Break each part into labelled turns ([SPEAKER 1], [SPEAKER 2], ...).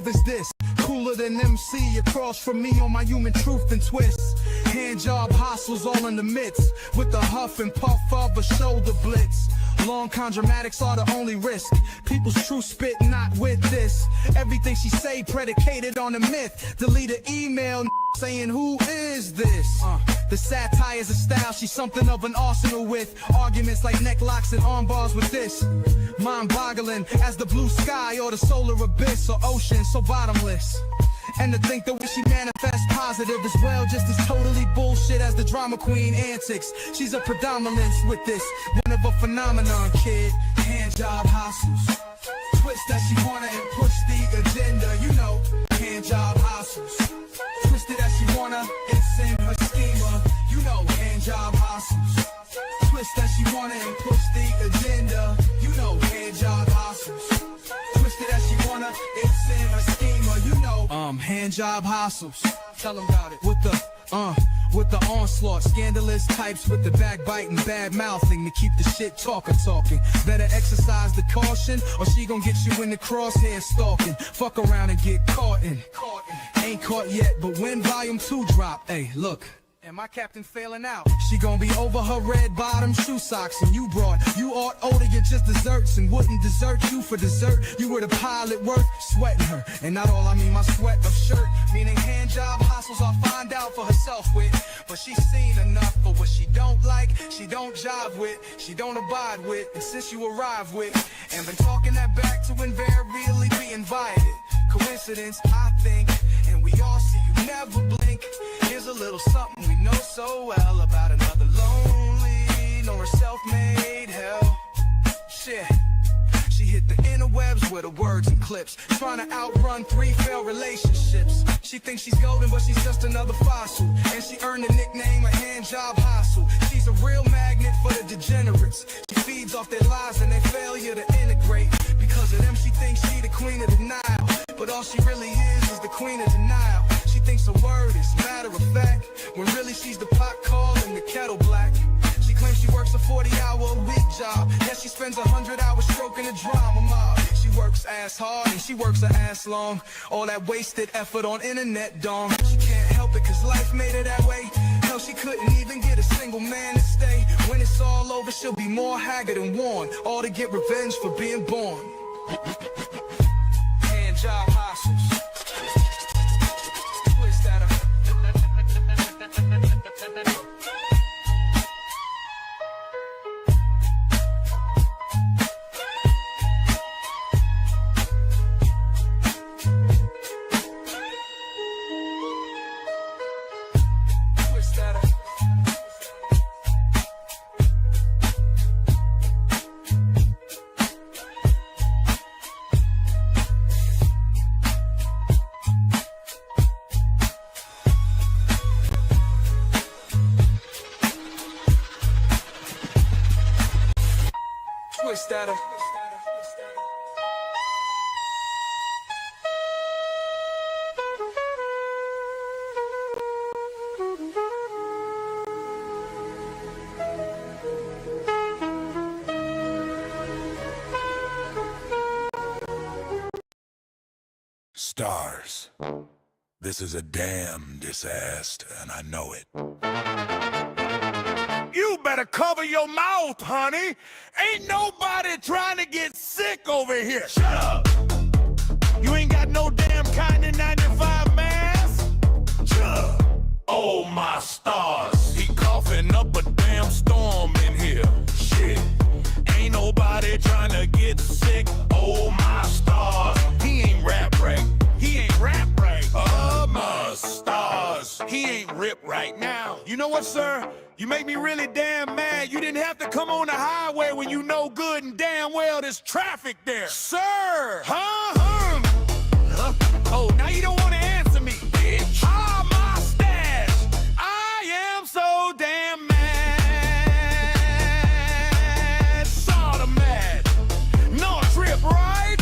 [SPEAKER 1] smooth as this. Cooler than MC across from me on my human truth and twists. Hand job hustles all in the midst, with the huff and puff of a shoulder blitz. Long condramatics are the only risk. People's true spit not with this. Everything she say predicated on a myth. Delete an email saying who is this? The satire's a style she's something of an arsenal with. Arguments like neck locks and arm bars with this. Mind-boggling as the blue sky or the solar abyss or ocean so bottomless. And to think that when she manifests positive as well, just as totally bullshit as the drama queen antics. She's a predominance with this, one of a phenomenon, kid. Hand job hustles, twist that she wanna and push the agenda, you know. Hand job hustles, twist it as she wanna, it's in her schema, you know. Hand job hustles, twist that she wanna and push the agenda, you know. Hand job hustles, twist it as she wanna, it's in her schema, you know. Hand job hustles, tell them about it. With the onslaught, scandalous types with the backbiting, bad mouthing to keep the shit talking. Better exercise the caution, or she gon' get you in the crosshair stalking. Fuck around and get caught in. Ain't caught yet, but when volume 2 drop, hey, look. And my captain failing out. She gon' be over her red bottom shoe socks. And you ought older, you just desserts. And wouldn't desert you for dessert. You were the pilot worth sweating her. And not all I mean my sweat of shirt. Meaning hand job hustles I'll find out for herself with. But she's seen enough for what she don't like, she don't jive with, she don't abide with. And since you arrived with, and been talking that back to invariably be invited. Coincidence, I think, and we all see you never blink. Here's a little something we know so well about another lonely, nor a self-made hell. Shit. She hit the interwebs with her words and clips, trying to outrun 3 failed relationships. She thinks she's golden, but she's just another fossil. And she earned the nickname a hand job hustle. She's a real magnet for the degenerates. She feeds off their lies and their failure to integrate. Because of them, she thinks she the queen of the Nile. But all she really is the queen of denial. She thinks her word is matter of fact, when really she's the pot calling the kettle black. She claims she works a 40-hour-a-week job, yet she spends 100 hours stroking a drama mob. She works ass hard and she works her ass long. All that wasted effort on internet dong. She can't help it cause life made her that way. Hell, she couldn't even get a single man to stay. When it's all over, she'll be more haggard and worn, all to get revenge for being born. Hand job hustles. Twist that up. Twist that up.
[SPEAKER 2] Stars. This is a damn disaster, and I know it. You better cover your mouth, honey. Ain't nobody trying to get sick over here. Shut up. You ain't got no damn kind of 95 mask. Shut up. Oh, my stars. He coughing up a damn storm in here. Shit. Ain't nobody trying to get sick. Oh, my stars. He ain't rap right. He ain't rap right. Oh, my stars. He ain't rip right now. You know what, sir? You make me really damn mad. You didn't have to come on the highway when you know good and damn well there's traffic there. Sir! Huh? Oh, now you don't want to answer me, bitch. Ah, my stash. I am so damn mad. Sorta mad. No trip, right?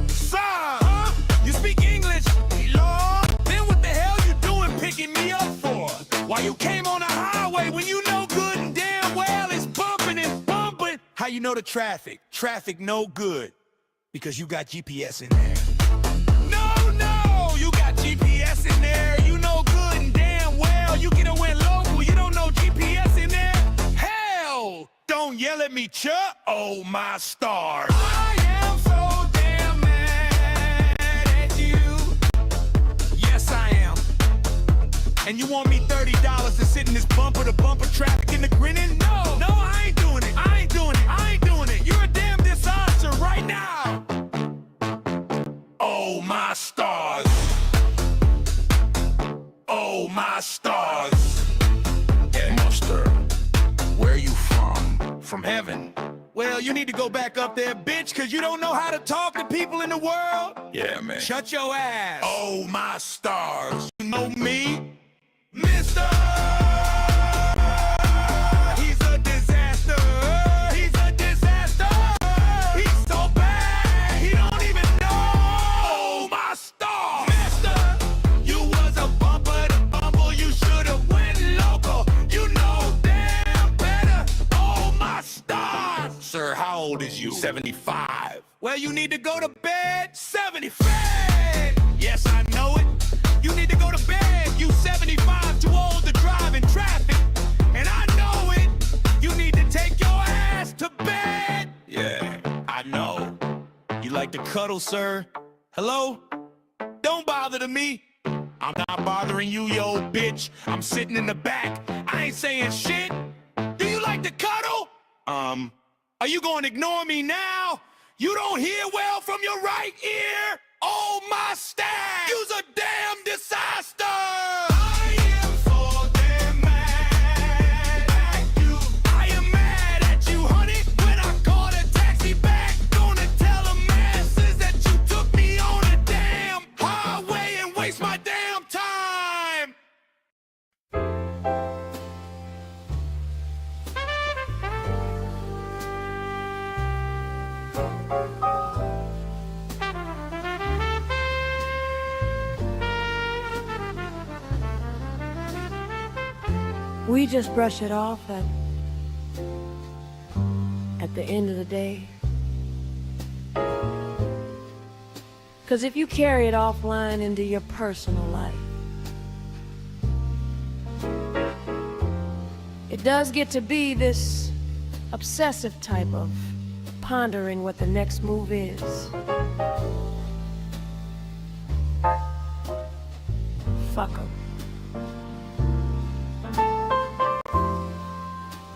[SPEAKER 2] Sir, huh? You speak English, Lord? Then what the hell you doing picking me up for? Why you came on the highway when you know good and damn well it's bumping and bumping? How you know the traffic? Traffic no good. Because you got GPS in there. No, don't yell at me, Chuck. Oh, my stars.
[SPEAKER 1] I am so damn mad at you. Yes, I am.
[SPEAKER 2] And you want me $30 to sit in this bumper-to-bumper traffic in the grinning? No, no, I ain't doing it. I ain't doing it. I ain't doing it. You're a damn disaster right now. Oh, my stars. Oh, my stars. Hey, Mustard, where you from? From heaven. Well, you need to go back up there, bitch, because you don't know how to talk to people in the world. Yeah, man. Shut your ass. Oh, my stars. You know me? Mister! He's a disaster. He's a disaster. He's so bad. He don't even know. Oh, my star. Mister, you was a bumper to bumble. You should have went local. You know damn better. Oh, my stars. Sir, how old is you? 75. Well, you need to go to bed. 75. Yes, I know it. You need to go to bed. You 75, too old to drive in traffic. And I know it. You need to take your ass to bed. Yeah, I know. You like to cuddle, sir? Hello? Don't bother to me. I'm not bothering you, yo bitch. I'm sitting in the back. I ain't saying shit. Do you like to cuddle? Are you gonna ignore me now? You don't hear well from your right ear? Oh, my staff! You's a damn disaster! I am so damn mad at you. I am mad at you, honey. When I called a taxi back, gonna tell the masses that you took me on a damn highway and waste my damn time!
[SPEAKER 3] We just brush it off at the end of the day. 'Cause if you carry it offline into your personal life, it does get to be this obsessive type of pondering what the next move is. Fuck 'em.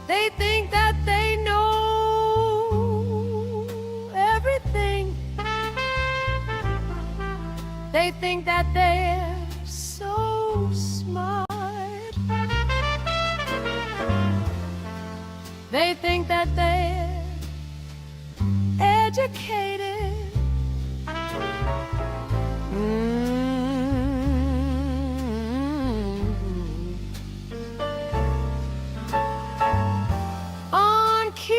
[SPEAKER 3] They think that they know everything. They think that they're so smart. They think that they're educated. On key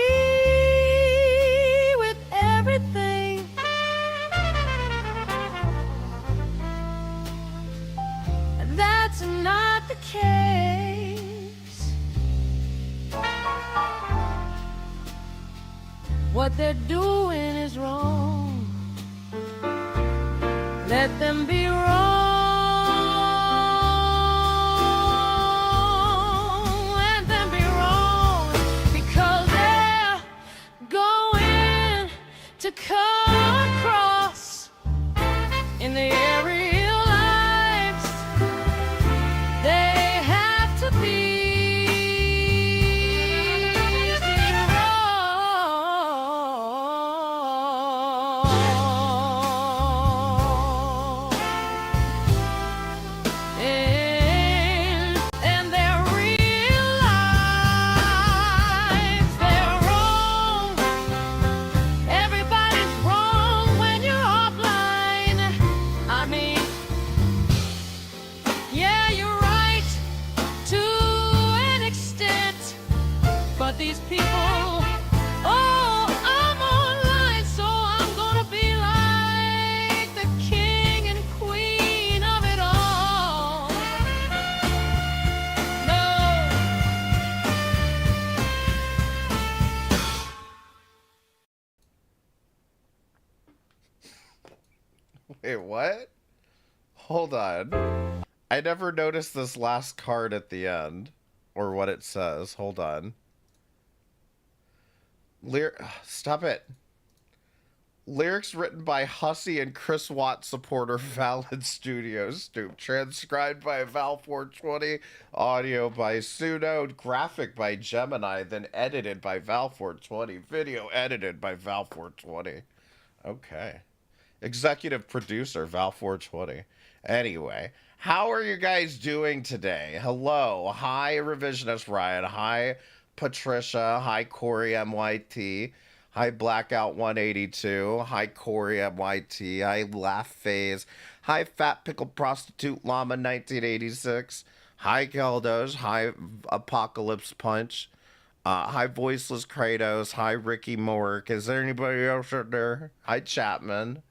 [SPEAKER 3] with everything. That's not the case. What they're doing is wrong. Let them be wrong. Let them be wrong. Because they're going to come across in their real lives. They have to be wrong. And their real lives, they're wrong. Everybody's wrong when you're offline. I mean, yeah, you're right to an extent, but these people, oh, I'm online, so I'm gonna be like the king and queen of it all. No.
[SPEAKER 4] Wait, what? Hold on. I never noticed this last card at the end. Or what it says. Hold on. Stop it. Lyrics written by Hussey and Chris Watt supporter Fallon'S Studios. Transcribed by Val420. Audio by Suno. Graphic by Gemini. Then edited by Val420. Video edited by Val420. Okay. Executive producer Val420. Anyway, how are you guys doing today? Hello. Hi, Revisionist Ryan. Hi, Patricia. Hi, Corey MYT. Hi, Blackout 182. Hi, Corey MYT. Hi, Laugh Phase. Hi, Fat Pickle Prostitute Llama 1986. Hi, Keldos. Hi, Apocalypse Punch. Hi, Voiceless Kratos. Hi, Ricky Mork. Is there anybody else out there? Hi, Chapman.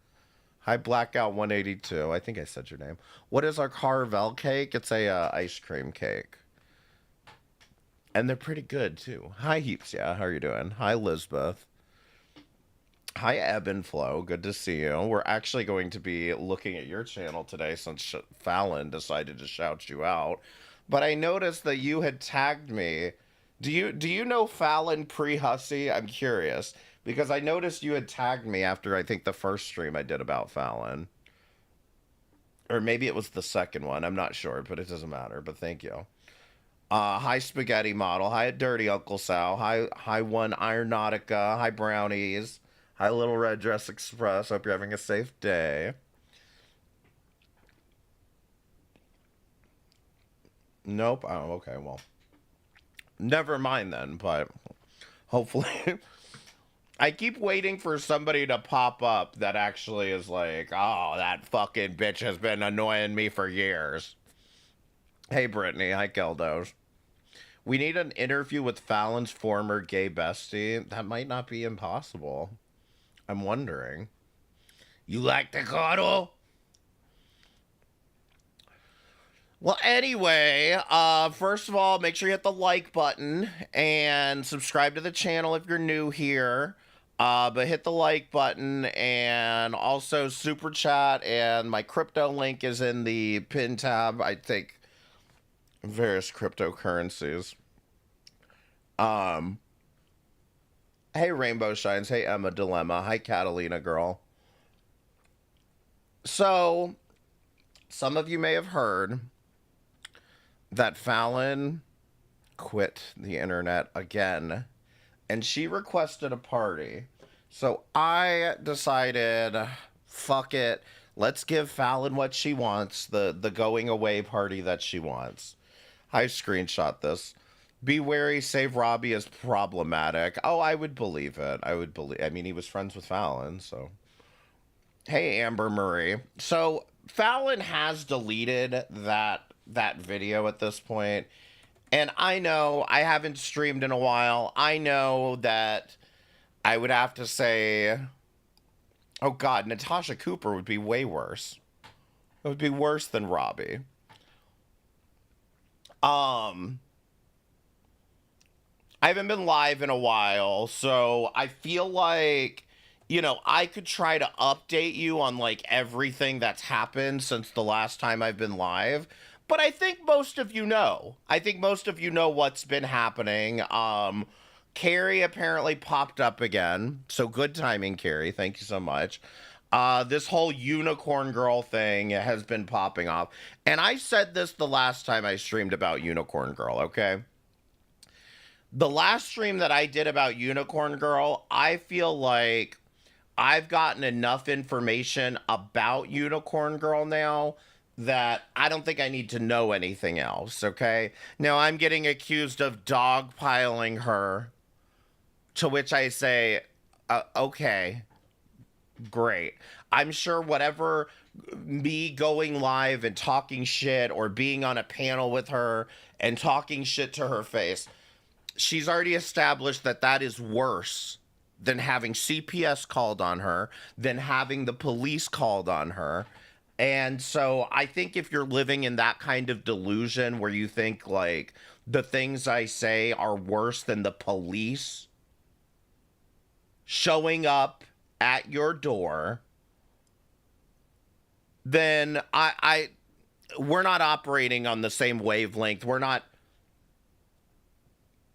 [SPEAKER 4] Hi, Blackout 182. I think I said your name. What is our Carvel cake? It's a ice cream cake. And they're pretty good, too. Hi, Heaps. Yeah, how are you doing? Hi, Lisbeth. Hi, Ebb and Flow. Good to see you. We're actually going to be looking at your channel today since Fallon decided to shout you out. But I noticed that you had tagged me. Do you know Fallon pre-Hussey? I'm curious. Because I noticed you had tagged me after, I think, the first stream I did about Fallon. Or maybe it was the second one. I'm not sure, but it doesn't matter. But thank you. Hi, Spaghetti Model. Hi, Dirty Uncle Sal. Hi, One Ironautica. Hi, Brownies. Hi, Little Red Dress Express. Hope you're having a safe day. Nope. Oh, okay. Well, never mind then, but hopefully... I keep waiting for somebody to pop up that actually is like, oh, that fucking bitch has been annoying me for years. Hey, Brittany. Hi, Keldos. We need an interview with Fallon's former gay bestie. That might not be impossible. I'm wondering. You like to cuddle? Well, anyway, first of all, make sure you hit the like button and subscribe to the channel if you're new here. But hit the like button and also super chat, and my crypto link is in the pin tab. I take various cryptocurrencies. Hey, Rainbow Shines. Hey, Emma Dilemma. Hi, Catalina Girl. So, some of you may have heard that Fallon quit the internet again, and she requested a party. So I decided, fuck it, let's give Fallon what she wants, the going away party that she wants. I screenshot this. Be wary, Save Robbie is problematic. Oh, I would believe it. I mean, he was friends with Fallon, so. Hey, Amber Murray. So, Fallon has deleted that video at this point. And I know I haven't streamed in a while. I know that I would have to say, oh God, Natasha Cooper would be way worse. It would be worse than Robbie. I haven't been live in a while, so I feel like, you know, I could try to update you on, like, everything that's happened since the last time I've been live. But I think most of you know. I think most of you know what's been happening. Carrie apparently popped up again. So good timing, Carrie. Thank you so much. This whole Unicorn Girl thing has been popping off. And I said this the last time I streamed about Unicorn Girl, okay? The last stream that I did about Unicorn Girl, I feel like I've gotten enough information about Unicorn Girl now that I don't think I need to know anything else, okay? Now, I'm getting accused of dogpiling her, to which I say, okay, great. I'm sure whatever me going live and talking shit or being on a panel with her and talking shit to her face, she's already established that that is worse than having CPS called on her, than having the police called on her. And so I think if you're living in that kind of delusion where you think, like, the things I say are worse than the police showing up at your door, then we're not operating on the same wavelength. We're not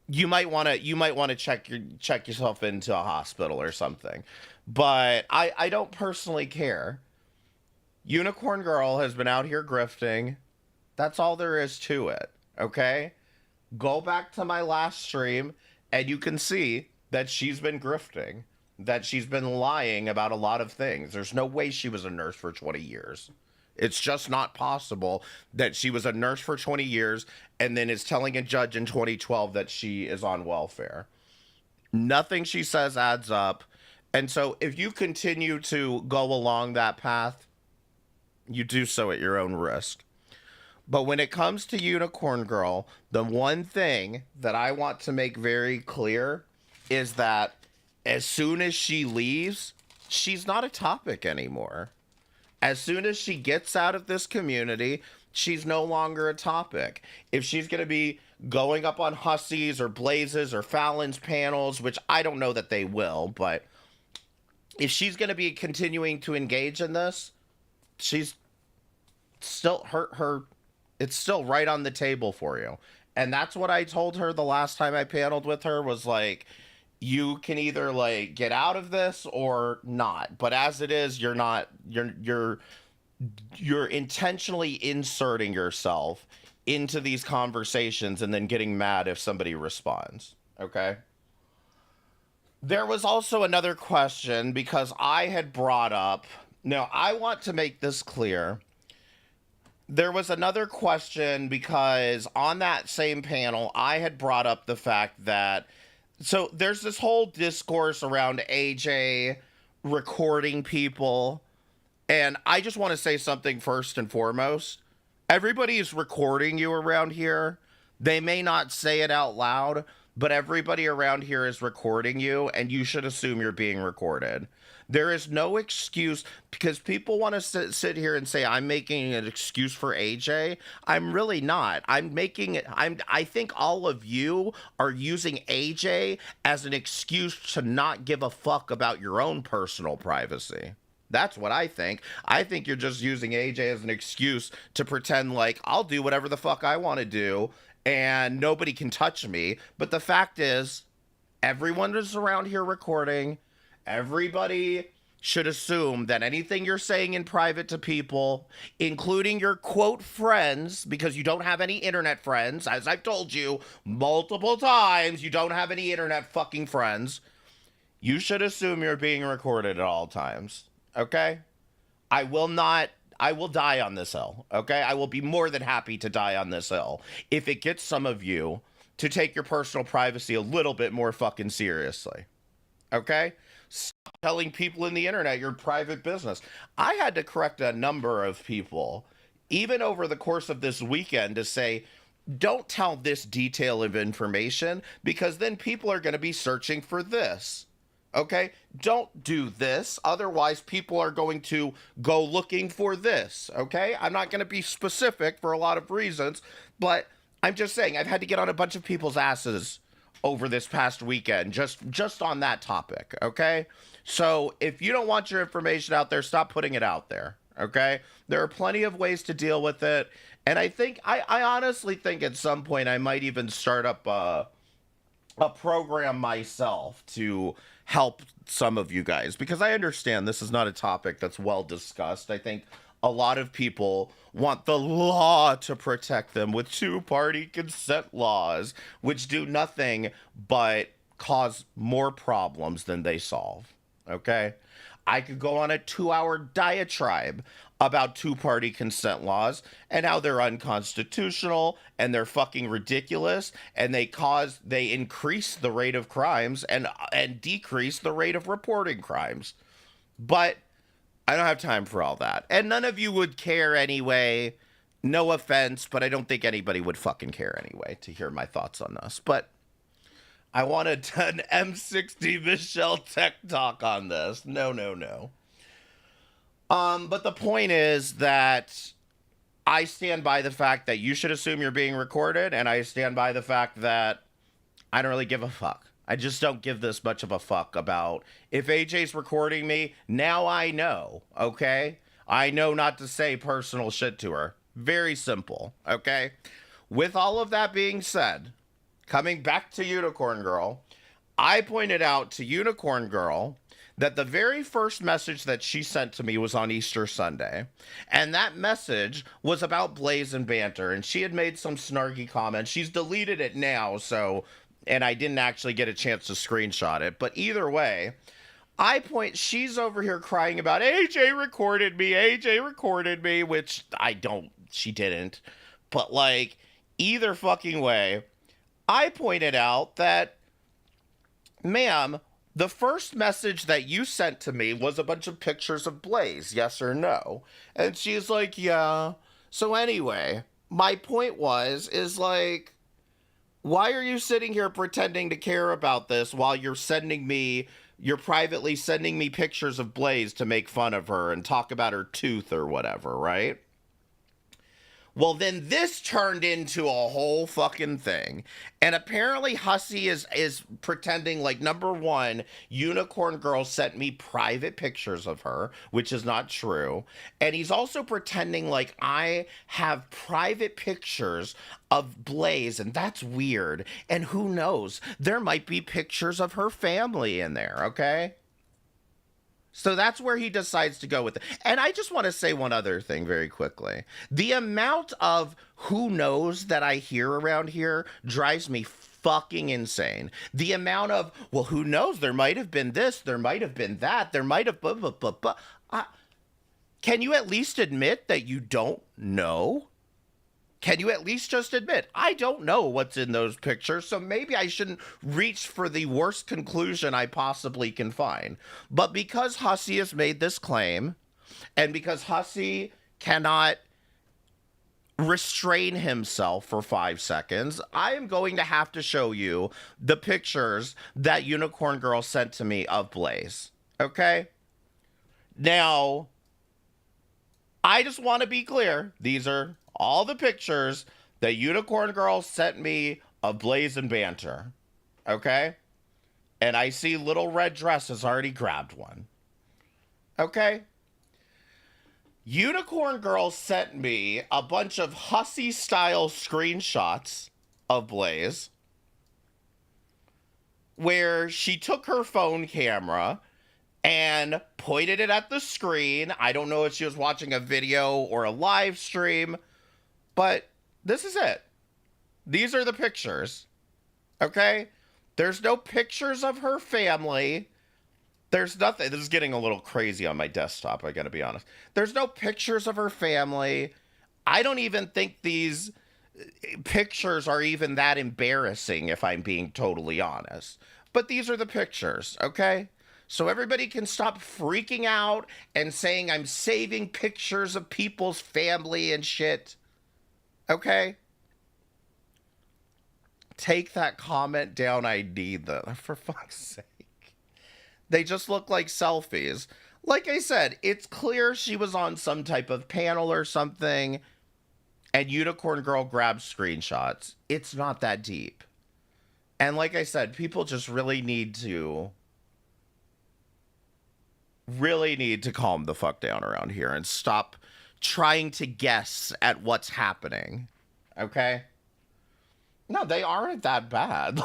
[SPEAKER 4] you might want to check yourself into a hospital or something. But I don't personally care. Unicorn Girl has been out here grifting. That's all there is to it. Okay? Go back to my last stream and you can see that she's been grifting, that she's been lying about a lot of things. There's no way she was a nurse for 20 years. It's just not possible that she was a nurse for 20 years and then is telling a judge in 2012 that she is on welfare. Nothing she says adds up. And so if you continue to go along that path, you do so at your own risk. But when it comes to Unicorn Girl, the one thing that I want to make very clear is that as soon as she leaves, she's not a topic anymore. As soon as she gets out of this community, she's no longer a topic. If she's going to be going up on Hussey's or Blaze's or Fallon'S panels, which I don't know that they will, but if she's going to be continuing to engage in this, she's still it's still right on the table for you. And that's what I told her the last time I paneled with her, was like, you can either like get out of this or not. But as it is, you're intentionally inserting yourself into these conversations and then getting mad if somebody responds. Okay? There was also another question because I had brought up, now I want to make this clear. There was another question because on that same panel, I had brought up the fact that, so there's this whole discourse around AJ recording people. And I just want to say something first and foremost. Everybody is recording you around here. They may not say it out loud, but everybody around here is recording you, and you should assume you're being recorded. There is no excuse, because people want to sit here and say I'm making an excuse for AJ. I'm really not. I think all of you are using AJ as an excuse to not give a fuck about your own personal privacy. That's what I think. I think you're just using AJ as an excuse to pretend like I'll do whatever the fuck I want to do and nobody can touch me. But the fact is, everyone is around here recording. Everybody should assume that anything you're saying in private to people, including your quote friends, because you don't have any internet friends, as I've told you multiple times, you don't have any internet fucking friends, you should assume you're being recorded at all times. Okay? I will die on this hill. Okay? I will be more than happy to die on this hill if it gets some of you to take your personal privacy a little bit more fucking seriously. Okay? Stop telling people in the internet your private business. I had to correct a number of people, even over the course of this weekend, to say, don't tell this detail of information, because then people are going to be searching for this. Okay? Don't do this. Otherwise, people are going to go looking for this. Okay? I'm not going to be specific for a lot of reasons, but I'm just saying I've had to get on a bunch of people's asses over this past weekend, just on that topic, okay? So if you don't want your information out there, stop putting it out there, okay? There are plenty of ways to deal with it, and I honestly think at some point I might even start up a program myself to help some of you guys, because I understand this is not a topic that's well discussed. I think a lot of people want the law to protect them with two-party consent laws, which do nothing but cause more problems than they solve, okay? I could go on a 2-hour diatribe about two-party consent laws and how they're unconstitutional and they're fucking ridiculous, and they increase the rate of crimes and decrease the rate of reporting crimes. But I don't have time for all that. And none of you would care anyway. No offense, but I don't think anybody would fucking care anyway to hear my thoughts on this. But I wanted an M60 Michelle Tech talk on this. No. But the point is that I stand by the fact that you should assume you're being recorded, and I stand by the fact that I don't really give a fuck. I just don't give this much of a fuck about if AJ's recording me. Now I know, okay? I know not to say personal shit to her. Very simple, okay? With all of that being said, coming back to Unicorn Girl, I pointed out to Unicorn Girl that the very first message that she sent to me was on Easter Sunday. And that message was about Blaze and banter. And she had made some snarky comments. She's deleted it now, so, and I didn't actually get a chance to screenshot it. But either way, she's over here crying about AJ recorded me, which she didn't. But like, either fucking way, I pointed out that, ma'am, the first message that you sent to me was a bunch of pictures of Blaze, yes or no? And she's like, yeah. So anyway, my point is like, why are you sitting here pretending to care about this while you're privately sending me pictures of Blaze to make fun of her and talk about her tooth or whatever, right? Well, then this turned into a whole fucking thing. And apparently Hussy is pretending like, number one, Unicorn Girl sent me private pictures of her, which is not true. And he's also pretending like I have private pictures of Blaze, and that's weird. And who knows? There might be pictures of her family in there, okay? So that's where he decides to go with it. And I just want to say one other thing very quickly. The amount of who knows that I hear around here drives me fucking insane. The amount of, well, who knows? There might have been this, there might have been that, there might have blah, blah, blah, blah. Can you at least admit that you don't know? Can you at least just admit, I don't know what's in those pictures, so maybe I shouldn't reach for the worst conclusion I possibly can find. But because Hussy has made this claim, and because Hussy cannot restrain himself for 5 seconds, I am going to have to show you the pictures that Unicorn Girl sent to me of Blaze. Okay? Now, I just want to be clear. These are all the pictures that Unicorn Girl sent me of Blaze and banter. Okay? And I see Little Red Dress has already grabbed one. Okay? Unicorn Girl sent me a bunch of Hussy-style screenshots of Blaze where she took her phone camera and pointed it at the screen. I don't know if she was watching a video or a live stream, but this is it. These are the pictures. Okay? There's no pictures of her family. There's nothing. This is getting a little crazy on my desktop, I gotta be honest. There's no pictures of her family. I don't even think these pictures are even that embarrassing, if I'm being totally honest. But these are the pictures, okay? So everybody can stop freaking out and saying I'm saving pictures of people's family and shit. Okay? Take that comment down. I need them, for fuck's sake. They just look like selfies. Like I said, it's clear she was on some type of panel or something, and Unicorn Girl grabbed screenshots. It's not that deep. And like I said, people just really need to calm the fuck down around here and stop trying to guess at what's happening. Okay? No, they aren't that bad.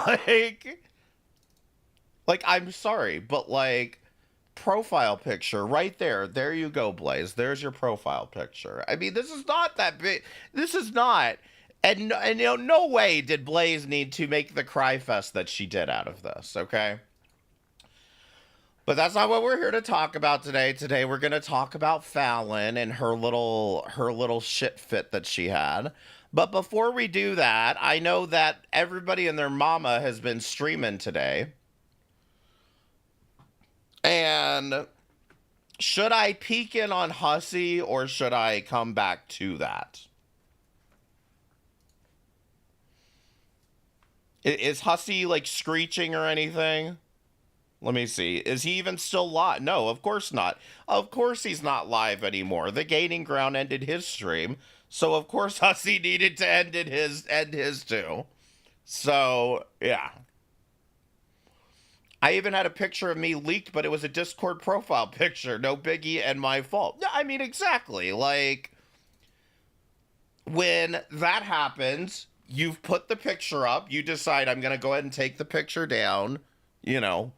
[SPEAKER 4] Like, I'm sorry, but like, profile picture right there. There you go, Blaze. There's your profile picture. I mean, this is not that big. This is not. And you know, no way did Blaze need to make the cry fest that she did out of this, okay? But that's not what we're here to talk about today. Today we're going to talk about Fallon and her little shit fit that she had. But before we do that, I know that everybody and their mama has been streaming today. And should I peek in on Hussy or should I come back to that? Is Hussy like screeching or anything? Let me see. Is he even still live? No, of course not. Of course he's not live anymore. The Gaining Ground ended his stream. So of course Hussy needed to end his too. So, yeah. I even had a picture of me leaked, but it was a Discord profile picture. No biggie and my fault. Yeah, I mean, exactly. Like, when that happens, you've put the picture up. You decide, I'm going to go ahead and take the picture down. You know,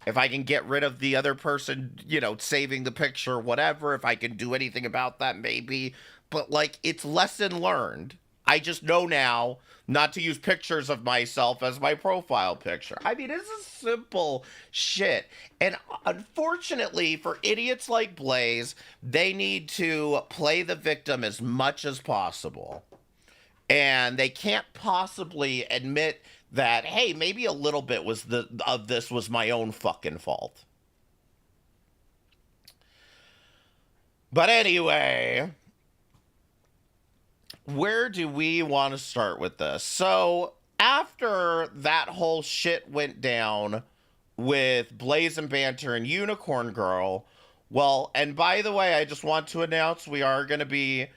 [SPEAKER 4] if I can get rid of the other person, you know, saving the picture, whatever. If I can do anything about that, maybe. But, like, it's lesson learned. I just know now not to use pictures of myself as my profile picture. I mean, it's a simple shit. And unfortunately, for idiots like Blaze, they need to play the victim as much as possible. And they can't possibly admit that, hey, maybe a little bit of this was my own fucking fault. But anyway, where do we want to start with this? So, after that whole shit went down with Blaze and Banter and Unicorn Girl, well, and by the way, I just want to announce we are going to be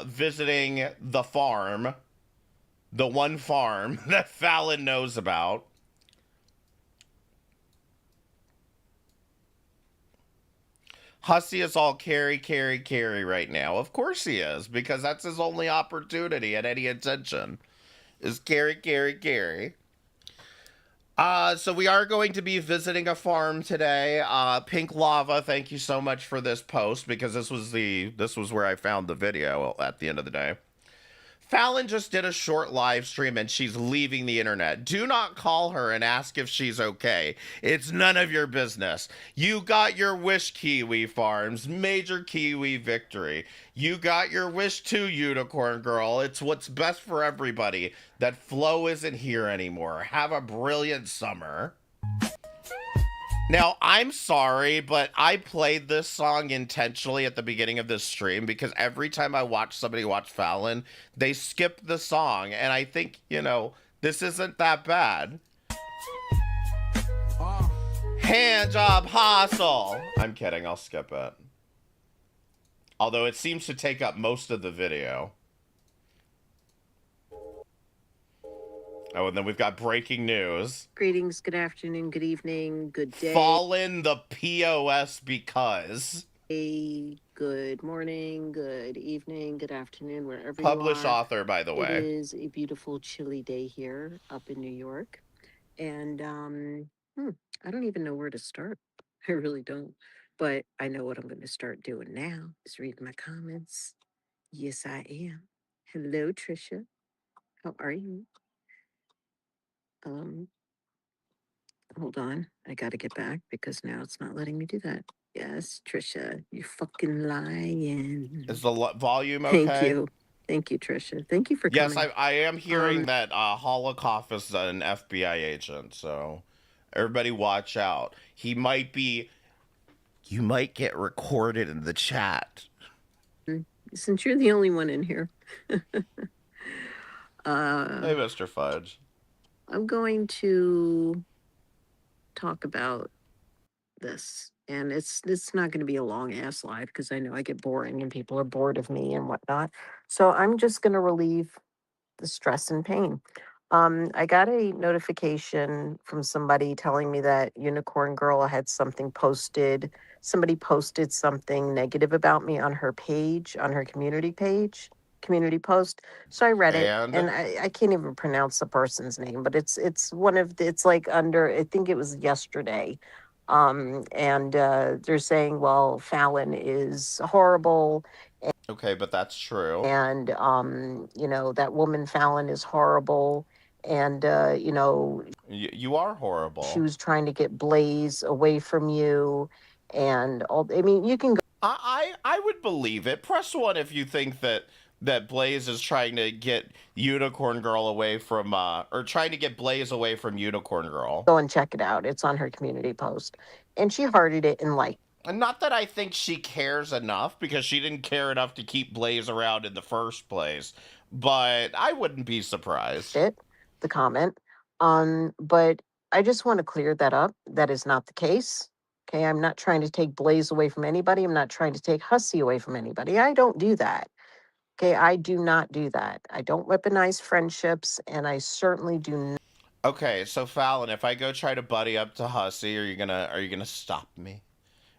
[SPEAKER 4] visiting the farm, the one farm that Fallon knows about. Hussey is all carry right now. Of course he is, because that's his only opportunity at any attention, is carry. So we are going to be visiting a farm today. Pink Lava, thank you so much for this post, because this was where I found the video at the end of the day. Fallon just did a short live stream and she's leaving the internet. Do not call her and ask if she's okay. It's none of your business. You got your wish, Kiwi Farms. Major Kiwi victory. You got your wish too, Unicorn Girl. It's what's best for everybody that Flo isn't here anymore. Have a brilliant summer. Now, I'm sorry, but I played this song intentionally at the beginning of this stream because every time I watch somebody watch Fallon, they skip the song. And I think, you know, this isn't that bad. Hand job hustle. I'm kidding, I'll skip it. Although it seems to take up most of the video. Oh, and then we've got breaking news.
[SPEAKER 5] Greetings, good afternoon, good evening, good day.
[SPEAKER 4] Fallon the POS because.
[SPEAKER 5] Good morning, good evening, good afternoon, wherever
[SPEAKER 4] Published
[SPEAKER 5] you are.
[SPEAKER 4] author, by the way.
[SPEAKER 5] It is a beautiful, chilly day here up in New York. And I don't even know where to start. I really don't. But I know what I'm going to start doing now is reading my comments. Yes, I am. Hello, Trisha. How are you? Hold on. I got to get back because now it's not letting me do that. Yes, Trisha, you fucking lying.
[SPEAKER 4] Is the volume okay?
[SPEAKER 5] Thank you, Trisha. Thank you for coming.
[SPEAKER 4] Yes, I am hearing that Holocaust is an FBI agent, so everybody watch out. He might be... You might get recorded in the chat.
[SPEAKER 5] Since you're the only one in here.
[SPEAKER 4] Hey, Mr. Fudge.
[SPEAKER 5] I'm going to talk about this, and it's not going to be a long ass live because I know I get boring and people are bored of me and whatnot. So I'm just going to relieve the stress and pain. I got a notification from somebody telling me that Unicorn Girl had something posted. Somebody posted something negative about me on her page, on her community post. So I read it, and I can't even pronounce the person's name, but it's one of the, it's like under, I think it was yesterday. And they're saying, well, Fallon is horrible.
[SPEAKER 4] Okay, but that's true.
[SPEAKER 5] And, you know, that woman Fallon is horrible. And, you know,
[SPEAKER 4] you are horrible.
[SPEAKER 5] She was trying to get Blaze away from you. And all, I mean, you can go.
[SPEAKER 4] I would believe it. Press 1 if you think that Blaze is trying to get Unicorn Girl away from, or trying to get Blaze away from Unicorn Girl.
[SPEAKER 5] Go and check it out. It's on her community post. And she hearted it and liked.
[SPEAKER 4] And not that I think she cares enough, because she didn't care enough to keep Blaze around in the first place. But I wouldn't be surprised.
[SPEAKER 5] The comment. But I just want to clear that up. That is not the case. Okay, I'm not trying to take Blaze away from anybody. I'm not trying to take Hussey away from anybody. I don't do that. Okay, I do not do that. I don't weaponize friendships, and I certainly do not.
[SPEAKER 4] Okay, so Fallon, if I go try to buddy up to Hussey, are you gonna stop me?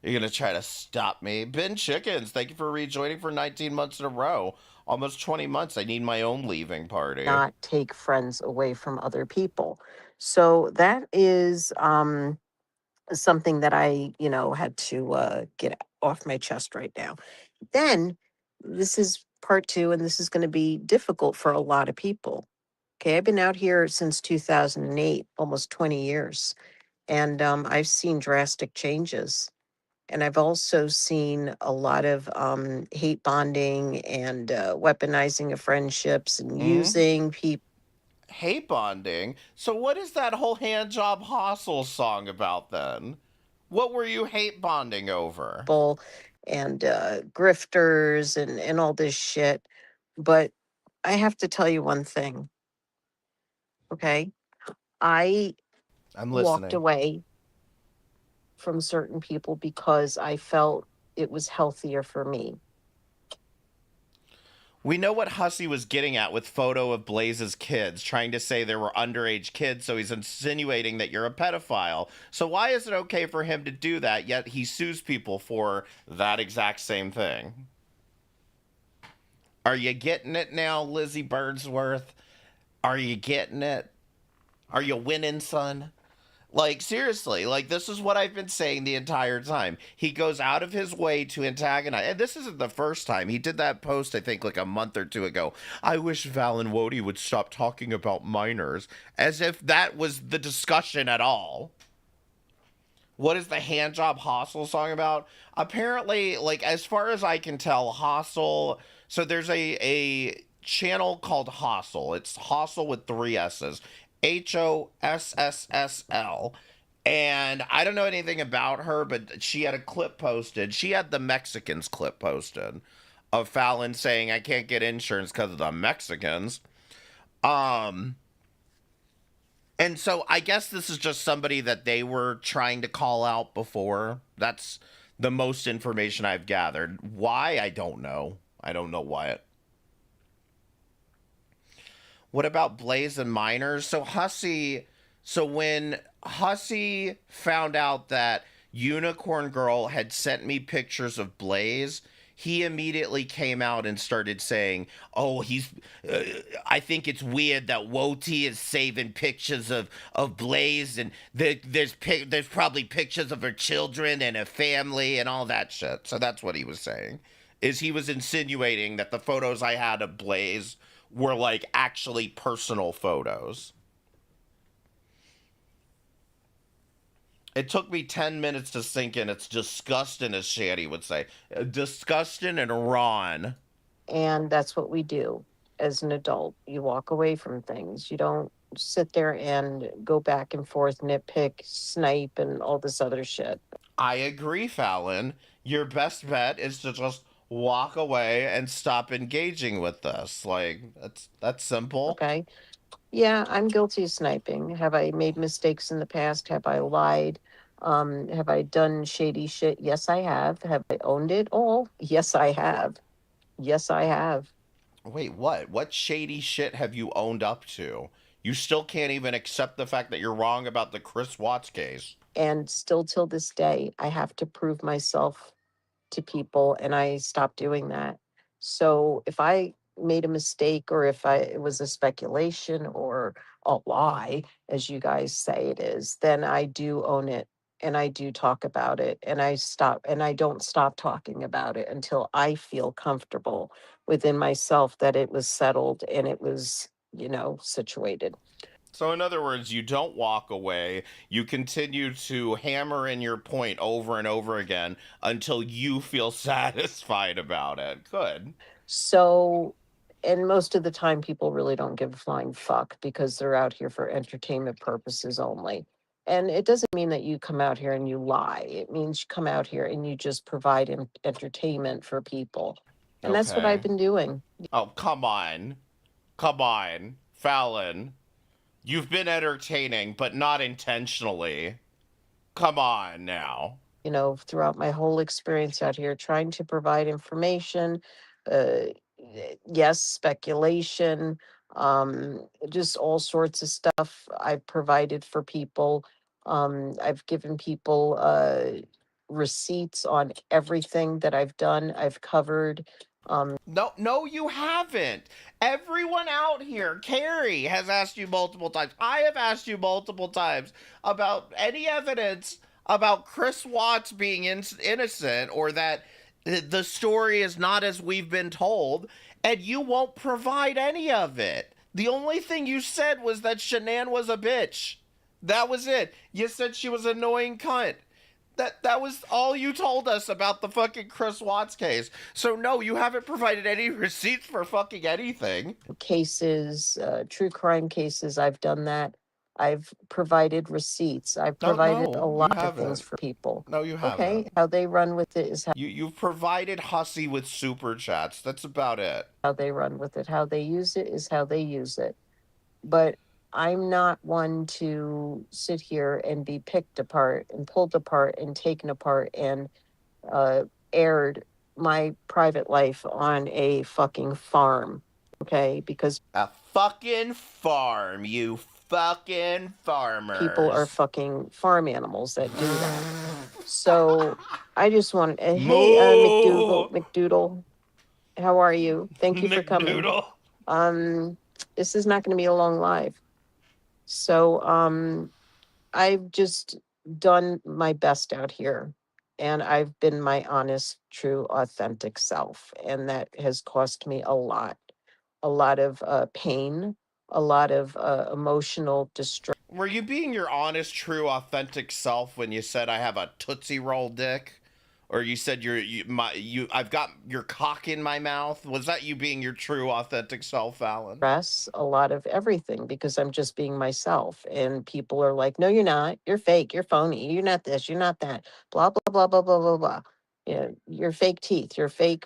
[SPEAKER 4] Are you gonna try to stop me? Ben Chickens, thank you for rejoining for 19 months in a row. almost 20 months. I need my own leaving party.
[SPEAKER 5] Not take friends away from other people. So that is something that I, had to get off my chest right now. Then this is part two, and this is going to be difficult for a lot of people. Okay, I've been out here since 2008, almost 20 years, and I've seen drastic changes. And I've also seen a lot of hate bonding and weaponizing of friendships and
[SPEAKER 4] Hmm.
[SPEAKER 5] using people
[SPEAKER 4] Hate bonding. So what is that whole hand job hostel song about then? What were you hate bonding over?
[SPEAKER 5] and grifters and all this shit. But I have to tell you one thing, okay? I
[SPEAKER 4] I'm
[SPEAKER 5] walked
[SPEAKER 4] listening.
[SPEAKER 5] away from certain people because I felt it was healthier for me.
[SPEAKER 4] We know what Hussey was getting at with photo of Blaze's kids, trying to say there were underage kids, so he's insinuating that you're a pedophile. So why is it okay for him to do that, yet he sues people for that exact same thing? Are you getting it now, Lizzie Birdsworth? Are you getting it? Are you winning, son? Like, seriously, like, this is what I've been saying the entire time. He goes out of his way to antagonize. And this isn't the first time. He did that post, I think, like a month or two ago. I wish Val and Wody would stop talking about minors. As if that was the discussion at all. What is the handjob hostel song about? Apparently, like, as far as I can tell, hostel. So there's a channel called Hostel. It's Hostel with three S's. Hossl. And I don't know anything about her, but she had a clip posted. She had the Mexicans clip posted of Fallon saying, I can't get insurance because of the Mexicans. Um, and so I guess this is just somebody that they were trying to call out before. That's the most information I've gathered. Why? I don't know. I don't know why. What about Blaze and Miners? So when Hussey found out that Unicorn Girl had sent me pictures of Blaze, he immediately came out and started saying, "Oh, I think it's weird that Woti is saving pictures of Blaze, and there's probably pictures of her children and her family and all that shit." So that's what he was saying. Is he was insinuating that the photos I had of Blaze were like actually personal photos. It took me 10 minutes to sink in. It's disgusting, as Shanny would say. Disgusting and Ron.
[SPEAKER 5] And that's what we do as an adult. You walk away from things. You don't sit there and go back and forth, nitpick, snipe, and all this other shit.
[SPEAKER 4] I agree, Fallon. Your best bet is to just walk away and stop engaging with this. Like, that's simple.
[SPEAKER 5] Okay. Yeah, I'm guilty of sniping. Have I made mistakes in the past? Have I lied? Have I done shady shit? Yes, I have. Have I owned it all? Yes, I have. Yes, I have.
[SPEAKER 4] Wait, what? What shady shit have you owned up to? You still can't even accept the fact that you're wrong about the Chris Watts case.
[SPEAKER 5] And still till this day, I have to prove myself to people, and I stopped doing that. So if I made a mistake, or if it was a speculation or a lie, as you guys say it is, then I do own it, and I do talk about it, and I don't stop talking about it until I feel comfortable within myself that it was settled and it was, situated.
[SPEAKER 4] So, in other words, you don't walk away. You continue to hammer in your point over and over again until you feel satisfied about it. Good.
[SPEAKER 5] So, and most of the time, people really don't give a flying fuck because they're out here for entertainment purposes only. And it doesn't mean that you come out here and you lie. It means you come out here and you just provide entertainment for people. And that's what I've
[SPEAKER 4] Okay.
[SPEAKER 5] been doing.
[SPEAKER 4] Oh, come on. Come on. Fallon. You've been entertaining, but not intentionally. Come on now.
[SPEAKER 5] Throughout my whole experience out here, trying to provide information, yes, speculation, just all sorts of stuff I've provided for people. I've given people receipts on everything that I've done. I've covered
[SPEAKER 4] No, you haven't. Everyone out here, Carrie has asked you multiple times. I have asked you multiple times about any evidence about Chris Watts being innocent or that the story is not as we've been told, and you won't provide any of it. The only thing you said was that Shanann was a bitch. That was it. You said she was an annoying cunt. That was all you told us about the fucking Chris Watts case. So no, you haven't provided any receipts for fucking anything.
[SPEAKER 5] Cases, true crime cases, I've done that. I've provided receipts. I've provided a
[SPEAKER 4] No, you
[SPEAKER 5] lot of things
[SPEAKER 4] haven't.
[SPEAKER 5] for people.
[SPEAKER 4] No, you
[SPEAKER 5] Okay,
[SPEAKER 4] haven't.
[SPEAKER 5] how they run with it is
[SPEAKER 4] You've provided Hussy with super chats. That's about it.
[SPEAKER 5] how they run with it. How they use it is how they use it. But I'm not one to sit here and be picked apart and pulled apart and taken apart and aired my private life on a fucking farm. Okay, because
[SPEAKER 4] A fucking farm, you fucking
[SPEAKER 5] people are
[SPEAKER 4] farmers.
[SPEAKER 5] fucking farm animals that do that. So I just want to, hey,
[SPEAKER 4] Moo!
[SPEAKER 5] McDoodle, how are you? Thank you for coming.
[SPEAKER 4] McDoodle.
[SPEAKER 5] This is not going to be a long live. So I've just done my best out here, and I've been my honest, true, authentic self, and that has cost me a lot of pain, a lot of emotional distress.
[SPEAKER 4] Were you being your honest, true, authentic self when you said I have a Tootsie Roll dick? Or you said I've got your cock in my mouth? Was that you being your true, authentic self, Alan?
[SPEAKER 5] A lot of everything because I'm just being myself. And people are like, no, you're not. You're fake. You're phony. You're not this. You're not that. Blah, blah, blah, blah, blah, blah, blah. You know, you're fake teeth. You're fake,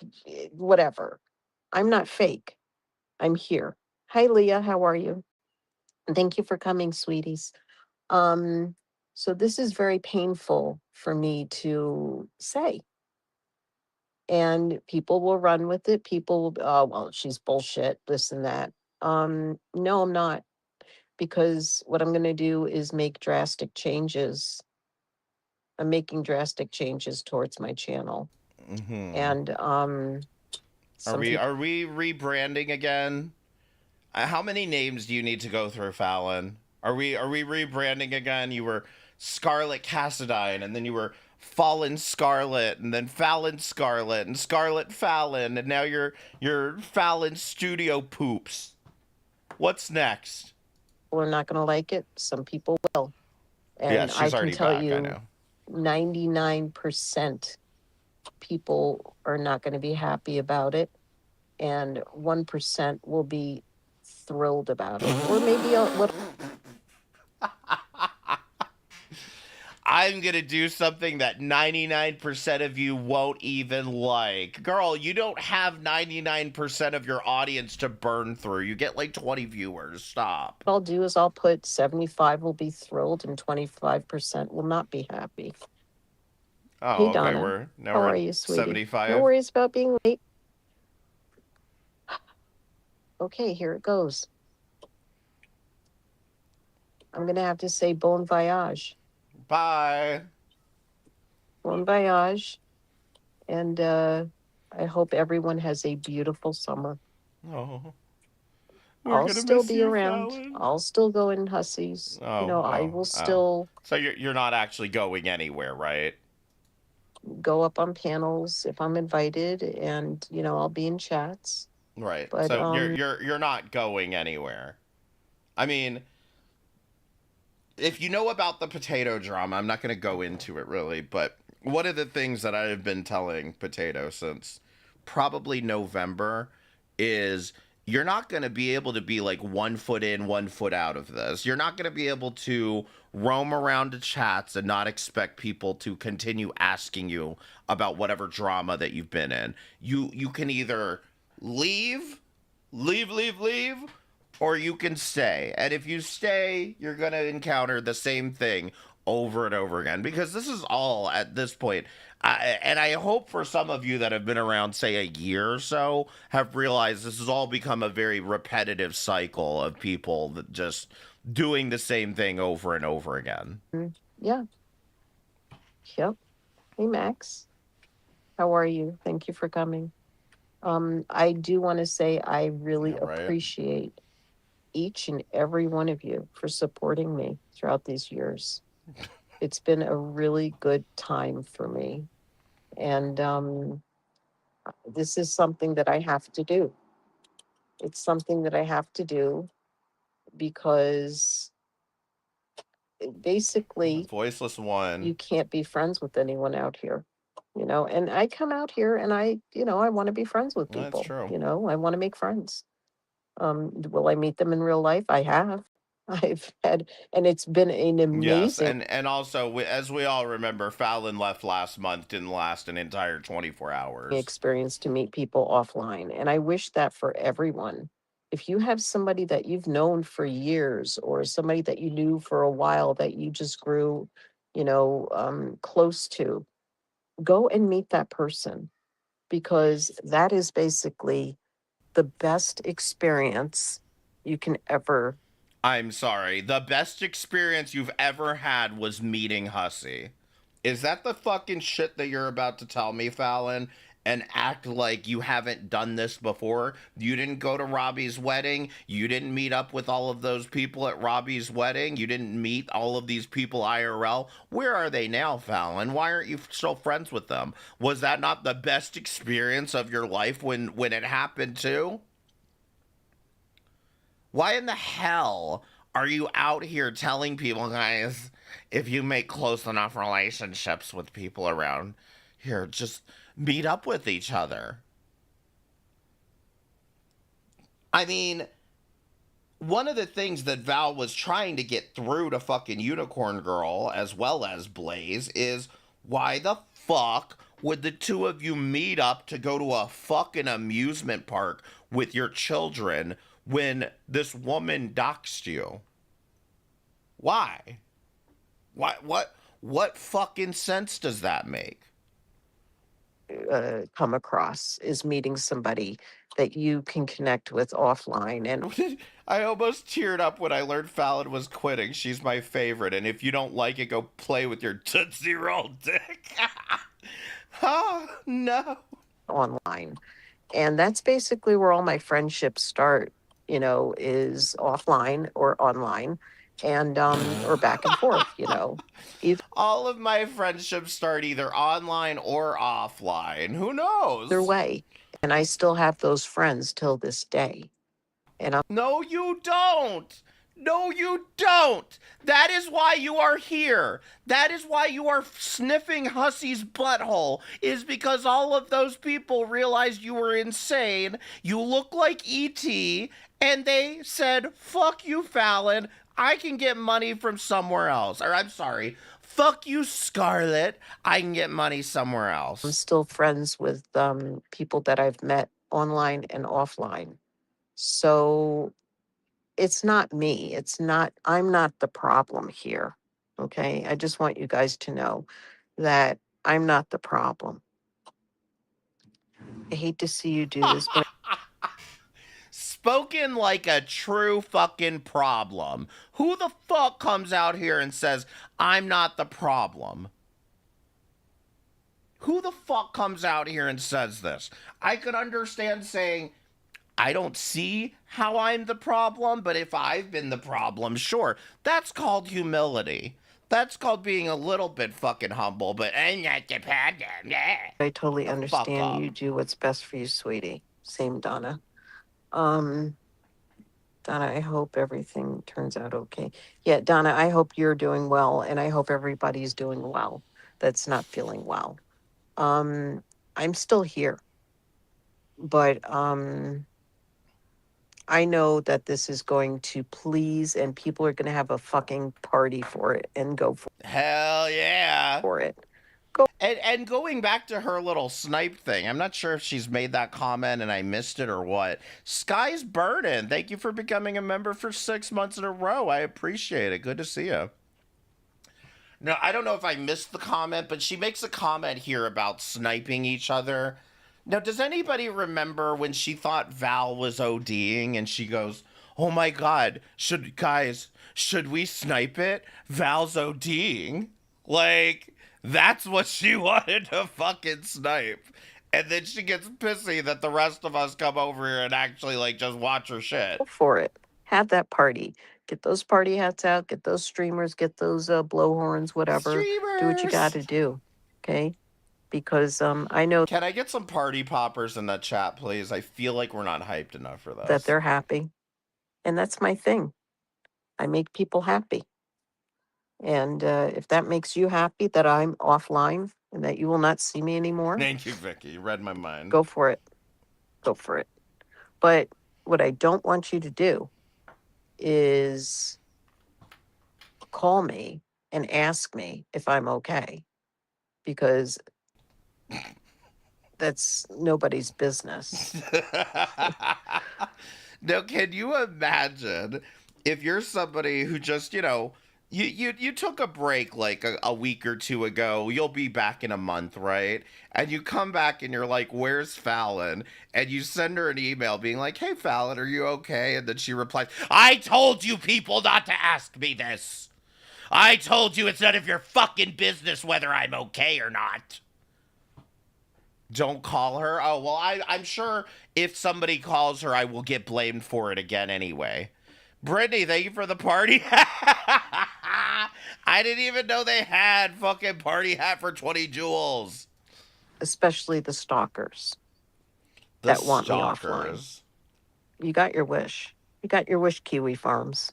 [SPEAKER 5] whatever. I'm not fake. I'm here. Hi, Leah. How are you? And thank you for coming, sweeties. Um, so this is very painful for me to say. And people will run with it. People will, oh, well, she's bullshit, this and that. No, I'm not, because what I'm going to do is make drastic changes. I'm making drastic changes towards my channel.
[SPEAKER 4] Mm-hmm.
[SPEAKER 5] And
[SPEAKER 4] Are we rebranding again? How many names do you need to go through, Fallon? Are we rebranding again? You were Scarlet Cassadine, and then you were Fallen Scarlet, and then Fallon Scarlet, and Scarlet Fallon, and now you're Fallon Studio Poops. What's next?
[SPEAKER 5] people are not going to like it. Some people will. And
[SPEAKER 4] Yeah,
[SPEAKER 5] I
[SPEAKER 4] she's
[SPEAKER 5] can
[SPEAKER 4] already
[SPEAKER 5] tell
[SPEAKER 4] back. I
[SPEAKER 5] you
[SPEAKER 4] know.
[SPEAKER 5] 99% people are not going to be happy about it, and 1% will be thrilled about it, or maybe a little.
[SPEAKER 4] I'm gonna do something that 99% of you won't even like. Girl, you don't have 99% of your audience to burn through. You get like 20 viewers. Stop.
[SPEAKER 5] What I'll do is I'll put 75 will be thrilled and 25% will not be happy.
[SPEAKER 4] Oh,
[SPEAKER 5] Hey,
[SPEAKER 4] okay.
[SPEAKER 5] Donna.
[SPEAKER 4] Now
[SPEAKER 5] How
[SPEAKER 4] we're
[SPEAKER 5] are
[SPEAKER 4] at
[SPEAKER 5] you, sweetie?
[SPEAKER 4] 75.
[SPEAKER 5] No worries about being late. Okay, here it goes. I'm going to have to say bon voyage.
[SPEAKER 4] Bye.
[SPEAKER 5] Bon voyage. And I hope everyone has a beautiful summer.
[SPEAKER 4] Oh.
[SPEAKER 5] I'll still be around.
[SPEAKER 4] Fallon.
[SPEAKER 5] I'll still go in hussies. I will still
[SPEAKER 4] So you're not actually going anywhere, right?
[SPEAKER 5] go up on panels if I'm invited, and I'll be in chats.
[SPEAKER 4] Right.
[SPEAKER 5] But
[SPEAKER 4] So you're not going anywhere. I mean, if you know about the potato drama, I'm not going to go into it really, but one of the things that I have been telling Potato since probably November is you're not going to be able to be like 1 foot in, 1 foot out of this. You're not going to be able to roam around to chats and not expect people to continue asking you about whatever drama that you've been in. You can either leave, or you can stay. And if you stay, you're going to encounter the same thing over and over again, because this is all at this point. And I hope for some of you that have been around, say, a year or so, have realized this has all become a very repetitive cycle of people that just doing the same thing over and over again.
[SPEAKER 5] yeah. Yep. Hey, Max. How are you? Thank you for coming. I do want to say I really
[SPEAKER 4] Yeah, right.
[SPEAKER 5] appreciate each and every one of you for supporting me throughout these years. It's been a really good time for me. And this is something that I have to do. It's something that I have to do because basically
[SPEAKER 4] Voiceless one.
[SPEAKER 5] you can't be friends with anyone out here. And I come out here and I want to be friends with
[SPEAKER 4] That's
[SPEAKER 5] people.
[SPEAKER 4] true.
[SPEAKER 5] I want to make friends. Will I meet them in real life? I have. I've had, and it's been an
[SPEAKER 4] Yes,
[SPEAKER 5] amazing
[SPEAKER 4] and also as we all remember, Fallon left last month, didn't last an entire 24 hours.
[SPEAKER 5] experience to meet people offline. And I wish that for everyone. If you have somebody that you've known for years or somebody that you knew for a while that you just grew, close to, go and meet that person because that is basically the best experience you can ever.
[SPEAKER 4] I'm sorry. The best experience you've ever had was meeting Hussey. Is that the fucking shit that you're about to tell me, Fallon? And act like you haven't done this before? You didn't go to Robbie's wedding? You didn't meet up with all of those people at Robbie's wedding? You didn't meet all of these people IRL? Where are they now, Fallon? Why aren't you still friends with them? Was that not the best experience of your life when it happened too? Why in the hell are you out here telling people, guys, if you make close enough relationships with people around here, just meet up with each other? I mean, one of the things that Val was trying to get through to fucking Unicorn Girl as well as Blaze is why the fuck would the two of you meet up to go to a fucking amusement park with your children when this woman doxed you? Why? What fucking sense does that make?
[SPEAKER 5] Come across is meeting somebody that you can connect with offline. And
[SPEAKER 4] I almost teared up when I learned Fallon was quitting. She's my favorite, and if you don't like it, go play with your Tootsie Roll dick. Oh, no.
[SPEAKER 5] online. And that's basically where all my friendships start, is offline or online and or back and forth, either
[SPEAKER 4] All of my friendships start either online or offline. Who knows?
[SPEAKER 5] way. And I still have those friends till this day. And I'm
[SPEAKER 4] No, you don't. No, you don't. That is why you are here. That is why you are sniffing Hussey's butthole, is because all of those people realized you were insane. You look like E.T., and they said, fuck you, Fallon. I can get money from somewhere else. Or I'm sorry. Fuck you, Scarlett. I can get money somewhere else.
[SPEAKER 5] still friends with people that I've met online and offline. So it's not me. I'm not the problem here. Okay. I just want you guys to know that I'm not the problem. I hate to see you do this, but
[SPEAKER 4] Spoken like a true fucking problem. Who the fuck comes out here and says, I'm not the problem? Who the fuck comes out here and says this? I could understand saying, I don't see how I'm the problem, but if I've been the problem, sure. That's called humility. That's called being a little bit fucking humble, but I'm not the problem.
[SPEAKER 5] I totally
[SPEAKER 4] The fuck
[SPEAKER 5] understand
[SPEAKER 4] up.
[SPEAKER 5] you do what's best for you, sweetie. Same, Donna. Donna, I hope everything turns out okay. Yeah, Donna, I hope you're doing well, and I hope everybody's doing well that's not feeling well. I'm still here, but I know that this is going to please, and people are going to have a fucking party for it and go
[SPEAKER 4] Hell yeah.
[SPEAKER 5] for it.
[SPEAKER 4] And going back to her little snipe thing, I'm not sure if she's made that comment and I missed it or what. Sky's burning. Thank you for becoming a member for 6 months in a row. I appreciate it. Good to see you. No, I don't know if I missed the comment, but she makes a comment here about sniping each other. Now, does anybody remember when she thought Val was ODing and she goes, "Oh my God, should we snipe it? Val's ODing." Like, that's what she wanted to fucking snipe. And then she gets pissy that the rest of us come over here and actually like just watch her shit.
[SPEAKER 5] Go for it. Have that party. Get those party hats out. Get those streamers. Get those blowhorns. Whatever. Do what you got
[SPEAKER 4] Streamers.
[SPEAKER 5] to do. Okay. Because I know
[SPEAKER 4] Can I get some party poppers in the chat, please? I feel like we're not hyped enough for
[SPEAKER 5] that
[SPEAKER 4] this.
[SPEAKER 5] they're happy, and that's my thing. I make people happy. And if that makes you happy that I'm offline and that you will not see me anymore,
[SPEAKER 4] Thank you, Vicky. You read my mind.
[SPEAKER 5] go for it. Go for it. But what I don't want you to do is call me and ask me if I'm okay, because that's nobody's business.
[SPEAKER 4] Now, can you imagine if you're somebody who just, you took a break like a week or two ago, you'll be back in a month, right? And you come back and you're like, where's Fallon? And you send her an email being like, hey, Fallon, are you okay? And then she replies, I told you people not to ask me this. I told you it's none of your fucking business whether I'm okay or not. Don't call her? Oh, well, I'm sure if somebody calls her, I will get blamed for it again anyway. Brittany, thank you for the party. I didn't even know they had fucking party hat for 20 jewels.
[SPEAKER 5] Especially the stalkers
[SPEAKER 4] The
[SPEAKER 5] that want me offline.
[SPEAKER 4] stalkers.
[SPEAKER 5] You got your wish. You got your wish, Kiwi Farms.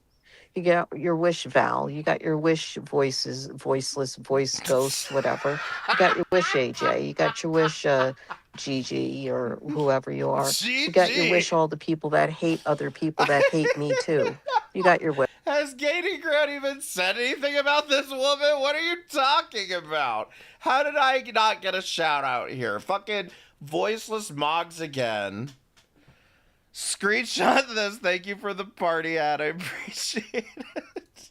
[SPEAKER 5] You got your wish, Val. You got your wish, voices, voiceless, voice ghost, whatever. You got your wish, AJ. You got your wish, Gigi, or whoever you are. You got your wish, all the people that hate other people that hate me too. You got your wish.
[SPEAKER 4] Has Katie Grant even said anything about this woman? What are you talking about? How did I not get a shout out here? Fucking voiceless Mogs again. Screenshot this. Thank you for the party ad. I appreciate it.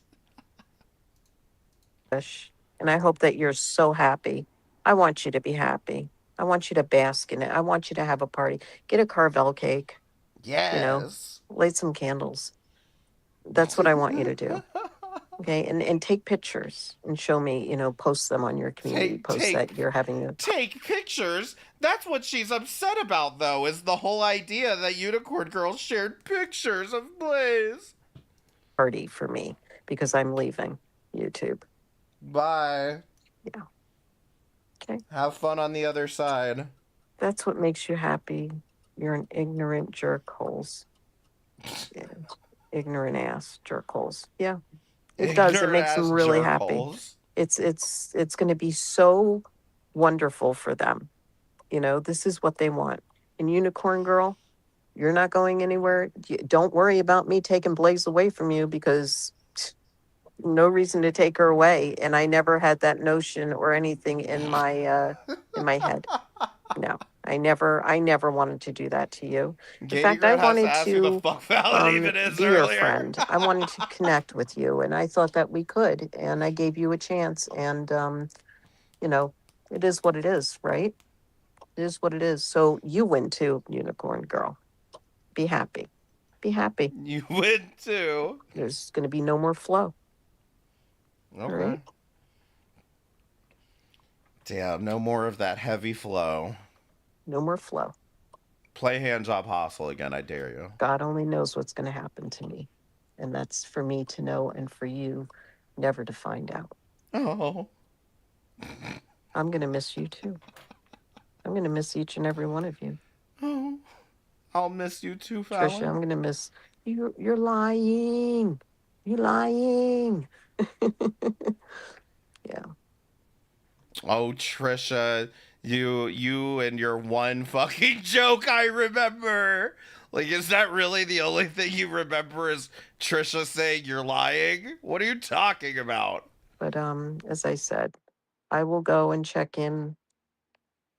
[SPEAKER 5] Wish. And I hope that you're so happy. I want you to be happy. I want you to bask in it. I want you to have a party. Get a Carvel cake.
[SPEAKER 4] Yes.
[SPEAKER 5] Light some candles. That's what I want you to do. Okay, and take pictures and show me, post them on your community posts that you're having a
[SPEAKER 4] Take pictures? That's what she's upset about, though, is the whole idea that Unicorn Girl shared pictures of Blaze.
[SPEAKER 5] party for me because I'm leaving YouTube.
[SPEAKER 4] Bye.
[SPEAKER 5] Yeah. Okay.
[SPEAKER 4] Have fun on the other side.
[SPEAKER 5] That's what makes you happy. You're an ignorant jerkholes. Yeah. Ignorant ass jerkholes. Yeah. It does. It makes them really happy. It's going to be so wonderful for them. This is what they want. And Unicorn Girl, you're not going anywhere. Don't worry about me taking Blaze away from you, because no reason to take her away. And I never had that notion or anything in my head. No, I never wanted to do that to you. In fact, I wanted to be your friend. I wanted to connect with you, and I thought that we could, and I gave you a chance. And it is what it is, right? It is what it is. So you win too, Unicorn Girl. Be happy. Be happy.
[SPEAKER 4] You win too.
[SPEAKER 5] There's going to be no more flow.
[SPEAKER 4] Okay.
[SPEAKER 5] Right?
[SPEAKER 4] Damn, no more of that heavy flow.
[SPEAKER 5] No more flow.
[SPEAKER 4] Play Hand Job Hostile again, I dare you.
[SPEAKER 5] God only knows what's going to happen to me. And that's for me to know and for you never to find out.
[SPEAKER 4] Oh.
[SPEAKER 5] I'm going to miss you too. I'm going to miss each and every one of you.
[SPEAKER 4] Oh. I'll miss you too, Fallon.
[SPEAKER 5] Trisha, I'm going to miss you. You're lying. You're lying. Yeah.
[SPEAKER 4] Oh, Trisha, you and your one fucking joke I remember. Like, is that really the only thing you remember is Trisha saying you're lying? What are you talking about?
[SPEAKER 5] But as I said, I will go and check in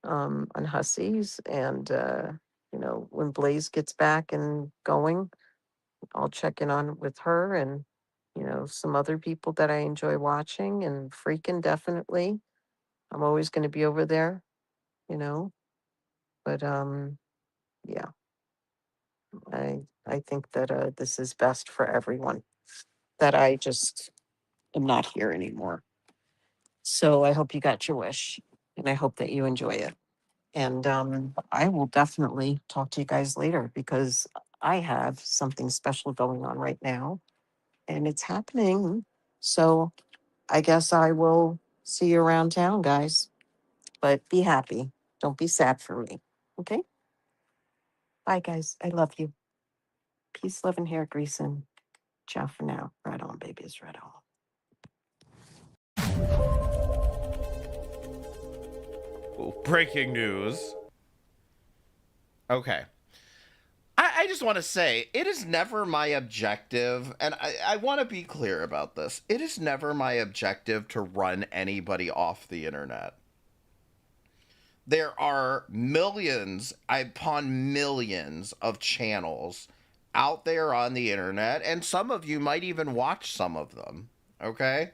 [SPEAKER 5] on Hussies, and when Blaze gets back and going, I'll check in on with her and some other people that I enjoy watching, and freaking definitely. I'm always going to be over there, but yeah, I think that this is best for everyone, that I just am not here anymore. So I hope you got your wish, and I hope that you enjoy it. And I will definitely talk to you guys later because I have something special going on right now and it's happening. So I guess I will see you around town, guys. But be happy. Don't be sad for me. Okay? Bye, guys. I love you. Peace, love, and hair grease. And ciao for now. Right on, babies. Right on.
[SPEAKER 4] Breaking news. Okay. I just want to say, it is never my objective, and I want to be clear about this. It is never my objective to run anybody off the internet. There are millions upon millions of channels out there on the internet, and some of you might even watch some of them, okay?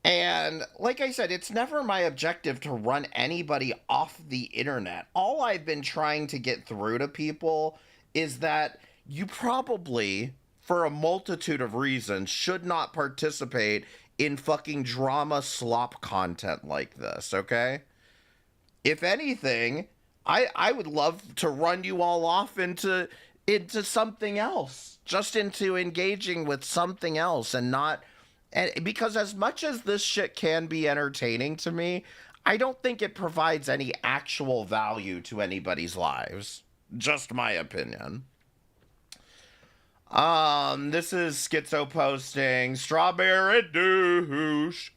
[SPEAKER 4] And like I said, it's never my objective to run anybody off the internet. All I've been trying to get through to people is that you probably, for a multitude of reasons, should not participate in fucking drama slop content like this, okay? If anything, I would love to run you all off into something else, just into engaging with something else and not... And because as much as this shit can be entertaining to me, I don't think it provides any actual value to anybody's lives. Just my opinion. This is Schizo posting, Strawberry douche.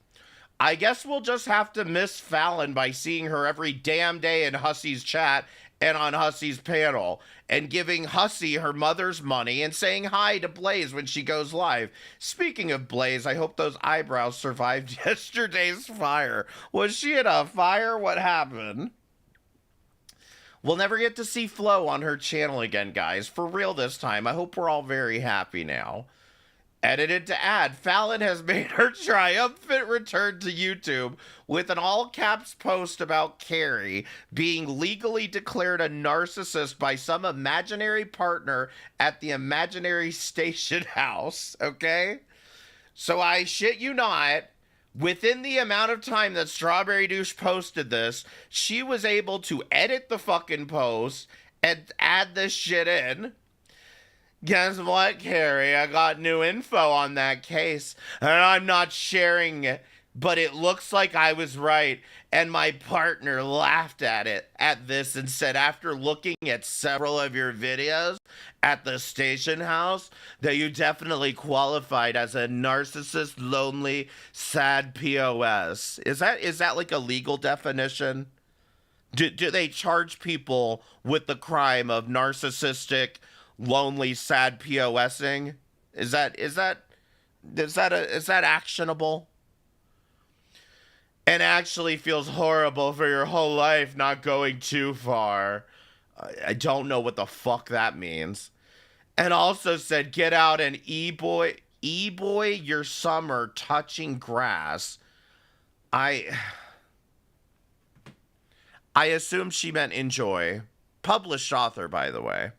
[SPEAKER 4] I guess we'll just have to miss Fallon by seeing her every damn day in Hussey's chat and on Hussey's panel, and giving Hussey her mother's money and saying hi to Blaze when she goes live. Speaking of Blaze, I hope those eyebrows survived yesterday's fire. Was she in a fire? What happened? We'll never get to see Flo on her channel again, guys. For real this time. I hope we're all very happy now. Edited to add, Fallon has made her triumphant return to YouTube with an all-caps post about Carrie being legally declared a narcissist by some imaginary partner at the imaginary station house, okay? So I shit you not, within the amount of time that Strawberry Douche posted this, she was able to edit the fucking post and add this shit in. Guess what, Carrie? I got new info on that case, and I'm not sharing it, but it looks like I was right, and my partner laughed at this, and said after looking at several of your videos at the station house, that you definitely qualified as a narcissist, lonely, sad POS. Is that like a legal definition? Do they charge people with the crime of narcissistic, lonely, sad POSing? Is that actionable? And actually feels horrible for your whole life not going too far. I don't know what the fuck that means. And also said, get out and e-boy your summer touching grass. I assume she meant enjoy. Published author, by the way.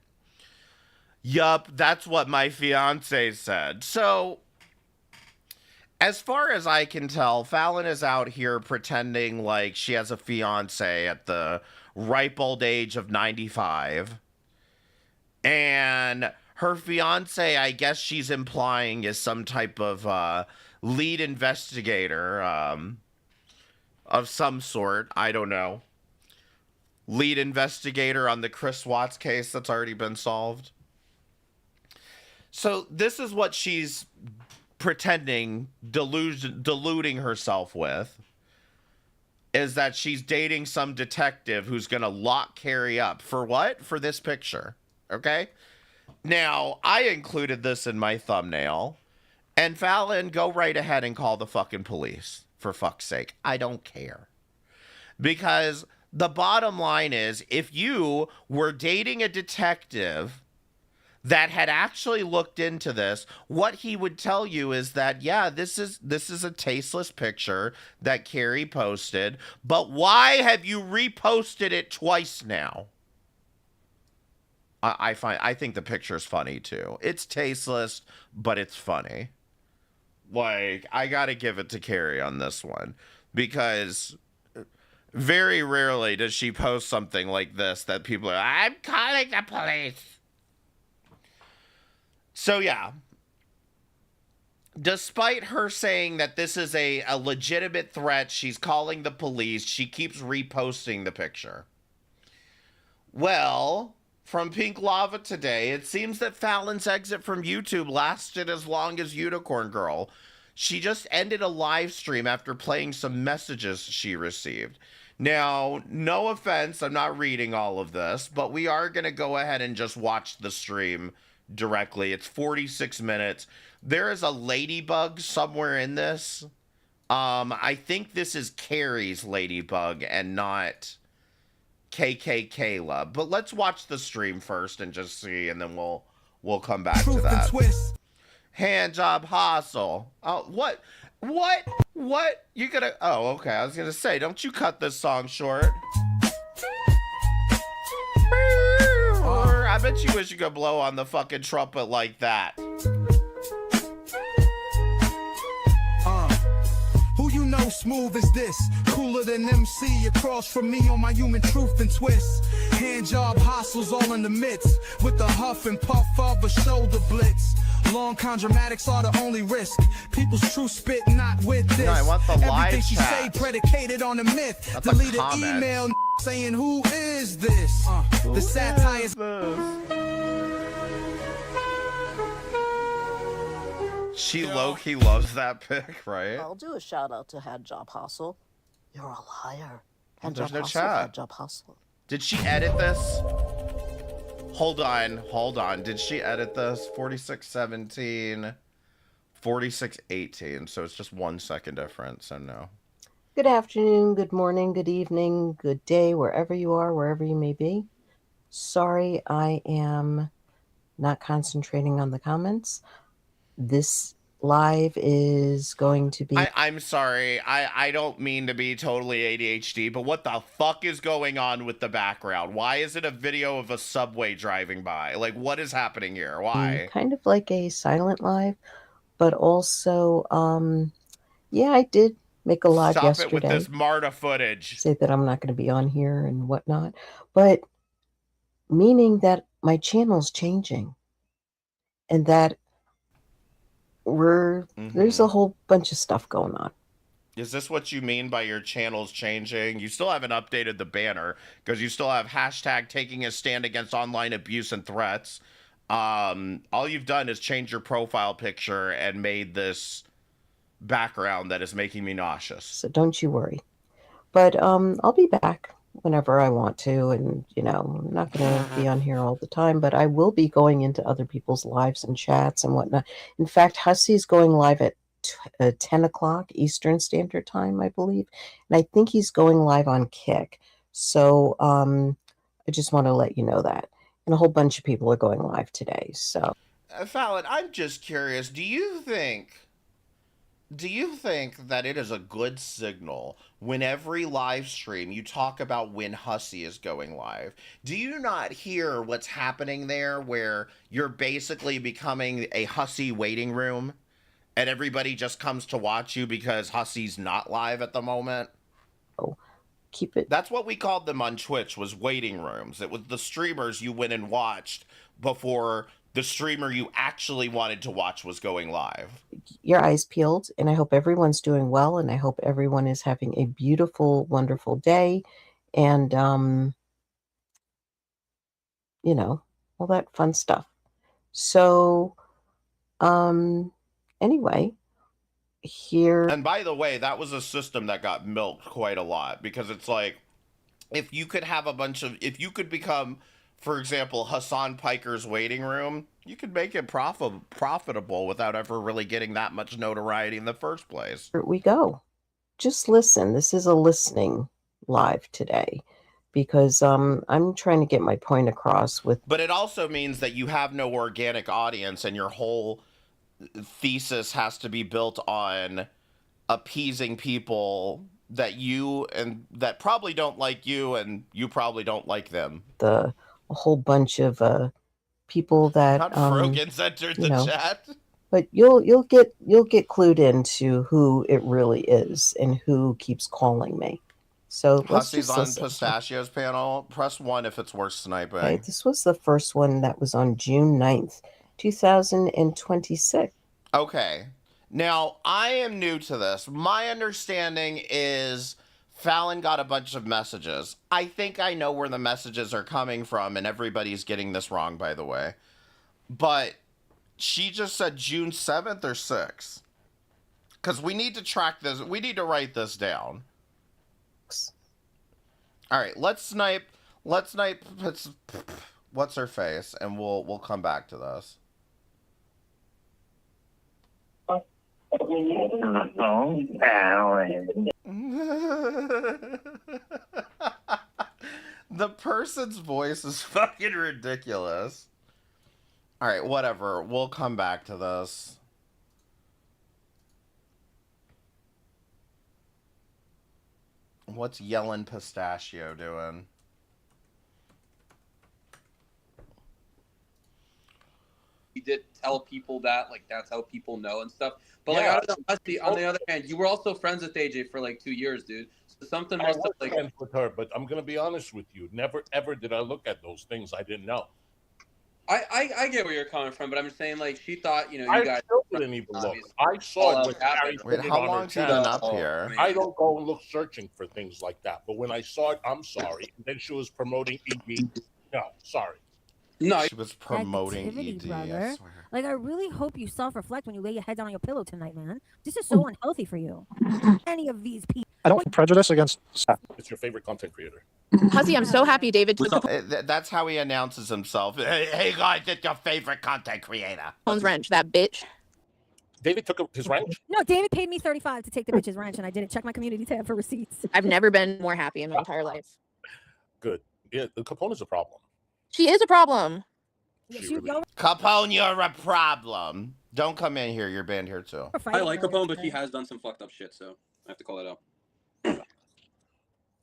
[SPEAKER 4] Yup, that's what my fiance said. So, as far as I can tell, Fallon is out here pretending like she has a fiance at the ripe old age of 95. And her fiance, I guess she's implying, is some type of lead investigator of some sort. I don't know. Lead investigator on the Chris Watts case that's already been solved. So this is what she's pretending, deluding herself with, is that she's dating some detective who's going to lock Carrie up. For what? For this picture. Okay? Now, I included this in my thumbnail. And Fallon, go right ahead and call the fucking police. For fuck's sake. I don't care. Because the bottom line is, if you were dating a detective that had actually looked into this, what he would tell you is that, yeah, this is a tasteless picture that Carrie posted, but why have you reposted it twice now? I think the picture's funny too. It's tasteless, but it's funny. Like, I gotta give it to Carrie on this one, because Very rarely does she post something like this that people are, I'm calling the police. So yeah, despite her saying that this is a legitimate threat, she's calling the police, she keeps reposting the picture. Well, from Pink Lava today, it seems that Fallon's exit from YouTube lasted as long as Unicorn Girl. She just ended a live stream after playing some messages she received. Now, no offense, I'm not reading all of this, but we are going to go ahead and just watch the stream directly. It's 46 minutes. There is a ladybug somewhere in this. I think this is Carrie's ladybug and not KKK love. But let's watch the stream first and just see, and then we'll come back to that. Hand job hustle. Oh, what? You gonna? Oh, okay. I was gonna say, don't you cut this song short. I bet you wish you could blow on the fucking trumpet like that.
[SPEAKER 1] Who you know smooth as this? Cooler than MC across from me on my human truth and twist. Hand job hustles all in the midst with the huff and puff of a shoulder blitz. Long condramatics are the only risk. People's true spit not with this.
[SPEAKER 4] No, I want the live
[SPEAKER 1] Everything she
[SPEAKER 4] chat.
[SPEAKER 1] say predicated on a myth.
[SPEAKER 4] Not
[SPEAKER 1] Delete
[SPEAKER 4] the
[SPEAKER 1] an
[SPEAKER 4] comments.
[SPEAKER 1] email saying who is this? The satire's
[SPEAKER 4] She low-key loves that pic, right?
[SPEAKER 6] I'll do a shout out to Hand Job Hustle. You're a liar. Hand
[SPEAKER 4] There's
[SPEAKER 6] Job
[SPEAKER 4] no
[SPEAKER 6] Hustle,
[SPEAKER 4] chat.
[SPEAKER 6] Hand Job Hustle.
[SPEAKER 4] Did she edit this? Hold on. Did she edit this? 46:17, 46:18. So it's just 1 second difference. So no.
[SPEAKER 6] Good afternoon, good morning, good evening, good day, wherever you are, wherever you may be. Sorry, I am not concentrating on the comments. This live is going to be...
[SPEAKER 4] I'm sorry. I don't mean to be totally ADHD, but what the fuck is going on with the background? Why is it a video of a subway driving by? Like, what is happening here? Why?
[SPEAKER 6] kind of like a silent live, but also, yeah, I did make a live
[SPEAKER 4] Stop
[SPEAKER 6] yesterday.
[SPEAKER 4] it with this Marta footage.
[SPEAKER 6] Say that I'm not going to be on here and whatnot, but meaning that my channel's changing and that there's a whole bunch of stuff going on.
[SPEAKER 4] Is this what you mean by your channel's changing? You still haven't updated the banner because you still have hashtag taking a stand against online abuse and threats. All you've done is change your profile picture and made this background that is making me nauseous.
[SPEAKER 6] So don't you worry. But I'll be back whenever I want to, and I'm not going to be on here all the time, but I will be going into other people's lives and chats and whatnot. In fact, Hussey's going live at 10 o'clock Eastern Standard Time, I believe, and I think he's going live on Kick. So I just want to let you know that, and a whole bunch of people are going live today. So
[SPEAKER 4] Fallon, I'm just curious, do you think that it is a good signal when every live stream you talk about when Hussey is going live? Do you not hear what's happening there where you're basically becoming a Hussey waiting room and everybody just comes to watch you because Hussey's not live at the moment?
[SPEAKER 6] keep it.
[SPEAKER 4] That's what we called them on Twitch, was waiting rooms. It was the streamers you went and watched before the streamer you actually wanted to watch was going live.
[SPEAKER 6] Your eyes peeled, and I hope everyone's doing well, and I hope everyone is having a beautiful, wonderful day, and all that fun stuff. So anyway, here.
[SPEAKER 4] And by the way, that was a system that got milked quite a lot, because it's like, if you could have if you could become, for example, Hassan Piker's waiting room, you could make it profitable without ever really getting that much notoriety in the first place.
[SPEAKER 6] Here we go. Just listen. This is a listening live today, because I'm trying to get my point across with.
[SPEAKER 4] But it also means that you have no organic audience, and your whole thesis has to be built on appeasing people that probably don't like you, and you probably don't like them.
[SPEAKER 6] A whole bunch of people that
[SPEAKER 4] Not Frogan's entered the chat.
[SPEAKER 6] But you'll get clued into who it really is and who keeps calling me. So let's
[SPEAKER 4] Hussy's
[SPEAKER 6] just
[SPEAKER 4] on
[SPEAKER 6] listen.
[SPEAKER 4] Pistachio's panel. Press 1 if it's worth sniping.
[SPEAKER 6] Okay, this was the first one that was on June 9th, 2026.
[SPEAKER 4] Okay. Now, I am new to this. My understanding is Fallon got a bunch of messages. I think I know where the messages are coming from, and everybody's getting this wrong, by the way. But she just said June 7th or 6th. Because we need to track this. We need to write this down. All right, let's snipe. Let's snipe. What's her face, and we'll come back to this. The person's voice is fucking ridiculous. All right, whatever. We'll come back to this. What's Yelling Pistachio doing?
[SPEAKER 7] He did tell people that, like, that's how people know and stuff. But
[SPEAKER 8] Yeah.
[SPEAKER 7] like, on the other hand, you were also friends with AJ for like 2 years, dude. So something
[SPEAKER 8] I
[SPEAKER 7] must
[SPEAKER 8] was
[SPEAKER 7] have like.
[SPEAKER 8] friends with her, but I'm gonna be honest with you. Never ever did I look at those things I didn't know.
[SPEAKER 7] I get where you're coming from, but I'm just saying, like, she thought, you
[SPEAKER 8] I
[SPEAKER 7] guys.
[SPEAKER 8] still didn't even look.
[SPEAKER 7] obviously.
[SPEAKER 8] I saw it when
[SPEAKER 7] happened.
[SPEAKER 8] Carrie put
[SPEAKER 4] Wait,
[SPEAKER 8] it
[SPEAKER 4] how
[SPEAKER 8] on her
[SPEAKER 4] long's he
[SPEAKER 8] channel.
[SPEAKER 4] been up
[SPEAKER 7] Oh,
[SPEAKER 4] here?
[SPEAKER 7] I mean-
[SPEAKER 8] I don't go and look searching for things like that. But when I saw it, I'm sorry. And then she was promoting ED. No, sorry.
[SPEAKER 7] No,
[SPEAKER 4] She was promoting
[SPEAKER 9] Negativity,
[SPEAKER 4] ED,
[SPEAKER 9] brother.
[SPEAKER 4] I swear.
[SPEAKER 9] Like, I really hope you self-reflect when you lay your head down on your pillow tonight, man. This is so unhealthy for you. Any of these people.
[SPEAKER 10] I don't prejudice against staff.
[SPEAKER 8] It's your favorite content creator.
[SPEAKER 11] Hussy, I'm so happy David took
[SPEAKER 4] That's how he announces himself. Hey guys, it's your favorite content creator.
[SPEAKER 11] Capone's wrench, that bitch.
[SPEAKER 8] David took his wrench.
[SPEAKER 9] No, David paid me $35 to take the bitch's wrench, and I didn't check my community tab for receipts.
[SPEAKER 11] I've never been more happy in my entire life.
[SPEAKER 8] Good. Yeah, the Capone is a problem.
[SPEAKER 11] She is a problem.
[SPEAKER 9] Yes,
[SPEAKER 8] She
[SPEAKER 9] you
[SPEAKER 8] really-
[SPEAKER 9] go
[SPEAKER 4] Capone, you're a problem. Don't come in here. You're banned here too.
[SPEAKER 9] for
[SPEAKER 7] I
[SPEAKER 9] fighting
[SPEAKER 7] like
[SPEAKER 9] words,
[SPEAKER 7] Capone, but he
[SPEAKER 9] man.
[SPEAKER 7] has done some fucked up shit, so I have to call it out.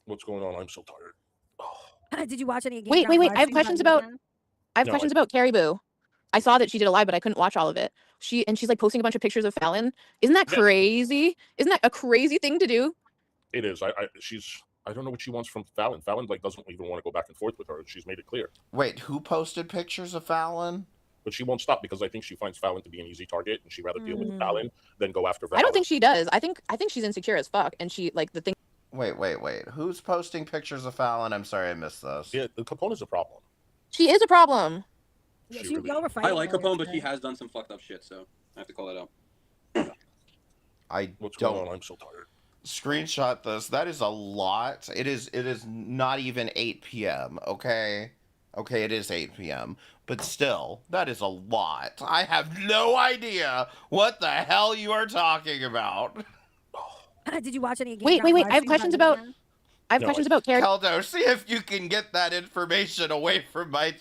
[SPEAKER 8] What's going on? I'm so tired.
[SPEAKER 9] Did you watch any?
[SPEAKER 11] Wait, wait, wait, I have questions about- I have
[SPEAKER 8] No,
[SPEAKER 11] questions about Carrie Boo. I saw that she did a live, but I couldn't watch all of it. She's like posting a bunch of pictures of Fallon. Isn't that
[SPEAKER 8] Yeah.
[SPEAKER 11] crazy? Isn't that a crazy thing to do?
[SPEAKER 8] It is. I don't know what she wants from Fallon. Fallon like doesn't even want to go back and forth with her. She's made it clear.
[SPEAKER 4] Wait, who posted pictures of Fallon?
[SPEAKER 8] But she won't stop because I think she finds Fallon to be an easy target, and she'd rather deal with
[SPEAKER 9] Mm.
[SPEAKER 8] Fallon than go after Fallon.
[SPEAKER 11] I don't think she does. I think she's insecure as fuck, and she like the thing.
[SPEAKER 4] Wait. Who's posting pictures of Fallon? I'm sorry, I missed this.
[SPEAKER 8] Yeah, the Capone is a problem.
[SPEAKER 11] She is a problem.
[SPEAKER 9] Yes,
[SPEAKER 8] She
[SPEAKER 9] you
[SPEAKER 8] really
[SPEAKER 9] go
[SPEAKER 8] is.
[SPEAKER 9] for fighting
[SPEAKER 7] I like
[SPEAKER 9] words,
[SPEAKER 7] Capone, but he
[SPEAKER 9] man.
[SPEAKER 7] has done some fucked up shit, so I have to call it out.
[SPEAKER 4] I
[SPEAKER 8] What's
[SPEAKER 4] don't
[SPEAKER 8] going on? I'm so tired.
[SPEAKER 4] screenshot this. That is a lot. It is not even 8 p.m. Okay, it is 8 p.m. But still, that is a lot. I have no idea what the hell you are talking about.
[SPEAKER 9] Did you watch any?
[SPEAKER 11] Wait, I have questions about. I have
[SPEAKER 8] No,
[SPEAKER 11] questions about Carrie.
[SPEAKER 4] Keldo, see if you can get that information away from my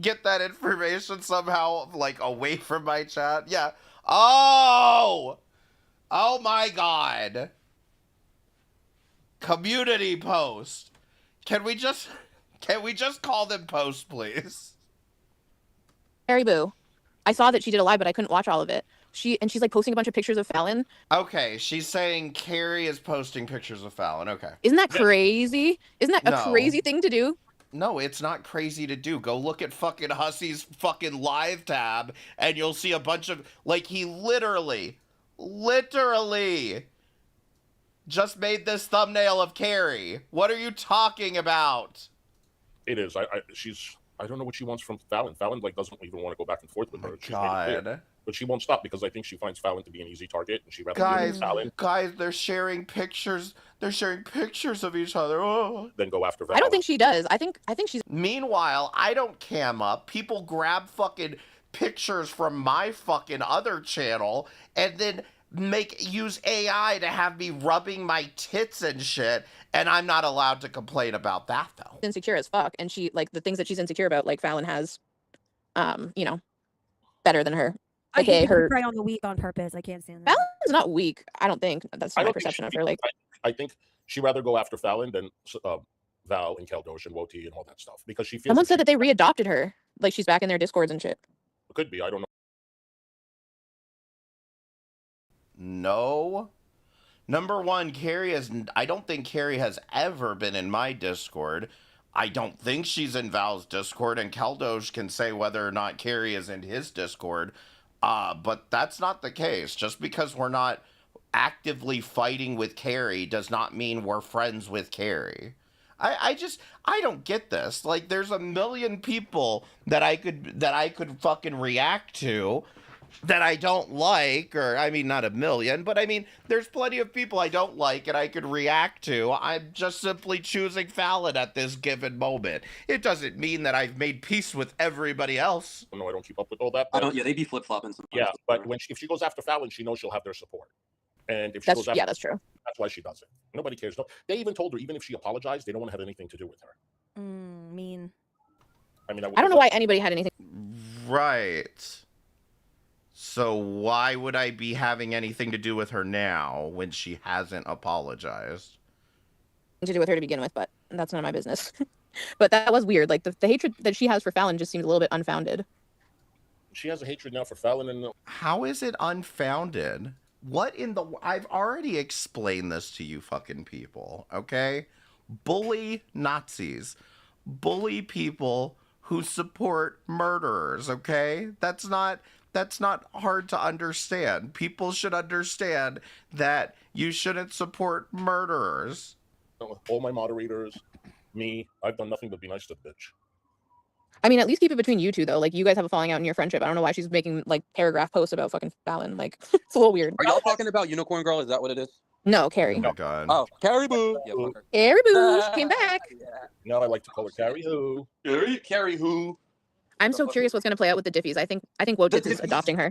[SPEAKER 4] get that information somehow like away from my chat. Yeah. Oh my god. Community post. Can we just call them posts, please?
[SPEAKER 11] Carrie Boo. I saw that she did a live, but I couldn't watch all of it. She's like posting a bunch of pictures of Fallon.
[SPEAKER 4] Okay, she's saying Carrie is posting pictures of Fallon. Okay.
[SPEAKER 11] Isn't that crazy? Isn't that a
[SPEAKER 4] No.
[SPEAKER 11] crazy thing to do?
[SPEAKER 4] No, it's not crazy to do. Go look at fucking Hussy's fucking live tab and you'll see a bunch of like he literally just made this thumbnail of Carrie. What are you talking about?
[SPEAKER 8] It is. I don't know what she wants from Fallon. Fallon like doesn't even want to go back and forth with her. She's made it clear.
[SPEAKER 4] God.
[SPEAKER 8] But she won't stop because I think she finds Fallon to be an easy target, and she'd rather deal with Fallon
[SPEAKER 4] Guys, they're sharing pictures. They're sharing pictures of each other. Oh.
[SPEAKER 8] than go after Fallon.
[SPEAKER 11] I don't think she does. I think she's.
[SPEAKER 4] Meanwhile, I don't cam up. People grab fucking pictures from my fucking other channel and then use AI to have me rubbing my tits and shit, and I'm not allowed to complain about that though.
[SPEAKER 11] Insecure as fuck, and she like the things that she's insecure about, like Fallon has, better than her.
[SPEAKER 9] I
[SPEAKER 11] Okay,
[SPEAKER 9] hate
[SPEAKER 11] her
[SPEAKER 9] prey on the weak on purpose. I can't stand that.
[SPEAKER 11] Fallon's not weak. I don't think that's
[SPEAKER 8] I
[SPEAKER 11] my
[SPEAKER 8] don't think
[SPEAKER 11] perception
[SPEAKER 8] she-
[SPEAKER 11] of her. Like
[SPEAKER 8] I think she'd rather go after Fallon than Val and Keldosh and Woti and all that stuff because she feels.
[SPEAKER 11] someone said that they readopted her, like she's back in their discords and shit.
[SPEAKER 8] Could be. I don't know.
[SPEAKER 4] No, Number one, I don't think Carrie has ever been in my Discord. I don't think she's in Val's Discord, and Keldosh can say whether or not Carrie is in his Discord. But that's not the case. Just because we're not actively fighting with Carrie does not mean we're friends with Carrie. I don't get this. Like, there's a million people that I could fucking react to that I don't like, or I mean, not a million, but I mean, there's plenty of people I don't like and I could react to. I'm just simply choosing Fallon at this given moment. It doesn't mean that I've made peace with everybody else.
[SPEAKER 8] No, I don't keep up with all that.
[SPEAKER 7] I don't. Yeah, they be flip flopping sometimes.
[SPEAKER 8] Yeah, but if she goes after Fallon, she knows she'll have their support. And if she goes after,
[SPEAKER 11] that's true.
[SPEAKER 8] That's why she does it. Nobody cares. No, they even told her, even if she apologized, they don't want to have anything to do with her.
[SPEAKER 9] Mean.
[SPEAKER 8] I mean,
[SPEAKER 11] I don't know why anybody had anything
[SPEAKER 4] Right. So why would I be having anything to do with her now when she hasn't apologized?
[SPEAKER 11] to do with her to begin with, but that's none of my business. But that was weird. Like, the hatred that she has for Fallon just seems a little bit unfounded.
[SPEAKER 8] She has a hatred now for Fallon, and
[SPEAKER 4] How is it unfounded? What in the... I've already explained this to you fucking people, okay? Bully Nazis. Bully people who support murderers, okay? That's not hard to understand. People should understand that you shouldn't support murderers.
[SPEAKER 8] all my moderators, me, I've done nothing but be nice to the bitch.
[SPEAKER 11] I mean, at least keep it between you two, though. Like, you guys have a falling out in your friendship. I don't know why she's making, like, paragraph posts about fucking Fallon. Like, it's a little weird.
[SPEAKER 7] Are y'all talking about Unicorn Girl? Is that what it is?
[SPEAKER 11] No, Carrie.
[SPEAKER 4] Oh my god.
[SPEAKER 7] Oh, Carrie Boo. Yeah, fuck her.
[SPEAKER 11] Carrie Boo, she came back.
[SPEAKER 7] Yeah.
[SPEAKER 8] Now I like to call her Carrie Who.
[SPEAKER 7] Carrie who?
[SPEAKER 11] I'm so curious what's going to play out with the Diffies. I think Wojcik is
[SPEAKER 7] Diffies.
[SPEAKER 11] adopting her.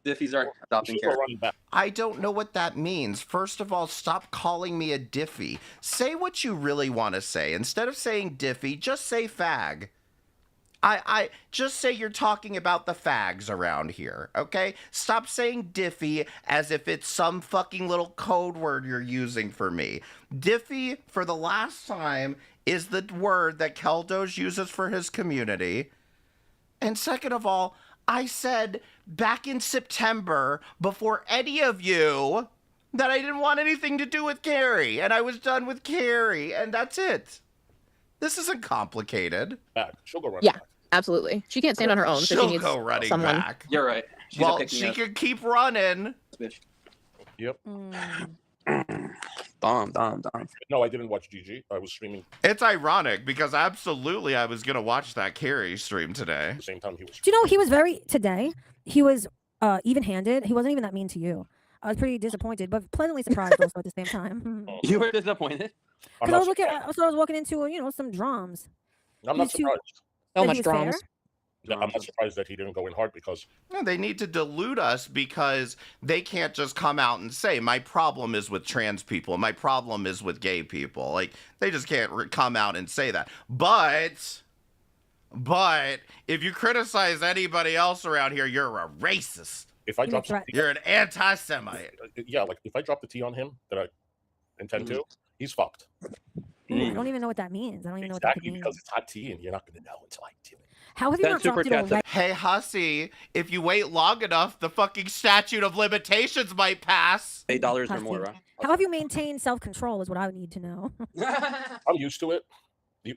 [SPEAKER 7] Diffies are adopting
[SPEAKER 8] She's
[SPEAKER 7] Carrie.
[SPEAKER 8] running back.
[SPEAKER 4] I don't know what that means. First of all, stop calling me a diffie. Say what you really want to say. Instead of saying diffie, just say fag. I just say you're talking about the fags around here, okay? Stop saying diffie as if it's some fucking little code word you're using for me. Diffie, for the last time, is the word that Keldosh uses for his community. And second of all, I said back in September, before any of you, that I didn't want anything to do with Carrie, and I was done with Carrie, and that's it. This isn't complicated.
[SPEAKER 8] Back. She'll go running
[SPEAKER 11] Yeah,
[SPEAKER 8] back.
[SPEAKER 11] absolutely. She can't stand on her own, so she
[SPEAKER 4] She'll
[SPEAKER 11] needs
[SPEAKER 4] go running
[SPEAKER 11] someone.
[SPEAKER 4] back.
[SPEAKER 7] You're right. She's a
[SPEAKER 4] Well,
[SPEAKER 7] pick me
[SPEAKER 4] she
[SPEAKER 7] up
[SPEAKER 4] could keep running.
[SPEAKER 7] bitch.
[SPEAKER 8] Yep.
[SPEAKER 7] Dom.
[SPEAKER 8] No, I didn't watch GG. I was streaming
[SPEAKER 4] It's ironic because absolutely I was gonna watch that Carrie stream today.
[SPEAKER 8] at the same time he was.
[SPEAKER 9] Do you know he was today? He was even-handed. He wasn't even that mean to you. I was pretty disappointed, but pleasantly surprised also at the same time.
[SPEAKER 7] You were disappointed?
[SPEAKER 8] I'm
[SPEAKER 9] Because I
[SPEAKER 8] not
[SPEAKER 9] was looking,
[SPEAKER 8] surprised.
[SPEAKER 9] so I was walking into some drums.
[SPEAKER 8] I'm not
[SPEAKER 9] he's too-
[SPEAKER 8] surprised.
[SPEAKER 11] So
[SPEAKER 9] That
[SPEAKER 11] much
[SPEAKER 9] he was
[SPEAKER 11] drums.
[SPEAKER 9] fair?
[SPEAKER 8] I'm not surprised that he didn't go in hard because
[SPEAKER 4] No, they need to delude us because they can't just come out and say, my problem is with trans people, my problem is with gay people. Like, they just can't come out and say that. But if you criticize anybody else around here, you're a racist.
[SPEAKER 8] if I
[SPEAKER 9] You
[SPEAKER 8] drop
[SPEAKER 9] make threat-
[SPEAKER 4] You're an anti-Semite.
[SPEAKER 8] yeah, like if I drop the T on him that I intend to, he's fucked.
[SPEAKER 9] Ooh, I don't even know what that means. I don't even know what that could
[SPEAKER 8] Exactly,
[SPEAKER 9] mean.
[SPEAKER 8] because it's hot tea and you're not going to know until I do it.
[SPEAKER 9] How have you
[SPEAKER 7] Send
[SPEAKER 9] not
[SPEAKER 7] super
[SPEAKER 9] dropped it
[SPEAKER 7] chats
[SPEAKER 9] already?
[SPEAKER 4] Hey, hussy, if you wait long enough, the fucking statute of limitations might pass.
[SPEAKER 7] $8 or more,
[SPEAKER 9] Hussy.
[SPEAKER 7] right?
[SPEAKER 9] How have you maintained self-control is what I would need to know.
[SPEAKER 8] I'm used to it.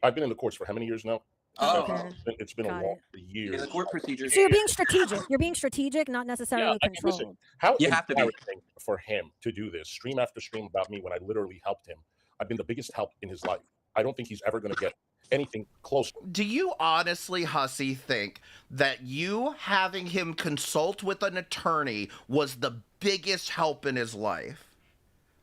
[SPEAKER 8] I've been in the courts for how many years now?
[SPEAKER 7] Oh.
[SPEAKER 9] Okay.
[SPEAKER 8] It's been a
[SPEAKER 9] Got
[SPEAKER 8] long
[SPEAKER 7] Yeah,
[SPEAKER 8] years.
[SPEAKER 7] the court procedures.
[SPEAKER 9] So you're being strategic. You're being strategic, not necessarily
[SPEAKER 8] I mean, listen,
[SPEAKER 9] controlled.
[SPEAKER 8] How
[SPEAKER 7] You have to be.
[SPEAKER 8] embarrassing for him to do this stream after stream about me when I literally helped him. I've been the biggest help in his life. I don't think he's ever going to get anything close.
[SPEAKER 4] Do you honestly, hussy, think that you having him consult with an attorney was the biggest help in his life?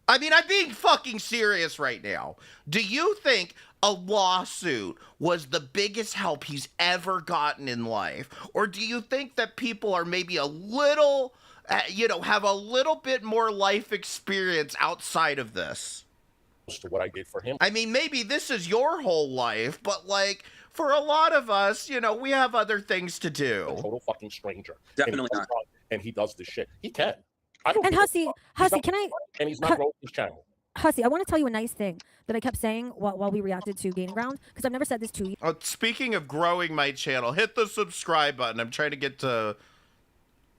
[SPEAKER 4] I mean, I'm being fucking serious right now. Do you think a lawsuit was the biggest help he's ever gotten in life? Or do you think that people are maybe a little, have a little bit more life experience outside of this?
[SPEAKER 8] To what I did for him.
[SPEAKER 4] I mean, maybe this is your whole life, but like for a lot of us, we have other things to
[SPEAKER 8] A
[SPEAKER 4] do.
[SPEAKER 8] total fucking stranger.
[SPEAKER 7] Definitely
[SPEAKER 8] and
[SPEAKER 7] not.
[SPEAKER 8] And he does this shit. He can. I don't
[SPEAKER 9] And
[SPEAKER 8] give a
[SPEAKER 9] Hussy,
[SPEAKER 8] fuck.
[SPEAKER 9] Hussy,
[SPEAKER 8] not-
[SPEAKER 9] can I,
[SPEAKER 8] And he's not growing his channel.
[SPEAKER 9] Hussy, I want to tell you a nice thing that I kept saying while we reacted to Gaining Ground, because I've never said this to you.
[SPEAKER 4] Oh, speaking of growing my channel, hit the subscribe button. I'm trying to get to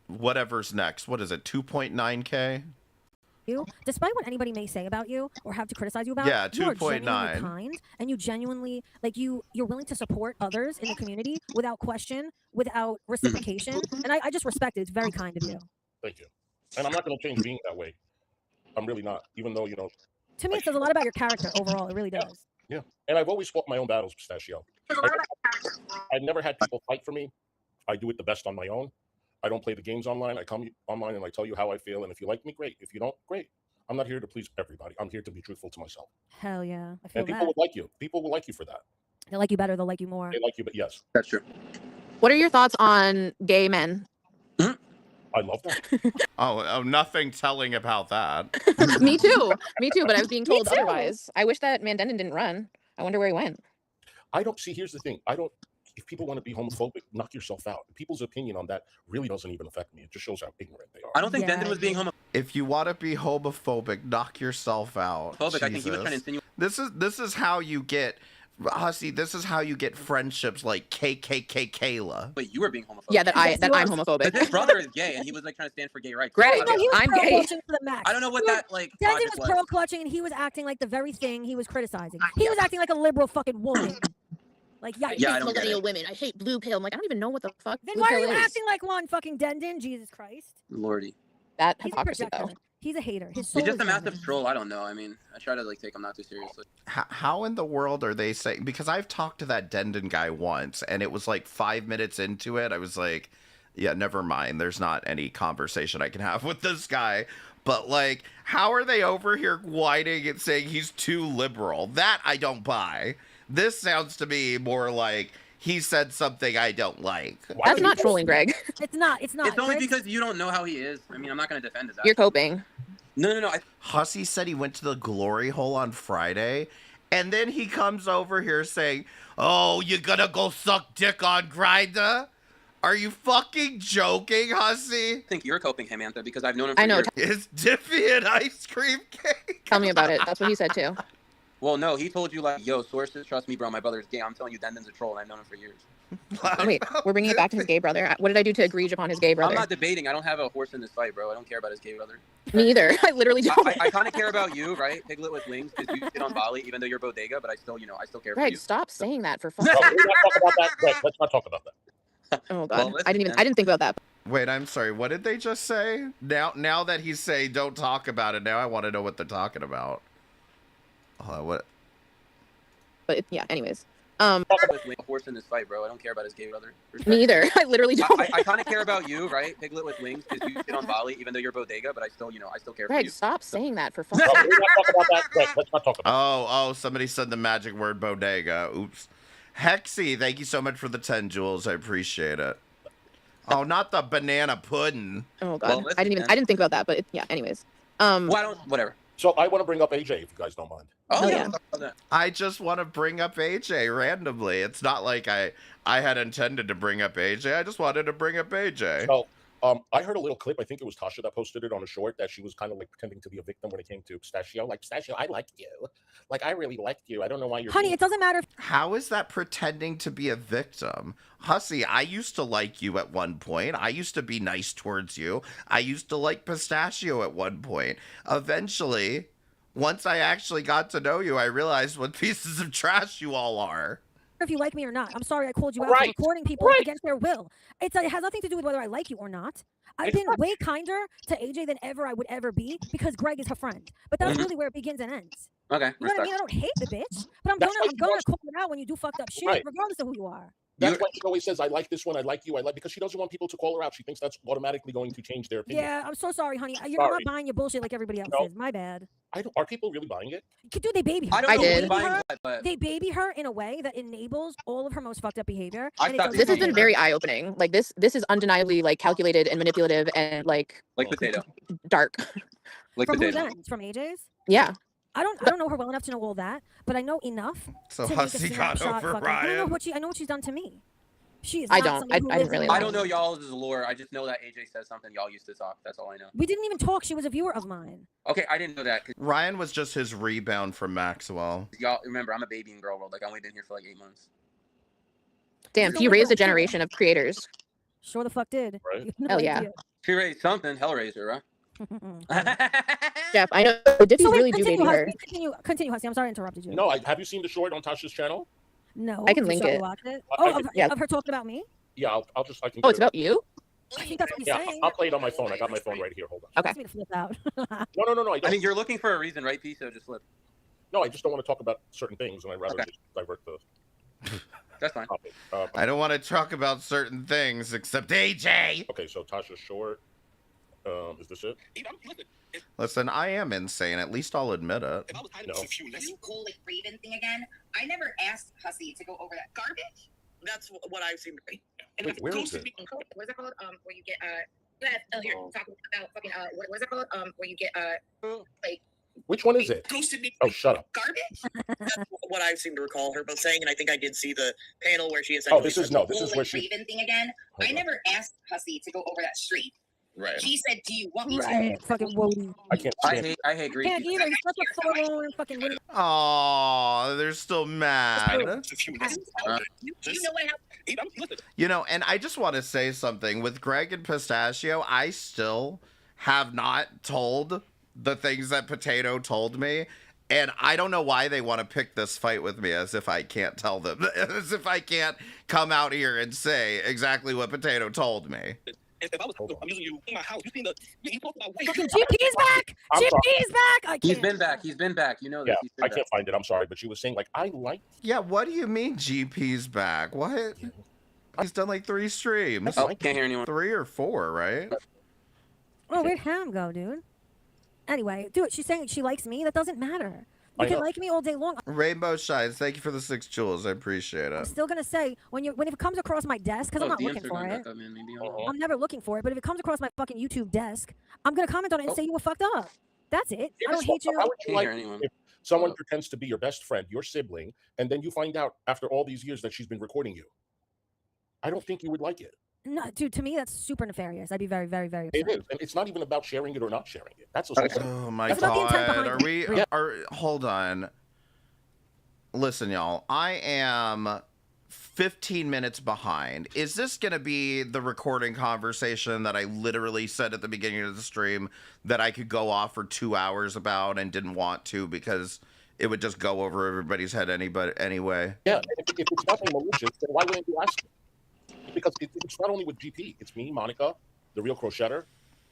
[SPEAKER 4] whatever's next. What is it, 2.9K?
[SPEAKER 9] you, despite what anybody may say about you or have to criticize you about,
[SPEAKER 4] Yeah,
[SPEAKER 9] you are genuinely
[SPEAKER 4] 2.9.
[SPEAKER 9] kind, and you genuinely like you're willing to support others in the community without question, without reciprocation, and I just respect it. It's very kind of you.
[SPEAKER 8] Thank you. And I'm not going to change being that way. I'm really not, even though,
[SPEAKER 9] To me, it says a lot about your character overall. It really does.
[SPEAKER 8] Yeah. And I've always fought my own battles, Pistachio. I've never had people fight for me. I do it the best on my own. I don't play the games online. I come online and I tell you how I feel. And if you like me, great. If you don't, great. I'm not here to please everybody. I'm here to be truthful to myself.
[SPEAKER 9] Hell yeah. I feel
[SPEAKER 8] And people
[SPEAKER 9] that.
[SPEAKER 8] will like you. People will like you for that.
[SPEAKER 9] They'll like you better. They'll like you more.
[SPEAKER 8] They like you, but yes.
[SPEAKER 7] That's true.
[SPEAKER 11] What are your thoughts on gay men?
[SPEAKER 8] I love that.
[SPEAKER 4] Oh, nothing telling about that.
[SPEAKER 11] Me too. Me too, but I was being told
[SPEAKER 9] too.
[SPEAKER 11] otherwise. I wish that Mandenden didn't run. I wonder where he went.
[SPEAKER 8] I don't see, here's the thing. If people want to be homophobic, knock yourself out. People's opinion on that really doesn't even affect me. It just shows how ignorant they are.
[SPEAKER 7] I don't think
[SPEAKER 9] Yeah,
[SPEAKER 7] Dendon was being homophobic.
[SPEAKER 4] If you want to be homophobic, knock yourself out.
[SPEAKER 7] I think he was trying to
[SPEAKER 4] Jesus.
[SPEAKER 7] insinuate.
[SPEAKER 4] This is how you get, Hussy, this is how you get friendships like KKK Kayla.
[SPEAKER 7] Wait, you were being homophobic.
[SPEAKER 11] Yeah, that
[SPEAKER 9] Yes,
[SPEAKER 11] I'm
[SPEAKER 9] he was.
[SPEAKER 11] homophobic.
[SPEAKER 7] But his brother is gay, and he was like trying to stand for gay rights.
[SPEAKER 11] Greg,
[SPEAKER 7] I
[SPEAKER 9] No,
[SPEAKER 7] don't,
[SPEAKER 9] he was
[SPEAKER 11] I'm
[SPEAKER 9] pearl
[SPEAKER 11] gay.
[SPEAKER 9] clutching to the max.
[SPEAKER 7] I don't know what
[SPEAKER 9] He was-
[SPEAKER 7] that like.
[SPEAKER 9] Dendon
[SPEAKER 7] logic
[SPEAKER 9] was pearl clutching, and he was acting like the very thing he was criticizing. He was acting like a liberal fucking woman. Like,
[SPEAKER 7] Yeah, I don't get
[SPEAKER 11] millennial
[SPEAKER 7] it.
[SPEAKER 11] women. I hate blue pill. I'm like, I don't even know what the fuck.
[SPEAKER 9] then
[SPEAKER 11] blue
[SPEAKER 9] why are
[SPEAKER 11] pill
[SPEAKER 9] you
[SPEAKER 11] is.
[SPEAKER 9] acting like one, fucking Dendon? Jesus Christ.
[SPEAKER 7] Lordy.
[SPEAKER 11] That
[SPEAKER 9] He's a
[SPEAKER 11] hypocrisy though?
[SPEAKER 9] projector. He's a hater. His soul
[SPEAKER 7] He's just
[SPEAKER 9] is
[SPEAKER 7] a massive
[SPEAKER 9] Dendon.
[SPEAKER 7] troll. I don't know. I mean, I try to like take him not too seriously.
[SPEAKER 4] How in the world are they saying? Because I've talked to that Dendon guy once, and it was like 5 minutes into it. I was like, yeah, never mind. There's not any conversation I can have with this guy. But like, how are they over here whining and saying he's too liberal? That I don't buy. This sounds to me more like he said something I don't like.
[SPEAKER 11] That's not trolling, Greg.
[SPEAKER 9] It's not. It's not.
[SPEAKER 7] It's only
[SPEAKER 9] Greg's-
[SPEAKER 7] because you don't know how he is. I mean, I'm not going to defend his
[SPEAKER 11] You're
[SPEAKER 7] actions.
[SPEAKER 11] coping.
[SPEAKER 7] No.
[SPEAKER 4] Hussy said he went to the glory hole on Friday, and then he comes over here saying, "Oh, you gonna go suck dick on Grindr? Are you fucking joking, Hussy?
[SPEAKER 7] I think you're coping him, Antha, because I've known him for
[SPEAKER 11] I know.
[SPEAKER 7] years.
[SPEAKER 4] It's Diffie and ice cream cake."
[SPEAKER 11] Tell me about it. That's what he said too.
[SPEAKER 7] Well, no, he told you like, yo, sources, trust me, bro, my brother's gay. I'm telling you, Dendon's a troll, and I've known him for years.
[SPEAKER 11] Wait, we're bringing it back to his gay brother. What did I do to agree upon his gay
[SPEAKER 7] I'm
[SPEAKER 11] brother?
[SPEAKER 7] not debating. I don't have a horse in this fight, bro. I don't care about his gay brother.
[SPEAKER 11] Me either. I literally don't.
[SPEAKER 7] I kind of care about you, right? Piglet with wings, because you sit on Bali, even though you're bodega, but I still care for
[SPEAKER 11] Greg,
[SPEAKER 7] you.
[SPEAKER 11] stop saying that for fun.
[SPEAKER 8] No, let's not talk about that. Greg, let's not talk about that.
[SPEAKER 11] Oh god,
[SPEAKER 7] Well, listen,
[SPEAKER 11] I didn't think about that.
[SPEAKER 4] Wait, I'm sorry. What did they just say? Now that he's saying don't talk about it, now I want to know what they're talking about. What?
[SPEAKER 11] But yeah, anyways.
[SPEAKER 7] With wings, a horse in this fight, bro. I don't care about his gay brother.
[SPEAKER 11] Me either. I literally don't.
[SPEAKER 7] I kind of care about you, right? Piglet with wings, because you sit on Bali, even though you're bodega, but I still care for
[SPEAKER 11] Greg,
[SPEAKER 7] you.
[SPEAKER 11] stop saying that for fun.
[SPEAKER 8] No, let's not talk about that. Greg, let's not talk about
[SPEAKER 4] Oh, somebody said the magic word bodega. Oops. Hexy, thank you so much for the 10 jewels. I appreciate it. Oh, not the banana pudding.
[SPEAKER 11] Oh god,
[SPEAKER 7] Well, listen,
[SPEAKER 11] I didn't think about that. But yeah, anyways.
[SPEAKER 7] Whatever.
[SPEAKER 8] So I want to bring up AJ, if you guys don't mind.
[SPEAKER 7] Oh,
[SPEAKER 11] Oh,
[SPEAKER 7] yeah.
[SPEAKER 11] yeah.
[SPEAKER 7] Let's talk about that.
[SPEAKER 4] I just want to bring up AJ randomly. It's not like I had intended to bring up AJ. I just wanted to bring up AJ.
[SPEAKER 8] So I heard a little clip. I think it was Tasha that posted it on a short that she was kind of like pretending to be a victim when it came to Pistachio. Like, Pistachio, I liked you. Like, I really liked you. I don't know why you're.
[SPEAKER 9] Honey, it doesn't matter.
[SPEAKER 4] How is that pretending to be a victim? Hussy, I used to like you at one point. I used to be nice towards you. I used to like Pistachio at one point. Eventually, once I actually got to know you, I realized what pieces of trash you all are.
[SPEAKER 9] If you like me or not. I'm sorry I called you out
[SPEAKER 8] Right.
[SPEAKER 9] for recording people
[SPEAKER 8] Right.
[SPEAKER 9] against their will. It has nothing to do with whether I like you or not. I've been way kinder to AJ than ever I would ever be because Greg is her friend. But that's
[SPEAKER 7] Mhm.
[SPEAKER 9] really where it begins and ends.
[SPEAKER 7] Okay,
[SPEAKER 9] You know what I
[SPEAKER 7] respect.
[SPEAKER 9] mean? I don't hate the bitch, but I'm
[SPEAKER 8] That's
[SPEAKER 9] gonna
[SPEAKER 8] why she wants-
[SPEAKER 9] call it out when you do fucked up shit,
[SPEAKER 8] Right.
[SPEAKER 9] regardless of who you are.
[SPEAKER 8] That's why she always says, I like this one, I like you, I like, because she doesn't want people to call her out. She thinks that's automatically going to change their opinion.
[SPEAKER 9] Yeah, I'm so sorry, honey. I'm
[SPEAKER 8] Sorry.
[SPEAKER 9] not buying your bullshit like everybody else
[SPEAKER 8] No.
[SPEAKER 9] is. My bad.
[SPEAKER 8] Are people really buying it?
[SPEAKER 9] Do they baby her?
[SPEAKER 7] I don't
[SPEAKER 11] I
[SPEAKER 7] know
[SPEAKER 11] did.
[SPEAKER 7] who's buying what, but
[SPEAKER 9] They baby her in a way that enables all of her most fucked up behavior.
[SPEAKER 7] I
[SPEAKER 9] and it
[SPEAKER 7] thought
[SPEAKER 9] doesn't
[SPEAKER 11] This has
[SPEAKER 9] help
[SPEAKER 11] been
[SPEAKER 9] her.
[SPEAKER 11] very eye-opening. Like this is undeniably like calculated and manipulative and like
[SPEAKER 7] like potato.
[SPEAKER 11] dark.
[SPEAKER 7] Like
[SPEAKER 9] From whose
[SPEAKER 7] potato.
[SPEAKER 9] end? From AJ's?
[SPEAKER 11] Yeah.
[SPEAKER 9] I don't know her well enough to know all that, but I know enough
[SPEAKER 4] So
[SPEAKER 9] to make a
[SPEAKER 4] Hussy got
[SPEAKER 9] snapshot
[SPEAKER 4] over
[SPEAKER 9] fucking- I know
[SPEAKER 4] Ryan.
[SPEAKER 9] what I know what she's done to me. She is
[SPEAKER 11] I
[SPEAKER 9] not
[SPEAKER 11] don't.
[SPEAKER 9] somebody who
[SPEAKER 11] I
[SPEAKER 9] lives
[SPEAKER 11] didn't
[SPEAKER 9] in
[SPEAKER 11] really
[SPEAKER 9] my
[SPEAKER 7] I don't know
[SPEAKER 9] life.
[SPEAKER 7] y'all's lore. I just know that AJ says something. Y'all used to talk. That's all I know.
[SPEAKER 9] We didn't even talk. She was a viewer of mine.
[SPEAKER 7] Okay, I didn't know that. 'Cause
[SPEAKER 4] Ryan was just his rebound from Maxwell.
[SPEAKER 7] y'all remember, I'm a baby in girl world. Like, I only been here for like 8 months.
[SPEAKER 11] Damn,
[SPEAKER 9] So
[SPEAKER 11] he
[SPEAKER 9] what
[SPEAKER 11] raised
[SPEAKER 9] the-
[SPEAKER 11] a generation of creators.
[SPEAKER 9] Sure the fuck did.
[SPEAKER 8] Right.
[SPEAKER 9] You have no
[SPEAKER 11] Hell yeah.
[SPEAKER 9] idea.
[SPEAKER 7] She raised something. Hellraiser, right?
[SPEAKER 11] Jeff, I know the Dippies
[SPEAKER 9] So wait,
[SPEAKER 11] really do
[SPEAKER 9] continue,
[SPEAKER 11] baby her.
[SPEAKER 9] Husky. Continue, Husky. I'm sorry I interrupted you.
[SPEAKER 8] No, have you seen the short on Tasha's channel?
[SPEAKER 9] No.
[SPEAKER 11] I can
[SPEAKER 9] you
[SPEAKER 11] link
[SPEAKER 9] showed me
[SPEAKER 11] it.
[SPEAKER 9] watch it.
[SPEAKER 8] I
[SPEAKER 9] Oh,
[SPEAKER 8] can-
[SPEAKER 11] Yeah.
[SPEAKER 9] of her talking about me?
[SPEAKER 8] Yeah, I can.
[SPEAKER 11] Oh, it's about you?
[SPEAKER 9] I think that's what he's
[SPEAKER 8] Yeah,
[SPEAKER 9] saying.
[SPEAKER 8] I'll play it on my phone. I got my phone right here. Hold on.
[SPEAKER 11] Okay.
[SPEAKER 9] Wants me to flip out.
[SPEAKER 8] No. I
[SPEAKER 7] I mean, you're looking for a reason, right, P? So just flip.
[SPEAKER 8] No, I just don't want to talk about certain things, and I'd rather
[SPEAKER 7] Okay.
[SPEAKER 8] just divert the
[SPEAKER 7] That's fine.
[SPEAKER 8] topic.
[SPEAKER 4] I don't want to talk about certain things except AJ.
[SPEAKER 8] Okay, so Tasha's short. Is this it?
[SPEAKER 4] Listen, I am insane. At least I'll admit it.
[SPEAKER 8] No.
[SPEAKER 12] This whole like Raven thing again. I never asked Hussy to go over that garbage. That's what I've seen.
[SPEAKER 8] Wait, where is it?
[SPEAKER 12] What's it called? Where you get you're talking about fucking what's it called? Where you get like
[SPEAKER 8] Which one is it?
[SPEAKER 12] ghosted me.
[SPEAKER 8] Oh, shut up.
[SPEAKER 12] Garbage. That's what I seem to recall her both saying, and I think I did see the panel where she
[SPEAKER 8] Oh,
[SPEAKER 12] essentially.
[SPEAKER 8] this is
[SPEAKER 12] said the
[SPEAKER 8] this
[SPEAKER 12] whole,
[SPEAKER 8] is where
[SPEAKER 12] like,
[SPEAKER 8] she.
[SPEAKER 12] Raven thing again.
[SPEAKER 8] Hold
[SPEAKER 12] I
[SPEAKER 8] on.
[SPEAKER 12] never asked Hussy to go over that street.
[SPEAKER 4] Right.
[SPEAKER 12] She said, "Do you want me to?"
[SPEAKER 9] Right. Fucking Wody.
[SPEAKER 8] I can't stand it.
[SPEAKER 7] I hate Greek.
[SPEAKER 9] Can't either. He's such a forlorn fucking winner.
[SPEAKER 4] Aw, they're still mad.
[SPEAKER 12] You know what happened?
[SPEAKER 4] You know, and I just want to say something. With Greg and Pistachio, I still have not told the things that Potato told me. And I don't know why they want to pick this fight with me, as if I can't tell them, as if I can't come out here and say exactly what Potato told me.
[SPEAKER 12] If I was using you in my house, you seen the you talked about
[SPEAKER 9] Fucking GP's back.
[SPEAKER 8] I'm sorry.
[SPEAKER 9] GP's back. I can't.
[SPEAKER 7] He's been back. He's been back. You know this.
[SPEAKER 8] Yeah,
[SPEAKER 7] He's been
[SPEAKER 8] I
[SPEAKER 7] back.
[SPEAKER 8] can't find it. I'm sorry, but she was saying like I like.
[SPEAKER 4] Yeah, what do you mean GP's back? What? He's done like 3 streams.
[SPEAKER 7] Oh, can't hear anyone.
[SPEAKER 4] 3 or 4, right?
[SPEAKER 9] Oh, where'd Ham go, dude? Anyway, dude, she's saying she likes me. That doesn't matter. You
[SPEAKER 8] I
[SPEAKER 9] can
[SPEAKER 8] know.
[SPEAKER 9] like me all day long.
[SPEAKER 4] Rainbow Shines, thank you for the 6 jewels. I appreciate
[SPEAKER 9] I'm
[SPEAKER 4] it.
[SPEAKER 9] still gonna say when it comes across my desk, because I'm not
[SPEAKER 7] DMs
[SPEAKER 9] looking
[SPEAKER 7] are
[SPEAKER 9] for
[SPEAKER 7] going
[SPEAKER 9] it.
[SPEAKER 7] back up, man. Maybe
[SPEAKER 9] I'm never looking for it, but if it comes across my fucking YouTube desk, I'm gonna comment on it and say you were fucked up. That's it. I don't hate you.
[SPEAKER 8] How would you
[SPEAKER 7] Can't
[SPEAKER 8] like
[SPEAKER 7] hear anyone.
[SPEAKER 8] if someone pretends to be your best friend, your sibling, and then you find out after all these years that she's been recording you? I don't think you would like it.
[SPEAKER 9] No, dude, to me that's super nefarious. I'd be very, very, very
[SPEAKER 8] It
[SPEAKER 9] upset.
[SPEAKER 8] is, and it's not even about sharing it or not sharing it. That's a
[SPEAKER 4] Oh my
[SPEAKER 9] That's about the intent
[SPEAKER 4] god.
[SPEAKER 9] behind
[SPEAKER 4] Are we
[SPEAKER 9] it.
[SPEAKER 4] hold on. Listen, y'all. I am 15 minutes behind. Is this going to be the recording conversation that I literally said at the beginning of the stream that I could go off for 2 hours about and didn't want to because it would just go over everybody's head anyway?
[SPEAKER 8] Yeah, and if it's nothing malicious, then why wouldn't you ask me? Because it's not only with GP. It's me, Monica, the real crocheter,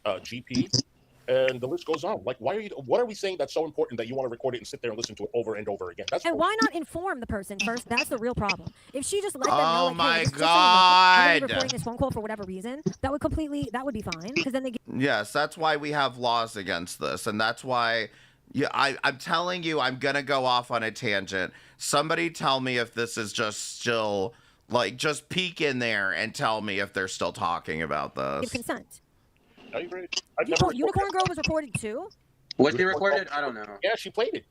[SPEAKER 8] GP, and the list goes on. Like, what are we saying that's so important that you want to record it and sit there and listen to it over and over again? That's
[SPEAKER 9] And
[SPEAKER 8] bullshit.
[SPEAKER 9] why not inform the person first? That's the real problem. If she just let them know,
[SPEAKER 4] Oh
[SPEAKER 9] like,
[SPEAKER 4] my
[SPEAKER 9] hey, this is just so you know, I'm gonna be
[SPEAKER 4] God.
[SPEAKER 9] recording this phone call for whatever reason, that would be fine. Because then they get
[SPEAKER 4] Yes, that's why we have laws against this, and that's why. Yeah, I'm telling you, I'm gonna go off on a tangent. Somebody tell me if this is just still like just peek in there and tell me if they're still talking about
[SPEAKER 9] give
[SPEAKER 4] this.
[SPEAKER 9] consent.
[SPEAKER 8] I agree. I've never
[SPEAKER 9] Unicorn Girl was recorded too.
[SPEAKER 7] Was she recorded? I don't know.
[SPEAKER 8] Yeah, she played it.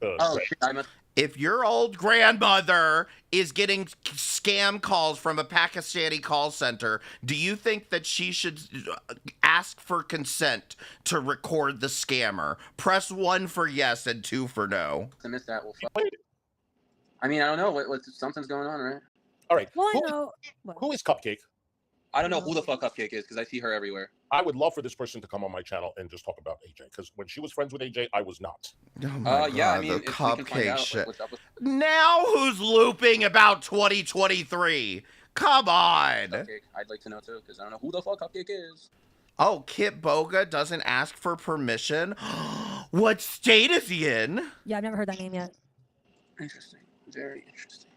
[SPEAKER 7] Oh shit! I must.
[SPEAKER 4] If your old grandmother is getting scam calls from a Pakistani call center, do you think that she should ask for consent to record the scammer? Press 1 for yes and 2 for no.
[SPEAKER 7] I missed that. Well,
[SPEAKER 8] She
[SPEAKER 7] fuck.
[SPEAKER 8] played it.
[SPEAKER 7] I mean, I don't know. Something's going on, right?
[SPEAKER 8] All right.
[SPEAKER 9] Well, I know.
[SPEAKER 8] Who is Cupcake?
[SPEAKER 7] I don't know who the fuck Cupcake is because I see her everywhere.
[SPEAKER 8] I would love for this person to come on my channel and just talk about AJ, because when she was friends with AJ, I was not.
[SPEAKER 4] Oh my
[SPEAKER 7] Yeah, I
[SPEAKER 4] God,
[SPEAKER 7] mean,
[SPEAKER 4] the
[SPEAKER 7] if we can find
[SPEAKER 4] cupcake
[SPEAKER 7] out
[SPEAKER 4] shit.
[SPEAKER 7] what's up with
[SPEAKER 4] Now who's looping about 2023? Come on.
[SPEAKER 7] Cupcake, I'd like to know too because I don't know who the fuck Cupcake is.
[SPEAKER 4] Oh, Kit Boga doesn't ask for permission? What state is he in?
[SPEAKER 9] Yeah, I've never heard that name yet.
[SPEAKER 7] Interesting. Very interesting.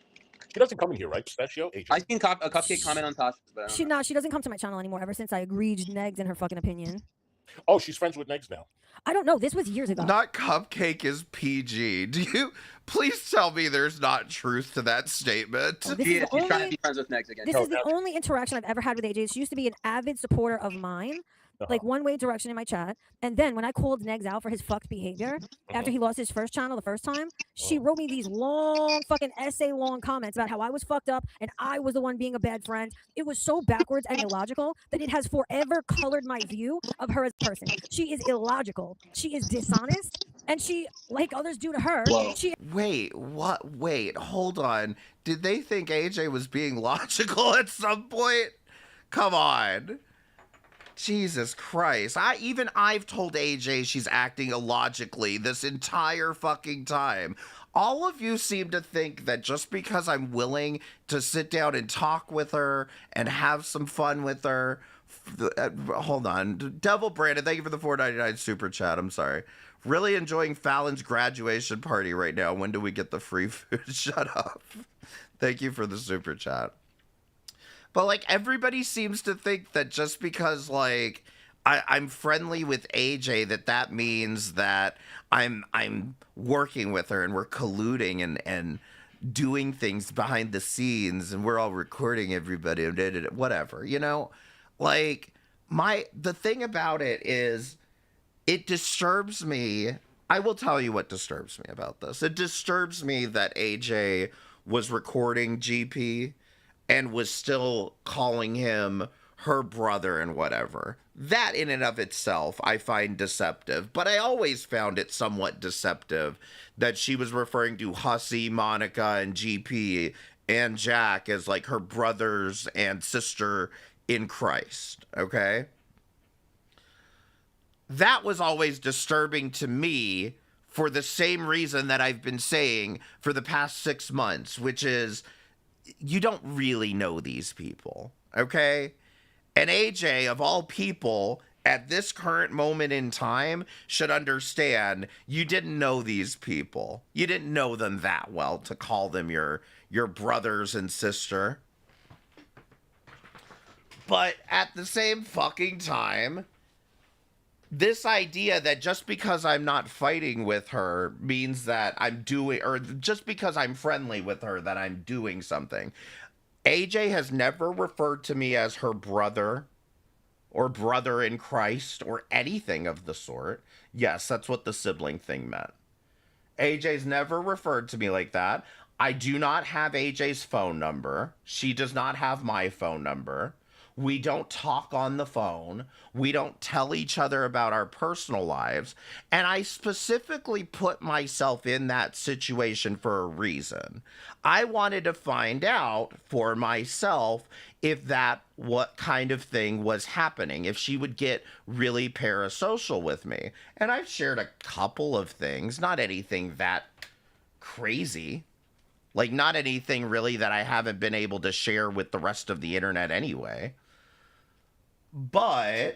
[SPEAKER 8] She doesn't come in here, right? Pistachio, AJ.
[SPEAKER 7] I seen a Cupcake comment on Tasha's, but I don't know.
[SPEAKER 9] She doesn't come to my channel anymore ever since I agreed negs in her fucking opinion.
[SPEAKER 8] Oh, she's friends with Negs now.
[SPEAKER 9] I don't know. This was years ago.
[SPEAKER 4] Not Cupcake is PG. Do you please tell me there's not truth to that statement?
[SPEAKER 9] Oh, this
[SPEAKER 7] She
[SPEAKER 9] is
[SPEAKER 7] is.
[SPEAKER 9] the
[SPEAKER 7] She's trying to
[SPEAKER 9] only-
[SPEAKER 7] be friends with Negs again.
[SPEAKER 9] This is the only interaction I've ever had with AJ. She used to be an avid supporter of mine, like one way direction in my chat. And then when I called Negs out for his fucked behavior after he lost his first channel the first time, she wrote me these long fucking essay long comments about how I was fucked up and I was the one being a bad friend. It was so backwards and illogical that it has forever colored my view of her as a person. She is illogical. She is dishonest. And she, like others do to her, she
[SPEAKER 4] Wait, what? Wait, hold on. Did they think AJ was being logical at some point? Come on. Jesus Christ. I've told AJ she's acting illogically this entire fucking time. All of you seem to think that just because I'm willing to sit down and talk with her and have some fun with her. Hold on. Devil Brandon, thank you for the $4.99 super chat. I'm sorry. Really enjoying Fallon's graduation party right now. When do we get the free food? Shut up. Thank you for the super chat. But, like, everybody seems to think that just because, like, I'm friendly with AJ, that means that I'm working with her and we're colluding and doing things behind the scenes and we're all recording everybody and whatever, you know? Like, the thing about it is it disturbs me. I will tell you what disturbs me about this. It disturbs me that AJ was recording GP and was still calling him her brother and whatever. That in and of itself I find deceptive, but I always found it somewhat deceptive that she was referring to Hussey, Monica, and GP and Jack as like her brothers and sister in Christ, okay? That was always disturbing to me for the same reason that I've been saying for the past 6 months, which is you don't really know these people, okay? And AJ, of all people, at this current moment in time, should understand you didn't know these people. You didn't know them that well to call them your brothers and sister. But at the same fucking time, this idea that just because I'm not fighting with her means that I'm doing, or just because I'm friendly with her that I'm doing something. AJ has never referred to me as her brother or brother in Christ or anything of the sort. Yes, that's what the sibling thing meant. AJ's never referred to me like that. I do not have AJ's phone number. She does not have my phone number. We don't talk on the phone. We don't tell each other about our personal lives. And I specifically put myself in that situation for a reason. I wanted to find out for myself if what kind of thing was happening, if she would get really parasocial with me. And I've shared a couple of things, not anything that crazy. Like, not anything really that I haven't been able to share with the rest of the internet anyway. But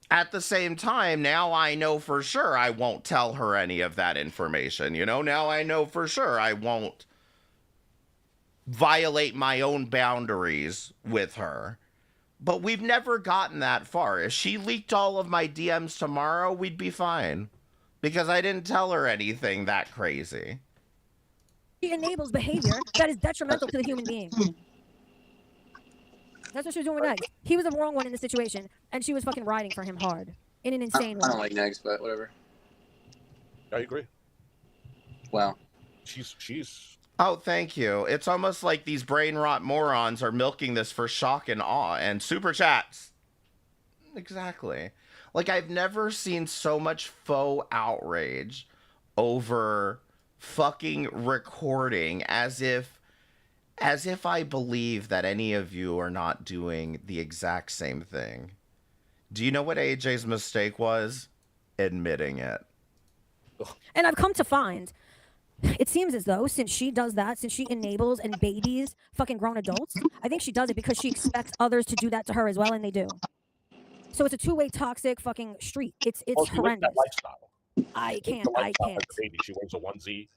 [SPEAKER 4] at the same time, now I know for sure I won't tell her any of that information. You know, now I know for sure I won't violate my own boundaries with her. But we've never gotten that far. If she leaked all of my DMs tomorrow, we'd be fine. Because I didn't tell her anything that crazy.
[SPEAKER 9] She enables behavior that is detrimental to the human being. That's what she was doing with Negs. He was the wrong one in the situation, and she was fucking riding for him hard in an insane way.
[SPEAKER 7] I don't like Negs, but whatever.
[SPEAKER 8] I agree.
[SPEAKER 7] Wow.
[SPEAKER 8] She's.
[SPEAKER 4] Oh, thank you. It's almost like these brain rot morons are milking this for shock and awe and super chats. Exactly. Like, I've never seen so much faux outrage over fucking recording as if I believe that any of you are not doing the exact same thing. Do you know what AJ's mistake was? Admitting it.
[SPEAKER 9] And I've come to find, it seems as though since she does that, since she enables and babies fucking grown adults, I think she does it because she expects others to do that to her as well, and they do. So it's a two-way toxic fucking street. It's horrendous. I can't.
[SPEAKER 8] Baby, she wears a onesie.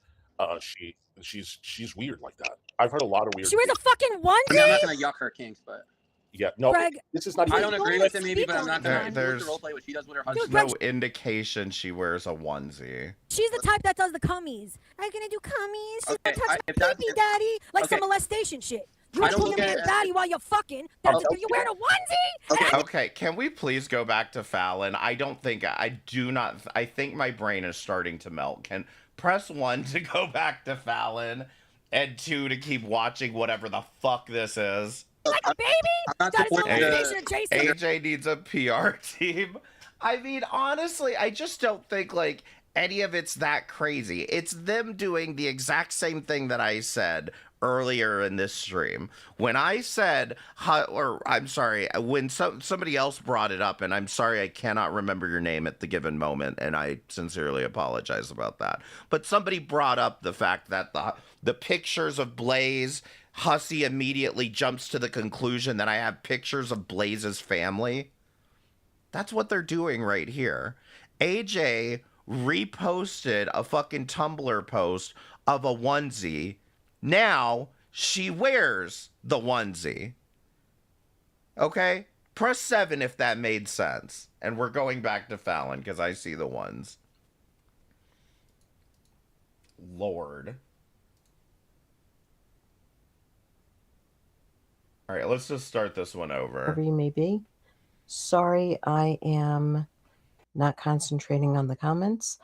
[SPEAKER 8] She's weird like that. I've heard a lot of weird.
[SPEAKER 9] She wears a fucking onesie.
[SPEAKER 7] I mean, I'm not gonna yuck her kinks, but
[SPEAKER 8] yeah, no.
[SPEAKER 9] Greg,
[SPEAKER 8] this is not.
[SPEAKER 7] I don't agree with it, maybe, but I'm not gonna
[SPEAKER 4] there's
[SPEAKER 7] role play what she does with her
[SPEAKER 4] there's
[SPEAKER 7] husband.
[SPEAKER 4] no indication she wears a onesie.
[SPEAKER 9] She's the type that does the cummies. Are you gonna do cummies? She's
[SPEAKER 7] Okay,
[SPEAKER 9] gonna touch my daddy, like some
[SPEAKER 7] okay.
[SPEAKER 9] molestation shit. You
[SPEAKER 7] I don't
[SPEAKER 9] call
[SPEAKER 7] look
[SPEAKER 9] your
[SPEAKER 7] at
[SPEAKER 9] man
[SPEAKER 7] it-
[SPEAKER 9] daddy while you're fucking. That's you're wearing a onesie.
[SPEAKER 4] Okay, can we please go back to Fallon? I think my brain is starting to melt. Can press 1 to go back to Fallon and 2 to keep watching whatever the fuck this is.
[SPEAKER 9] Like a baby?
[SPEAKER 7] I'm not
[SPEAKER 9] That is
[SPEAKER 7] supporting
[SPEAKER 9] molestation adjacent.
[SPEAKER 4] AJ needs a PR team. I mean, honestly, I just don't think like any of it's that crazy. It's them doing the exact same thing that I said earlier in this stream when I said, or I'm sorry, when somebody else brought it up, and I'm sorry I cannot remember your name at the given moment, and I sincerely apologize about that. But somebody brought up the fact that the pictures of Blaze, Hussey immediately jumps to the conclusion that I have pictures of Blaze's family. That's what they're doing right here. AJ reposted a fucking Tumblr post of a onesie. Now she wears the onesie. Okay? Press 7 if that made sense. And we're going back to Fallon because I see the ones. Lord. All right, let's just start this one over.
[SPEAKER 6] Wherever you may be. Sorry, I am not concentrating on the comments.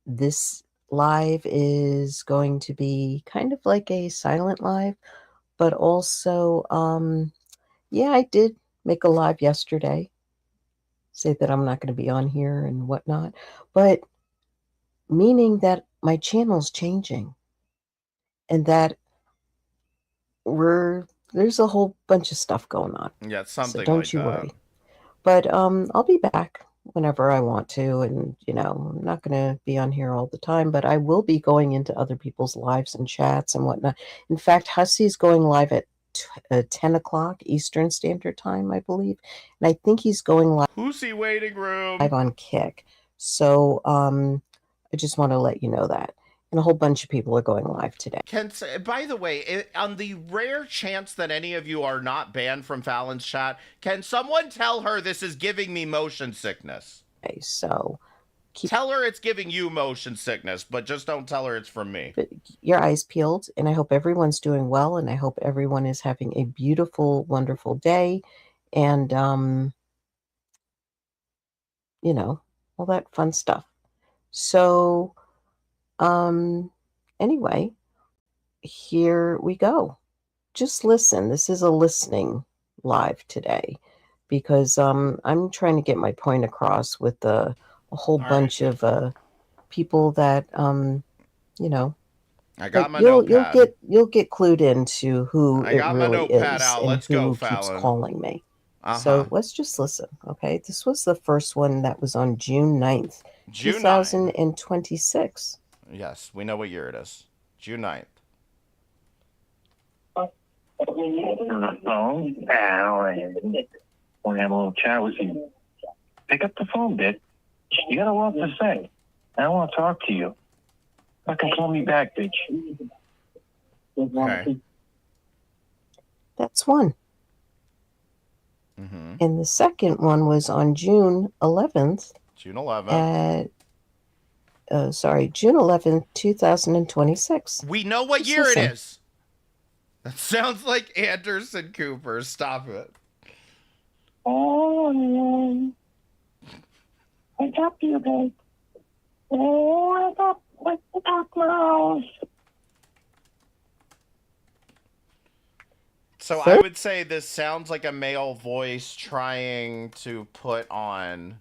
[SPEAKER 6] This live is going to be kind of like a silent live, but also, yeah, I did make a live yesterday, say that I'm not going to be on here and whatnot, but meaning that my channel's changing and that there's a whole bunch of stuff going on.
[SPEAKER 4] Yeah, something
[SPEAKER 6] so don't
[SPEAKER 4] like
[SPEAKER 6] you
[SPEAKER 4] that.
[SPEAKER 6] worry. But I'll be back whenever I want to, and I'm not going to be on here all the time, but I will be going into other people's lives and chats and whatnot. In fact, Hussey's going live at 10 o'clock Eastern Standard Time, I believe, and I think he's going live
[SPEAKER 4] Hussey waiting room
[SPEAKER 6] on Kick. So I just want to let you know that. And a whole bunch of people are going live today.
[SPEAKER 4] By the way, on the rare chance that any of you are not banned from Fallon's chat, can someone tell her this is giving me motion sickness?
[SPEAKER 6] Okay, so
[SPEAKER 4] tell her it's giving you motion sickness, but just don't tell her it's from me.
[SPEAKER 6] Your eyes peeled, and I hope everyone's doing well, and I hope everyone is having a beautiful, wonderful day, and all that fun stuff. So anyway, here we go. Just listen. This is a listening live today because I'm trying to get my point across with a whole bunch of people that
[SPEAKER 4] I got my
[SPEAKER 6] notepad. You'll get clued into who
[SPEAKER 4] I
[SPEAKER 6] it
[SPEAKER 4] got
[SPEAKER 6] really
[SPEAKER 4] my notepad
[SPEAKER 6] is
[SPEAKER 4] out.
[SPEAKER 6] and
[SPEAKER 4] Let's
[SPEAKER 6] who
[SPEAKER 4] go,
[SPEAKER 6] keeps
[SPEAKER 4] Fallon.
[SPEAKER 6] calling me. So let's just listen, okay? This was the first one that was on June 9th,
[SPEAKER 4] June
[SPEAKER 6] 2026.
[SPEAKER 4] Yes, we know what year it is. June 9th.
[SPEAKER 13] On the phone, pal, and want to have a little chat with you. Pick up the phone, bitch. You got a lot to say. I want to talk to you. Fucking call me back, bitch.
[SPEAKER 4] Okay.
[SPEAKER 6] That's one.
[SPEAKER 4] Mm-hmm.
[SPEAKER 6] And the second one was on June 11th.
[SPEAKER 4] June 11th.
[SPEAKER 6] June 11th, 2026.
[SPEAKER 4] We know what year it is. That sounds like Anderson Cooper. Stop it.
[SPEAKER 13] Oh, I got you, babe. Oh, I got with the dark mouse.
[SPEAKER 4] So I would say this sounds like a male voice trying to put on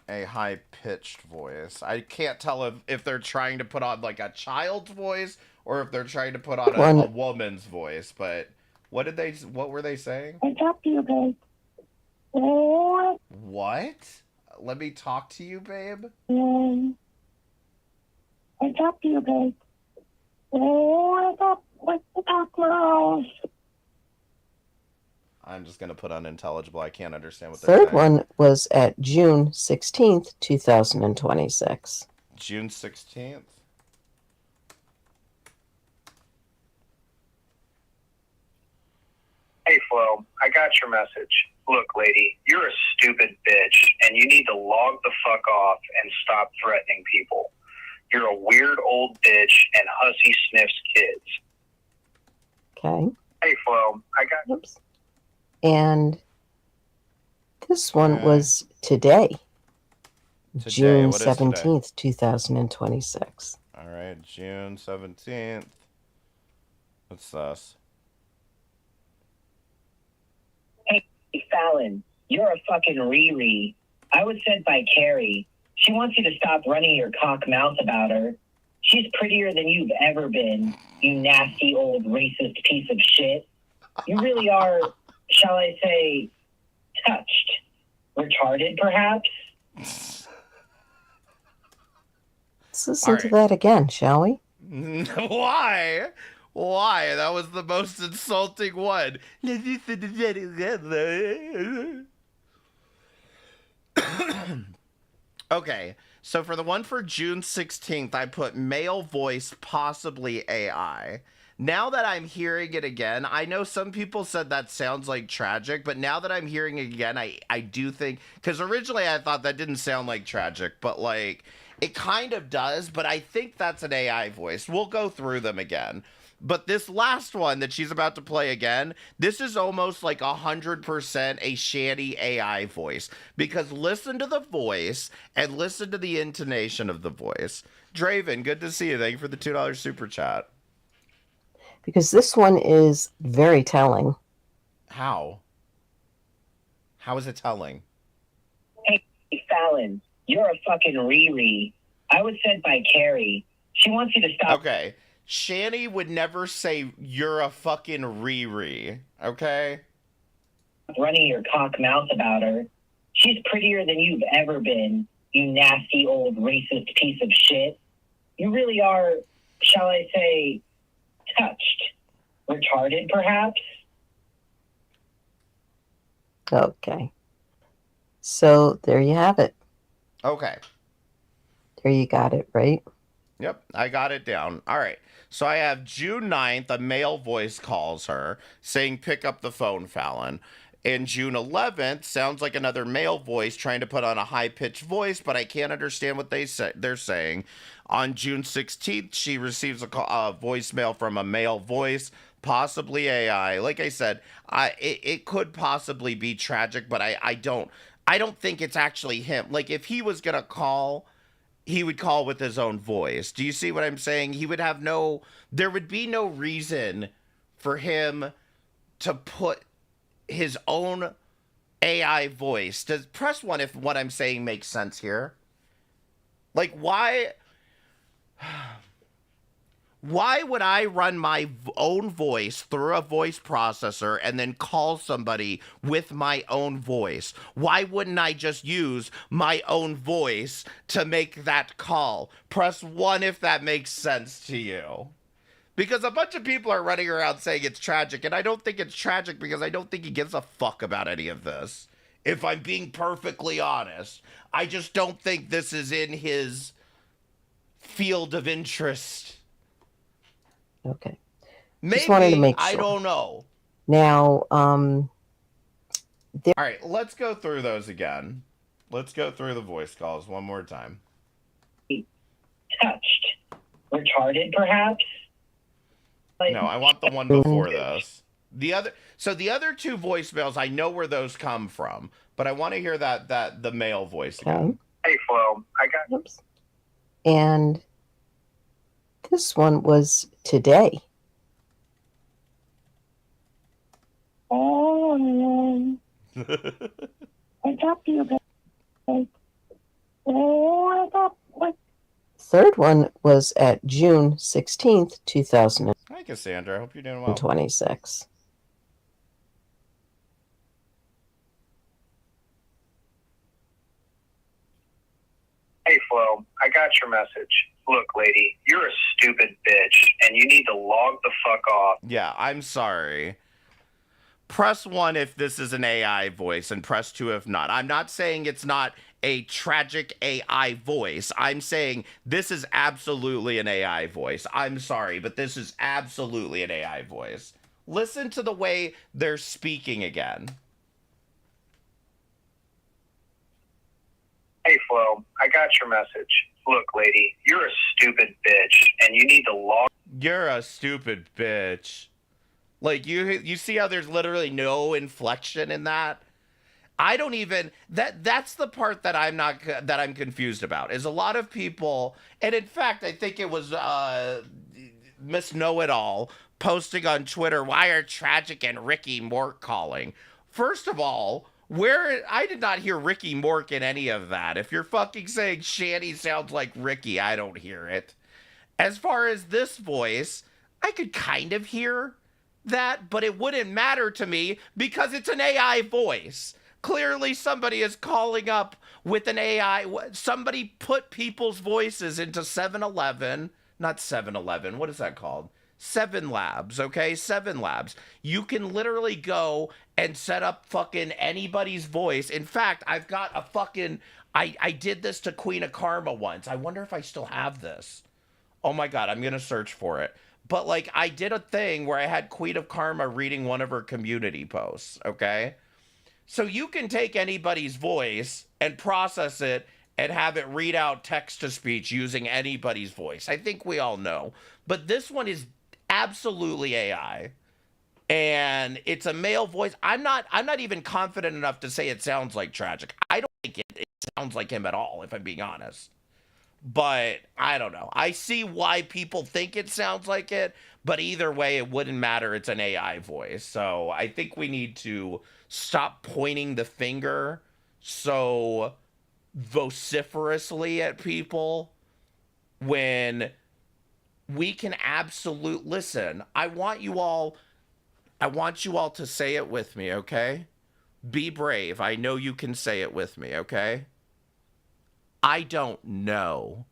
[SPEAKER 4] a high-pitched voice. I can't tell if they're trying to put on like a child's voice or if they're trying to put on a woman's voice. But what were they saying?
[SPEAKER 13] I got you, babe. Oh.
[SPEAKER 4] What? Let me talk to you, babe.
[SPEAKER 13] I got you, babe. Oh, I got with the dark mouse.
[SPEAKER 4] I'm just gonna put unintelligible. I can't understand what they're saying.
[SPEAKER 6] Third one was at June 16th, 2026.
[SPEAKER 4] June 16th.
[SPEAKER 13] Hey, Flo, I got your message. Look, lady, you're a stupid bitch, and you need to log the fuck off and stop threatening people. You're a weird old bitch, and Hussey sniffs kids.
[SPEAKER 6] Okay.
[SPEAKER 13] Hey, Flo, I got...
[SPEAKER 6] Oops. And this one was today. June 17th, 2026.
[SPEAKER 4] All right, June 17th. What's this?
[SPEAKER 14] Hey, Fallon, you're a fucking Riri. I was sent by Carrie. She wants you to stop running your cock mouth about her. She's prettier than you've ever been, you nasty old racist piece of shit. You really are, shall I say, touched. Retarded, perhaps?
[SPEAKER 6] Let's listen to that again, shall we?
[SPEAKER 4] Why? Why? That was the most insulting one. Okay, so for the one for June 16th, I put male voice, possibly AI. Now that I'm hearing it again, I know some people said that sounds like tragic, but now that I'm hearing it again, I do think, because originally I thought that didn't sound like tragic, but like, it kind of does, but I think that's an AI voice. We'll go through them again. But this last one that she's about to play again, this is almost like 100% a Shanny AI voice. Because listen to the voice and listen to the intonation of the voice. Draven, good to see you. Thank you for the $2 super chat.
[SPEAKER 6] Because this one is very telling.
[SPEAKER 4] How? How is it telling?
[SPEAKER 14] Hey, Fallon, you're a fucking Riri. I was sent by Carrie. She wants you to stop.
[SPEAKER 4] Okay. Shanny would never say you're a fucking Riri, okay?
[SPEAKER 14] Running your cock mouth about her. She's prettier than you've ever been, you nasty old racist piece of shit. You really are, shall I say, touched. Retarded, perhaps?
[SPEAKER 6] Okay. So there you have it.
[SPEAKER 4] Okay.
[SPEAKER 6] There you got it, right?
[SPEAKER 4] Yep, I got it down. All right. So I have June 9th, a male voice calls her saying, pick up the phone, Fallon. And June 11th sounds like another male voice trying to put on a high-pitched voice, but I can't understand what they're saying. On June 16th, she receives a voicemail from a male voice, possibly AI. Like I said, it could possibly be tragic, but I don't think it's actually him. Like, if he was going to call, he would call with his own voice. Do you see what I'm saying? There would be no reason for him to put his own AI voice. Press 1 if what I'm saying makes sense here. Like, why would I run my own voice through a voice processor and then call somebody with my own voice? Why wouldn't I just use my own voice to make that call? Press 1 if that makes sense to you. Because a bunch of people are running around saying it's tragic, and I don't think it's tragic because I don't think he gives a fuck about any of this. If I'm being perfectly honest, I just don't think this is in his field of interest.
[SPEAKER 6] Okay.
[SPEAKER 4] Maybe,
[SPEAKER 6] Just wanted to make sure.
[SPEAKER 4] I don't know.
[SPEAKER 6] Now,
[SPEAKER 4] all right, let's go through those again. Let's go through the voice calls one more time.
[SPEAKER 14] Touched. Retarded, perhaps?
[SPEAKER 4] No, I want the one before this. The other two voicemails, I know where those come from, but I want to hear the male voice again.
[SPEAKER 13] Hey, Flo, I got.
[SPEAKER 6] Oops. And this one was today.
[SPEAKER 13] Oh, I got you. Oh, I got what?
[SPEAKER 6] Third one was at June 16th, 2026.
[SPEAKER 4] Hi, Cassandra. I hope you're doing well.
[SPEAKER 13] Hey, Flo, I got your message. Look, lady, you're a stupid bitch, and you need to log the fuck off.
[SPEAKER 4] Yeah, I'm sorry. Press 1 if this is an AI voice, and press 2 if not. I'm not saying it's not a tragic AI voice. I'm saying this is absolutely an AI voice. I'm sorry, but this is absolutely an AI voice. Listen to the way they're speaking again.
[SPEAKER 13] Hey, Flo, I got your message. Look, lady, you're a stupid bitch, and you need to log.
[SPEAKER 4] You're a stupid bitch. Like, you see how there's literally no inflection in that? I don't even that's the part that I'm confused about. Is a lot of people, and in fact, I think it was Miss Know-It-All posting on Twitter, why are Tragic and Ricky Mork calling? First of all, I did not hear Ricky Mork in any of that. If you're fucking saying Shanny sounds like Ricky, I don't hear it. As far as this voice, I could kind of hear that, but it wouldn't matter to me because it's an AI voice. Clearly, somebody is calling up with an AI. Somebody put people's voices into 7-Eleven, not 7-Eleven. What is that called? 7 Labs, okay? 7 Labs. You can literally go and set up fucking anybody's voice. In fact, I've got a fucking. I did this to Queen of Karma once. I wonder if I still have this. Oh my God, I'm going to search for it. But like, I did a thing where I had Queen of Karma reading one of her community posts, okay? So you can take anybody's voice and process it and have it read out text to speech using anybody's voice. I think we all know. But this one is absolutely AI. And it's a male voice. I'm not even confident enough to say it sounds like Tragic. I don't think it sounds like him at all, if I'm being honest. But I don't know. I see why people think it sounds like it, but either way, it wouldn't matter. It's an AI voice. So I think we need to stop pointing the finger so vociferously at people when we can listen. I want you all to say it with me, okay? Be brave. I know you can say it with me, okay? I don't know.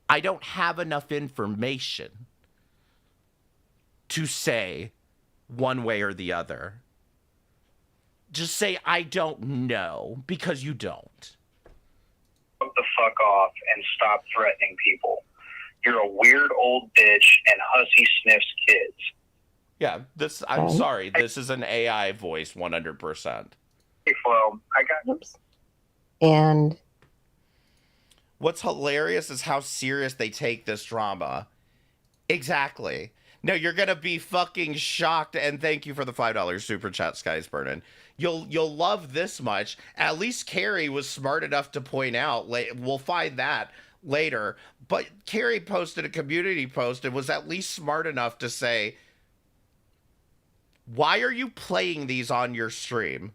[SPEAKER 4] I don't have enough information to say one way or the other. Just say, I don't know, because you don't.
[SPEAKER 13] Fuck the fuck off and stop threatening people. You're a weird old bitch and hussy sniffs kids.
[SPEAKER 4] Yeah, I'm sorry. This is an AI voice, 100%.
[SPEAKER 13] Hey, Flo, I got...
[SPEAKER 6] Oops. And
[SPEAKER 4] what's hilarious is how serious they take this drama. Exactly. No, you're gonna be fucking shocked. And thank you for the $5 super chat, Sky's Burning. You'll love this much. At least Carrie was smart enough to point out. We'll find that later. But Carrie posted a community post and was at least smart enough to say, "Why are you playing these on your stream?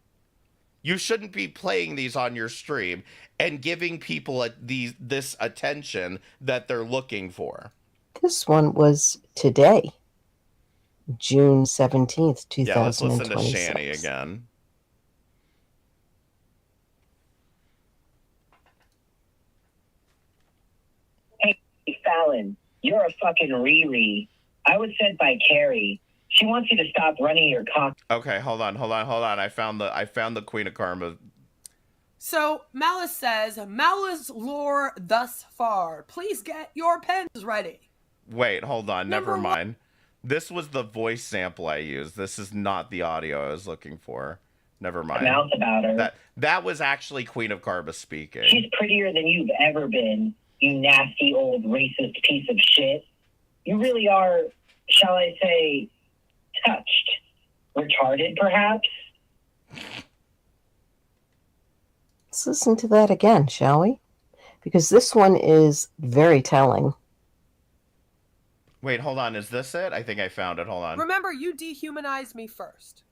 [SPEAKER 4] You shouldn't be playing these on your stream and giving people this attention that they're looking for."
[SPEAKER 6] this one was today, June 17th, 2026.
[SPEAKER 4] Yeah, let's listen to Shanny again.
[SPEAKER 14] Hey, Fallon, you're a fucking Riri. I was sent by Carrie. She wants you to stop running your cock.
[SPEAKER 4] Okay, hold on. I found the Queen of Karma.
[SPEAKER 15] So Malice says, Malice lore thus far. Please get your pens ready.
[SPEAKER 4] Wait, hold on. Never mind. This was the voice sample I used. This is not the audio I was looking for. Never mind.
[SPEAKER 14] Mouth about her.
[SPEAKER 4] That was actually Queen of Karma speaking.
[SPEAKER 14] She's prettier than you've ever been, you nasty old racist piece of shit. You really are, shall I say, touched. Retarded, perhaps?
[SPEAKER 6] Let's listen to that again, shall we? Because this one is very telling.
[SPEAKER 4] Wait, hold on. Is this it? I think I found it. Hold on.
[SPEAKER 15] Remember, you dehumanized me first.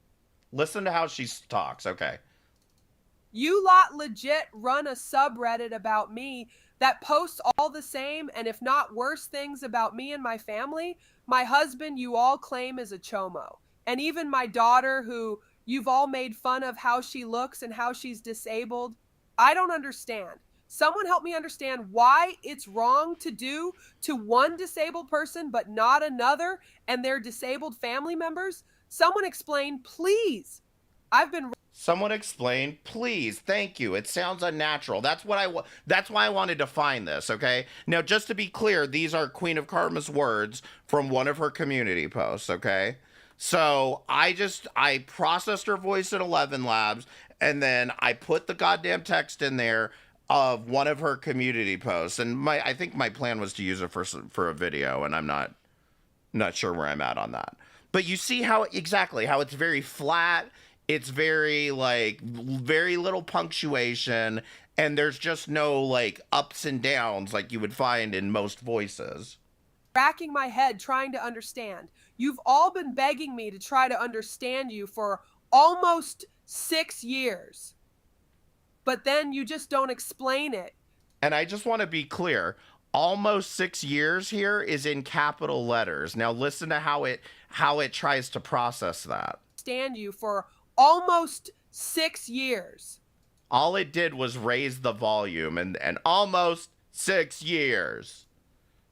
[SPEAKER 4] Listen to how she talks. Okay.
[SPEAKER 15] You lot legit run a subreddit about me that posts all the same and if not worse things about me and my family. My husband you all claim is a chomo. And even my daughter who you've all made fun of how she looks and how she's disabled. I don't understand. Someone help me understand why it's wrong to do to one disabled person but not another and their disabled family members. Someone explain, please.
[SPEAKER 4] Someone explain, please. Thank you. It sounds unnatural. That's why I wanted to find this, okay? Now, just to be clear, these are Queen of Karma's words from one of her community posts, okay? So I processed her voice in 11 Labs, and then I put the goddamn text in there of one of her community posts. And I think my plan was to use it for a video, and I'm not sure where I'm at on that. But you see how it's very flat. It's very very little punctuation, and there's just no ups and downs like you would find in most voices.
[SPEAKER 15] Racking my head trying to understand. You've all been begging me to try to understand you for almost 6 years. But then you just don't explain it.
[SPEAKER 4] And I just want to be clear. almost 6 years here is in capital letters. Now listen to how it tries to process that.
[SPEAKER 15] Stand you for almost 6 years.
[SPEAKER 4] All it did was raise the volume and almost 6 years.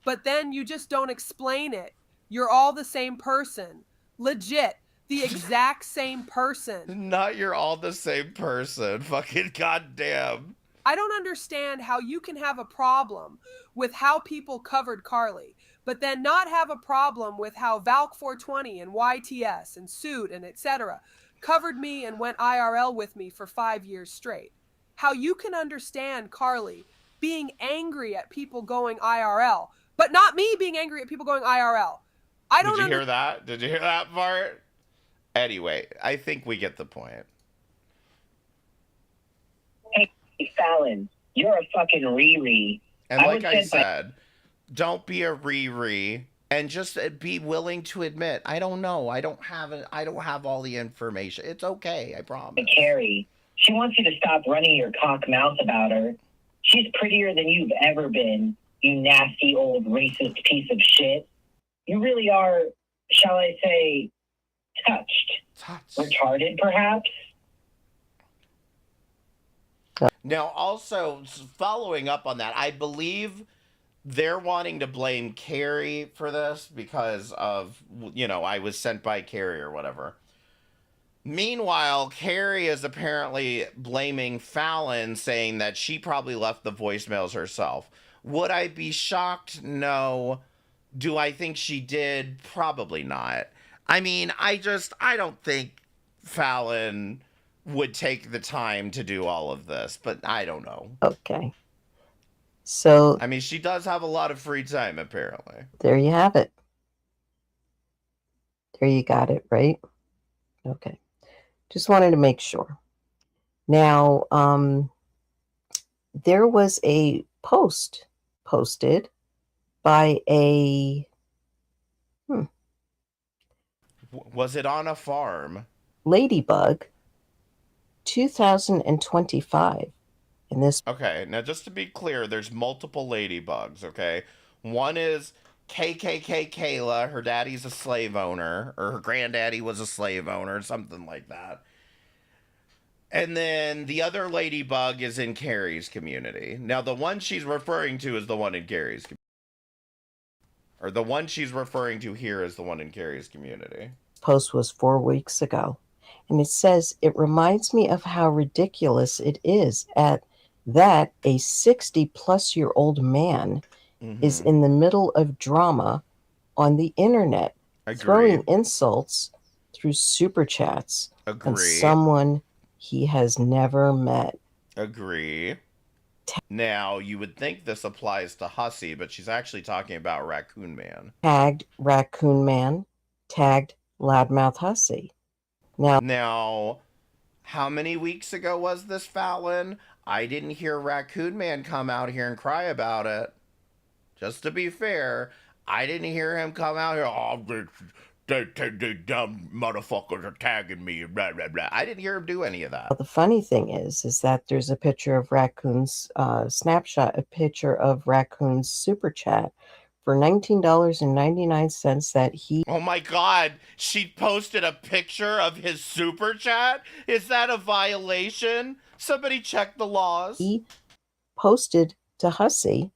[SPEAKER 15] But then you just don't explain it. You're all the same person. Legit. The exact same person.
[SPEAKER 4] Not you're all the same person. Fucking goddamn.
[SPEAKER 15] I don't understand how you can have a problem with how people covered Carly, but then not have a problem with how Valk 420 and YTS and Suit and etc. covered me and went IRL with me for 5 years straight. How you can understand Carly being angry at people going IRL, but not me being angry at people going IRL. I don't
[SPEAKER 4] Did you hear that? Did you hear that part? Anyway, I think we get the point.
[SPEAKER 14] Hey, Fallon, you're a fucking Riri.
[SPEAKER 4] And like I said, don't be a Riri and just be willing to admit, I don't know. I don't have all the information. It's okay, I promise.
[SPEAKER 14] Carrie, she wants you to stop running your cock mouth about her. She's prettier than you've ever been, you nasty old racist piece of shit. You really are, shall I say, touched. Retarded, perhaps?
[SPEAKER 4] Now, also, following up on that, I believe they're wanting to blame Carrie for this because of, I was sent by Carrie or whatever. Meanwhile, Carrie is apparently blaming Fallon, saying that she probably left the voicemails herself. Would I be shocked? No. Do I think she did? Probably not. I mean, I don't think Fallon would take the time to do all of this, but I don't know.
[SPEAKER 6] Okay. So,
[SPEAKER 4] I mean, she does have a lot of free time, apparently.
[SPEAKER 6] there you have it. There you got it, right? Okay. Just wanted to make sure. Now, there was a post posted by a...
[SPEAKER 4] Was it on a farm?
[SPEAKER 6] Ladybug 2025. And this...
[SPEAKER 4] Okay, now just to be clear, there's multiple ladybugs, okay? One is KKK Kayla, her daddy's a slave owner, or her granddaddy was a slave owner, something like that. And then the other ladybug is in Carrie's community. Now, the one she's referring to is the one in Carrie's community. Or the one she's referring to here is the one in Carrie's community.
[SPEAKER 6] Post was 4 weeks ago. And it says, it reminds me of how ridiculous it is at that a 60-plus-year-old man is in the middle of drama on the internet, throwing insults through super chats on someone he has never met.
[SPEAKER 4] Agree. Now, you would think this applies to Hussy, but she's actually talking about Raccoon Man.
[SPEAKER 6] Tagged Raccoon Man, tagged Loudmouth Hussy.
[SPEAKER 4] Now, how many weeks ago was this, Fallon? I didn't hear Raccoon Man come out here and cry about it. Just to be fair, I didn't hear him come out here, oh, the dumb motherfuckers are tagging me, blah, blah, blah. I didn't hear him do any of that.
[SPEAKER 6] Well, the funny thing is that there's a picture of Raccoon's snapshot, a picture of Raccoon's super chat for $19.99 that he...
[SPEAKER 4] Oh my God, she posted a picture of his super chat? Is that a violation? Somebody check the laws.
[SPEAKER 6] He posted to Hussy,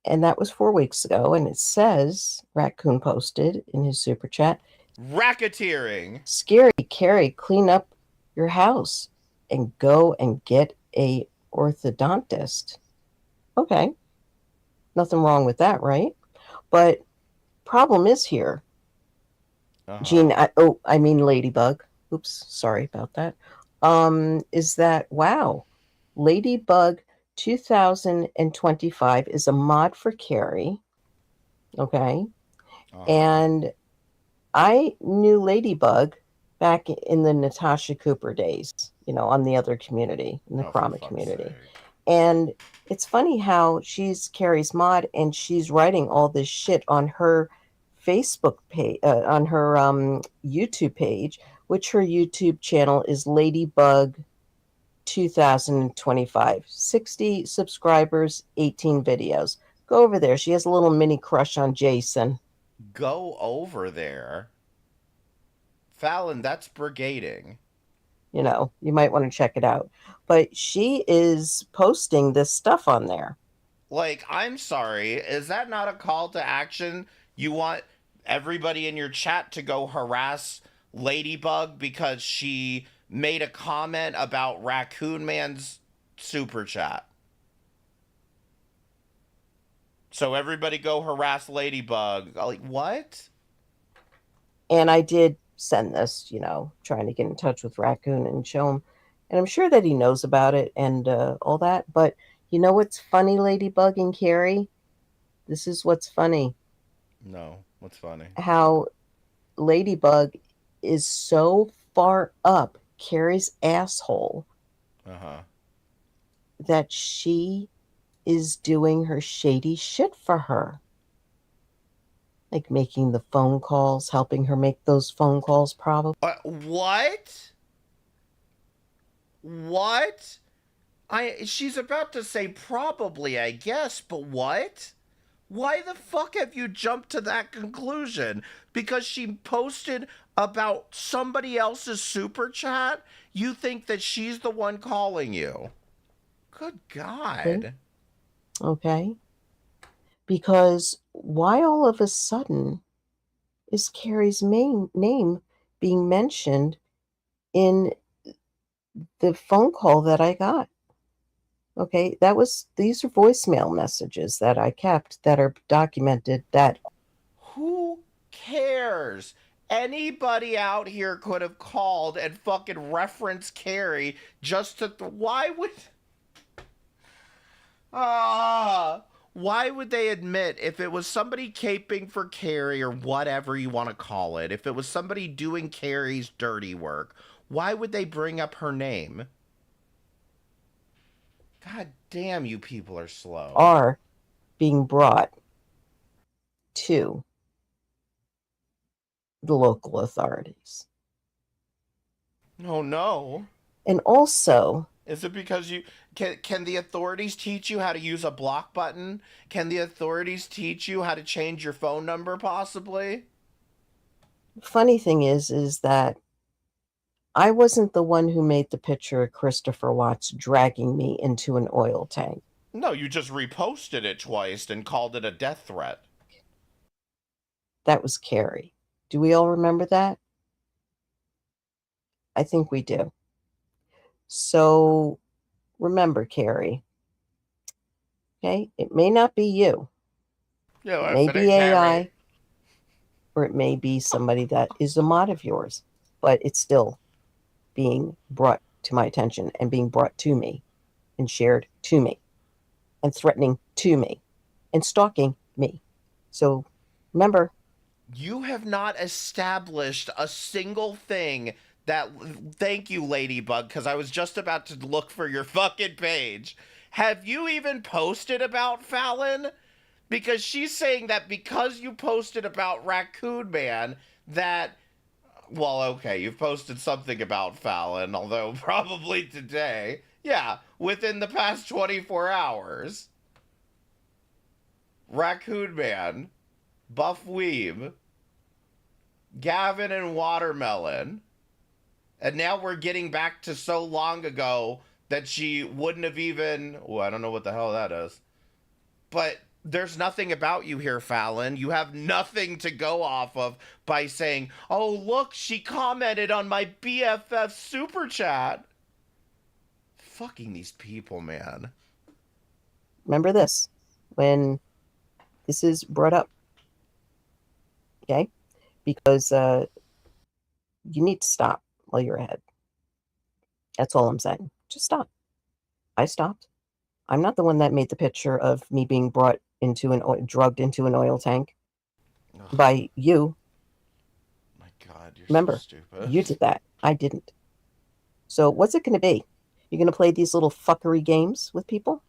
[SPEAKER 6] and that was 4 weeks ago, and it says, Raccoon posted in his super chat,
[SPEAKER 4] racketeering.
[SPEAKER 6] Scary Carrie, clean up your house and go and get a orthodontist. Okay. Nothing wrong with that, right? But problem is here. Gene, I mean Ladybug. Oops, sorry about that. Is that, wow, Ladybug 2025 is a mod for Carrie. Okay. And I knew Ladybug back in the Natasha Cooper days, on the other community, in the Chroma community. And it's funny how she's Carrie's mod and she's writing all this shit on her Facebook page, on her YouTube page, which her YouTube channel is Ladybug 2025. 60 subscribers, 18 videos. Go over there. She has a little mini crush on Jason.
[SPEAKER 4] Go over there. Fallon, that's brigading.
[SPEAKER 6] You know, you might want to check it out. But she is posting this stuff on there.
[SPEAKER 4] Like, I'm sorry, is that not a call to action? You want everybody in your chat to go harass Ladybug because she made a comment about Raccoon Man's super chat. So everybody go harass Ladybug. Like, what?
[SPEAKER 6] And I did send this, you know, trying to get in touch with Raccoon and show him. And I'm sure that he knows about it and all that. But you know what's funny, Ladybug and Carrie? This is what's funny.
[SPEAKER 4] No, what's funny?
[SPEAKER 6] How Ladybug is so far up Carrie's asshole that she is doing her shady shit for her. Like making the phone calls, helping her make those phone calls probably.
[SPEAKER 4] What? What? She's about to say probably, I guess, but what? Why the fuck have you jumped to that conclusion? Because she posted about somebody else's super chat? You think that she's the one calling you? Good God.
[SPEAKER 6] Okay. Because why all of a sudden is Carrie's main name being mentioned in the phone call that I got? Okay, these are voicemail messages that I kept that are documented that.
[SPEAKER 4] Who cares? Anybody out here could have called and fucking referenced Carrie just to. Why would. Why would they admit if it was somebody caping for Carrie or whatever you want to call it, if it was somebody doing Carrie's dirty work, why would they bring up her name? God damn, you people are slow.
[SPEAKER 6] Are being brought to the local authorities.
[SPEAKER 4] Oh no.
[SPEAKER 6] And also,
[SPEAKER 4] is it because you can the authorities teach you how to use a block button? Can the authorities teach you how to change your phone number possibly?
[SPEAKER 6] Funny thing is that I wasn't the one who made the picture of Christopher Watts dragging me into an oil tank.
[SPEAKER 4] No, you just reposted it twice and called it a death threat.
[SPEAKER 6] That was Carrie. Do we all remember that? I think we do. So remember, Carrie. Okay? It may not be you.
[SPEAKER 4] Yeah,
[SPEAKER 6] it may be AI, or it may be somebody that is a mod of yours, but it's still being brought to my attention and being brought to me and shared to me and threatening to me and stalking me. So remember,
[SPEAKER 4] you have not established a single thing that. Thank you, Ladybug, because I was just about to look for your fucking page. Have you even posted about Fallon? Because she's saying that because you posted about Raccoon Man, that. Well, okay, you've posted something about Fallon, although probably today. Yeah, within the past 24 hours. Raccoon Man, Buff Weeb, Gavin and Watermelon. And now we're getting back to so long ago that she wouldn't have even. Oh, I don't know what the hell that is. But there's nothing about you here, Fallon. You have nothing to go off of by saying, oh, look, she commented on my BFF super chat. Fucking these people, man.
[SPEAKER 6] remember this when this is brought up. Okay? Because you need to stop while you're ahead. That's all I'm saying. Just stop. I stopped. I'm not the one that made the picture of me being brought into drugged into an oil tank by you.
[SPEAKER 4] My God, you're
[SPEAKER 6] Remember,
[SPEAKER 4] so stupid.
[SPEAKER 6] You did that. I didn't. So what's it going to be? You're going to play these little fuckery games with people?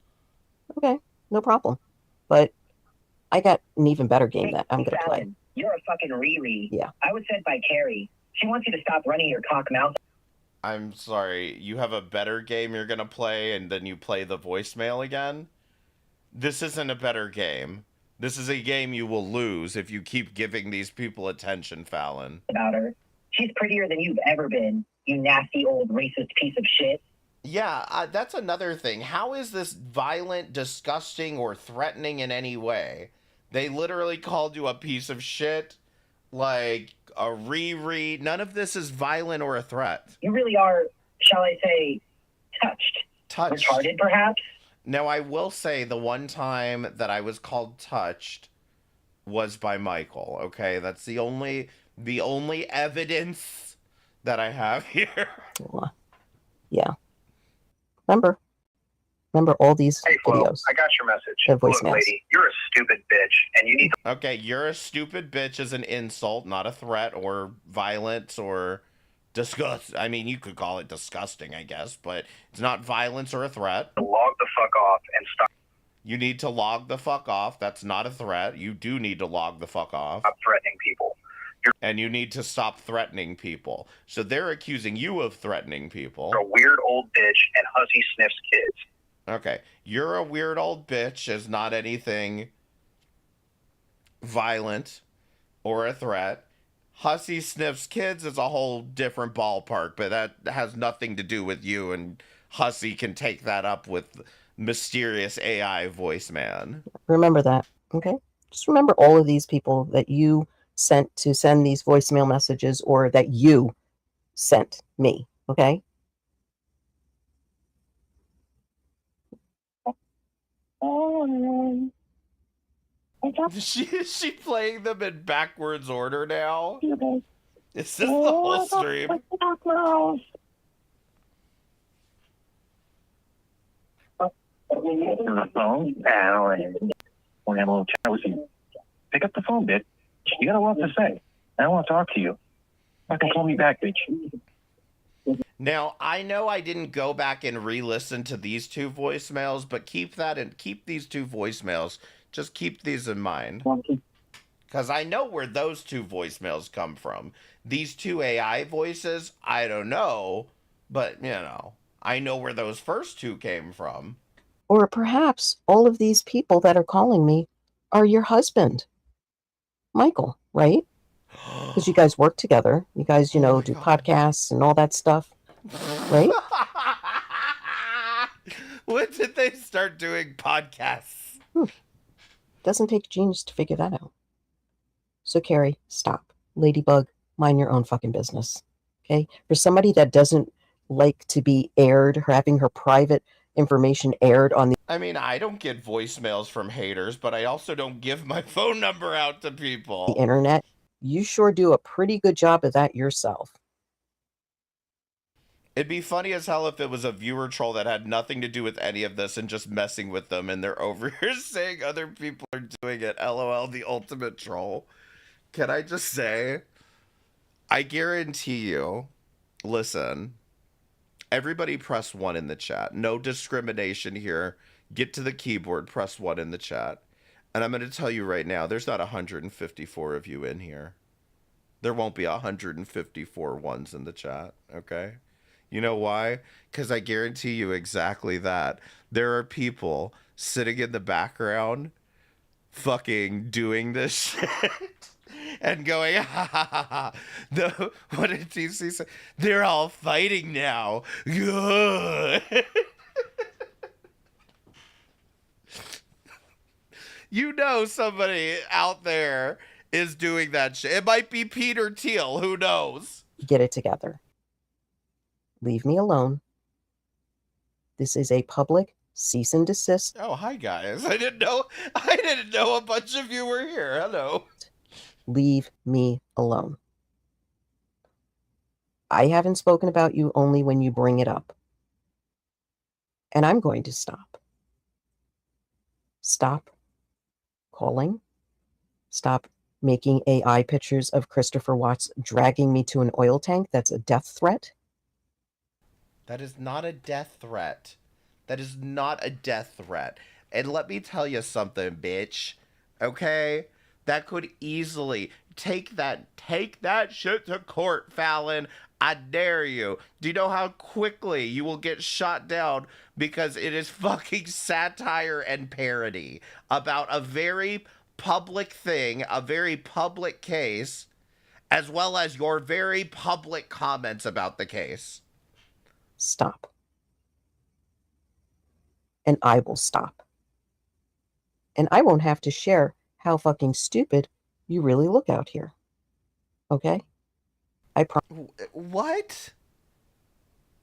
[SPEAKER 6] Okay, no problem. But I got an even better game that I'm going to play.
[SPEAKER 14] You're a fucking Riri.
[SPEAKER 6] Yeah.
[SPEAKER 14] I was sent by Carrie. She wants you to stop running your cock mouth.
[SPEAKER 4] I'm sorry, you have a better game you're gonna play and then you play the voicemail again? This isn't a better game. This is a game you will lose if you keep giving these people attention, Fallon.
[SPEAKER 14] About her. She's prettier than you've ever been, you nasty old racist piece of shit.
[SPEAKER 4] Yeah, that's another thing. How is this violent, disgusting, or threatening in any way? They literally called you a piece of shit, like a Riri. None of this is violent or a threat.
[SPEAKER 14] You really are, shall I say, touched.
[SPEAKER 4] Touched.
[SPEAKER 14] Retarded, perhaps?
[SPEAKER 4] Now, I will say the one time that I was called touched was by Michael, okay? That's the only evidence that I have here.
[SPEAKER 6] Yeah. Remember all these videos.
[SPEAKER 13] I got your message.
[SPEAKER 6] The
[SPEAKER 13] Look,
[SPEAKER 6] voicemails.
[SPEAKER 13] lady, you're a stupid bitch, and you need to...
[SPEAKER 4] Okay, you're a stupid bitch is an insult, not a threat or violence or disgust. I mean, you could call it disgusting, I guess, but it's not violence or a threat.
[SPEAKER 13] log the fuck off and stop
[SPEAKER 4] You need to log the fuck off. That's not a threat. You do need to log the fuck off.
[SPEAKER 13] threatening people.
[SPEAKER 4] And you need to stop threatening people. So they're accusing you of threatening people.
[SPEAKER 13] You're a weird old bitch, and Hussy sniffs kids.
[SPEAKER 4] Okay, you're a weird old bitch is not anything violent or a threat. Hussy sniffs kids is a whole different ballpark, but that has nothing to do with you, and Hussy can take that up with mysterious AI voice man.
[SPEAKER 6] Remember that, okay? Just remember all of these people that you sent to send these voicemail messages or that you sent me, okay?
[SPEAKER 4] Is she playing them in backwards order now? Is this the whole stream?
[SPEAKER 13] On the phone, and want to have a little chat with you. Pick up the phone, bitch. You got a lot to say. I want to talk to you. Fucking call me back, bitch.
[SPEAKER 4] Now, I know I didn't go back and re-listen to these two voicemails, but keep these two voicemails. Just keep these in mind. Because I know where those two voicemails come from. These two AI voices, I don't know, but, you know, I know where those first two came from.
[SPEAKER 6] Or perhaps all of these people that are calling me are your husband, Michael, right? Because you guys work together. You guys, do podcasts and all that stuff, right?
[SPEAKER 4] When did they start doing podcasts?
[SPEAKER 6] Doesn't take a genius to figure that out. So, Carrie, stop. Ladybug, mind your own fucking business, okay? For somebody that doesn't like to be aired, her having her private information aired on the...
[SPEAKER 4] I mean, I don't get voicemails from haters, but I also don't give my phone number out to people.
[SPEAKER 6] The internet, you sure do a pretty good job of that yourself.
[SPEAKER 4] It'd be funny as hell if it was a viewer troll that had nothing to do with any of this and just messing with them, and they're over here saying other people are doing it. LOL, the ultimate troll. Can I just say, I guarantee you, listen, everybody press 1 in the chat. No discrimination here. Get to the keyboard, press 1 in the chat. And I'm going to tell you right now, there's not 154 of you in here. There won't be 154 ones in the chat, okay? You know why? Because I guarantee you exactly that. There are people sitting in the background fucking doing this shit and going, ha ha ha ha. What did TC say? They're all fighting now. Good. You know somebody out there is doing that shit. It might be Peter Thiel. Who knows?
[SPEAKER 6] Get it together. Leave me alone. This is a public cease and desist.
[SPEAKER 4] Oh, hi guys. I didn't know a bunch of you were here. Hello.
[SPEAKER 6] Leave me alone. I haven't spoken about you only when you bring it up. And I'm going to stop. Stop calling. Stop making AI pictures of Christopher Watts dragging me to an oil tank. That's a death threat.
[SPEAKER 4] That is not a death threat. That is not a death threat. And let me tell you something, bitch. Okay? That could easily... take that shit to court, Fallon. I dare you. Do you know how quickly you will get shot down because it is fucking satire and parody about a very public thing, a very public case, as well as your very public comments about the case?
[SPEAKER 6] Stop. And I will stop. And I won't have to share how fucking stupid you really look out here. Okay? I promise.
[SPEAKER 4] What?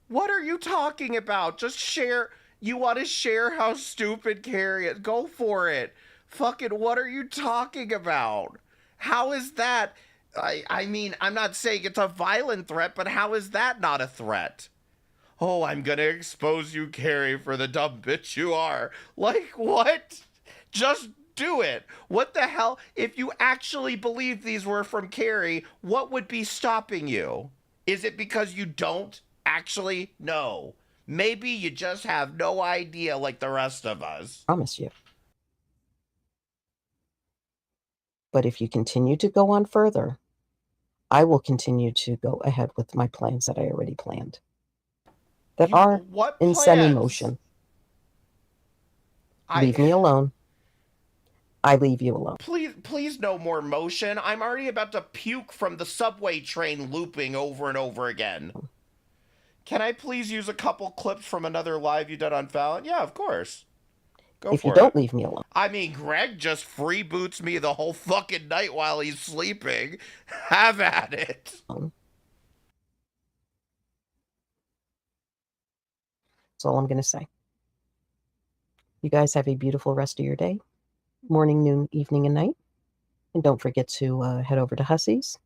[SPEAKER 4] What are you talking about? Just share. You want to share how stupid Carrie is? Go for it. Fucking what are you talking about? How is that? I mean, I'm not saying it's a violent threat, but how is that not a threat? Oh, I'm gonna expose you, Carrie, for the dumb bitch you are. Like, what? Just do it. What the hell? If you actually believe these were from Carrie, what would be stopping you? Is it because you don't actually know? Maybe you just have no idea like the rest of us.
[SPEAKER 6] Promise you. But if you continue to go on further, I will continue to go ahead with my plans that I already planned. That are in semi-motion. Leave me alone. I leave you alone.
[SPEAKER 4] Please no more motion. I'm already about to puke from the subway train looping over and over again. Can I please use a couple clips from another live you did on Fallon? Yeah, of course. Go
[SPEAKER 6] if
[SPEAKER 4] for
[SPEAKER 6] you
[SPEAKER 4] it.
[SPEAKER 6] don't leave me alone.
[SPEAKER 4] I mean, Greg just freeboots me the whole fucking night while he's sleeping. Have at it.
[SPEAKER 6] That's all I'm going to say. You guys have a beautiful rest of your day. Morning, noon, evening, and night. And don't forget to head over to Hussey's.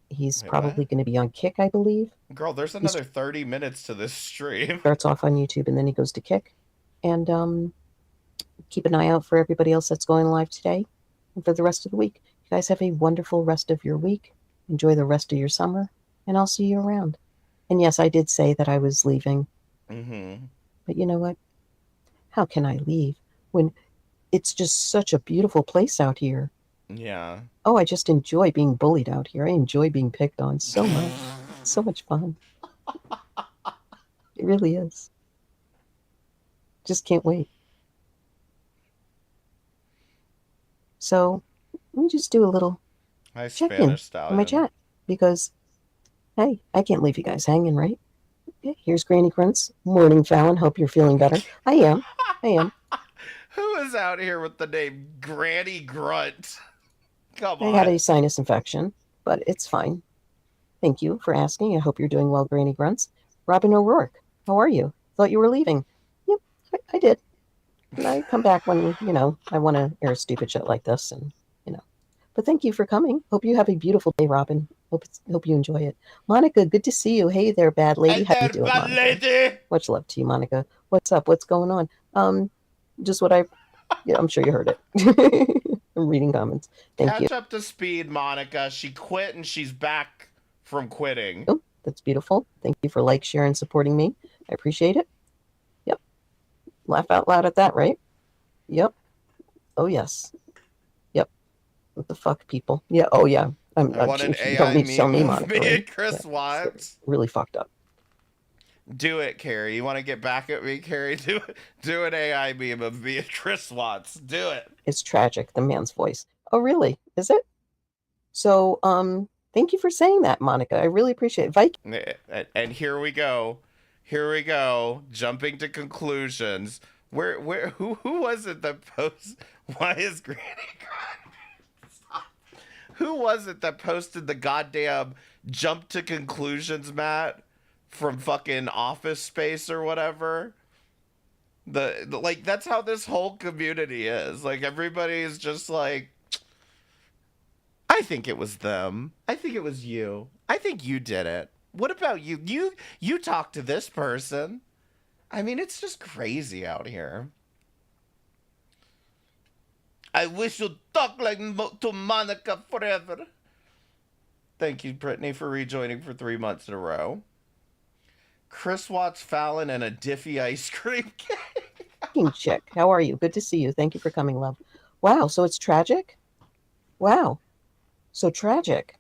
[SPEAKER 6] He's probably going to be on Kick, I believe.
[SPEAKER 4] Girl, there's another 30 minutes to this stream.
[SPEAKER 6] Starts off on YouTube, and then he goes to Kick. And keep an eye out for everybody else that's going live today and for the rest of the week. You guys have a wonderful rest of your week. Enjoy the rest of your summer, and I'll see you around. And yes, I did say that I was leaving.
[SPEAKER 4] Mm-hmm.
[SPEAKER 6] But you know what? How can I leave when it's just such a beautiful place out here?
[SPEAKER 4] Yeah.
[SPEAKER 6] Oh, I just enjoy being bullied out here. I enjoy being picked on so much. It's so much fun. It really is. Just can't wait. So let me just do a little check-in on my chat because, hey, I can't leave you guys hanging, right? Okay, here's Granny Grunts. Morning, Fallon. Hope you're feeling better. I am.
[SPEAKER 4] Who is out here with the name Granny Grunt? Come on.
[SPEAKER 6] I had a sinus infection, but it's fine. Thank you for asking. I hope you're doing well, Granny Grunts. Robin O'Rourke, how are you? Thought you were leaving. Yep, I did. And I come back when, I want to air stupid shit like this. And, But thank you for coming. Hope you have a beautiful day, Robin. Hope you enjoy it. Monica, good to see you. Hey there, bad lady. How you doing, Monica?
[SPEAKER 4] Lady.
[SPEAKER 6] Much love to you, Monica. What's up? What's going on? Just what I'm sure you heard it. I'm reading comments. Thank you.
[SPEAKER 4] Catch up to speed, Monica. She quit and she's back from quitting.
[SPEAKER 6] Oh, that's beautiful. Thank you for sharing, supporting me. I appreciate it. Yep. Laugh out loud at that, right? Yep. Oh, yes. Yep. What the fuck, people? Yeah. Oh, yeah.
[SPEAKER 4] I want an AI meme of me and Chris Watts.
[SPEAKER 6] Really fucked up.
[SPEAKER 4] Do it, Carrie. You want to get back at me, Carrie? Do an AI meme of me and Chris Watts. Do it.
[SPEAKER 6] It's tragic, the man's voice. Oh, really? Is it? So, thank you for saying that, Monica. I really appreciate it. Viking.
[SPEAKER 4] And here we go. Jumping to conclusions. Who was it that posted? Why is Granny crying? Stop. Who was it that posted the goddamn jump to conclusions, Matt? From fucking Office Space or whatever. That's how this whole community is. Everybody is just I think it was them. I think it was you. I think you did it. What about you? You talked to this person. I mean, it's just crazy out here. I wish you'd talk to Monica forever. Thank you, Brittany, for rejoining for 3 months in a row. Chris Watts, Fallon, and a Diffie ice cream cake.
[SPEAKER 6] Chick, how are you? Good to see you. Thank you for coming, love. Wow, so it's tragic? Wow. So tragic.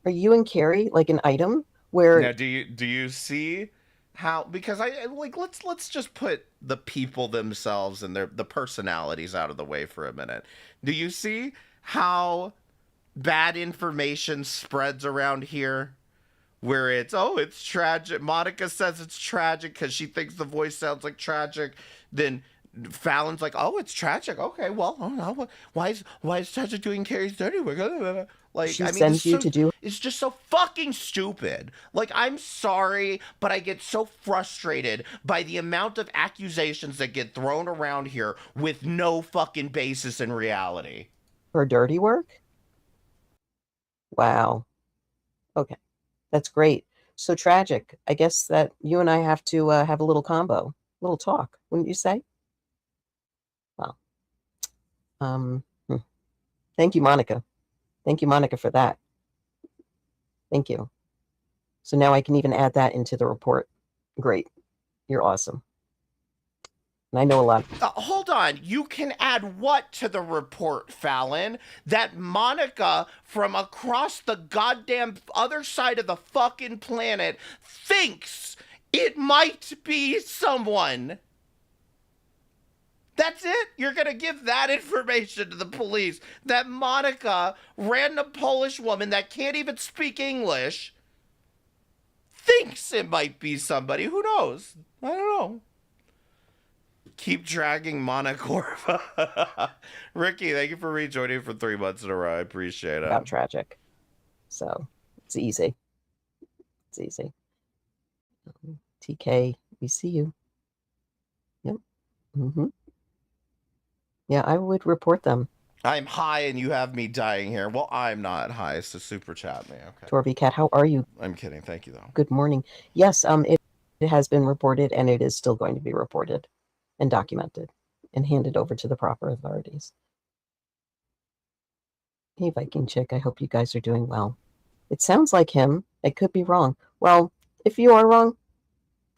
[SPEAKER 6] Are you and Carrie like an item where
[SPEAKER 4] Now, do you see how? Because I like let's just put the people themselves and the personalities out of the way for a minute. Do you see how bad information spreads around here? Where it's tragic. Monica says it's tragic because she thinks the voice sounds like tragic. Then Fallon's like, oh, it's tragic. Okay, well, oh, no, why is tragic doing Carrie's dirty work? Like,
[SPEAKER 6] she
[SPEAKER 4] I mean,
[SPEAKER 6] sends you to do?
[SPEAKER 4] it's just so fucking stupid. Like, I'm sorry, but I get so frustrated by the amount of accusations that get thrown around here with no fucking basis in reality.
[SPEAKER 6] Her dirty work? Wow. Okay. That's great. So tragic. I guess that you and I have to have a little combo, a little talk, wouldn't you say? Well, thank you, Monica. Thank you, Monica, for that. Thank you. So now I can even add that into the report. Great. You're awesome. And I know a lot.
[SPEAKER 4] Hold on. You can add what to the report, Fallon? That Monica from across the goddamn other side of the fucking planet thinks it might be someone. That's it? You're going to give that information to the police? That Monica, random Polish woman that can't even speak English, thinks it might be somebody. Who knows? I don't know. Keep dragging Monacorva. Ricky, thank you for rejoining for 3 months in a row. I appreciate it.
[SPEAKER 6] About tragic. So it's easy. It's easy. TK, we see you. Yep. Yeah, I would report them.
[SPEAKER 4] I'm high and you have me dying here. Well, I'm not high, so super chat me. Okay.
[SPEAKER 6] Torby Cat, how are you?
[SPEAKER 4] I'm kidding. Thank you, though.
[SPEAKER 6] Good morning. Yes, it has been reported, and it is still going to be reported and documented and handed over to the proper authorities. Hey, Viking Chick, I hope you guys are doing well. It sounds like him. I could be wrong. Well, if you are wrong,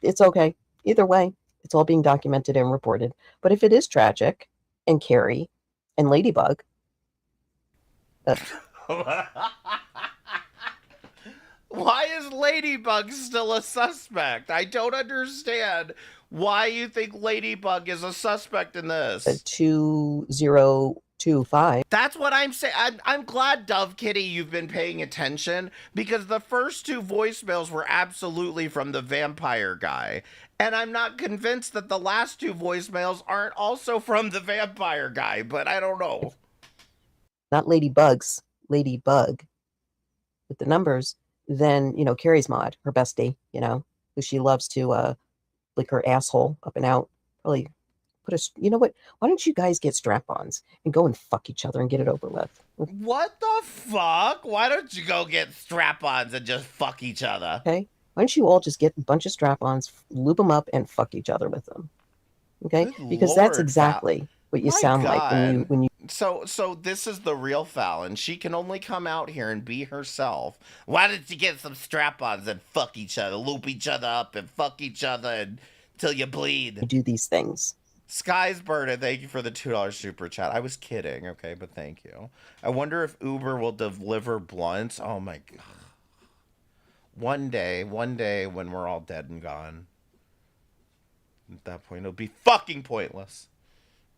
[SPEAKER 6] it's okay. Either way, it's all being documented and reported. But if it is tragic, and Carrie, and Ladybug,
[SPEAKER 4] why is Ladybug still a suspect? I don't understand why you think Ladybug is a suspect in this.
[SPEAKER 6] 2025.
[SPEAKER 4] That's what I'm saying. I'm glad, Dove Kitty, you've been paying attention, because the first 2 voicemails were absolutely from the vampire guy. And I'm not convinced that the last 2 voicemails aren't also from the vampire guy, but I don't know.
[SPEAKER 6] Not Ladybugs, Ladybug. With the numbers, then, Carrie's mod, her bestie, who she loves to lick her asshole up and out. Probably put you know what? Why don't you guys get strap-ons and go and fuck each other and get it over with?
[SPEAKER 4] What the fuck? Why don't you go get strap-ons and just fuck each other?
[SPEAKER 6] Okay. Why don't you all just get a bunch of strap-ons, loop them up, and fuck each other with them? Okay,
[SPEAKER 4] Good
[SPEAKER 6] because
[SPEAKER 4] Lord,
[SPEAKER 6] that's exactly what you
[SPEAKER 4] My
[SPEAKER 6] sound like
[SPEAKER 4] God.
[SPEAKER 6] when you.
[SPEAKER 4] So this is the real Fallon. She can only come out here and be herself. Why don't you get some strap-ons and fuck each other, loop each other up, and fuck each other until you bleed?
[SPEAKER 6] Do these things.
[SPEAKER 4] Sky's burning. Thank you for the $2 super chat. I was kidding, okay, but thank you. I wonder if Uber will deliver blunts. Oh my God. One day when we're all dead and gone. At that point, it'll be fucking pointless.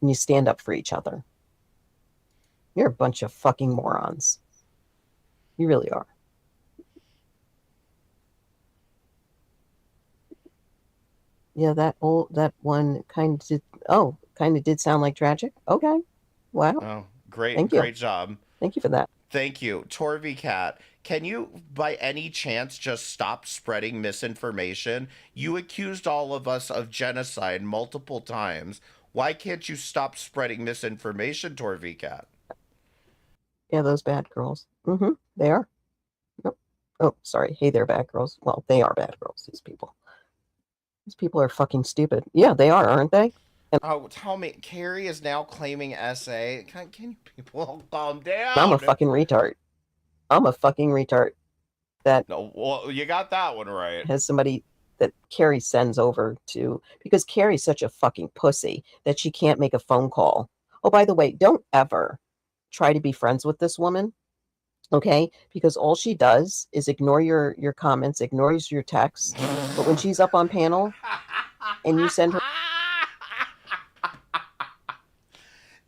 [SPEAKER 6] And you stand up for each other. You're a bunch of fucking morons. You really are. Yeah, that one kind of did sound like tragic. Okay. Wow.
[SPEAKER 4] Oh, great.
[SPEAKER 6] Thank you.
[SPEAKER 4] Great job.
[SPEAKER 6] Thank you for that.
[SPEAKER 4] Thank you. Torvy Cat, can you by any chance just stop spreading misinformation? You accused all of us of genocide multiple times. Why can't you stop spreading misinformation, Torvy Cat?
[SPEAKER 6] Yeah, those bad girls. They are. Nope. Oh, sorry. Hey, they're bad girls. Well, they are bad girls, these people. These people are fucking stupid. Yeah, they are, aren't they?
[SPEAKER 4] Oh, tell me, Carrie is now claiming SA. Can you people calm down?
[SPEAKER 6] I'm a fucking retard. That
[SPEAKER 4] No, well, you got that one right.
[SPEAKER 6] has somebody that Carrie sends over to, because Carrie's such a fucking pussy that she can't make a phone call. Oh, by the way, don't ever try to be friends with this woman. Okay, because all she does is ignore your comments, ignores your texts. But when she's up on panel and you send her,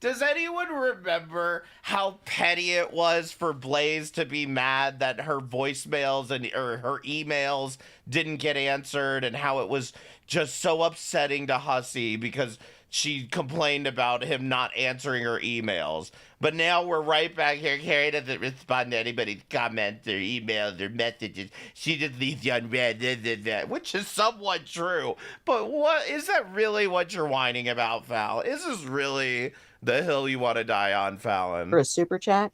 [SPEAKER 4] Does anyone remember how petty it was for Blaze to be mad that her voicemails or her emails didn't get answered, and how it was just so upsetting to Hussey because she complained about him not answering her emails? But now we're right back here. Carrie doesn't respond to anybody's comments or emails or messages. She just leaves you unread, which is somewhat true. But what is that really what you're whining about, Val? Is this really the hill you want to die on, Fallon?
[SPEAKER 6] a super chat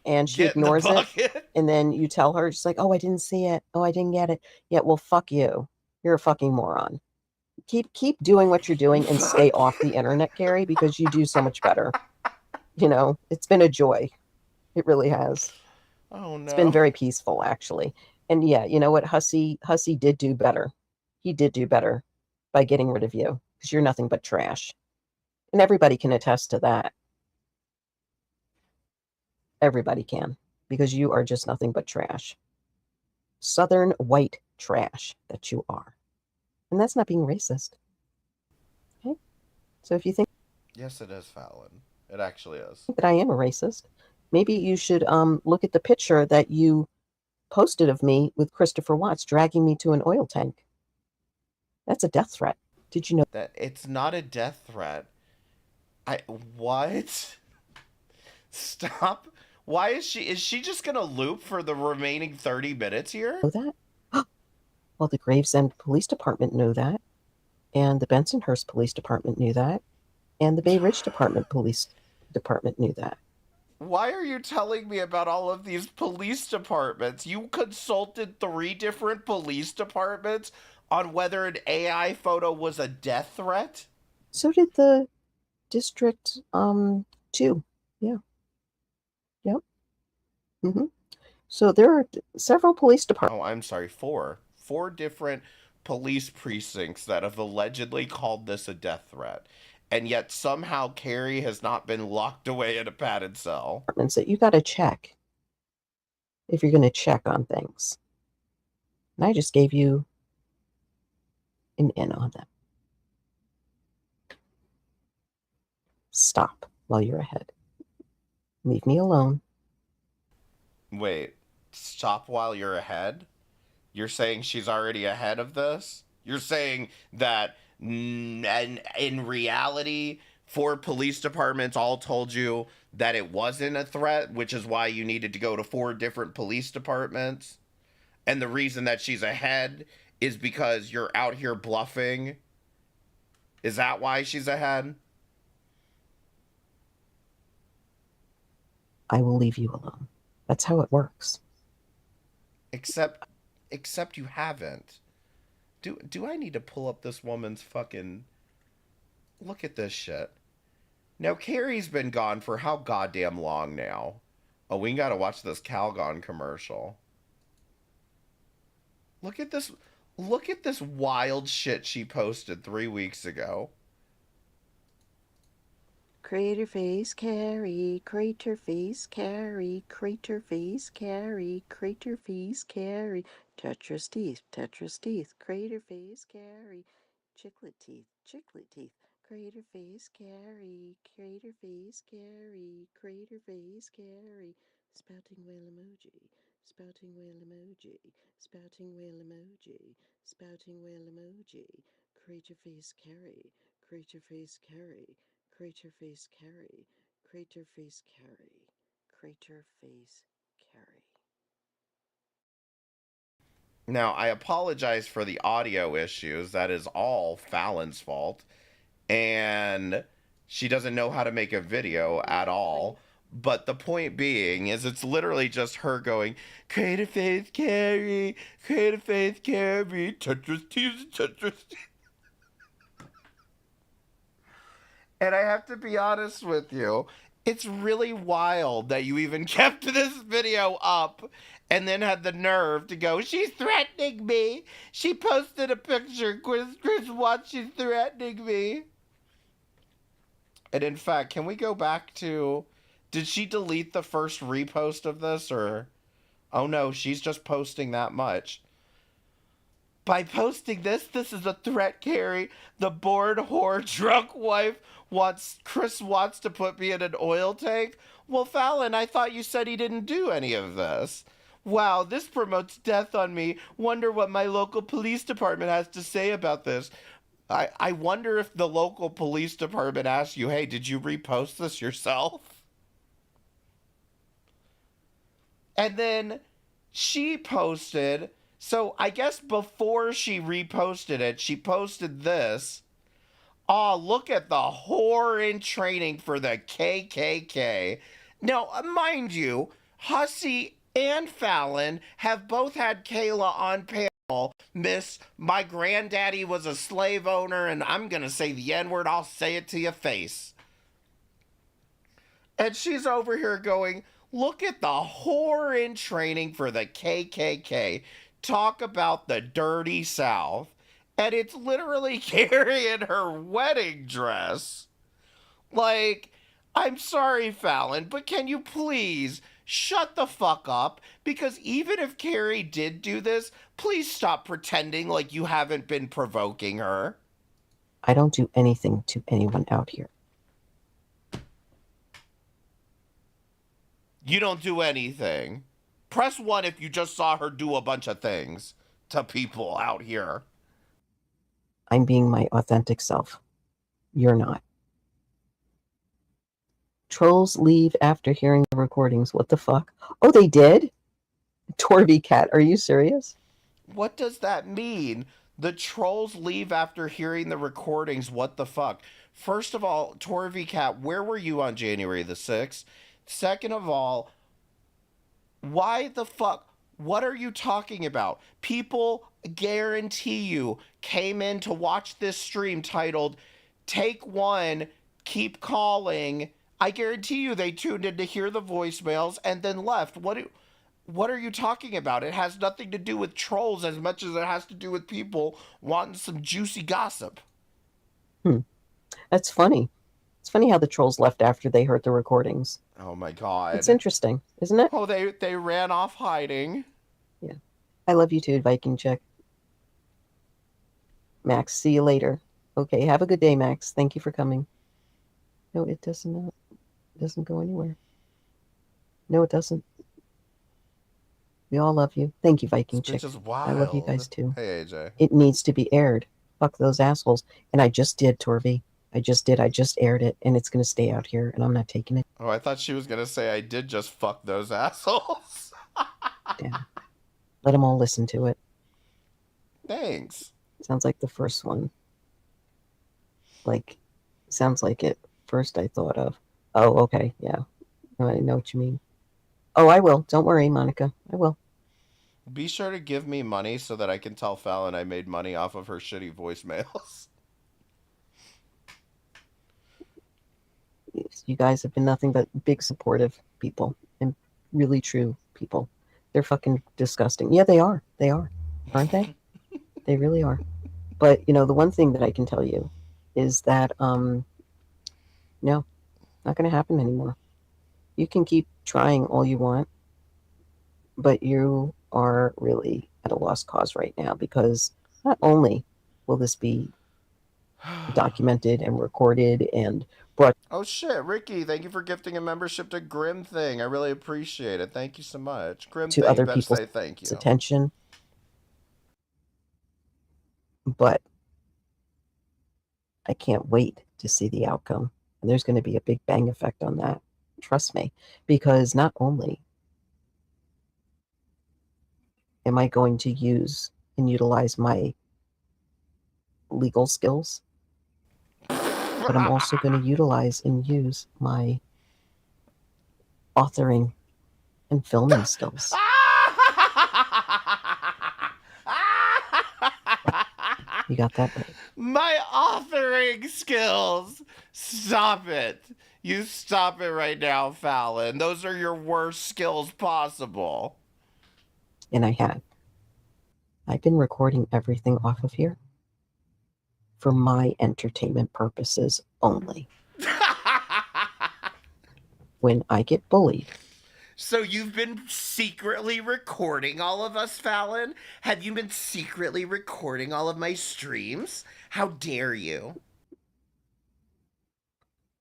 [SPEAKER 6] and she
[SPEAKER 4] Get in the
[SPEAKER 6] ignores it,
[SPEAKER 4] bucket.
[SPEAKER 6] and then you tell her, just like, oh, I didn't see it. Oh, I didn't get it. Yeah, well, fuck you. You're a fucking moron. Keep doing what you're doing and stay off the internet, Carrie, because you do so much better. You know, it's been a joy. It really has.
[SPEAKER 4] Oh no.
[SPEAKER 6] It's been very peaceful, actually. And yeah, you know what? Hussey did do better. He did do better by getting rid of you, because you're nothing but trash. And everybody can attest to that. Everybody can, because you are just nothing but trash. Southern white trash that you are. And that's not being racist. Okay? So if you think
[SPEAKER 4] Yes, it is, Fallon. It actually is.
[SPEAKER 6] that I am a racist, maybe you should look at the picture that you posted of me with Christopher Watts dragging me to an oil tank. That's a death threat. Did you know
[SPEAKER 4] that? It's not a death threat. What? Stop. Why is she just gonna loop for the remaining 30 minutes here?
[SPEAKER 6] that? Well, the Gravesend Police Department knew that, and the Bensonhurst Police Department knew that, and the Bay Ridge Police Department knew that.
[SPEAKER 4] Why are you telling me about all of these police departments? You consulted 3 different police departments on whether an AI photo was a death threat?
[SPEAKER 6] So did the District 2. Yeah. Yep. Mm-hmm. So there are several police departments.
[SPEAKER 4] Oh, I'm sorry, 4. 4 different police precincts that have allegedly called this a death threat. And yet somehow Carrie has not been locked away in a padded cell.
[SPEAKER 6] That you got to check if you're going to check on things. And I just gave you an in on them. Stop while you're ahead. Leave me alone.
[SPEAKER 4] Wait, stop while you're ahead? You're saying she's already ahead of this? You're saying that in reality, 4 police departments all told you that it wasn't a threat, which is why you needed to go to 4 different police departments? And the reason that she's ahead is because you're out here bluffing? Is that why she's ahead?
[SPEAKER 6] I will leave you alone. That's how it works.
[SPEAKER 4] Except you haven't. Do I need to pull up this woman's fucking... Look at this shit. Now, Carrie's been gone for how goddamn long now? Oh, we gotta watch this Calgon commercial. Look at this wild shit she posted 3 weeks ago.
[SPEAKER 6] Crater face Carrie, crater face Carrie, crater face Carrie, crater face Carrie, Tetris teeth, crater face Carrie, chiclet teeth, crater face Carrie, crater face Carrie, crater face Carrie, spouting whale emoji, spouting whale emoji, spouting whale emoji, spouting whale emoji, crater face Carrie, crater face Carrie. Crater face Carrie, crater face Carrie, crater face Carrie.
[SPEAKER 4] Now, I apologize for the audio issues. That is all Fallon's fault. And she doesn't know how to make a video at all. But the point being is it's literally just her going, Crater face Carrie, Tetris teeth, Tetris teeth. And I have to be honest with you, it's really wild that you even kept this video up and then had the nerve to go, she's threatening me. She posted a picture, Chris Watts, she's threatening me. And in fact, can we go back to Did she delete the first repost of this, or... Oh no, she's just posting that much. By posting this is a threat, Carrie. The bored whore drunk wife wants Chris Watts to put me in an oil tank. Well, Fallon, I thought you said he didn't do any of this. Wow, this promotes death on me. Wonder what my local police department has to say about this. I wonder if the local police department asked you, hey, did you repost this yourself? And then she posted, so I guess before she reposted it, she posted this. Oh, look at the whore in training for the KKK. Now, mind you, Hussey and Fallon have both had Kayla on panel. Miss, my granddaddy was a slave owner, and I'm going to say the N-word. I'll say it to your face. And she's over here going, look at the whore in training for the KKK. Talk about the dirty South. And it's literally Carrie in her wedding dress. Like, I'm sorry, Fallon, but can you please shut the fuck up? Because even if Carrie did do this, please stop pretending like you haven't been provoking her.
[SPEAKER 6] I don't do anything to anyone out here.
[SPEAKER 4] You don't do anything. Press 1 if you just saw her do a bunch of things to people out here.
[SPEAKER 6] I'm being my authentic self. You're not. Trolls leave after hearing the recordings. What the fuck? Oh, they did? Torby Cat, are you serious?
[SPEAKER 4] What does that mean? The trolls leave after hearing the recordings. What the fuck? First of all, Torby Cat, where were you on January the 6th? Second of all, why the fuck? What are you talking about? People, guarantee you, came in to watch this stream titled Take One, Keep Calling. I guarantee you they tuned in to hear the voicemails and then left. What are you talking about? It has nothing to do with trolls as much as it has to do with people wanting some juicy gossip.
[SPEAKER 6] That's funny. It's funny how the trolls left after they heard the recordings.
[SPEAKER 4] Oh my god.
[SPEAKER 6] It's interesting, isn't it?
[SPEAKER 4] Oh, they ran off hiding.
[SPEAKER 6] Yeah. I love you too, Viking Chick. Max, see you later. Okay, have a good day, Max. Thank you for coming. No, it doesn't. It doesn't go anywhere. No, it doesn't. We all love you. Thank you, Viking
[SPEAKER 4] This bitch
[SPEAKER 6] Chick.
[SPEAKER 4] is wild.
[SPEAKER 6] I love you guys too.
[SPEAKER 4] Hey, AJ.
[SPEAKER 6] It needs to be aired. Fuck those assholes. And I just did, Torvy. I just did. I just aired it, and it's going to stay out here, and I'm not taking it.
[SPEAKER 4] Oh, I thought she was going to say I did just fuck those assholes.
[SPEAKER 6] Damn. Let them all listen to it.
[SPEAKER 4] Thanks.
[SPEAKER 6] Sounds like the first one. Like, sounds like it. First I thought of. Oh, okay. Yeah. I know what you mean. Oh, I will. Don't worry, Monica. I will.
[SPEAKER 4] Be sure to give me money so that I can tell Fallon I made money off of her shitty voicemails.
[SPEAKER 6] You guys have been nothing but big supportive people and really true people. They're fucking disgusting. Yeah, they are. They are. Aren't they? They really are. But, you know, the one thing that I can tell you is that, no, not going to happen anymore. You can keep trying all you want, but you are really at a lost cause right now, because not only will this be documented and recorded and brought.
[SPEAKER 4] Oh shit, Ricky, thank you for gifting a membership to Grim Thing. I really appreciate it. Thank you so much. Grim
[SPEAKER 6] to
[SPEAKER 4] Thing,
[SPEAKER 6] other
[SPEAKER 4] better
[SPEAKER 6] people's
[SPEAKER 4] say thank you.
[SPEAKER 6] attention. But I can't wait to see the outcome. And there's going to be a big bang effect on that. Trust me. Because not only am I going to use and utilize my legal skills, but I'm also going to utilize and use my authoring and filming skills. You got that right.
[SPEAKER 4] My authoring skills. Stop it. You stop it right now, Fallon. Those are your worst skills possible.
[SPEAKER 6] And I have. I've been recording everything off of here for my entertainment purposes only. when I get bullied.
[SPEAKER 4] So you've been secretly recording all of us, Fallon? Have you been secretly recording all of my streams? How dare you?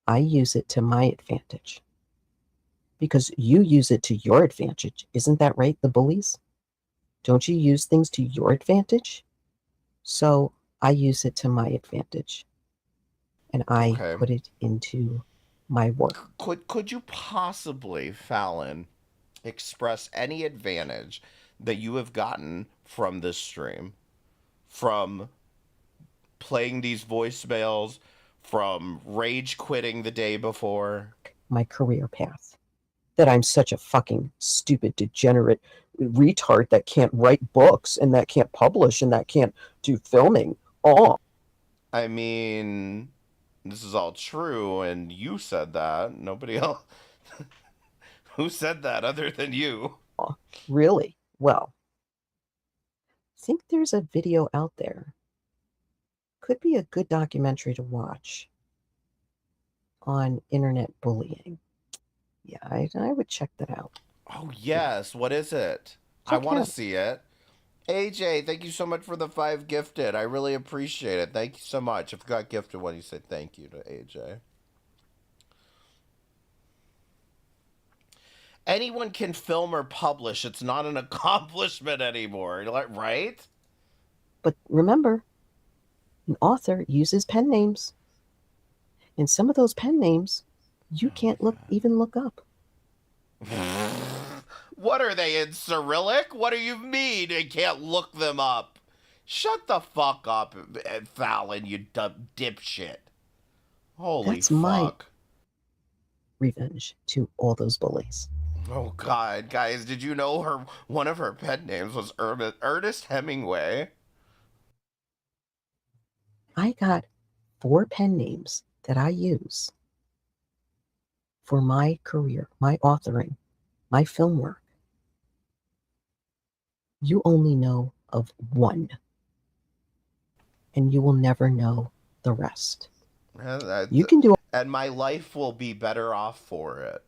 [SPEAKER 6] I use it to my advantage. Because you use it to your advantage. Isn't that right, the bullies? Don't you use things to your advantage? So I use it to my advantage. And I put it into my work.
[SPEAKER 4] Could you possibly, Fallon, express any advantage that you have gotten from this stream? From playing these voicemails, from rage quitting the day before?
[SPEAKER 6] My career path. That I'm such a fucking stupid, degenerate retard that can't write books and that can't publish and that can't do filming. Oh.
[SPEAKER 4] I mean, this is all true, and you said that. Nobody else. Who said that other than you?
[SPEAKER 6] Really? Well, I think there's a video out there. Could be a good documentary to watch on internet bullying. Yeah, I would check that out.
[SPEAKER 4] Oh, yes. What is it? I want to see it. AJ, thank you so much for the 5 gifted. I really appreciate it. Thank you so much. If you got gifted one, you say thank you to AJ. Anyone can film or publish. It's not an accomplishment anymore, right?
[SPEAKER 6] But remember, an author uses pen names. And some of those pen names you can't even look up.
[SPEAKER 4] What are they, in Cyrillic? What do you mean they can't look them up? Shut the fuck up, Fallon, you dumb dipshit. Holy
[SPEAKER 6] That's
[SPEAKER 4] fuck.
[SPEAKER 6] my revenge to all those bullies.
[SPEAKER 4] Oh God, guys, did you know one of her pen names was Ernest Hemingway?
[SPEAKER 6] I got 4 pen names that I use for my career, my authoring, my film work. You only know of one, and you will never know the rest. You can do,
[SPEAKER 4] and my life will be better off for it.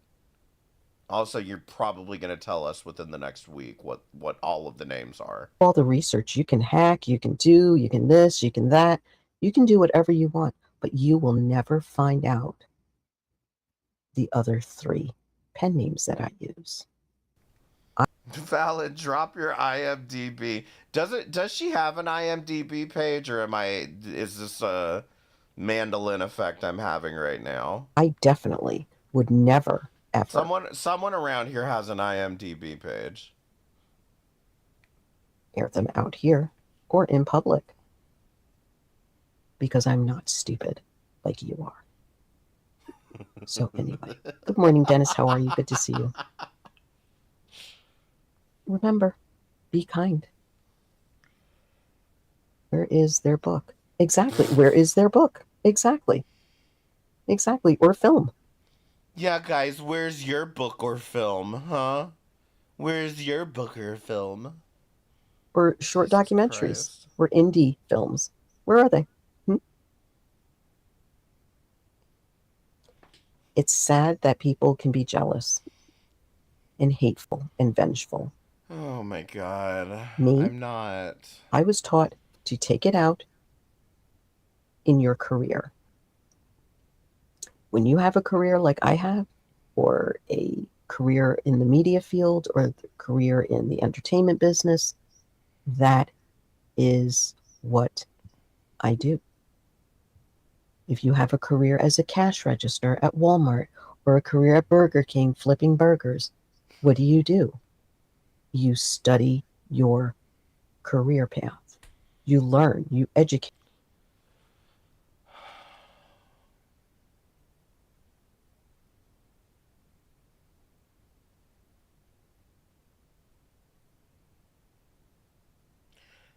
[SPEAKER 4] Also, you're probably going to tell us within the next week what all of the names are.
[SPEAKER 6] All the research. You can hack, you can do, you can this, you can that. You can do whatever you want, but you will never find out the other 3 pen names that I use.
[SPEAKER 4] Valid, drop your IMDb. Does she have an IMDb page, or is this a mandolin effect I'm having right now?
[SPEAKER 6] I definitely would never ever.
[SPEAKER 4] Someone around here has an IMDb page.
[SPEAKER 6] Air them out here or in public. Because I'm not stupid like you are. So anyway, good morning, Dennis. How are you? Good to see you. Remember, be kind. Where is their book? Exactly. Where is their book? Exactly. Exactly. Or film.
[SPEAKER 4] Yeah, guys, where's your book or film, huh? Where's your book or film?
[SPEAKER 6] Or short documentaries. Or indie films. Where are they? It's sad that people can be jealous and hateful and vengeful.
[SPEAKER 4] Oh my God.
[SPEAKER 6] Me?
[SPEAKER 4] I'm not.
[SPEAKER 6] I was taught to take it out in your career. When you have a career like I have, or a career in the media field, or a career in the entertainment business, that is what I do. If you have a career as a cash register at Walmart, or a career at Burger King flipping burgers, what do? You study your career path. You learn, you educate.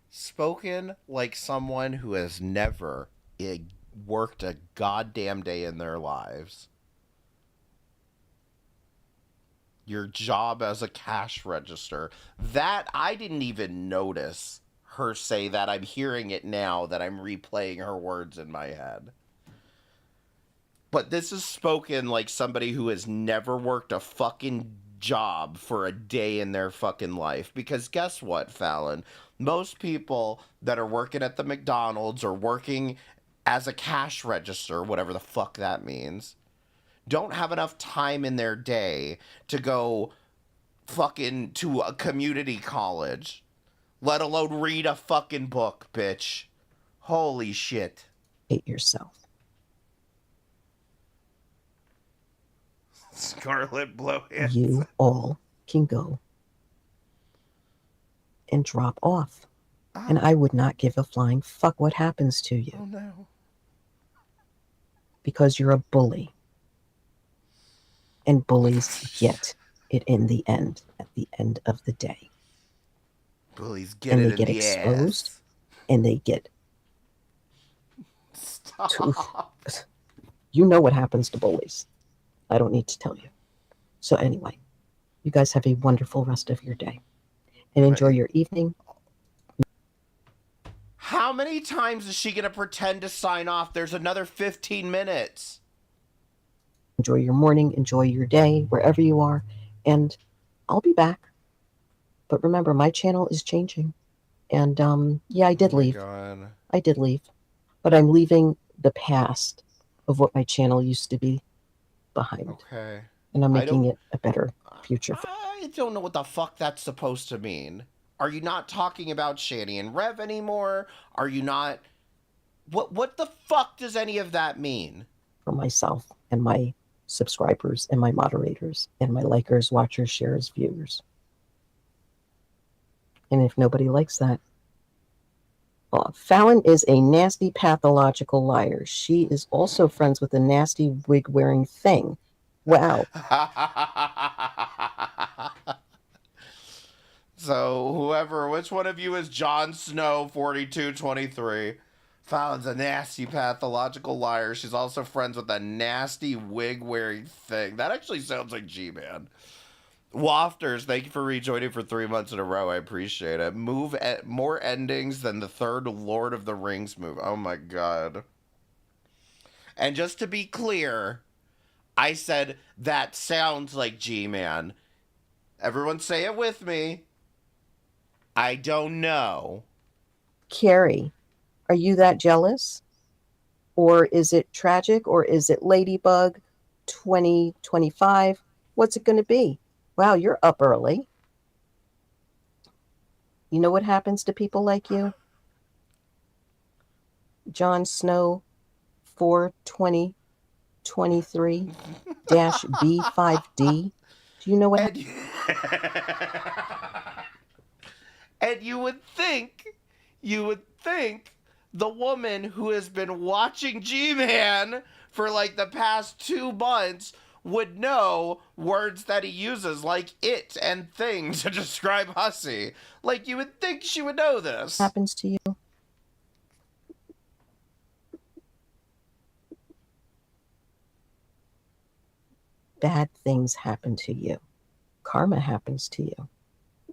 [SPEAKER 4] Spoken like someone who has never worked a goddamn day in their lives. Your job as a cash register. That, I didn't even notice her say that. I'm hearing it now that I'm replaying her words in my head. But this is spoken like somebody who has never worked a fucking job for a day in their fucking life. Because guess what, Fallon? Most people that are working at the McDonald's or working as a cash register, whatever the fuck that means, don't have enough time in their day to go fucking to a community college, let alone read a fucking book, bitch. Holy shit.
[SPEAKER 6] Hate yourself.
[SPEAKER 4] Scarlet Blowhands.
[SPEAKER 6] You all can go and drop off. And I would not give a flying fuck what happens to you.
[SPEAKER 4] Oh no.
[SPEAKER 6] Because you're a bully. And bullies get it in the end, at the end of the day.
[SPEAKER 4] Bullies get
[SPEAKER 6] and
[SPEAKER 4] it
[SPEAKER 6] they get
[SPEAKER 4] in the
[SPEAKER 6] exposed,
[SPEAKER 4] ass.
[SPEAKER 6] and they get.
[SPEAKER 4] Stop.
[SPEAKER 6] You know what happens to bullies. I don't need to tell you. So anyway, you guys have a wonderful rest of your day, and enjoy your evening.
[SPEAKER 4] How many times is she going to pretend to sign off? There's another 15 minutes.
[SPEAKER 6] Enjoy your morning, enjoy your day, wherever you are, and I'll be back. But remember, my channel is changing. And yeah, I did leave.
[SPEAKER 4] God.
[SPEAKER 6] I did leave. But I'm leaving the past of what my channel used to be behind.
[SPEAKER 4] Okay.
[SPEAKER 6] And I'm making it a better future.
[SPEAKER 4] I don't know what the fuck that's supposed to mean. Are you not talking about Shani and Rev anymore? Are you not... What the fuck does any of that mean?
[SPEAKER 6] For myself and my subscribers and my moderators and my likers, watchers, sharers, viewers. And if nobody likes that, well, Fallon is a nasty pathological liar. She is also friends with a nasty wig-wearing thing. Wow.
[SPEAKER 4] So which one of you is Jon Snow 4223? Fallon's a nasty pathological liar. She's also friends with a nasty wig-wearing thing. That actually sounds like G-Man. Wafters, thank you for rejoining for 3 months in a row. I appreciate it. More endings than the third Lord of the Rings movie. Oh my god. And just to be clear, I said that sounds like G-Man. Everyone say it with me. I don't know.
[SPEAKER 6] Carrie, are you that jealous? Or is it tragic? Or is it Ladybug 2025? What's it going to be? Wow, you're up early. You know what happens to people like you? Jon Snow 4/20/23-B5D. Do you know what happens?
[SPEAKER 4] And you would think the woman who has been watching G-Man for like the past 2 months would know words that he uses like it and thing to describe hussy. Like, you would think she would know this.
[SPEAKER 6] Happens to you? Bad things happen to you. Karma happens to you.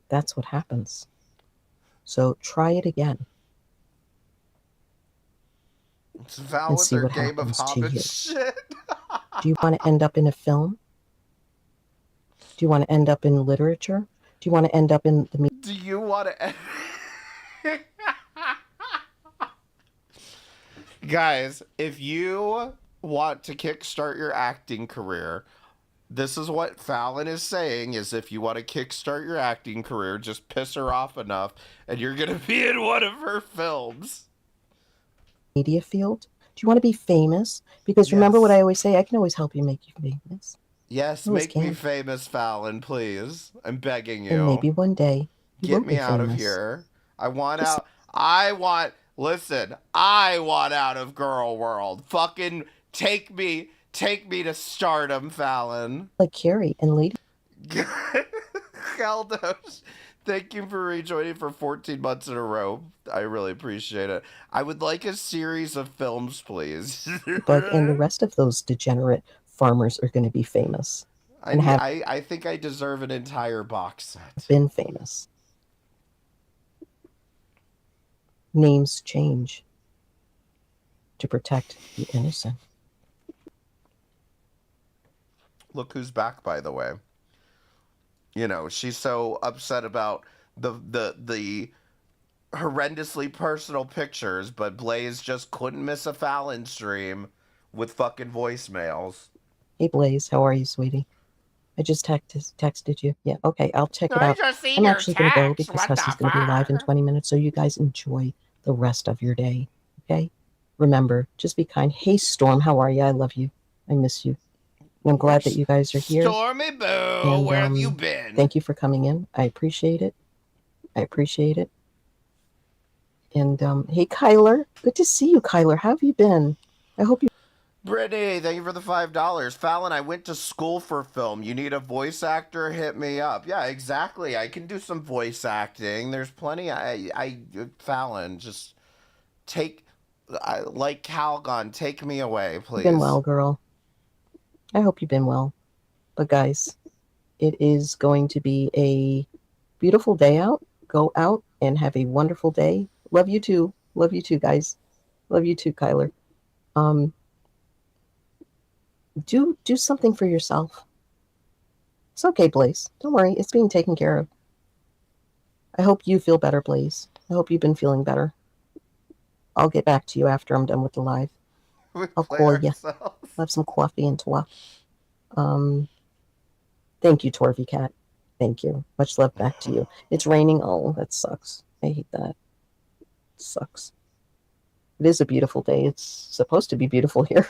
[SPEAKER 6] That's what happens. So try it again.
[SPEAKER 4] It's Val
[SPEAKER 6] And
[SPEAKER 4] with
[SPEAKER 6] see
[SPEAKER 4] their
[SPEAKER 6] what
[SPEAKER 4] game of
[SPEAKER 6] happens to
[SPEAKER 4] Hobbit
[SPEAKER 6] you.
[SPEAKER 4] shit.
[SPEAKER 6] Do you want to end up in a film? Do you want to end up in literature? Do you want to end up in the media?
[SPEAKER 4] Do you want to... Guys, if you want to kickstart your acting career, this is what Fallon is saying, is if you want to kickstart your acting career, just piss her off enough, and you're going to be in one of her films.
[SPEAKER 6] Media field? Do you want to be famous? Because remember what I always say, I can always help you make you famous.
[SPEAKER 4] Yes, make me famous, Fallon, please. I'm begging you.
[SPEAKER 6] And maybe one day you
[SPEAKER 4] Get
[SPEAKER 6] won't
[SPEAKER 4] me
[SPEAKER 6] be
[SPEAKER 4] out of
[SPEAKER 6] famous.
[SPEAKER 4] here. I want out of Girl World. Fucking take me to stardom, Fallon.
[SPEAKER 6] Like Carrie and Lady.
[SPEAKER 4] Galdos, thank you for rejoining for 14 months in a row. I really appreciate it. I would like a series of films, please.
[SPEAKER 6] But and the rest of those degenerate farmers are going to be famous.
[SPEAKER 4] I think I deserve an entire box set.
[SPEAKER 6] Been famous. Names change to protect the innocent.
[SPEAKER 4] Look who's back, by the way. You know, she's so upset about the horrendously personal pictures, but Blaze just couldn't miss a Fallon stream with fucking voicemails.
[SPEAKER 6] Hey Blaze, how are you, sweetie? I just texted you. Yeah, okay, I'll check it
[SPEAKER 4] I
[SPEAKER 6] out.
[SPEAKER 4] just seen
[SPEAKER 6] I'm
[SPEAKER 4] your
[SPEAKER 6] actually gonna go
[SPEAKER 4] text.
[SPEAKER 6] because
[SPEAKER 4] What the
[SPEAKER 6] Hussey's gonna be live in
[SPEAKER 4] fuck?
[SPEAKER 6] 20 minutes, so you guys enjoy the rest of your day. Okay? Remember, just be kind. Hey Storm, how are you? I love you. I miss you. And I'm glad that you guys are here.
[SPEAKER 4] Stormy Boo,
[SPEAKER 6] And
[SPEAKER 4] where have you been?
[SPEAKER 6] thank you for coming in. I appreciate it. I appreciate it. And hey Kyler, good to see you, Kyler. How have you been? I hope you
[SPEAKER 4] Brittany, thank you for the $5. Fallon, I went to school for film. You need a voice actor? Hit me up. Yeah, exactly. I can do some voice acting. There's plenty. Fallon, just like Calgon, take me away, please.
[SPEAKER 6] been well, girl. I hope you've been well. But guys, it is going to be a beautiful day out. Go out and have a wonderful day. Love you too. Love you too, guys. Love you too, Kyler. Do something for yourself. It's okay, Blaze. Don't worry. It's being taken care of. I hope you feel better, Blaze. I hope you've been feeling better. I'll get back to you after I'm done with the live. I'll call you. Have some coffee and talk. Thank you, Torvy Cat. Thank you. Much love back to you. It's raining. Oh, that sucks. I hate that. It sucks. It is a beautiful day. It's supposed to be beautiful here.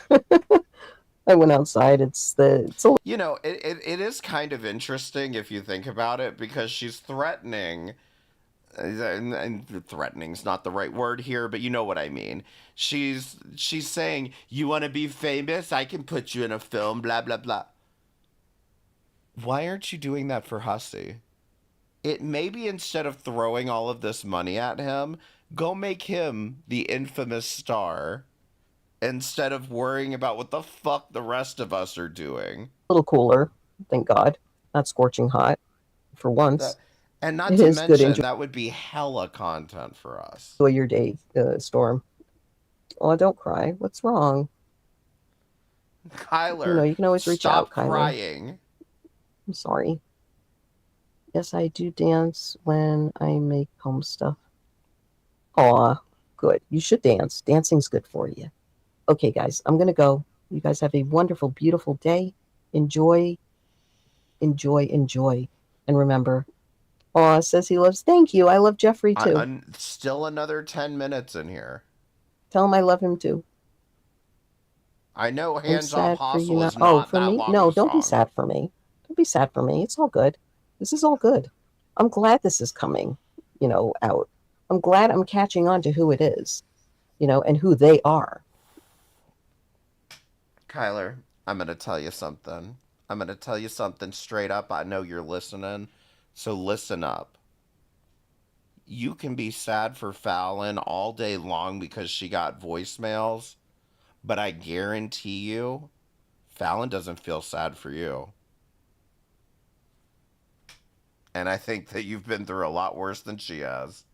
[SPEAKER 6] I went outside.
[SPEAKER 4] You know, it is kind of interesting if you think about it, because she's threatening, and threatening's not the right word here, but you know what I mean. She's saying, you want to be famous? I can put you in a film, blah, blah, blah. Why aren't you doing that for Hussey? It maybe instead of throwing all of this money at him, go make him the infamous star instead of worrying about what the fuck the rest of us are doing.
[SPEAKER 6] A little cooler, thank God. Not scorching hot for once.
[SPEAKER 4] And not
[SPEAKER 6] It
[SPEAKER 4] to
[SPEAKER 6] is good.
[SPEAKER 4] mention, that would be hella content for us.
[SPEAKER 6] Enjoy your day, Storm. Oh, don't cry. What's wrong?
[SPEAKER 4] Kyler,
[SPEAKER 6] you can always reach
[SPEAKER 4] stop
[SPEAKER 6] out, Kyler.
[SPEAKER 4] crying.
[SPEAKER 6] I'm sorry. Yes, I do dance when I make home stuff. Aw, good. You should dance. Dancing's good for you. Okay, guys, I'm going to go. You guys have a wonderful, beautiful day. Enjoy, enjoy, enjoy. And remember, Aw says he loves. Thank you. I love Jeffrey too.
[SPEAKER 4] Still another 10 minutes in here.
[SPEAKER 6] Tell him I love him too.
[SPEAKER 4] I know
[SPEAKER 6] I'm
[SPEAKER 4] Hands Off
[SPEAKER 6] sad for you
[SPEAKER 4] Hustle
[SPEAKER 6] now.
[SPEAKER 4] is not
[SPEAKER 6] for
[SPEAKER 4] that
[SPEAKER 6] me?
[SPEAKER 4] long
[SPEAKER 6] No,
[SPEAKER 4] of a
[SPEAKER 6] don't be
[SPEAKER 4] song.
[SPEAKER 6] sad for me. Don't be sad for me. It's all good. This is all good. I'm glad this is coming, out. I'm glad I'm catching on to who it is, and who they are.
[SPEAKER 4] Kyler, I'm going to tell you something. I'm going to tell you something straight up. I know you're listening, so listen up. You can be sad for Fallon all day long because she got voicemails, but I guarantee you, Fallon doesn't feel sad for you. And I think that you've been through a lot worse than she has.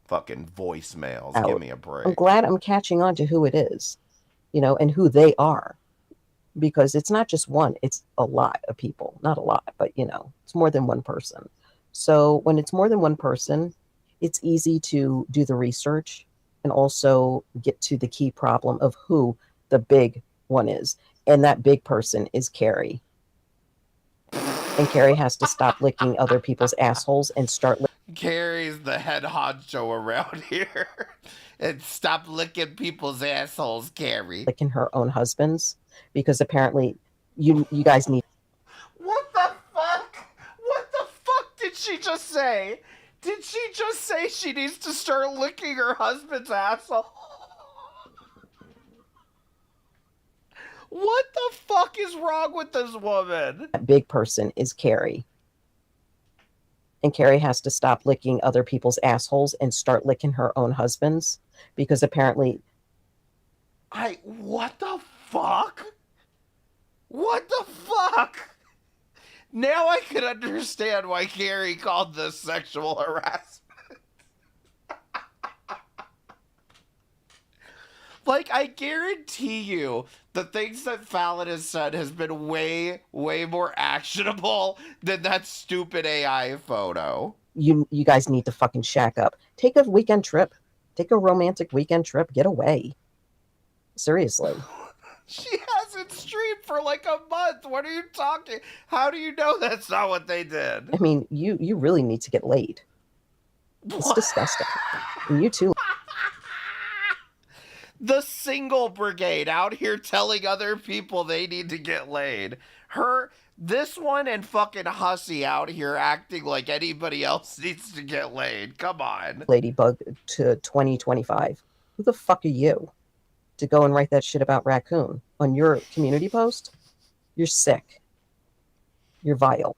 [SPEAKER 4] Fucking voicemails.
[SPEAKER 6] Out.
[SPEAKER 4] Give me a break.
[SPEAKER 6] I'm glad I'm catching on to who it is, and who they are. Because it's not just one, it's a lot of people. Not a lot, but, it's more than one person. So when it's more than one person, it's easy to do the research and also get to the key problem of who the big one is. And that big person is Carrie. And Carrie has to stop licking other people's assholes and start
[SPEAKER 4] Carrie's the head honcho around here. And stop licking people's assholes, Carrie.
[SPEAKER 6] licking her own husband's, because apparently you guys need.
[SPEAKER 4] What the fuck? What the fuck did she just say? Did she just say she needs to start licking her husband's asshole? What the fuck is wrong with this woman?
[SPEAKER 6] That big person is Carrie. And Carrie has to stop licking other people's assholes and start licking her own husband's, because apparently.
[SPEAKER 4] What the fuck? What the fuck? Now I can understand why Carrie called this sexual harassment. Like, I guarantee you the things that Fallon has said has been way, way more actionable than that stupid AI photo.
[SPEAKER 6] You guys need to fucking shack up. Take a weekend trip. Take a romantic weekend trip. Get away. Seriously.
[SPEAKER 4] She hasn't streamed for like a month. What are you talking? How do you know that's not what they did?
[SPEAKER 6] I mean, you really need to get laid. It's disgusting. And you too.
[SPEAKER 4] The single brigade out here telling other people they need to get laid. This one and fucking Hussy out here acting like anybody else needs to get laid. Come on.
[SPEAKER 6] Ladybug to 2025. Who the fuck are you to go and write that shit about Raccoon on your community post? You're sick. You're vile.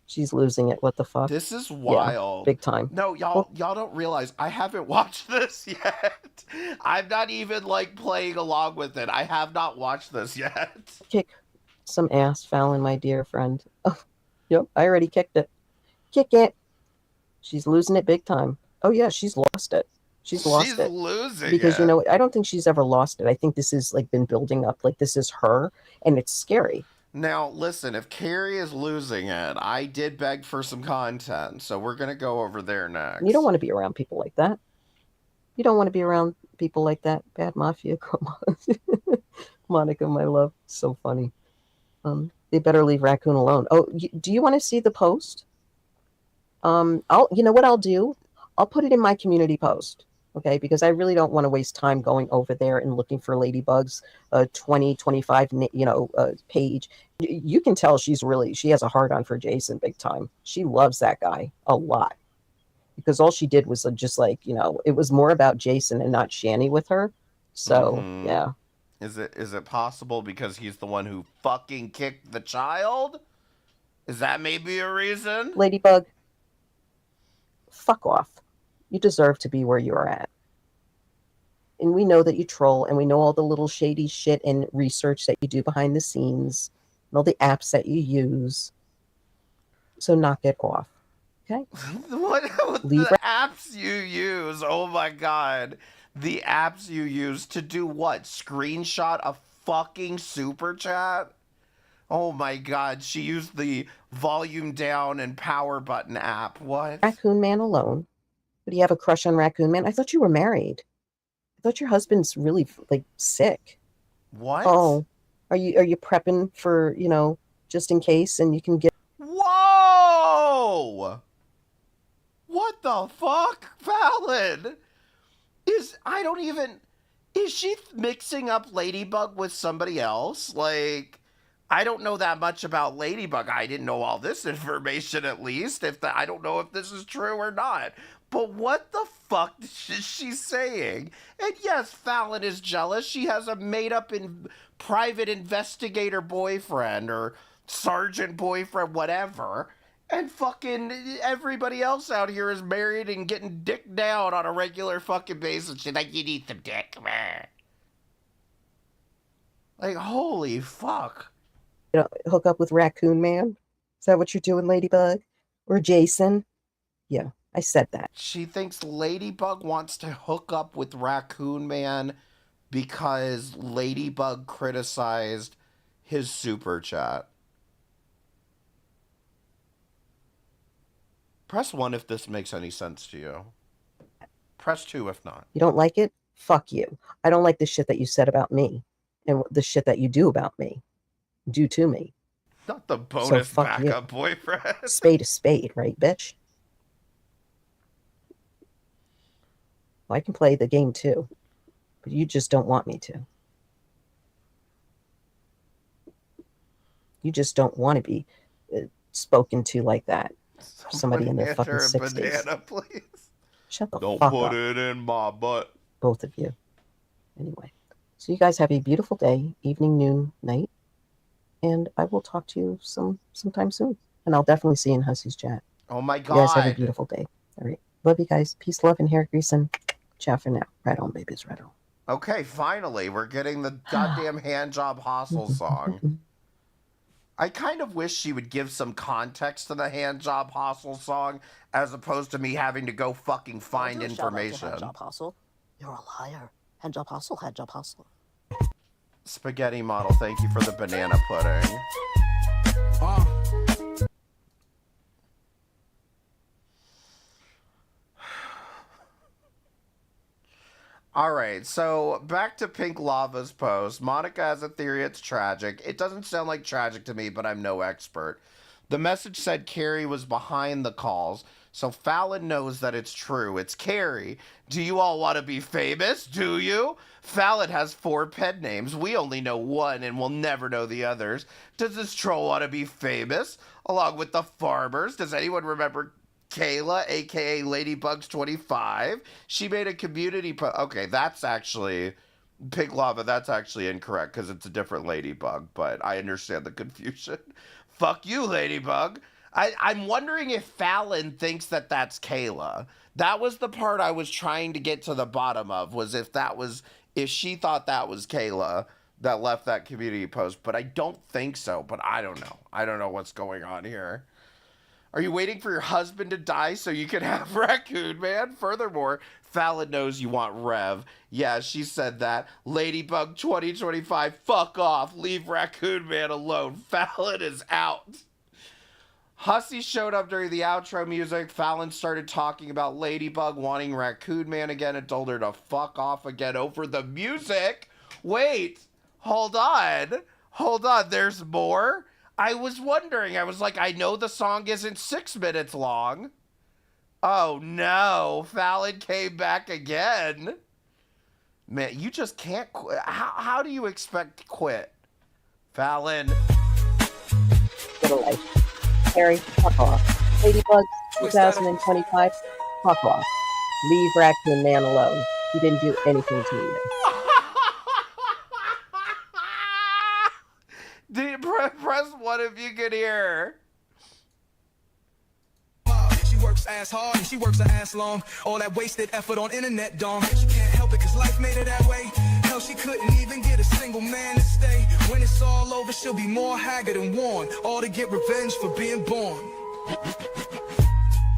[SPEAKER 6] She's losing it. What the fuck?
[SPEAKER 4] This is wild.
[SPEAKER 6] Yeah, big time.
[SPEAKER 4] No, y'all don't realize I haven't watched this yet. I'm not even like playing along with it. I have not watched this yet.
[SPEAKER 6] Kick some ass, Fallon, my dear friend. Oh, yep, I already kicked it. Kick it. She's losing it big time. Oh yeah, she's lost it. She's lost it.
[SPEAKER 4] Losing
[SPEAKER 6] because
[SPEAKER 4] it.
[SPEAKER 6] You know, I don't think she's ever lost it. I think this is like been building up. Like this is her, and it's scary.
[SPEAKER 4] Now, listen, if Carrie is losing it, I did beg for some content, so we're going to go over there next.
[SPEAKER 6] You don't want to be around people like that. You don't want to be around people like that. Bad Mafia, come on. Monica, my love, so funny. They better leave Raccoon alone. Oh, do you want to see the post? You know what I'll do? I'll put it in my community post. Okay, because I really don't want to waste time going over there and looking for Ladybug's 2025 page. You can tell she has a hard on for Jason big time. She loves that guy a lot because all she did was just like, it was more about Jason and not Shani with her. So yeah.
[SPEAKER 4] Is it possible because he's the one who fucking kicked the child? Is that maybe a reason?
[SPEAKER 6] Ladybug, fuck off. You deserve to be where you're at. And we know that you troll, and we know all the little shady shit and research that you do behind the scenes, and all the apps that you use. So knock it off. Okay?
[SPEAKER 4] What the apps you use? Oh my god. The apps you use to do what? Screenshot a fucking super chat? Oh my god, she used the volume down and power button app. What?
[SPEAKER 6] Raccoon Man alone. Do you have a crush on Raccoon Man? I thought you were married. I thought your husband's really like sick.
[SPEAKER 4] What?
[SPEAKER 6] Oh, are you prepping for just in case, and you can get?
[SPEAKER 4] Whoa! What the fuck, Fallon? Is she mixing up Ladybug with somebody else? Like, I don't know that much about Ladybug. I didn't know all this information, at least. I don't know if this is true or not. But what the fuck is she saying? And yes, Fallon is jealous. She has a made-up private investigator boyfriend or sergeant boyfriend, whatever. And fucking everybody else out here is married and getting dick down on a regular fucking basis. She's like, you need some dick, man. Like, holy fuck.
[SPEAKER 6] Hook up with Raccoon Man? Is that what you're doing, Ladybug? Or Jason? Yeah. I said that.
[SPEAKER 4] She thinks Ladybug wants to hook up with Raccoon Man because Ladybug criticized his super chat. Press 1 if this makes any sense to you. Press 2 if not.
[SPEAKER 6] You don't like it? Fuck you. I don't like the shit that you said about me and the shit that you do about me. Do to me.
[SPEAKER 4] Not the bonus backup boyfriend.
[SPEAKER 6] Spade is spade, right, bitch? Well, I can play the game too, but you just don't want me to. You just don't want to be spoken to like that. Somebody in their fucking 60s.
[SPEAKER 4] Banana, please.
[SPEAKER 6] Shut the
[SPEAKER 4] Don't
[SPEAKER 6] fuck
[SPEAKER 4] put
[SPEAKER 6] up.
[SPEAKER 4] it in my butt.
[SPEAKER 6] Both of you. Anyway, so you guys have a beautiful day, evening, noon, night, and I will talk to you sometime soon. And I'll definitely see you in Hussy's chat.
[SPEAKER 4] Oh my god.
[SPEAKER 6] You guys have a beautiful day. All right. Love you guys. Peace, love, and hair grease, and ciao for now. Right on, babies. Right on.
[SPEAKER 4] Okay, finally, we're getting the goddamn handjob hostel song. I kind of wish she would give some context to the handjob hostel song, as opposed to me having to go fucking find information.
[SPEAKER 16] Handjob hostel. You're a liar.
[SPEAKER 6] Head job hustle, head job hustle.
[SPEAKER 4] Spaghetti model, thank you for the banana pudding. All right, so back to Pink Lava's post. Monica has a theory it's tragic. It doesn't sound like tragic to me, but I'm no expert. The message said Carrie was behind the calls, so Fallon knows that it's true. It's Carrie. Do you all want to be famous? Do you? Fallon has 4 pen names. We only know one and we'll never know the others. Does this troll want to be famous? Along with the farmers? Does anyone remember Kayla, aka Ladybugs25? She made a community okay, that's actually Pink Lava. That's actually incorrect because it's a different Ladybug, but I understand the confusion. Fuck you, Ladybug. I'm wondering if Fallon thinks that that's Kayla. That was the part I was trying to get to the bottom of, was if she thought that was Kayla that left that community post, but I don't think so, but I don't know. I don't know what's going on here. Are you waiting for your husband to die so you can have Raccoon Man? Furthermore, Fallon knows you want Rev. Yeah, she said that. Ladybug 2025, fuck off. Leave Raccoon Man alone. Fallon is out. Hussey showed up during the outro music. Fallon started talking about Ladybug wanting Raccoon Man again and told her to fuck off again over the music. Wait, hold on. There's more? I was wondering, I was like, I know the song isn't 6 minutes long. Oh no, Fallon came back again. Man, you just can't quit. How do you expect to quit? Fallon.
[SPEAKER 6] Get a life. Harry, fuck off. Ladybugs, 2025, fuck off. Leave Raccoon Man alone. He didn't do anything to you.
[SPEAKER 4] Press 1 if you could hear.
[SPEAKER 1] She works ass hard and she works her ass long. All that wasted effort on internet, dong. She can't help it cause life made her that way. Hell, she couldn't even get a single man to stay. When it's all over, she'll be more haggard and worn. All to get revenge for being born.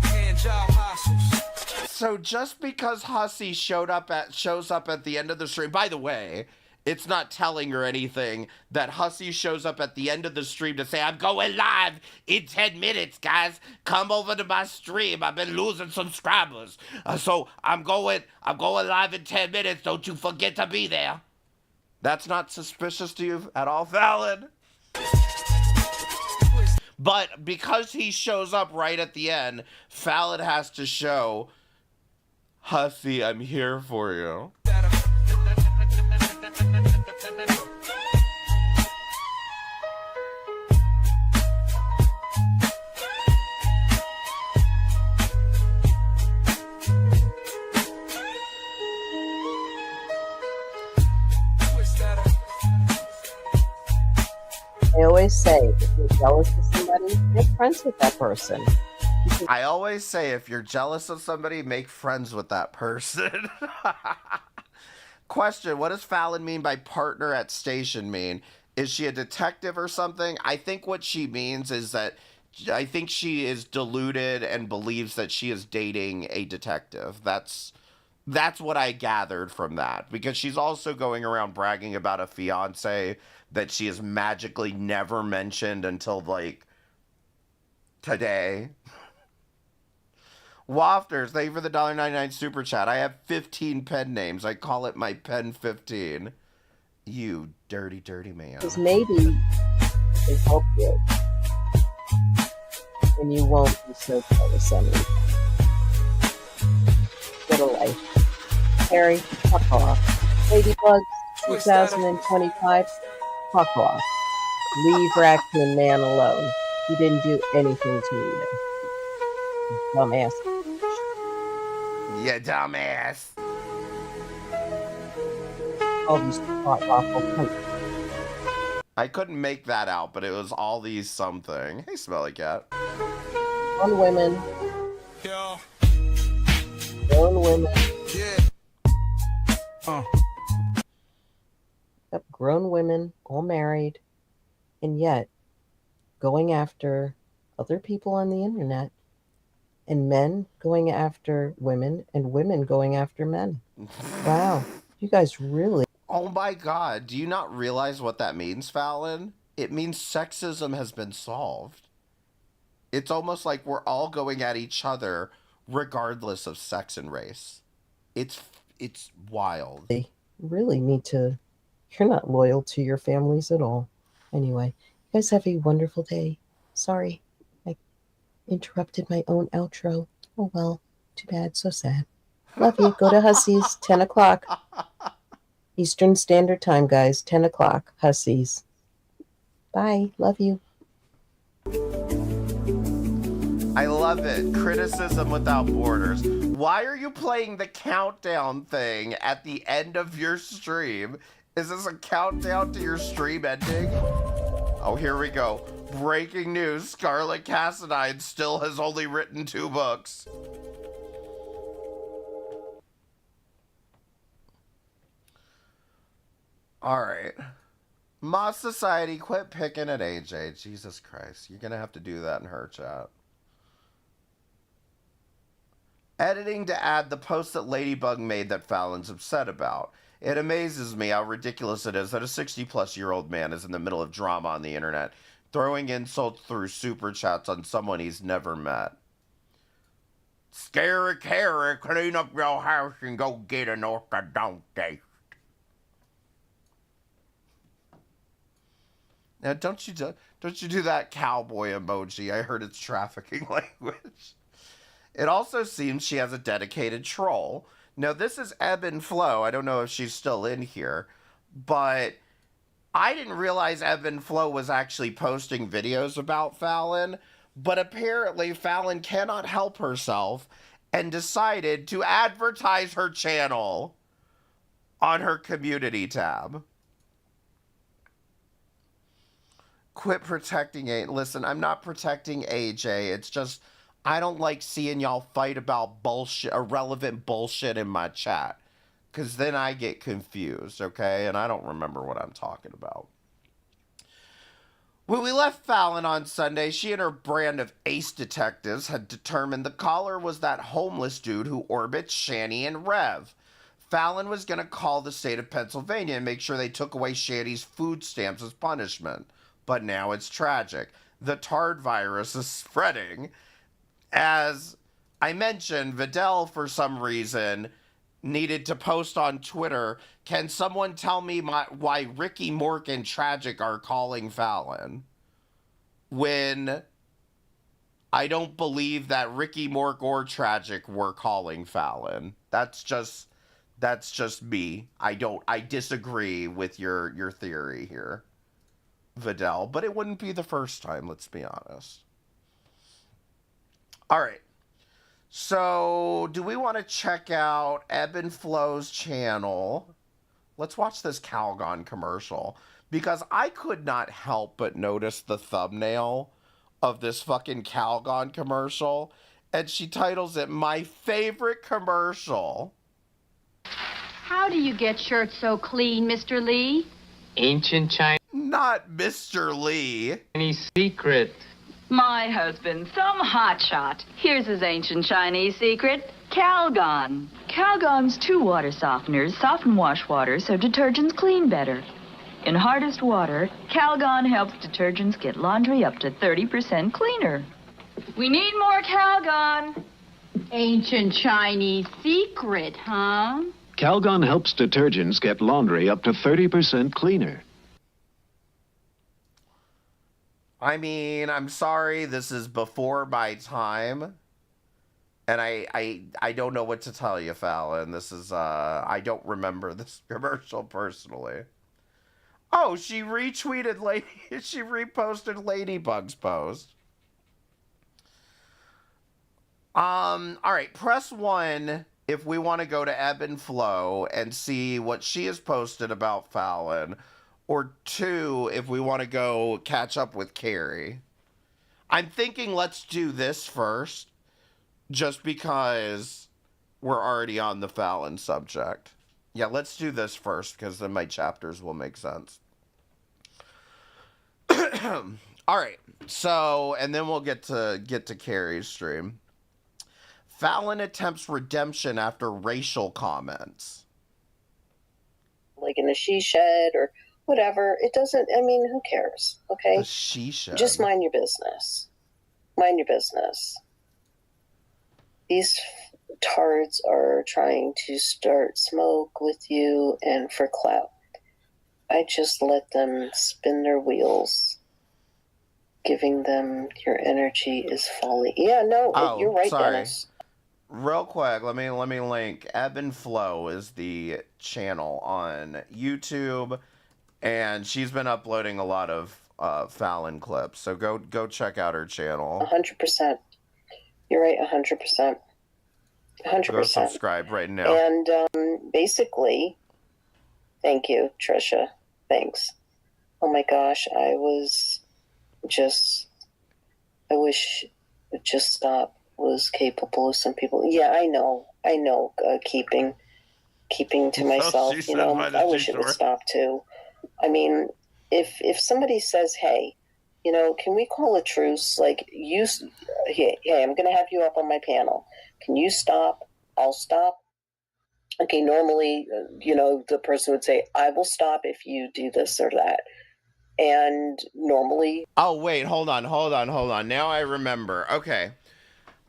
[SPEAKER 1] Hand job hustles.
[SPEAKER 4] So just because Hussey shows up at the end of the stream, by the way, it's not telling her anything that Hussey shows up at the end of the stream to say, I'm going live in 10 minutes, guys. Come over to my stream. I've been losing subscribers. So I'm going live in 10 minutes. Don't you forget to be there. That's not suspicious to you at all, Fallon? But because he shows up right at the end, Fallon has to show, Hussey, I'm here for you.
[SPEAKER 6] I always say, if you're jealous of somebody, make friends with that person.
[SPEAKER 4] I always say, if you're jealous of somebody, make friends with that person. Question, what does Fallon mean by partner at station mean? Is she a detective or something? I think what she means is that I think she is deluded and believes that she is dating a detective. That's what I gathered from that. Because she's also going around bragging about a fiance that she has magically never mentioned until, like, today. Wafters, thank you for the $1.99 super chat. I have 15 pen names. I call it my pen 15. You dirty, dirty man.
[SPEAKER 6] Because maybe they help you. And you won't be so jealous anymore. Get a life. Harry, fuck off. Ladybugs, 2025, fuck off. Leave Raccoon Man alone. He didn't do anything to you. Dumbass.
[SPEAKER 4] Yeah, dumbass.
[SPEAKER 6] All these hot waffle.
[SPEAKER 4] I couldn't make that out, but it was all these something. Hey, Smelly Cat.
[SPEAKER 6] On women.
[SPEAKER 1] Yo.
[SPEAKER 6] Grown women.
[SPEAKER 1] Yeah.
[SPEAKER 6] Yep, grown women, all married, and yet going after other people on the internet, and men going after women, and women going after men. Wow. You guys really.
[SPEAKER 4] Oh my god, do you not realize what that means, Fallon? It means sexism has been solved. It's almost like we're all going at each other regardless of sex and race. It's wild.
[SPEAKER 6] They really need to. You're not loyal to your families at all. Anyway, you guys have a wonderful day. Sorry, I interrupted my own outro. Oh well, too bad, so sad. Love you. Go to Hussies, 10 o'clock. Eastern Standard Time, guys, 10 o'clock, Hussies. Bye. Love you.
[SPEAKER 4] I love it. Criticism without borders. Why are you playing the countdown thing at the end of your stream? Is this a countdown to your stream ending? Oh, here we go. Breaking news. Scarlett Cassadine still has only written 2 books. All right. Moss Society, quit picking at AJ. Jesus Christ. You're going to have to do that in her chat. Editing to add the post that Ladybug made that Fallon's upset about. It amazes me how ridiculous it is that a 60-plus-year-old man is in the middle of drama on the internet, throwing insults through super chats on someone he's never met. Scary Carrie, clean up your house and go get an orthodontist. Now, don't you do that cowboy emoji. I heard it's trafficking language. It also seems she has a dedicated troll. Now, this is Ebb and Flow. I don't know if she's still in here, but I didn't realize Ebb and Flow was actually posting videos about Fallon, but apparently Fallon cannot help herself and decided to advertise her channel on her community tab. Quit protecting AJ. Listen, I'm not protecting AJ. It's just, I don't like seeing y'all fight about bullshit, irrelevant bullshit in my chat. Because then I get confused, okay? And I don't remember what I'm talking about. When we left Fallon on Sunday, she and her brand of ace detectives had determined the caller was that homeless dude who orbits Shani and Rev. Fallon was going to call the state of Pennsylvania and make sure they took away Shani's food stamps as punishment. But now it's tragic. The TARD virus is spreading. As I mentioned, Vidal, for some reason, needed to post on Twitter, can someone tell me why Ricky Mork and Tragic are calling Fallon? When I don't believe that Ricky Mork or Tragic were calling Fallon. That's just me. I disagree with your theory here, Vidal, but it wouldn't be the first time, let's be honest. All right. So, do we want to check out Ebb and Flow's channel? Let's watch this Calgon commercial, because I could not help but notice the thumbnail of this fucking Calgon commercial, and she titles it My Favorite Commercial.
[SPEAKER 16] How do you get shirts so clean, Mr. Lee?
[SPEAKER 17] Ancient Chinese
[SPEAKER 4] Not Mr. Lee.
[SPEAKER 17] secret.
[SPEAKER 16] My husband, some hotshot. Here's his ancient Chinese secret, Calgon. Calgon's 2 water softeners soften wash water so detergents clean better. In hardest water, Calgon helps detergents get laundry up to 30% cleaner. We need more Calgon. Ancient Chinese secret, huh?
[SPEAKER 18] Calgon helps detergents get laundry up to 30% cleaner.
[SPEAKER 4] I mean, I'm sorry, this is before my time. And I don't know what to tell you, Fallon. This is, I don't remember this commercial personally. Oh, she reposted Ladybug's post. All right, press 1 if we want to go to Ebb and Flow and see what she has posted about Fallon. Or 2 if we want to go catch up with Carrie. I'm thinking let's do this first, just because we're already on the Fallon subject. Yeah, let's do this first, because then my chapters will make sense. All right, so, and then we'll get to Carrie's stream. Fallon attempts redemption after racial comments.
[SPEAKER 5] like in a she shed or whatever. It doesn't, I mean, who cares? Okay.
[SPEAKER 4] The she shed.
[SPEAKER 5] Just mind your business. Mind your business. These tards are trying to start smoke with you and for clout. I just let them spin their wheels. Giving them your energy is folly. Yeah, no, you're right,
[SPEAKER 4] sorry.
[SPEAKER 5] Dennis.
[SPEAKER 4] Real quick, let me link. Ebb and Flow is the channel on YouTube, and she's been uploading a lot of Fallon clips. So go check out her channel.
[SPEAKER 5] 100%. You're right, 100%. 100%.
[SPEAKER 4] Go subscribe right now.
[SPEAKER 5] And basically, thank you, Trisha. Thanks. Oh my gosh, I wish Just Stop was capable of some people. Yeah, I know. Keeping to myself, you know, I wish it would stop too. I mean, if somebody says, hey, you know, can we call a truce? Like, hey, I'm going to have you up on my panel. Can you stop? I'll stop. Okay, normally, you know, the person would say, I will stop if you do this or that. And normally...
[SPEAKER 4] Oh, wait, hold on. Now I remember. Okay.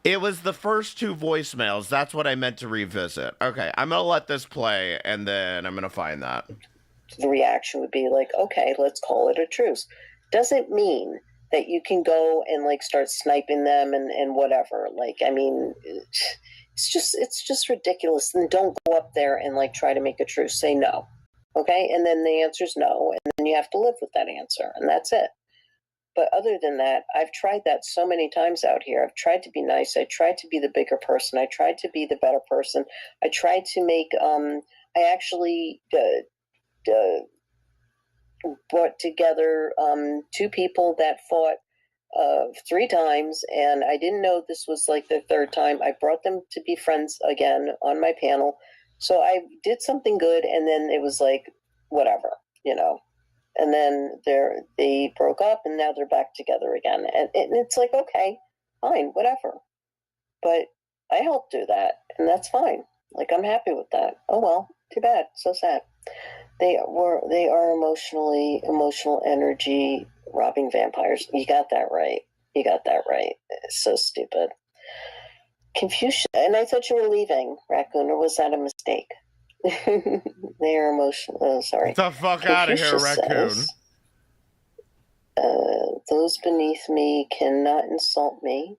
[SPEAKER 4] It was the first two voicemails. That's what I meant to revisit. Okay, I'm going to let this play, and then I'm going to find that.
[SPEAKER 5] The reaction would be like, okay, let's call it a truce. Doesn't mean that you can go and like start sniping them and whatever. Like, I mean, it's just ridiculous. And don't go up there and like try to make a truce. Say no. Okay? And then the answer's no. And then you have to live with that answer. And that's it. But other than that, I've tried that so many times out here. I've tried to be nice. I tried to be the bigger person. I tried to be the better person. I tried to make, I actually brought together two people that fought 3 times, and I didn't know this was like the 3rd time. I brought them to be friends again on my panel. So I did something good, and then it was like, whatever, you know. And then they broke up, and now they're back together again. And it's like, okay, fine, whatever. But I helped do that, and that's fine. Like, I'm happy with that. Oh, well, too bad. So sad. They are emotional energy robbing vampires. You got that right. It's so stupid. Confusion. And I thought you were leaving, Raccoon, or was that a mistake? They are emotional. Oh, sorry.
[SPEAKER 4] Get the fuck out of here, Raccoon.
[SPEAKER 5] Says, those beneath me cannot insult me,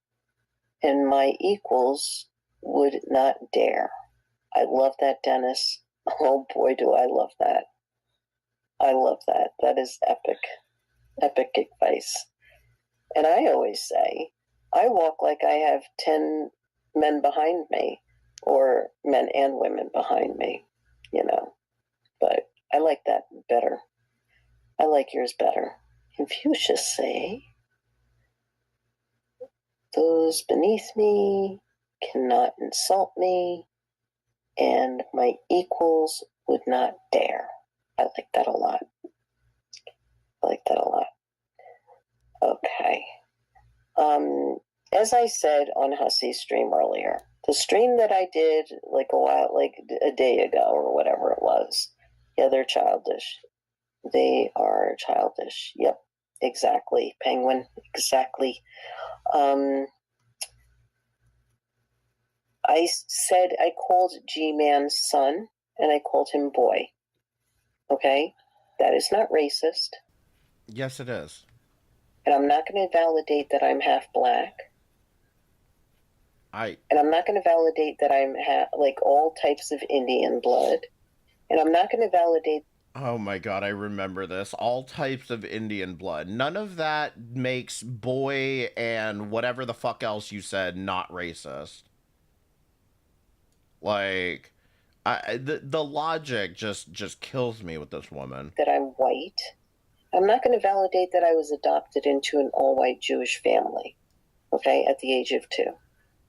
[SPEAKER 5] and my equals would not dare. I love that, Dennis. Oh boy, do I love that. I love that. That is epic. Epic advice. And I always say, I walk like I have 10 men behind me, or men and women behind me, you know. But I like that better. I like yours better. Confucius say, those beneath me cannot insult me, and my equals would not dare. I like that a lot. Okay. As I said on Hussey's stream earlier, the stream that I did like a day ago or whatever it was, yeah, they're childish. They are childish. Yep, exactly. Penguin, exactly. I said I called G-Man's son, and I called him boy. Okay? That is not racist.
[SPEAKER 4] Yes, it is.
[SPEAKER 5] And I'm not going to validate that I'm half black. And I'm not going to validate that I'm like all types of Indian blood. And I'm not going to validate...
[SPEAKER 4] Oh my god, I remember this. All types of Indian blood. None of that makes boy and whatever the fuck else you said not racist. Like, the logic just kills me with this woman.
[SPEAKER 5] That I'm white. I'm not going to validate that I was adopted into an all-white Jewish family, okay, at the age of 2.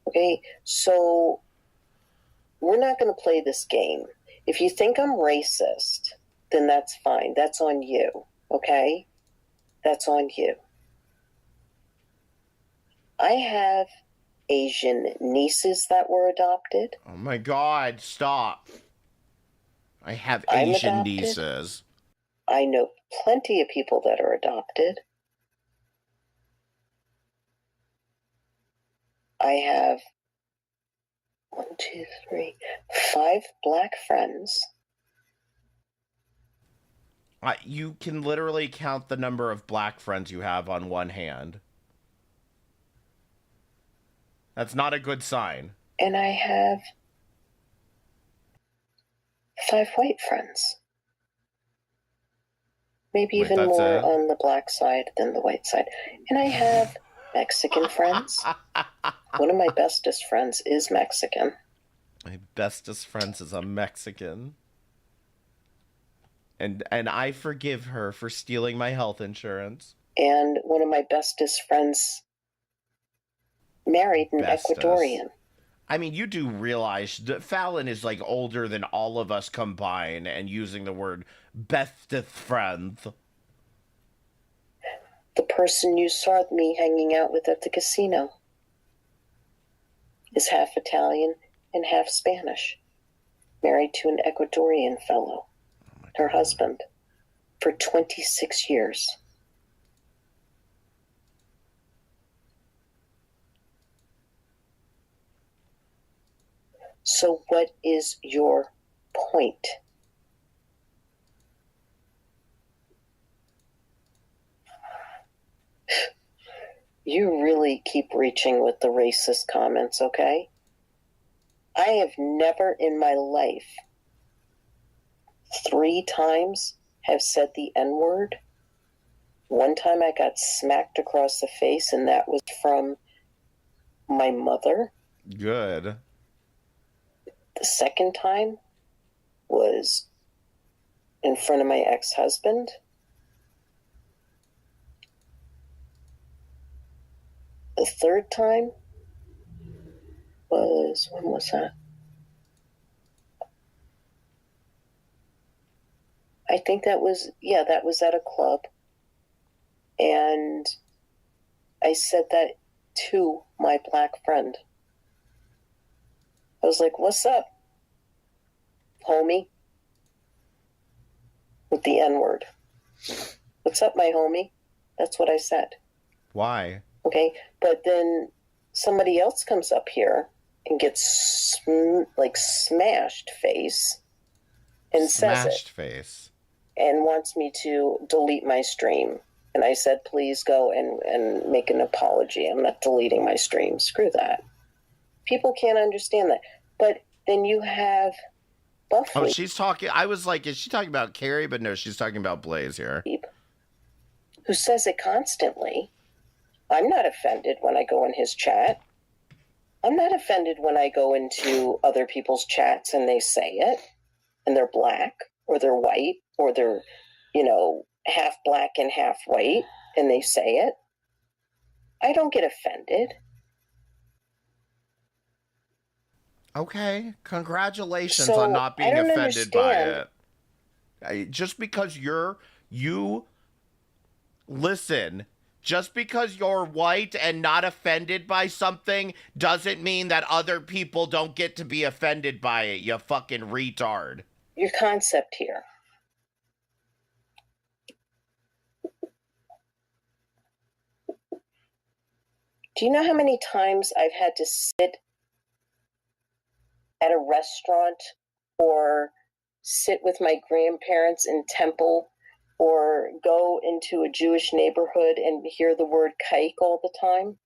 [SPEAKER 5] Okay, so we're not going to play this game. If you think I'm racist, then that's fine. That's on you, okay? That's on you. I have Asian nieces that were adopted.
[SPEAKER 4] Oh my god, stop. I have
[SPEAKER 5] I'm
[SPEAKER 4] Asian
[SPEAKER 5] adopted.
[SPEAKER 4] nieces.
[SPEAKER 5] I know plenty of people that are adopted. I have 1, 2, 3, 5 black friends.
[SPEAKER 4] You can literally count the number of black friends you have on one hand. That's not a good sign.
[SPEAKER 5] And I have 5 white friends. Maybe
[SPEAKER 4] Wait,
[SPEAKER 5] even
[SPEAKER 4] that's
[SPEAKER 5] more
[SPEAKER 4] it?
[SPEAKER 5] on the black side than the white side. And I have Mexican friends. One of my bestest friends is Mexican.
[SPEAKER 4] My bestest friends is a Mexican. And I forgive her for stealing my health insurance.
[SPEAKER 5] And one of my bestest friends married an Ecuadorian.
[SPEAKER 4] I mean, you do realize that Fallon is like older than all of us combined, and using the word bestest friend.
[SPEAKER 5] The person you saw me hanging out with at the casino is half Italian and half Spanish, married to an Ecuadorian fellow, her husband, for 26 years. So what is your point? You really keep reaching with the racist comments, okay? I have never in my life 3 times have said the N-word. One time I got smacked across the face, and that was from my mother.
[SPEAKER 4] Good.
[SPEAKER 5] The second time was in front of my ex-husband. The third time was, when was that? I think that was at a club. And I said that to my black friend. I was like, "What's up, homie?" With the N-word. "What's up, my homie?" That's what I said.
[SPEAKER 4] Why?
[SPEAKER 5] Okay, but then somebody else comes up here and gets smashed face and says it.
[SPEAKER 4] Smashed face.
[SPEAKER 5] And wants me to delete my stream. And I said, please go and make an apology. I'm not deleting my stream. Screw that. People can't understand that. But then you have Buffy.
[SPEAKER 4] Oh, she's talking. I was like, is she talking about Carrie? But no, she's talking about Blaze here.
[SPEAKER 5] Who says it constantly. I'm not offended when I go in his chat. I'm not offended when I go into other people's chats and they say it. And they're black or they're white or they're, half black and half white, and they say it. I don't get offended.
[SPEAKER 4] Okay, congratulations
[SPEAKER 5] So,
[SPEAKER 4] on not being
[SPEAKER 5] I don't
[SPEAKER 4] offended by
[SPEAKER 5] understand.
[SPEAKER 4] it. Just because listen, just because you're white and not offended by something doesn't mean that other people don't get to be offended by it, you fucking retard.
[SPEAKER 5] Your concept here. Do you know how many times I've had to sit at a restaurant or sit with my grandparents in temple or go into a Jewish neighborhood and hear the word kike all the time?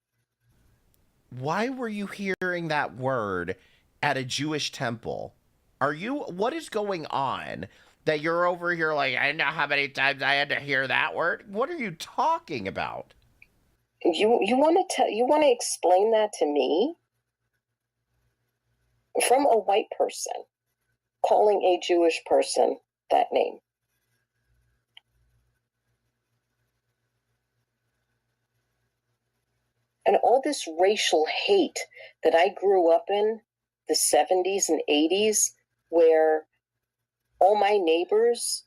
[SPEAKER 4] Why were you hearing that word at a Jewish temple? What is going on that you're over here like, I know how many times I had to hear that word? What are you talking about?
[SPEAKER 5] You want to explain that to me? From a white person calling a Jewish person that name. And all this racial hate that I grew up in the 70s and 80s, where all my neighbors,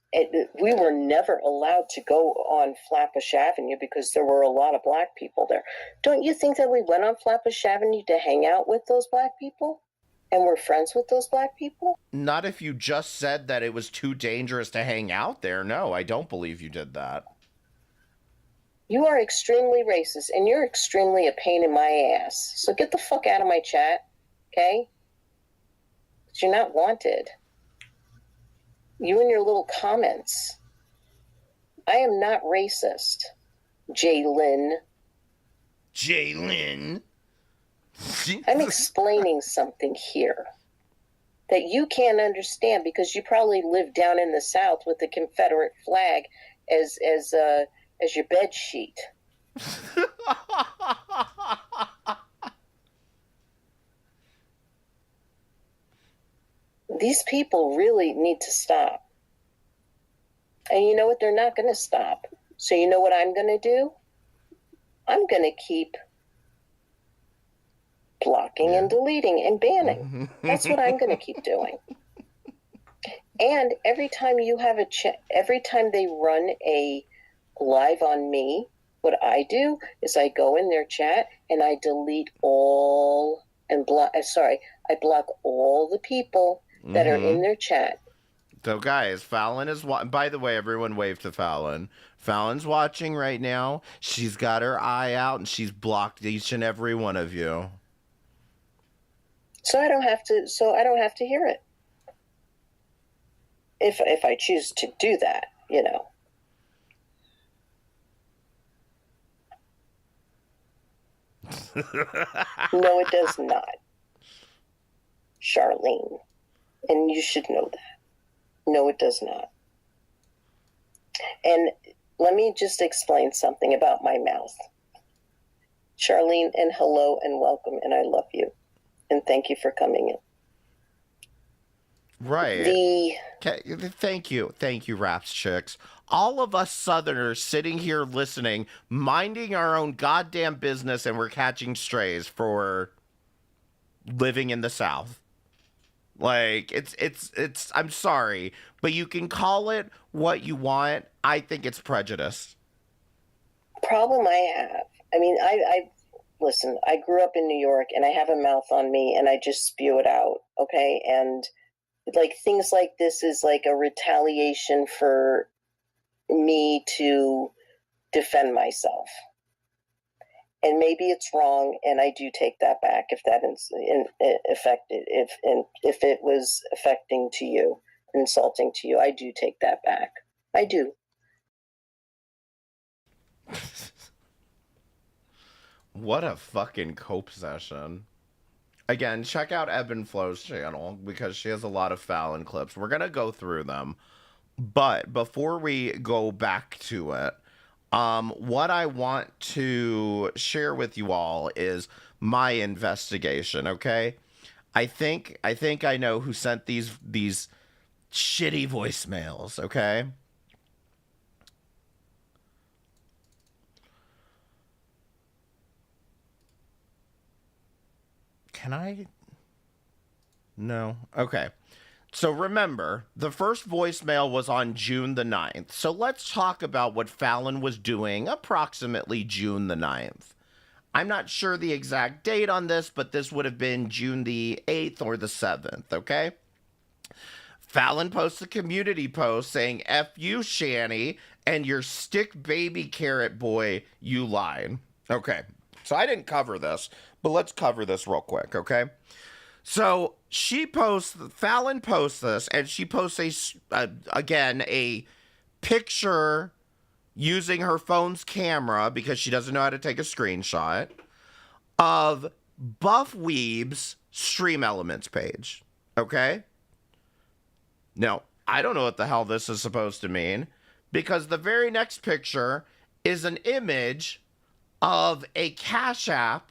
[SPEAKER 5] we were never allowed to go on Flatbush Avenue because there were a lot of black people there. Don't you think that we went on Flatbush Avenue to hang out with those black people?
[SPEAKER 14] And we're friends with those black people?
[SPEAKER 4] Not if you just said that it was too dangerous to hang out there. No, I don't believe you did that.
[SPEAKER 14] You are extremely racist, and you're extremely a pain in my ass. So get the fuck out of my chat, okay? But you're not wanted. You and your little comments. I am not racist, Jaylyn.
[SPEAKER 4] Jaylyn.
[SPEAKER 14] I'm explaining something here that you can't understand because you probably live down in the South with the Confederate flag as your bed sheet. These people really need to stop. And you know what? They're not going to stop. So you know what I'm going to do? I'm going to keep blocking and deleting and banning. That's what I'm going to keep doing. And every time you have every time they run a live on me, what I do is I go in their chat and I delete all and I block all the people that are in their chat.
[SPEAKER 4] So, guys, Fallon is... By the way, everyone wave to Fallon. Fallon's watching right now. She's got her eye out, and she's blocked each and every one of you.
[SPEAKER 14] So I don't have to hear it. If I choose to do that, you know. No, it does not. Charlene. And you should know that. No, it does not. And let me just explain something about my mouth. Charlene, and hello and welcome, and I love you. And thank you for coming in.
[SPEAKER 4] Right. Thank you, Raps Chicks. All of us Southerners sitting here listening, minding our own goddamn business, and we're catching strays for living in the South. Like, it's, I'm sorry, but you can call it what you want. I think it's prejudice.
[SPEAKER 14] Problem I have, I mean, listen, I grew up in New York and I have a mouth on me and I just spew it out, okay? And like things like this is like a retaliation for me to defend myself. And maybe it's wrong, and I do take that back if that is affected. If it was affecting to you, insulting to you, I do take that back. I do.
[SPEAKER 4] What a fucking cope session. Again, check out Ebb and Flow's channel because she has a lot of Fallon clips. We're gonna go through them, but before we go back to it. What I want to share with you all is my investigation, okay? I think I know who sent these shitty voicemails, okay? Can I? No. Okay. So remember, the first voicemail was on June the 9th. So let's talk about what Fallon was doing approximately June the 9th. I'm not sure the exact date on this, but this would have been June the 8th or the 7th, okay? Fallon posts a community post saying, F you, Shanny, and your stick baby carrot boy, you lied. Okay, so I didn't cover this, but let's cover this real quick, okay? So Fallon posts this, and she posts again a picture using her phone's camera because she doesn't know how to take a screenshot of Buff Weeb's Stream Elements page. Okay? Now, I don't know what the hell this is supposed to mean because the very next picture is an image of a Cash App.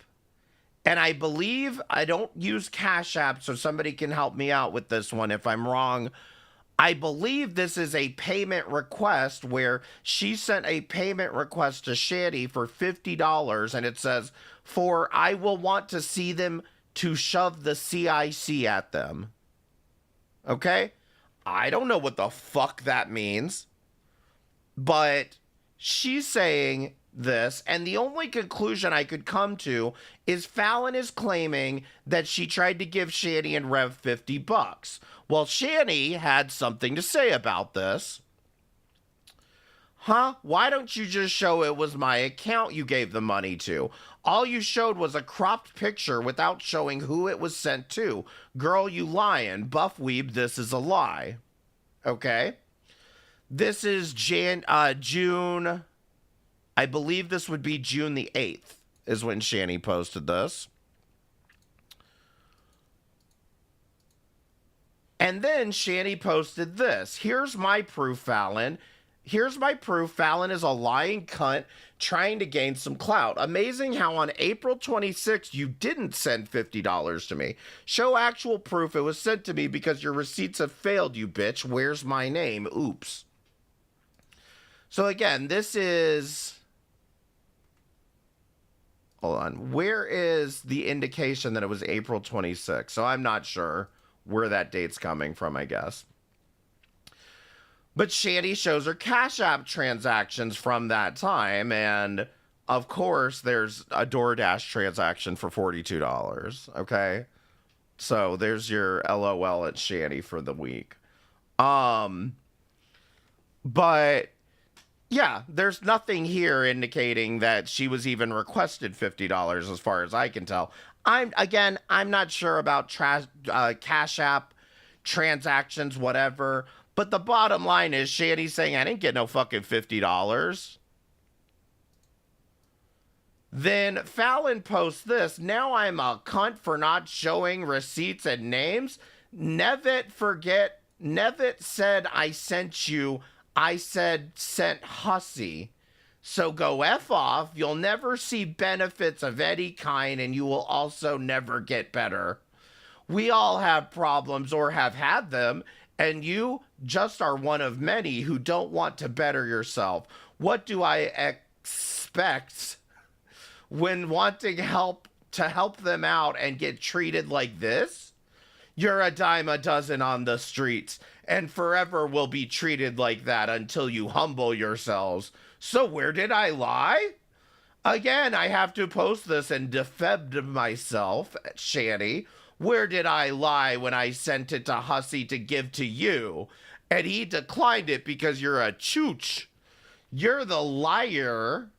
[SPEAKER 4] And I believe, I don't use Cash App, so somebody can help me out with this one if I'm wrong. I believe this is a payment request where she sent a payment request to Shanny for $50, and it says, for I will want to see them to shove the CIC at them. Okay? I don't know what the fuck that means. But she's saying this, and the only conclusion I could come to is Fallon is claiming that she tried to give Shani and Rev $50. Well, Shani had something to say about this. Huh? Why don't you just show it was my account you gave the money to? All you showed was a cropped picture without showing who it was sent to. Girl, you lying. Buff Weeb, this is a lie. Okay? This is June, I believe this would be June the 8th is when Shani posted this. And then Shani posted this. Here's my proof, Fallon. Here's my proof. Fallon is a lying cunt trying to gain some clout. Amazing how on April 26th you didn't send $50 to me. Show actual proof it was sent to me because your receipts have failed, you bitch. Where's my name? Oops. So again, this is... Hold on. Where is the indication that it was April 26th? So I'm not sure where that date's coming from, I guess. But Shani shows her Cash App transactions from that time, and of course, there's a DoorDash transaction for $42, okay? So there's your LOL at Shani for the week. But yeah, there's nothing here indicating that she was even requested $50 as far as I can tell. I'm not sure about Cash App transactions, whatever. But the bottom line is Shani's saying, I didn't get no fucking $50. Then Fallon posts this. Now I'm a cunt for not showing receipts and names. Nevitt said I sent you. I said sent hussy. So go F off. You'll never see benefits of any kind, and you will also never get better. We all have problems or have had them, and you just are one of many who don't want to better yourself. What do I expect when wanting to help them out and get treated like this? You're a dime a dozen on the streets, and forever will be treated like that until you humble yourselves. So where did I lie? Again, I have to post this and defend myself, Shani. Where did I lie when I sent it to Hussy to give to you? And he declined it because you're a chooch. You're the liar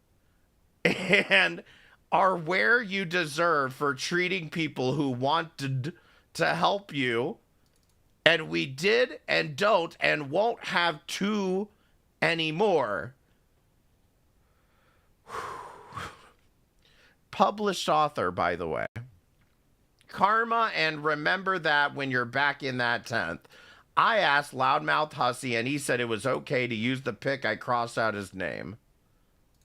[SPEAKER 4] and are where you deserve for treating people who wanted to help you. And we did and don't and won't have to anymore. Published author, by the way. Karma, and remember that when you're back in that 10th. I asked Loudmouth Hussy, and he said it was okay to use the pic. I crossed out his name.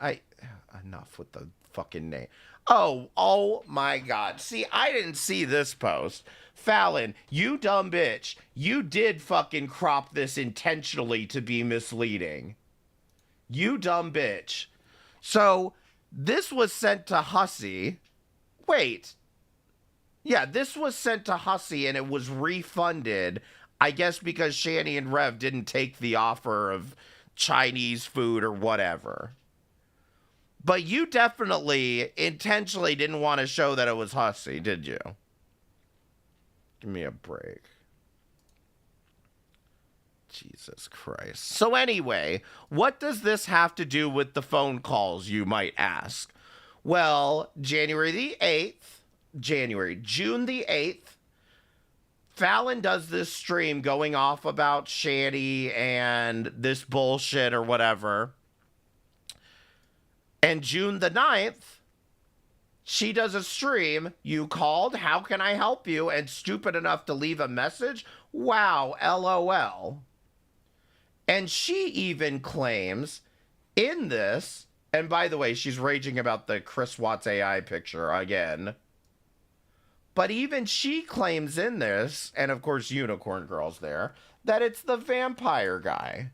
[SPEAKER 4] Enough with the fucking name. Oh my God. See, I didn't see this post. Fallon, you dumb bitch. You did fucking crop this intentionally to be misleading. You dumb bitch. So, this was sent to Hussy. Wait. Yeah, this was sent to Hussy and it was refunded. I guess because Shani and Rev didn't take the offer of Chinese food or whatever. But you definitely intentionally didn't want to show that it was Hussy, did you? Give me a break. Jesus Christ. So anyway, what does this have to do with the phone calls, you might ask? Well, June the 8th, Fallon does this stream going off about Shani and this bullshit or whatever. And June the 9th, she does a stream. You called, how can I help you? And stupid enough to leave a message? Wow, LOL. And she even claims in this, and by the way, she's raging about the Chris Watts AI picture again. But even she claims in this, and of course Unicorn Girl's there, that it's the vampire guy.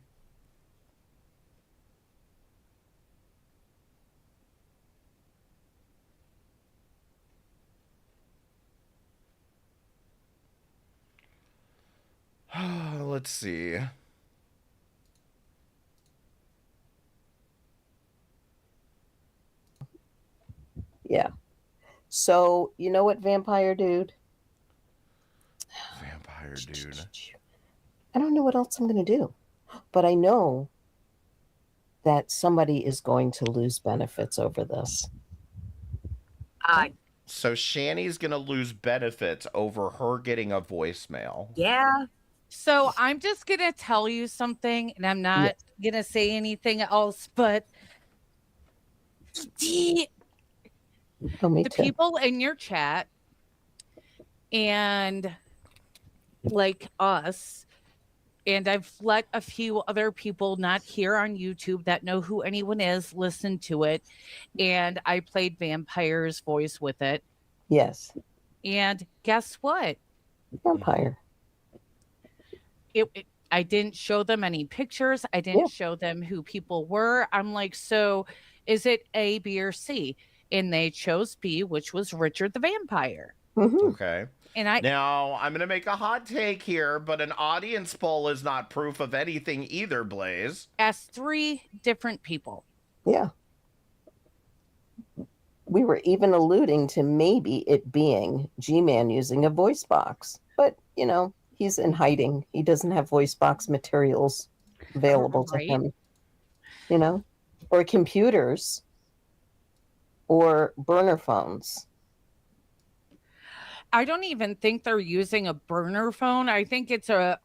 [SPEAKER 4] Let's see.
[SPEAKER 6] Yeah. So, you know what, Vampire Dude?
[SPEAKER 4] Vampire Dude.
[SPEAKER 6] I don't know what else I'm going to do, but I know that somebody is going to lose benefits over this.
[SPEAKER 4] So Shani's going to lose benefits over her getting a voicemail.
[SPEAKER 19] Yeah.
[SPEAKER 20] So I'm just going to tell you something, and I'm not going to say anything else, but the people in your chat and like us, and I've let a few other people not here on YouTube that know who anyone is listen to it, and I played Vampire's voice with it.
[SPEAKER 6] Yes.
[SPEAKER 20] And guess what?
[SPEAKER 6] Vampire.
[SPEAKER 20] I didn't show them any pictures. I didn't show them who people were. I'm like, so is it A, B, or C? And they chose B, which was Richard the Vampire.
[SPEAKER 4] Okay.
[SPEAKER 20] And
[SPEAKER 4] now I'm going to make a hot take here, but an audience poll is not proof of anything either, Blaze.
[SPEAKER 20] Asked 3 different people.
[SPEAKER 6] Yeah. We were even alluding to maybe it being G-Man using a voice box. But, you know, he's in hiding. He doesn't have voice box materials available to him. You know? Or computers. Or burner phones.
[SPEAKER 20] I don't even think they're using a burner phone. I think it's a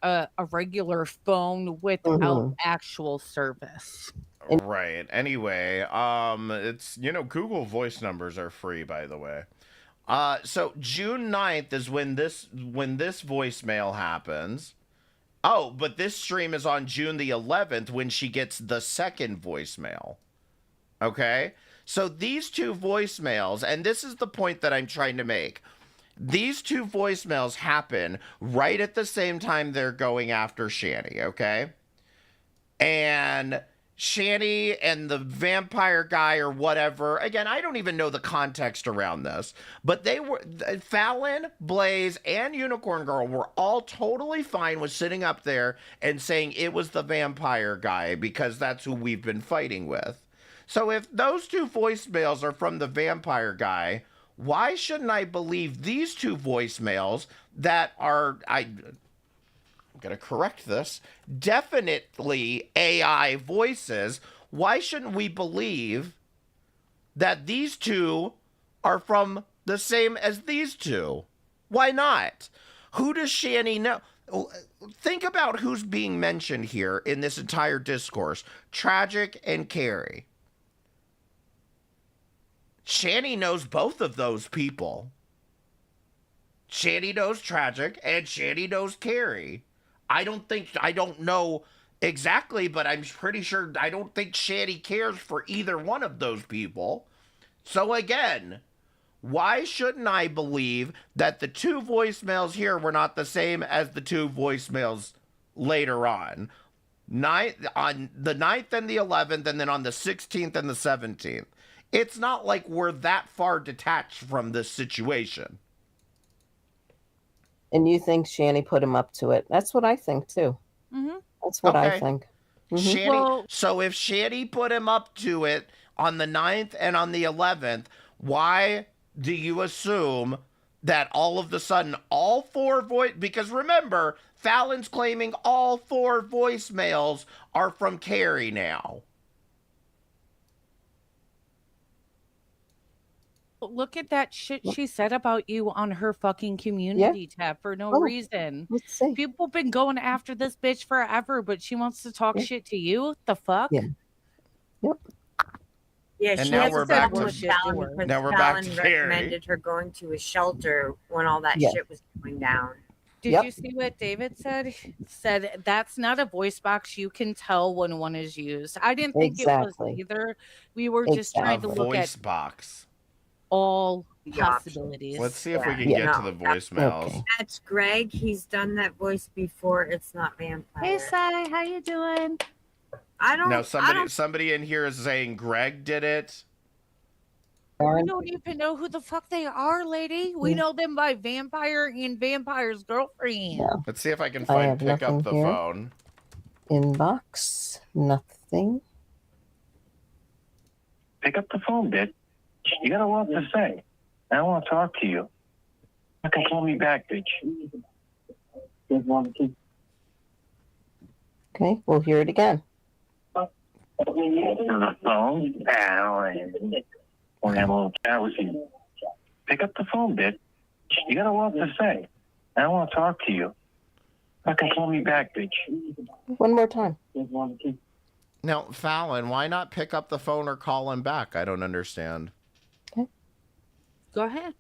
[SPEAKER 20] regular phone without actual service.
[SPEAKER 4] Right. Anyway, it's, you know, Google voice numbers are free, by the way. So June 9th is when this voicemail happens. Oh, but this stream is on June the 11th when she gets the second voicemail. Okay? So these 2 voicemails, and this is the point that I'm trying to make. These 2 voicemails happen right at the same time they're going after Shani, okay? And Shani and the vampire guy or whatever, again, I don't even know the context around this, but they were, Fallon, Blaze, and Unicorn Girl were all totally fine with sitting up there and saying it was the vampire guy because that's who we've been fighting with. So if those 2 voicemails are from the vampire guy, why shouldn't I believe these 2 voicemails that are, I'm going to correct this, definitely AI voices? Why shouldn't we believe that these 2 are from the same as these 2? Why not? Who does Shani know? Think about who's being mentioned here in this entire discourse. Tragic and Carrie. Shani knows both of those people. Shani knows Tragic and Shani knows Carrie. I don't know exactly, but I'm pretty sure I don't think Shani cares for either one of those people. So again, why shouldn't I believe that the 2 voicemails here were not the same as the 2 voicemails later on? On the 9th and the 11th, and then on the 16th and the 17th. It's not like we're that far detached from this situation.
[SPEAKER 6] And you think Shani put him up to it. That's what I think, too. That's what I think.
[SPEAKER 4] Shani, so if Shani put him up to it on the 9th and on the 11th, why do you assume that all of a sudden all 4 because remember, Fallon's claiming all 4 voicemails are from Carrie now.
[SPEAKER 20] Look at that shit she said about you on her fucking community tab for no reason.
[SPEAKER 6] Let's see.
[SPEAKER 20] People have been going after this bitch forever, but she wants to talk shit to you? The fuck?
[SPEAKER 6] Yeah.
[SPEAKER 19] Yeah,
[SPEAKER 4] And
[SPEAKER 19] she
[SPEAKER 4] now
[SPEAKER 19] has
[SPEAKER 4] we're
[SPEAKER 19] to
[SPEAKER 4] back
[SPEAKER 19] settle
[SPEAKER 4] to-
[SPEAKER 19] with Fallon because
[SPEAKER 4] now we're back
[SPEAKER 19] Fallon
[SPEAKER 4] to Carrie.
[SPEAKER 19] recommended her going to a shelter when all that
[SPEAKER 6] Yeah.
[SPEAKER 19] shit was going down.
[SPEAKER 20] Did you see what David said? He said that's not a voice box. You can tell when one is used. I didn't think it was either. We were just trying to look at
[SPEAKER 4] voice box.
[SPEAKER 20] all possibilities.
[SPEAKER 4] Let's see if we can get to the voicemails.
[SPEAKER 19] That's Greg. He's done that voice before. It's not vampire.
[SPEAKER 20] Hey, Sai, how you doing?
[SPEAKER 19] I don't.
[SPEAKER 4] Now
[SPEAKER 19] I don't
[SPEAKER 4] somebody in here is saying Greg did it.
[SPEAKER 20] We don't even know who the fuck they are, lady. We know them by Vampire and Vampire's girlfriend.
[SPEAKER 4] Let's see if I can
[SPEAKER 6] I
[SPEAKER 4] find
[SPEAKER 6] have
[SPEAKER 4] pick up
[SPEAKER 6] nothing
[SPEAKER 4] the
[SPEAKER 6] here.
[SPEAKER 4] phone.
[SPEAKER 6] Inbox. Nothing.
[SPEAKER 13] Pick up the phone, bitch. You got a lot to say. I want to talk to you. You can call me back, bitch.
[SPEAKER 6] Okay, we'll hear it again.
[SPEAKER 13] On the phone? I want to have a little chat with you. Pick up the phone, bitch. You got a lot to say. I want to talk to you. You can call me back, bitch.
[SPEAKER 6] One more time.
[SPEAKER 4] Now, Fallon, why not pick up the phone or call him back? I don't understand.
[SPEAKER 20] Go ahead.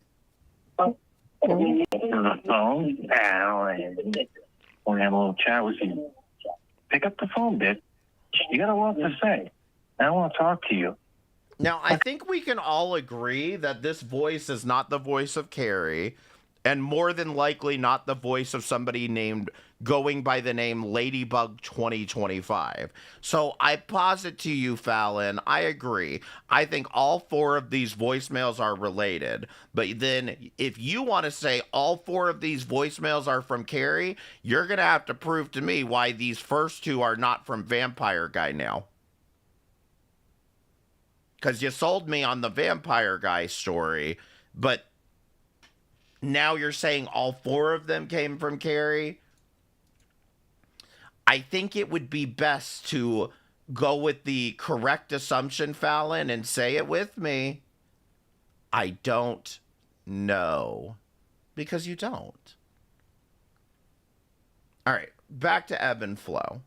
[SPEAKER 13] On the phone? I want to have a little chat with you. Pick up the phone, bitch. You got a lot to say. I want to talk to you.
[SPEAKER 4] Now, I think we can all agree that this voice is not the voice of Carrie, and more than likely not the voice of somebody named going by the name Ladybug 2025. So I posit to you, Fallon, I agree. I think all four of these voicemails are related. But then if you want to say all four of these voicemails are from Carrie, you're going to have to prove to me why these first two are not from Vampire Guy now. Because you sold me on the Vampire Guy story, but now you're saying all four of them came from Carrie? I think it would be best to go with the correct assumption, Fallon, and say it with me. I don't know. Because you don't. All right, back to ebb and flow.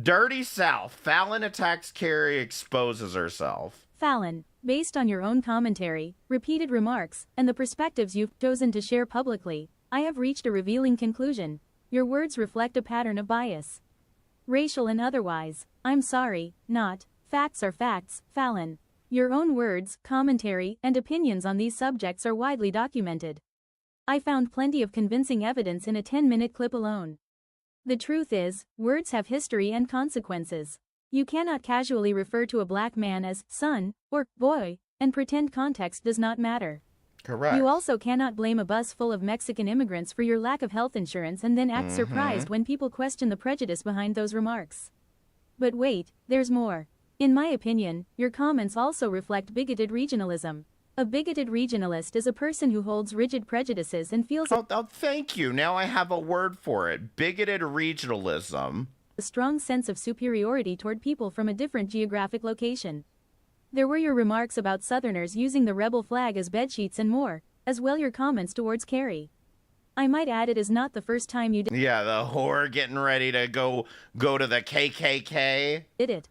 [SPEAKER 4] Dirty South. Fallon attacks Carrie, exposes herself.
[SPEAKER 21] Fallon, based on your own commentary, repeated remarks, and the perspectives you've chosen to share publicly, I have reached a revealing conclusion. Your words reflect a pattern of bias. Racial and otherwise. I'm sorry, not. Facts are facts, Fallon. Your own words, commentary, and opinions on these subjects are widely documented. I found plenty of convincing evidence in a 10-minute clip alone. The truth is, words have history and consequences. You cannot casually refer to a black man as son or boy and pretend context does not matter.
[SPEAKER 4] Correct.
[SPEAKER 21] You also cannot blame a bus full of Mexican immigrants for your lack of health insurance and then act surprised when people question the prejudice behind those remarks. But wait, there's more. In my opinion, your comments also reflect bigoted regionalism. A bigoted regionalist is a person who holds rigid prejudices and feels
[SPEAKER 4] thank you. Now I have a word for it. Bigoted regionalism.
[SPEAKER 21] A strong sense of superiority toward people from a different geographic location. There were your remarks about Southerners using the rebel flag as bedsheets and more, as well your comments towards Carrie. I might add it is not the first time you did
[SPEAKER 4] the whore getting ready to go to the KKK.
[SPEAKER 21] Did it.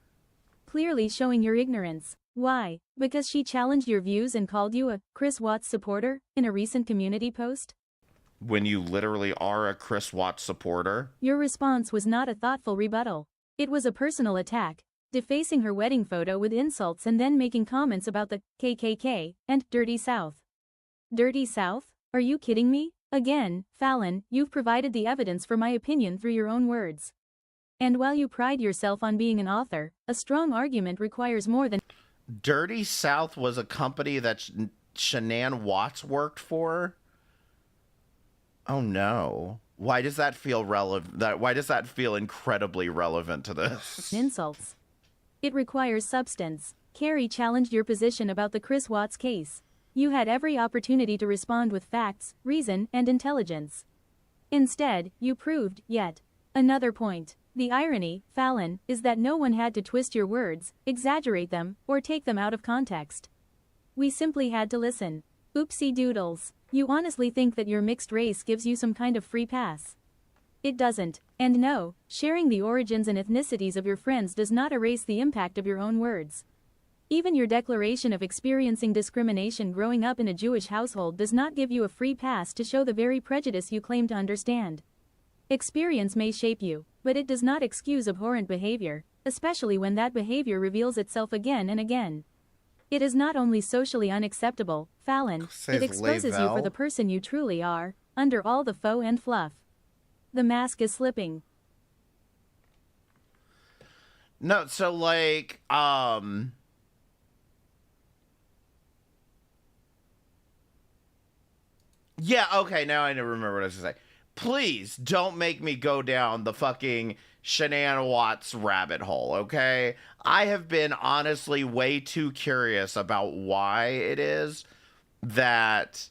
[SPEAKER 21] Clearly showing your ignorance. Why? Because she challenged your views and called you a Chris Watts supporter in a recent community post?
[SPEAKER 4] When you literally are a Chris Watts supporter?
[SPEAKER 21] Your response was not a thoughtful rebuttal. It was a personal attack, defacing her wedding photo with insults and then making comments about the KKK and Dirty South. Dirty South? Are you kidding me? Again, Fallon, you've provided the evidence for my opinion through your own words. And while you pride yourself on being an author, a strong argument requires more than...
[SPEAKER 4] Dirty South was a company that Shanann Watts worked for? Oh no. Why does that feel relevant? Why does that feel incredibly relevant to this?
[SPEAKER 21] Insults. It requires substance. Carrie challenged your position about the Chris Watts case. You had every opportunity to respond with facts, reason, and intelligence. Instead, you proved, yet another point. The irony, Fallon, is that no one had to twist your words, exaggerate them, or take them out of context. We simply had to listen. Oopsie doodles. You honestly think that your mixed race gives you some kind of free pass? It doesn't. And no, sharing the origins and ethnicities of your friends does not erase the impact of your own words. Even your declaration of experiencing discrimination growing up in a Jewish household does not give you a free pass to show the very prejudice you claim to understand. Experience may shape you, but it does not excuse abhorrent behavior, especially when that behavior reveals itself again and again. It is not only socially unacceptable, Fallon, it exposes you for the person you truly are, under all the faux and fluff. The mask is slipping.
[SPEAKER 4] No, so like, yeah, okay, now I remember what I was going to say. Please don't make me go down the fucking Shanann Watts rabbit hole, okay? I have been honestly way too curious about why it is that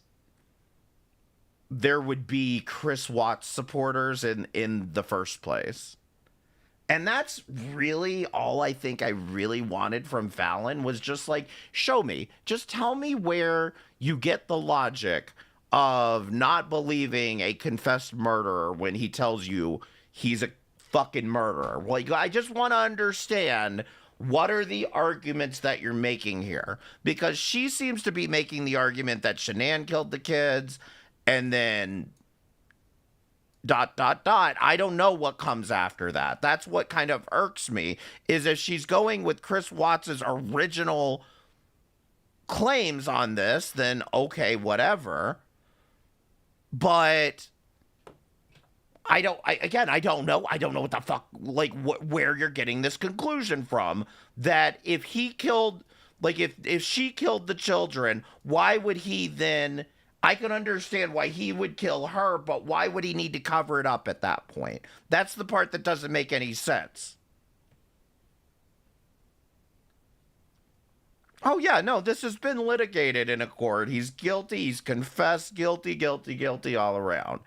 [SPEAKER 4] there would be Chris Watts supporters in the first place. And that's really all I think I really wanted from Fallon was just like, show me. Just tell me where you get the logic of not believing a confessed murderer when he tells you he's a fucking murderer. Like, I just want to understand what are the arguments that you're making here? Because she seems to be making the argument that Shanann killed the kids and then ... I don't know what comes after that. That's what kind of irks me, is if she's going with Chris Watts's original claims on this, then okay, whatever. But I don't know. I don't know what the fuck, like, where you're getting this conclusion from. That if he killed, like, if she killed the children, why would he then... I can understand why he would kill her, but why would he need to cover it up at that point? That's the part that doesn't make any sense. Oh, yeah, no, this has been litigated in a court. He's guilty. He's confessed guilty all around.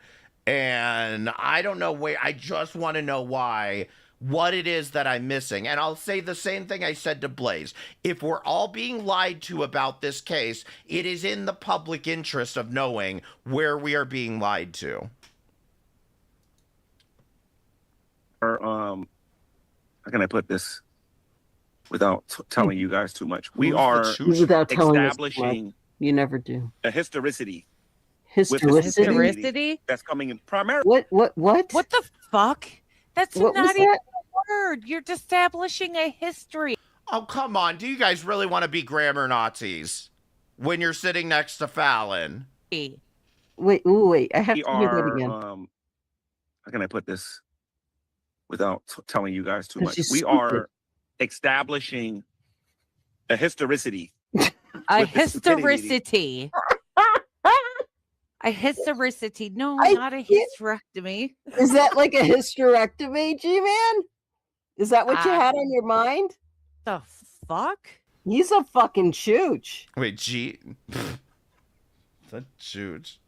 [SPEAKER 4] And I don't know where. I just want to know why, what it is that I'm missing. And I'll say the same thing I said to Blaze. If we're all being lied to about this case, it is in the public interest of knowing where we are being lied to.
[SPEAKER 2] Or, how can I put this without telling you guys too much? We are
[SPEAKER 6] without telling us
[SPEAKER 2] establishing
[SPEAKER 6] you never do
[SPEAKER 2] a historicity.
[SPEAKER 6] Historicity?
[SPEAKER 2] That's coming in primarily.
[SPEAKER 6] What?
[SPEAKER 20] What the fuck? That's
[SPEAKER 6] What
[SPEAKER 20] not
[SPEAKER 6] was
[SPEAKER 20] even
[SPEAKER 6] that?
[SPEAKER 20] a word. You're establishing a history.
[SPEAKER 4] Oh, come on. Do you guys really want to be grammar Nazis when you're sitting next to Fallon?
[SPEAKER 6] Wait. I have to hear that again.
[SPEAKER 2] How can I put this without telling you guys too much?
[SPEAKER 6] This is
[SPEAKER 2] We
[SPEAKER 6] stupid.
[SPEAKER 2] are establishing a historicity.
[SPEAKER 20] A
[SPEAKER 2] with the stupidity.
[SPEAKER 20] historicity. A historicity. No,
[SPEAKER 6] I
[SPEAKER 20] not a
[SPEAKER 6] can't-
[SPEAKER 20] hysterectomy.
[SPEAKER 6] Is that like a hysterectomy, G-Man? Is that what you had on your mind?
[SPEAKER 20] The fuck?
[SPEAKER 6] He's a fucking chooch.
[SPEAKER 4] Wait, the chooch.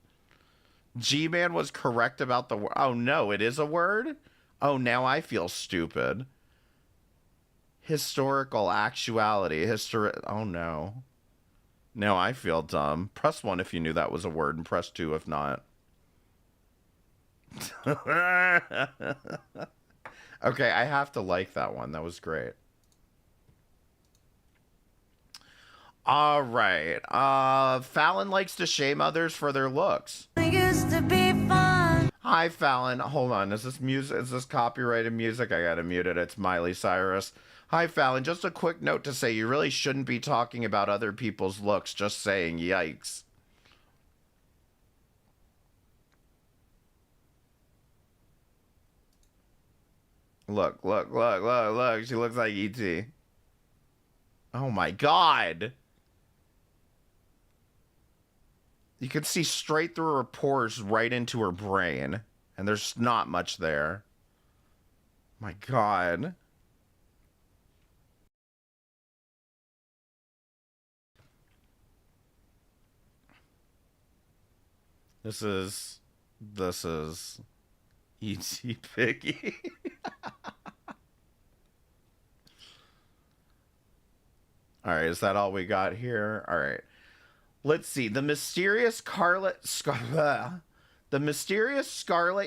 [SPEAKER 4] G-Man was correct about the word. Oh, no, it is a word? Oh, now I feel stupid. Historical actuality. Oh, no. Now I feel dumb. Press 1 if you knew that was a word, and press 2 if not. Okay, I have to like that one. That was great. All right. Fallon likes to shame others for their looks.
[SPEAKER 3] Used to be fun.
[SPEAKER 4] Hi, Fallon. Hold on. Is this music? Is this copyrighted music? I gotta mute it. It's Miley Cyrus. Hi, Fallon. Just a quick note to say you really shouldn't be talking about other people's looks. Just saying, yikes. Look. She looks like E.T. Oh my God. You can see straight through her pores right into her brain. And there's not much there. My God. This is E.T. Piggy. All right, is that all we got here? All right. Let's see. The mysterious Scarlet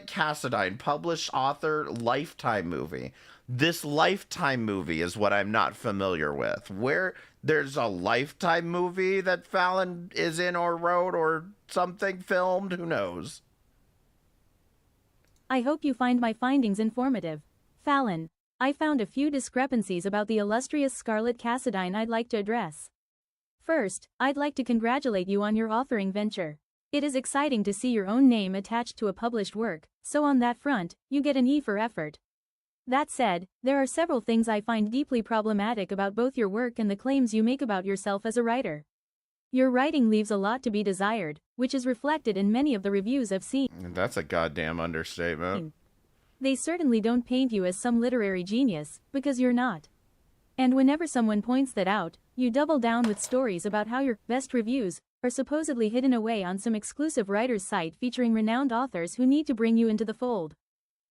[SPEAKER 4] Cassadine published author Lifetime movie. This Lifetime movie is what I'm not familiar with. Where there's a Lifetime movie that Fallon is in or wrote or something filmed, who knows?
[SPEAKER 21] I hope you find my findings informative. Fallon, I found a few discrepancies about the illustrious Scarlet Cassadine I'd like to address. First, I'd like to congratulate you on your authoring venture. It is exciting to see your own name attached to a published work, so on that front, you get an E for effort. That said, there are several things I find deeply problematic about both your work and the claims you make about yourself as a writer. Your writing leaves a lot to be desired, which is reflected in many of the reviews I've seen.
[SPEAKER 4] That's a goddamn understatement.
[SPEAKER 21] They certainly don't paint you as some literary genius, because you're not. And whenever someone points that out, you double down with stories about how your best reviews are supposedly hidden away on some exclusive writer's site featuring renowned authors who need to bring you into the fold.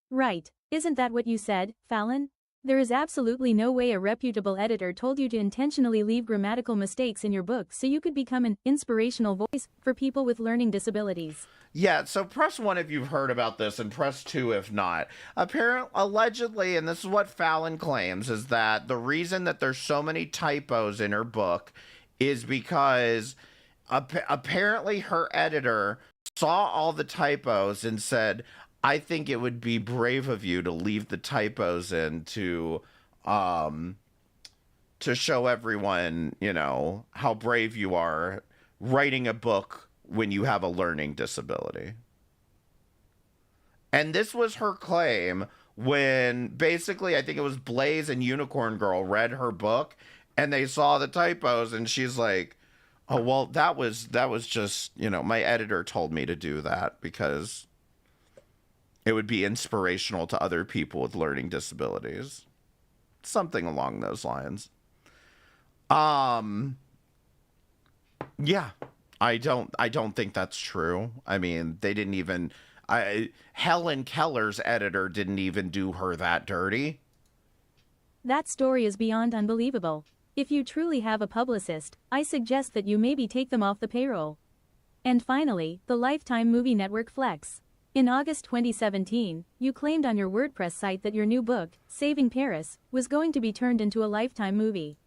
[SPEAKER 21] Right, isn't that what you said, Fallon? There is absolutely no way a reputable editor told you to intentionally leave grammatical mistakes in your book so you could become an inspirational voice for people with learning disabilities.
[SPEAKER 4] Yeah, so press 1 if you've heard about this, and press 2 if not. Allegedly, and this is what Fallon claims, is that the reason that there's so many typos in her book is because apparently her editor saw all the typos and said, I think it would be brave of you to leave the typos in to show everyone, you know, how brave you are writing a book when you have a learning disability. And this was her claim when basically I think it was Blaze and Unicorn Girl read her book and they saw the typos and she's like, oh, well, that was just, you know, my editor told me to do that because it would be inspirational to other people with learning disabilities. Something along those lines. Yeah, I don't think that's true. I mean, they didn't even, Helen Keller's editor didn't even do her that dirty.
[SPEAKER 21] That story is beyond unbelievable. If you truly have a publicist, I suggest that you maybe take them off the payroll. And finally, the Lifetime Movie Network Flex. In August 2017, you claimed on your WordPress site that your new book, Saving Paris, was going to be turned into a Lifetime movie.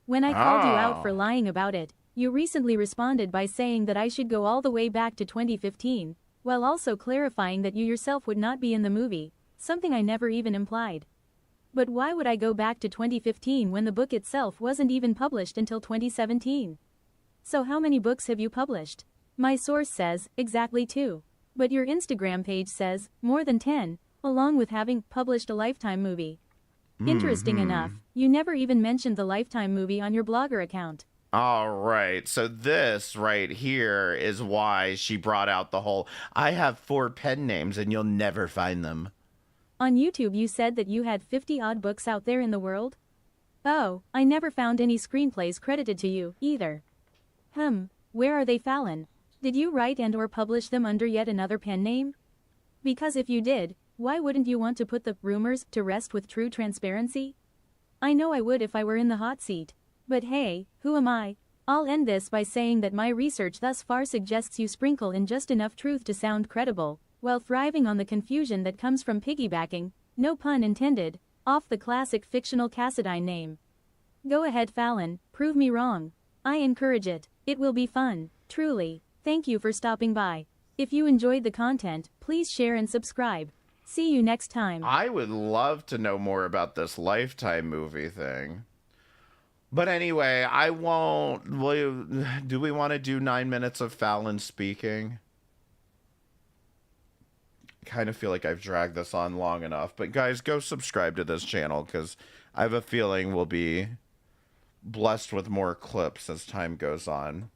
[SPEAKER 21] When I called you out for lying about it, you recently responded by saying that I should go all the way back to 2015, while also clarifying that you yourself would not be in the movie, something I never even implied. But why would I go back to 2015 when the book itself wasn't even published until 2017? So how many books have you published? My source says, exactly 2. But your Instagram page says, more than 10, along with having published a Lifetime movie. Interesting enough, you never even mentioned the Lifetime movie on your Blogger account.
[SPEAKER 4] All right, so this right here is why she brought out the whole, I have 4 pen names and you'll never find them.
[SPEAKER 21] On YouTube you said that you had 50-odd books out there in the world? Oh, I never found any screenplays credited to you, either. Where are they, Fallon? Did you write and or publish them under yet another pen name? Because if you did, why wouldn't you want to put the rumors to rest with true transparency? I know I would if I were in the hot seat. But hey, who am I? I'll end this by saying that my research thus far suggests you sprinkle in just enough truth to sound credible, while thriving on the confusion that comes from piggybacking, no pun intended, off the classic fictional Cassadine name. Go ahead, Fallon, prove me wrong. I encourage it. It will be fun, truly. Thank you for stopping by. If you enjoyed the content, please share and subscribe. See you next time.
[SPEAKER 4] I would love to know more about this Lifetime movie thing. But anyway, I won't. Do we want to do 9 minutes of Fallon speaking? I kind of feel like I've dragged this on long enough. But guys, go subscribe to this channel because I have a feeling we'll be blessed with more clips as time goes on.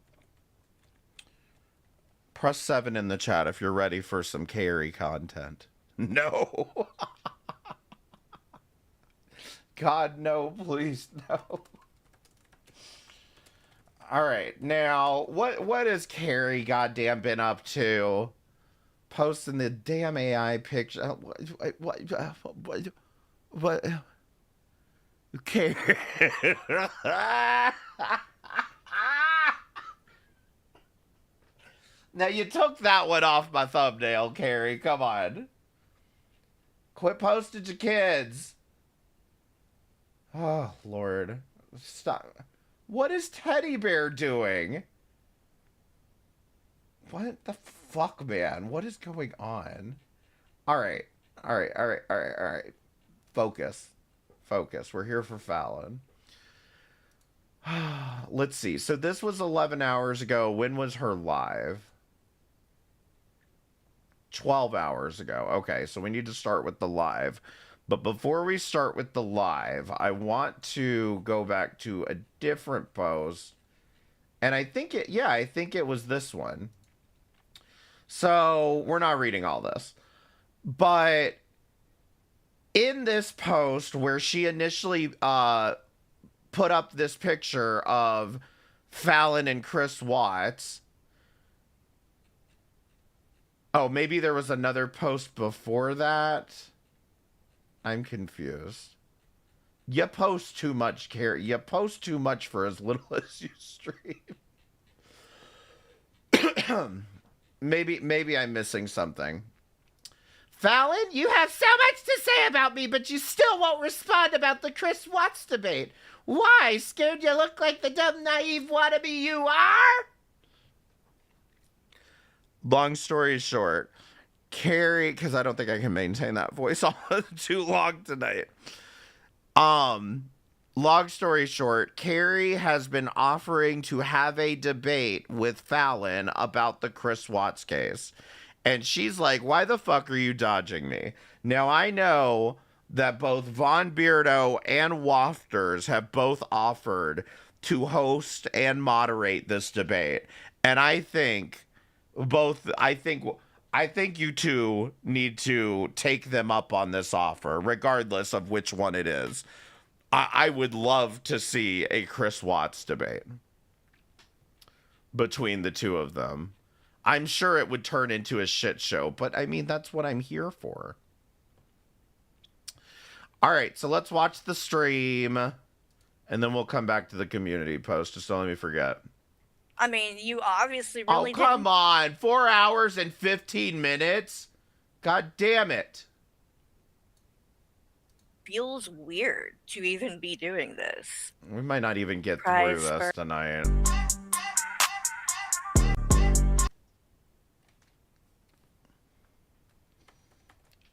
[SPEAKER 4] Press 7 in the chat if you're ready for some Carrie content. No. God, no, please, no. All right, now, what has Carrie goddamn been up to? Posting the damn AI picture. What? Carrie. Now, you took that one off my thumbnail, Carrie. Come on. Quit posting to kids. Oh, Lord. Stop. What is Teddy Bear doing? What the fuck, man? What is going on? All right. All right. Focus. We're here for Fallon. Let's see. So this was 11 hours ago. When was her live? 12 hours ago. Okay, so we need to start with the live. But before we start with the live, I want to go back to a different post. And I think it was this one. So we're not reading all this. But in this post where she initially put up this picture of Fallon and Chris Watts. Oh, maybe there was another post before that. I'm confused. You post too much, Carrie. You post too much for as little as you stream. maybe I'm missing something. Fallon, you have so much to say about me, but you still won't respond about the Chris Watts debate. Why? Scared you look like the dumb, naive wannabe you are? Long story short, Carrie, because I don't think I can maintain that voice all too long tonight. Long story short, Carrie has been offering to have a debate with Fallon about the Chris Watts case. And she's like, why the fuck are you dodging me? Now, I know that both Von Beardo and Wafters have both offered to host and moderate this debate. And I think you two need to take them up on this offer, regardless of which one it is. I would love to see a Chris Watts debate between the two of them. I'm sure it would turn into a shit show, but I mean, that's what I'm here for. All right, so let's watch the stream, and then we'll come back to the community post. Just don't let me forget.
[SPEAKER 10] I mean, you obviously really
[SPEAKER 4] didn't. Oh, come on. 4 hours and 15 minutes? God damn it.
[SPEAKER 10] Feels weird to even be doing this.
[SPEAKER 4] We might not even get through this tonight.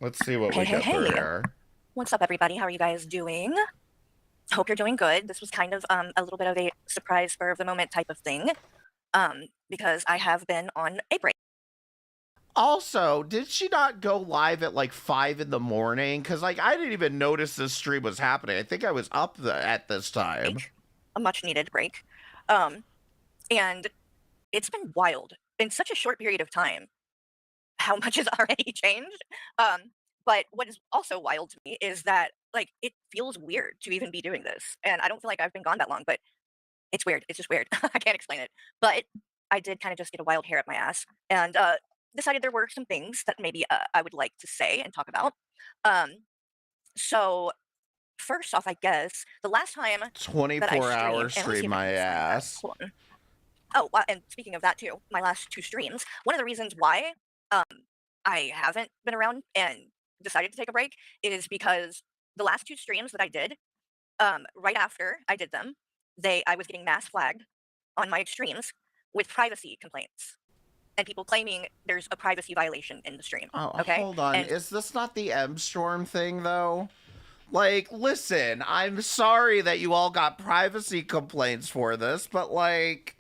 [SPEAKER 4] Let's see what we get through here.
[SPEAKER 10] What's up, everybody? How are you guys doing? Hope you're doing good. This was kind of a little bit of a surprise, spur of the moment type of thing, because I have been on a break.
[SPEAKER 4] Also, did she not go live at like 5 in the morning? Because like I didn't even notice this stream was happening. I think I was up at this time.
[SPEAKER 10] A much needed break, and it's been wild in such a short period of time. How much has already changed. But what is also wild to me is that like it feels weird to even be doing this. And I don't feel like I've been gone that long, but it's weird. It's just weird. I can't explain it. But I did kind of just get a wild hair up my ass and decided there were some things that maybe I would like to say and talk about. So first off, I guess the last time
[SPEAKER 4] 24-hour stream my ass.
[SPEAKER 10] Hold on. Oh, and speaking of that too, my last 2 streams, one of the reasons why I haven't been around and decided to take a break is because the last 2 streams that I did, right after I did them, I was getting mass flagged on my streams with privacy complaints and people claiming there's a privacy violation in the stream.
[SPEAKER 4] Oh,
[SPEAKER 10] okay?
[SPEAKER 4] Hold on. Is this not the M-Storm thing, though? Like, listen, I'm sorry that you all got privacy complaints for this, but, like,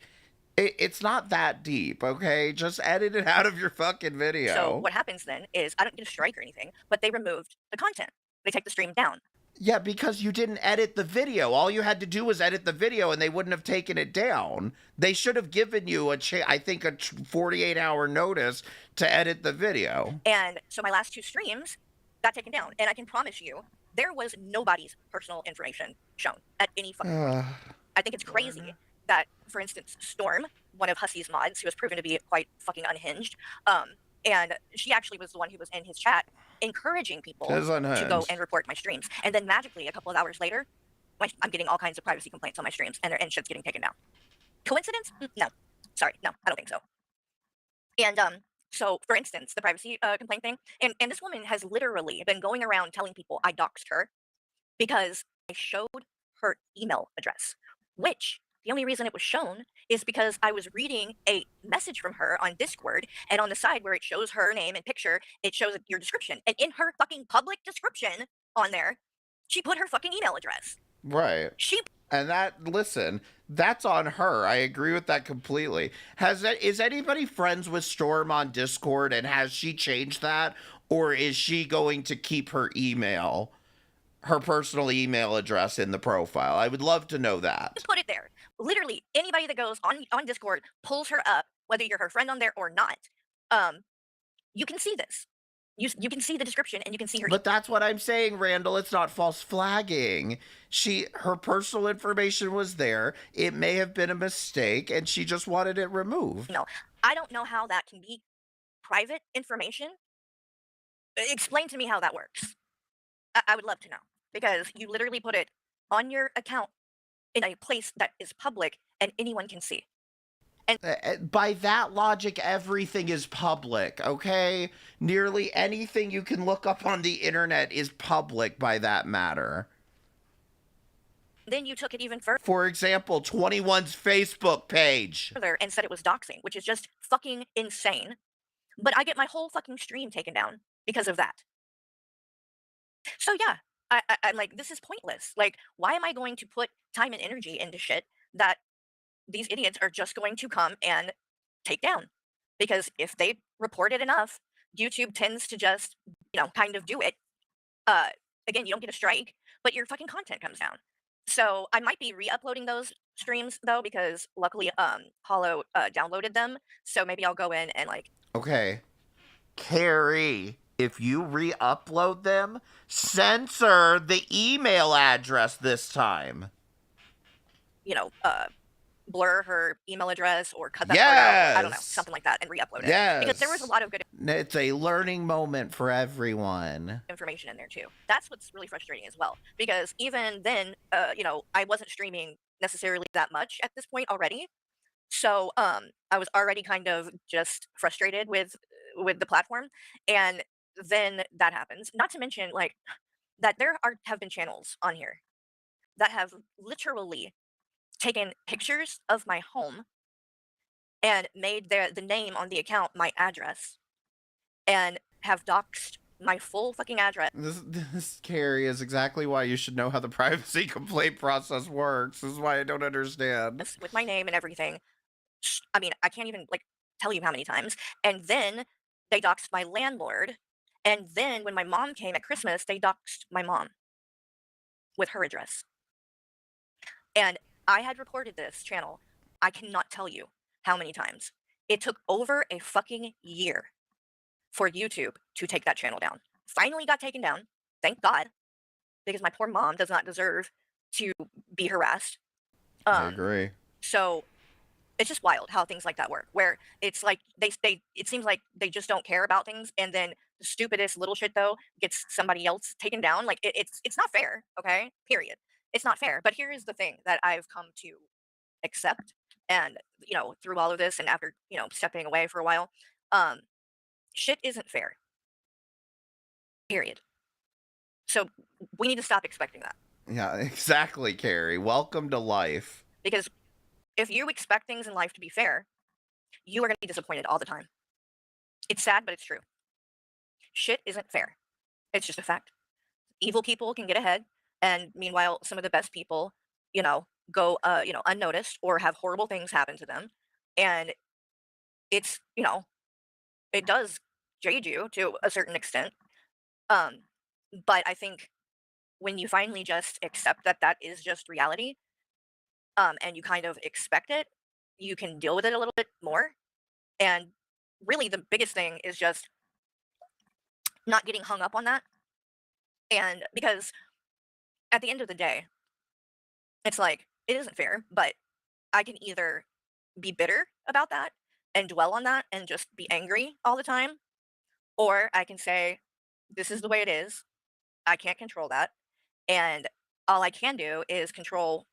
[SPEAKER 4] it's not that deep, okay? Just edit it out of your fucking video.
[SPEAKER 10] So what happens then is I don't get a strike or anything, but they removed the content. They take the stream down.
[SPEAKER 4] Yeah, because you didn't edit the video. All you had to do was edit the video and they wouldn't have taken it down. They should have given you I think a 48-hour notice to edit the video.
[SPEAKER 10] And so my last 2 streams got taken down. And I can promise you, there was nobody's personal information shown at any fucking point. I think it's crazy that, for instance, Storm, one of Hussy's mods, who has proven to be quite fucking unhinged, and she actually was the one who was in his chat encouraging people to go and report my streams. And then magically, a couple of hours later, I'm getting all kinds of privacy complaints on my streams, and shit's getting taken down. Coincidence? No. Sorry, no, I don't think so. And so, for instance, the privacy complaint thing, and this woman has literally been going around telling people I doxed her because I showed her email address, which the only reason it was shown is because I was reading a message from her on Discord, and on the side where it shows her name and picture, it shows your description. And in her fucking public description on there, she put her fucking email address.
[SPEAKER 4] Right. And listen, that's on her. I agree with that completely. Is anybody friends with Storm on Discord, and has she changed that? Or is she going to keep her personal email address in the profile? I would love to know that.
[SPEAKER 10] Just put it there. Literally, anybody that goes on Discord, pulls her up, whether you're her friend on there or not, you can see this. You can see the description and you can see her.
[SPEAKER 4] But that's what I'm saying, Randall. It's not false flagging. Her personal information was there. It may have been a mistake, and she just wanted it removed.
[SPEAKER 10] No, I don't know how that can be private information. Explain to me how that works. I would love to know, because you literally put it on your account in a place that is public and anyone can see.
[SPEAKER 4] And by that logic, everything is public, okay? Nearly anything you can look up on the internet is public by that matter.
[SPEAKER 10] Then you took it even further.
[SPEAKER 4] For example, 21's Facebook page.
[SPEAKER 10] And said it was doxing, which is just fucking insane. But I get my whole fucking stream taken down because of that. So yeah, I'm like, this is pointless. Like, why am I going to put time and energy into shit that these idiots are just going to come and take down? Because if they report it enough, YouTube tends to just, kind of do it. Again, you don't get a strike, but your fucking content comes down. So I might be re-uploading those streams though, because luckily Hollow downloaded them. So maybe I'll go in and like.
[SPEAKER 4] Okay. Carrie, if you re-upload them, censor the email address this time.
[SPEAKER 10] Blur her email address or cut that part out. I don't know, something like that, and re-upload it.
[SPEAKER 4] Yes.
[SPEAKER 10] Because there was a lot of good
[SPEAKER 4] It's a learning moment for everyone.
[SPEAKER 10] information in there too. That's what's really frustrating as well. Because even then, I wasn't streaming necessarily that much at this point already. So I was already kind of just frustrated with the platform. And then that happens. Not to mention like that have been channels on here that have literally taken pictures of my home and made the name on the account my address and have doxed my full fucking address.
[SPEAKER 4] This, Carrie, is exactly why you should know how the privacy complaint process works. This is why I don't understand.
[SPEAKER 10] With my name and everything. I mean, I can't even like tell you how many times. And then they doxed my landlord. And then when my mom came at Christmas, they doxed my mom with her address. And I had reported this channel, I cannot tell you how many times. It took over a fucking year for YouTube to take that channel down. Finally got taken down, thank God, because my poor mom does not deserve to be harassed.
[SPEAKER 4] I agree.
[SPEAKER 10] So it's just wild how things like that work, where it's like it seems like they just don't care about things, and then the stupidest little shit though gets somebody else taken down. Like it's not fair, okay? Period. It's not fair. But here is the thing that I've come to accept, and through all of this, and after stepping away for a while, shit isn't fair. Period. So we need to stop expecting that.
[SPEAKER 4] Yeah, exactly, Carrie. Welcome to life.
[SPEAKER 10] Because if you expect things in life to be fair, you are going to be disappointed all the time. It's sad, but it's true. Shit isn't fair. It's just a fact. Evil people can get ahead, and meanwhile, some of the best people, go, unnoticed or have horrible things happen to them. And it's, it does jade you to a certain extent. But I think when you finally just accept that that is just reality, and you kind of expect it, you can deal with it a little bit more. And really the biggest thing is just not getting hung up on that. And because at the end of the day, it's like, it isn't fair, but I can either be bitter about that and dwell on that and just be angry all the time, or I can say, this is the way it is. I can't control that. And all I can do is control,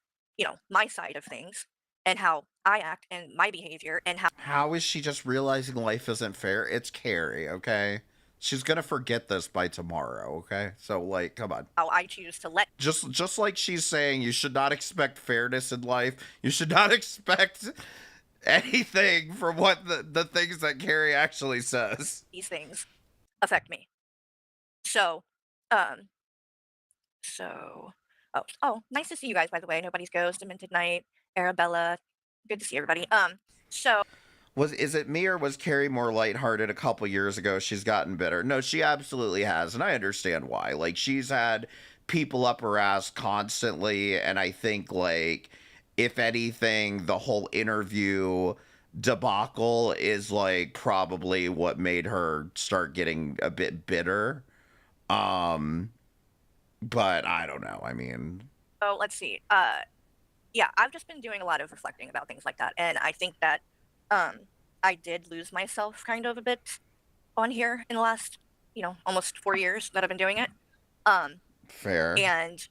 [SPEAKER 10] my side of things and how I act and my behavior and how.
[SPEAKER 4] How is she just realizing life isn't fair? It's Carrie, okay? She's gonna forget this by tomorrow, okay? So, like, come on.
[SPEAKER 10] How I choose to let.
[SPEAKER 4] Just like she's saying, you should not expect fairness in life. You should not expect anything from what the things that Carrie actually says.
[SPEAKER 10] These things affect me. So, oh, nice to see you guys, by the way. Nobody's Ghost, Demented Knight, Arabella. Good to see everybody. So.
[SPEAKER 4] Is it me, or was Carrie more lighthearted a couple years ago? She's gotten bitter. No, she absolutely has, and I understand why. Like, she's had people up her ass constantly, and I think, like, if anything, the whole interview debacle is like probably what made her start getting a bit bitter. But I don't know. I mean,
[SPEAKER 10] So let's see. Yeah, I've just been doing a lot of reflecting about things like that, and I think that I did lose myself kind of a bit on here in the last, almost 4 years that I've been doing it.
[SPEAKER 4] fair.
[SPEAKER 10] And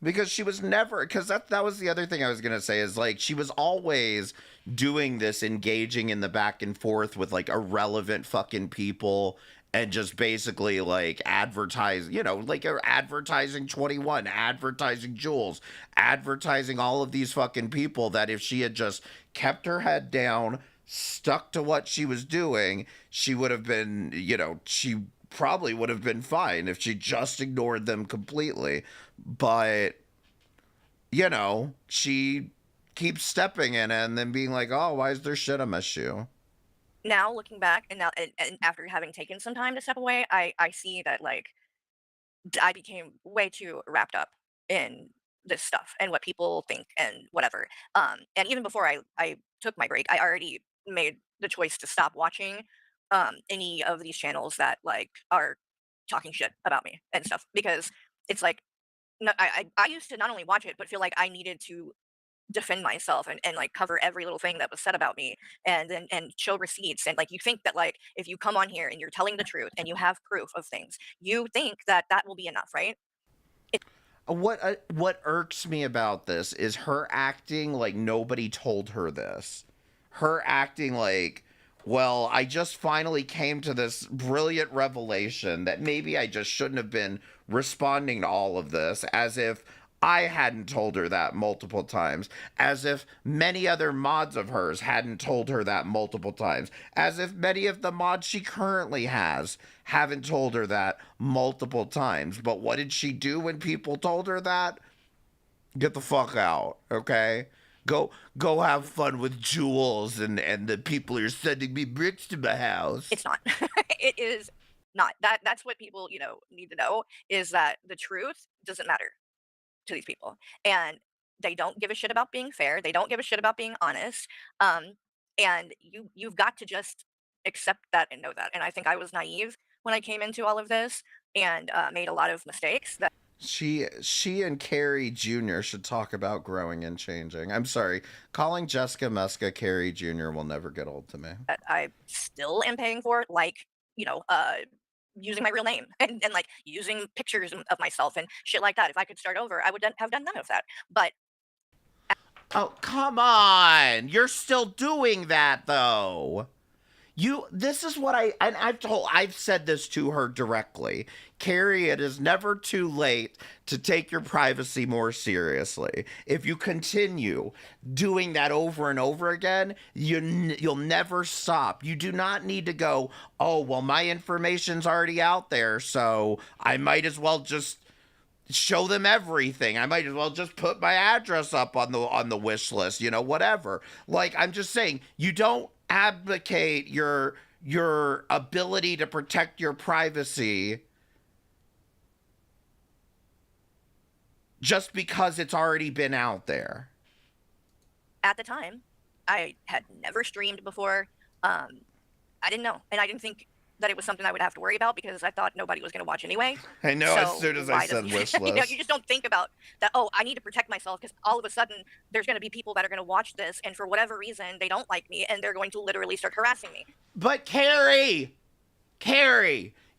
[SPEAKER 4] because she was never, because that was the other thing I was gonna say, is like she was always doing this, engaging in the back and forth with like irrelevant fucking people, and just basically like advertise, like advertising 21, advertising Jules, advertising all of these fucking people, that if she had just kept her head down, stuck to what she was doing, she would have been, she probably would have been fine if she just ignored them completely. But, she keeps stepping in it and then being like, oh, why is there shit on my shoe?
[SPEAKER 10] now looking back, and now and after having taken some time to step away, I see that like I became way too wrapped up in this stuff and what people think and whatever. And even before I took my break, I already made the choice to stop watching any of these channels that like are talking shit about me and stuff, because it's like, no, I used to not only watch it but feel like I needed to defend myself and like cover every little thing that was said about me, and show receipts, and like you think that like if you come on here and you're telling the truth and you have proof of things, you think that that will be enough, right?
[SPEAKER 4] What irks me about this is her acting like nobody told her this. Her acting like, well, I just finally came to this brilliant revelation that maybe I just shouldn't have been responding to all of this, as if I hadn't told her that multiple times, as if many other mods of hers hadn't told her that multiple times, as if many of the mods she currently has haven't told her that multiple times. But what did she do when people told her that? Get the fuck out, okay? Go have fun with Jules and the people who are sending me bricks to my house.
[SPEAKER 10] It's not. It is not. That's what people, need to know, is that the truth doesn't matter to these people. And they don't give a shit about being fair. They don't give a shit about being honest. And you've got to just accept that and know that. And I think I was naive when I came into all of this, and made a lot of mistakes that
[SPEAKER 4] She and Carrie Jr. should talk about growing and changing. I'm sorry, calling Jessica Muska Carrie Jr. will never get old to me.
[SPEAKER 10] I still am paying for, like, using my real name and like using pictures of myself and shit like that. If I could start over, I would have done none of that. But
[SPEAKER 4] oh, come on, you're still doing that though. This is what I've said this to her directly. Carrie, it is never too late to take your privacy more seriously. If you continue doing that over and over again, you'll never stop. You do not need to go, oh, well, my information's already out there, so I might as well just show them everything. I might as well just put my address up on the wish list, whatever. Like, I'm just saying, you don't abdicate your ability to protect your privacy just because it's already been out there.
[SPEAKER 10] at the time, I had never streamed before. I didn't know, and I didn't think that it was something I would have to worry about, because I thought nobody was going to watch anyway.
[SPEAKER 4] I know, as soon as I said wish list.
[SPEAKER 10] You just don't think about that, oh, I need to protect myself, because all of a sudden there's going to be people that are going to watch this, and for whatever reason, they don't like me, and they're going to literally start harassing me.
[SPEAKER 4] But Carrie,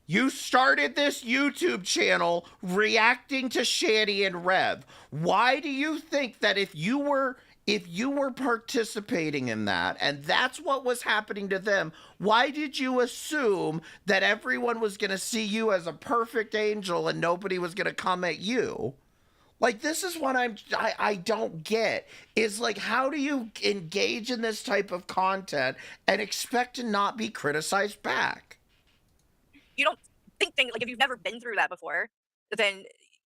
[SPEAKER 4] you started this YouTube channel reacting to Shani and Rev. Why do you think that if you were participating in that, and that's what was happening to them, why did you assume that everyone was going to see you as a perfect angel and nobody was going to come at you? Like, this is what I don't get, is like, how do you engage in this type of content and expect to not be criticized back?
[SPEAKER 10] You don't think things, like, if you've never been through that before, then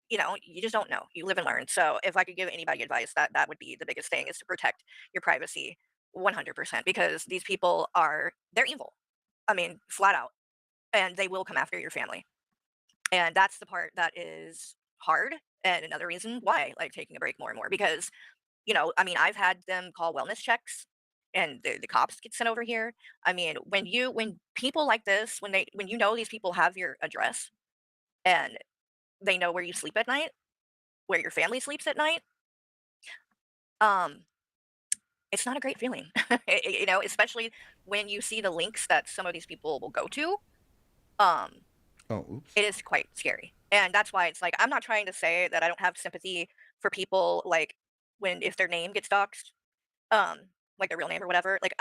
[SPEAKER 10] you just don't know. You live and learn. So if I could give anybody advice, that would be the biggest thing, is to protect your privacy 100%, because these people they're evil. I mean, flat out. And they will come after your family. And that's the part that is hard, and another reason why I like taking a break more and more, because, I mean, I've had them call wellness checks and the cops get sent over here. I mean, when people like this, when you know these people have your address and they know where you sleep at night, where your family sleeps at night, um, it's not a great feeling, you know, especially when you see the links that some of these people will go to. Um,
[SPEAKER 4] Oh, oops.
[SPEAKER 10] it is quite scary, and that's why it's like I'm not trying to say that I don't have sympathy for people like if their name gets doxxed, um, like their real name or whatever. Like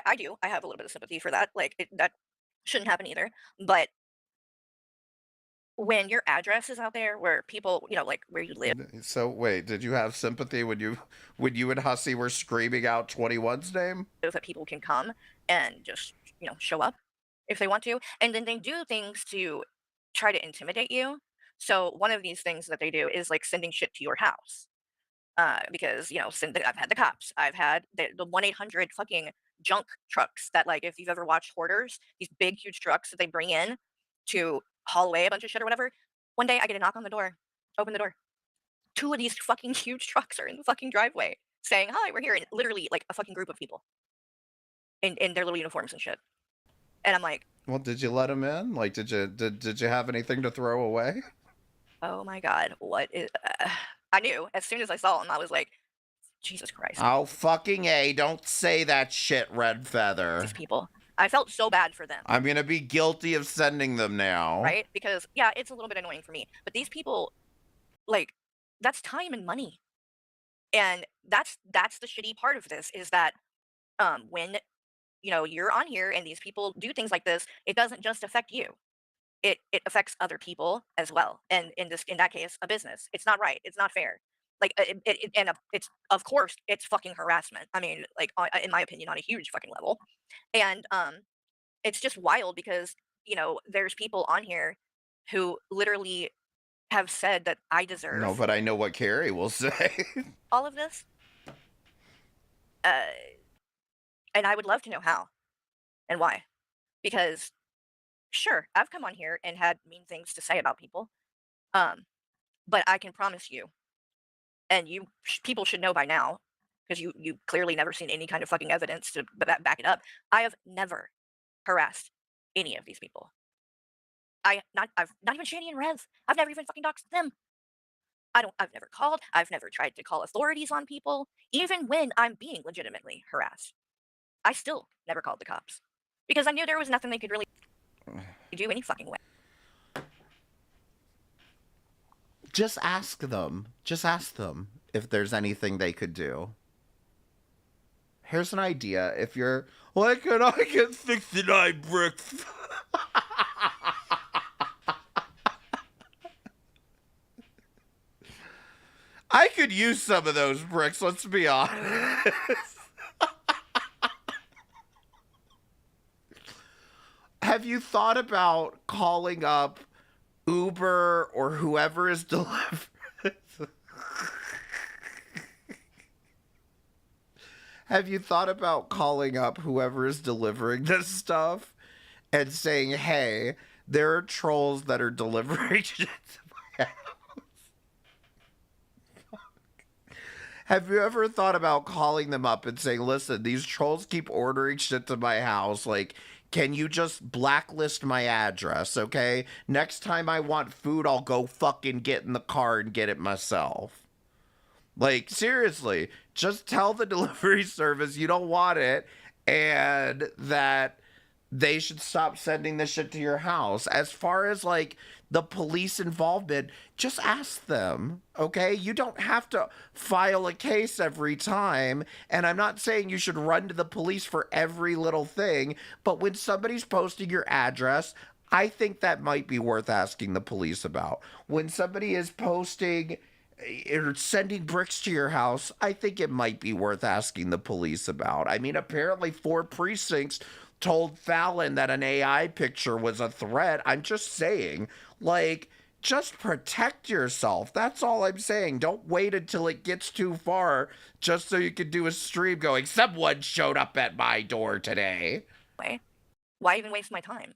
[SPEAKER 10] I do. I have a little bit of sympathy for that. Like that shouldn't happen either. But when your address is out there, where people, you know, like where you live,
[SPEAKER 4] So wait, did you have sympathy when you and Hussey were screaming out 21's name?
[SPEAKER 10] that people can come and just, you know, show up if they want to, and then they do things to try to intimidate you. So one of these things that they do is like sending shit to your house. Because, you know, I've had the cops, I've had the 1-800 fucking junk trucks that, like, if you've ever watched Hoarders, these big, huge trucks that they bring in to haul away a bunch of shit or whatever. One day I get a knock on the door, open the door. 2 of these fucking huge trucks are in the fucking driveway saying, "Hi, we're here." And literally, like, a fucking group of people in their little uniforms and shit. And I'm like,
[SPEAKER 4] Well, did you let him in? Like, did you have anything to throw away?
[SPEAKER 10] oh my God, what is. I knew as soon as I saw him, I was like, Jesus Christ.
[SPEAKER 4] Oh, fucking A, don't say that shit, Red Feather.
[SPEAKER 10] These people. I felt so bad for them.
[SPEAKER 4] I'm gonna be guilty of sending them now.
[SPEAKER 10] Right? Because, yeah, it's a little bit annoying for me. But these people, like, that's time and money. And that's the shitty part of this is that when, you know, you're on here and these people do things like this, it doesn't just affect you. It affects other people as well. And in that case, a business. It's not right. It's not fair. Like, it's, of course, it's fucking harassment. I mean, like, in my opinion, on a huge fucking level. And it's just wild because, you know, there's people on here who literally have said that I deserve
[SPEAKER 4] No, but I know what Carrie will say.
[SPEAKER 10] all of this. And I would love to know how and why. Because, sure, I've come on here and had mean things to say about people. But I can promise you, and people should know by now, because you clearly never seen any kind of fucking evidence to back it up. I have never harassed any of these people. I've not even Shani and Rev. I've never even fucking doxed them. I've never called. I've never tried to call authorities on people, even when I'm being legitimately harassed. I still never called the cops because I knew there was nothing they could really do any fucking way.
[SPEAKER 4] Just ask them. Just ask them if there's anything they could do. Here's an idea. If you're, why can't I get 69 bricks? I could use some of those bricks, let's be honest. Have you thought about calling up Uber or whoever is delivering? Have you thought about calling up whoever is delivering this stuff and saying, hey, there are trolls that are delivering shit to my house? Have you ever thought about calling them up and saying, listen, these trolls keep ordering shit to my house, like, can you just blacklist my address, okay? Next time I want food, I'll go fucking get in the car and get it myself. Like, seriously, just tell the delivery service you don't want it and that they should stop sending this shit to your house. As far as, like, the police involvement, just ask them, okay? You don't have to file a case every time, and I'm not saying you should run to the police for every little thing, but when somebody's posting your address, I think that might be worth asking the police about. When somebody is posting or sending bricks to your house, I think it might be worth asking the police about. I mean, apparently 4 precincts told Fallon that an AI picture was a threat. I'm just saying, like, just protect yourself. That's all I'm saying. Don't wait until it gets too far just so you can do a stream going, someone showed up at my door today.
[SPEAKER 10] Why even waste my time?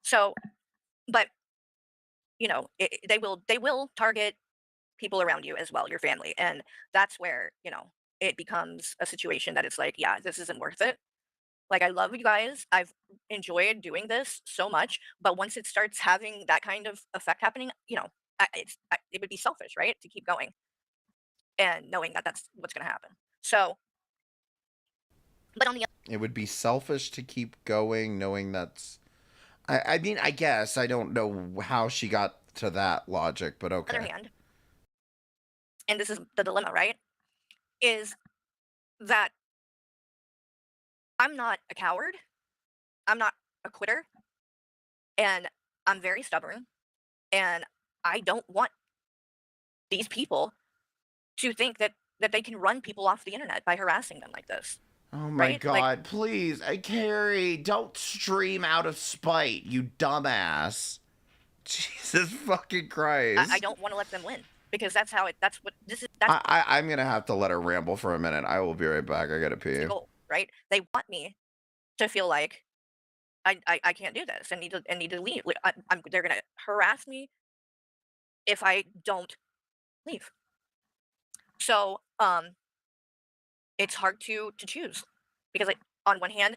[SPEAKER 10] So, but, you know, they will target people around you as well, your family. And that's where, you know, it becomes a situation that it's like, yeah, this isn't worth it. Like, I love you guys. I've enjoyed doing this so much, but once it starts having that kind of effect happening, you know, it would be selfish, right, to keep going and knowing that that's what's going to happen. So, but on the
[SPEAKER 4] It would be selfish to keep going, knowing that's. I mean, I guess I don't know how she got to that logic, but okay.
[SPEAKER 10] other hand, and this is the dilemma, right? Is that I'm not a coward. I'm not a quitter, and I'm very stubborn, and I don't want these people to think that they can run people off the internet by harassing them like this.
[SPEAKER 4] Oh my
[SPEAKER 10] right?
[SPEAKER 4] god,
[SPEAKER 10] Like,
[SPEAKER 4] please, Carrie, don't stream out of spite, you dumbass. Jesus fucking Christ.
[SPEAKER 10] I don't want to let them win because that's what this is.
[SPEAKER 4] I'm gonna have to let her ramble for a minute. I will be right back. I gotta pee.
[SPEAKER 10] The goal, right? They want me to feel like I can't do this and need to leave. They're gonna harass me if I don't leave. So it's hard to choose because, like, on one hand,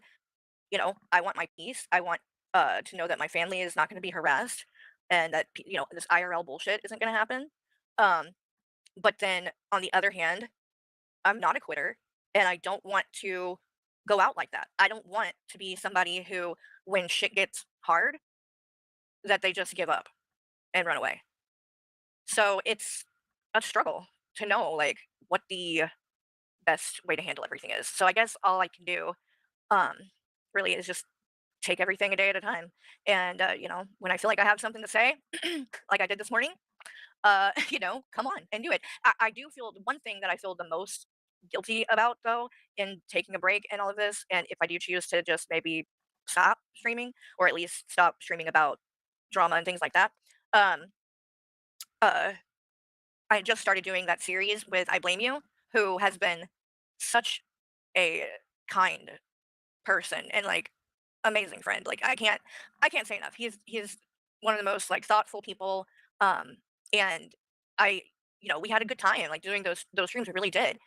[SPEAKER 10] you know, I want my peace. I want to know that my family is not going to be harassed and that you know this IRL bullshit isn't going to happen. But then on the other hand, I'm not a quitter and I don't want to go out like that. I don't want to be somebody who, when shit gets hard, that they just give up and run away. So it's a struggle to know like what the best way to handle everything is. So I guess all I can do um really is just take everything a day at a time. And you know, when I feel like I have something to say, like I did this morning, you know, come on and do it. I do feel the one thing that I feel the most guilty about though in taking a break and all of this, and if I do choose to just maybe stop streaming or at least stop streaming about drama and things like that, um, uh, I just started doing that series with I Blame You, who has been such a kind person and like amazing friend. Like I can't say enough. He's one of the most like thoughtful people. And I you know we had a good time like doing those streams. We really did.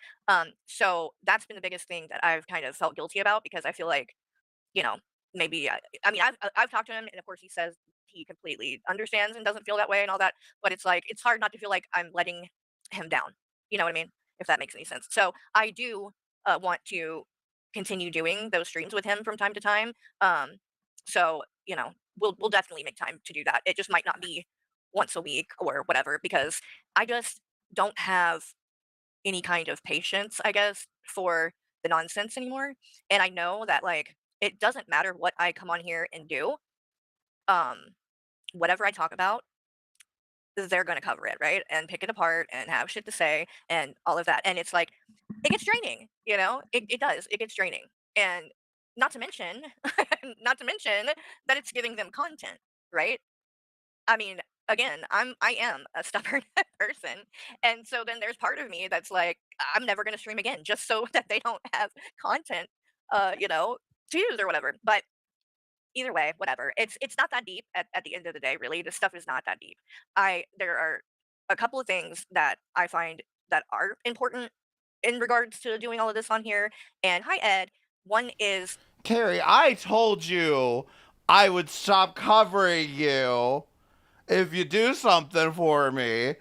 [SPEAKER 10] So that's been the biggest thing that I've kind of felt guilty about because I feel like you know maybe I mean I've talked to him and of course he says he completely understands and doesn't feel that way and all that. But it's like it's hard not to feel like I'm letting him down. You know what I mean? If that makes any sense. So I do want to continue doing those streams with him from time to time. So you know, we'll definitely make time to do that. It just might not be once a week or whatever because I just don't have any kind of patience, I guess, for the nonsense anymore. And I know that like it doesn't matter what I come on here and do. Um, whatever I talk about, they're gonna cover it, right? And pick it apart and have shit to say and all of that. And it's like it gets draining, you know? It does. It gets draining. And not to mention not to mention that it's giving them content, right? I mean, again, I am a stubborn person. And so then there's part of me that's like, I'm never gonna stream again just so that they don't have content you know, to use or whatever. But either way, whatever. It's not that deep at the end of the day, really. This stuff is not that deep. There are a couple of things that I find that are important in regards to doing all of this on here. And hi Ed. One is
[SPEAKER 4] Carrie, I told you I would stop covering you if you do something for me,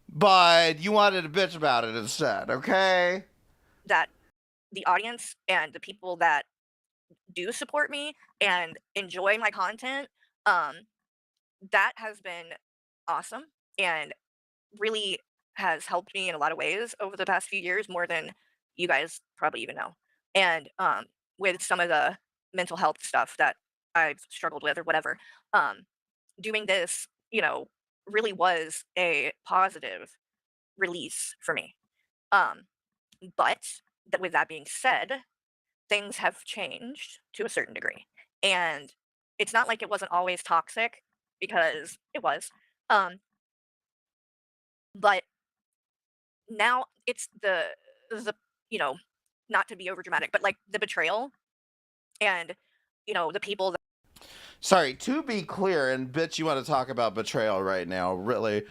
[SPEAKER 4] but you wanted to bitch about it instead, okay?
[SPEAKER 10] that the audience and the people that do support me and enjoy my content, um, that has been awesome and really has helped me in a lot of ways over the past few years, more than you guys probably even know. And with some of the mental health stuff that I've struggled with or whatever, um, doing this, you know, really was a positive release for me. Um, but with that being said, things have changed to a certain degree. And it's not like it wasn't always toxic because it was. Um, but now it's the you know, not to be over dramatic, but like the betrayal and you know, the people that
[SPEAKER 4] Sorry, to be clear, and bitch, you want to talk about betrayal right now, really.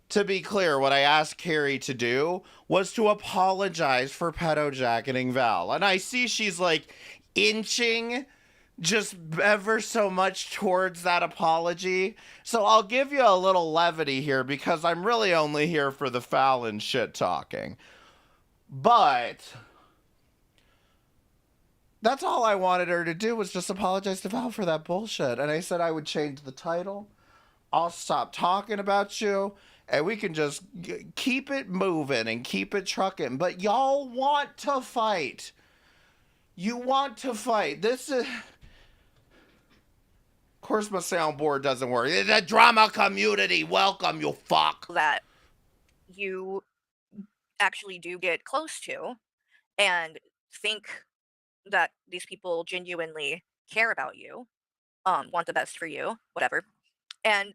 [SPEAKER 4] to be clear, what I asked Carrie to do was to apologize for pedo-jacketing Val. And I see she's like inching just ever so much towards that apology. So I'll give you a little levity here because I'm really only here for the Fallon shit talking. But that's all I wanted her to do was just apologize to Val for that bullshit. And I said I would change the title. I'll stop talking about you. And we can just keep it moving and keep it trucking. But y'all want to fight. You want to fight. This is... Of course my soundboard doesn't work. It's a drama community. Welcome, you fuck.
[SPEAKER 10] That you actually do get close to and think that these people genuinely care about you, want the best for you, whatever. And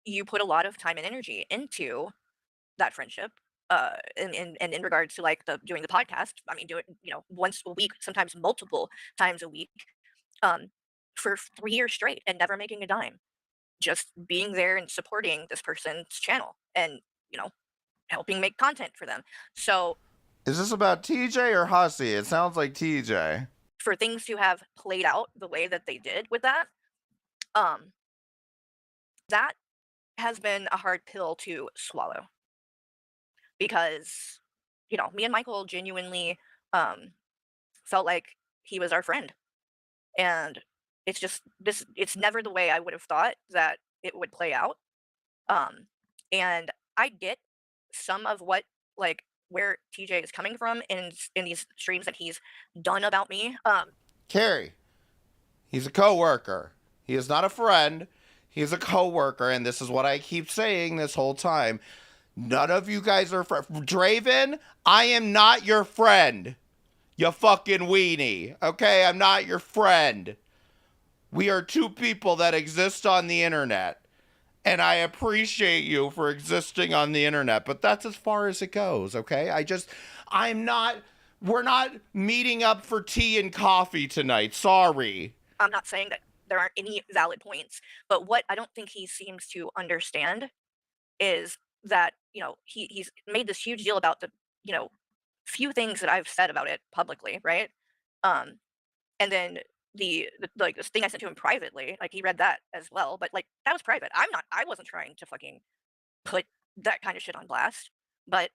[SPEAKER 10] you put a lot of time and energy into that friendship. In regards to like doing the podcast, I mean, do it, once a week, sometimes multiple times a week, for 3 years straight and never making a dime, just being there and supporting this person's channel and, helping make content for them. So
[SPEAKER 4] is this about TJ or Hussey? It sounds like TJ.
[SPEAKER 10] For things to have played out the way that they did with that, that has been a hard pill to swallow. Because, me and Michael genuinely felt like he was our friend. And it's just it's never the way I would have thought that it would play out. And I get some of what, like, where TJ is coming from in these streams that he's done about me.
[SPEAKER 4] Carrie, he's a coworker. He is not a friend. He's a coworker, and this is what I keep saying this whole time. None of you guys are Draven, I am not your friend. You fucking weenie. Okay, I'm not your friend. We are two people that exist on the internet. And I appreciate you for existing on the internet, but that's as far as it goes, okay? We're not meeting up for tea and coffee tonight. Sorry.
[SPEAKER 10] I'm not saying that there aren't any valid points, but what I don't think he seems to understand is that, he's made this huge deal about the, few things that I've said about it publicly, right? And then the this thing I sent to him privately, like he read that as well, but like that was private. I wasn't trying to fucking put that kind of shit on blast, but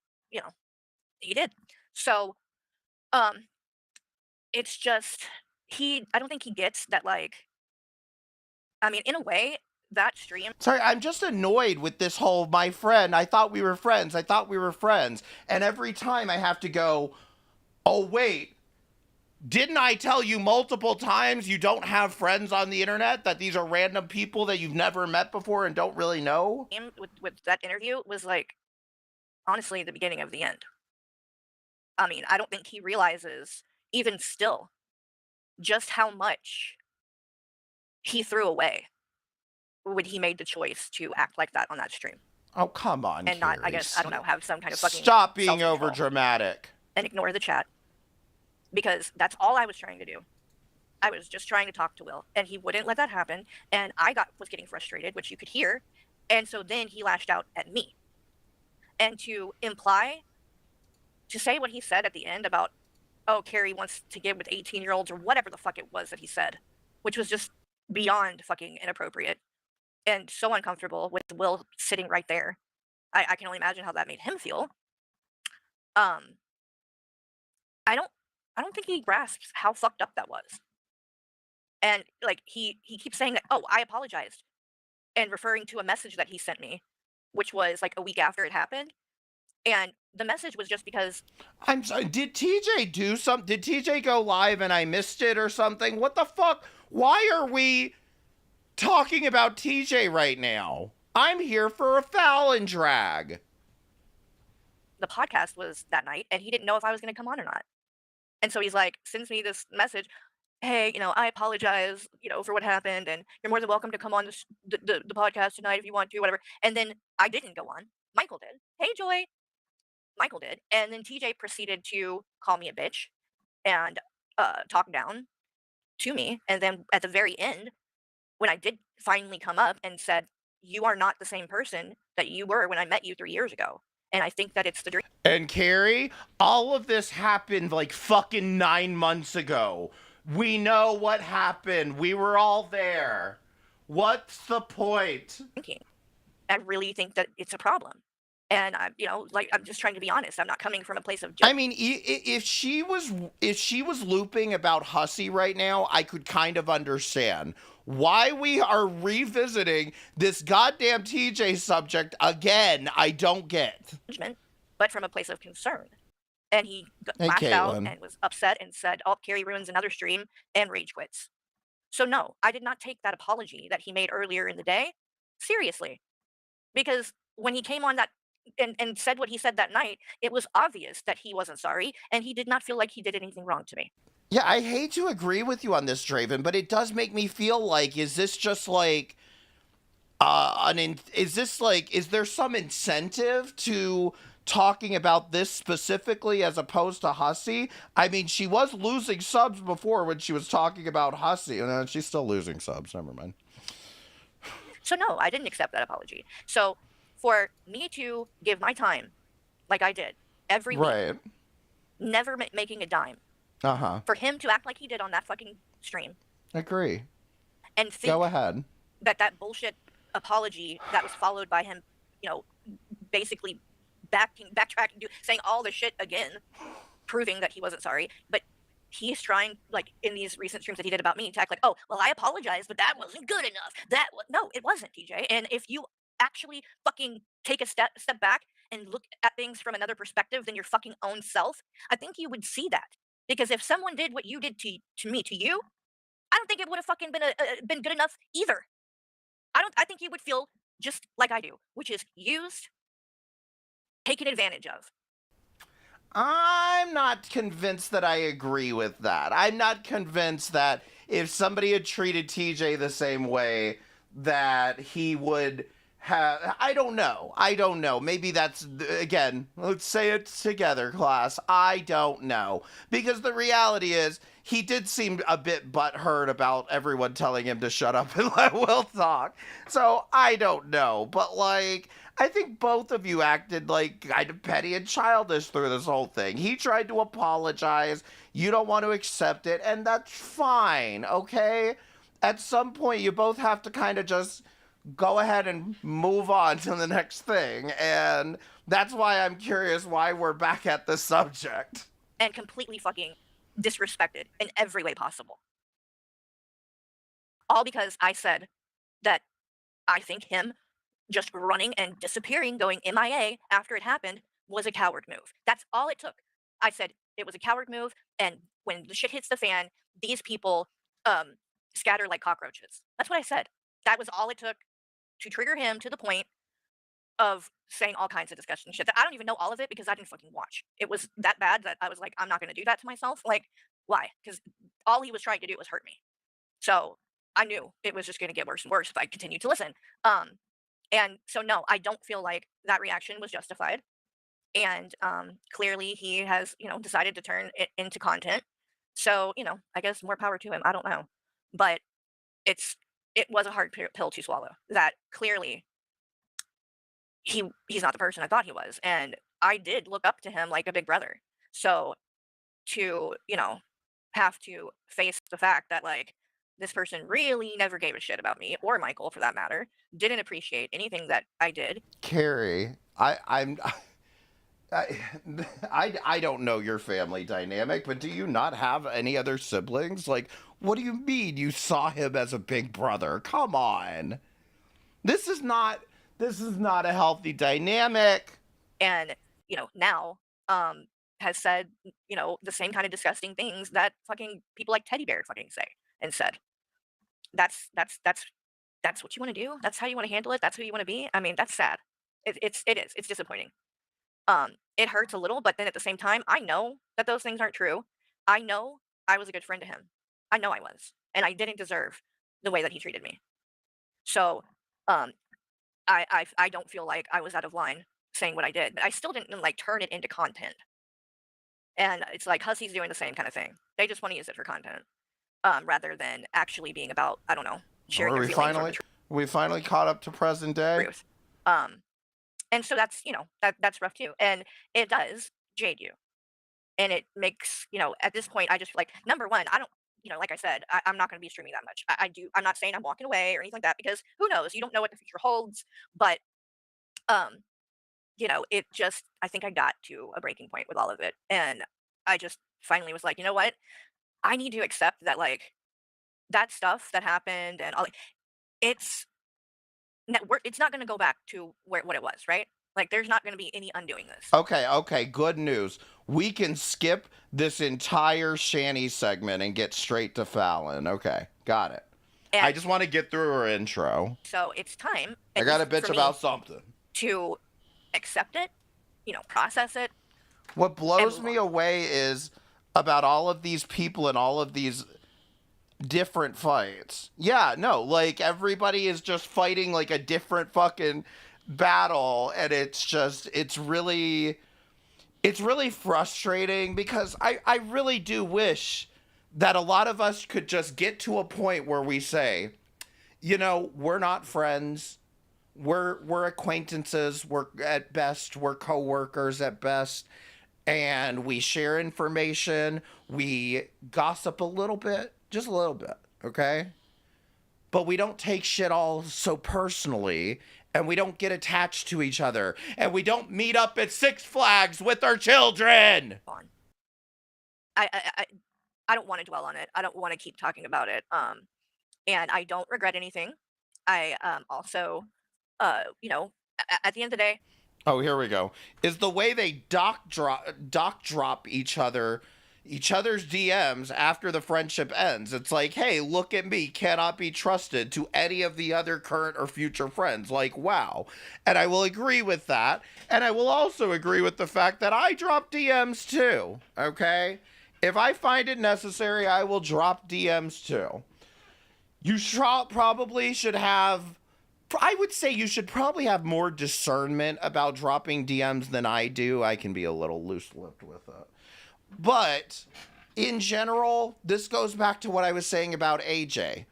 [SPEAKER 10] he did. So it's just I don't think he gets that, like, I mean, in a way, that stream.
[SPEAKER 4] Sorry, I'm just annoyed with this whole my friend. I thought we were friends. I thought we were friends. And every time I have to go, oh, wait, didn't I tell you multiple times you don't have friends on the internet? That these are random people that you've never met before and don't really know?
[SPEAKER 10] With that interview was like, honestly, the beginning of the end. I mean, I don't think he realizes, even still, just how much he threw away when he made the choice to act like that on that stream.
[SPEAKER 4] Oh, come on,
[SPEAKER 10] and not, I guess, I don't know, have some kind of fucking
[SPEAKER 4] stop being over dramatic
[SPEAKER 10] and ignore the chat, because that's all I was trying to do. I was just trying to talk to Will, and he wouldn't let that happen, and I was getting frustrated, which you could hear, and so then he lashed out at me. And to say what he said at the end about, oh, Carrie wants to get with 18-year-olds or whatever the fuck it was that he said, which was just beyond fucking inappropriate and so uncomfortable with Will sitting right there. I can only imagine how that made him feel. I don't think he grasps how fucked up that was. And like he keeps saying that, oh, I apologized, and referring to a message that he sent me, which was like a week after it happened. And the message was just because...
[SPEAKER 4] I'm sorry, did TJ do something? Did TJ go live and I missed it or something? What the fuck? Why are we talking about TJ right now? I'm here for a Fallon drag.
[SPEAKER 10] The podcast was that night, and he didn't know if I was going to come on or not. And so he's like, sends me this message, hey, I apologize, for what happened, and you're more than welcome to come on the podcast tonight if you want to, whatever. And then I didn't go on. Michael did. Hey, Joy. Michael did. And then TJ proceeded to call me a bitch and talk down to me. And then at the very end, when I did finally come up and said, you are not the same person that you were when I met you 3 years ago. And I think that it's the dream.
[SPEAKER 4] And Carrie, all of this happened like fucking 9 months ago. We know what happened. We were all there. What's the point?
[SPEAKER 10] I really think that it's a problem. And I'm, you know, like, I'm just trying to be honest. I'm not coming from a place of
[SPEAKER 4] I mean, if she was looping about Hussey right now, I could kind of understand why we are revisiting this goddamn TJ subject again. I don't get.
[SPEAKER 10] judgment, but from a place of concern. And he
[SPEAKER 4] Hey,
[SPEAKER 10] lashed out
[SPEAKER 4] Caitlin.
[SPEAKER 10] and was upset and said, "Oh, Carrie ruins another stream," and rage quits. So no, I did not take that apology that he made earlier in the day seriously, because when he came on that and said what he said that night, it was obvious that he wasn't sorry and he did not feel like he did anything wrong to me.
[SPEAKER 4] Yeah, I hate to agree with you on this, Draven, but it does make me feel like, is this just like, is there some incentive to talking about this specifically as opposed to Hussey? I mean, she was losing subs before when she was talking about Hussey, and she's still losing subs. Never mind.
[SPEAKER 10] So no, I didn't accept that apology. So for me to give my time, like I did, every week, never making a dime, for him to act like he did on that fucking stream,
[SPEAKER 4] Agree.
[SPEAKER 10] and think
[SPEAKER 4] Go ahead.
[SPEAKER 10] that bullshit apology that was followed by him, you know, basically backtracking, saying all the shit again, proving that he wasn't sorry, but he's trying, like, in these recent streams that he did about me, to act like, oh, well, I apologize, but that wasn't good enough. No, it wasn't, TJ. And if you actually fucking take a step back and look at things from another perspective than your fucking own self, I think you would see that. Because if someone did what you did to me, to you, I don't think it would have fucking been good enough either. I think you would feel just like I do, which is used, taken advantage of.
[SPEAKER 4] I'm not convinced that I agree with that. I'm not convinced that if somebody had treated TJ the same way, that he would have. I don't know. Maybe that's, again, let's say it together, class. I don't know. Because the reality is, he did seem a bit butthurt about everyone telling him to shut up and let Will talk. So I don't know. But, like, I think both of you acted like kind of petty and childish through this whole thing. He tried to apologize. You don't want to accept it, and that's fine, okay? At some point, you both have to kind of just go ahead and move on to the next thing. And that's why I'm curious why we're back at this subject.
[SPEAKER 10] And completely fucking disrespected in every way possible. All because I said that I think him just running and disappearing, going MIA after it happened, was a coward move. That's all it took. I said it was a coward move, and when the shit hits the fan, these people scatter like cockroaches. That's what I said. That was all it took to trigger him to the point of saying all kinds of disgusting shit that I don't even know all of it because I didn't fucking watch. It was that bad that I was like, I'm not going to do that to myself. Like, why? Because all he was trying to do was hurt me. So I knew it was just going to get worse and worse if I continued to listen. And so, no, I don't feel like that reaction was justified. And clearly he has, you know, decided to turn it into content. So, you know, I guess more power to him. I don't know. But it was a hard pill to swallow. That clearly he's not the person I thought he was. And I did look up to him like a big brother. So to, you know, have to face the fact that, like, this person really never gave a shit about me, or Michael for that matter, didn't appreciate anything that I did.
[SPEAKER 4] Carrie, I don't know your family dynamic, but do you not have any other siblings? Like, what do you mean you saw him as a big brother? Come on. This is not a healthy dynamic.
[SPEAKER 10] And, you know, now has said, you know, the same kind of disgusting things that fucking people like Teddy Bear fucking say and said. That's what you want to do? That's how you want to handle it? That's who you want to be? I mean, that's sad. It is. It's disappointing. It hurts a little, but then at the same time, I know that those things aren't true. I know I was a good friend to him. I know I was, and I didn't deserve the way that he treated me. So, I don't feel like I was out of line saying what I did, but I still didn't like turn it into content. And it's like Hussey's doing the same kind of thing. They just want to use it for content, rather than actually being about, I don't know, sharing their feelings.
[SPEAKER 4] We finally caught up to present day.
[SPEAKER 10] Truth. And so that's, that's rough too. And it does jade you. And it makes, at this point, I just feel like, number one, I don't, like I said, I'm not going to be streaming that much. I'm not saying I'm walking away or anything like that, because who knows? You don't know what the future holds. But, um, it just, I think I got to a breaking point with all of it. And I just finally was like, you know what? I need to accept that, like, that stuff that happened and all, it's, it's not going to go back to what it was, right? Like, there's not going to be any undoing this.
[SPEAKER 4] Okay, good news. We can skip this entire Shani segment and get straight to Fallon. Okay, got it.
[SPEAKER 10] And
[SPEAKER 4] I just want to get through her intro.
[SPEAKER 10] so it's time.
[SPEAKER 4] I got a bitch about something.
[SPEAKER 10] To accept it, process it.
[SPEAKER 4] What blows me away is about all of these people and all of these different fights. Yeah, no, like everybody is just fighting like a different fucking battle, and it's really frustrating, because I really do wish that a lot of us could just get to a point where we say, we're not friends, we're acquaintances, we're at best, we're coworkers at best, and we share information, we gossip a little bit, just a little bit, okay? But we don't take shit all so personally, and we don't get attached to each other, and we don't meet up at Six Flags with our children.
[SPEAKER 10] I don't want to dwell on it. I don't want to keep talking about it. And I don't regret anything. I also, at the end of the day.
[SPEAKER 4] Oh, here we go. Is the way they doc drop each other's DMs after the friendship ends. It's like, hey, look at me, cannot be trusted to any of the other current or future friends. Like, wow. And I will agree with that. And I will also agree with the fact that I drop DMs too, okay? If I find it necessary, I will drop DMs too. You probably should have, I would say you should probably have more discernment about dropping DMs than I do. I can be a little loose-lipped with it. But in general, this goes back to what I was saying about AJ.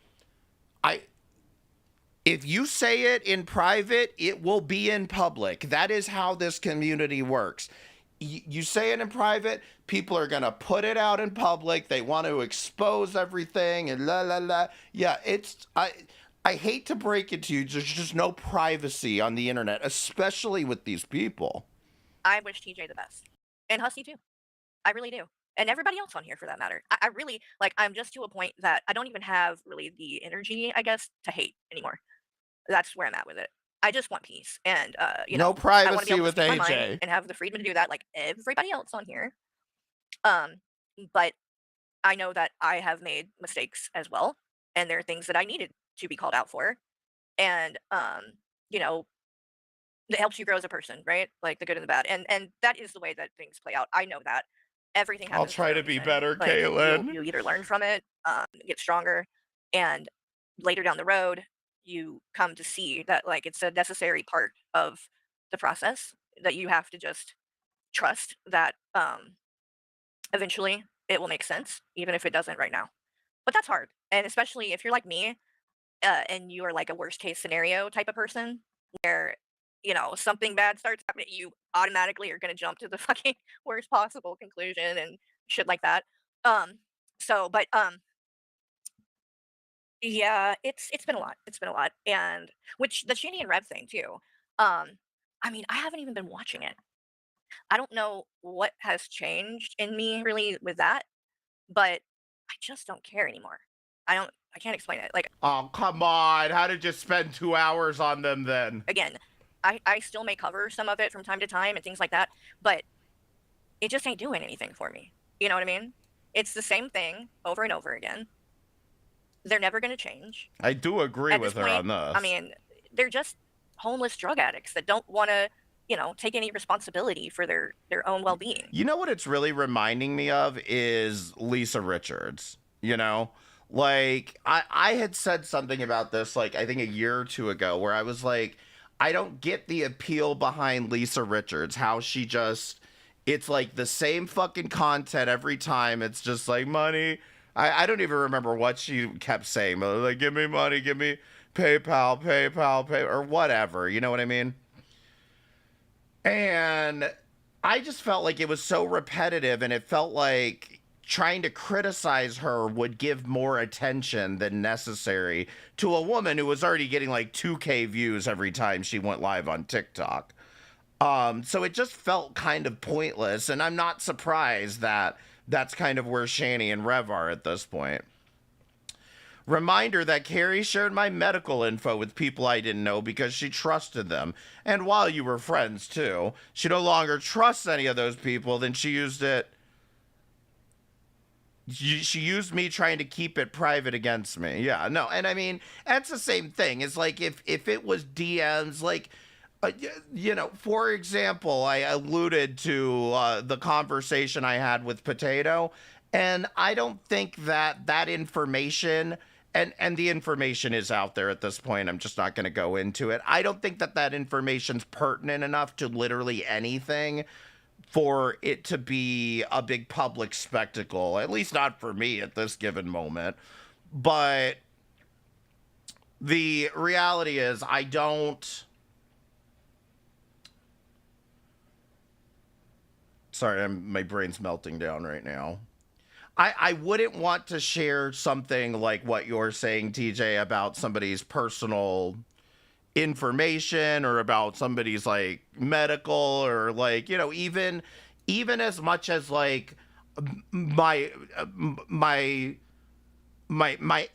[SPEAKER 4] If you say it in private, it will be in public. That is how this community works. You say it in private, people are going to put it out in public. They want to expose everything and la la la. Yeah, I hate to break it to you, there's just no privacy on the internet, especially with these people.
[SPEAKER 10] I wish TJ the best. And Hussy too. I really do. And everybody else on here for that matter. I really, I'm just to a point that I don't even have really the energy, I guess, to hate anymore. That's where I'm at with it. I just want peace. And,
[SPEAKER 4] no privacy with AJ.
[SPEAKER 10] And have the freedom to do that like everybody else on here. But I know that I have made mistakes as well. And there are things that I needed to be called out for. And, it helps you grow as a person, right? Like the good and the bad. And that is the way that things play out. I know that. Everything happens.
[SPEAKER 4] I'll try to be better, Caitlin.
[SPEAKER 10] You either learn from it, get stronger, and later down the road, you come to see that it's a necessary part of the process, that you have to just trust that eventually it will make sense, even if it doesn't right now. But that's hard. And especially if you're like me, and you are like a worst case scenario type of person where, something bad starts happening, you automatically are going to jump to the fucking worst possible conclusion and shit like that. Yeah, it's been a lot. It's been a lot. And which the Shani and Rev thing too. I haven't even been watching it. I don't know what has changed in me really with that, but I just don't care anymore. I can't explain it.
[SPEAKER 4] Oh, come on. How did you spend 2 hours on them then?
[SPEAKER 10] Again, I still may cover some of it from time to time and things like that, but it just ain't doing anything for me. You know what I mean? It's the same thing over and over again. They're never going to change.
[SPEAKER 4] I do agree with her on this.
[SPEAKER 10] They're just homeless drug addicts that don't want to, take any responsibility for their own well-being.
[SPEAKER 4] You know what it's really reminding me of is Lisa Richards, I had said something about this, I think a year or two ago, where I was like, I don't get the appeal behind Lisa Richards, how she just, it's like the same fucking content every time. It's just like money. I don't even remember what she kept saying, but give me money, give me PayPal, or whatever. You know what I mean? And I just felt like it was so repetitive, and it felt like trying to criticize her would give more attention than necessary to a woman who was already getting like 2K views every time she went live on TikTok. So it just felt kind of pointless, and I'm not surprised that that's kind of where Shani and Rev are at this point. Reminder that Carrie shared my medical info with people I didn't know because she trusted them. And while you were friends too, she no longer trusts any of those people, then she used it. She used me trying to keep it private against me. Yeah, no, and I mean, that's the same thing. It's like if it was DMs, like, you know, for example, I alluded to the conversation I had with Potato, and I don't think that information, and the information is out there at this point, I'm just not going to go into it. I don't think that information's pertinent enough to literally anything for it to be a big public spectacle, at least not for me at this given moment. But the reality is I don't... Sorry, my brain's melting down right now. I wouldn't want to share something like what you're saying, TJ, about somebody's personal information or about somebody's like medical or like, you know, even as much as like my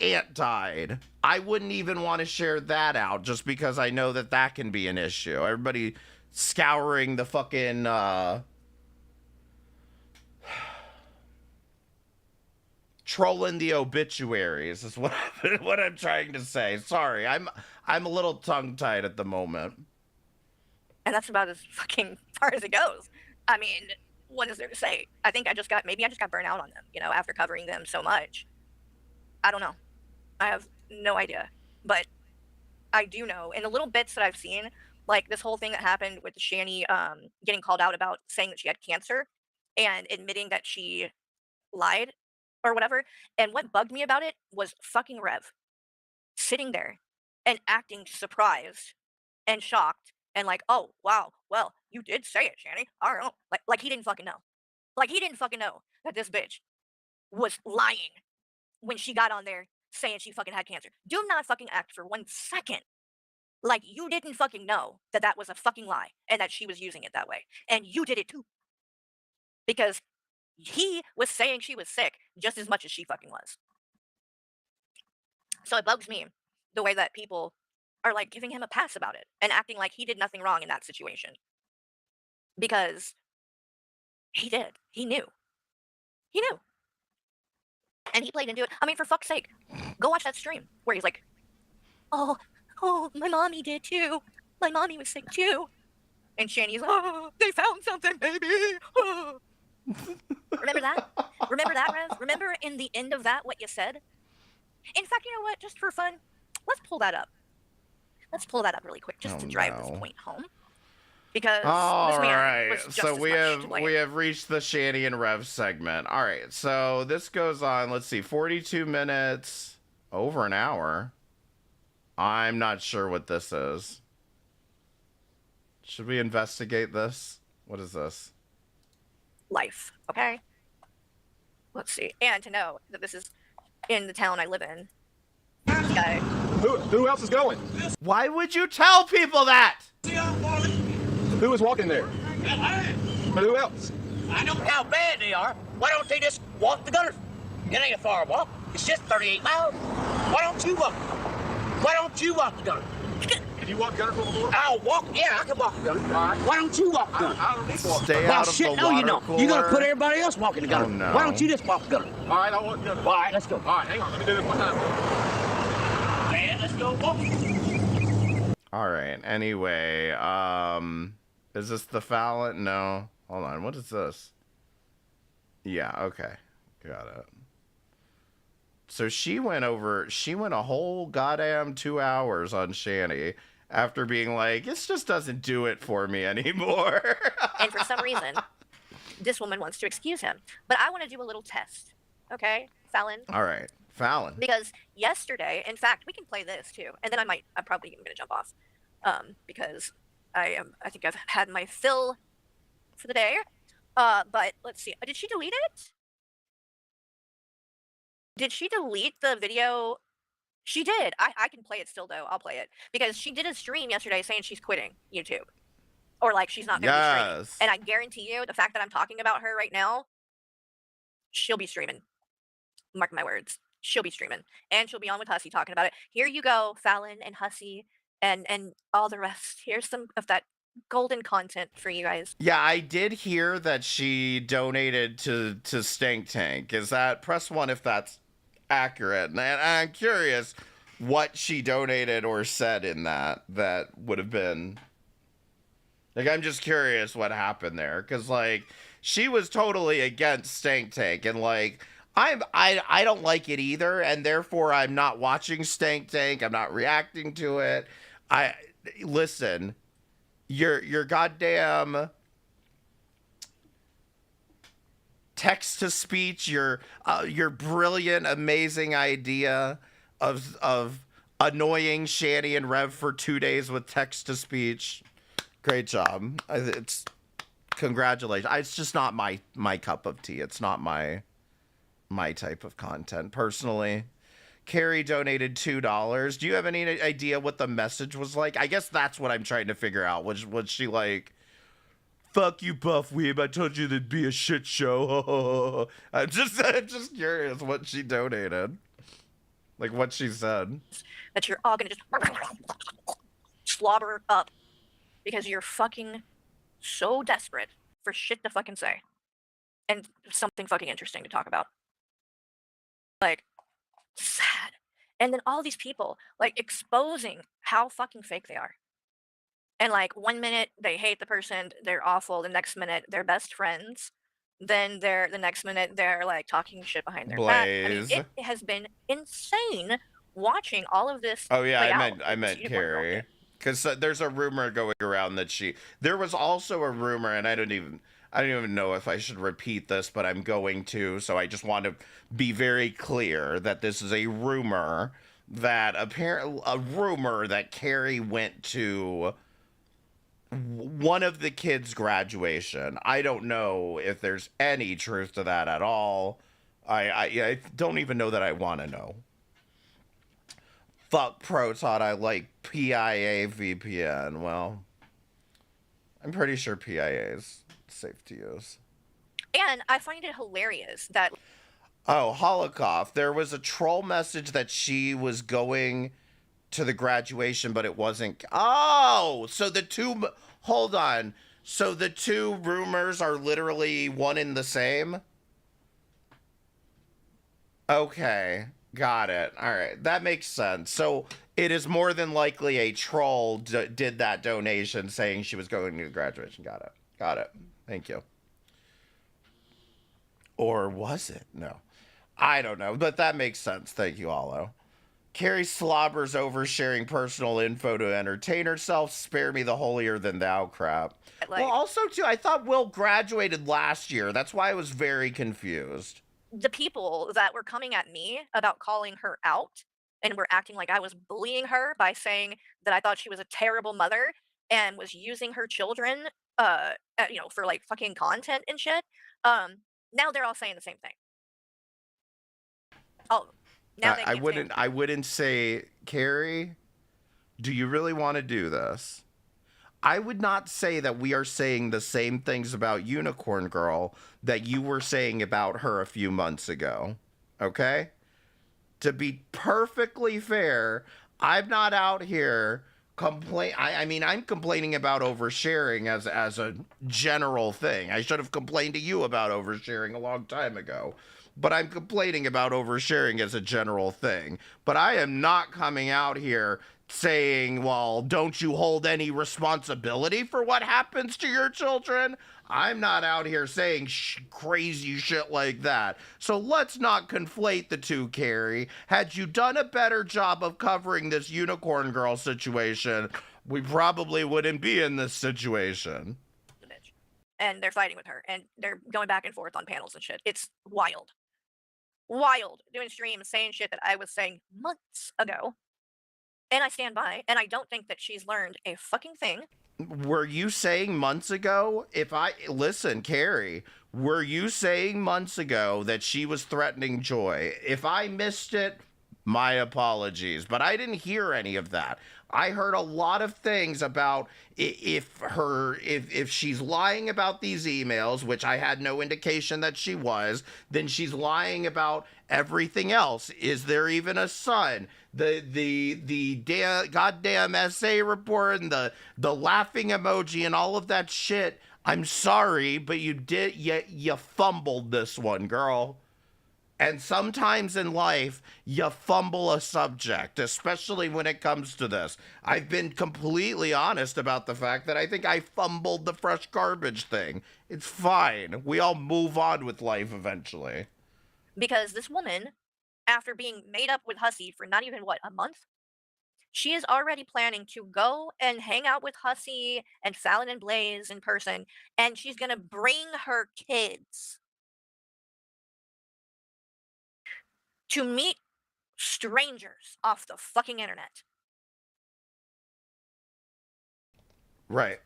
[SPEAKER 4] aunt died. I wouldn't even want to share that out just because I know that can be an issue. Everybody scouring the fucking trolling the obituaries is what I'm trying to say. Sorry, I'm a little tongue-tied at the moment.
[SPEAKER 10] And that's about as fucking far as it goes. I mean, what is there to say? I think I just got burnt out on them, you know, after covering them so much. I don't know. I have no idea. But I do know, in the little bits that I've seen, like this whole thing that happened with Shani getting called out about saying that she had cancer and admitting that she lied or whatever. And what bugged me about it was fucking Rev sitting there and acting surprised and shocked and like, oh, wow, well, you did say it, Shani. I don't know. Like he didn't fucking know. Like he didn't fucking know that this bitch was lying when she got on there saying she fucking had cancer. Do not fucking act for 1 second like you didn't fucking know that was a fucking lie and that she was using it that way. And you did it too. Because he was saying she was sick just as much as she fucking was. So it bugs me the way that people are like giving him a pass about it and acting like he did nothing wrong in that situation. Because he did. He knew. He knew. And he played into it. I mean, for fuck's sake, go watch that stream where he's like, oh, my mommy did too. My mommy was sick too. And Shani's like, oh, they found something, baby. Oh. Remember that? Remember that, Rev? Remember in the end of that what you said? In fact, you know what? Just for fun, let's pull that up. Let's pull that up really quick just to drive this point home. Because this man was just
[SPEAKER 4] so
[SPEAKER 10] as
[SPEAKER 4] we have reached the Shani and Rev segment. All right, so this goes on. Let's see, 42 minutes, over an hour. I'm not sure what this is. Should we investigate this? What is this?
[SPEAKER 10] Life, okay? Let's see. And to know that this is in the town I live in. This guy.
[SPEAKER 8] Who else is going?
[SPEAKER 4] Why would you tell people that?
[SPEAKER 8] Who is walking there? But who else?
[SPEAKER 11] I know how bad they are. Why don't they just walk the gutter? It ain't a far walk. It's just 38 miles. Why don't you walk? Why don't you walk the gutter?
[SPEAKER 8] Can you walk gutter from the floor?
[SPEAKER 11] I'll walk. Yeah, I can walk the gutter. All right. Why don't you walk the gutter?
[SPEAKER 8] I don't need to walk.
[SPEAKER 4] Stay
[SPEAKER 11] well,
[SPEAKER 4] out of
[SPEAKER 11] shit,
[SPEAKER 4] the
[SPEAKER 11] no,
[SPEAKER 4] water
[SPEAKER 11] you don't.
[SPEAKER 4] cooler.
[SPEAKER 11] You're gonna put everybody else walking the gutter.
[SPEAKER 4] Oh, no.
[SPEAKER 11] Why don't you just walk the gutter?
[SPEAKER 8] All right, I'll walk the gutter.
[SPEAKER 11] All right, let's go.
[SPEAKER 8] All right, hang on. Let me do this one time.
[SPEAKER 11] Man, let's go walk.
[SPEAKER 4] All right. Anyway, is this the Fallon? No. Hold on. What is this? Yeah. Okay. Got it. So she went a whole goddamn 2 hours on Shani after being like, this just doesn't do it for me anymore.
[SPEAKER 10] And for some reason, this woman wants to excuse him. But I want to do a little test. Okay, Fallon?
[SPEAKER 4] All right. Fallon.
[SPEAKER 10] Because yesterday, in fact, we can play this too, and then I'm probably even gonna jump off, because I think I've had my fill for the day. But let's see. Did she delete it? Did she delete the video? She did. I can play it still though. I'll play it because she did a stream yesterday saying she's quitting YouTube, or like she's not gonna be streaming.
[SPEAKER 4] Yes.
[SPEAKER 10] And I guarantee you, the fact that I'm talking about her right now, she'll be streaming. Mark my words. She'll be streaming, and she'll be on with Hussey talking about it. Here you go, Fallon and Hussey, and all the rest. Here's some of that golden content for you guys.
[SPEAKER 4] Yeah, I did hear that she donated to Stank Tank. Is that press 1 if that's accurate? And I'm curious what she donated or said in that would have been. Like, I'm just curious what happened there, because like she was totally against Stank Tank, and like I don't like it either, and therefore I'm not watching Stank Tank. I'm not reacting to it. Listen, your goddamn text to speech, your brilliant, amazing idea of annoying Shani and Rev for 2 days with text to speech. Great job. It's congratulations. It's just not my cup of tea. It's not my type of content personally. Carrie donated $2. Do you have any idea what the message was like? I guess that's what I'm trying to figure out. Was she like, "Fuck you, Buff Weeb, I told you there'd be a shit show"? I'm just curious what she donated. Like what she said.
[SPEAKER 10] That you're all gonna just slobber up because you're fucking so desperate for shit to fucking say and something fucking interesting to talk about. Like, sad. And then all these people like exposing how fucking fake they are. And like 1 minute they hate the person, they're awful. The next minute they're best friends. Then the next minute they're like talking shit behind their back. I mean,
[SPEAKER 4] Blaze.
[SPEAKER 10] it has been insane watching all of this.
[SPEAKER 4] Oh yeah,
[SPEAKER 10] play
[SPEAKER 4] I
[SPEAKER 10] out
[SPEAKER 4] meant
[SPEAKER 10] with Unicorn Girl.
[SPEAKER 4] Carrie, because there's a rumor going around that there was also a rumor, and I don't even know if I should repeat this, but I'm going to, so I just want to be very clear that this is a rumor that Carrie went to one of the kids' graduation. I don't know if there's any truth to that at all. I don't even know that I want to know. Fuck Proton, I like PIA VPN. Well, I'm pretty sure PIA is safe to use.
[SPEAKER 10] And I find it hilarious that
[SPEAKER 4] Oh, Holocaust. There was a troll message that she was going to the graduation, but it wasn't. Oh, so hold on. So the two rumors are literally one and the same? Okay, got it. All right, that makes sense. So it is more than likely a troll did that donation saying she was going to the graduation. Got it. Thank you. Or was it? No. I don't know, but that makes sense. Thank you, Allo. Carrie slobbers over sharing personal info to entertain herself. Spare me the holier than thou crap. Well, also, too, I thought Will graduated last year. That's why I was very confused.
[SPEAKER 10] the people that were coming at me about calling her out and were acting like I was bullying her by saying that I thought she was a terrible mother and was using her children, for like fucking content and shit. Now they're all saying the same thing. Oh, now
[SPEAKER 4] I wouldn't say, Carrie, do you really want to do this? I would not say that we are saying the same things about Unicorn Girl that you were saying about her a few months ago. Okay? To be perfectly fair, I'm not out here I'm complaining about oversharing as a general thing. I should have complained to you about oversharing a long time ago. But I'm complaining about oversharing as a general thing. But I am not coming out here saying, well, don't you hold any responsibility for what happens to your children? I'm not out here saying crazy shit like that. So let's not conflate the two, Carrie. Had you done a better job of covering this Unicorn Girl situation, we probably wouldn't be in this situation.
[SPEAKER 10] And they're fighting with her and they're going back and forth on panels and shit. It's wild. wild doing streams saying shit that I was saying months ago. And I stand by, and I don't think that she's learned a fucking thing.
[SPEAKER 4] Were you saying months ago, listen, Carrie, were you saying months ago that she was threatening Joy? If I missed it, my apologies, but I didn't hear any of that. I heard a lot of things about if she's lying about these emails, which I had no indication that she was, then she's lying about everything else. Is there even a son? The goddamn essay report and the laughing emoji and all of that shit. I'm sorry, but you fumbled this one, girl. And sometimes in life, you fumble a subject, especially when it comes to this. I've been completely honest about the fact that I think I fumbled the fresh garbage thing. It's fine. We all move on with life eventually.
[SPEAKER 10] Because this woman, after being made up with Hussey for not even, a month? She is already planning to go and hang out with Hussey and Fallon and Blaze in person, and she's gonna bring her kids to meet strangers off the fucking internet.
[SPEAKER 4] Right.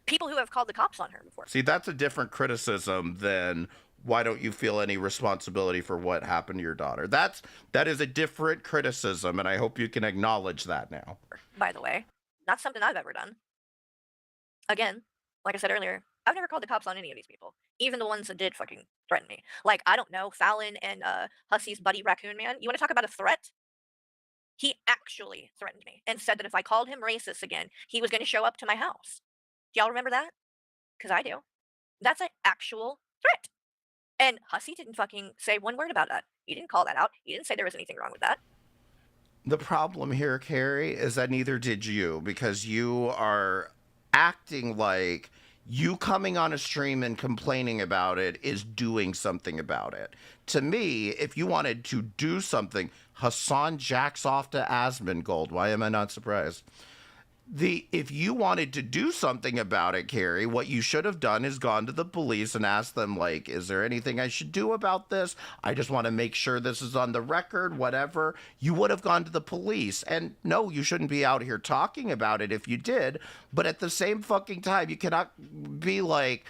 [SPEAKER 10] People who have called the cops on her before.
[SPEAKER 4] See, that's a different criticism than why don't you feel any responsibility for what happened to your daughter. That is a different criticism, and I hope you can acknowledge that now.
[SPEAKER 10] By the way, not something I've ever done. Again, like I said earlier, I've never called the cops on any of these people, even the ones that did fucking threaten me. Like, I don't know, Fallon and Hussey's buddy Raccoon Man. You want to talk about a threat? He actually threatened me and said that if I called him racist again, he was going to show up to my house. Do y'all remember that? Because I do. That's an actual threat. And Hussey didn't fucking say one word about that. He didn't call that out. He didn't say there was anything wrong with that.
[SPEAKER 4] The problem here, Carrie, is that neither did you, because you are acting like you coming on a stream and complaining about it is doing something about it. To me, if you wanted to do something, Hassan jacks off to Asmongold. Why am I not surprised? If you wanted to do something about it, Carrie, what you should have done is gone to the police and asked them, like, is there anything I should do about this? I just want to make sure this is on the record, whatever. You would have gone to the police. And no, you shouldn't be out here talking about it if you did. But at the same fucking time, you cannot be like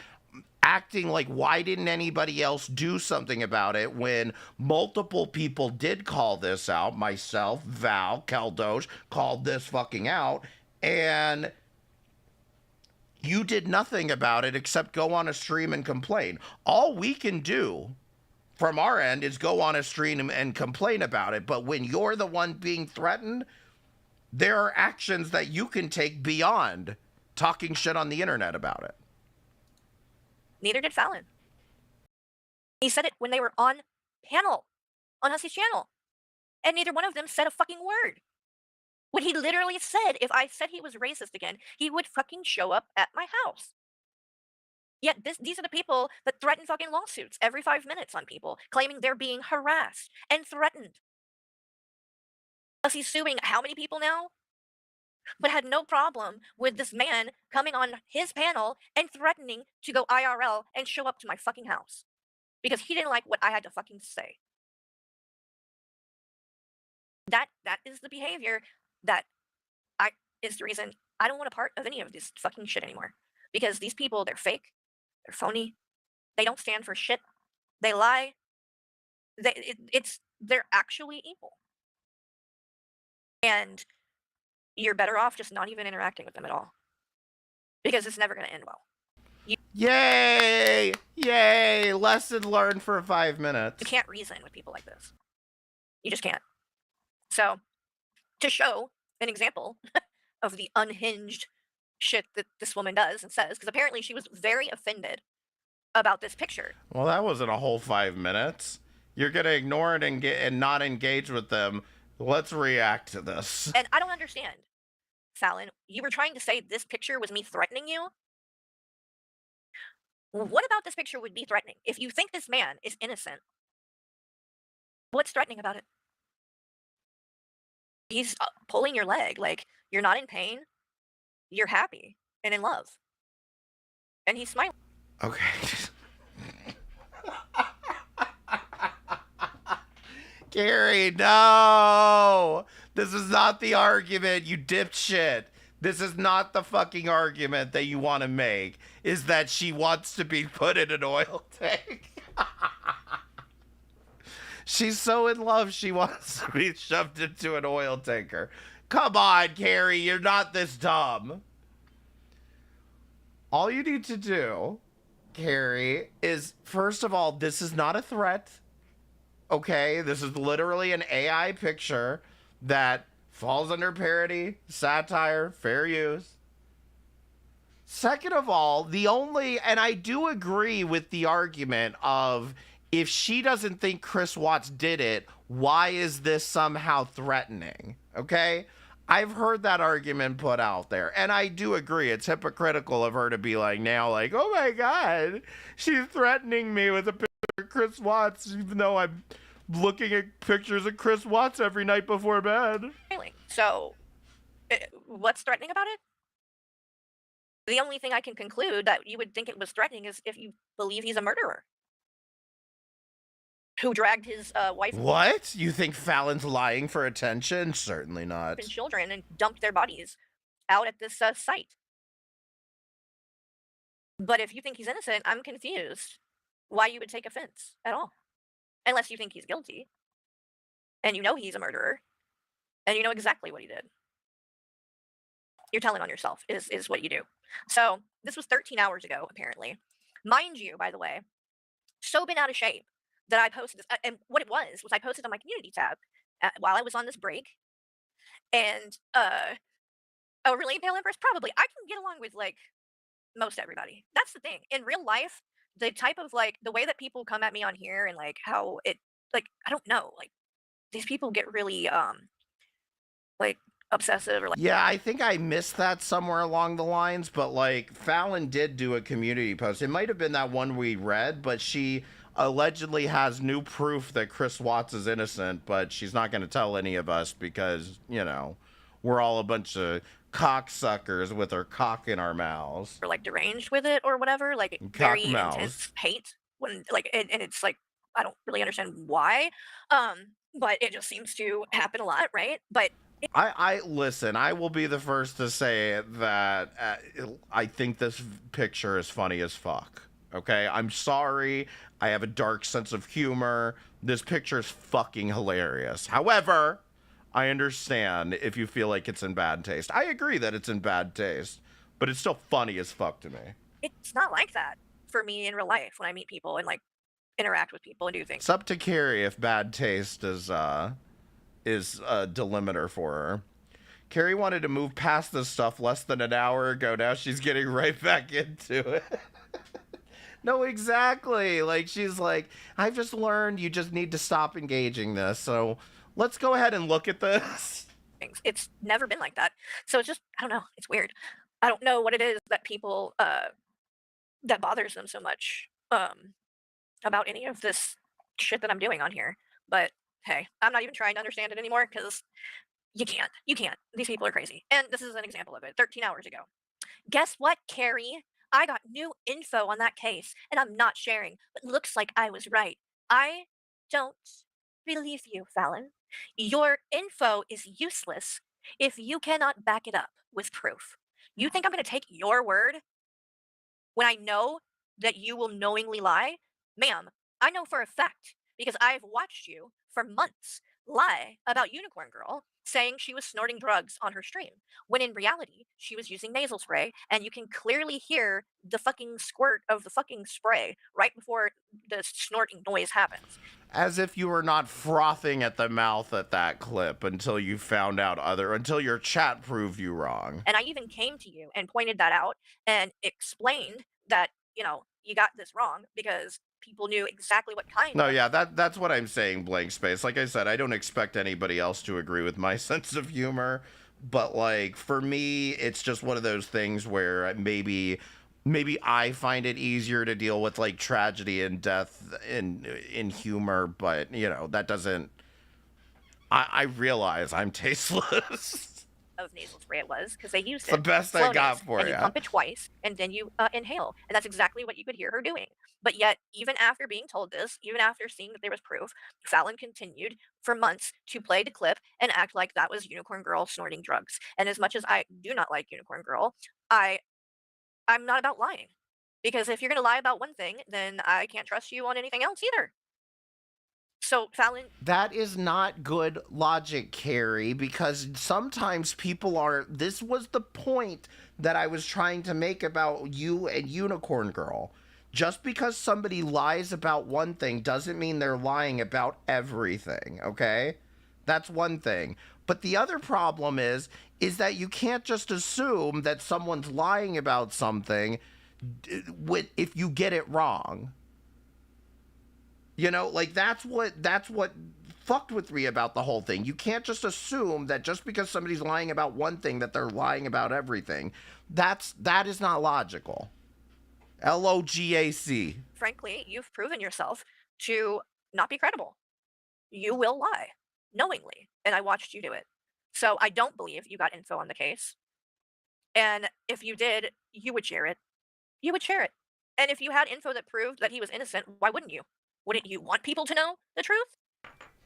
[SPEAKER 4] acting like, why didn't anybody else do something about it when multiple people did call this out? Myself, Val, Keldosh called this fucking out. And you did nothing about it except go on a stream and complain. All we can do from our end is go on a stream and complain about it. But when you're the one being threatened, there are actions that you can take beyond talking shit on the internet about it.
[SPEAKER 10] Neither did Fallon. He said it when they were on panel on Hussey's channel. And neither one of them said a fucking word. When he literally said, if I said he was racist again, he would fucking show up at my house. Yet these are the people that threaten fucking lawsuits every 5 minutes on people, claiming they're being harassed and threatened. He's suing how many people now? But had no problem with this man coming on his panel and threatening to go IRL and show up to my fucking house. Because he didn't like what I had to fucking say. That is the behavior that is the reason I don't want a part of any of this fucking shit anymore. Because these people, they're fake, they're phony, they don't stand for shit, they lie, they're actually evil. And you're better off just not even interacting with them at all. Because it's never going to end well.
[SPEAKER 4] Yay! Yay! Lesson learned for 5 minutes.
[SPEAKER 10] You can't reason with people like this. You just can't. So, to show an example of the unhinged shit that this woman does and says, because apparently she was very offended about this picture.
[SPEAKER 4] Well, that wasn't a whole 5 minutes. You're going to ignore it and not engage with them. Let's react to this.
[SPEAKER 10] And I don't understand, Fallon. You were trying to say this picture was me threatening you? What about this picture would be threatening? If you think this man is innocent, what's threatening about it? He's pulling your leg, like, you're not in pain, you're happy and in love. And he's smiling.
[SPEAKER 4] Okay. Carrie, no! This is not the argument, you dipshit. This is not the fucking argument that you want to make, is that she wants to be put in an oil tank. She's so in love, she wants to be shoved into an oil tanker. Come on, Carrie, you're not this dumb. All you need to do, Carrie, is, first of all, this is not a threat. Okay, this is literally an AI picture that falls under parody, satire, fair use. Second of all, and I do agree with the argument of, if she doesn't think Chris Watts did it, why is this somehow threatening? Okay? I've heard that argument put out there, and I do agree. It's hypocritical of her to be like, now, like, oh my God, she's threatening me with a picture of Chris Watts, even though I'm looking at pictures of Chris Watts every night before bed.
[SPEAKER 10] So, what's threatening about it? The only thing I can conclude that you would think it was threatening is if you believe he's a murderer who dragged his wife.
[SPEAKER 4] What? You think Fallon's lying for attention? Certainly not.
[SPEAKER 10] And children and dumped their bodies out at this site. But if you think he's innocent, I'm confused why you would take offense at all. Unless you think he's guilty. And you know he's a murderer. And you know exactly what he did. You're telling on yourself is what you do. So this was 13 hours ago, apparently. Mind you, by the way, so been out of shape that I posted this. And what it was I posted on my community tab while I was on this break. And, oh, really, Pale Empress? Probably. I can get along with, like, most everybody. That's the thing. In real life, the type of, like, the way that people come at me on here and, like, how it, like, I don't know. Like, these people get really, like, obsessive or like.
[SPEAKER 4] Yeah, I think I missed that somewhere along the lines, but like Fallon did do a community post. It might have been that one we read, but she allegedly has new proof that Chris Watts is innocent, but she's not going to tell any of us because, you know, we're all a bunch of cocksuckers with our cock in our mouths.
[SPEAKER 10] Or like deranged with it or whatever, like very intense hate when like and it's like I don't really understand why, but it just seems to happen a lot, right? But
[SPEAKER 4] I listen, I will be the first to say that I think this picture is funny as fuck. Okay, I'm sorry. I have a dark sense of humor. This picture is fucking hilarious. However, I understand if you feel like it's in bad taste. I agree that it's in bad taste, but it's still funny as fuck to me.
[SPEAKER 10] It's not like that for me in real life when I meet people and like interact with people and do things.
[SPEAKER 4] It's up to Carrie if bad taste is a delimiter for her. Carrie wanted to move past this stuff less than an hour ago. Now she's getting right back into it. No, exactly. Like, she's like, I've just learned you just need to stop engaging this. So let's go ahead and look at this.
[SPEAKER 10] It's never been like that. So it's just, I don't know. It's weird. I don't know what it is that people, that bothers them so much about any of this shit that I'm doing on here. But hey, I'm not even trying to understand it anymore because you can't. You can't. These people are crazy. And this is an example of it 13 hours ago. Guess what, Carrie? I got new info on that case, and I'm not sharing, but looks like I was right. I don't believe you, Fallon. Your info is useless if you cannot back it up with proof. You think I'm going to take your word when I know that you will knowingly lie? Ma'am, I know for a fact because I've watched you for months lie about Unicorn Girl saying she was snorting drugs on her stream, when in reality, she was using nasal spray, and you can clearly hear the fucking squirt of the fucking spray right before the snorting noise happens.
[SPEAKER 4] As if you were not frothing at the mouth at that clip until you found out until your chat proved you wrong.
[SPEAKER 10] And I even came to you and pointed that out and explained that, you know, you got this wrong because people knew exactly what kind.
[SPEAKER 4] No, yeah, that's what I'm saying, blank space. Like I said, I don't expect anybody else to agree with my sense of humor, but like for me, it's just one of those things where maybe I find it easier to deal with like tragedy and death in humor, but you know, that doesn't. I realize I'm tasteless.
[SPEAKER 10] Of nasal spray it was because they used it.
[SPEAKER 4] The best I got for
[SPEAKER 10] and
[SPEAKER 4] you.
[SPEAKER 10] You pump it twice and then you inhale, and that's exactly what you could hear her doing. But yet, even after being told this, even after seeing that there was proof, Fallon continued for months to play the clip and act like that was Unicorn Girl snorting drugs. And as much as I do not like Unicorn Girl, I'm not about lying. Because if you're going to lie about one thing, then I can't trust you on anything else either. So Fallon,
[SPEAKER 4] that is not good logic, Carrie, because sometimes people are. This was the point that I was trying to make about you and Unicorn Girl. Just because somebody lies about one thing doesn't mean they're lying about everything, okay? That's one thing. But the other problem is that you can't just assume that someone's lying about something if you get it wrong. You know, like that's what fucked with me about the whole thing. You can't just assume that just because somebody's lying about one thing that they're lying about everything. That is not logical. LOGAC.
[SPEAKER 10] frankly, you've proven yourself to not be credible. You will lie knowingly, and I watched you do it. So I don't believe you got info on the case. And if you did, you would share it. You would share it. And if you had info that proved that he was innocent, why wouldn't you? Wouldn't you want people to know the truth?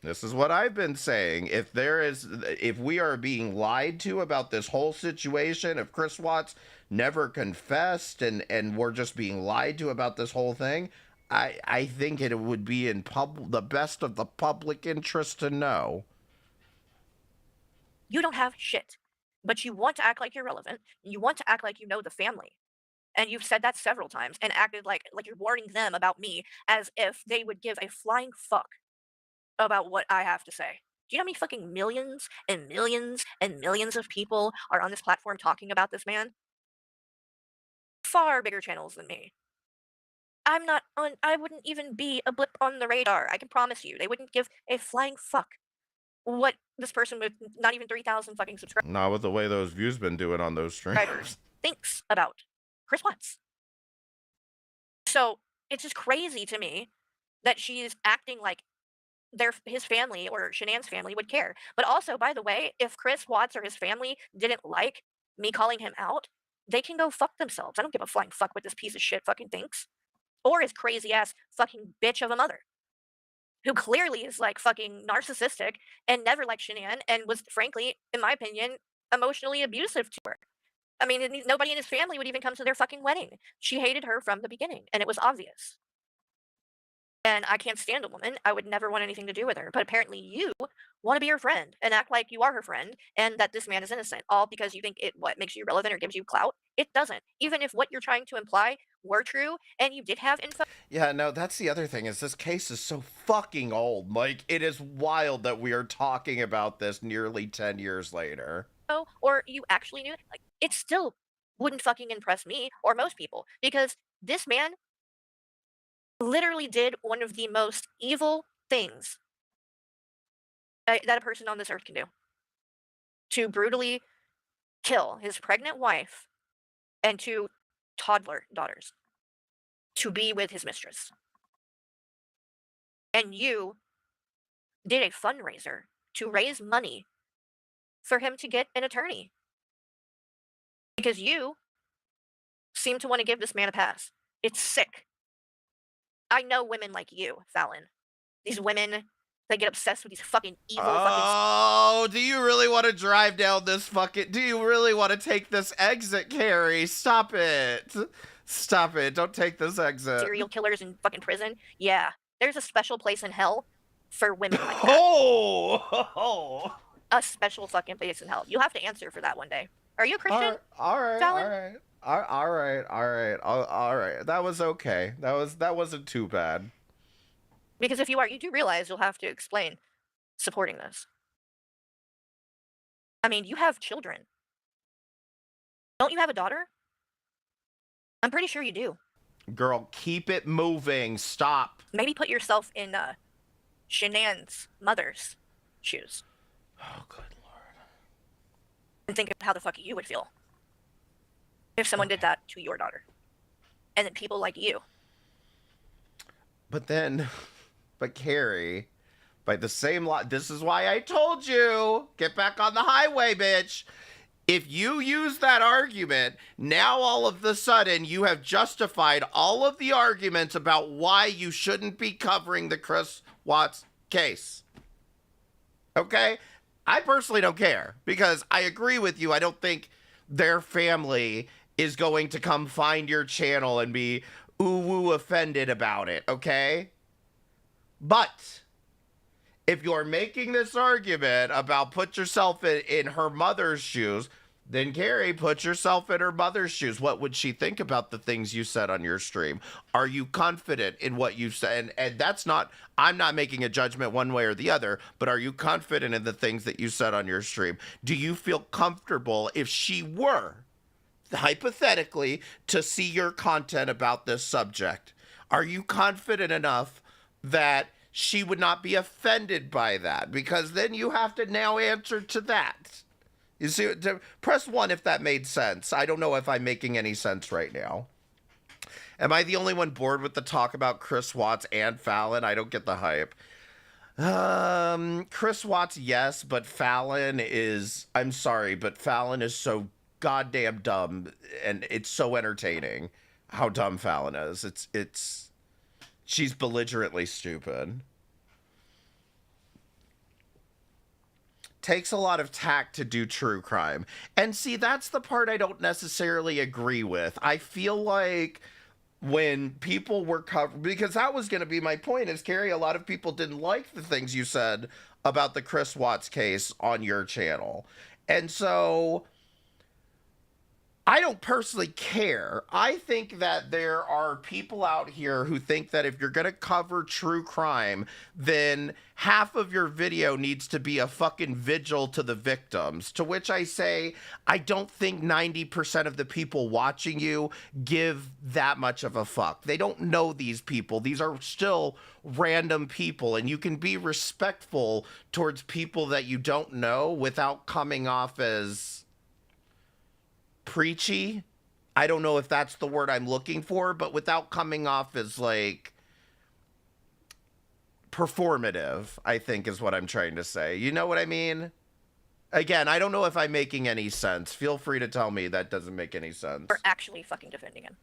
[SPEAKER 4] This is what I've been saying. If we are being lied to about this whole situation, if Chris Watts never confessed and we're just being lied to about this whole thing, I think it would be in the best of the public interest to know.
[SPEAKER 10] You don't have shit, but you want to act like you're relevant. You want to act like you know the family. And you've said that several times and acted like you're warning them about me as if they would give a flying fuck about what I have to say. Do you know how many fucking millions and millions and millions of people are on this platform talking about this man? Far bigger channels than me. I wouldn't even be a blip on the radar. I can promise you. They wouldn't give a flying fuck what this person with not even 3,000 fucking subscribers
[SPEAKER 4] Not with the way those views been doing on those streams.
[SPEAKER 10] thinks about Chris Watts. So it's just crazy to me that she's acting like his family or Shanann's family would care. But also, by the way, if Chris Watts or his family didn't like me calling him out, they can go fuck themselves. I don't give a flying fuck what this piece of shit fucking thinks. Or his crazy ass fucking bitch of a mother, who clearly is like fucking narcissistic and never liked Shanann and was, frankly, in my opinion, emotionally abusive to her. I mean, nobody in his family would even come to their fucking wedding. She hated her from the beginning, and it was obvious. And I can't stand a woman. I would never want anything to do with her. But apparently you want to be her friend and act like you are her friend and that this man is innocent, all because you think it makes you relevant or gives you clout. It doesn't. Even if what you're trying to imply were true and you did have info.
[SPEAKER 4] Yeah, no, that's the other thing is this case is so fucking old. Like, it is wild that we are talking about this nearly 10 years later.
[SPEAKER 10] Or you actually knew it. Like, it still wouldn't fucking impress me or most people because this man literally did one of the most evil things that a person on this earth can do. To brutally kill his pregnant wife and two toddler daughters to be with his mistress. And you did a fundraiser to raise money for him to get an attorney. Because you seem to want to give this man a pass. It's sick. I know women like you, Fallon. These women that get obsessed with these fucking evil
[SPEAKER 4] Oh, do you really want to drive down this fucking... Do you really want to take this exit, Carrie? Stop it. Stop it. Don't take this exit.
[SPEAKER 10] serial killers in fucking prison. Yeah, there's a special place in hell for women like that.
[SPEAKER 4] Oh!
[SPEAKER 10] A special fucking place in hell. You'll have to answer for that one day. Are you a Christian?
[SPEAKER 4] All right.
[SPEAKER 10] Fallon?
[SPEAKER 4] All right. That was okay. That wasn't too bad.
[SPEAKER 10] Because if you are, you do realize you'll have to explain supporting this. I mean, you have children. Don't you have a daughter? I'm pretty sure you do.
[SPEAKER 4] Girl, keep it moving. Stop.
[SPEAKER 10] Maybe put yourself in Shanann's mother's shoes.
[SPEAKER 4] Oh, good Lord.
[SPEAKER 10] And think of how the fuck you would feel if someone did that to your daughter. And then people like you.
[SPEAKER 4] But Carrie, by the same lot, this is why I told you, get back on the highway, bitch. If you use that argument, now all of a sudden you have justified all of the arguments about why you shouldn't be covering the Chris Watts case. Okay? I personally don't care because I agree with you. I don't think their family is going to come find your channel and be ooh-woo offended about it, okay? But if you're making this argument about put yourself in her mother's shoes, then Carrie, put yourself in her mother's shoes. What would she think about the things you said on your stream? Are you confident in what you said? And that's not, I'm not making a judgment one way or the other, but are you confident in the things that you said on your stream? Do you feel comfortable if she were, hypothetically, to see your content about this subject? Are you confident enough that she would not be offended by that? Because then you have to now answer to that. You see, press 1 if that made sense. I don't know if I'm making any sense right now. Am I the only one bored with the talk about Chris Watts and Fallon? I don't get the hype. Chris Watts, yes, but Fallon is, I'm sorry, but Fallon is so goddamn dumb, and it's so entertaining how dumb Fallon is. She's belligerently stupid. Takes a lot of tact to do true crime. And see, that's the part I don't necessarily agree with. I feel like when people were covered, because that was going to be my point, is Carrie, a lot of people didn't like the things you said about the Chris Watts case on your channel. And so I don't personally care. I think that there are people out here who think that if you're going to cover true crime, then half of your video needs to be a fucking vigil to the victims. To which I say, I don't think 90% of the people watching you give that much of a fuck. They don't know these people. These are still random people, and you can be respectful towards people that you don't know without coming off as preachy. I don't know if that's the word I'm looking for, but without coming off as like performative, I think is what I'm trying to say. You know what I mean? Again, I don't know if I'm making any sense. Feel free to tell me that doesn't make any sense.
[SPEAKER 10] For actually fucking defending him.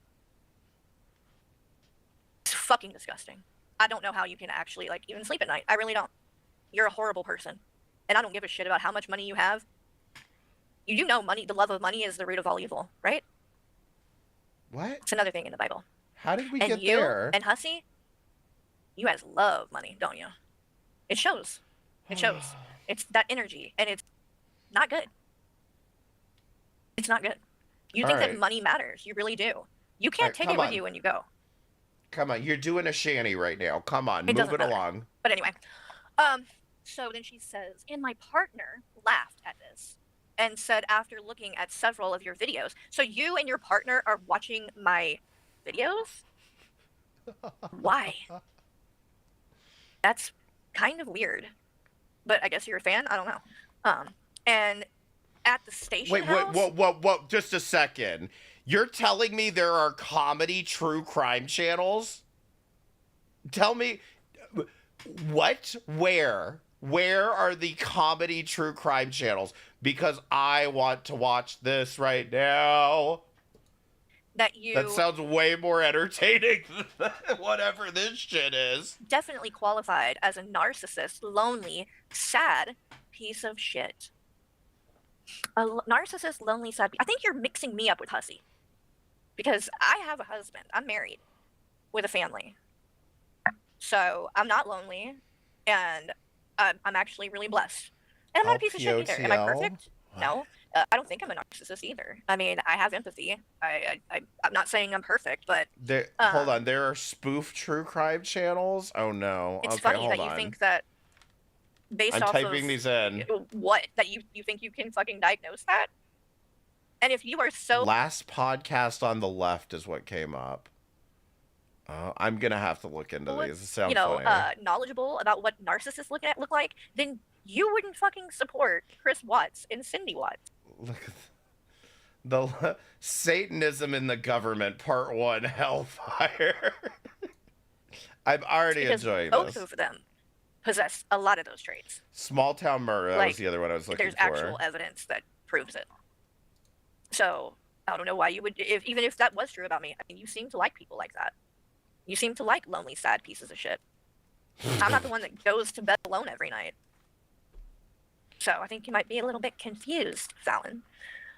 [SPEAKER 10] It's fucking disgusting. I don't know how you can actually like even sleep at night. I really don't. You're a horrible person. And I don't give a shit about how much money you have. You do know money, the love of money is the root of all evil, right?
[SPEAKER 4] What?
[SPEAKER 10] It's another thing in the Bible.
[SPEAKER 4] How did we
[SPEAKER 10] and
[SPEAKER 4] get
[SPEAKER 10] you,
[SPEAKER 4] there?
[SPEAKER 10] And Hussy, you guys love money, don't you? It shows. It shows. It's that energy, and it's not good. It's not good. You think that money matters. You really do. You can't take it with you when you go.
[SPEAKER 4] Come on, you're doing a shanty right now. Come on,
[SPEAKER 10] It
[SPEAKER 4] move
[SPEAKER 10] doesn't
[SPEAKER 4] it
[SPEAKER 10] matter.
[SPEAKER 4] along.
[SPEAKER 10] But anyway, so then she says, and my partner laughed at this and said after looking at several of your videos, so you and your partner are watching my videos? Why? That's kind of weird. But I guess you're a fan? I don't know. And at the station
[SPEAKER 4] Wait,
[SPEAKER 10] house...
[SPEAKER 4] what? Just a second. You're telling me there are comedy true crime channels? Tell me, what? Where? Where are the comedy true crime channels? Because I want to watch this right now.
[SPEAKER 10] That
[SPEAKER 4] sounds way more entertaining than whatever this shit is.
[SPEAKER 10] Definitely qualified as a narcissist, lonely, sad piece of shit. A narcissist, lonely, sad. I think you're mixing me up with Hussy. Because I have a husband. I'm married with a family. So I'm not lonely, and I'm actually really blessed. And I'm not a piece of shit either. Am I perfect? No. I don't think I'm a narcissist either. I mean, I have empathy. I'm not saying I'm perfect, but...
[SPEAKER 4] Hold on, there are spoof true crime channels? Oh no.
[SPEAKER 10] It's
[SPEAKER 4] okay,
[SPEAKER 10] funny
[SPEAKER 4] hold
[SPEAKER 10] that
[SPEAKER 4] on.
[SPEAKER 10] you think that based
[SPEAKER 4] I'm
[SPEAKER 10] off
[SPEAKER 4] typing
[SPEAKER 10] of
[SPEAKER 4] these in.
[SPEAKER 10] What? That you think you can fucking diagnose that? And if you are so...
[SPEAKER 4] Last podcast on the left is what came up. I'm gonna have to look into these. It sounds funny.
[SPEAKER 10] Knowledgeable about what narcissists look like, then you wouldn't fucking support Chris Watts and Cindy Watts.
[SPEAKER 4] Look at the Satanism in the Government, Part 1, Hellfire. I'm already enjoying
[SPEAKER 10] both
[SPEAKER 4] this.
[SPEAKER 10] of them possess a lot of those traits.
[SPEAKER 4] Small Town Murder, that was the other one I was looking
[SPEAKER 10] there's
[SPEAKER 4] for.
[SPEAKER 10] There's actual evidence that proves it. So I don't know why you would, even if that was true about me. I mean, you seem to like people like that. You seem to like lonely, sad pieces of shit. I'm not the one that goes to bed alone every night. So I think you might be a little bit confused, Fallon.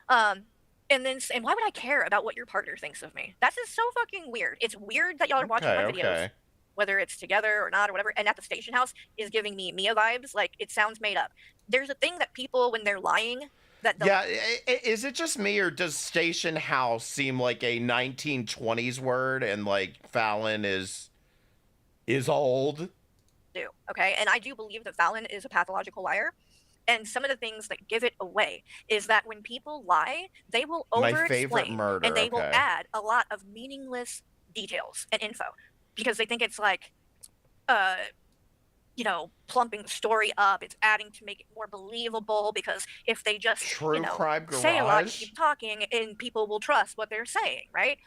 [SPEAKER 10] And why would I care about what your partner thinks of me? That's just so fucking weird. It's weird that y'all are watching my videos, whether it's together or not or whatever. And at the station house is giving me Mia vibes. Like, it sounds made up. There's a thing that people, when they're lying, that
[SPEAKER 4] yeah, is it just me, or does station house seem like a 1920s word, and like Fallon is old?
[SPEAKER 10] Do okay, and I do believe that Fallon is a pathological liar. And some of the things that give it away is that when people lie, they will
[SPEAKER 4] My favorite
[SPEAKER 10] over-explain,
[SPEAKER 4] murder,
[SPEAKER 10] and they will
[SPEAKER 4] okay.
[SPEAKER 10] add a lot of meaningless details and info because they think it's like, you know, plumping the story up. It's adding to make it more believable because if they just,
[SPEAKER 4] True
[SPEAKER 10] you know,
[SPEAKER 4] Crime
[SPEAKER 10] say a lot and
[SPEAKER 4] Garage?
[SPEAKER 10] keep talking, and people will trust what they're saying, right?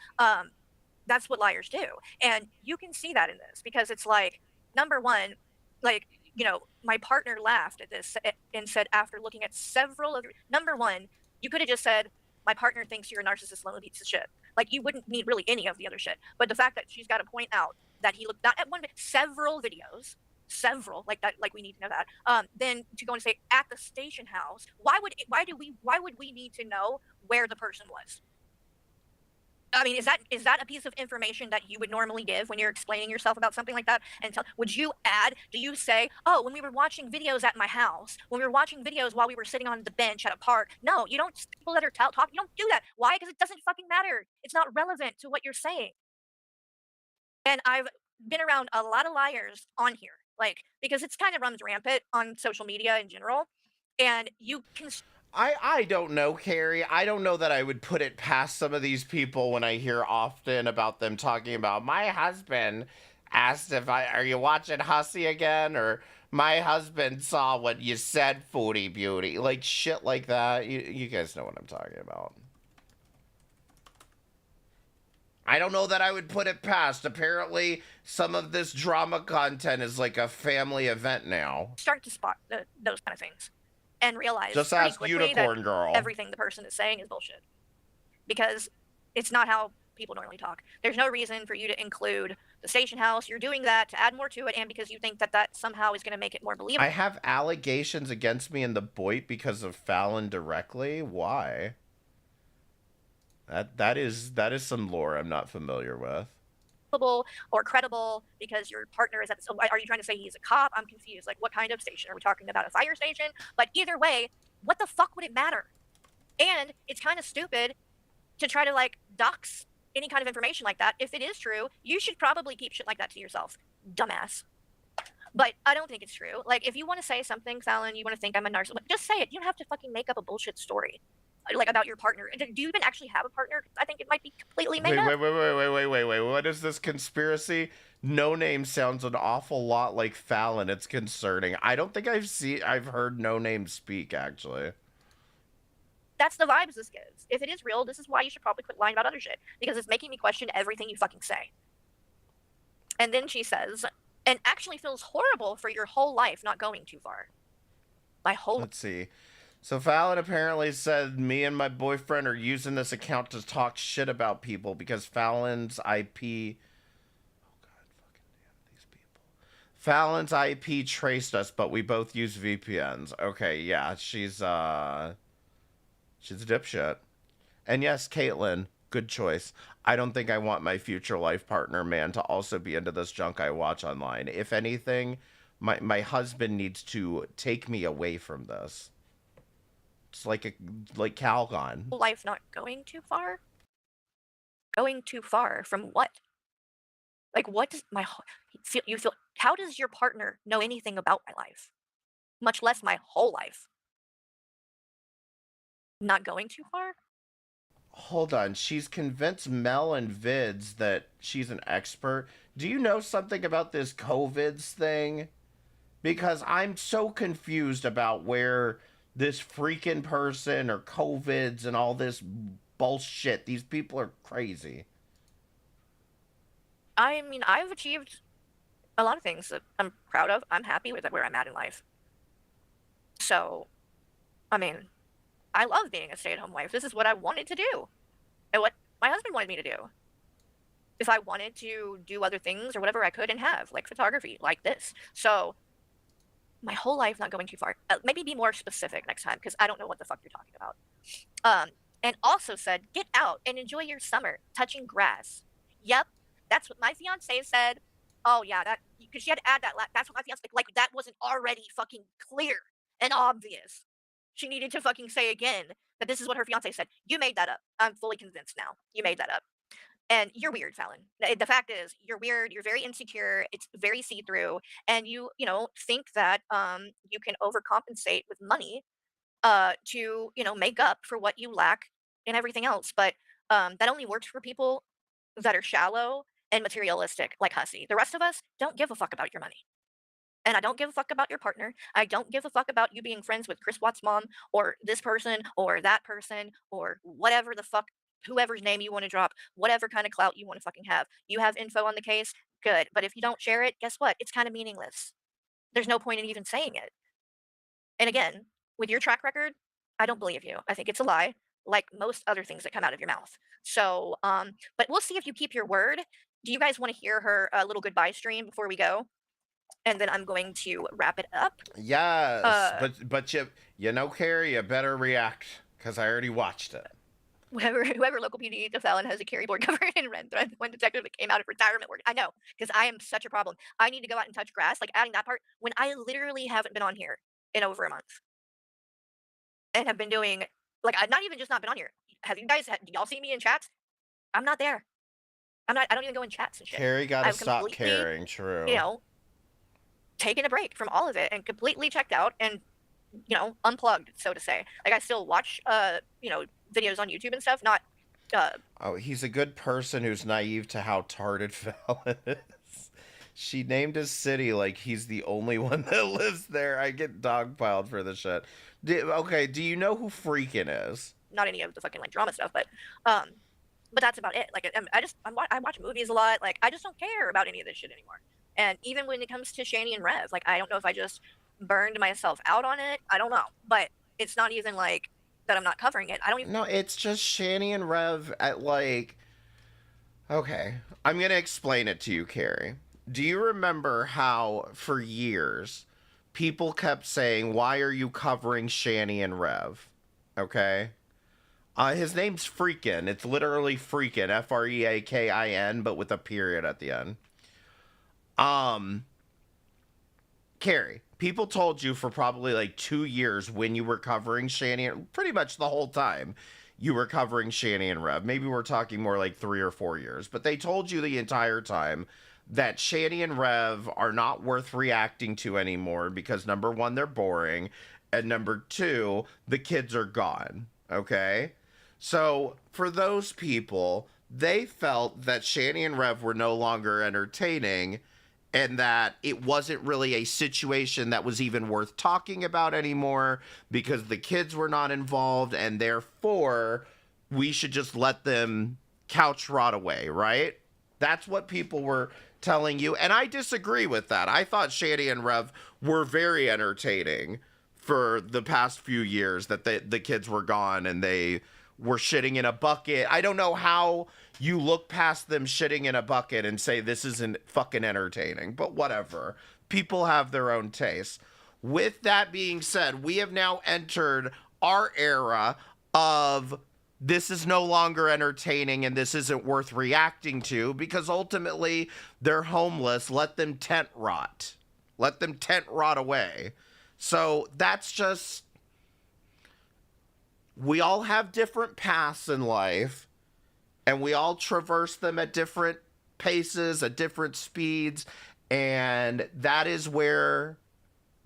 [SPEAKER 10] That's what liars do, and you can see that in this because it's like, number one, like, you know, my partner laughed at this and said, after looking at several other, number one, you could have just said, my partner thinks you're a narcissist, lonely piece of shit. Like, you wouldn't need really any of the other shit. But the fact that she's got to point out that he looked not at one, but several videos, several, like that, like we need to know that. Then to go and say at the station house, why would we need to know where the person was? I mean, is that a piece of information that you would normally give when you're explaining yourself about something like that? And would you add? Do you say, "Oh, when we were watching videos at my house, when we were watching videos while we were sitting on the bench at a park"? No, you don't. People that are talk. You don't do that. Why? Because it doesn't fucking matter. It's not relevant to what you're saying. And I've been around a lot of liars on here, like, because it's kind of runs rampant on social media in general, and you can.
[SPEAKER 4] I don't know, Carrie. I don't know that I would put it past some of these people when I hear often about them talking about, my husband asked if are you watching Hussy again? Or my husband saw what you said, Foodie Beauty. Like shit like that. You guys know what I'm talking about. I don't know that I would put it past. Apparently, some of this drama content is like a family event now.
[SPEAKER 10] Start to spot those kind of things and realize
[SPEAKER 4] Just
[SPEAKER 10] pretty
[SPEAKER 4] ask
[SPEAKER 10] quickly
[SPEAKER 4] Unicorn
[SPEAKER 10] that
[SPEAKER 4] Girl.
[SPEAKER 10] everything the person is saying is bullshit. Because it's not how people normally talk. There's no reason for you to include the station house. You're doing that to add more to it, and because you think that that somehow is going to make it more believable.
[SPEAKER 4] I have allegations against me in the Boit because of Fallon directly. Why? That is some lore I'm not familiar with.
[SPEAKER 10] Or credible because your partner is at the, are you trying to say he's a cop? I'm confused. Like, what kind of station? Are we talking about a fire station? But either way, what the fuck would it matter? And it's kind of stupid to try to like dox any kind of information like that. If it is true, you should probably keep shit like that to yourself, dumbass. But I don't think it's true. Like, if you want to say something, Fallon, you want to think I'm a narcissist, just say it. You don't have to fucking make up a bullshit story like about your partner. Do you even actually have a partner? I think it might be completely made up.
[SPEAKER 4] Wait. What is this conspiracy? No Name sounds an awful lot like Fallon. It's concerning. I don't think I've heard No Name speak, actually.
[SPEAKER 10] That's the vibes this gives. If it is real, this is why you should probably quit lying about other shit, because it's making me question everything you fucking say. And then she says, and actually feels horrible for your whole life not going too far. My whole.
[SPEAKER 4] Let's see. So Fallon apparently said, me and my boyfriend are using this account to talk shit about people because Fallon's IP... Oh, God, fucking damn these people. Fallon's IP traced us, but we both use VPNs. Okay, yeah, she's a dipshit. And yes, Caitlin, good choice. I don't think I want my future life partner, man, to also be into this junk I watch online. If anything, my husband needs to take me away from this. It's like Calgon.
[SPEAKER 10] Life not going too far? Going too far from what? Like, what does you feel, how does your partner know anything about my life? Much less my whole life. Not going too far?
[SPEAKER 4] Hold on, she's convinced Mel and Vids that she's an expert. Do you know something about this COVIDs thing? Because I'm so confused about where this freaking person or COVIDs and all this bullshit. These people are crazy.
[SPEAKER 10] I mean, I've achieved a lot of things that I'm proud of. I'm happy with where I'm at in life. So, I mean, I love being a stay-at-home wife. This is what I wanted to do, and what my husband wanted me to do. If I wanted to do other things or whatever, I could and have, like photography, like this. So my whole life, not going too far. Maybe be more specific next time, because I don't know what the fuck you're talking about. And also said, get out and enjoy your summer touching grass. Yep, that's what my fiance said. Oh yeah, that, because she had to add that. That's what my fiance, like that wasn't already fucking clear and obvious. She needed to fucking say again that this is what her fiance said. You made that up. I'm fully convinced now. You made that up. And you're weird, Fallon. The fact is, you're weird. You're very insecure. It's very see-through, and you know, think that you can overcompensate with money to make up for what you lack and everything else. But that only works for people that are shallow and materialistic, like Hussy. The rest of us don't give a fuck about your money. And I don't give a fuck about your partner. I don't give a fuck about you being friends with Chris Watt's mom or this person or that person or whatever the fuck, whoever's name you want to drop, whatever kind of clout you want to fucking have. You have info on the case, good. But if you don't share it, guess what? It's kind of meaningless. There's no point in even saying it. And again, with your track record, I don't believe you. I think it's a lie, like most other things that come out of your mouth. So, but we'll see if you keep your word. Do you guys want to hear her little goodbye stream before we go? And then I'm going to wrap it up.
[SPEAKER 4] Yes, but you know, Carrie, you better react, because I already watched it.
[SPEAKER 10] Whoever local PD to Fallon has a carry board covered in red thread when detective came out of retirement work. I know, because I am such a problem. I need to go out and touch grass, like adding that part, when I literally haven't been on here in over a month. And have been doing, like, I've not even just not been on here. Have you guys, do y'all see me in chats? I'm not there. I don't even go in chats and shit.
[SPEAKER 4] Carrie gotta
[SPEAKER 10] I've
[SPEAKER 4] stop
[SPEAKER 10] completely,
[SPEAKER 4] caring, true.
[SPEAKER 10] You know, taken a break from all of it and completely checked out and, unplugged, so to say. Like, I still watch, videos on YouTube and stuff, not,
[SPEAKER 4] Oh, he's a good person who's naive to how tarded Fallon is. She named his city like he's the only one that lives there. I get dogpiled for this shit. Okay, do you know who Freakin' is?
[SPEAKER 10] not any of the fucking, like, drama stuff, but that's about it. Like, I watch movies a lot. Like, I just don't care about any of this shit anymore. And even when it comes to Shani and Rev, like, I don't know if I just burned myself out on it. I don't know. But it's not even, like, that I'm not covering it. I don't even...
[SPEAKER 4] No, it's just Shani and Rev at, like... Okay, I'm going to explain it to you, Carrie. Do you remember how, for years, people kept saying, why are you covering Shani and Rev? Okay? His name's Freakin'. It's literally Freakin'. Freakin', but with a period at the end. Carrie, people told you for probably like 2 years when you were covering Shani, pretty much the whole time you were covering Shani and Rev. Maybe we're talking more like 3 or 4 years, but they told you the entire time that Shani and Rev are not worth reacting to anymore because, number one, they're boring, and number two, the kids are gone, okay? So, for those people, they felt that Shani and Rev were no longer entertaining and that it wasn't really a situation that was even worth talking about anymore because the kids were not involved, and therefore, we should just let them couch rot away, right? That's what people were telling you, and I disagree with that. I thought Shani and Rev were very entertaining for the past few years that the kids were gone and they were shitting in a bucket. I don't know how you look past them shitting in a bucket and say this isn't fucking entertaining, but whatever. People have their own tastes. With that being said, we have now entered our era of this is no longer entertaining and this isn't worth reacting to because ultimately they're homeless. Let them tent rot. Let them tent rot away. So that's just... We all have different paths in life, and we all traverse them at different paces, at different speeds, and that's where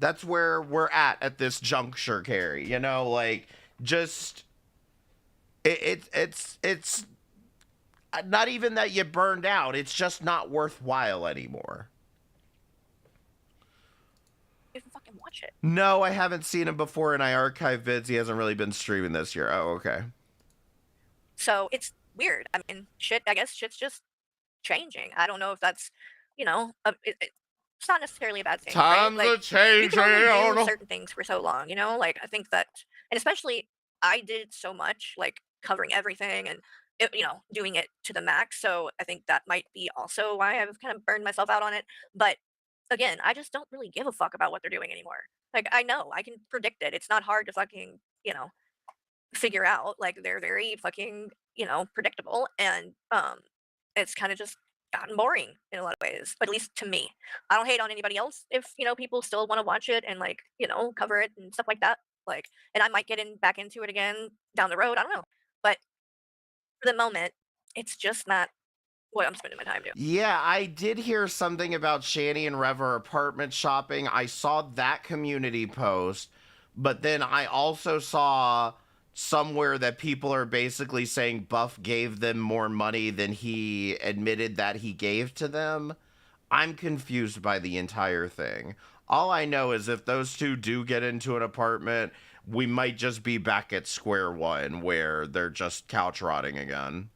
[SPEAKER 4] we're at this juncture, Carrie. You know, like, just it's not even that you burned out, it's just not worthwhile anymore.
[SPEAKER 10] You can fucking watch it.
[SPEAKER 4] No, I haven't seen him before, and I archive vids. He hasn't really been streaming this year. Oh, okay.
[SPEAKER 10] So it's weird. I mean, I guess shit's just changing. I don't know if that's, it's not necessarily a bad thing.
[SPEAKER 4] Times
[SPEAKER 10] right? Like,
[SPEAKER 4] are changing.
[SPEAKER 10] You can only do certain things for so long, Like, I think that, and especially I did so much, like covering everything and doing it to the max. So I think that might be also why I've kind of burned myself out on it. But again, I just don't really give a fuck about what they're doing anymore. Like I know I can predict it. It's not hard to fucking figure out. Like they're very fucking predictable, and it's kind of just gotten boring in a lot of ways. But at least to me, I don't hate on anybody else if people still want to watch it and like cover it and stuff like that. Like, and I might get back into it again down the road. I don't know, but for the moment, it's just not what I'm spending my time doing.
[SPEAKER 4] Yeah, I did hear something about Shani and Rever apartment shopping. I saw that community post, but then I also saw somewhere that people are basically saying Buff gave them more money than he admitted that he gave to them. I'm confused by the entire thing. All I know is if those two do get into an apartment, we might just be back at square one where they're just couch rotting again.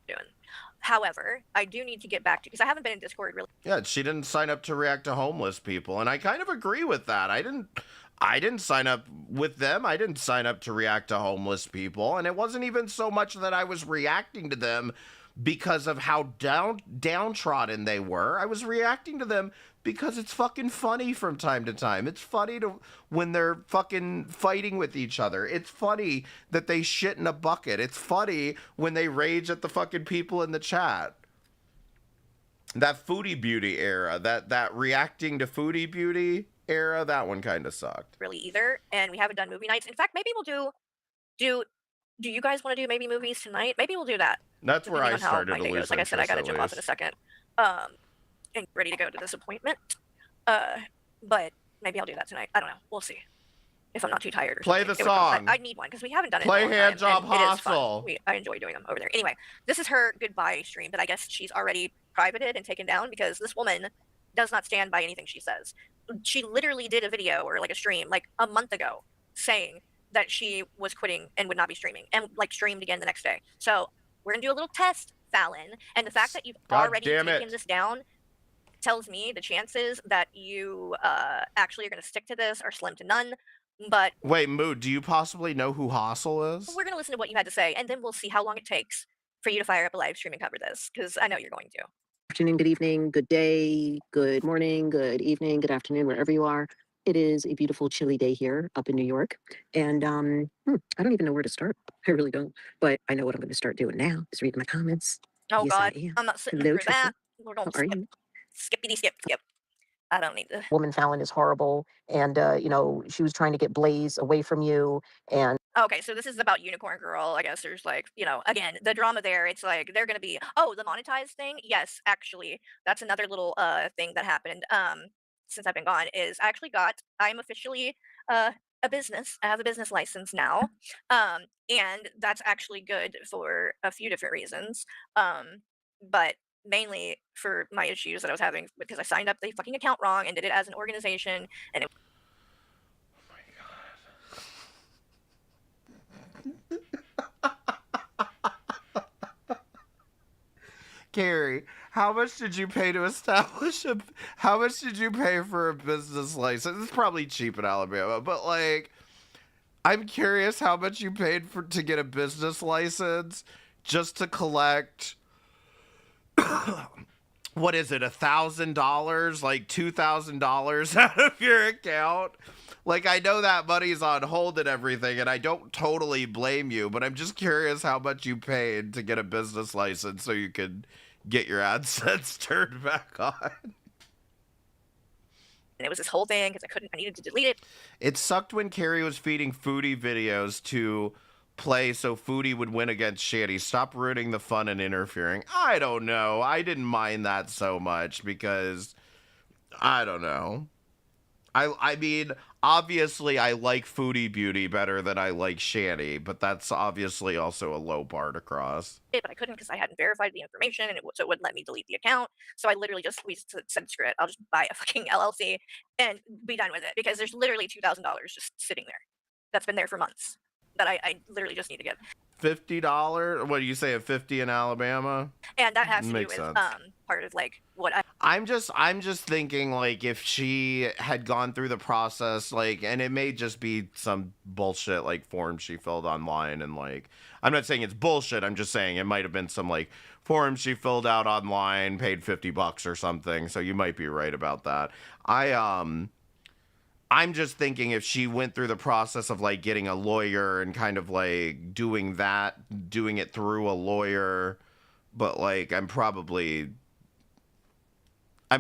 [SPEAKER 10] However, I do need to get back to, because I haven't been in Discord really.
[SPEAKER 4] Yeah, she didn't sign up to react to homeless people, and I kind of agree with that. I didn't sign up with them. I didn't sign up to react to homeless people, and it wasn't even so much that I was reacting to them because of how downtrodden they were. I was reacting to them because it's fucking funny from time to time. It's funny when they're fucking fighting with each other. It's funny that they shit in a bucket. It's funny when they rage at the fucking people in the chat. That Foodie Beauty era, that reacting to Foodie Beauty era, that one kind of sucked.
[SPEAKER 10] Really either, and we haven't done movie nights. In fact, maybe we'll do you guys want to do maybe movies tonight? Maybe we'll do that.
[SPEAKER 4] That's where I started to lose
[SPEAKER 10] interest. Like I said, I gotta jump off in a second. And ready to go to this appointment. But maybe I'll do that tonight. I don't know. We'll see. If I'm not too tired or
[SPEAKER 4] Play
[SPEAKER 10] something.
[SPEAKER 4] the song.
[SPEAKER 10] I need one because we haven't done it.
[SPEAKER 4] Play
[SPEAKER 10] in a long
[SPEAKER 4] Hand
[SPEAKER 10] time,
[SPEAKER 4] Job
[SPEAKER 10] and it is fun.
[SPEAKER 4] Hostel.
[SPEAKER 10] I enjoy doing them over there. Anyway, this is her goodbye stream that I guess she's already privated and taken down because this woman does not stand by anything she says. She literally did a video or like a stream like a month ago saying that she was quitting and would not be streaming, and like streamed again the next day. So we're gonna do a little test, Fallon, and the fact that you've already taken this down tells me the chances that you actually are going to stick to this are slim to none. But
[SPEAKER 4] wait, Mood, do you possibly know who Hostel is?
[SPEAKER 10] We're going to listen to what you had to say, and then we'll see how long it takes for you to fire up a live stream and cover this, because I know you're going to.
[SPEAKER 5] Afternoon, good evening, good day, good morning, good evening, good afternoon, wherever you are. It is a beautiful, chilly day here up in New York, and I don't even know where to start. I really don't, but I know what I'm going to start doing now is reading my comments.
[SPEAKER 10] Oh
[SPEAKER 5] Yes,
[SPEAKER 10] God,
[SPEAKER 5] I am.
[SPEAKER 10] I'm not sitting
[SPEAKER 5] Hello,
[SPEAKER 10] through that.
[SPEAKER 5] Trisha.
[SPEAKER 10] We're going
[SPEAKER 5] How are you?
[SPEAKER 10] skippity skip. I don't need to.
[SPEAKER 5] Woman Fallon is horrible, and she was trying to get Blaze away from you, and
[SPEAKER 10] Okay, so this is about Unicorn Girl. I guess there's like, again, the drama there. It's like they're gonna be the monetized thing. Yes, actually, that's another little thing that happened. Since I've been gone, is I'm officially a business. I have a business license now, and that's actually good for a few different reasons. But mainly for my issues that I was having because I signed up the fucking account wrong and did it as an organization, and it.
[SPEAKER 4] Carrie, how much did you pay to establish how much did you pay for a business license? It's probably cheap in Alabama, but like, I'm curious how much you paid to get a business license just to collect, what is it, $1,000, like $2,000 out of your account? Like, I know that money's on hold and everything, and I don't totally blame you, but I'm just curious how much you paid to get a business license so you could get your AdSense turned back on.
[SPEAKER 10] And it was this whole thing because I needed to delete it.
[SPEAKER 4] It sucked when Carrie was feeding Foodie videos to play so Foodie would win against Shani. Stop ruining the fun and interfering. I don't know. I didn't mind that so much because, I don't know. I mean, obviously I like Foodie Beauty better than I like Shani, but that's obviously also a low bar to cross.
[SPEAKER 10] But I couldn't because I hadn't verified the information, and so it wouldn't let me delete the account. So I literally we said, screw it, I'll just buy a fucking LLC and be done with it because there's literally $2,000 just sitting there that's been there for months that I literally just need to get.
[SPEAKER 4] $50. What do you say? A 50 in Alabama?
[SPEAKER 10] And that has to
[SPEAKER 4] Makes
[SPEAKER 10] do with
[SPEAKER 4] sense.
[SPEAKER 10] part of like what
[SPEAKER 4] I'm just thinking, like, if she had gone through the process, like, and it may just be some bullshit like form she filled online, and like, I'm not saying it's bullshit, I'm just saying it might have been some like form she filled out online, paid $50 or something, so you might be right about that. I'm just thinking if she went through the process of like getting a lawyer and kind of like doing it through a lawyer, but like I'm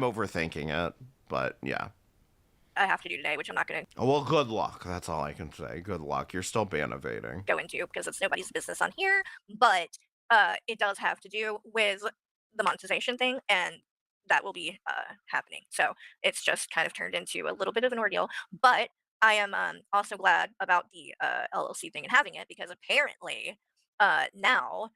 [SPEAKER 4] overthinking it, but yeah.
[SPEAKER 10] I have to do today, which I'm not going to
[SPEAKER 4] Well, good luck. That's all I can say. Good luck. You're still ban evading.
[SPEAKER 10] go into because it's nobody's business on here. But it does have to do with the monetization thing, and that will be happening. So it's just kind of turned into a little bit of an ordeal. But I am also glad about the LLC thing and having it because apparently now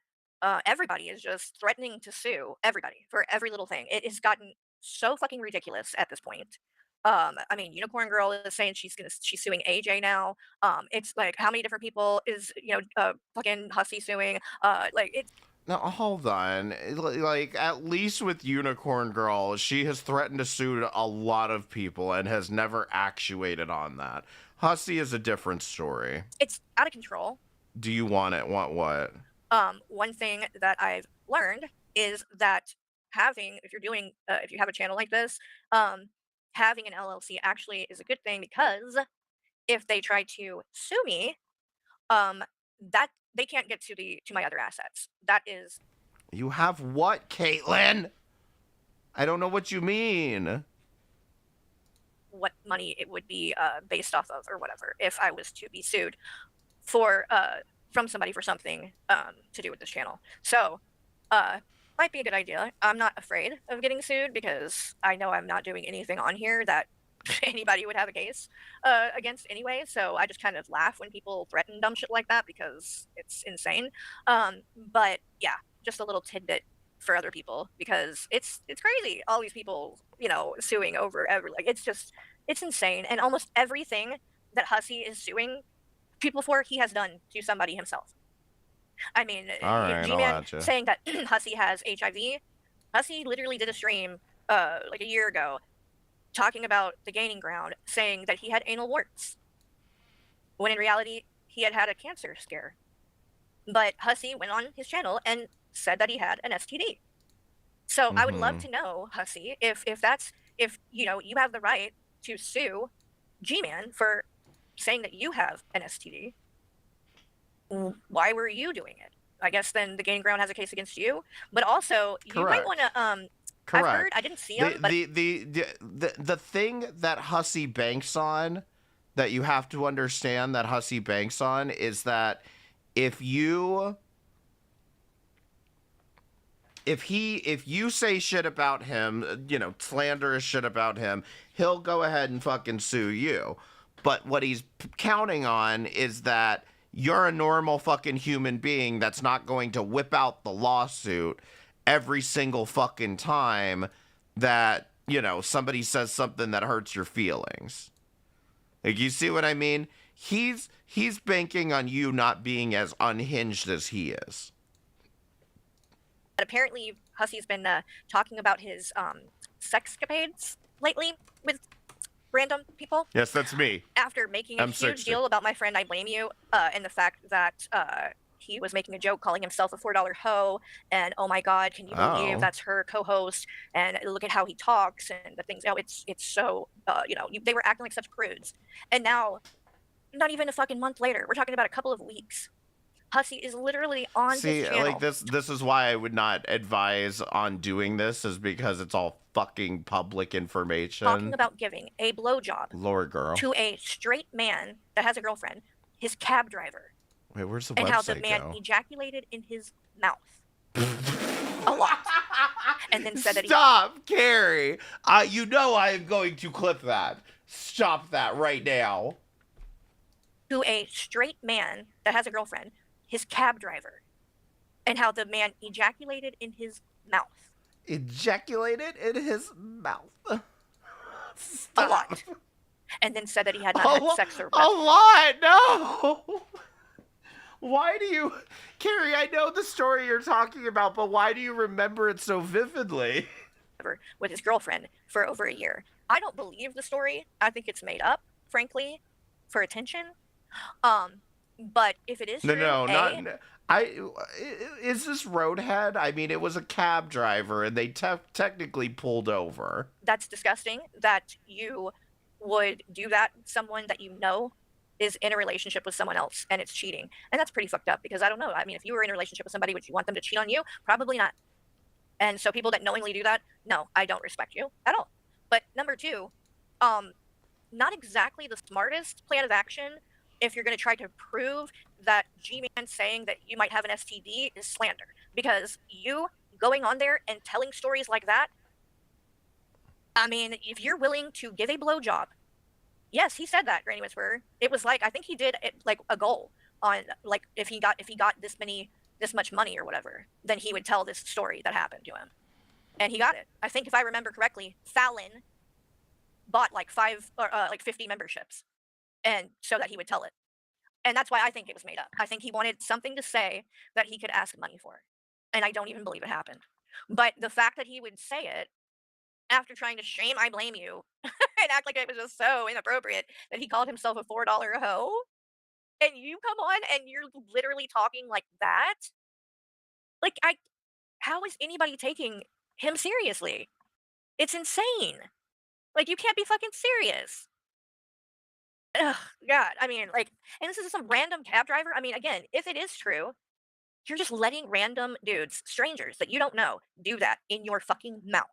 [SPEAKER 10] everybody is just threatening to sue everybody for every little thing. It has gotten so fucking ridiculous at this point. I mean, Unicorn Girl is saying she's suing AJ now. It's like how many different people is fucking Hussy suing? Like it's
[SPEAKER 4] Now, hold on. Like, at least with Unicorn Girl, she has threatened to sue a lot of people and has never actuated on that. Hussy is a different story.
[SPEAKER 10] it's out of control.
[SPEAKER 4] Do you want it? Want what?
[SPEAKER 10] One thing that I've learned is that if you have a channel like this, having an LLC actually is a good thing because if they try to sue me, that they can't get to my other assets. That is
[SPEAKER 4] You have what, Caitlin? I don't know what you mean.
[SPEAKER 10] what money it would be based off of or whatever if I was to be sued for from somebody for something to do with this channel. So might be a good idea. I'm not afraid of getting sued because I know I'm not doing anything on here that anybody would have a case against anyway. So I just kind of laugh when people threaten dumb shit like that because it's insane. But yeah, just a little tidbit for other people because it's crazy. All these people, suing over like it's insane. And almost everything that Hussy is suing people for, he has done to somebody himself. I mean,
[SPEAKER 4] All right,
[SPEAKER 10] G-Man saying that Hussy has HIV. Hussy literally did a stream like a year ago talking about the gaining ground, saying that he had anal warts, when in reality, he had a cancer scare. But Hussy went on his channel and said that he had an STD. So I would love to know, Hussy, if you have the right to sue G-Man for saying that you have an STD. Why were you doing it? I guess then the gaining ground has a case against you. But also, you might want to
[SPEAKER 4] Correct.
[SPEAKER 10] I've heard, I didn't see him, but
[SPEAKER 4] the thing that Hussy banks on, that you have to understand that Hussy banks on, is that if you say shit about him, slanderous shit about him, he'll go ahead and fucking sue you. But what he's counting on is that you're a normal fucking human being that's not going to whip out the lawsuit every single fucking time that, somebody says something that hurts your feelings. Like, you see what I mean? He's banking on you not being as unhinged as he is.
[SPEAKER 10] apparently Hussy's been talking about his sexcapades lately with random people.
[SPEAKER 4] Yes, that's me.
[SPEAKER 10] After making a huge
[SPEAKER 4] 60.
[SPEAKER 10] deal about My Friend, I Blame You, and the fact that he was making a joke calling himself a $4 hoe, and oh my god, can you believe that's her co-host, and look at how he talks and the things. It's so they were acting like such prudes, and now, not even a fucking month later, we're talking about a couple of weeks, Hussy is literally on his channel.
[SPEAKER 4] Like this is why I would not advise on doing this, is because it's all fucking public information.
[SPEAKER 10] Talking about giving a blowjob,
[SPEAKER 4] Lord, girl,
[SPEAKER 10] to a straight man that has a girlfriend, his cab driver.
[SPEAKER 4] Wait, where's the
[SPEAKER 10] and
[SPEAKER 4] website
[SPEAKER 10] how the man
[SPEAKER 4] go?
[SPEAKER 10] ejaculated in his mouth a lot, and then said that
[SPEAKER 4] Stop, Carrie. You know I am going to clip that. Stop that right now.
[SPEAKER 10] To a straight man that has a girlfriend, his cab driver, and how the man ejaculated in his mouth.
[SPEAKER 4] Ejaculated in his mouth.
[SPEAKER 10] Stop. A lot. And then said that he had not had sex or
[SPEAKER 4] a lot. No. Why do you, Carrie? I know the story you're talking about, but why do you remember it so vividly?
[SPEAKER 10] With his girlfriend for over a year. I don't believe the story. I think it's made up, frankly, for attention. But if it is true,
[SPEAKER 4] Is this roadhead? I mean, it was a cab driver, and they technically pulled over.
[SPEAKER 10] That's disgusting that you would do that. Someone that you know is in a relationship with someone else, and it's cheating, and that's pretty fucked up. Because I don't know. I mean, if you were in a relationship with somebody, would you want them to cheat on you? Probably not. And so people that knowingly do that, no, I don't respect you at all. But number two, not exactly the smartest plan of action if you're going to try to prove that G-Man saying that you might have an STD is slander. Because you going on there and telling stories like that, I mean, if you're willing to give a blowjob, yes, he said that, Granny Whisperer. It was like, I think he did it, like a goal on, like, if he got this much money or whatever, then he would tell this story that happened to him. And he got it. I think if I remember correctly, Fallon bought like 50 memberships, and so that he would tell it. And that's why I think it was made up. I think he wanted something to say that he could ask money for. And I don't even believe it happened. But the fact that he would say it after trying to shame I blame you and act like it was just so inappropriate that he called himself a $4 hoe, and you come on and you're literally talking like that? Like, how is anybody taking him seriously? It's insane. Like, you can't be fucking serious. Ugh, God, I mean, like, and this is some random cab driver. I mean, again, if it is true, you're just letting random dudes, strangers that you don't know, do that in your fucking mouth.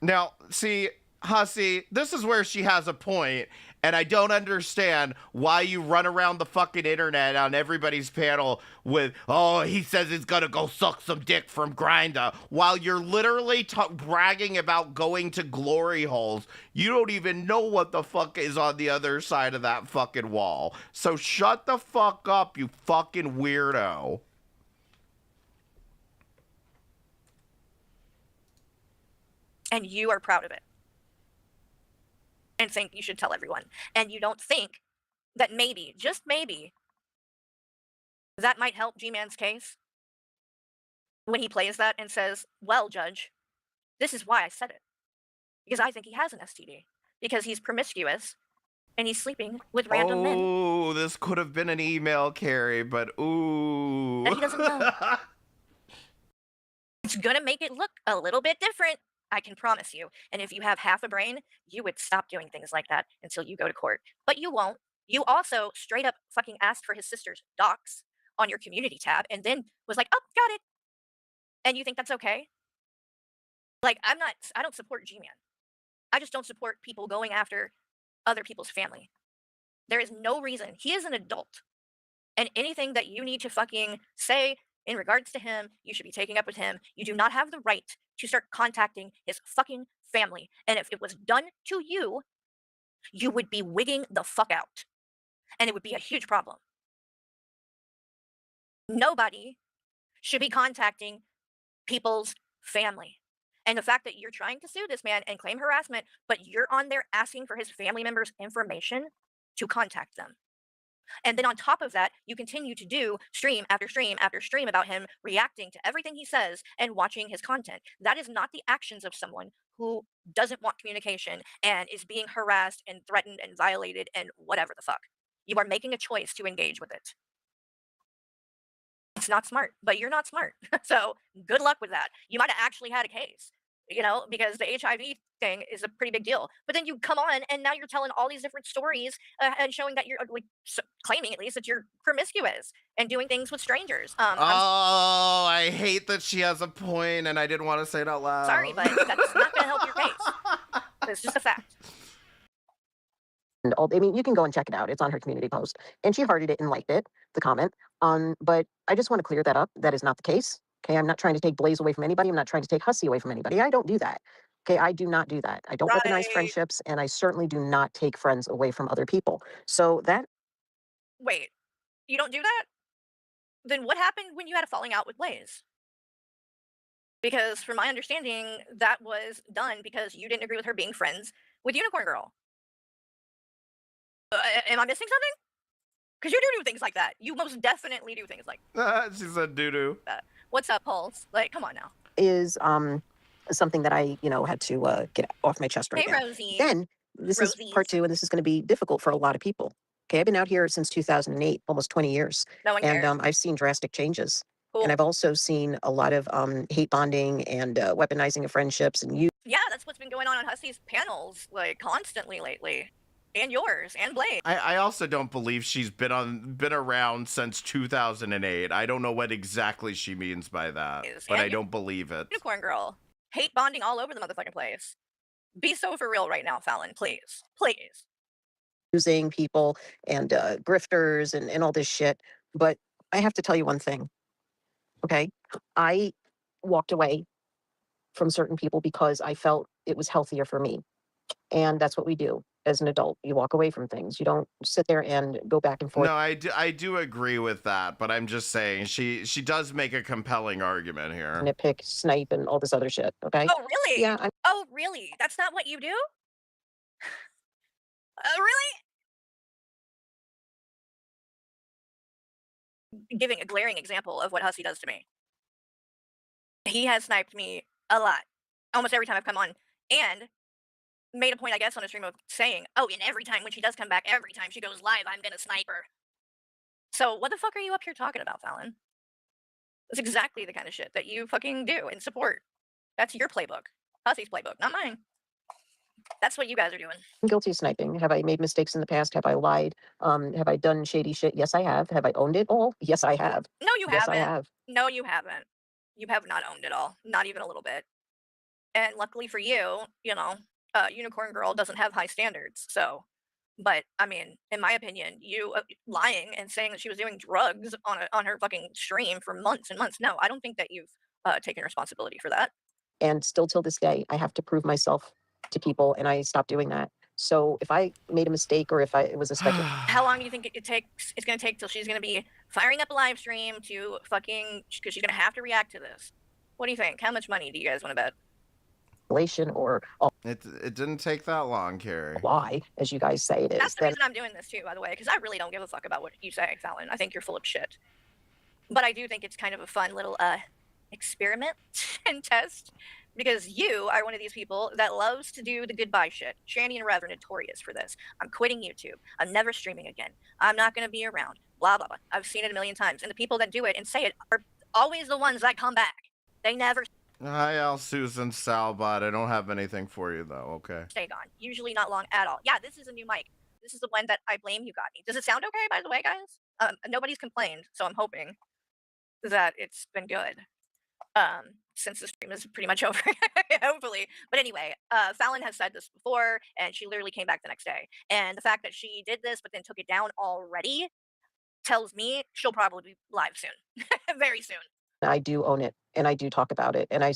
[SPEAKER 4] Now, see, Hussy, this is where she has a point, and I don't understand why you run around the fucking internet on everybody's panel with, oh, he says he's gonna go suck some dick from Grindr, while you're literally bragging about going to glory holes. You don't even know what the fuck is on the other side of that fucking wall. So shut the fuck up, you fucking weirdo.
[SPEAKER 10] And you are proud of it. And think you should tell everyone. And you don't think that maybe, just maybe, that might help G-Man's case? When he plays that and says, well, Judge, this is why I said it. Because I think he has an STD. Because he's promiscuous and he's sleeping with random men.
[SPEAKER 4] Oh, this could have been an email, Carrie, but ooh.
[SPEAKER 10] And he doesn't know. It's gonna make it look a little bit different, I can promise you. And if you have half a brain, you would stop doing things like that until you go to court. But you won't. You also straight up fucking asked for his sister's docs on your community tab and then was like, oh, got it. And you think that's okay? Like, I don't support G-Man. I just don't support people going after other people's family. There is no reason. He is an adult. And anything that you need to fucking say in regards to him, you should be taking up with him. You do not have the right to start contacting his fucking family. And if it was done to you, you would be wigging the fuck out. And it would be a huge problem. Nobody should be contacting people's family. And the fact that you're trying to sue this man and claim harassment, but you're on there asking for his family members' information to contact them. And then on top of that, you continue to do stream after stream after stream about him reacting to everything he says and watching his content. That is not the actions of someone who doesn't want communication and is being harassed and threatened and violated and whatever the fuck. You are making a choice to engage with it. It's not smart, but you're not smart. So good luck with that. You might have actually had a case, you know, because the HIV thing is a pretty big deal. But then you come on and now you're telling all these different stories and showing that you're like claiming at least that you're promiscuous and doing things with strangers.
[SPEAKER 4] I hate that she has a point and I didn't want to say it out loud.
[SPEAKER 10] Sorry, but that's not going to help your case. It's just a fact.
[SPEAKER 5] And I mean, you can go and check it out. It's on her community post. And she hearted it and liked it, the comment. But I just want to clear that up. That is not the case. Okay, I'm not trying to take Blaze away from anybody. I'm not trying to take Hussy away from anybody. I don't do that. Okay, I do not do that. I don't recognize friendships, and I certainly do not take friends away from other people. So that...
[SPEAKER 10] Wait, you don't do that? Then what happened when you had a falling out with Blaze? Because from my understanding, that was done because you didn't agree with her being friends with Unicorn Girl. Am I missing something? Because you do things like that. You most definitely do things like
[SPEAKER 4] She said doo-doo.
[SPEAKER 10] that. What's up, Pulse? Like, come on now.
[SPEAKER 5] Is something that I, had to get off my chest right
[SPEAKER 10] Hey,
[SPEAKER 5] now.
[SPEAKER 10] Rosie.
[SPEAKER 5] Then this is part 2, and this is going to be difficult for a lot of people. Okay, I've been out here since 2008, almost 20 years.
[SPEAKER 10] No one
[SPEAKER 5] And
[SPEAKER 10] cares.
[SPEAKER 5] I've seen drastic changes.
[SPEAKER 10] Cool.
[SPEAKER 5] And I've also seen a lot of hate bonding and weaponizing of friendships and you.
[SPEAKER 10] Yeah, that's what's been going on Hussey's panels, like, constantly lately. And yours, and Blade.
[SPEAKER 4] I also don't believe she's been around since 2008. I don't know what exactly she means by that, but I don't believe it.
[SPEAKER 10] Unicorn Girl. Hate bonding all over the motherfucking place. Be so for real right now, Fallon, please. Please.
[SPEAKER 5] Using people and grifters and all this shit. But I have to tell you one thing. Okay, I walked away from certain people because I felt it was healthier for me. And that's what we do as an adult. You walk away from things. You don't sit there and go back and forth.
[SPEAKER 4] No, I do agree with that, but I'm just saying she does make a compelling argument here.
[SPEAKER 5] Nitpick, snipe, and all this other shit. Okay.
[SPEAKER 10] Oh, really?
[SPEAKER 5] Yeah.
[SPEAKER 10] Oh, really? That's not what you do? Really? Giving a glaring example of what Hussey does to me. He has sniped me a lot. Almost every time I've come on. And made a point, I guess, on a stream of saying, oh, and every time when she does come back, every time she goes live, I'm gonna snipe her. So what the fuck are you up here talking about, Fallon? That's exactly the kind of shit that you fucking do and support. That's your playbook. Hussey's playbook, not mine. That's what you guys are doing.
[SPEAKER 5] I'm guilty of sniping. Have I made mistakes in the past? Have I lied? Have I done shady shit? Yes, I have. Have I owned it all? Yes, I have.
[SPEAKER 10] No, you
[SPEAKER 5] Yes,
[SPEAKER 10] haven't.
[SPEAKER 5] I have.
[SPEAKER 10] No, you haven't. You have not owned it all. Not even a little bit. And luckily for you, Unicorn Girl doesn't have high standards. So, but I mean, in my opinion, you lying and saying that she was doing drugs on her fucking stream for months and months. No, I don't think that you've taken responsibility for that.
[SPEAKER 5] And still till this day, I have to prove myself to people, and I stopped doing that. So if I made a mistake or if it was a speculation.
[SPEAKER 10] How long do you think it's going to take till she's going to be firing up a live stream to fucking, because she's going to have to react to this? What do you think? How much money do you guys want to bet?
[SPEAKER 5] Or
[SPEAKER 4] it didn't take that long, Carrie.
[SPEAKER 5] Why, as you guys say it is.
[SPEAKER 10] That's the reason I'm doing this too, by the way, because I really don't give a fuck about what you say, Fallon. I think you're full of shit. But I do think it's kind of a fun little experiment and test, because you are one of these people that loves to do the goodbye shit. Shani and Rev are notorious for this. I'm quitting YouTube. I'm never streaming again. I'm not going to be around. Blah, blah, blah. I've seen it a million times. And the people that do it and say it are always the ones that come back. They never
[SPEAKER 4] Hi, Al, Susan, Salbot. I don't have anything for you, though. Okay.
[SPEAKER 10] stay gone. Usually not long at all. Yeah, this is a new mic. This is the one that I blame you got me. Does it sound okay, by the way, guys? Nobody's complained, so I'm hoping that it's been good. Since the stream is pretty much over, hopefully. But anyway, Fallon has said this before, and she literally came back the next day. And the fact that she did this, but then took it down already, tells me she'll probably be live soon, very soon.
[SPEAKER 5] I do own it, and I do talk about it, and I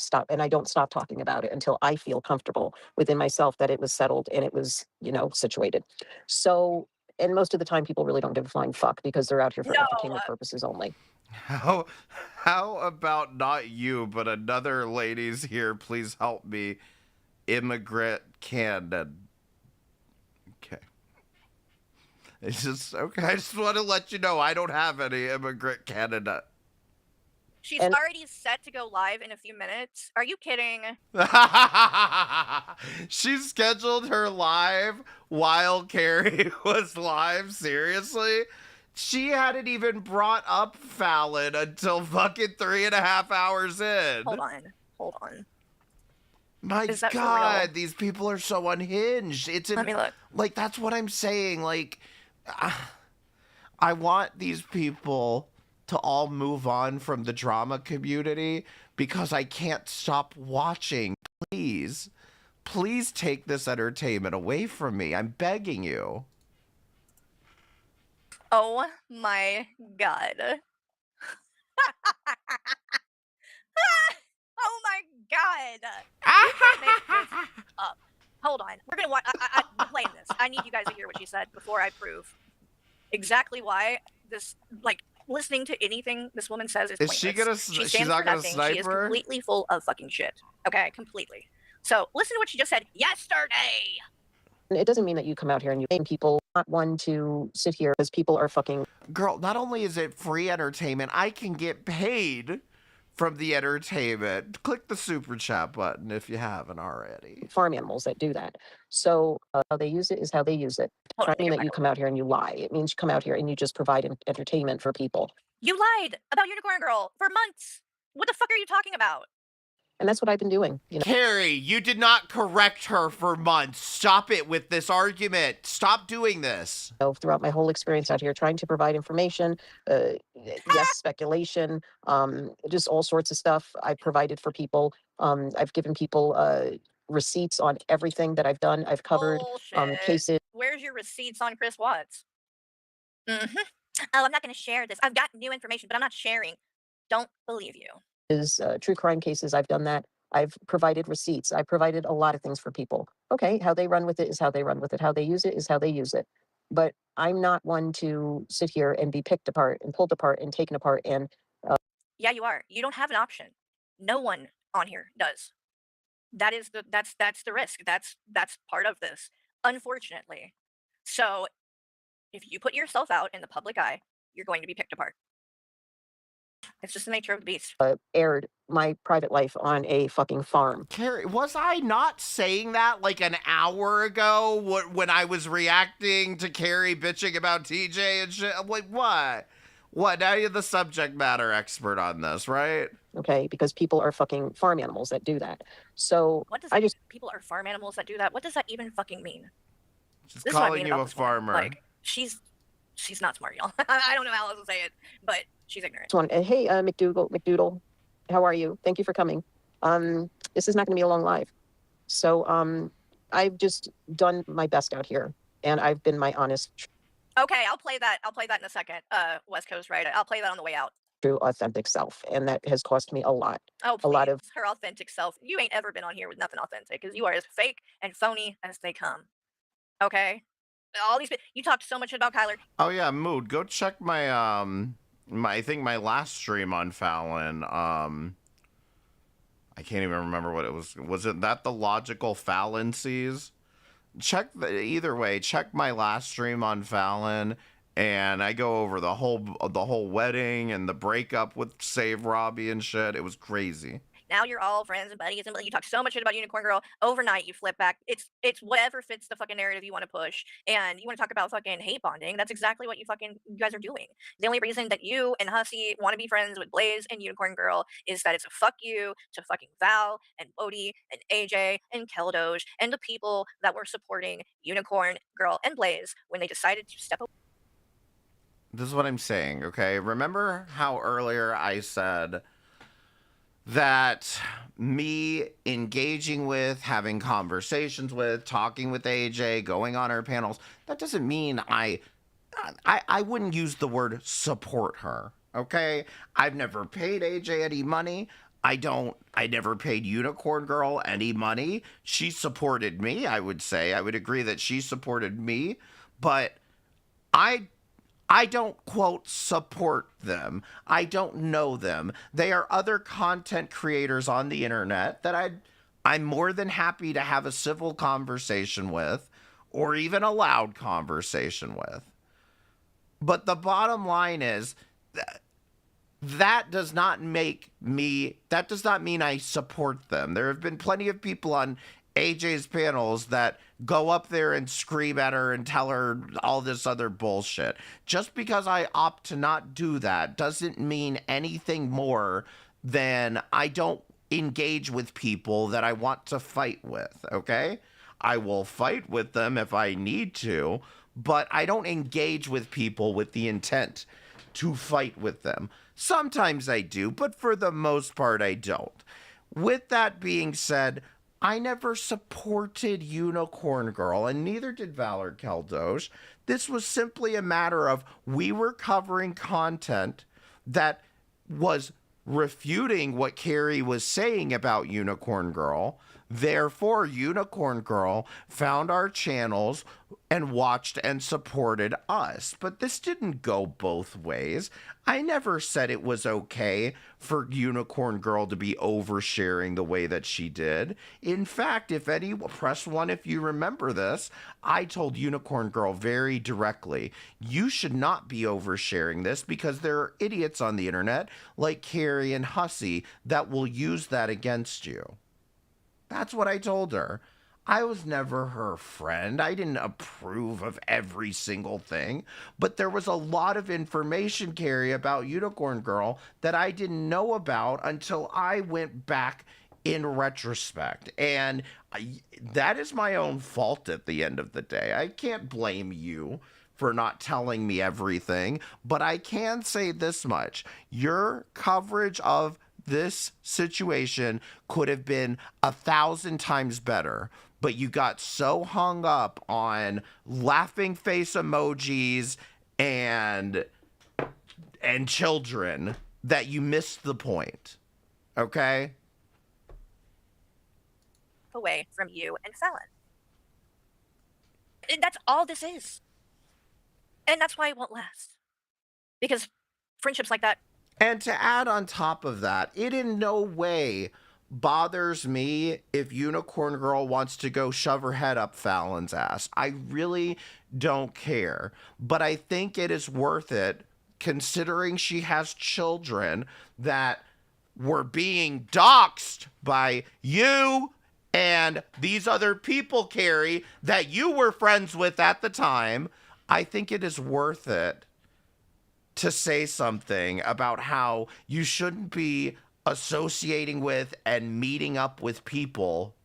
[SPEAKER 5] don't stop talking about it until I feel comfortable within myself that it was settled and it was, situated. So, and most of the time people really don't give a flying fuck because they're out here for entertainment purposes only.
[SPEAKER 4] How about not you, but another lady's here? Please help me. Immigrant Canada. Okay. It's just okay. I just want to let you know I don't have any Immigrant Canada.
[SPEAKER 10] She's already set to go live in a few minutes. Are you kidding?
[SPEAKER 4] She scheduled her live while Carrie was live? Seriously? She hadn't even brought up Fallon until fucking 3.5 hours in.
[SPEAKER 10] Hold on.
[SPEAKER 4] My God, these people are so unhinged.
[SPEAKER 10] Let me look.
[SPEAKER 4] Like, that's what I'm saying. Like, I want these people to all move on from the drama community because I can't stop watching. Please take this entertainment away from me. I'm begging you.
[SPEAKER 10] Oh my God. Oh my God. You can't make this up. Hold on. We're going to watch. I'm playing this. I need you guys to hear what she said before I prove exactly why this, listening to anything this woman says is pointless.
[SPEAKER 4] She's not gonna snipe her?
[SPEAKER 10] She is completely full of fucking shit. Okay, completely. So listen to what she just said yesterday.
[SPEAKER 5] It doesn't mean that you come out here and you blame people not one to sit here because people are fucking.
[SPEAKER 4] Girl, not only is it free entertainment, I can get paid from the entertainment. Click the super chat button if you haven't already.
[SPEAKER 5] Farm animals that do that. So how they use it is how they use it.
[SPEAKER 10] Hold on,
[SPEAKER 5] Trying that you come out here and you lie. It means you come out here and you just provide entertainment for people.
[SPEAKER 10] You lied about Unicorn Girl for months. What the fuck are you talking about?
[SPEAKER 5] And that's what I've been doing. You know,
[SPEAKER 4] Carrie, you did not correct her for months. Stop it with this argument. Stop doing this.
[SPEAKER 5] throughout my whole experience out here, trying to provide information, yes, speculation, just all sorts of stuff I've provided for people. I've given people receipts on everything that I've done. I've covered cases.
[SPEAKER 10] Where's your receipts on Chris Watts? Mm-hmm. Oh, I'm not going to share this. I've got new information, but I'm not sharing. Don't believe you.
[SPEAKER 5] True crime cases. I've done that. I've provided receipts. I've provided a lot of things for people. Okay, how they run with it is how they run with it. How they use it is how they use it. But I'm not one to sit here and be picked apart and pulled apart and taken apart. And
[SPEAKER 10] yeah, you are. You don't have an option. No one on here does. That's the risk. That's part of this, unfortunately. So if you put yourself out in the public eye, you're going to be picked apart. It's just the nature of the beast.
[SPEAKER 5] Aired my private life on a fucking farm.
[SPEAKER 4] Carrie, was I not saying that like an hour ago when I was reacting to Carrie bitching about TJ and shit? Like, what? What? Now you're the subject matter expert on this, right?
[SPEAKER 5] Okay, because people are fucking farm animals that do that. So
[SPEAKER 10] what does that mean? People are farm animals that do that? What does that even fucking mean?
[SPEAKER 4] Just calling you a farmer.
[SPEAKER 10] Like, she's not smart, y'all. I don't know how else to say it, but she's ignorant.
[SPEAKER 5] Hey, McDoodle, how are you? Thank you for coming. This is not going to be a long live. So I've just done my best out here, and I've been my honest.
[SPEAKER 10] Okay, I'll play that in a second. West Coast, right? I'll play that on the way out.
[SPEAKER 5] True authentic self, and that has cost me a lot.
[SPEAKER 10] Oh, please.
[SPEAKER 5] A lot of
[SPEAKER 10] her authentic self. You ain't ever been on here with nothing authentic, because you are as fake and phony as they come. Okay, all these. You talked so much about Kyler.
[SPEAKER 4] Oh yeah, Mood. Go check my I think my last stream on Fallon. I can't even remember what it was. Was it that the logical Fallon'S? Either way, check my last stream on Fallon, and I go over the whole wedding and the breakup with Save Robbie and shit. It was crazy.
[SPEAKER 10] Now you're all friends and buddies, and you talk so much shit about Unicorn Girl. Overnight, you flip back. It's whatever fits the fucking narrative you want to push, and you want to talk about fucking hate bonding. That's exactly what you guys are doing. The only reason that you and Hussy want to be friends with Blaze and Unicorn Girl is that it's a fuck you to fucking Val and Bodhi and AJ and Keldoge and the people that were supporting Unicorn Girl and Blaze when they decided to step away.
[SPEAKER 4] This is what I'm saying, okay? Remember how earlier I said that me engaging with, having conversations with, talking with AJ, going on her panels, that doesn't mean I wouldn't use the word support her, okay? I've never paid AJ any money. I never paid Unicorn Girl any money. She supported me, I would say. I would agree that she supported me, but I don't, quote, support them. I don't know them. They are other content creators on the internet that I'm more than happy to have a civil conversation with, or even a loud conversation with. But the bottom line is that does not mean I support them. There have been plenty of people on AJ's panels that go up there and scream at her and tell her all this other bullshit. Just because I opt to not do that doesn't mean anything more than I don't engage with people that I want to fight with, okay? I will fight with them if I need to, but I don't engage with people with the intent to fight with them. Sometimes I do, but for the most part I don't. With that being said, I never supported Unicorn Girl, and neither did Valor Keldosh. This was simply a matter of we were covering content that was refuting what Carrie was saying about Unicorn Girl. Therefore, Unicorn Girl found our channels and watched and supported us. But this didn't go both ways. I never said it was okay for Unicorn Girl to be oversharing the way that she did. In fact, if any, press 1 if you remember this, I told Unicorn Girl very directly, you should not be oversharing this because there are idiots on the internet like Carrie and Hussey that will use that against you. That's what I told her. I was never her friend. I didn't approve of every single thing, but there was a lot of information, Carrie, about Unicorn Girl that I didn't know about until I went back in retrospect. And that is my own fault at the end of the day. I can't blame you for not telling me everything, but I can say this much. Your coverage of this situation could have been 1,000 times better, but you got so hung up on laughing face emojis and children that you missed the point. Okay?
[SPEAKER 10] Away from you and Fallon. That's all this is. And that's why it won't last. Because friendships like that.
[SPEAKER 4] And to add on top of that, it in no way bothers me if Unicorn Girl wants to go shove her head up Fallon's ass. I really don't care. But I think it is worth it, considering she has children that were being doxxed by you and these other people, Carrie, that you were friends with at the time. I think it is worth it to say something about how you shouldn't be associating with and meeting up with people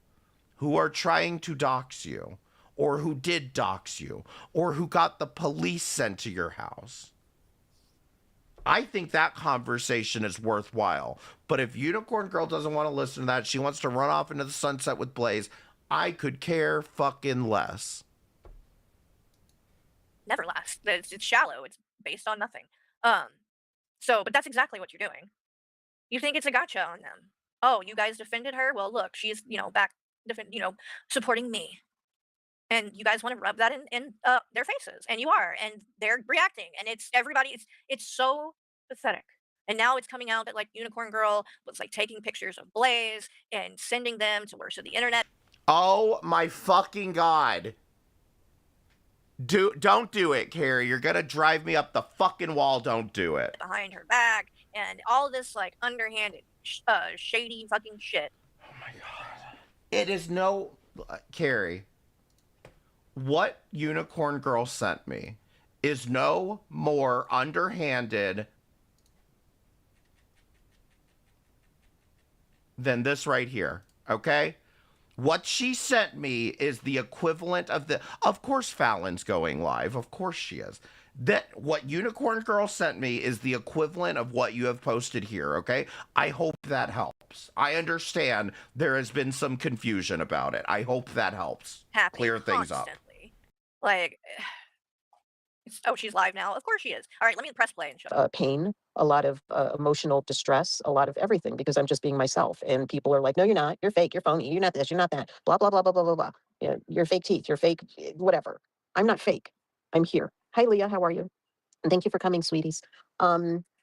[SPEAKER 4] who are trying to dox you, or who did dox you, or who got the police sent to your house. I think that conversation is worthwhile. But if Unicorn Girl doesn't want to listen to that, she wants to run off into the sunset with Blaze, I could care fucking less.
[SPEAKER 10] Never last. It's shallow. It's based on nothing. But that's exactly what you're doing. You think it's a gotcha on them. Oh, you guys defended her? Well, look, she's, back, supporting me. And you guys want to rub that in their faces. And you are. And they're reacting. And it's everybody. It's so pathetic. And now it's coming out that, like, Unicorn Girl was, like, taking pictures of Blaze and sending them to worse of the internet.
[SPEAKER 4] Oh, my fucking God. Don't do it, Carrie. You're gonna drive me up the fucking wall. Don't do it.
[SPEAKER 10] Behind her back and all this, like, underhanded, shady fucking shit.
[SPEAKER 4] Oh my God. It is no... Carrie, what Unicorn Girl sent me is no more underhanded than this right here, okay? What she sent me is the equivalent of the... Of course Fallon's going live. Of course she is. That what Unicorn Girl sent me is the equivalent of what you have posted here, okay? I hope that helps. I understand there has been some confusion about it. I hope that helps clear things up.
[SPEAKER 10] Like, she's live now. Of course she is. All right, let me press play and show.
[SPEAKER 6] Pain, a lot of emotional distress, a lot of everything, because I'm just being myself. And people are like, no, you're not. You're fake. You're phony. You're not this. You're not that. Blah, blah, blah, blah, blah, blah, blah. You know, you're fake teeth. You're fake whatever. I'm not fake. I'm here. Hi, Leah. How are you? And thank you for coming, sweeties.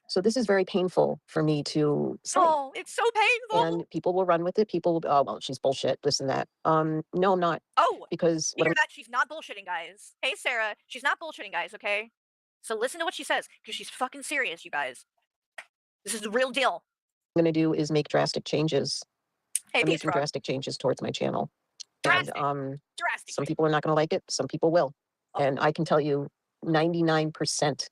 [SPEAKER 6] So this is very painful for me to say.
[SPEAKER 10] Oh, it's so painful.
[SPEAKER 6] And people will run with it. People, well, she's bullshit, this and that. No, I'm not.
[SPEAKER 10] Oh,
[SPEAKER 6] because
[SPEAKER 10] you hear that? She's not bullshitting, guys. Hey, Sarah, she's not bullshitting, guys, okay? So listen to what she says, because she's fucking serious, you guys. This is the real deal.
[SPEAKER 6] I'm going to do is make drastic changes.
[SPEAKER 10] Hey,
[SPEAKER 6] I'm making drastic changes towards my channel.
[SPEAKER 10] Drastic.
[SPEAKER 6] And
[SPEAKER 10] Drastic.
[SPEAKER 6] some people are not going to like it. Some people will. Oh. And I can tell you 99%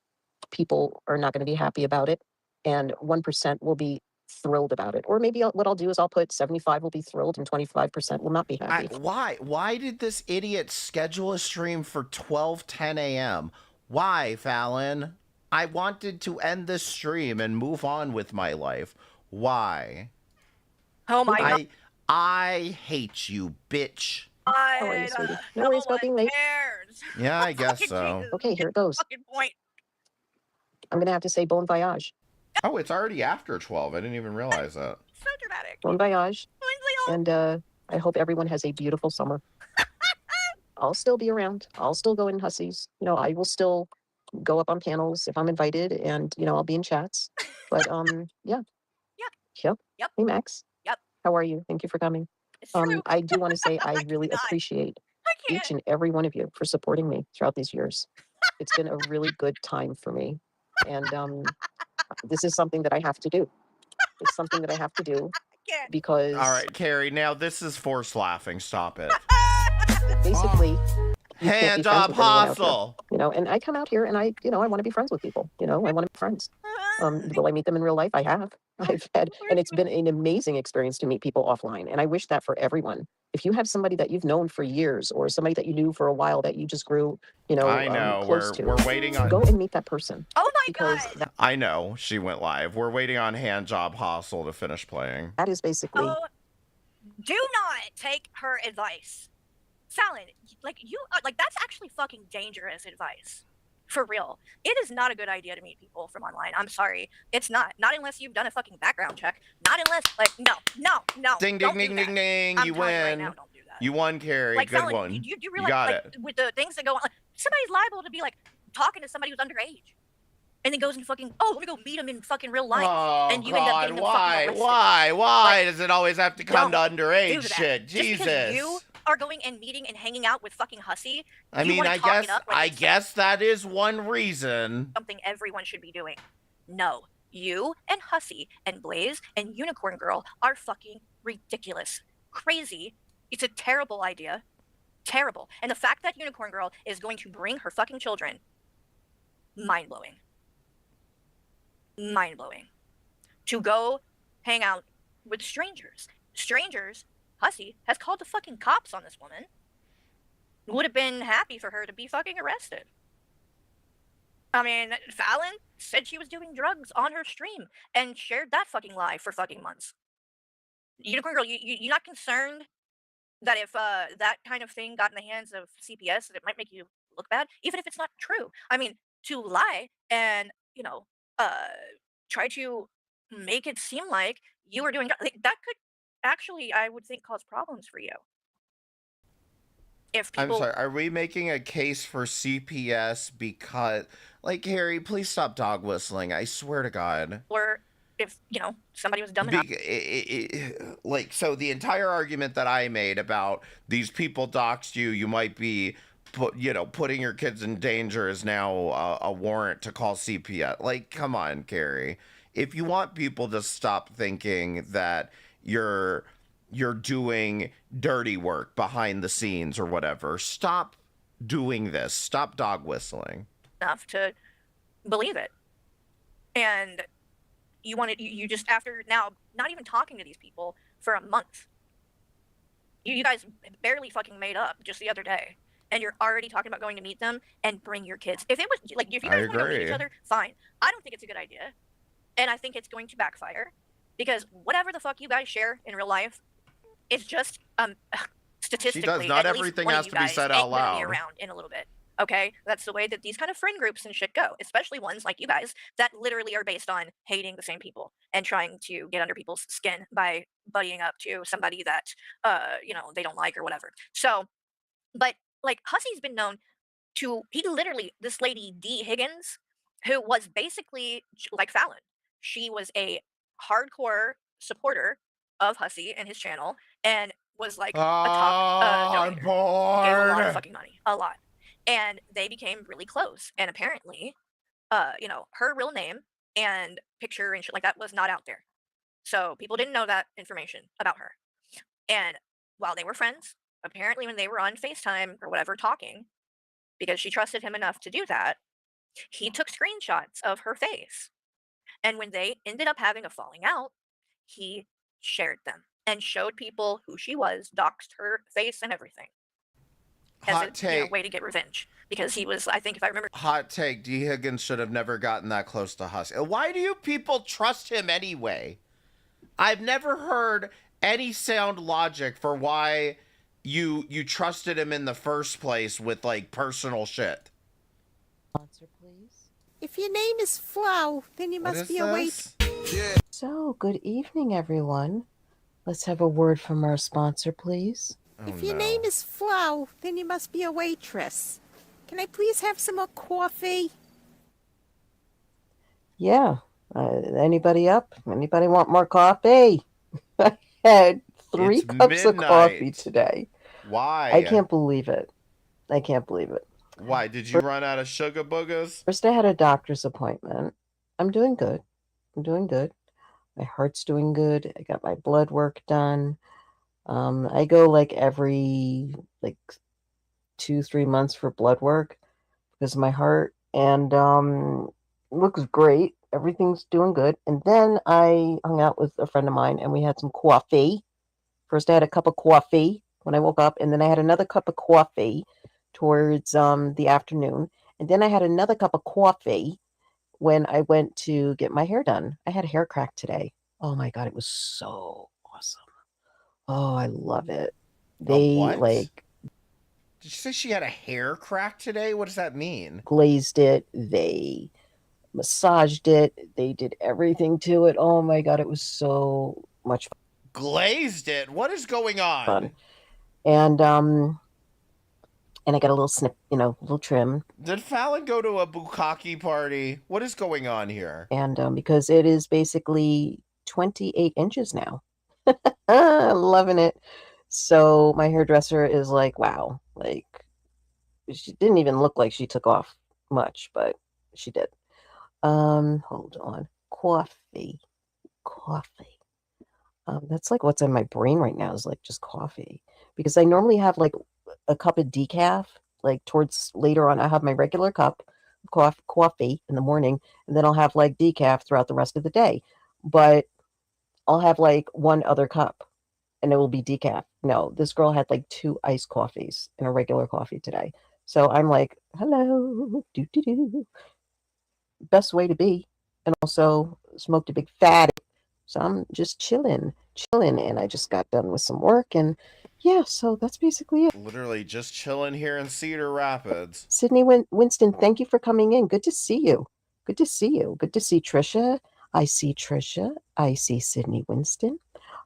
[SPEAKER 6] people are not going to be happy about it. And 1% will be thrilled about it. Or maybe what I'll do is I'll put 75 will be thrilled and 25% will not be happy.
[SPEAKER 4] Why did this idiot schedule a stream for 12:10 a.m.? Why, Fallon? I wanted to end this stream and move on with my life. Why?
[SPEAKER 10] Oh my God.
[SPEAKER 4] I hate you, bitch.
[SPEAKER 6] How are you, sweetie? No worries about being late.
[SPEAKER 4] Yeah, I guess so.
[SPEAKER 6] Okay, here it goes.
[SPEAKER 10] Point.
[SPEAKER 6] I'm going to have to say bon voyage.
[SPEAKER 4] Oh, it's already after 12. I didn't even realize that.
[SPEAKER 10] So dramatic.
[SPEAKER 6] Bon voyage. And I hope everyone has a beautiful summer. I'll still be around. I'll still go in hussies. You know, I will still go up on panels if I'm invited, and you know, I'll be in chats. But yeah. Yep. Hey Max.
[SPEAKER 10] Yep.
[SPEAKER 6] How are you? Thank you for coming.
[SPEAKER 10] It's true.
[SPEAKER 6] I do want to say I really appreciate each and every one of you for supporting me throughout these years. It's been a really good time for me. And this is something that I have to do. It's something that I have to do because
[SPEAKER 4] All right, Carrie, now this is forced laughing. Stop it.
[SPEAKER 6] basically you can't be
[SPEAKER 4] Hand
[SPEAKER 6] friends
[SPEAKER 4] job
[SPEAKER 6] with everyone out here,
[SPEAKER 4] hustle.
[SPEAKER 6] you know, and I come out here and I want to be friends with people, you know, I want to be friends. Will I meet them in real life? I have. I've had, and it's been an amazing experience to meet people offline. And I wish that for everyone. If you have somebody that you've known for years or somebody that you knew for a while that you just grew, you know,
[SPEAKER 4] I know.
[SPEAKER 6] close to,
[SPEAKER 4] We're waiting on.
[SPEAKER 6] go and meet that person.
[SPEAKER 10] Oh my
[SPEAKER 6] because
[SPEAKER 10] god.
[SPEAKER 4] I know she went live. We're waiting on hand job hustle to finish playing.
[SPEAKER 6] That is basically.
[SPEAKER 10] Oh, do not take her advice, Fallon. Like that's actually fucking dangerous advice. For real. It is not a good idea to meet people from online. I'm sorry. It's not. Not unless you've done a fucking background check. Not unless, no.
[SPEAKER 4] Ding, ding, ding, ding, ding. You win.
[SPEAKER 10] Right now, don't do that.
[SPEAKER 4] You won, Carrie.
[SPEAKER 10] Like,
[SPEAKER 4] Good
[SPEAKER 10] Fallon,
[SPEAKER 4] one.
[SPEAKER 10] you
[SPEAKER 4] You
[SPEAKER 10] realize,
[SPEAKER 4] got
[SPEAKER 10] like,
[SPEAKER 4] it.
[SPEAKER 10] with the things that go on, like, somebody's liable to be, like, talking to somebody who's underage. And then goes and fucking, oh, let me go meet him in fucking real life.
[SPEAKER 4] Oh,
[SPEAKER 10] and you end up getting them fucking arrested.
[SPEAKER 4] Why
[SPEAKER 10] Like,
[SPEAKER 4] does it always have to come to
[SPEAKER 10] don't
[SPEAKER 4] underage
[SPEAKER 10] do that.
[SPEAKER 4] shit?
[SPEAKER 10] Just
[SPEAKER 4] Jesus.
[SPEAKER 10] because you are going and meeting and hanging out with fucking hussy,
[SPEAKER 4] I
[SPEAKER 10] you
[SPEAKER 4] mean,
[SPEAKER 10] wanna
[SPEAKER 4] I
[SPEAKER 10] talk
[SPEAKER 4] guess
[SPEAKER 10] it up like it's
[SPEAKER 4] that is one reason.
[SPEAKER 10] something everyone should be doing. No, you and Hussy and Blaze and Unicorn Girl are fucking ridiculous. Crazy. It's a terrible idea. Terrible. And the fact that Unicorn Girl is going to bring her fucking children, mind-blowing. Mind-blowing. To go hang out with strangers. Strangers, Hussy has called the fucking cops on this woman. Would have been happy for her to be fucking arrested. I mean, Fallon said she was doing drugs on her stream and shared that fucking lie for fucking months. Unicorn Girl, you're not concerned that if that kind of thing got in the hands of CPS, that it might make you look bad, even if it's not true. I mean, to lie and, you know, try to make it seem like you were doing like, that could actually, I would think, cause problems for you. If people,
[SPEAKER 4] I'm sorry, are we making a case for CPS because, like, Harry, please stop dog whistling. I swear to God.
[SPEAKER 10] or if, you know, somebody was dumb enough.
[SPEAKER 4] Like, so the entire argument that I made about these people doxed you, you might be, putting your kids in danger is now a warrant to call CPS. Like, come on, Carrie. If you want people to stop thinking that you're doing dirty work behind the scenes or whatever, stop doing this. Stop dog whistling.
[SPEAKER 10] Enough to believe it. And you just, after now not even talking to these people for a month, you guys barely fucking made up just the other day, and you're already talking about going to meet them and bring your kids. If it was like, if you guys want to meet each other, fine. I don't think it's a good idea, and I think it's going to backfire, because whatever the fuck you guys share in real life, it's just statistically,
[SPEAKER 4] She does. Not
[SPEAKER 10] at least
[SPEAKER 4] everything
[SPEAKER 10] one
[SPEAKER 4] has
[SPEAKER 10] of
[SPEAKER 4] to
[SPEAKER 10] you
[SPEAKER 4] be
[SPEAKER 10] guys
[SPEAKER 4] said
[SPEAKER 10] ain't
[SPEAKER 4] out
[SPEAKER 10] gonna
[SPEAKER 4] loud.
[SPEAKER 10] be around in a little bit. Okay, that's the way that these kind of friend groups and shit go, especially ones like you guys that literally are based on hating the same people and trying to get under people's skin by buddying up to somebody that they don't like or whatever. So, but like Hussy's been known to, this lady D Higgins, who was basically like Fallon. She was a hardcore supporter of Hussy and his channel, and was like a top
[SPEAKER 4] I'm
[SPEAKER 10] donator. Gave a lot
[SPEAKER 4] bored.
[SPEAKER 10] of fucking money, a lot. And they became really close. And apparently, her real name and picture and shit like that was not out there. So people didn't know that information about her. And while they were friends, apparently when they were on FaceTime or whatever talking, because she trusted him enough to do that, he took screenshots of her face. And when they ended up having a falling out, he shared them and showed people who she was, doxed her face and everything. As a way to get revenge, because he was, I think, if I remember.
[SPEAKER 4] Hot take: D Higgins should have never gotten that close to Hussy. Why do you people trust him anyway? I've never heard any sound logic for why you trusted him in the first place with like personal shit.
[SPEAKER 6] Answer, please.
[SPEAKER 12] If your name is Flo, then you
[SPEAKER 4] What
[SPEAKER 12] must
[SPEAKER 4] is
[SPEAKER 12] be a wait.
[SPEAKER 4] this?
[SPEAKER 6] So, good evening, everyone. Let's have a word from our sponsor, please.
[SPEAKER 4] If your name
[SPEAKER 12] is Flo, then you must be a waitress. Can I please have some more coffee?
[SPEAKER 6] Yeah. Anybody up? Anybody want more coffee? I had 3
[SPEAKER 4] It's
[SPEAKER 6] cups of coffee
[SPEAKER 4] midnight.
[SPEAKER 6] today.
[SPEAKER 4] Why?
[SPEAKER 6] I can't believe it. I can't believe it.
[SPEAKER 4] Why? Did you run out of sugar boogers?
[SPEAKER 6] First, I had a doctor's appointment. I'm doing good. I'm doing good. My heart's doing good. I got my blood work done. I go like every 2-3 months for blood work because of my heart, and it looks great. Everything's doing good. And then I hung out with a friend of mine, and we had some coffee. First, I had a cup of coffee when I woke up, and then I had another cup of coffee towards the afternoon, and then I had another cup of coffee when I went to get my hair done. I had a hair crack today. Oh my god, it was so awesome. Oh, I love it. They
[SPEAKER 4] what?
[SPEAKER 6] like
[SPEAKER 4] Did you say she had a hair crack today? What does that mean?
[SPEAKER 6] glazed it, they massaged it, they did everything to it. Oh my god, it was so much
[SPEAKER 4] Glazed it? What is going on?
[SPEAKER 6] fun. And I got a little snip, a little trim.
[SPEAKER 4] Did Fallon go to a bukkake party? What is going on here?
[SPEAKER 6] And because it is basically 28 inches now. Loving it. So my hairdresser is like, wow, like she didn't even look like she took off much, but she did. Hold on. Coffee. That's like what's in my brain right now is like just coffee. Because I normally have like a cup of decaf, like towards later on. I have my regular cup of coffee in the morning, and then I'll have like decaf throughout the rest of the day. But I'll have like one other cup and it will be decaf. No, this girl had like 2 iced coffees and a regular coffee today. So I'm like, hello, do. Best way to be. And also smoked a big fatty. So I'm just chilling. And I just got done with some work. And yeah, so that's basically it.
[SPEAKER 4] Literally just chilling here in Cedar Rapids.
[SPEAKER 6] Sydney Winston, thank you for coming in. Good to see you. Good to see you. Good to see Trisha. I see Trisha. I see Sydney Winston.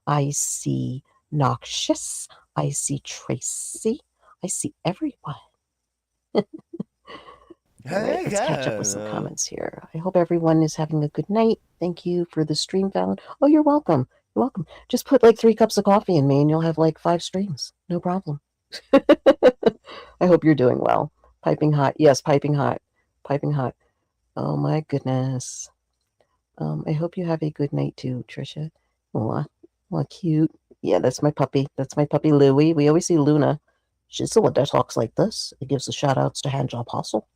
[SPEAKER 6] I see Noxious. I see Tracy. I see everyone. All right, let's catch up with some comments here. I hope everyone is having a good night. Thank you for the stream, Fallon. Oh, you're welcome. You're welcome. Just put like 3 cups of coffee in me and you'll have like 5 streams. No problem. I hope you're doing well. Piping hot. Yes, piping hot. Piping hot. Oh my goodness. I hope you have a good night too, Trisha. Aw, cute. Yeah, that's my puppy. That's my puppy Louie. We always see Luna. She's the one that talks like this. It gives the shout outs to Handjob Apostle.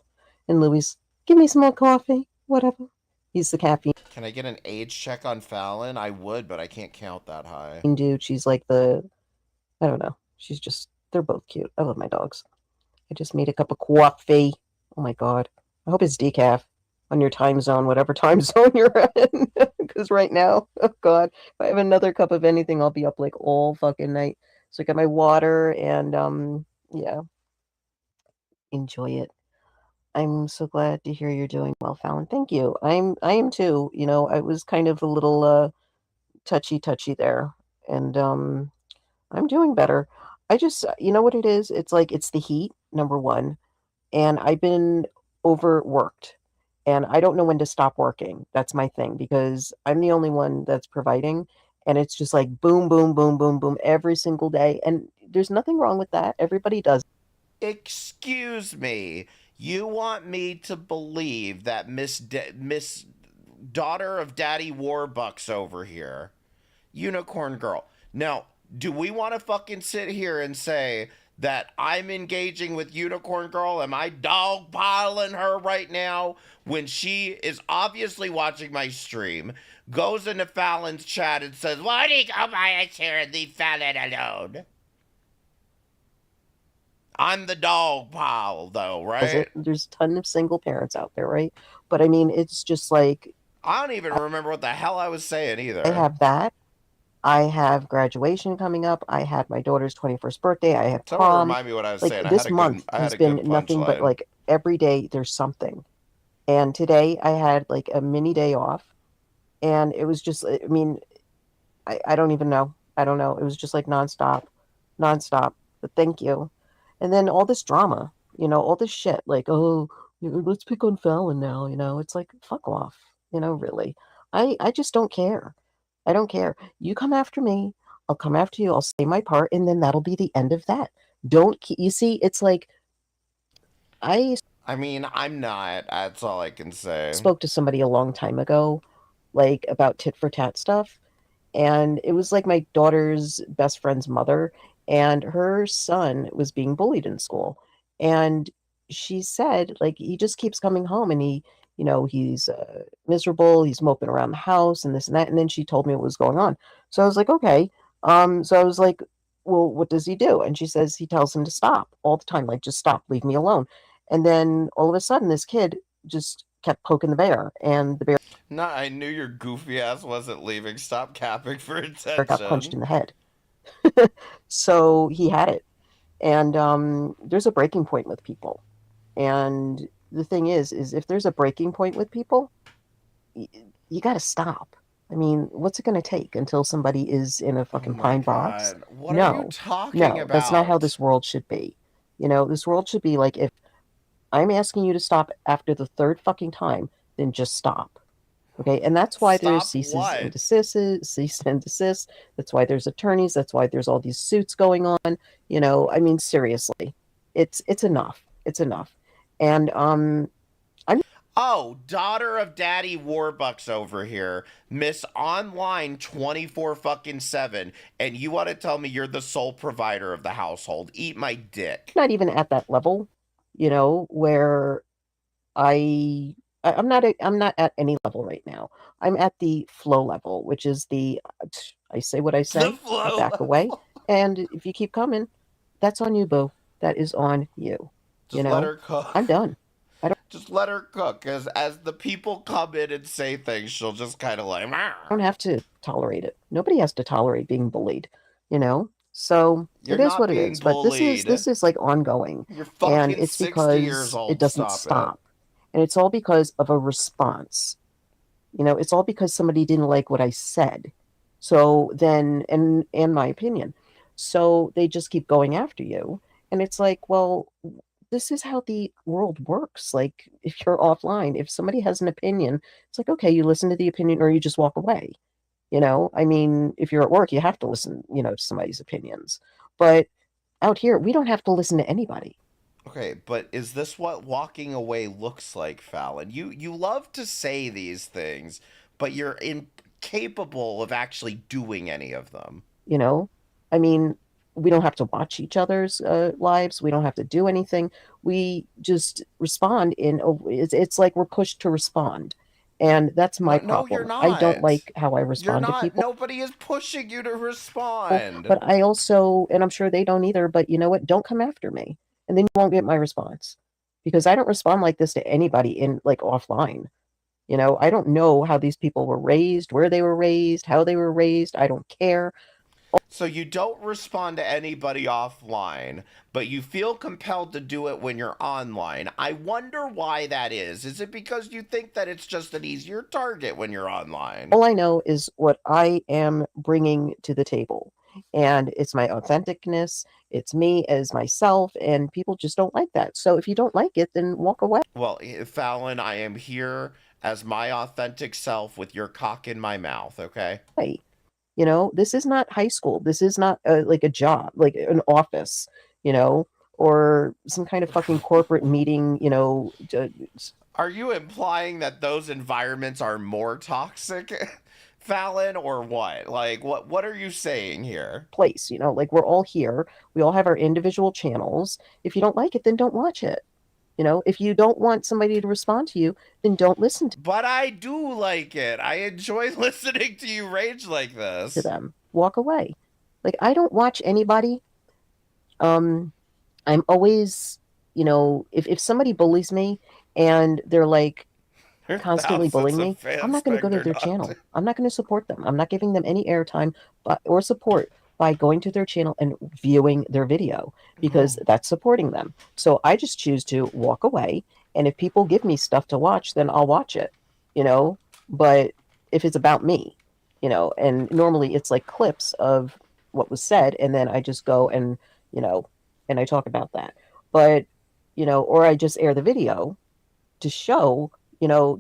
[SPEAKER 6] And Louie's, give me some more coffee. Whatever. He's the caffeine
[SPEAKER 4] Can I get an age check on Fallon? I would, but I can't count that high.
[SPEAKER 6] dude. She's like I don't know. She's just, they're both cute. I love my dogs. I just made a cup of coffee. Oh my god. I hope it's decaf on your time zone, whatever time zone you're in. Because right now, oh god, if I have another cup of anything, I'll be up like all fucking night. So I got my water and yeah. Enjoy it. I'm so glad to hear you're doing well, Fallon. Thank you. I am too. I was kind of a little touchy there. And I'm doing better. I just, you know what it is? It's like it's the heat, number one. And I've been overworked. And I don't know when to stop working. That's my thing because I'm the only one that's providing. And it's just like boom, boom, boom, boom, boom every single day. And there's nothing wrong with that. Everybody does.
[SPEAKER 4] Excuse me. You want me to believe that Miss Daughter of Daddy Warbucks over here, Unicorn Girl. Now, do we want to fucking sit here and say that I'm engaging with Unicorn Girl? Am I dogpiling her right now when she is obviously watching my stream, goes into Fallon's chat and says, why do you go by a chair and leave Fallon alone? I'm the dog pile, though, right?
[SPEAKER 6] There's a ton of single parents out there, right? But I mean, it's just like...
[SPEAKER 4] I don't even remember what the hell I was saying either.
[SPEAKER 6] I have that. I have graduation coming up. I had my daughter's 21st birthday. I have prom.
[SPEAKER 4] Someone remind me what I was saying.
[SPEAKER 6] This month has been nothing but like every day there's something. And today I had like a mini day off. And it was just, I mean, I don't even know. I don't know. It was just like nonstop, nonstop. But thank you. And then all this drama, all this shit, like, oh, let's pick on Fallon now, it's like, fuck off, really. I just don't care. I don't care. You come after me, I'll come after you, I'll say my part, and then that'll be the end of that. You see, it's like, I
[SPEAKER 4] mean, I'm not. That's all I can say.
[SPEAKER 6] spoke to somebody a long time ago, like, about tit for tat stuff. And it was like my daughter's best friend's mother, and her son was being bullied in school. And she said, like, he just keeps coming home and he's miserable, he's moping around the house and this and that. And then she told me what was going on. So I was like, okay. So I was like, well, what does he do? And she says he tells him to stop all the time, like, just stop, leave me alone. And then all of a sudden, this kid just kept poking the bear, and the bear
[SPEAKER 4] No, I knew your goofy ass wasn't leaving. Stop capping for attention.
[SPEAKER 6] got punched in the head. So he had it. And there's a breaking point with people. And the thing is if there's a breaking point with people, you got to stop. I mean, what's it going to take until somebody is in a fucking pine box?
[SPEAKER 4] What are you talking
[SPEAKER 6] no, that's not how this world should be. This world should be like, if I'm asking you to stop after the third fucking time, then just stop. Okay, and that's why there's cease and desist. That's why there's attorneys. That's why there's all these suits going on. I mean, seriously, it's enough. It's enough. And
[SPEAKER 4] Oh, daughter of Daddy Warbucks over here, Miss Online 24/7, and you want to tell me you're the sole provider of the household? Eat my dick.
[SPEAKER 6] not even at that level, where I'm not at any level right now. I'm at the flow level, which is I say what I say, I back away, and if you keep coming, that's on you, boo. That is on you.
[SPEAKER 4] Just let her cook.
[SPEAKER 6] I'm done.
[SPEAKER 4] Just let her cook, because as the people come in and say things, she'll just kind of like,
[SPEAKER 6] I don't have to tolerate it. Nobody has to tolerate being bullied, So
[SPEAKER 4] You're
[SPEAKER 6] it is
[SPEAKER 4] not
[SPEAKER 6] what it
[SPEAKER 4] being
[SPEAKER 6] is. But this is like ongoing,
[SPEAKER 4] You're fucking
[SPEAKER 6] and it's
[SPEAKER 4] 60
[SPEAKER 6] because
[SPEAKER 4] years old.
[SPEAKER 6] it doesn't stop. And it's all because of a response. It's all because somebody didn't like what I said. So then, and my opinion. So they just keep going after you. And it's like, well, this is how the world works. Like, if you're offline, if somebody has an opinion, it's like, okay, you listen to the opinion or you just walk away. I mean, if you're at work, you have to listen, to somebody's opinions. But out here, we don't have to listen to anybody.
[SPEAKER 4] Okay, but is this what walking away looks like, Fallon? You love to say these things, but you're incapable of actually doing any of them.
[SPEAKER 6] I mean, we don't have to watch each other's lives. We don't have to do anything. We just respond it's like we're pushed to respond. And that's my problem.
[SPEAKER 4] No, you're not.
[SPEAKER 6] I don't like how I respond to people.
[SPEAKER 4] Nobody is pushing you to respond.
[SPEAKER 6] But I also, and I'm sure they don't either, but you know what? Don't come after me. And then you won't get my response. Because I don't respond like this to anybody in, like, offline. I don't know how these people were raised, where they were raised, how they were raised. I don't care.
[SPEAKER 4] So you don't respond to anybody offline, but you feel compelled to do it when you're online. I wonder why that is. Is it because you think that it's just an easier target when you're online?
[SPEAKER 6] All I know is what I am bringing to the table. And it's my authenticness. It's me as myself. And people just don't like that. So if you don't like it, then walk away.
[SPEAKER 4] Well, Fallon, I am here as my authentic self with your cock in my mouth, okay?
[SPEAKER 6] Hey. This is not high school. This is not like a job, like an office, or some kind of fucking corporate meeting,
[SPEAKER 4] Are you implying that those environments are more toxic, Fallon, or what? Like, what are you saying here?
[SPEAKER 6] Place, like, we're all here. We all have our individual channels. If you don't like it, then don't watch it. If you don't want somebody to respond to you, then don't listen to
[SPEAKER 4] But I do like it. I enjoy listening to you rage like this.
[SPEAKER 6] To them. Walk away. Like, I don't watch anybody. I'm always, if somebody bullies me and they're like constantly bullying me, I'm not going to go to their channel. I'm not going to support them. I'm not giving them any airtime or support by going to their channel and viewing their video, because that's supporting them. So I just choose to walk away. And if people give me stuff to watch, then I'll watch it, But if it's about me, and normally it's like clips of what was said, and then I just go and, and I talk about that. But, or I just air the video to show,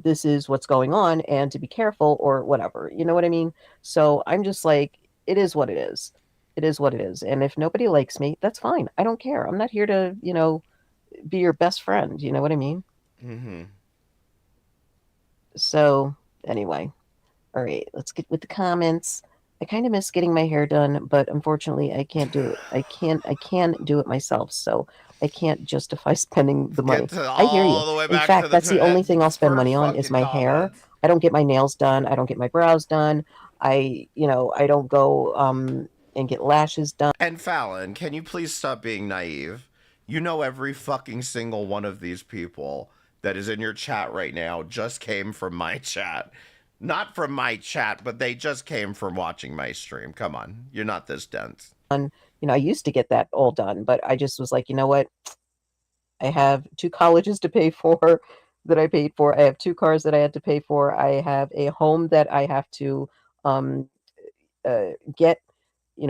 [SPEAKER 6] this is what's going on and to be careful or whatever. You know what I mean? So I'm just like, it is what it is. It is what it is. And if nobody likes me, that's fine. I don't care. I'm not here to, be your best friend. You know what I mean?
[SPEAKER 4] Mm-hmm.
[SPEAKER 6] So anyway, all right, let's get with the comments. I kind of miss getting my hair done, but unfortunately I can't do it. I can't do it myself. So I can't justify spending the money.
[SPEAKER 4] Get to
[SPEAKER 6] I hear you.
[SPEAKER 4] all the way
[SPEAKER 6] In
[SPEAKER 4] back to
[SPEAKER 6] fact,
[SPEAKER 4] the
[SPEAKER 6] that's the only thing I'll spend money
[SPEAKER 4] first
[SPEAKER 6] on is
[SPEAKER 4] fucking
[SPEAKER 6] my hair.
[SPEAKER 4] comment.
[SPEAKER 6] I don't get my nails done. I don't get my brows done. I don't go and get lashes done.
[SPEAKER 4] And Fallon, can you please stop being naive? You know every fucking single one of these people that is in your chat right now just came from my chat. Not from my chat, but they just came from watching my stream. Come on, you're not this dense.
[SPEAKER 6] I used to get that all done, but I just was like, you know what? I have 2 colleges to pay for that I paid for. I have 2 cars that I had to pay for. I have a home that I have to um, get,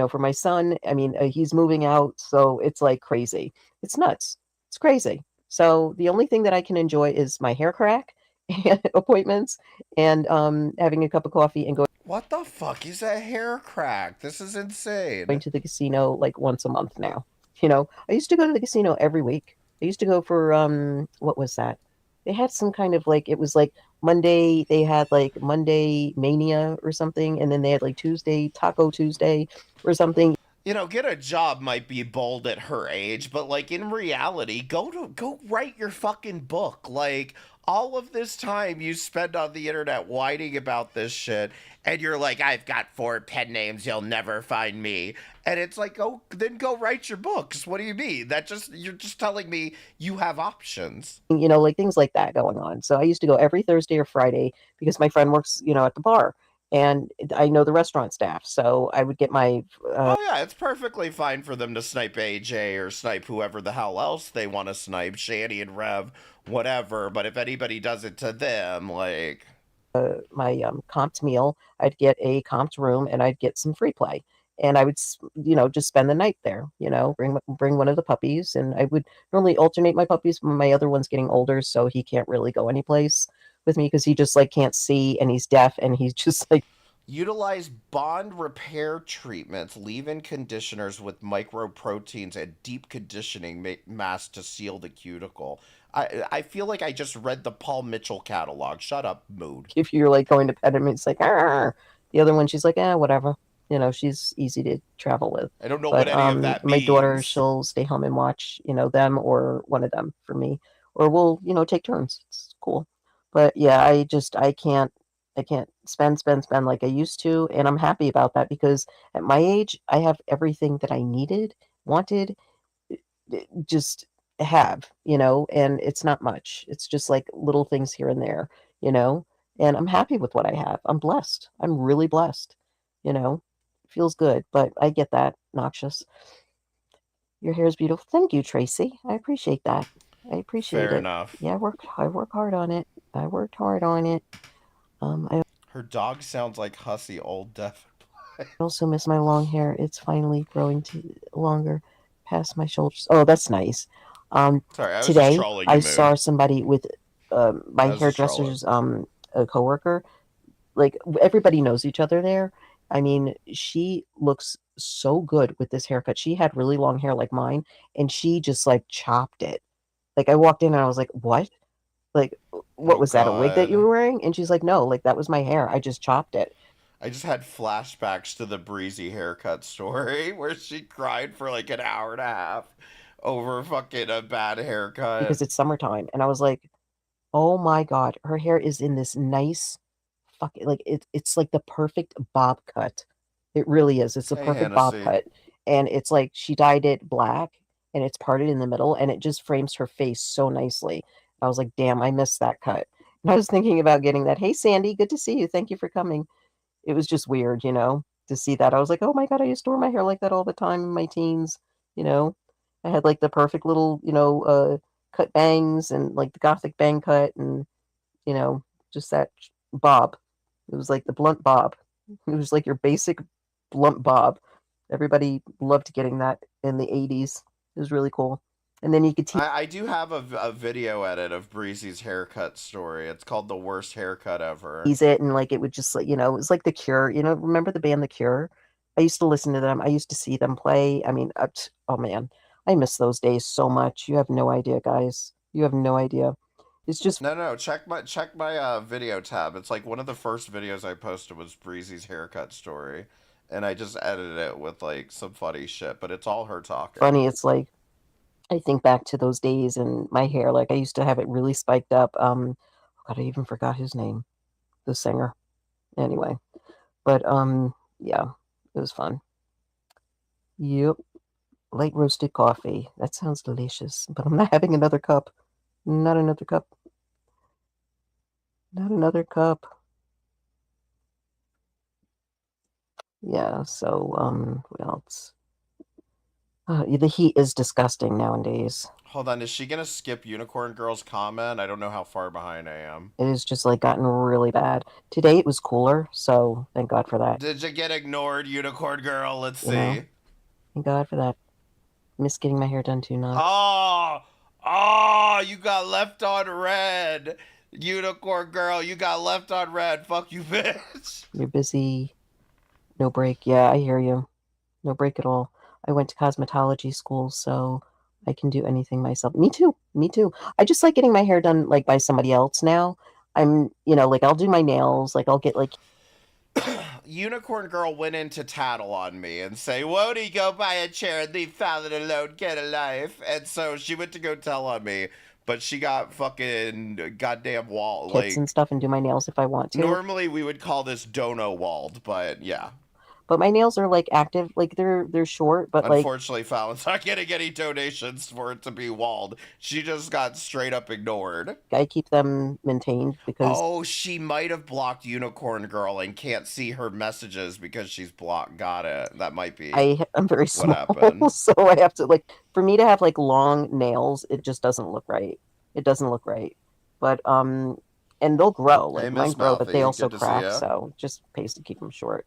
[SPEAKER 6] for my son. I mean, he's moving out, so it's like crazy. It's nuts. It's crazy. So the only thing that I can enjoy is my hair crack and appointments and having a cup of coffee and going
[SPEAKER 4] What the fuck is a hair crack? This is insane.
[SPEAKER 6] to the casino like once a month now. I used to go to the casino every week. I used to go for what was that? They had some kind of like, it was like Monday, they had like Monday Mania or something, and then they had like Tuesday Taco Tuesday or something.
[SPEAKER 4] Get a job might be bold at her age, but like in reality, go write your fucking book. Like all of this time you spend on the internet whining about this shit, and you're like, I've got 4 pen names, you'll never find me. And it's like, go write your books. What do you mean? You're just telling me you have options.
[SPEAKER 6] Like things like that going on. So I used to go every Thursday or Friday because my friend works, at the bar. And I know the restaurant staff, so I would get my.
[SPEAKER 4] Oh yeah, it's perfectly fine for them to snipe AJ or snipe whoever the hell else they want to snipe, Shani and Rev, whatever. But if anybody does it to them, like
[SPEAKER 6] my comped meal, I'd get a comped room, and I'd get some free play, and I would, just spend the night there. Bring one of the puppies, and I would normally alternate my puppies. But my other one's getting older, so he can't really go anyplace with me because he just like can't see, and he's deaf, and he's just like.
[SPEAKER 4] Utilize bond repair treatments, leave-in conditioners with microproteins and deep conditioning mask to seal the cuticle. I feel like I just read the Paul Mitchell catalog. Shut up, mood.
[SPEAKER 6] If you're like going to pet him, it's like, Arr! The other one, she's like, whatever. She's easy to travel with.
[SPEAKER 4] I don't know what any of that
[SPEAKER 6] my
[SPEAKER 4] means.
[SPEAKER 6] daughter, she'll stay home and watch, them or one of them for me, or we'll, take turns. It's cool. But yeah, I can't spend like I used to, and I'm happy about that because at my age, I have everything that I needed, wanted, just have, and it's not much. It's just like little things here and there, and I'm happy with what I have. I'm blessed. I'm really blessed, feels good, but I get that. Noxious. Your hair is beautiful. Thank you, Tracy. I appreciate that. I appreciate it.
[SPEAKER 4] Fair enough.
[SPEAKER 6] Yeah, I work hard on it. I worked hard on it.
[SPEAKER 4] Her dog sounds like hussy old deaf.
[SPEAKER 6] I also miss my long hair. It's finally growing longer past my shoulders. Oh, that's nice.
[SPEAKER 4] Sorry, I was
[SPEAKER 6] Today
[SPEAKER 4] just trolling you,
[SPEAKER 6] I
[SPEAKER 4] Moon.
[SPEAKER 6] saw somebody with my
[SPEAKER 4] I was just
[SPEAKER 6] hairdresser's a coworker. Like everybody knows each other there. I mean, she looks so good with this haircut. She had really long hair like mine, and she just like chopped it. Like I walked in and I was like, "What? Like, what was that? A wig that you were wearing?" And she's like, "No, like that was my hair. I just chopped it."
[SPEAKER 4] I just had flashbacks to the Breezy haircut story where she cried for like an hour and a half over fucking a bad haircut.
[SPEAKER 6] Because it's summertime, and I was like, "Oh my god, her hair is in this nice, fucking like it's like the perfect bob cut. It really is. It's a
[SPEAKER 4] Hey,
[SPEAKER 6] perfect bob
[SPEAKER 4] Hennessy.
[SPEAKER 6] cut, and it's like she dyed it black, and it's parted in the middle, and it just frames her face so nicely. I was like, damn, I missed that cut. And I was thinking about getting that. Hey, Sandy, good to see you. Thank you for coming. It was just weird, to see that. I was like, oh my god, I used to wear my hair like that all the time in my teens. I had like the perfect little, cut bangs and like the gothic bang cut and, just that bob. It was like the blunt bob. It was like your basic blunt bob. Everybody loved getting that in the 80s. It was really cool. And then you could
[SPEAKER 4] I do have a video edit of Breezy's haircut story. It's called The Worst Haircut Ever.
[SPEAKER 6] tease it, and like it would just, like, you know, it was like The Cure. You know, remember the band The Cure? I used to listen to them. I used to see them play. I mean, oh man, I miss those days so much. You have no idea, guys. You have no idea. It's just
[SPEAKER 4] no. Check my video tab. It's like one of the first videos I posted was Breezy's haircut story, and I just edited it with like some funny shit. But it's all her talking.
[SPEAKER 6] funny. It's like I think back to those days and my hair. Like I used to have it really spiked up. God, I even forgot his name, the singer. Anyway, but yeah, it was fun. Yep, light roasted coffee. That sounds delicious. But I'm not having another cup. Not another cup. Not another cup. Yeah, so, what else? The heat is disgusting nowadays.
[SPEAKER 4] Hold on, is she gonna skip Unicorn Girl's comment? I don't know how far behind I am.
[SPEAKER 6] It has just, like, gotten really bad. Today it was cooler, so thank God for that.
[SPEAKER 4] Did you get ignored, Unicorn Girl? Let's see.
[SPEAKER 6] You know, thank God for that. Miss getting my hair done too, Knox.
[SPEAKER 4] Oh, you got left on red. Unicorn Girl, you got left on red. Fuck you, bitch.
[SPEAKER 6] You're busy. No break. Yeah, I hear you. No break at all. I went to cosmetology school, so I can do anything myself. Me too. Me too. I just like getting my hair done like by somebody else now. I'm, you know, like I'll do my nails, like I'll get like
[SPEAKER 4] Unicorn Girl went in to tattle on me and say, won't he go buy a chair and leave Fallon alone, get a life? And so she went to go tell on me, but she got fucking goddamn wall.
[SPEAKER 6] kits and stuff and do my nails if I want to.
[SPEAKER 4] Normally we would call this dono walled, but yeah.
[SPEAKER 6] But my nails are like active, like they're short, but
[SPEAKER 4] unfortunately, Fallon's not getting any donations for it to be walled. She just got straight up ignored.
[SPEAKER 6] I keep them maintained because
[SPEAKER 4] she might have blocked Unicorn Girl and can't see her messages because she's blocked. Got it. That might be.
[SPEAKER 6] I'm very small, so I have to like for me to have like long nails. It just doesn't look right. It doesn't look right. But and they'll grow. Like mine grow, but they also crack. So just pays to keep them short.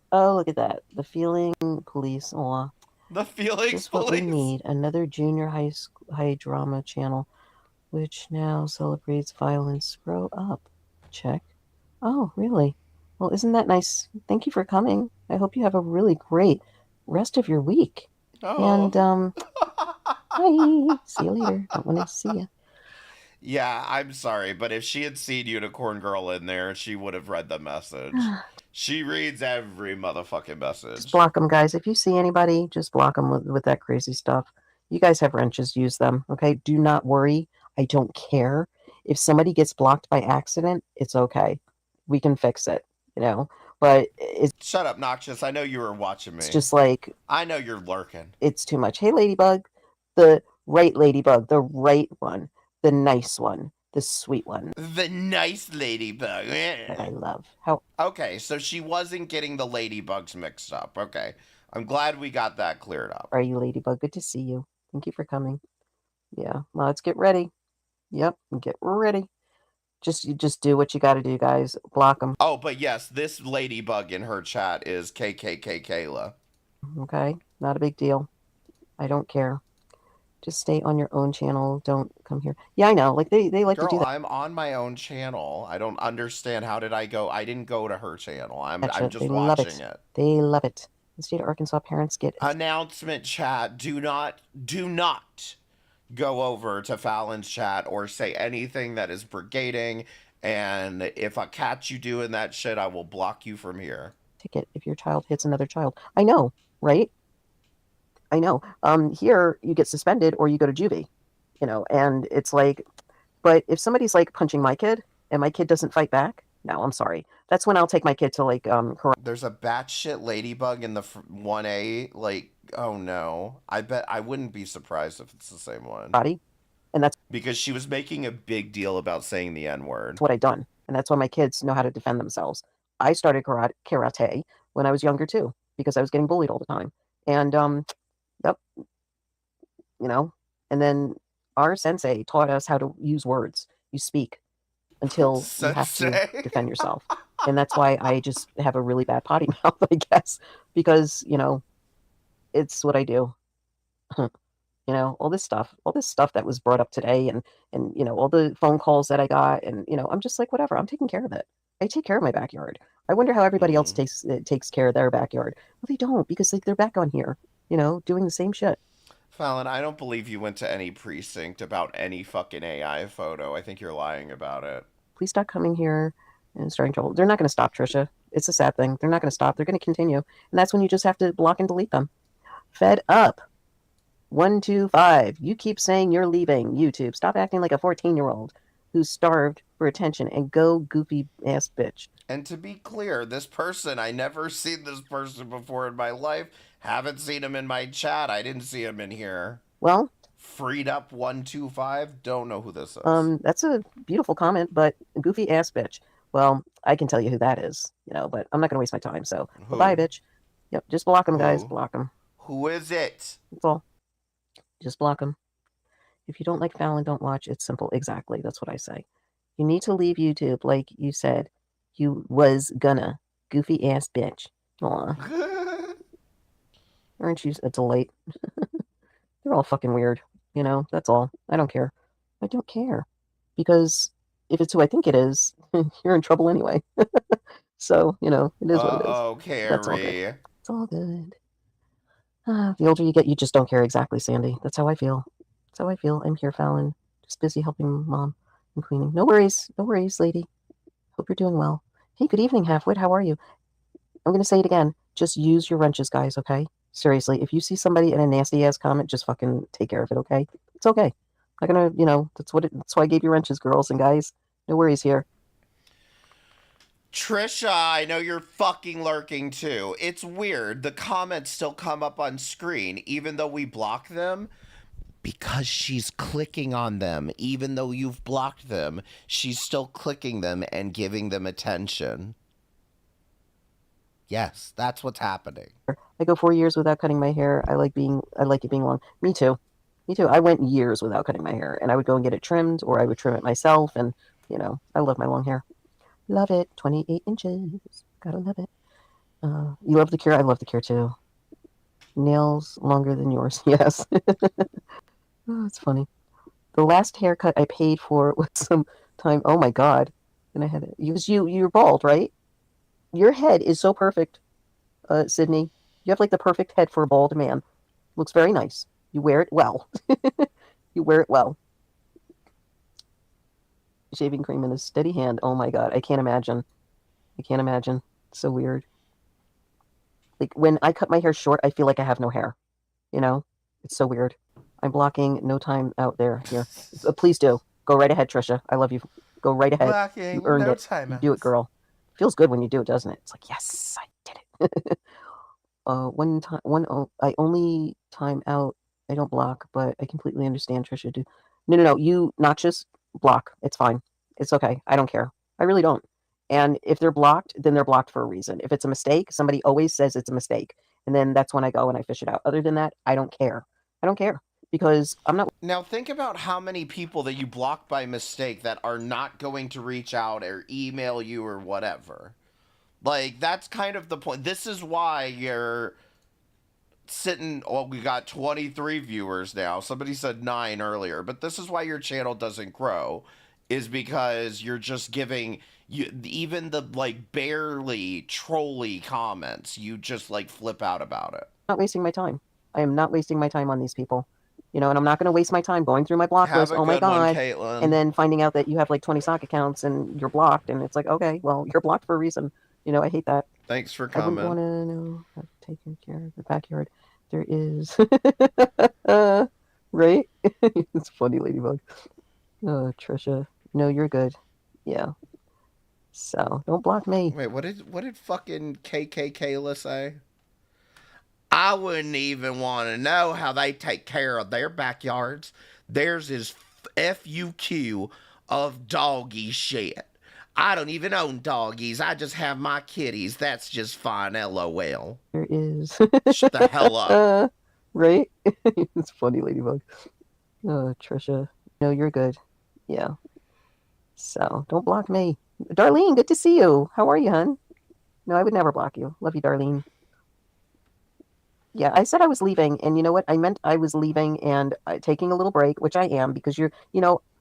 [SPEAKER 6] Oh, look at that. The Feeling Police. Aw.
[SPEAKER 4] The Feeling
[SPEAKER 6] Just
[SPEAKER 4] Police.
[SPEAKER 6] What we need. Another junior high drama channel, which now celebrates violence. Grow up. Check. Oh, really? Well, isn't that nice? Thank you for coming. I hope you have a really great rest of your week. And, bye. See you later. Don't want to see you.
[SPEAKER 4] Yeah, I'm sorry, but if she had seen Unicorn Girl in there, she would have read the message. She reads every motherfucking message.
[SPEAKER 6] Just block them, guys. If you see anybody, just block them with that crazy stuff. You guys have wrenches. Use them, okay? Do not worry. I don't care. If somebody gets blocked by accident, it's okay. We can fix it, you know? But it's...
[SPEAKER 4] Shut up, Noxious. I know you were watching me.
[SPEAKER 6] It's just like...
[SPEAKER 4] I know you're lurking.
[SPEAKER 6] It's too much. Hey, Ladybug. The right Ladybug. The right one. The nice one. The sweet one.
[SPEAKER 4] The nice ladybug.
[SPEAKER 6] That I love. How?
[SPEAKER 4] Okay, so she wasn't getting the ladybugs mixed up. Okay. I'm glad we got that cleared up.
[SPEAKER 6] Are you, Ladybug? Good to see you. Thank you for coming. Yeah. Well, let's get ready. Yep. Get ready. You just do what you got to do, guys. Block them.
[SPEAKER 4] Oh, but yes, this ladybug in her chat is KKK Kayla.
[SPEAKER 6] Okay. Not a big deal. I don't care. Just stay on your own channel. Don't come here. Yeah, I know. Like they like to do that.
[SPEAKER 4] I'm on my own channel. I don't understand. How did I go? I didn't go to her channel. I'm just watching it.
[SPEAKER 6] They love it. The state of Arkansas parents get it.
[SPEAKER 4] Announcement chat. Do not go over to Fallon's chat or say anything that is brigading. And if I catch you doing that shit, I will block you from here.
[SPEAKER 6] Ticket if your child hits another child. I know, right? I know. Here you get suspended or you go to juvie, you know, and it's like, but if somebody's like punching my kid and my kid doesn't fight back, no, I'm sorry. That's when I'll take my kid to like,
[SPEAKER 4] There's a batshit ladybug in the 1A. Like, oh no. I bet I wouldn't be surprised if it's the same one.
[SPEAKER 6] Body. And that's
[SPEAKER 4] because she was making a big deal about saying the N-word.
[SPEAKER 6] That's what I've done. And that's why my kids know how to defend themselves. I started karate when I was younger too, because I was getting bullied all the time. And, yep. You know, and then our sensei taught us how to use words. You speak until you have to defend yourself. And that's why I just have a really bad potty mouth, I guess, because, it's what I do. All this stuff that was brought up today, and all the phone calls that I got, and I'm just like, whatever, I'm taking care of it. I take care of my backyard. I wonder how everybody else takes care of their backyard. Well, they don't, because they're back on here, doing the same shit.
[SPEAKER 4] Fallon, I don't believe you went to any precinct about any fucking AI photo. I think you're lying about it.
[SPEAKER 6] Please stop coming here and starting trouble. They're not going to stop, Trisha. It's a sad thing. They're not going to stop. They're going to continue. And that's when you just have to block and delete them. Fed up. 125. You keep saying you're leaving YouTube. Stop acting like a 14-year-old who's starved for attention and go goofy ass bitch.
[SPEAKER 4] And to be clear, this person, I never seen this person before in my life. Haven't seen him in my chat. I didn't see him in here.
[SPEAKER 6] Well,
[SPEAKER 4] Freed up 125. Don't know who this is.
[SPEAKER 6] That's a beautiful comment, but goofy ass bitch. Well, I can tell you who that is, but I'm not gonna waste my time. So bye, bitch. Yep, just block him, guys. Block him.
[SPEAKER 4] Who is it?
[SPEAKER 6] That's all. Just block him. If you don't like Fallon, don't watch. It's simple. Exactly. That's what I say. You need to leave YouTube, like you said. You was gonna. Goofy ass bitch. Aw. Aren't you a delight? They're all fucking weird. That's all. I don't care. I don't care. Because if it's who I think it is, you're in trouble anyway. So, it is what it is.
[SPEAKER 4] Oh, Carrie.
[SPEAKER 6] That's all good. It's all good. The older you get, you just don't care. Exactly, Sandy. That's how I feel. That's how I feel. I'm here, Fallon. Just busy helping Mom and cleaning. No worries. No worries, lady. Hope you're doing well. Hey, good evening, Halfwit. How are you? I'm going to say it again. Just use your wrenches, guys, okay? Seriously, if you see somebody in a nasty-ass comment, just fucking take care of it, okay? It's okay. I'm not gonna, that's why I gave you wrenches, girls and guys. No worries here.
[SPEAKER 4] Trisha, I know you're fucking lurking too. It's weird. The comments still come up on screen, even though we block them. Because she's clicking on them, even though you've blocked them, she's still clicking them and giving them attention. Yes, that's what's happening.
[SPEAKER 6] I go 4 years without cutting my hair. I like it being long. Me too. I went years without cutting my hair, and I would go and get it trimmed, or I would trim it myself, and, I love my long hair. Love it. 28 inches. Gotta love it. You love the cure? I love the cure, too. Nails longer than yours. Yes. Oh, it's funny. The last haircut I paid for was some time. Oh, my God. And I had it. You're bald, right? Your head is so perfect, Sydney. You have, the perfect head for a bald man. Looks very nice. You wear it well. You wear it well. Shaving cream in a steady hand. Oh my God. I can't imagine. It's so weird. When I cut my hair short, I feel like I have no hair. It's so weird. I'm blocking. No time out there. Here. Please do. Go right ahead, Trisha. I love you. Go right ahead.
[SPEAKER 4] Blocking,
[SPEAKER 6] you earned
[SPEAKER 4] no
[SPEAKER 6] it.
[SPEAKER 4] time
[SPEAKER 6] You do it, girl. Feels good when you do it, doesn't it? It's like, yes, I did it. I only time out. I don't block, but I completely understand Trisha. No. You notches block. It's fine. It's okay. I don't care. I really don't. And if they're blocked, then they're blocked for a reason. If it's a mistake, somebody always says it's a mistake, and then that's when I go and I fish it out. Other than that, I don't care. Because I'm not.
[SPEAKER 4] Now think about how many people that you block by mistake that are not going to reach out or email you or whatever. That's kind of the point. This is why you're sitting. Well, we got 23 viewers now. Somebody said 9 earlier, but this is why your channel doesn't grow, is because you're just giving even the barely trolly comments. You just flip out about it.
[SPEAKER 6] Not wasting my time. I am not wasting my time on these people. And I'm not going to waste my time going through my block list. Oh my God.
[SPEAKER 4] Caitlin.
[SPEAKER 6] And then finding out that you have 20 sock accounts and you're blocked. And it's like, okay, well, you're blocked for a reason. I hate that.
[SPEAKER 4] Thanks for coming.
[SPEAKER 6] I wouldn't want to know how to take care of the backyard. There is. Right? It's funny, Ladybug. Oh, Trisha. No, you're good. Yeah. So, don't block me.
[SPEAKER 4] Wait, what did fucking KKKla say? I wouldn't even want to know how they take care of their backyards. Theirs is FUQ of doggy shit. I don't even own doggies. I just have my kitties. That's just fine, LOL.
[SPEAKER 6] There is.
[SPEAKER 4] Shut the hell up.
[SPEAKER 6] Right? It's funny, Ladybug. Oh, Trisha. No, you're good. Yeah. So, don't block me. Darlene, good to see you. How are you, hun? No, I would never block you. Love you, Darlene. Yeah, I said I was leaving, and you know what? I meant I was leaving and taking a little break, which I am, because I'm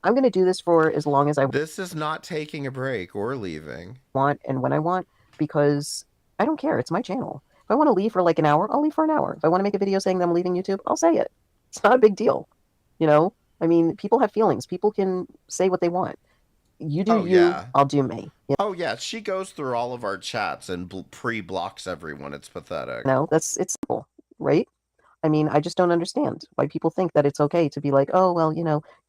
[SPEAKER 6] going to do this for as long as I
[SPEAKER 4] This is not taking a break or leaving.
[SPEAKER 6] want and when I want, because I don't care. It's my channel. If I want to leave for like an hour, I'll leave for an hour. If I want to make a video saying that I'm leaving YouTube, I'll say it. It's not a big deal. I mean, people have feelings. People can say what they want. You do
[SPEAKER 4] yeah.
[SPEAKER 6] I'll do me.
[SPEAKER 4] Oh, yeah. She goes through all of our chats and pre-blocks everyone. It's pathetic.
[SPEAKER 6] No, it's simple, right? I mean, I just don't understand why people think that it's okay to be like, oh, well,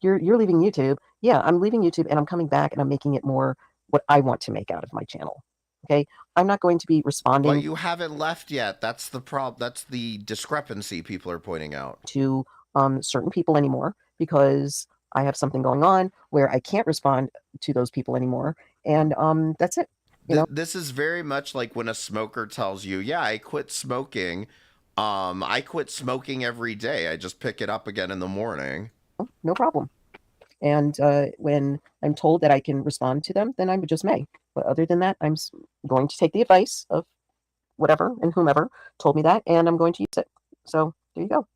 [SPEAKER 6] you're leaving YouTube. Yeah, I'm leaving YouTube and I'm coming back and I'm making it more what I want to make out of my channel. Okay, I'm not going to be responding.
[SPEAKER 4] But you haven't left yet. That's the problem. That's the discrepancy people are pointing out.
[SPEAKER 6] To certain people anymore because I have something going on where I can't respond to those people anymore, and that's it.
[SPEAKER 4] This is very much like when a smoker tells you, "Yeah, I quit smoking. I quit smoking every day. I just pick it up again in the morning."
[SPEAKER 6] No problem. And when I'm told that I can respond to them, then I just may. But other than that, I'm going to take the advice of whatever and whomever told me that, and I'm going to use it. So there you go.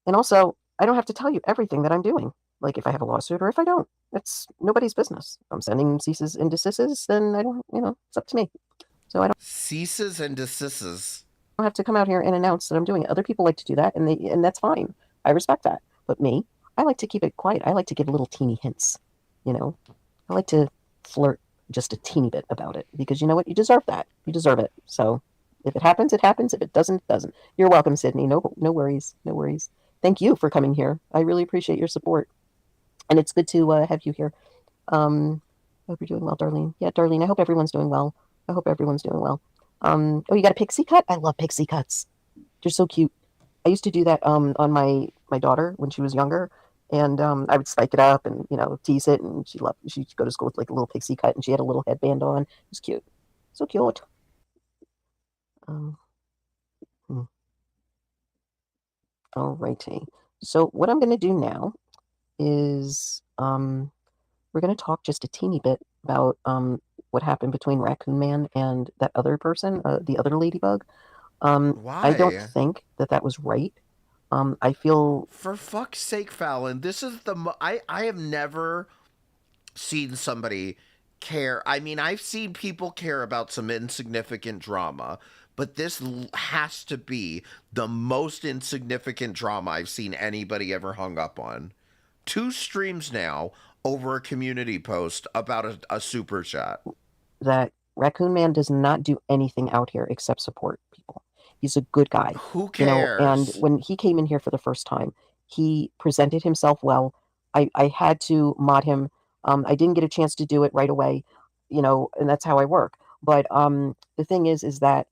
[SPEAKER 6] And also, I don't have to tell you everything that I'm doing. Like if I have a lawsuit or if I don't, it's nobody's business. If I'm sending ceases and desists, then I don't, it's up to me. So I don't
[SPEAKER 4] ceases and desists.
[SPEAKER 6] I don't have to come out here and announce that I'm doing it. Other people like to do that, and that's fine. I respect that. But me, I like to keep it quiet. I like to give little teeny hints. I like to flirt just a teeny bit about it because you know what? You deserve that. You deserve it. So if it happens, it happens. If it doesn't, it doesn't. You're welcome, Sydney. No worries. No worries. Thank you for coming here. I really appreciate your support. And it's good to have you here. I hope you're doing well, Darlene. Yeah, Darlene, I hope everyone's doing well. Oh, you got a pixie cut? I love pixie cuts. They're so cute. I used to do that on my daughter when she was younger. And I would spike it up and, tease it. And she'd go to school with like a little pixie cut and she had a little headband on. It was cute. So cute. Alrighty. So what I'm going to do now is we're going to talk just a teeny bit about what happened between Raccoon Man and that other person, the other ladybug.
[SPEAKER 4] Why?
[SPEAKER 6] I don't think that was right. I feel...
[SPEAKER 4] For fuck's sake, Fallon, this is I have never seen somebody care. I mean, I've seen people care about some insignificant drama, but this has to be the most insignificant drama I've seen anybody ever hung up on. 2 streams now over a community post about a super chat.
[SPEAKER 6] That Raccoon Man does not do anything out here except support people. He's a good guy.
[SPEAKER 4] Who cares?
[SPEAKER 6] And when he came in here for the first time, he presented himself well. I had to mod him. I didn't get a chance to do it right away, and that's how I work. But the thing is that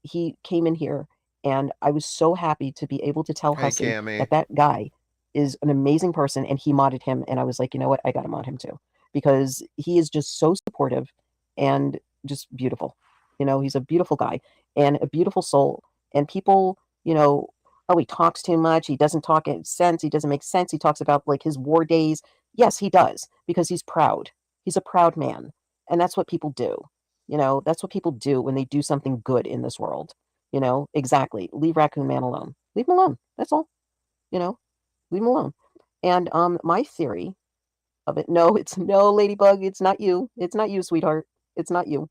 [SPEAKER 6] he came in here, and I was so happy to be able to tell Hussey that guy is an amazing person, and he modded him. And I was like, you know what? I got to mod him too, because he is just so supportive and just beautiful. He's a beautiful guy and a beautiful soul. And people, oh, he talks too much. He doesn't talk sense. He doesn't make sense. He talks about like his war days. Yes, he does, because he's proud. He's a proud man. And that's what people do. That's what people do when they do something good in this world. Exactly. Leave Raccoon Man alone. Leave him alone. That's all. Leave him alone. And my theory of it, no, Ladybug. It's not you. It's not you, sweetheart. It's not you.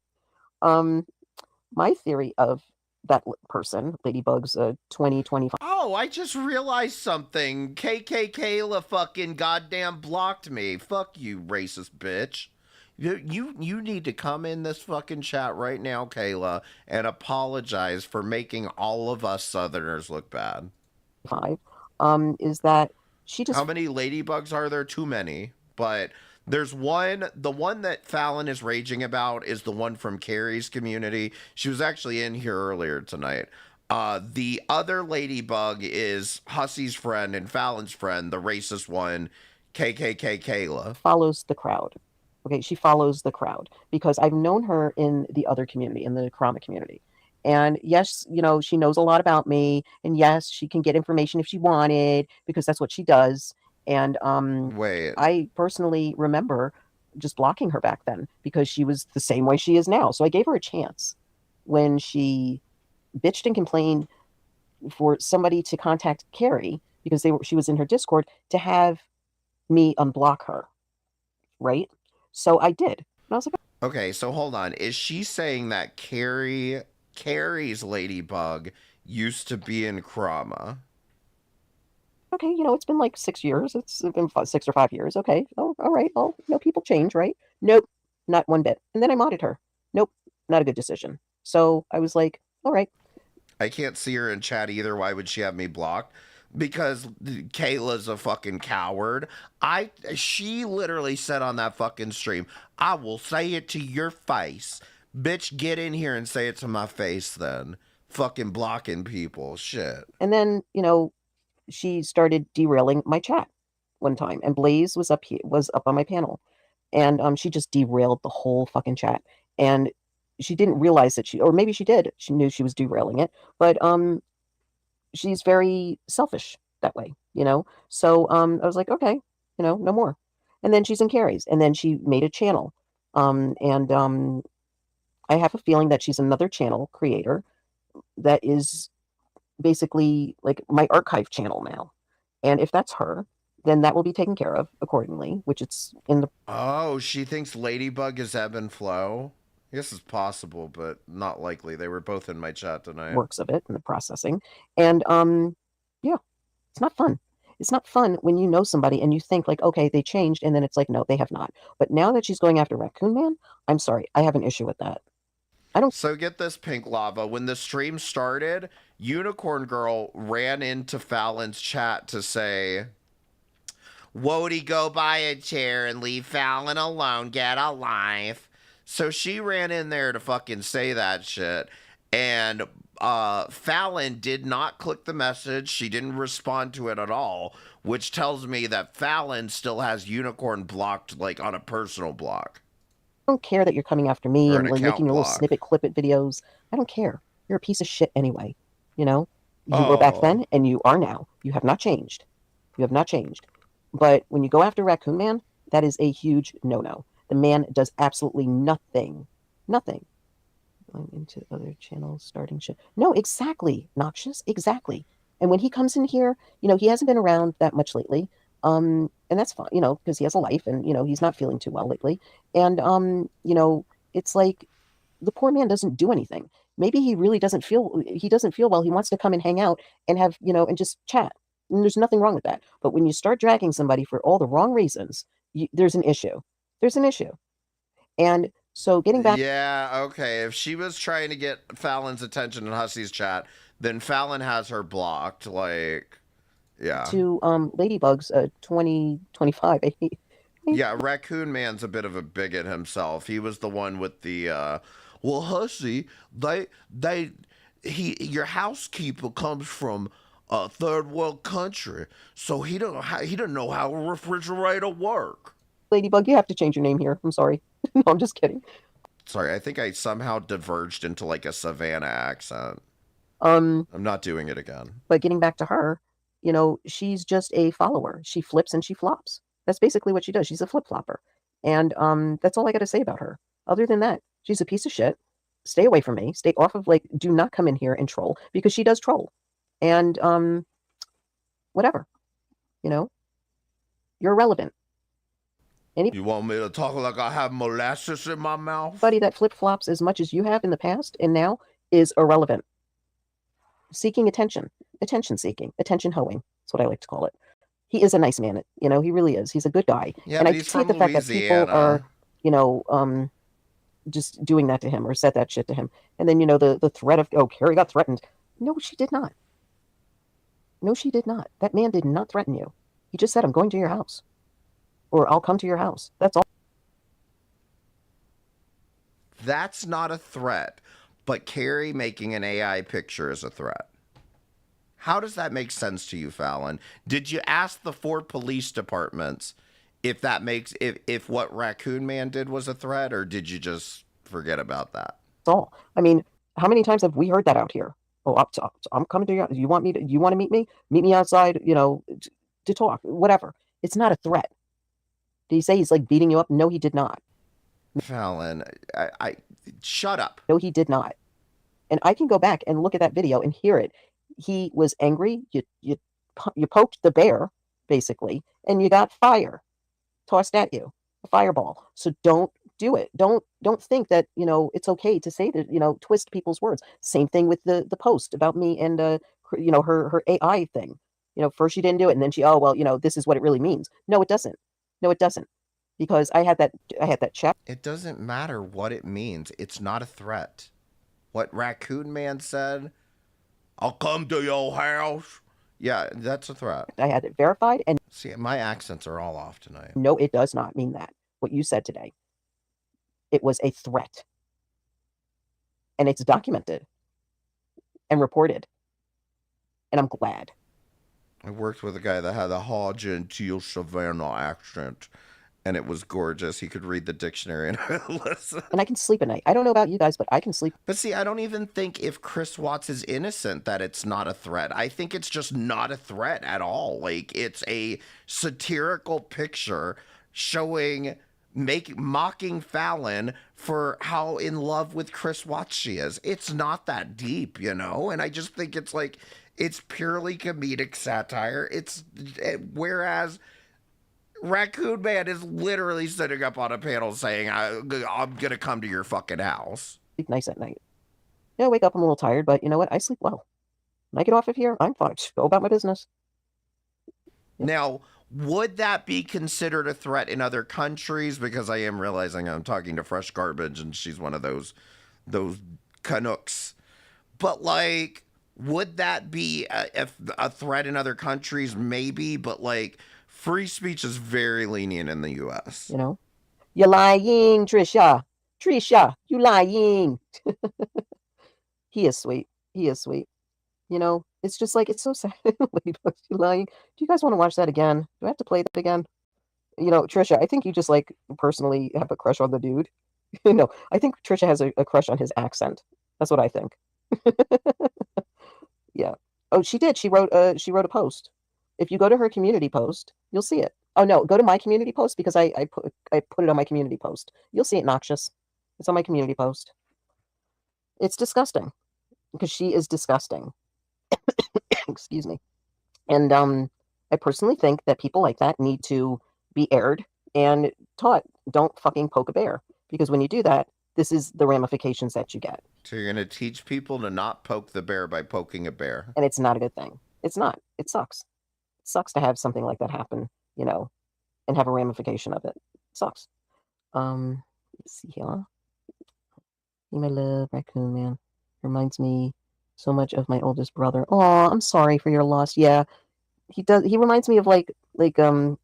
[SPEAKER 6] My theory of that person, Ladybug's 2025.
[SPEAKER 4] Oh, I just realized something. Kayla fucking goddamn blocked me. Fuck you, racist bitch. You need to come in this fucking chat right now, Kayla, and apologize for making all of us Southerners look bad.
[SPEAKER 6] Is that she just...
[SPEAKER 4] How many ladybugs are there? Too many. But there's one, the one that Fallon is raging about is the one from Carrie's community. She was actually in here earlier tonight. The other ladybug is Hussey's friend and Fallon's friend, the racist one, Kayla.
[SPEAKER 6] Follows the crowd. Okay, she follows the crowd because I've known her in the other community, in the Karama community. And yes, she knows a lot about me. And yes, she can get information if she wanted, because that's what she does. And
[SPEAKER 4] wait,
[SPEAKER 6] I personally remember just blocking her back then because she was the same way she is now. So I gave her a chance when she bitched and complained for somebody to contact Carrie because she was in her Discord to have me unblock her, right? So I did. And I was like,
[SPEAKER 4] okay, so hold on. Is she saying that Carrie's Ladybug used to be in Krama?
[SPEAKER 6] okay, it's been like 6 years. It's been 6 or 5 years. Okay. Oh, all right. Well, people change, right? Nope, not one bit. And then I modded her. Nope, not a good decision. So I was like, all right.
[SPEAKER 4] I can't see her in chat either. Why would she have me blocked? Because Kayla's a fucking coward. She literally said on that fucking stream, I will say it to your face. Bitch, get in here and say it to my face then. Fucking blocking people. Shit.
[SPEAKER 6] And then, she started derailing my chat one time, and Blaze was up on my panel, and she just derailed the whole fucking chat. And she didn't realize that or maybe she did. She knew she was derailing it, but she's very selfish that way, So I was like, okay, no more. And then she's in Carrie's, and then she made a channel, and I have a feeling that she's another channel creator that is basically like my archive channel now. And if that's her, then that will be taken care of accordingly, which it's in the...
[SPEAKER 4] Oh, she thinks Ladybug is ebb and flow? I guess it's possible, but not likely. They were both in my chat tonight.
[SPEAKER 6] Works of it and the processing. And yeah, it's not fun. It's not fun when you know somebody and you think like, okay, they changed, and then it's like, no, they have not. But now that she's going after Raccoon Man, I'm sorry, I have an issue with that.
[SPEAKER 4] So get this, Pink Lava. When the stream started, Unicorn Girl ran into Fallon's chat to say, Wody, go buy a chair and leave Fallon alone. Get a life. So she ran in there to fucking say that shit. And Fallon did not click the message. She didn't respond to it at all, which tells me that Fallon still has Unicorn blocked, like on a personal block.
[SPEAKER 6] I don't care that you're coming after me and like making your little snippet clip it videos. I don't care. You're a piece of shit anyway. You were back then and you are now. You have not changed. You have not changed. But when you go after Raccoon Man, that is a huge no-no. The man does absolutely nothing. Nothing. Going into other channels, starting shit. No, exactly, Noxious. Exactly. And when he comes in here, he hasn't been around that much lately. And that's fine, because he has a life and, he's not feeling too well lately. And, it's like the poor man doesn't do anything. Maybe he really doesn't feel well. He wants to come and hang out and have, and just chat. And there's nothing wrong with that. But when you start dragging somebody for all the wrong reasons, there's an issue. There's an issue. And so getting back.
[SPEAKER 4] Yeah, okay. If she was trying to get Fallon's attention in Hussy's chat, then Fallon has her blocked. Like, yeah.
[SPEAKER 6] To Ladybug's 2025.
[SPEAKER 4] Yeah, Raccoon Man's a bit of a bigot himself. He was the one with the well, Hussy, your housekeeper comes from a third world country, so he don't know how a refrigerator work.
[SPEAKER 6] Ladybug, you have to change your name here. I'm sorry. No, I'm just kidding.
[SPEAKER 4] Sorry, I think I somehow diverged into like a Savannah accent. I'm not doing it again.
[SPEAKER 6] But getting back to her, she's just a follower. She flips and she flops. That's basically what she does. She's a flip-flopper. And that's all I got to say about her. Other than that, she's a piece of shit. Stay away from me. Stay off of, do not come in here and troll, because she does troll. And whatever. You're irrelevant.
[SPEAKER 4] You want me to talk like I have molasses in my mouth?
[SPEAKER 6] Anybody that flip-flops as much as you have in the past and now is irrelevant. Seeking attention. Attention-seeking. Attention-hoeing. That's what I like to call it. He is a nice man. He really is. He's a good guy.
[SPEAKER 4] Yeah,
[SPEAKER 6] and
[SPEAKER 4] but
[SPEAKER 6] I
[SPEAKER 4] he's
[SPEAKER 6] hate
[SPEAKER 4] from
[SPEAKER 6] the fact that
[SPEAKER 4] Louisiana.
[SPEAKER 6] people are, just doing that to him or said that shit to him. And then, the threat of, Carrie got threatened. No, she did not. No, she did not. That man did not threaten you. He just said, I'm going to your house. Or I'll come to your house. That's all.
[SPEAKER 4] That's not a threat. But Carrie making an AI picture is a threat. How does that make sense to you, Fallon? Did you ask the 4 police departments if what Raccoon Man did was a threat, or did you just forget about that?
[SPEAKER 6] That's all. I mean, how many times have we heard that out here? Oh, I'm coming to you want to meet me? Meet me outside, to talk, whatever. It's not a threat. Did he say he's like beating you up? No, he did not.
[SPEAKER 4] Fallon, I shut up.
[SPEAKER 6] No, he did not. And I can go back and look at that video and hear it. He was angry. You poked the bear, basically, and you got fire tossed at you, a fireball. So don't do it. Don't think that, you know, it's okay to say that, you know, twist people's words. Same thing with the post about me and you know, her AI thing. You know, first she didn't do it, and then she, oh well, you know, this is what it really means. No, it doesn't. No, it doesn't. Because I had that chat.
[SPEAKER 4] It doesn't matter what it means. It's not a threat. What Raccoon Man said, I'll come to your house. Yeah, that's a threat.
[SPEAKER 6] I had it verified, and
[SPEAKER 4] see, my accents are all off tonight.
[SPEAKER 6] No, it does not mean that. What you said today. It was a threat. And it's documented and reported. And I'm glad.
[SPEAKER 4] I worked with a guy that had a hard genteel Savannah accent, and it was gorgeous. He could read the dictionary and listen.
[SPEAKER 6] And I can sleep at night. I don't know about you guys, but I can sleep.
[SPEAKER 4] But see, I don't even think if Chris Watts is innocent that it's not a threat. I think it's just not a threat at all. Like, it's a satirical picture showing, mocking Fallon for how in love with Chris Watts she is. It's not that deep, you know? And I just think it's like, it's purely comedic satire. Whereas Raccoon Man is literally sitting up on a panel saying, I'm gonna come to your fucking house.
[SPEAKER 6] Sleep nice at night. Yeah, I wake up, I'm a little tired, but you know what? I sleep well. When I get off of here, I'm fine. Just go about my business.
[SPEAKER 4] Now, would that be considered a threat in other countries? Because I am realizing I'm talking to Fresh Garbage, and she's one of those Canucks. But like, would that be a threat in other countries? Maybe, but like, free speech is very lenient in the U.S.
[SPEAKER 6] You know, you're lying, Trisha. Trisha, you lying. He is sweet. He is sweet. You know, it's just like, it's so sad. Ladybug, you lying. Do you guys want to watch that again? Do I have to play that again? You know, Trisha, I think you just like personally have a crush on the dude. No, I think Trisha has a crush on his accent. That's what I think. Yeah. Oh, she did. She wrote a post. If you go to her community post, you'll see it. Oh no, go to my community post because I put it on my community post. You'll see it, Noxious. It's on my community post. It's disgusting because she is disgusting. Excuse me. And I personally think that people like that need to be aired and taught. Don't fucking poke a bear, because when you do that, this is the ramifications that you get.
[SPEAKER 4] So you're going to teach people to not poke the bear by poking a bear.
[SPEAKER 6] And it's not a good thing. It's not. It sucks. It sucks to have something like that happen, you know, and have a ramification of it. It sucks. Let's see here. Hey, my love, Raccoon Man. Reminds me so much of my oldest brother. Oh, I'm sorry for your loss. Yeah, he does. He reminds me of like I don't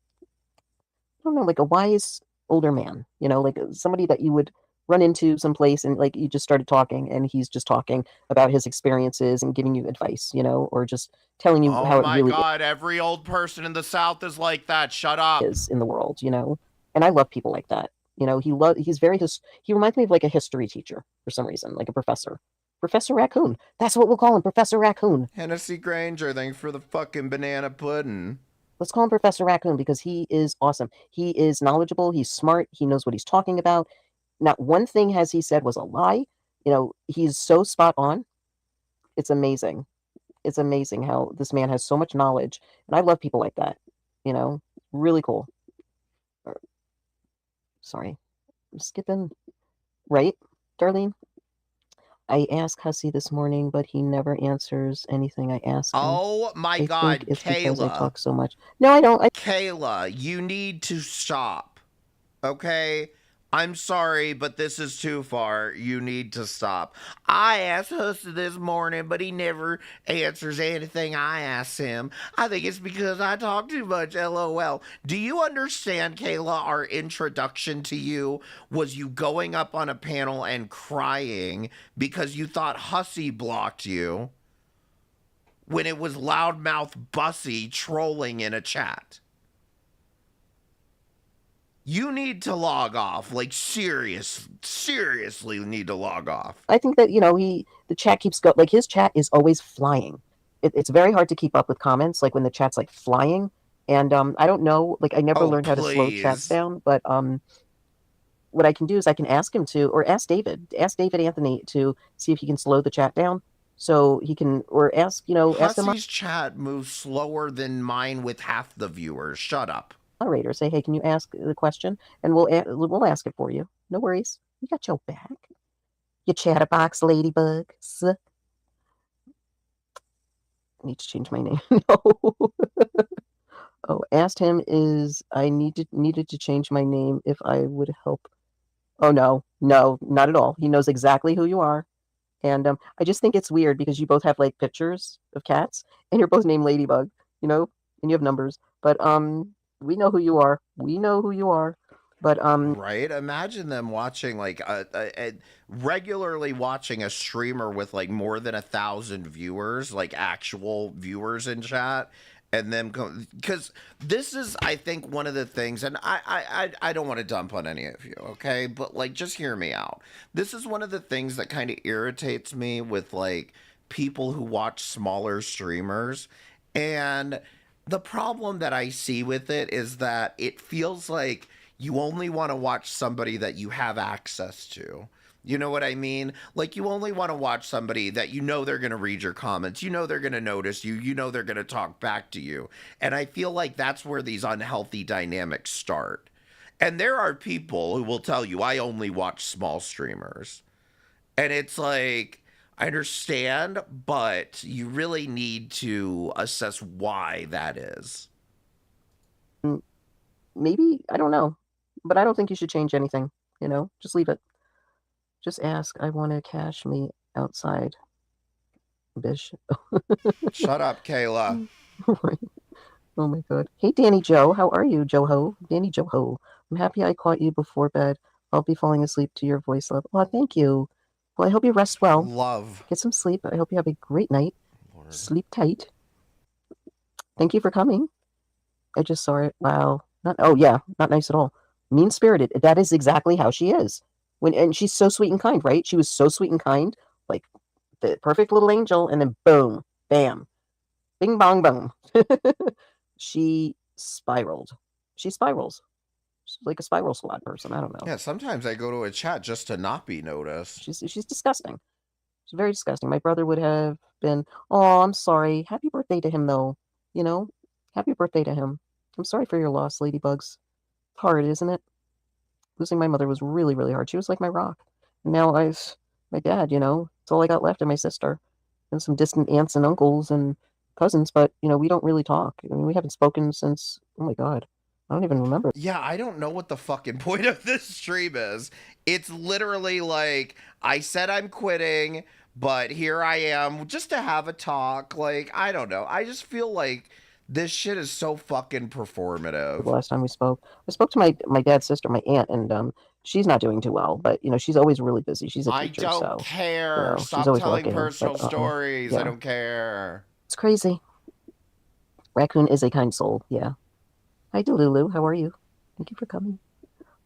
[SPEAKER 6] know, like a wise older man. You know, like somebody that you would run into someplace and like you just started talking and he's just talking about his experiences and giving you advice, you know, or just telling you how it really
[SPEAKER 4] is. Oh my God, every old person in the South is like that. Shut up.
[SPEAKER 6] Is in the world, you know. And I love people like that. You know, he reminds me of like a history teacher for some reason, like a professor. Professor Raccoon. That's what we'll call him, Professor Raccoon.
[SPEAKER 4] Hennessy Granger, thanks for the fucking banana pudding.
[SPEAKER 6] Let's call him Professor Raccoon because he is awesome. He is knowledgeable. He's smart. He knows what he's talking about. Not one thing has he said was a lie. You know, he's so spot on. It's amazing. It's amazing how this man has so much knowledge. And I love people like that. You know, really cool. Sorry. I'm skipping. Right, Darlene? I asked Hussey this morning, but he never answers anything I ask him.
[SPEAKER 4] Oh my God,
[SPEAKER 6] it's
[SPEAKER 4] Kayla.
[SPEAKER 6] Because I talk so much. No, I don't.
[SPEAKER 4] Kayla, you need to stop. Okay? I'm sorry, but this is too far. You need to stop. I asked Hussey this morning, but he never answers anything I ask him. I think it's because I talk too much, LOL. Do you understand, Kayla, our introduction to you was you going up on a panel and crying because you thought Hussey blocked you when it was loudmouth Bussy trolling in a chat? You need to log off, like seriously need to log off.
[SPEAKER 6] I think that, you know, the chat keeps going, like his chat is always flying. It's very hard to keep up with comments, like when the chat's like flying And I don't know, like I never
[SPEAKER 4] Oh,
[SPEAKER 6] learned how to slow chats
[SPEAKER 4] please.
[SPEAKER 6] down, but what I can do is I can ask him to, or ask David Anthony to see if he can slow the chat down, so he can, or ask ask the
[SPEAKER 4] Hussey's chat moves slower than mine with half the viewers. Shut up.
[SPEAKER 6] moderator, say, hey, can you ask the question, and we'll ask it for you. No worries, we got your back. You chatterbox ladybugs. I need to change my name. No. Oh, asked him is I needed to change my name if I would help. Oh no, not at all. He knows exactly who you are. And I just think it's weird because you both have like pictures of cats and you're both named Ladybug, and you have numbers. But we know who you are. We know who you are. But
[SPEAKER 4] right? Imagine them watching like regularly watching a streamer with like more than 1,000 viewers, like actual viewers in chat, and then because this is, I think, one of the things, and I don't want to dump on any of you, okay, but like just hear me out. This is one of the things that kind of irritates me with like people who watch smaller streamers, and the problem that I see with it is that it feels like you only want to watch somebody that you have access to. You know what I mean? Like, you only want to watch somebody that you know they're going to read your comments. You know they're going to notice you. You know they're going to talk back to you. And I feel like that's where these unhealthy dynamics start. And there are people who will tell you, I only watch small streamers. And it's like, I understand, but you really need to assess why that is.
[SPEAKER 6] maybe, I don't know, but I don't think you should change anything. Just leave it. Just ask. I want to cash me outside, bish.
[SPEAKER 4] Shut up, Kayla.
[SPEAKER 6] Oh my god. Hey, Danny Joe. How are you, Joe-ho? Danny Joe-ho. I'm happy I caught you before bed. I'll be falling asleep to your voice, love. Oh, thank you. Well, I hope you rest well.
[SPEAKER 4] Love.
[SPEAKER 6] Get some sleep. I hope you have a great night. Lord. Sleep tight. Thank you for coming. I just saw it. Wow. Not nice at all. Mean-spirited. That is exactly how she is. And she's so sweet and kind, right? She was so sweet and kind, like the perfect little angel, and then boom, bam, bing bong boom. She spiraled. She spirals. She's like a spiral squad person. I don't know.
[SPEAKER 4] Yeah, sometimes I go to a chat just to not be noticed.
[SPEAKER 6] She's disgusting. She's very disgusting. My brother would have been, oh, I'm sorry. Happy birthday to him, though. Happy birthday to him. I'm sorry for your loss, Ladybugs. Hard, isn't it? Losing my mother was really, really hard. She was like my rock. And now my dad, it's all I got left, and my sister, and some distant aunts and uncles and cousins, but, we don't really talk. I mean, we haven't spoken since, oh my God, I don't even remember.
[SPEAKER 4] Yeah, I don't know what the fucking point of this stream is. It's literally like, I said I'm quitting, but here I am just to have a talk. Like, I don't know. I just feel like this shit is so fucking performative.
[SPEAKER 6] The last time we spoke, I spoke to my dad's sister, my aunt, and she's not doing too well, but she's always really busy. She's a teacher,
[SPEAKER 4] I don't care. Stop
[SPEAKER 6] she's always
[SPEAKER 4] telling
[SPEAKER 6] working,
[SPEAKER 4] personal
[SPEAKER 6] but,
[SPEAKER 4] stories.
[SPEAKER 6] yeah.
[SPEAKER 4] I don't care.
[SPEAKER 6] It's crazy. Raccoon is a kind soul. Yeah. Hi, Delulu. How are you? Thank you for coming.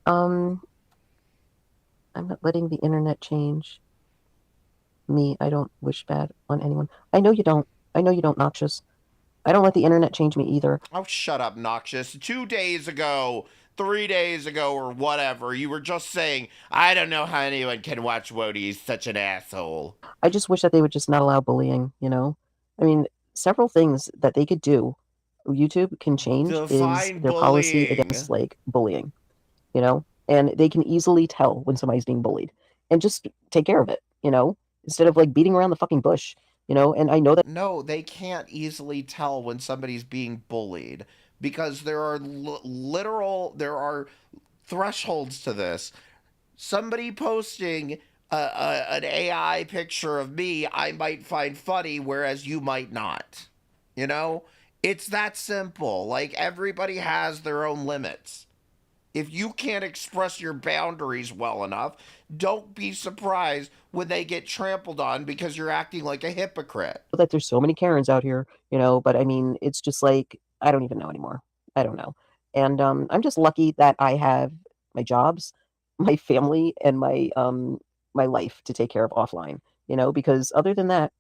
[SPEAKER 6] I'm not letting the internet change me. I don't wish bad on anyone. I know you don't. Noxious. I don't let the internet change me either.
[SPEAKER 4] Oh, shut up, Noxious. 2 days ago, 3 days ago, or whatever, you were just saying, I don't know how anyone can watch Wody. He's such an asshole.
[SPEAKER 6] I just wish that they would just not allow bullying, I mean, several things that they could do, YouTube can change,
[SPEAKER 4] Define
[SPEAKER 6] is their policy
[SPEAKER 4] bullying.
[SPEAKER 6] against, like, bullying, And they can easily tell when somebody's being bullied. And just take care of it, Instead of, like, beating around the fucking bush. And I know that.
[SPEAKER 4] No, they can't easily tell when somebody's being bullied because there are there are thresholds to this. Somebody posting an AI picture of me, I might find funny, whereas you might not. It's that simple. Like, everybody has their own limits. If you can't express your boundaries well enough, don't be surprised when they get trampled on because you're acting like a hypocrite.
[SPEAKER 6] That there's so many Karens out here, but I mean, it's just like, I don't even know anymore. I don't know. And I'm just lucky that I have my jobs, my family, and my life to take care of offline, because other than that,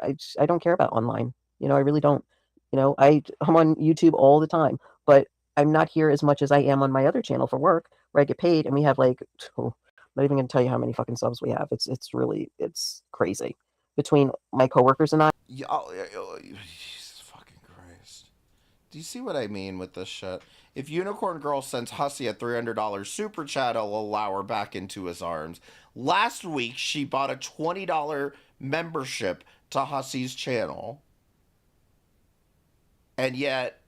[SPEAKER 6] I don't care about online. I really don't. I'm on YouTube all the time, but I'm not here as much as I am on my other channel for work, where I get paid, and we have like, I'm not even gonna tell you how many fucking subs we have. It's crazy between my coworkers and I.
[SPEAKER 4] Jesus fucking Christ. Do you see what I mean with this shit? If Unicorn Girl sends Hussy a $300 super chat, I'll allow her back into his arms. Last week, she bought a $20 membership to Hussy's channel. And yet,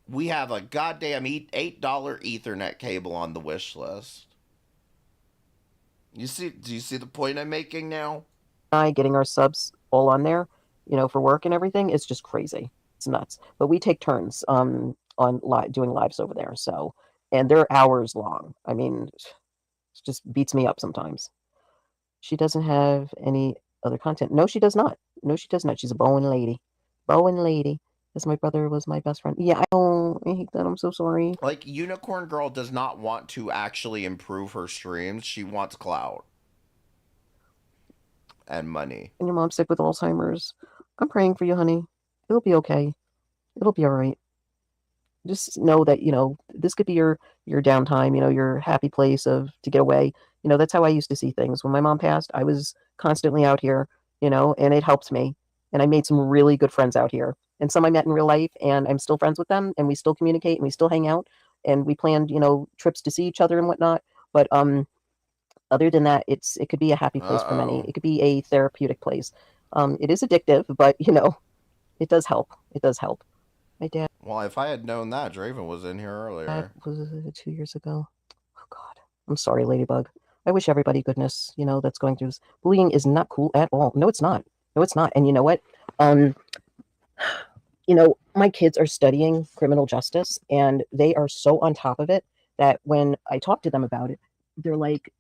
[SPEAKER 4] we have a goddamn $8 Ethernet cable on the wish list. Do you see the point I'm making now?
[SPEAKER 6] Getting our subs all on there, for work and everything, is just crazy. It's nuts. But we take turns on doing lives over there. So, and they're hours long. I mean, it just beats me up sometimes. She doesn't have any other content. No, she does not. No, she does not. She's a Bowen lady. Bowen lady. As my brother was my best friend. Yeah, I hate that. I'm so sorry.
[SPEAKER 4] Like, Unicorn Girl does not want to actually improve her streams. She wants clout. And money.
[SPEAKER 6] And your mom's sick with Alzheimer's. I'm praying for you, honey. It'll be okay. It'll be all right. Just know that, this could be your downtime, your happy place to get away. That's how I used to see things. When my mom passed, I was constantly out here, and it helped me. And I made some really good friends out here. And some I met in real life, and I'm still friends with them, and we still communicate, and we still hang out, and we planned, trips to see each other and whatnot. But other than that, it could be a happy place for many. It could be a therapeutic place. It is addictive, but it does help. It does help. My dad.
[SPEAKER 4] Well, if I had known that, Draven was in here earlier.
[SPEAKER 6] That was 2 years ago. Oh God, I'm sorry, Ladybug. I wish everybody goodness, that's going through this. Bullying is not cool at all. No, it's not. No, it's not. And you know what? My kids are studying criminal justice, and they are so on top of it that when I talk to them about it, they're like,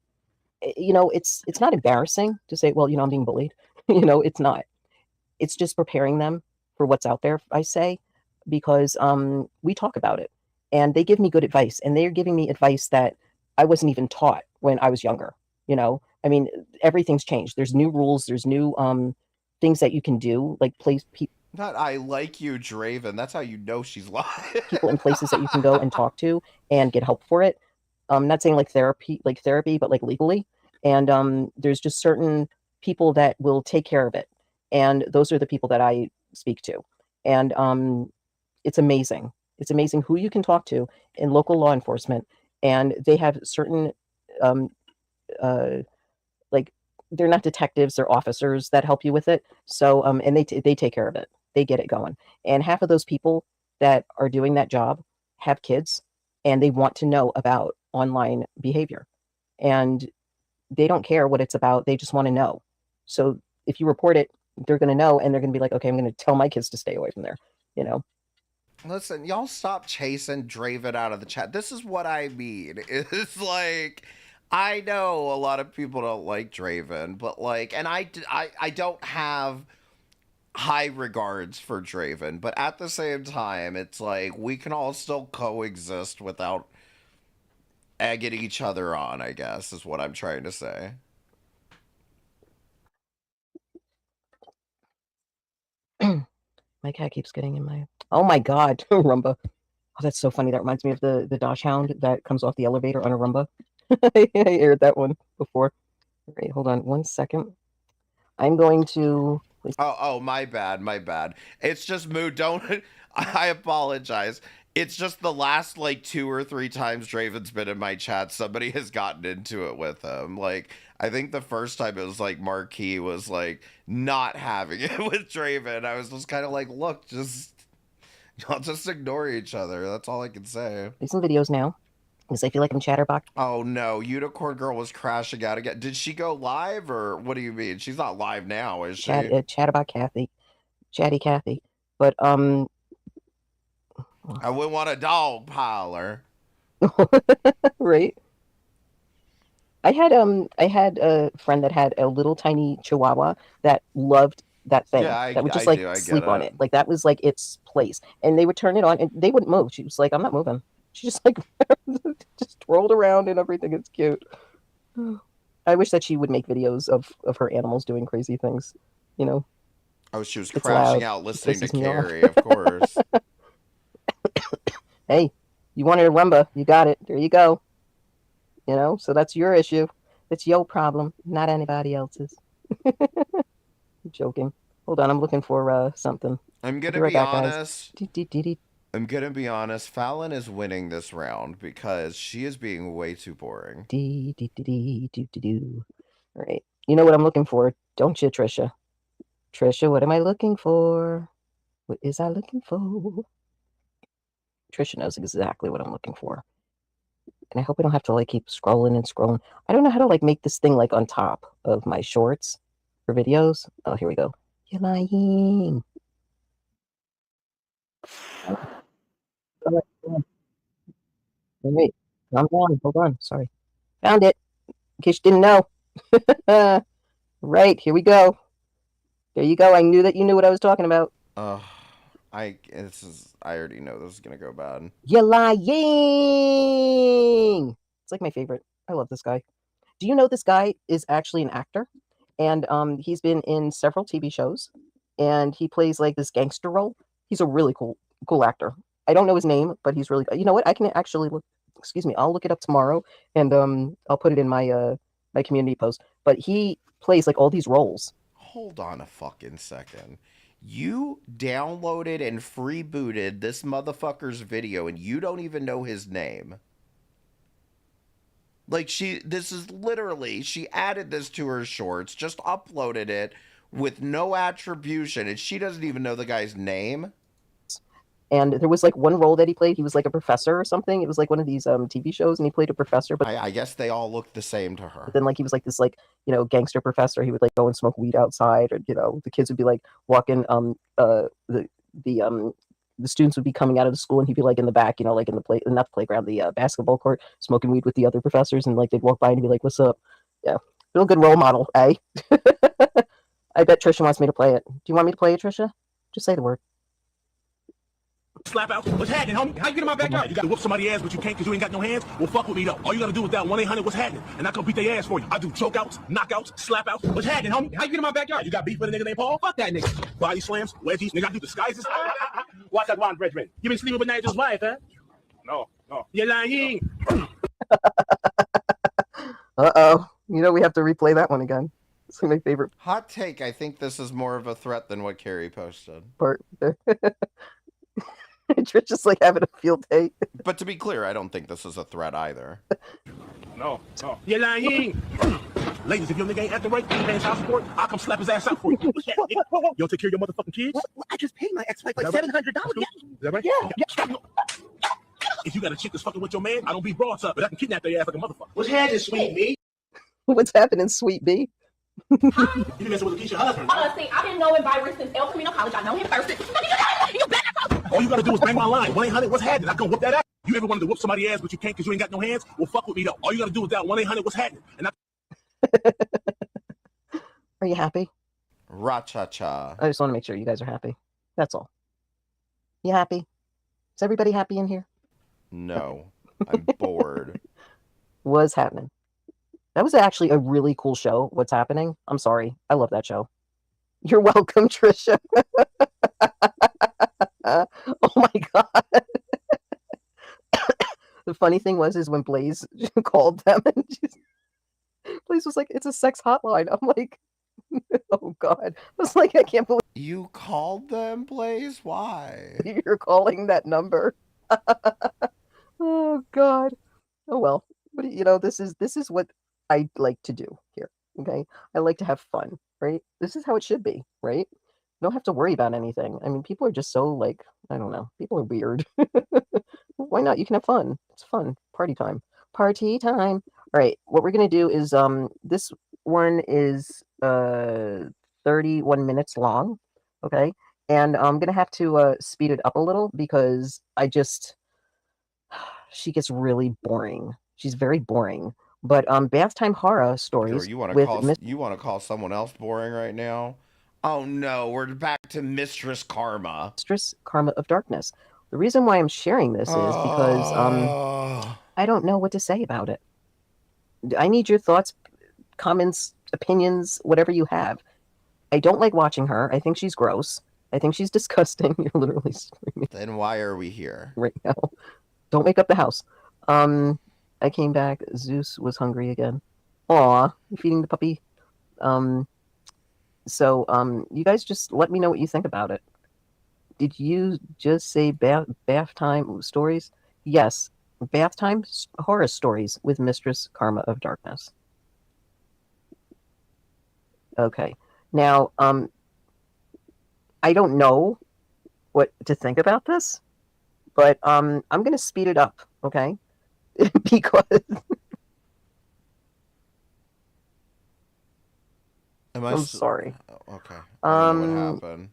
[SPEAKER 6] it's not embarrassing to say, well, I'm being bullied. It's not. It's just preparing them for what's out there, I say, because we talk about it, and they give me good advice, and they're giving me advice that I wasn't even taught when I was younger. I mean, everything's changed. There's new rules. There's new things that you can do, like place people.
[SPEAKER 4] Not I like you, Draven. That's how you know she's lying.
[SPEAKER 6] People in places that you can go and talk to and get help for it. I'm not saying like therapy, but like legally. And there's just certain people that will take care of it. And those are the people that I speak to. And it's amazing. It's amazing who you can talk to in local law enforcement. And they have certain, like, they're not detectives, they're officers that help you with it. So, and they take care of it. They get it going. And half of those people that are doing that job have kids, and they want to know about online behavior. And they don't care what it's about. They just want to know. So if you report it, they're going to know, and they're going to be like, okay, I'm going to tell my kids to stay away from there,
[SPEAKER 4] Listen, y'all stop chasing Draven out of the chat. This is what I mean. It's like, I know a lot of people don't like Draven, but like, and I don't have high regards for Draven, but at the same time, it's like, we can all still coexist without egging each other on, I guess, is what I'm trying to say.
[SPEAKER 6] My cat keeps getting in my... Oh my God, Rumba. Oh, that's so funny. That reminds me of the Dachshund that comes off the elevator on a Rumba. I aired that one before. Wait, hold on 1 second. I'm going to...
[SPEAKER 4] Oh, my bad. It's just mood. Don't... I apologize. It's just the last, like, 2 or 3 times Draven's been in my chat, somebody has gotten into it with him. Like, I think the first time it was, like, Marquis was, like, not having it with Draven. I was just kind of like, look, y'all just ignore each other. That's all I can say.
[SPEAKER 6] There's some videos now, because I feel like I'm chatterbox.
[SPEAKER 4] Oh, no. Unicorn Girl was crashing out again. Did she go live, or what do you mean? She's not live now, is she?
[SPEAKER 6] Chatterbox Kathy. Chatty Kathy. But,
[SPEAKER 4] I wouldn't want a dog parlor.
[SPEAKER 6] Right. I had a friend that had a little tiny chihuahua that loved that thing.
[SPEAKER 4] Yeah,
[SPEAKER 6] that would just sleep on it. Like that was like its place. And they would turn it on and they wouldn't move. She was like, I'm not moving. She just like just rolled around and everything. It's cute. I wish that she would make videos of her animals doing crazy things,
[SPEAKER 4] Oh, she was
[SPEAKER 6] It's
[SPEAKER 4] crashing
[SPEAKER 6] loud.
[SPEAKER 4] out
[SPEAKER 6] It
[SPEAKER 4] listening to
[SPEAKER 6] pisses me off.
[SPEAKER 4] Carrie, of course.
[SPEAKER 6] Hey, you wanted a rumba, you got it. There you go. You know, so that's your issue. That's your problem, not anybody else's. I'm joking. Hold on, I'm looking for something.
[SPEAKER 4] I'm
[SPEAKER 6] I'll
[SPEAKER 4] gonna
[SPEAKER 6] be right
[SPEAKER 4] be
[SPEAKER 6] back, guys.
[SPEAKER 4] honest. I'm gonna be honest. Fallon is winning this round because she is being way too boring.
[SPEAKER 6] All right. You know what I'm looking for, don't you, Trisha? Trisha, what am I looking for? What is I looking for? Trisha knows exactly what I'm looking for. And I hope I don't have to like keep scrolling and scrolling. I don't know how to like make this thing like on top of my shorts for videos. Oh, here we go. You're lying. Wait, calm down. Hold on. Sorry. Found it. In case you didn't know. Right, here we go. There you go. I knew that you knew what I was talking about.
[SPEAKER 4] I already know this is gonna go bad.
[SPEAKER 6] You're lying. It's like my favorite. I love this guy. Do you know this guy is actually an actor? And he's been in several TV shows, and he plays like this gangster role. He's a really cool actor. I don't know his name, but he's really. You know what? I can actually look. Excuse me. I'll look it up tomorrow, and I'll put it in my my community post. But he plays like all these roles.
[SPEAKER 4] Hold on a fucking second. You downloaded and freebooted this motherfucker's video, and you don't even know his name. Like, this is literally, she added this to her shorts, just uploaded it with no attribution, and she doesn't even know the guy's name.
[SPEAKER 6] And there was like one role that he played. He was like a professor or something. It was like one of these TV shows, and he played a professor. But
[SPEAKER 4] I guess they all looked the same to her.
[SPEAKER 6] But then like he was like this like, you know, gangster professor. He would like go and smoke weed outside, or you know, the kids would be like walking the students would be coming out of the school, and he'd be like in the back, you know, like in the not the playground, the basketball court, smoking weed with the other professors, and like they'd walk by and be like, "What's up?" Yeah, real good role model, eh? I bet Trisha wants me to play it. Do you want me to play it, Trisha? Just say the word.
[SPEAKER 7] Slap out. What's happening, homie? How you get in my backyard? You gotta whoop somebody's ass, but you can't because you ain't got no hands? Well, fuck with me, though. All you gotta do is that 1-800 what's happening, and I come beat their ass for you. I do chokeouts, knockouts, slap outs. What's happening, homie? How you get in my backyard? You got beef with a nigga named Paul? Fuck that nigga. Body slams, wedgies, nigga, I do disguises. What's that one, brethren? You been sleeping with Nigel's wife, huh? No. You're lying.
[SPEAKER 6] Uh-oh. You know, we have to replay that one again. It's my favorite
[SPEAKER 4] Hot take, I think this is more of a threat than what Carrie posted.
[SPEAKER 6] part. Trisha's like having a field day.
[SPEAKER 4] But to be clear, I don't think this is a threat either.
[SPEAKER 7] No. You're lying. Ladies, if your nigga ain't acting right, ain't paying child support, I'll come slap his ass out for you. What's that, nigga? You don't take care of your motherfucking kids?
[SPEAKER 11] Well, I just paid my ex-wife like $700.
[SPEAKER 7] Is that right?
[SPEAKER 11] Yeah.
[SPEAKER 7] If you got a chick that's fucking with your man, I don't beat broads up, but I can kidnap their ass like a motherfucker. What's happening, sweet B?
[SPEAKER 6] What's happening, sweet B?
[SPEAKER 7] You messing with Lakeisha's husband, right?
[SPEAKER 10] See, I've been knowing Byron since El Camino College. I know him first.
[SPEAKER 7] All you gotta do is bang my line. 1-800 what's happening? I can whoop that ass. You ever wanted to whoop somebody's ass, but you can't because you ain't got no hands? Well, fuck with me, though. All you gotta do is that 1-800 what's happening. And
[SPEAKER 6] Are you happy?
[SPEAKER 4] Ra-cha-cha.
[SPEAKER 6] I just want to make sure you guys are happy. That's all. You happy? Is everybody happy in here?
[SPEAKER 4] No. I'm bored.
[SPEAKER 6] What's happening? That was actually a really cool show. What's happening? I'm sorry. I love that show. You're welcome, Trisha. Oh my god. The funny thing was when Blaze called them and Blaze was like, "It's a sex hotline." I'm like, oh god. I was like, I can't believe
[SPEAKER 4] you called them, Blaze? Why?
[SPEAKER 6] You're calling that number. Oh god. Oh well. But you know, this is what I like to do here. Okay. I like to have fun, right? This is how it should be, right? You don't have to worry about anything. I mean, people are just so like, I don't know. People are weird. Why not? You can have fun. It's fun. Party time. Party time. All right. What we're gonna do is this one is 31 minutes long. Okay. And I'm gonna have to speed it up a little because she gets really boring. She's very boring. But bath time horror stories.
[SPEAKER 4] You want to call someone else boring right now? Oh no, we're back to Mistress Karma.
[SPEAKER 6] Mistress Karma of Darkness. The reason why I'm sharing this is because I don't know what to say about it. I need your thoughts, comments, opinions, whatever you have. I don't like watching her. I think she's gross. I think she's disgusting. You're literally screaming
[SPEAKER 4] Then why are we here?
[SPEAKER 6] right now. Don't make up the house. I came back. Zeus was hungry again. Aw, you feeding the puppy? So, you guys just let me know what you think about it. Did you just say bath time stories? Yes, bath time horror stories with Mistress Karma of Darkness. Okay. Now, I don't know what to think about this, but I'm going to speed it up, okay? Because I'm sorry.
[SPEAKER 4] Okay. I don't know what happened.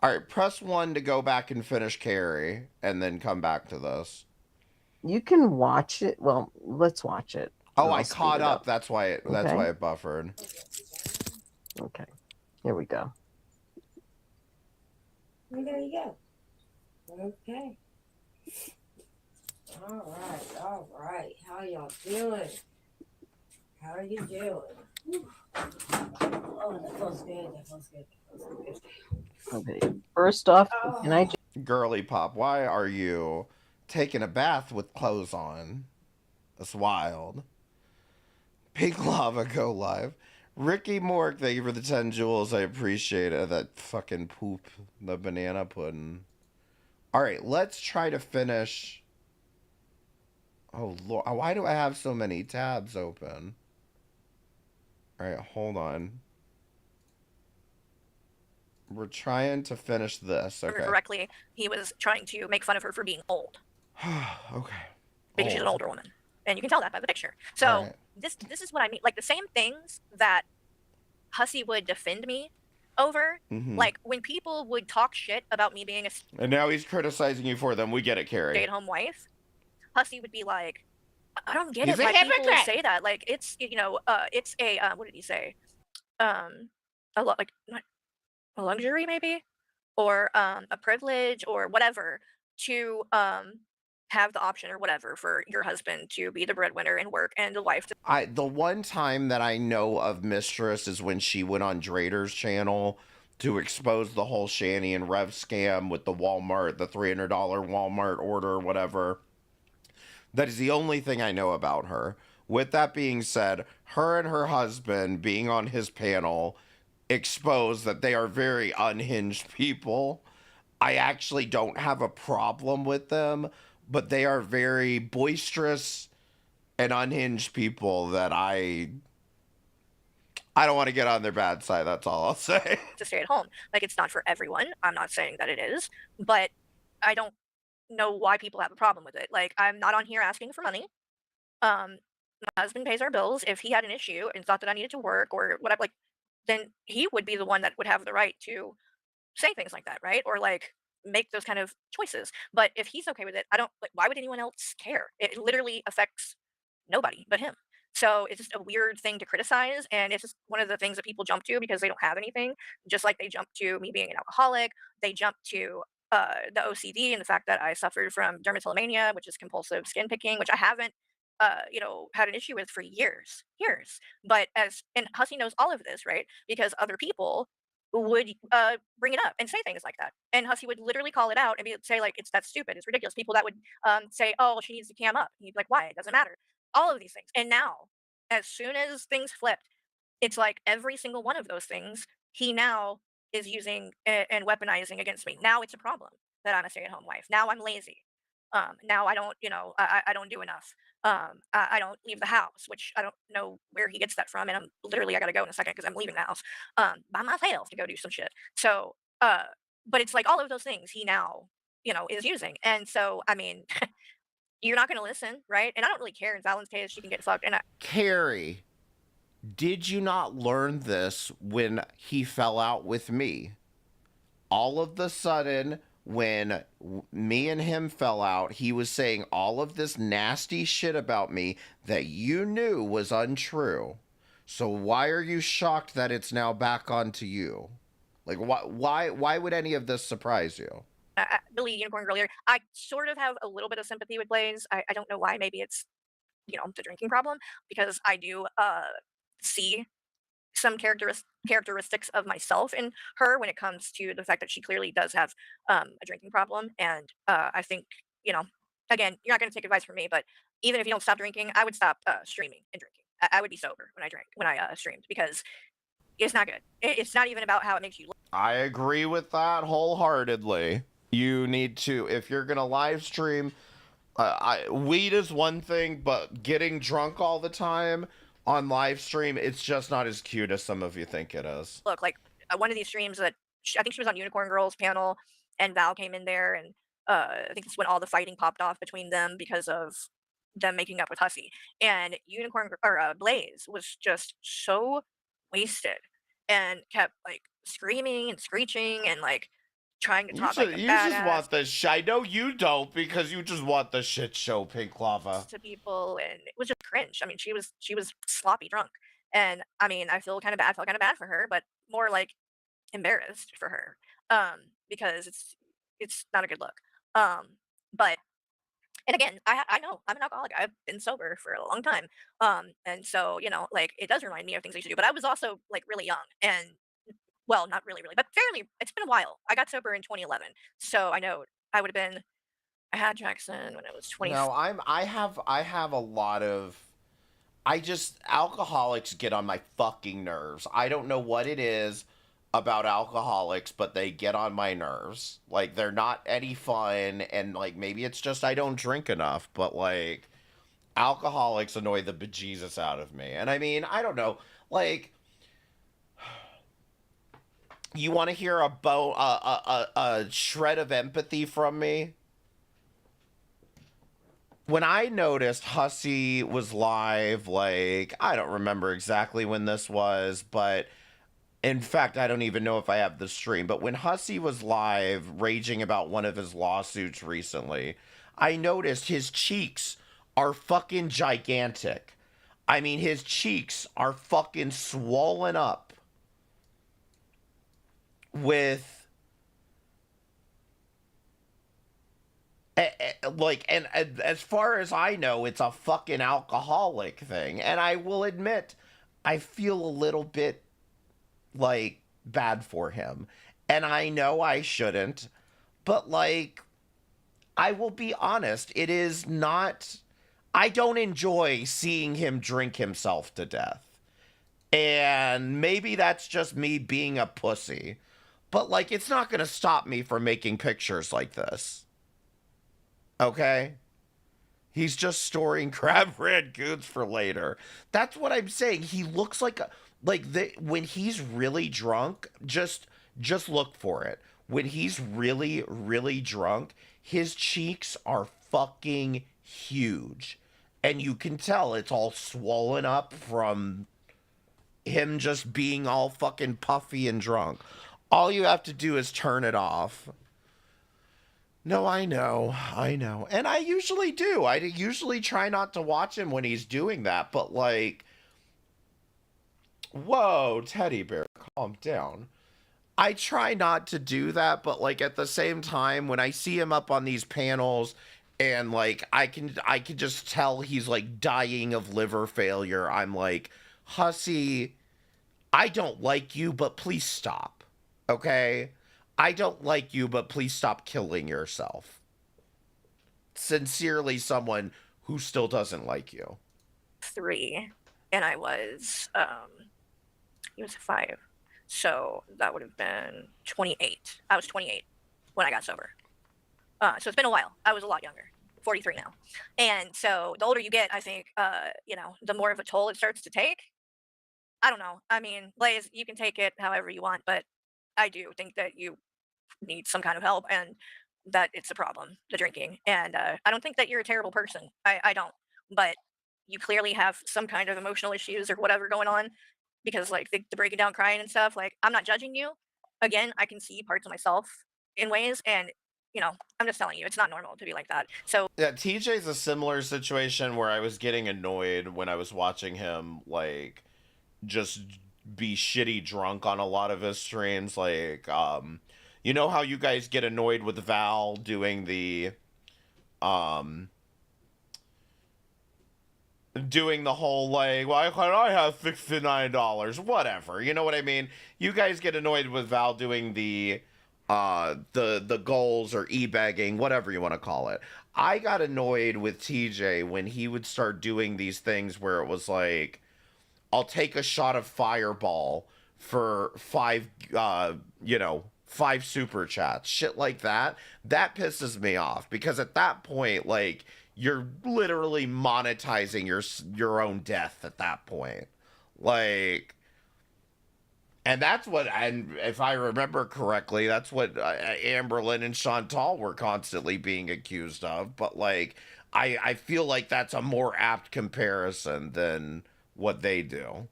[SPEAKER 4] All right, press 1 to go back and finish Carrie, and then come back to this.
[SPEAKER 6] You can watch it. Well, let's watch it.
[SPEAKER 4] Oh, I caught up. That's why it buffered.
[SPEAKER 6] Okay. Here we go.
[SPEAKER 19] Well, there you go. Okay. All right. How y'all doing? How are you doing? Oh, that feels good. That feels good. That feels good.
[SPEAKER 6] Okay. First off, can I
[SPEAKER 4] Girly Pop, why are you taking a bath with clothes on? That's wild. Pink Lava, go live. Ricky Mork, thank you for the 10 jewels. I appreciate it. That fucking poop, the banana pudding. All right, let's try to finish. Oh, Lord. Why do I have so many tabs open? All right, hold on. We're trying to finish this. Okay.
[SPEAKER 10] Correctly, he was trying to make fun of her for being old.
[SPEAKER 4] Okay.
[SPEAKER 10] Because she's an older woman, and you can tell that by the picture. So this is what I mean. Like the same things that Hussy would defend me over. Like when people would talk shit about me being a
[SPEAKER 4] And now he's criticizing you for them. We get it, Carrie.
[SPEAKER 10] stay-at-home wife, Hussy would be like, I don't get
[SPEAKER 4] He's
[SPEAKER 10] it
[SPEAKER 4] a
[SPEAKER 10] why people
[SPEAKER 4] hypocrite.
[SPEAKER 10] say that. Like it's it's a what did he say? A lot like a luxury maybe, or a privilege or whatever to have the option or whatever for your husband to be the breadwinner and work and the wife to
[SPEAKER 4] The one time that I know of Mistress is when she went on Drader's channel to expose the whole Shani and Rev scam with the Walmart, the $300 Walmart order or whatever. That is the only thing I know about her. With that being said, her and her husband being on his panel exposed that they are very unhinged people. I actually don't have a problem with them, but they are very boisterous and unhinged people that I don't want to get on their bad side. That's all I'll say.
[SPEAKER 10] to stay at home. Like it's not for everyone. I'm not saying that it is, but I don't know why people have a problem with it. Like I'm not on here asking for money. My husband pays our bills. If he had an issue and thought that I needed to work or whatever, like then he would be the one that would have the right to say things like that, right? Or like make those kind of choices. But if he's okay with it, I don't like why would anyone else care? It literally affects nobody but him. So it's just a weird thing to criticize, and it's just one of the things that people jump to because they don't have anything. Just like they jump to me being an alcoholic, they jump to the OCD and the fact that I suffered from dermatillomania, which is compulsive skin picking, which I haven't, had an issue with for years. But and Hussy knows all of this, right? Because other people would bring it up and say things like that, and Hussy would literally call it out and say like, "It's that's stupid. It's ridiculous." People that would say, "Oh, she needs to cam up." And he'd be like, "Why? It doesn't matter." All of these things. And now, as soon as things flipped, it's like every single one of those things he now is using and weaponizing against me. Now it's a problem that I'm a stay-at-home wife. Now I'm lazy. Now I don't, I don't do enough. I don't leave the house, which I don't know where he gets that from. And I gotta go in a second because I'm leaving the house by myself to go do some shit. So, but it's like all of those things he now, is using. And so, I mean, you're not gonna listen, right? And I don't really care. In Fallon'S case, she can get fucked. And
[SPEAKER 4] Carrie, did you not learn this when he fell out with me? All of the sudden, when me and him fell out, he was saying all of this nasty shit about me that you knew was untrue. So why are you shocked that it's now back onto you? Like, why would any of this surprise you?
[SPEAKER 10] Billy Unicorn Girl here. I sort of have a little bit of sympathy with Blaze. I don't know why. Maybe it's the drinking problem because I do see some characteristics of myself in her when it comes to the fact that she clearly does have a drinking problem. And I think, you know, again, you're not going to take advice from me, but even if you don't stop drinking, I would stop streaming and drinking. I would be sober when I streamed, because it's not good. It's not even about how it makes you look.
[SPEAKER 4] I agree with that wholeheartedly. You need to, if you're gonna live stream, weed is one thing, but getting drunk all the time on live stream, it's just not as cute as some of you think it is.
[SPEAKER 10] Look, like one of these streams that I think she was on Unicorn Girls panel, and Val came in there, and I think it's when all the fighting popped off between them because of them making up with Hussey. And Blaze was just so wasted and kept like screaming and screeching and like trying to talk like a
[SPEAKER 4] You just
[SPEAKER 10] badass
[SPEAKER 4] want the I know you don't, because you just want the shit show, Pink Lava.
[SPEAKER 10] to people, and it was just cringe. I mean, she was sloppy drunk, and I mean, I felt kind of bad for her, but more like embarrassed for her, because it's not a good look. But and again, I know I'm an alcoholic. I've been sober for a long time, and so you know, like it does remind me of things I used to do. But I was also like really young, and well, not really, really, but fairly. It's been a while. I got sober in 2011, so I know I would have been. I had Jackson when I was 20.
[SPEAKER 4] No, I have a lot of, alcoholics get on my fucking nerves. I don't know what it is about alcoholics, but they get on my nerves. Like, they're not any fun, and like maybe it's just I don't drink enough, but like alcoholics annoy the bejesus out of me. And I mean, I don't know, like, you want to hear a shred of empathy from me? When I noticed Hussey was live, like, I don't remember exactly when this was, but in fact, I don't even know if I have the stream, but when Hussey was live raging about one of his lawsuits recently, I noticed his cheeks are fucking gigantic. I mean, his cheeks are fucking swollen up with like, and as far as I know, it's a fucking alcoholic thing. And I will admit, I feel a little bit like bad for him, and I know I shouldn't, but like, I will be honest, it is not, I don't enjoy seeing him drink himself to death. And maybe that's just me being a pussy, but like, it's not gonna stop me from making pictures like this. Okay? He's just storing crab rangoons for later. That's what I'm saying. He looks like when he's really drunk, just look for it. When he's really, really drunk, his cheeks are fucking huge. And you can tell it's all swollen up from him just being all fucking puffy and drunk. All you have to do is turn it off. No, I know. And I usually do. I usually try not to watch him when he's doing that, but like, whoa, teddy bear, calm down. I try not to do that, but like at the same time, when I see him up on these panels and like I can just tell he's like dying of liver failure, I'm like, Hussey, I don't like you, but please stop. Okay? I don't like you, but please stop killing yourself. Sincerely, someone who still doesn't like you.
[SPEAKER 10] 3, and I was he was 5, so that would have been 28. I was 28 when I got sober, so it's been a while. I was a lot younger, 43 now, and so the older you get, I think you know, the more of a toll it starts to take. I don't know, I mean, Blaze, you can take it however you want, but I do think that you need some kind of help, and that it's a problem, the drinking. And I don't think that you're a terrible person. I don't, but you clearly have some kind of emotional issues or whatever going on, because like the breaking down crying and stuff, like, I'm not judging you. Again, I can see parts of myself in ways, and you know, I'm just telling you, it's not normal to be like that. So
[SPEAKER 4] yeah, TJ's a similar situation where I was getting annoyed when I was watching him like just be shitty drunk on a lot of his streams. Like, you know how you guys get annoyed with Val doing the doing the whole like, why can't I have $69? Whatever, you know what I mean? You guys get annoyed with Val doing the goals or e-bagging, whatever you want to call it. I got annoyed with TJ when he would start doing these things where it was like, I'll take a shot of Fireball for 5 super chats, shit like that. That pisses me off because at that point, like, you're literally monetizing your own death at that point. Like, and that's what, and if I remember correctly, that's what Amberlyn and Chantal were constantly being accused of. But like, I feel like that's a more apt comparison than what they do.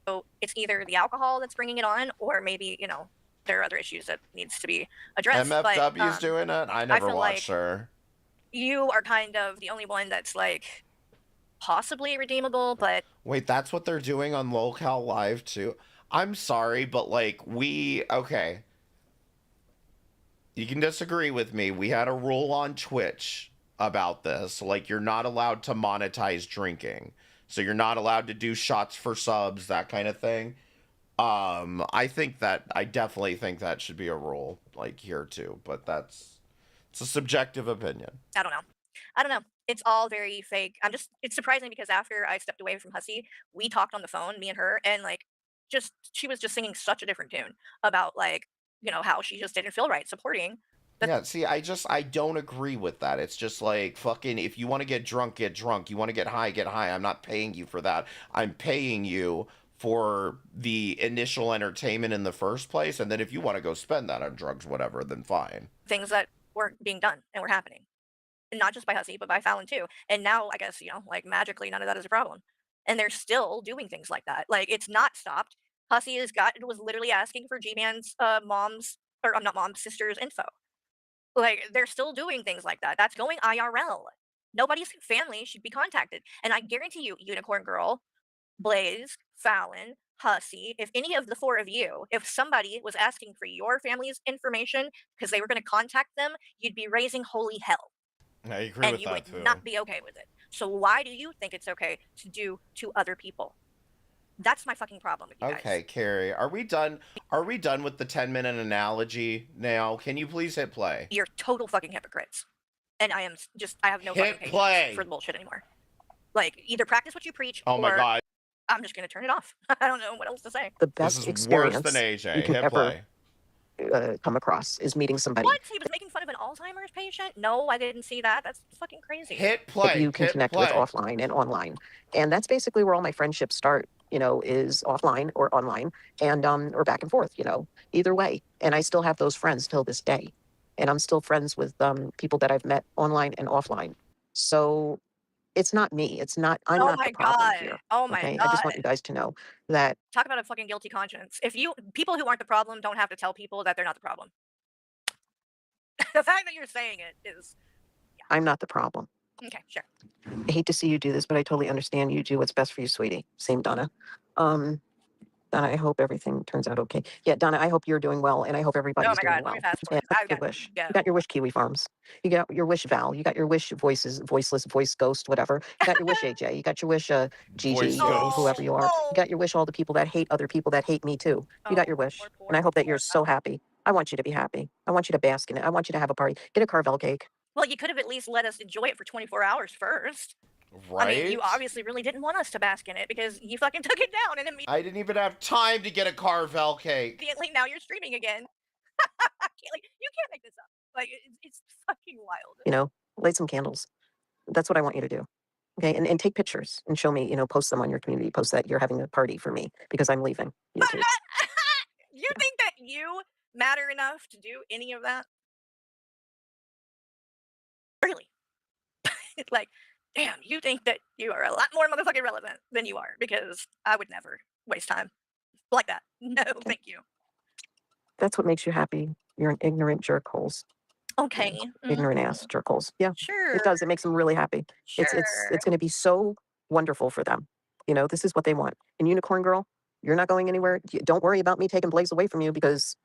[SPEAKER 10] So it's either the alcohol that's bringing it on, or maybe, you know, there are other issues that needs to be addressed.
[SPEAKER 4] MFW's doing it? I never
[SPEAKER 10] feel
[SPEAKER 4] watched
[SPEAKER 10] like
[SPEAKER 4] her.
[SPEAKER 10] You are kind of the only one that's like possibly redeemable, but
[SPEAKER 4] Wait, that's what they're doing on Locale Live too? I'm sorry, but like okay. You can disagree with me. We had a rule on Twitch about this. Like, you're not allowed to monetize drinking. So you're not allowed to do shots for subs, that kind of thing. I definitely think that should be a rule, like, here too. But it's a subjective opinion.
[SPEAKER 10] I don't know. It's all very fake. It's surprising because after I stepped away from Hussy, we talked on the phone, me and her, and like, she was just singing such a different tune about like, you know, how she just didn't feel right supporting.
[SPEAKER 4] Yeah, see, I don't agree with that. It's just like, fucking, if you want to get drunk, get drunk. You want to get high, get high. I'm not paying you for that. I'm paying you for the initial entertainment in the first place, and then if you want to go spend that on drugs, whatever, then fine.
[SPEAKER 10] Things that were being done and were happening. And not just by Hussy, but by Fallon too. And now I guess, you know, like magically none of that is a problem. And they're still doing things like that. Like, it's not stopped. Hussy was literally asking for G-Man's sister's info. Like, they're still doing things like that. That's going IRL. Nobody's family should be contacted. And I guarantee you, Unicorn Girl, Blaze, Fallon, Hussy, if any of the four of you, if somebody was asking for your family's information because they were going to contact them, you'd be raising holy hell.
[SPEAKER 4] I agree
[SPEAKER 10] and
[SPEAKER 4] with
[SPEAKER 10] you
[SPEAKER 4] that
[SPEAKER 10] would
[SPEAKER 4] too.
[SPEAKER 10] not be okay with it. So why do you think it's okay to do to other people? That's my fucking problem with you guys.
[SPEAKER 4] Okay, Carrie, are we done? Are we done with the 10-minute analogy now? Can you please hit play?
[SPEAKER 10] You're total fucking hypocrites. And I have no
[SPEAKER 4] Hit
[SPEAKER 10] fucking
[SPEAKER 4] play.
[SPEAKER 10] patience for the bullshit anymore. Like, either practice what you preach,
[SPEAKER 4] Oh my
[SPEAKER 10] or
[SPEAKER 4] god.
[SPEAKER 10] I'm just gonna turn it off. I don't know what else to say.
[SPEAKER 5] The best
[SPEAKER 4] This is
[SPEAKER 5] experience
[SPEAKER 4] worse than AJ.
[SPEAKER 5] you can
[SPEAKER 4] Hit
[SPEAKER 5] ever
[SPEAKER 4] play.
[SPEAKER 5] come across is meeting somebody
[SPEAKER 10] What? He was making fun of an Alzheimer's patient? No, I didn't see that. That's fucking crazy.
[SPEAKER 4] Hit
[SPEAKER 5] that
[SPEAKER 4] play.
[SPEAKER 5] you can
[SPEAKER 4] Hit
[SPEAKER 5] connect
[SPEAKER 4] play.
[SPEAKER 5] with offline and online. And that's basically where all my friendships start, you know, is offline or online, and or back and forth, you know, either way. And I still have those friends till this day. And I'm still friends with people that I've met online and offline. So it's not me. I'm
[SPEAKER 10] Oh
[SPEAKER 5] not
[SPEAKER 10] my
[SPEAKER 5] the problem
[SPEAKER 10] God.
[SPEAKER 5] here.
[SPEAKER 10] Oh my
[SPEAKER 5] Okay.
[SPEAKER 10] God.
[SPEAKER 5] I just want you guys to know that
[SPEAKER 10] Talk about a fucking guilty conscience. People who aren't the problem don't have to tell people that they're not the problem. The fact that you're saying it is,
[SPEAKER 5] I'm not the problem.
[SPEAKER 10] okay, sure.
[SPEAKER 5] I hate to see you do this, but I totally understand. You do what's best for you, sweetie. Same, Donna. Donna, I hope everything turns out okay. Yeah, Donna, I hope you're doing well, and I hope everybody's
[SPEAKER 10] Oh my
[SPEAKER 5] doing
[SPEAKER 10] God, let
[SPEAKER 5] well.
[SPEAKER 10] me fast
[SPEAKER 5] And
[SPEAKER 10] forward.
[SPEAKER 5] your wish. You got your wish, Kiwi Farms. You got your wish, Val. You got your wish, voiceless, voice ghost, whatever. You got your wish, AJ. You got your wish, Gigi,
[SPEAKER 4] Voice
[SPEAKER 5] or
[SPEAKER 4] ghost.
[SPEAKER 5] whoever you are. You got your wish, all the people that hate other people that hate me too. You got your wish, and I hope that you're so happy. I want you to be happy. I want you to bask in it. I want you to have a party. Get a Carvel cake.
[SPEAKER 10] Well, you could have at least let us enjoy it for 24 hours first.
[SPEAKER 4] Right?
[SPEAKER 10] I mean, you obviously really didn't want us to bask in it because you fucking took it down and
[SPEAKER 4] I didn't even have time to get a Carvel cake.
[SPEAKER 10] immediately now you're streaming again. You can't make this up. Like, it's fucking wild.
[SPEAKER 5] You know, light some candles. That's what I want you to do. Okay, and take pictures and show me, you know, post them on your community post that you're having a party for me because I'm leaving YouTube.
[SPEAKER 10] You think that you matter enough to do any of that? Really? Like, damn, you think that you are a lot more motherfucking relevant than you are, because I would never waste time like that. No, thank you.
[SPEAKER 5] That's what makes you happy. You're an ignorant jerkholes.
[SPEAKER 10] Okay.
[SPEAKER 5] Ignorant ass jerkholes. Yeah.
[SPEAKER 10] Sure.
[SPEAKER 5] It does. It makes them really happy. It's going to be so wonderful for them. You know, this is what they want. And Unicorn Girl, you're not going anywhere. Don't worry about me taking Blaze away from you because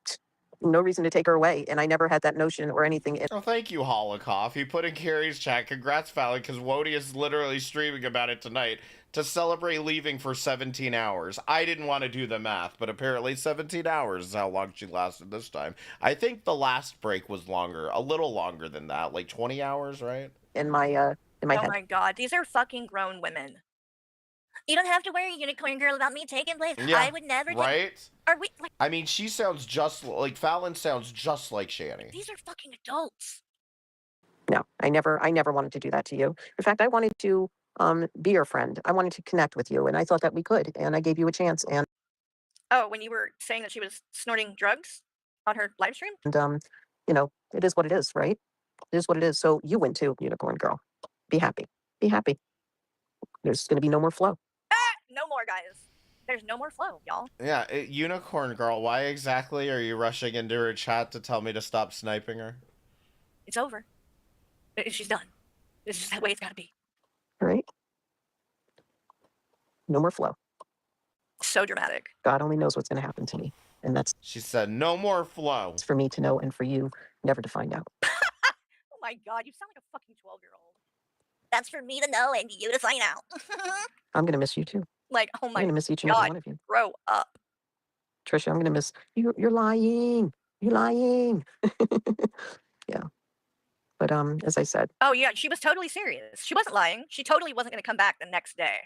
[SPEAKER 5] no reason to take her away. And I never had that notion or anything.
[SPEAKER 4] Oh, thank you, Holocaust. He put in Carrie's chat. Congrats, Fallon, because Wody is literally streaming about it tonight to celebrate leaving for 17 hours. I didn't want to do the math, but apparently 17 hours is how long she lasted this time. I think the last break was longer, a little longer than that, like 20 hours, right?
[SPEAKER 5] In my head.
[SPEAKER 10] Oh my god, these are fucking grown women. You don't have to worry, unicorn girl, about me taking place.
[SPEAKER 4] Yeah,
[SPEAKER 10] I would never.
[SPEAKER 4] right?
[SPEAKER 10] Are we like?
[SPEAKER 4] I mean, she sounds just like Fallon sounds just like Shani.
[SPEAKER 10] These are fucking adults.
[SPEAKER 5] No, I never wanted to do that to you. In fact, I wanted to be your friend. I wanted to connect with you, and I thought that we could, and I gave you a chance. And
[SPEAKER 10] Oh, when you were saying that she was snorting drugs on her live stream?
[SPEAKER 5] you know, it is what it is, right? It is what it is. So you win too, unicorn girl. Be happy. Be happy. There's going to be no more flow.
[SPEAKER 10] No more, guys. There's no more flow, y'all.
[SPEAKER 4] Yeah, unicorn girl, why exactly are you rushing into her chat to tell me to stop sniping her?
[SPEAKER 10] It's over. She's done. This is the way it's got to be.
[SPEAKER 5] All right. No more flow.
[SPEAKER 10] So dramatic.
[SPEAKER 5] God only knows what's going to happen to me. And that's...
[SPEAKER 4] She said, no more flow.
[SPEAKER 5] It's for me to know and for you never to find out.
[SPEAKER 10] Oh my god, you sound like a fucking 12-year-old. That's for me to know and you to find out.
[SPEAKER 5] I'm going to miss you too.
[SPEAKER 10] Like, oh
[SPEAKER 5] I'm
[SPEAKER 10] my
[SPEAKER 5] going to miss each and
[SPEAKER 10] god,
[SPEAKER 5] every one of you.
[SPEAKER 10] grow up.
[SPEAKER 5] Trisha, I'm going to miss you. You're lying. You're lying. Yeah. But as I said.
[SPEAKER 10] Oh yeah, she was totally serious. She wasn't lying. She totally wasn't going to come back the next day.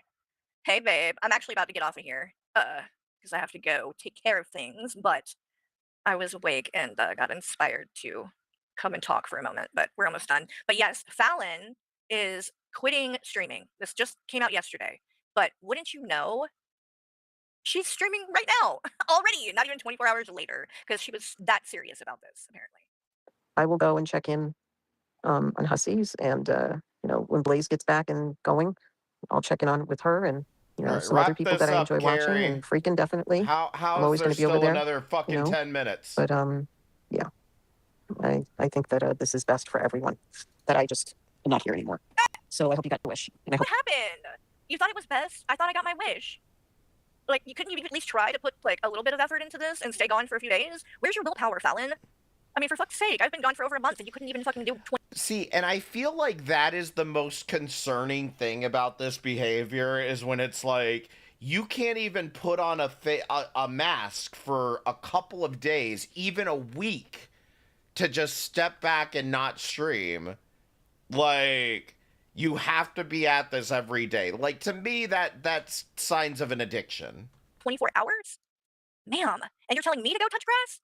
[SPEAKER 10] Hey babe, I'm actually about to get off of here. Because I have to go take care of things, but I was awake and got inspired to come and talk for a moment, but we're almost done. But yes, Fallon is quitting streaming. This just came out yesterday. But wouldn't you know, she's streaming right now already, not even 24 hours later, because she was that serious about this, apparently.
[SPEAKER 5] I will go and check in on Hussies, and you know, when Blaze gets back and going, I'll check in on with her and you know, some other people that I enjoy watching, and Freaking definitely.
[SPEAKER 4] How
[SPEAKER 5] I'm always
[SPEAKER 4] is there
[SPEAKER 5] going to be over
[SPEAKER 4] still
[SPEAKER 5] there.
[SPEAKER 4] another fucking
[SPEAKER 5] you know?
[SPEAKER 4] 10 minutes?
[SPEAKER 5] But yeah, I think that this is best for everyone. That I just am not here anymore. So I hope you got your wish. And I hope.
[SPEAKER 10] What happened? You thought it was best? I thought I got my wish. Like, you couldn't even at least try to put like a little bit of effort into this and stay gone for a few days? Where's your willpower, Fallon? I mean, for fuck's sake, I've been gone for over a month and you couldn't even fucking do 20.
[SPEAKER 4] See, and I feel like that is the most concerning thing about this behavior is when it's like you can't even put on a mask for a couple of days, even a week, to just step back and not stream. Like, you have to be at this every day. Like, to me, that's signs of an addiction.
[SPEAKER 10] 24 hours? Ma'am, and you're telling me to go touch grass?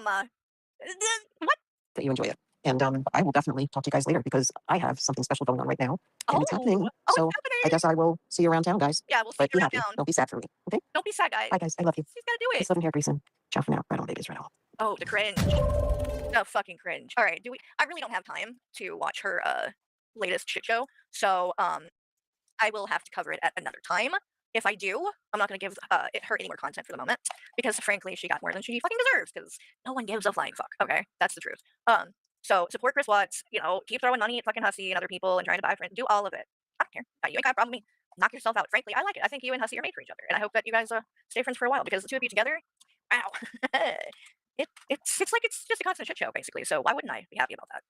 [SPEAKER 10] Ma'am, what?
[SPEAKER 5] That you enjoy it. And I will definitely talk to you guys later because I have something special going on right now. And it's happening. So
[SPEAKER 10] it's happening.
[SPEAKER 5] I guess I will see you around town, guys.
[SPEAKER 10] Yeah, we'll see
[SPEAKER 5] But
[SPEAKER 10] you
[SPEAKER 5] be
[SPEAKER 10] around
[SPEAKER 5] happy.
[SPEAKER 10] town.
[SPEAKER 5] Don't be sad for me. Okay?
[SPEAKER 10] Don't be sad, guys.
[SPEAKER 5] Bye, guys. I love you.
[SPEAKER 10] She's gotta do it.
[SPEAKER 5] Peace, love, and hair, Grayson. Ciao for now. Right on, babies. Right on.
[SPEAKER 10] Oh, the cringe. No, fucking cringe. All right, I really don't have time to watch her latest shit show. So I will have to cover it at another time. If I do, I'm not going to give her any more content for the moment because, frankly, she got more than she fucking deserves because no one gives a flying fuck. Okay, that's the truth. So support Chris Watts. You know, keep throwing money at fucking Hussy and other people and trying to buy friends. Do all of it. I don't care. You ain't got a problem with me. Knock yourself out. Frankly, I like it. I think you and Hussy are made for each other, and I hope that you guys stay friends for a while because the two of you together, wow, it's like it's just a constant shit show basically. So why wouldn't I be happy about that?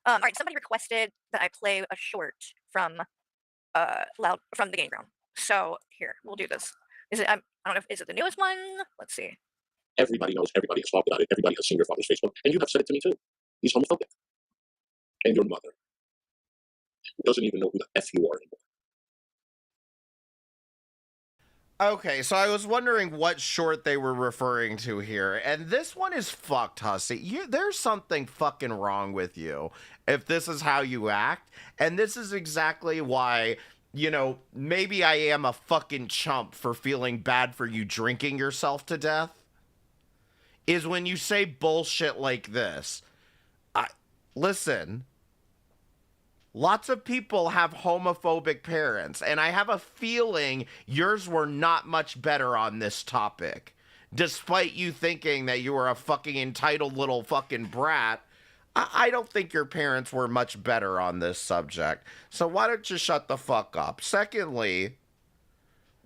[SPEAKER 10] All right, somebody requested that I play a short from from the game ground. So here, we'll do this. Is it? I don't know. Is it the newest one? Let's see.
[SPEAKER 8] Everybody knows. Everybody has talked about it. Everybody has seen your father's Facebook, and you have said it to me too. He's homophobic, and your mother doesn't even know who the f you are anymore.
[SPEAKER 4] Okay, so I was wondering what short they were referring to here, and this one is fucked, Hussy. There's something fucking wrong with you if this is how you act, and this is exactly why, you know, maybe I am a fucking chump for feeling bad for you drinking yourself to death, is when you say bullshit like this. Listen, lots of people have homophobic parents, and I have a feeling yours were not much better on this topic. Despite you thinking that you were a fucking entitled little fucking brat, I don't think your parents were much better on this subject. So why don't you shut the fuck up? Secondly,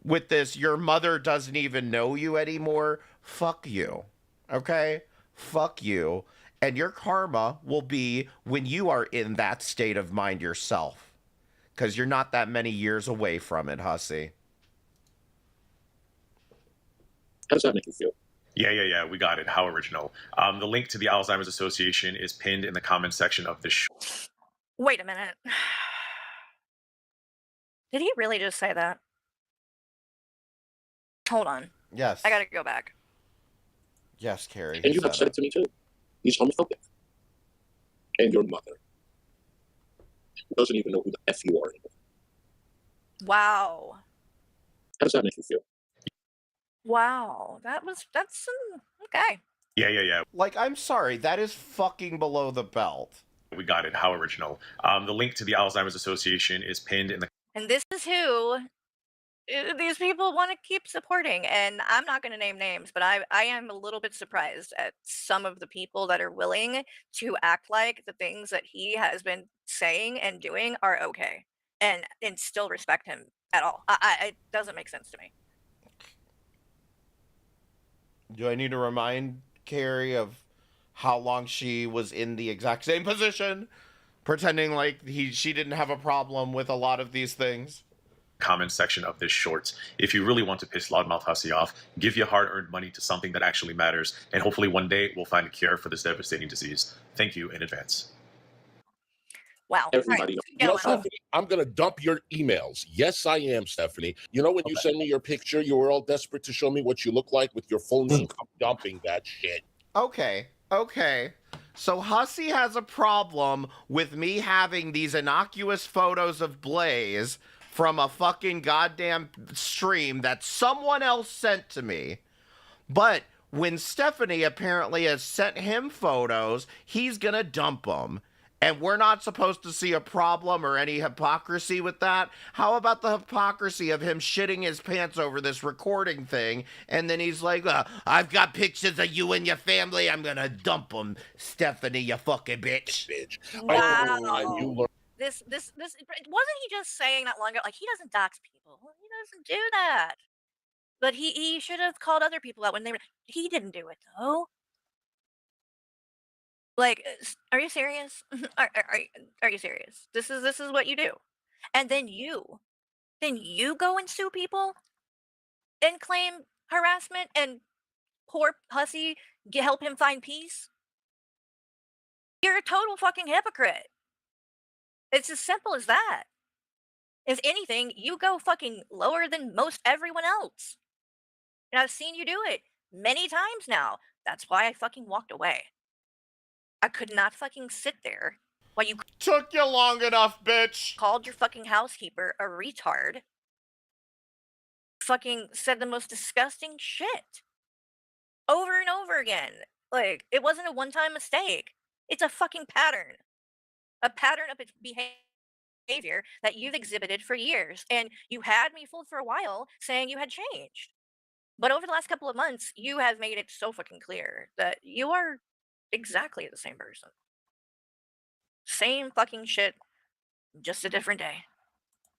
[SPEAKER 4] with this, your mother doesn't even know you anymore. Fuck you. Okay? fuck you, and your karma will be when you are in that state of mind yourself. Because you're not that many years away from it, Hussy.
[SPEAKER 8] How does that make you feel?
[SPEAKER 9] Yeah. We got it. How original. The link to the Alzheimer's Association is pinned in the comment section of this show.
[SPEAKER 10] Wait a minute. Did he really just say that? Hold on.
[SPEAKER 4] Yes.
[SPEAKER 10] I gotta go back.
[SPEAKER 4] Yes, Carrie.
[SPEAKER 8] And you have said it to me too. He's homophobic. And your mother doesn't even know who the F you are anymore.
[SPEAKER 10] Wow.
[SPEAKER 8] How does that make you feel?
[SPEAKER 10] Wow. That's okay.
[SPEAKER 9] Yeah.
[SPEAKER 4] Like, I'm sorry, that is fucking below the belt.
[SPEAKER 9] We got it. How original. The link to the Alzheimer's Association is pinned in the...
[SPEAKER 10] And this is who these people want to keep supporting. And I'm not going to name names, but I am a little bit surprised at some of the people that are willing to act like the things that he has been saying and doing are okay and still respect him at all. It doesn't make sense to me.
[SPEAKER 4] Do I need to remind Carrie of how long she was in the exact same position, pretending like she didn't have a problem with a lot of these things?
[SPEAKER 9] Comment section of this short. If you really want to piss Loudmouth Hussy off, give your hard-earned money to something that actually matters, and hopefully one day we'll find a cure for this devastating disease. Thank you in advance.
[SPEAKER 10] Wow.
[SPEAKER 8] Everybody, you know, Stephanie, I'm going to dump your emails. Yes, I am, Stephanie. You know, when you send me your picture, you were all desperate to show me what you look like with your full name. I'm dumping that shit.
[SPEAKER 4] Okay. So Hussy has a problem with me having these innocuous photos of Blaze from a fucking goddamn stream that someone else sent to me. But when Stephanie apparently has sent him photos, he's gonna dump them. And we're not supposed to see a problem or any hypocrisy with that. How about the hypocrisy of him shitting his pants over this recording thing, and then he's like, I've got pictures of you and your family, I'm gonna dump them, Stephanie, you fucking bitch.
[SPEAKER 10] Wow. This wasn't he just saying not long ago, like, he doesn't dox people. He doesn't do that. But he should have called other people out when they were, he didn't do it though. Like, are you serious? Are you serious? This is what you do. And then you go and sue people and claim harassment and poor Hussy help him find peace? You're a total fucking hypocrite. It's as simple as that. If anything, you go fucking lower than most everyone else. And I've seen you do it many times now. That's why I fucking walked away. I could not fucking sit there while you
[SPEAKER 4] took you long enough, bitch.
[SPEAKER 10] Called your fucking housekeeper a retard. Fucking said the most disgusting shit. Over and over again. Like, it wasn't a one-time mistake. It's a fucking pattern. A pattern of its behavior that you've exhibited for years. And you had me fooled for a while saying you had changed. But over the last couple of months, you have made it so fucking clear that you are exactly the same person. Same fucking shit, just a different day.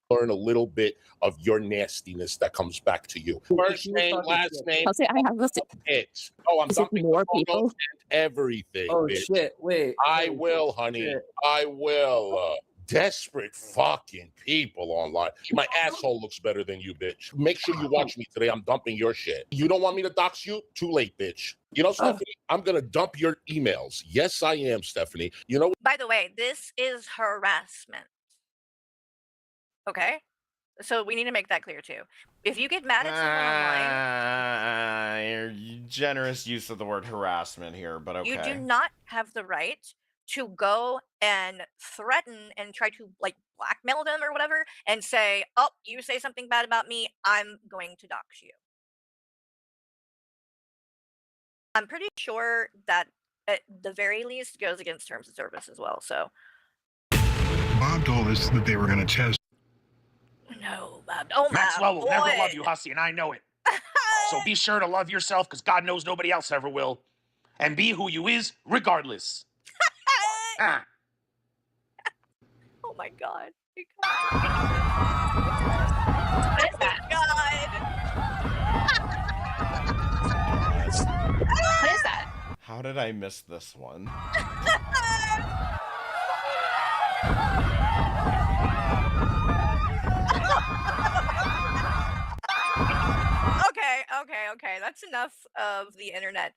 [SPEAKER 8] Learn a little bit of your nastiness that comes back to you. First name, last name.
[SPEAKER 22] I'll say I have this.
[SPEAKER 8] Bitch. Oh, I'm dumping
[SPEAKER 22] more people.
[SPEAKER 8] And everything.
[SPEAKER 22] Oh
[SPEAKER 8] bitch.
[SPEAKER 22] shit! Wait.
[SPEAKER 8] I will, honey.
[SPEAKER 22] Shit.
[SPEAKER 8] I will. Desperate fucking people online. My asshole looks better than you, bitch. Make sure you watch me today. I'm dumping your shit. You don't want me to dox you? Too late, bitch. You know, Stephanie, I'm gonna dump your emails. Yes, I am, Stephanie. You know.
[SPEAKER 10] By the way, this is harassment. Okay? So we need to make that clear too. If you get mad at someone online,
[SPEAKER 4] generous use of the word harassment here, but okay.
[SPEAKER 10] You do not have the right to go and threaten and try to like blackmail them or whatever and say, oh, you say something bad about me, I'm going to dox you. I'm pretty sure that at the very least goes against terms of service as well. So
[SPEAKER 23] Bob told us that they were going to test.
[SPEAKER 10] No, Bob. Oh,
[SPEAKER 7] Maxwell will never
[SPEAKER 10] boy.
[SPEAKER 7] love you, Hussy, and I know it. So be sure to love yourself, because God knows nobody else ever will. And be who you is, regardless. Ah.
[SPEAKER 10] Oh my God. What is that? God.
[SPEAKER 24] What is that?
[SPEAKER 4] How did I miss this one?
[SPEAKER 10] Okay. That's enough of the internet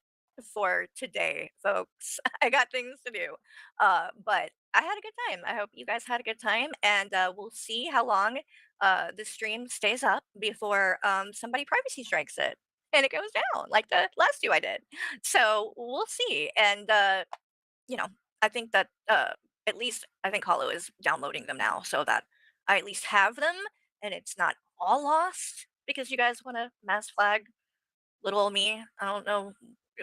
[SPEAKER 10] for today, folks. I got things to do. But I had a good time. I hope you guys had a good time, and we'll see how long the stream stays up before somebody privacy strikes it and it goes down like the last two I did. So we'll see. And you know, I think that at least I think Hollow is downloading them now so that I at least have them and it's not all lost because you guys want to mass flag little old me. I don't know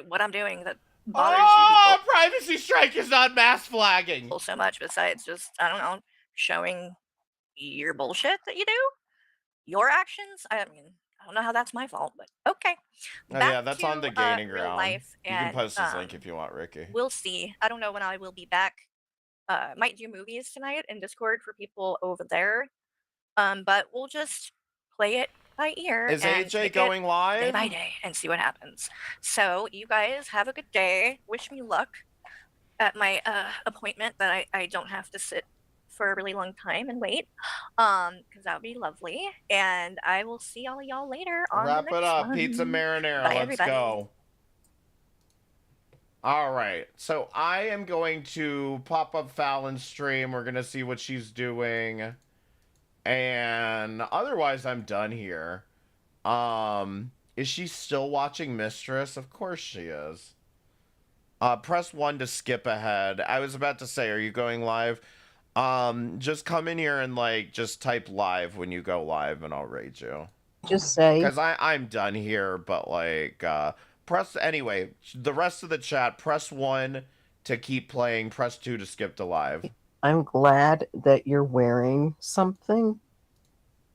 [SPEAKER 10] what I'm doing that bothers you people.
[SPEAKER 4] Privacy strike is not mass flagging.
[SPEAKER 10] So much besides just, I don't know, showing your bullshit that you do, your actions. I mean, I don't know how that's my fault, but okay.
[SPEAKER 4] Oh, yeah, that's on the gaining
[SPEAKER 10] real
[SPEAKER 4] ground.
[SPEAKER 10] life,
[SPEAKER 4] You can
[SPEAKER 10] and
[SPEAKER 4] post this link if you want, Ricky.
[SPEAKER 10] we'll see. I don't know when I will be back. Might do movies tonight in Discord for people over there. But we'll just play it by ear.
[SPEAKER 4] Is
[SPEAKER 10] and
[SPEAKER 4] AJ
[SPEAKER 10] take it
[SPEAKER 4] going live?
[SPEAKER 10] day by day and see what happens. So you guys have a good day. Wish me luck at my appointment that I don't have to sit for a really long time and wait. Because that would be lovely. And I will see all of y'all later on
[SPEAKER 4] Wrap
[SPEAKER 10] the next
[SPEAKER 4] it up.
[SPEAKER 10] one.
[SPEAKER 4] Pizza marinara.
[SPEAKER 10] Bye,
[SPEAKER 4] Let's
[SPEAKER 10] everybody.
[SPEAKER 4] go. All right. So I am going to pop up Fallon's stream. We're going to see what she's doing. And otherwise, I'm done here. Is she still watching Mistress? Of course she is. Press 1 to skip ahead. I was about to say, are you going live? Just come in here and, like, just type live when you go live, and I'll raid you.
[SPEAKER 6] Just say.
[SPEAKER 4] Because I'm done here, but, like, anyway, the rest of the chat, press 1 to keep playing, press 2 to skip to live.
[SPEAKER 6] I'm glad that you're wearing something.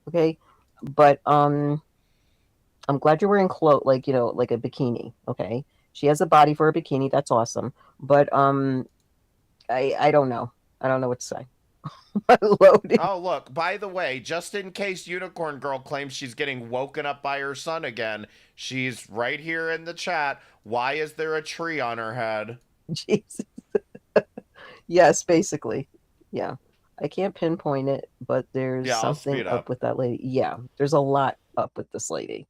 [SPEAKER 6] Okay? But, I'm glad you're wearing clothes, like, you know, like a bikini. Okay? She has a body for a bikini. That's awesome. But, I don't know. I don't know what to say.
[SPEAKER 4] Oh, look, by the way, just in case Unicorn Girl claims she's getting woken up by her son again, she's right here in the chat. Why is there a tree on her head?
[SPEAKER 6] Jesus. Yes, basically. Yeah. I can't pinpoint it, but there's something up with that lady. Yeah, there's a lot up with this lady.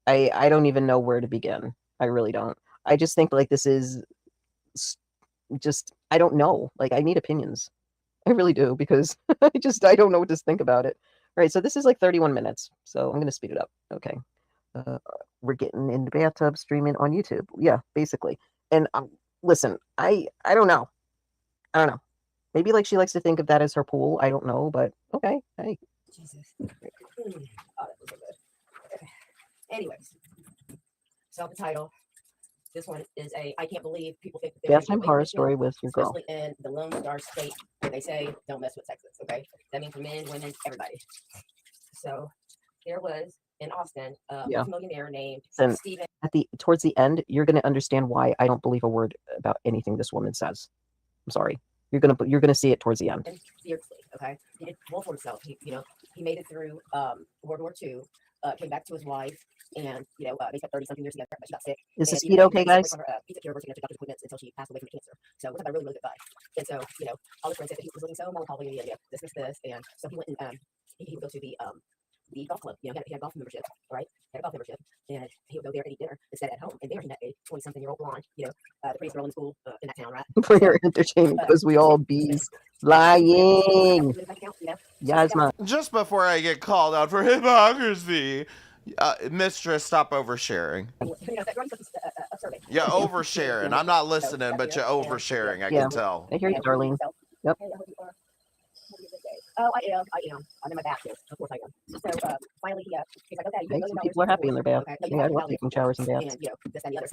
[SPEAKER 6] I don't even know where to begin. I really don't. I just think, like, this is just, I don't know. Like, I need opinions. I really do, because I don't know what to think about it. All right, so this is like 31 minutes, so I'm going to speed it up. Okay. We're getting in the bathtub streaming on YouTube. Yeah, basically. And listen, I don't know. I don't know. Maybe, like, she likes to think of that as her pool. I don't know, but okay. Hey.
[SPEAKER 19] Jesus. Oh, that was so good. Okay. Anyways, so the title. This one is I can't believe people think that they're
[SPEAKER 6] Bathroom horror story with your girl.
[SPEAKER 19] Especially in the Lone Star State, where they say don't mess with Texas. Okay, that means for men, women, everybody. So there was in Austin a millionaire named Stephen.
[SPEAKER 6] Towards the end, you're going to understand why I don't believe a word about anything this woman says. I'm sorry. You're gonna see it towards the end.
[SPEAKER 19] Fiercely, okay. He did well for himself. He made it through World War II. Came back to his wife, and they spent 30-something years together, but she got sick.
[SPEAKER 6] Is the speed okay, guys?
[SPEAKER 19] He took care of her, doctor's appointments until she passed away from cancer. So it was a really, really good guy. And so, all his friends said that he was looking so melancholy, and this. And so he went and he would go to the golf club. He had a golf membership, right? He had a golf membership, and he would go there and eat dinner instead at home. And there he met a 20-something-year-old blonde, the prettiest girl in school in that town, right?
[SPEAKER 6] For your entertainment, because we all be lying. Yasma.
[SPEAKER 4] Just before I get called out for hypocrisy, Mistress, stop oversharing. You're oversharing. I'm not listening, but you're oversharing. I can tell.
[SPEAKER 6] I hear you, Darlene. Yep.
[SPEAKER 19] Oh, I am. I'm in my bath, of course I am. So finally, he's like, okay,
[SPEAKER 6] Some people are happy in their bath. Yeah, I love taking showers in baths.
[SPEAKER 19] And, this and the other.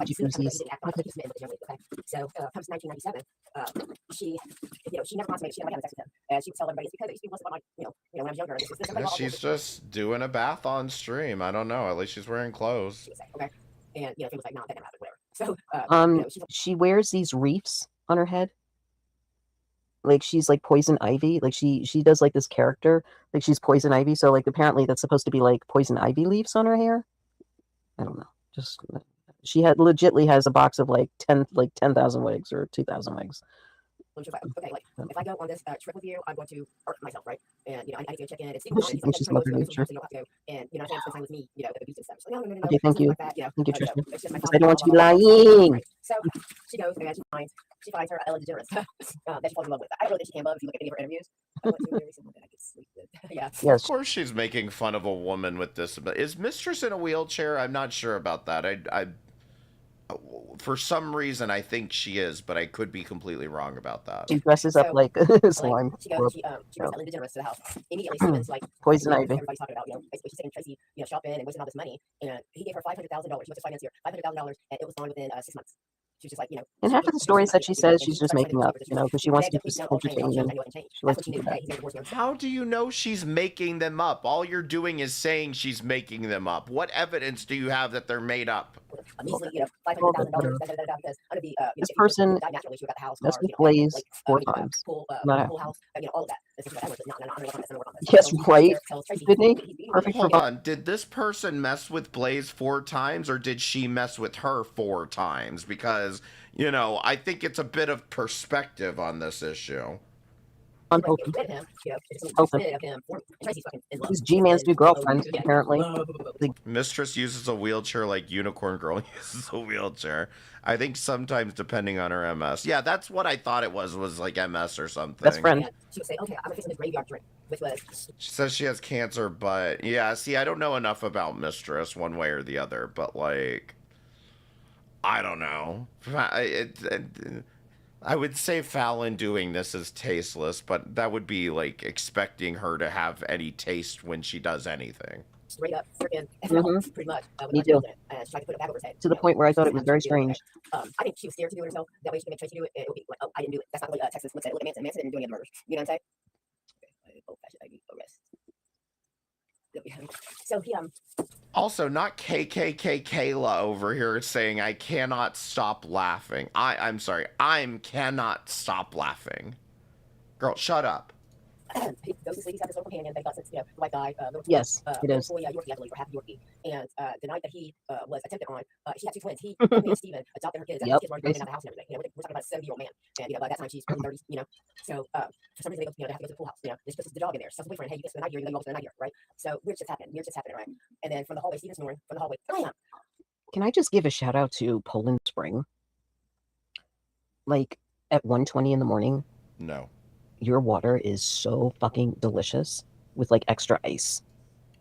[SPEAKER 19] So comes 1997, she never consummated. She never had sex with him, and she would tell everybody it's because it used to be once upon when I was younger.
[SPEAKER 4] She's just doing a bath on stream. I don't know. At least she's wearing clothes.
[SPEAKER 19] Okay, and he was like, no, that didn't happen. Whatever. So
[SPEAKER 6] she wears these wreaths on her head. Like, she's like Poison Ivy. Like, she does like this character, like she's Poison Ivy. So, like, apparently that's supposed to be like Poison Ivy leaves on her hair. I don't know. Just She had legitly has a box of like 10,000 wigs or 2,000 wigs.
[SPEAKER 19] Okay, like if I go on this trip with you, I'm going to hurt myself, right? And I need to go check in. It's
[SPEAKER 6] She thinks she's Mother Nature.
[SPEAKER 19] And I'm saying spend time with me, at the beach and stuff. So, no,
[SPEAKER 6] Okay, thank you.
[SPEAKER 19] Like that,
[SPEAKER 6] Thank you, Tristan.
[SPEAKER 19] It's just my
[SPEAKER 6] I don't want to be
[SPEAKER 19] blah, blah, blah,
[SPEAKER 6] lying.
[SPEAKER 19] right? So she goes and she finds her Ellen DeGeneres that she falls in love with. I don't know that she can love if you look at any of her interviews. I went to very someone that I could sleep with. Yeah.
[SPEAKER 4] Yes. Of course, she's making fun of a woman with disability. Is Mistress in a wheelchair? I'm not sure about that. I for some reason, I think she is, but I could be completely wrong about that.
[SPEAKER 6] She dresses up like slime.
[SPEAKER 19] She brings Ellen DeGeneres to the house. Immediately, Steven's like,
[SPEAKER 6] Poison ivy.
[SPEAKER 19] everybody's talking about, basically she's taking Tracy, shopping and wasting all this money. And he gave her $500,000. She went to financier, $500,000, and it was gone within 6 months. She was just like,
[SPEAKER 6] And half of the stories that she says she's just making up, because she wants to just entertain them. She likes to do that.
[SPEAKER 4] How do you know she's making them up? All you're doing is saying she's making them up. What evidence do you have that they're made up?
[SPEAKER 19] $500,000.
[SPEAKER 6] This person messed with Blaze 4 times. Not
[SPEAKER 19] house, all of that.
[SPEAKER 6] Yes, right. Sydney, perfect.
[SPEAKER 4] Hold on. Did this person mess with Blaze 4 times, or did she mess with her 4 times? Because, I think it's a bit of perspective on this issue.
[SPEAKER 6] I'm hoping. He's G-Man's new girlfriend, apparently.
[SPEAKER 4] Mistress uses a wheelchair like Unicorn Girl uses a wheelchair. I think sometimes depending on her MS. Yeah, that's what I thought it was like MS or something.
[SPEAKER 6] Best friend.
[SPEAKER 19] She would say, okay, I'm gonna fix this graveyard drink, which was...
[SPEAKER 4] She says she has cancer, but yeah, see, I don't know enough about Mistress one way or the other, but like, I don't know. I would say Fallon doing this is tasteless, but that would be like expecting her to have any taste when she does anything.
[SPEAKER 19] Straight up, freaking, pretty much.
[SPEAKER 6] Me too.
[SPEAKER 19] She tried to put it back over his head.
[SPEAKER 6] To the point where I thought it was very strange.
[SPEAKER 19] I think she was scared to do it herself. That way she can make Tracy do it. It would be like, oh, I didn't do it. That's not the way Texas would say. Look at Manson. Manson didn't do any of the murders. You know what I'm saying? Old-fashioned ID arrest. So he
[SPEAKER 4] Also, not KKK Kayla over here saying I cannot stop laughing. I'm sorry. Cannot stop laughing. Girl, shut up.
[SPEAKER 19] He goes to sleep. He's got this little companion. They got this, white guy.
[SPEAKER 6] Yes, it is.
[SPEAKER 19] Boy, Yorkie, I believe, or half Yorkie. And the night that he was attempted on, she had 2 twins. He and Steven adopted her kids. His kids were already out of the house and everything. We're talking about a 70-year-old man. And by that time she's in her 30s. So for some reason they go, they have to go to the pool house. This puts the dog in there. So boyfriend, hey, you get to the night here. You go to the night here, right? So weird shit's happening. Right? And then from the hallway, Steven's snoring from the hallway. Bam!
[SPEAKER 6] Can I just give a shout out to Poland Spring? Like at 1:20 in the morning.
[SPEAKER 4] No.
[SPEAKER 6] Your water is so fucking delicious with like extra ice.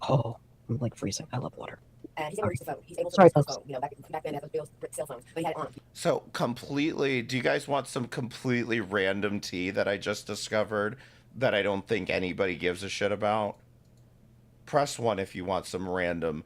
[SPEAKER 6] Oh, I'm like freezing. I love water.
[SPEAKER 19] And he's able to reach the phone. He's able to
[SPEAKER 6] Sorry,
[SPEAKER 19] reach the
[SPEAKER 6] folks.
[SPEAKER 19] phone. Back then, that was cell phones, but he had it on him.
[SPEAKER 4] So completely, do you guys want some completely random tea that I just discovered that I don't think anybody gives a shit about? Press 1 if you want some random,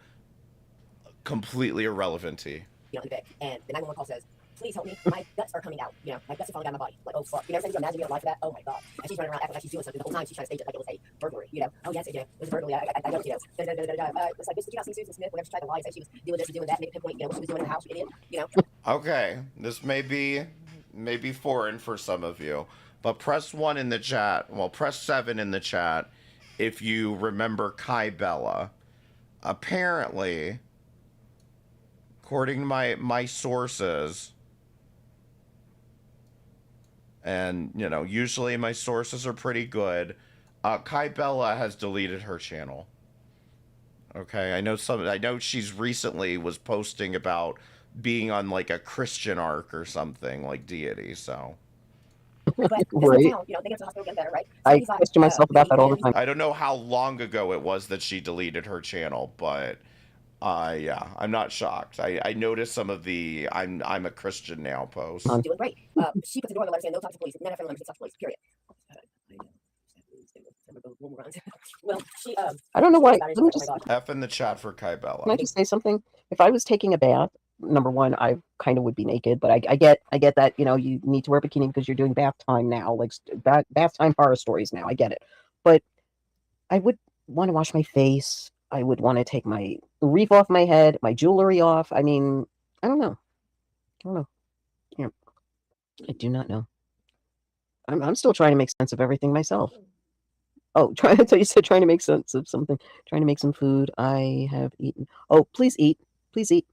[SPEAKER 4] completely irrelevant tea.
[SPEAKER 19] In the bed, and the 911 call says, please help me. My guts are coming out. My guts are falling out of my body. Like, oh fuck. You know what I'm saying? You imagine being alive for that? Oh my god. And she's running around acting like she's doing something. The whole time she's trying to stage it like it was a burglary. Oh yes, it was a burglary. I know it. It's like, did you not see Susan Smith whenever she tried to lie and say she was doing this or doing that, make a pinpoint, what she was doing in the house, you idiot,
[SPEAKER 4] Okay, this may be foreign for some of you, but press 1 in the chat. Well, press 7 in the chat if you remember Kai Bella. Apparently, according to my sources, and usually my sources are pretty good, Kai Bella has deleted her channel. Okay, I know she's recently was posting about being on like a Christian arc or something like deity, so
[SPEAKER 6] Right. I question myself about that all the time.
[SPEAKER 4] I don't know how long ago it was that she deleted her channel, but yeah, I'm not shocked. I noticed some of the I'm a Christian now posts.
[SPEAKER 19] Doing great. She puts a door on the letter saying no talk to police. None of her members talk to police, period. Well, she
[SPEAKER 6] I don't know why. Let me just
[SPEAKER 4] F in the chat for Kai Bella.
[SPEAKER 6] Can I just say something? If I was taking a bath, number one, I kind of would be naked, but I get that, you need to wear a bikini because you're doing bath time now, like bath time horror stories now. I get it. But I would want to wash my face. I would want to take my wreath off my head, my jewelry off. I mean, I don't know. Yeah. I do not know. I'm still trying to make sense of everything myself. Oh, I thought you said trying to make sense of something. Trying to make some food. I have eaten. Oh, please eat. Please eat.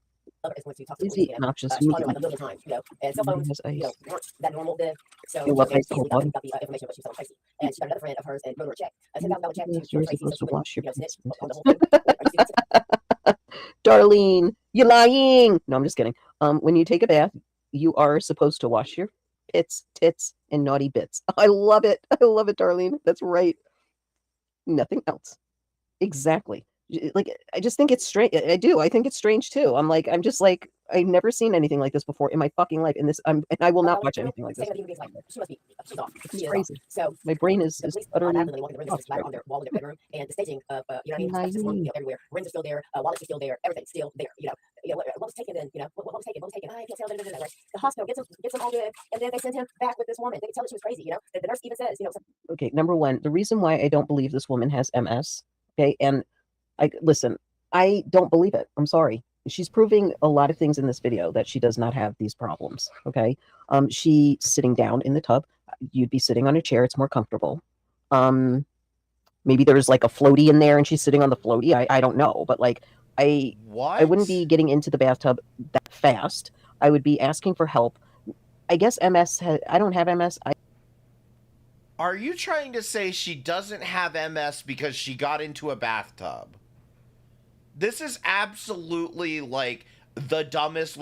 [SPEAKER 19] Lover is going to talk to
[SPEAKER 6] Is
[SPEAKER 19] people,
[SPEAKER 6] he obnoxious?
[SPEAKER 19] she called her like a million times, and cell phones,
[SPEAKER 6] Has ice.
[SPEAKER 19] weren't that normal then. So
[SPEAKER 6] You love
[SPEAKER 19] she
[SPEAKER 6] ice
[SPEAKER 19] easily
[SPEAKER 6] cold
[SPEAKER 19] got the information, but she was selling Tracy. And she got another friend of hers and wrote her a check, a $10,000 check to
[SPEAKER 6] Yes,
[SPEAKER 19] kill
[SPEAKER 6] you're
[SPEAKER 19] Tracy, so
[SPEAKER 6] supposed
[SPEAKER 19] she
[SPEAKER 6] to
[SPEAKER 19] would,
[SPEAKER 6] wash your
[SPEAKER 19] snitch
[SPEAKER 6] pits and
[SPEAKER 19] on the whole
[SPEAKER 6] tits.
[SPEAKER 19] thing. Are you serious?
[SPEAKER 6] Darlene, you're lying. No, I'm just kidding. When you take a bath, you are supposed to wash your pits, tits, and naughty bits. I love it. I love it, Darlene. That's right. Nothing else. Exactly. Like, I just think it's strange. I do. I think it's strange too. I'm just like, I've never seen anything like this before in my fucking life. And I will not watch anything like this.
[SPEAKER 19] She must be, she's off.
[SPEAKER 6] It's
[SPEAKER 19] She is
[SPEAKER 6] crazy.
[SPEAKER 19] off. So
[SPEAKER 6] My brain is
[SPEAKER 19] the police
[SPEAKER 6] utterly
[SPEAKER 19] automatically walk in the room, it's right on their wall in their bedroom, and the staging of, you know what I mean? Stuff just going, everywhere. Rings are still there, wallets are still there, everything's still there. What was taken then? What was taken? What was taken? I can't tell. Right? The hospital gets him all good, and then they send him back with this woman. They can tell that she was crazy. The nurse even says,
[SPEAKER 6] Okay, number one, the reason why I don't believe this woman has MS, okay, and listen, I don't believe it. I'm sorry. She's proving a lot of things in this video that she does not have these problems. Okay. She's sitting down in the tub. You'd be sitting on a chair. It's more comfortable. Maybe there's like a floaty in there and she's sitting on the floaty. I don't know. But like, I wouldn't be getting into the bathtub that fast. I would be asking for help. I guess MS, I don't have MS.
[SPEAKER 4] Are you trying to say she doesn't have MS because she got into a bathtub? This is absolutely like the dumbest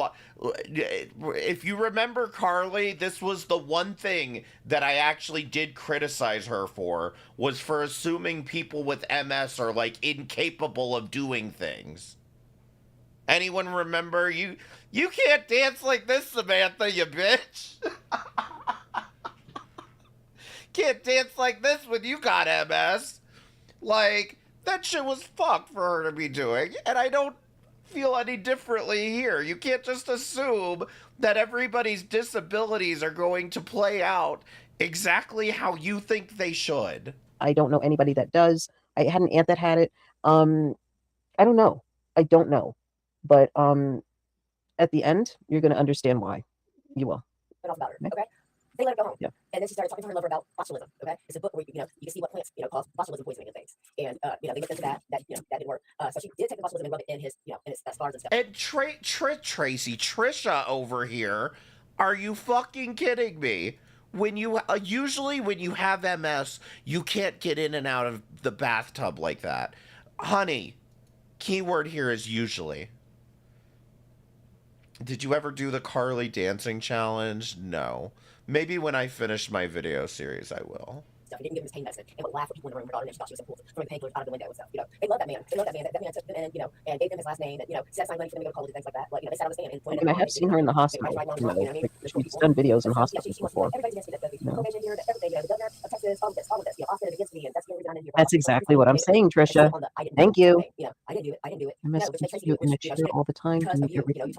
[SPEAKER 4] if you remember Carly, this was the one thing that I actually did criticize her for, was for assuming people with MS are like incapable of doing things. Anyone remember? You can't dance like this, Samantha, you bitch. Can't dance like this when you got MS. Like, that shit was fucked for her to be doing, and I don't feel any differently here. You can't just assume that everybody's disabilities are going to play out exactly how you think they should.
[SPEAKER 6] I don't know anybody that does. I had an aunt that had it. I don't know. I don't know. But at the end, you're going to understand why. You will.
[SPEAKER 19] About her, okay? They let her go home.
[SPEAKER 6] Yeah.
[SPEAKER 19] And then she started talking to her lover about botulism, okay? It's a book where, you can see what plants, cause botulism poisoning and things. And, they looked into that, that didn't work. So she did take the botulism and rub it in his, in his scars and stuff.
[SPEAKER 4] And Tracy, Trisha over here, are you fucking kidding me? When you, usually when you have MS, you can't get in and out of the bathtub like that. Honey, keyword here is usually. Did you ever do the Carly dancing challenge? No. Maybe when I finish my video series, I will.
[SPEAKER 19] Stuff. He didn't give him his pain medicine and would laugh with people in the room. Her daughter, and she thought she was so cool, throwing painkillers out of the window and stuff. They love that man. They love that man. That man took them in, and gave them his last name, and set aside money for them to go to college and things like that. Like, they sat on the stand and pointed
[SPEAKER 6] And I have seen her in the hospital. She's done videos in hospitals before. That's exactly what I'm saying, Trisha. Thank you.
[SPEAKER 19] I didn't do it. I didn't do it.
[SPEAKER 6] MS puts you in a chair all the time to make everything.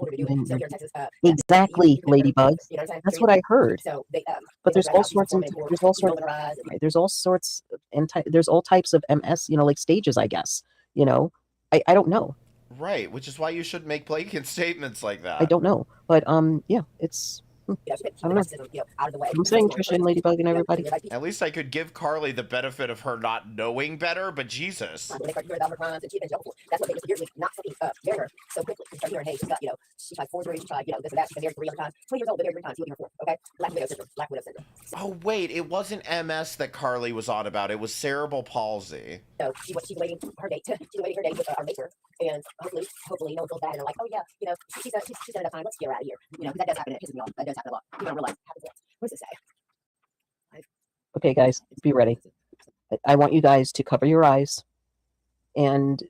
[SPEAKER 6] Exactly, Ladybug. That's what I heard. But there's all sorts of there's all types of MS, like stages, I guess. I don't know.
[SPEAKER 4] Right, which is why you shouldn't make blanket statements like that.
[SPEAKER 6] I don't know. But yeah, it's I don't know. I'm saying Trisha and Ladybug and everybody.
[SPEAKER 4] At least I could give Carly the benefit of her not knowing better, but Jesus.
[SPEAKER 19] That's what they just usually not marry her so quickly. Start hearing, hey, she's got, she tried forgery, she tried, this and that, she's been married 3 other times. 20 years old, been married 3 times, you were 4, okay? Black widow syndrome. Black widow syndrome.
[SPEAKER 4] Oh wait, it wasn't MS that Carly was on about. It was cerebral palsy.
[SPEAKER 19] So she's waiting her date. She's waiting her date with our maker, and hopefully no one feels bad, and they're like, oh yeah, she's done enough time. Let's get her out of here. That does happen. It pisses me off. That does happen a lot. You don't realize it happens. What does it say?
[SPEAKER 6] Okay, guys, be ready. I want you guys to cover your eyes and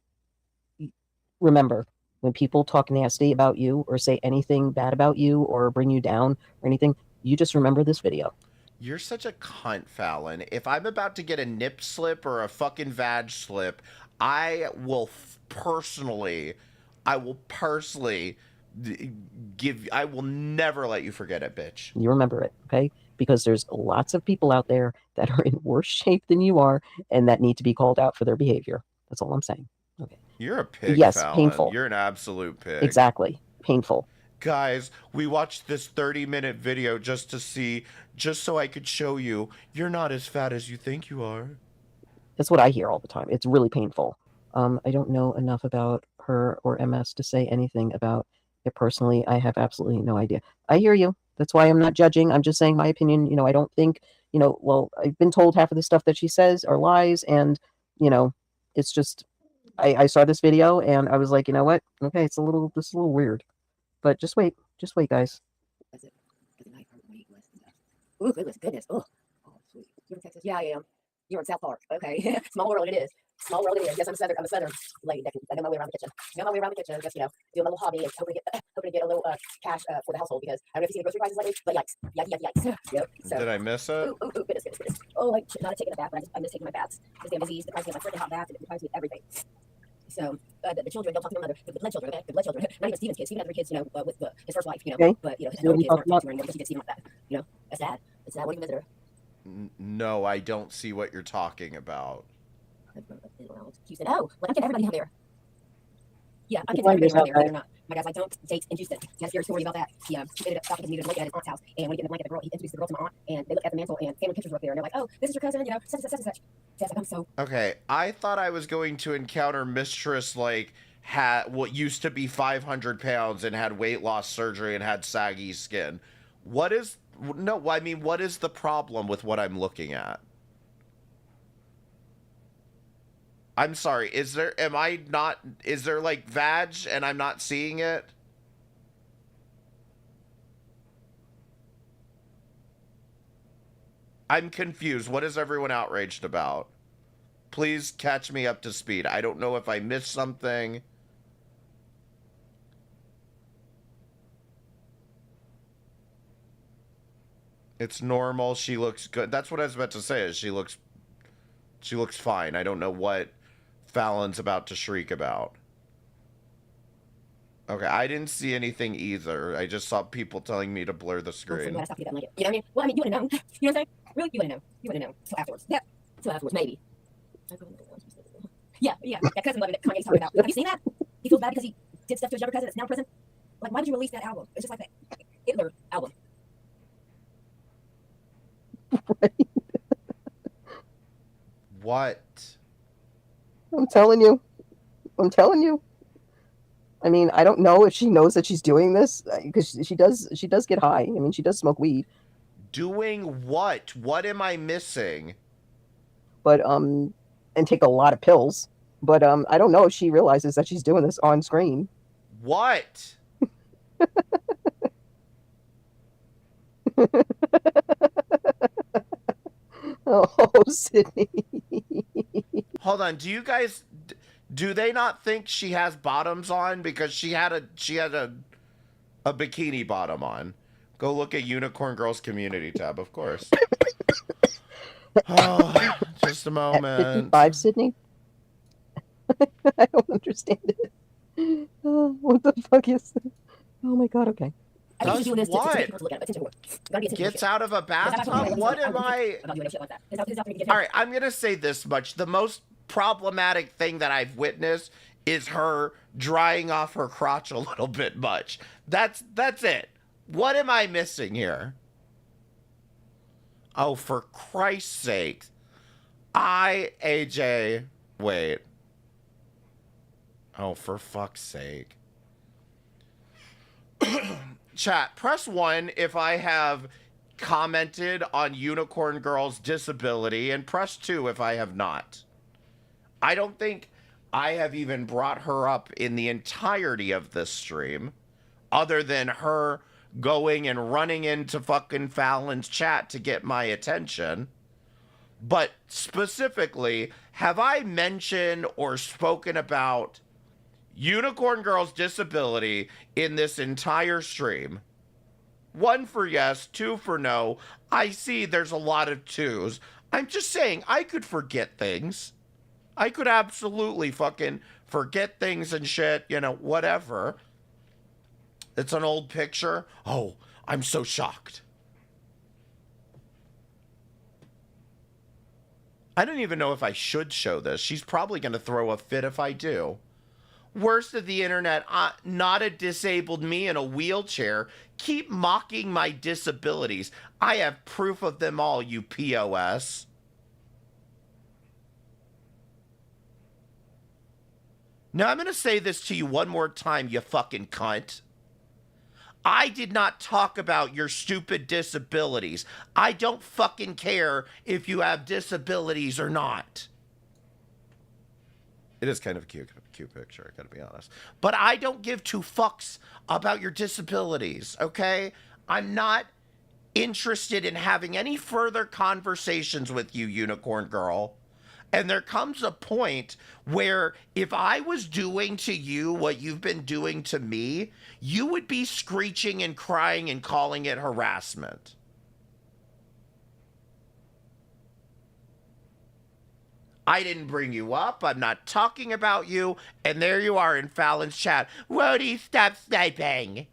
[SPEAKER 6] remember, when people talk nasty about you or say anything bad about you or bring you down or anything, you just remember this video.
[SPEAKER 4] You're such a cunt, Fallon. If I'm about to get a nip slip or a fucking vag slip, I will personally I will never let you forget it, bitch.
[SPEAKER 6] You remember it, okay? Because there's lots of people out there that are in worse shape than you are and that need to be called out for their behavior. That's all I'm saying. Okay.
[SPEAKER 4] You're a pig,
[SPEAKER 6] yes,
[SPEAKER 4] Fallon.
[SPEAKER 6] Painful.
[SPEAKER 4] You're an absolute pig.
[SPEAKER 6] Exactly. Painful.
[SPEAKER 4] Guys, we watched this 30-minute video just so I could show you you're not as fat as you think you are.
[SPEAKER 6] That's what I hear all the time. It's really painful. I don't know enough about her or MS to say anything about personally, I have absolutely no idea. I hear you. That's why I'm not judging. I'm just saying my opinion. I don't think, well, I've been told half of the stuff that she says are lies. And, it's just, I saw this video and I was like, you know what? Okay, it's a little weird. But just wait, guys.
[SPEAKER 19] That's it. Ooh, goodness. Oh, sweet. You're in Texas? Yeah, I am. You're in South Park. Okay. Small world it is. Small world it is. Yes, I'm a southern lady. I know my way around the kitchen. Just, do a little hobby and hoping to get a little cash for the household because I don't know if you've seen the grocery prices lately, but yikes. Yep. So,
[SPEAKER 4] Did I miss it?
[SPEAKER 19] ooh, goodness. Oh, like, not taking a bath, but I miss taking my baths. This damn disease deprives me of my freaking hot bath and it deprives me of everything. So, the children, don't talk to my mother. The blood children, okay? The blood children. Not even Steven's kids. Steven had 3 kids, with his first wife,
[SPEAKER 6] Okay.
[SPEAKER 19] But, his
[SPEAKER 6] So what
[SPEAKER 19] own
[SPEAKER 6] are you
[SPEAKER 19] kids aren't
[SPEAKER 6] talking
[SPEAKER 19] talking to him because he gets Steven like that. That's sad. It's sad. What do you visitor?
[SPEAKER 4] No, I don't see what you're talking about.
[SPEAKER 19] Houston. Oh, like I'm kidding everybody down there. Yeah, I'm kidding everybody down there. They're not. My dad's like, don't date in Houston. He had a scary story about that. He ended up stopping because he needed to look at his aunt's house. And when he get in the blanket, the girl, he introduced the girl to my aunt, and they looked at the mantle, and family pictures were up there, and they're like, oh, this is your cousin, such and such. So I'm so.
[SPEAKER 4] Okay, I thought I was going to encounter Mistress had what used to be 500 pounds and had weight loss surgery and had saggy skin. What is the problem with what I'm looking at? I'm sorry, is there like vag and I'm not seeing it? I'm confused. What is everyone outraged about? Please catch me up to speed. I don't know if I missed something. It's normal. She looks good. That's what I was about to say. Is she looks fine. I don't know what Fallon's about to shriek about. Okay, I didn't see anything either. I just saw people telling me to blur the screen.
[SPEAKER 19] You know what I mean? Well, I mean, you wouldn't know. You know what I'm saying? Really? You wouldn't know. Till afterwards. Yeah. Till afterwards, maybe. Yeah. That cousin love that Kanye's talking about. Have you seen that? He feels bad because he did stuff to his younger cousin that's now in prison. Like, why did you release that album? It's just like that Hitler album.
[SPEAKER 4] What?
[SPEAKER 6] I'm telling you. I mean, I don't know if she knows that she's doing this because she does get high. I mean, she does smoke weed.
[SPEAKER 4] Doing what? What am I missing?
[SPEAKER 6] But and take a lot of pills. But I don't know if she realizes that she's doing this on screen.
[SPEAKER 4] What?
[SPEAKER 6] Oh, Sydney.
[SPEAKER 4] Hold on. Do they not think she has bottoms on because she had a bikini bottom on? Go look at Unicorn Girls Community tab, of course. Oh, just a moment.
[SPEAKER 6] At 55, Sydney? I don't understand it. What the fuck is this? Oh my god, okay.
[SPEAKER 4] Does what? Gets out of a bathtub? What am I... Alright, I'm gonna say this much. The most problematic thing that I've witnessed is her drying off her crotch a little bit much. That's it. What am I missing here? Oh, for Christ's sake. AJ, wait. Oh, for fuck's sake. Chat, press 1 if I have commented on Unicorn Girl's disability, and press 2 if I have not. I don't think I have even brought her up in the entirety of this stream, other than her going and running into fucking Fallon's chat to get my attention. But specifically, have I mentioned or spoken about Unicorn Girl's disability in this entire stream? 1 for yes, 2 for no. I see there's a lot of 2s. I'm just saying, I could forget things. I could absolutely fucking forget things and shit, whatever. It's an old picture. Oh, I'm so shocked. I don't even know if I should show this. She's probably going to throw a fit if I do. Worst of the internet, not a disabled me in a wheelchair. Keep mocking my disabilities. I have proof of them all, you POS. Now, I'm going to say this to you one more time, you fucking cunt. I did not talk about your stupid disabilities. I don't fucking care if you have disabilities or not. It is kind of a cute picture, I gotta be honest. But I don't give two fucks about your disabilities, okay? I'm not interested in having any further conversations with you, Unicorn Girl. And there comes a point where if I was doing to you what you've been doing to me, you would be screeching and crying and calling it harassment. I didn't bring you up. I'm not talking about you. And there you are in Fallon's chat. Wody, stop sniping.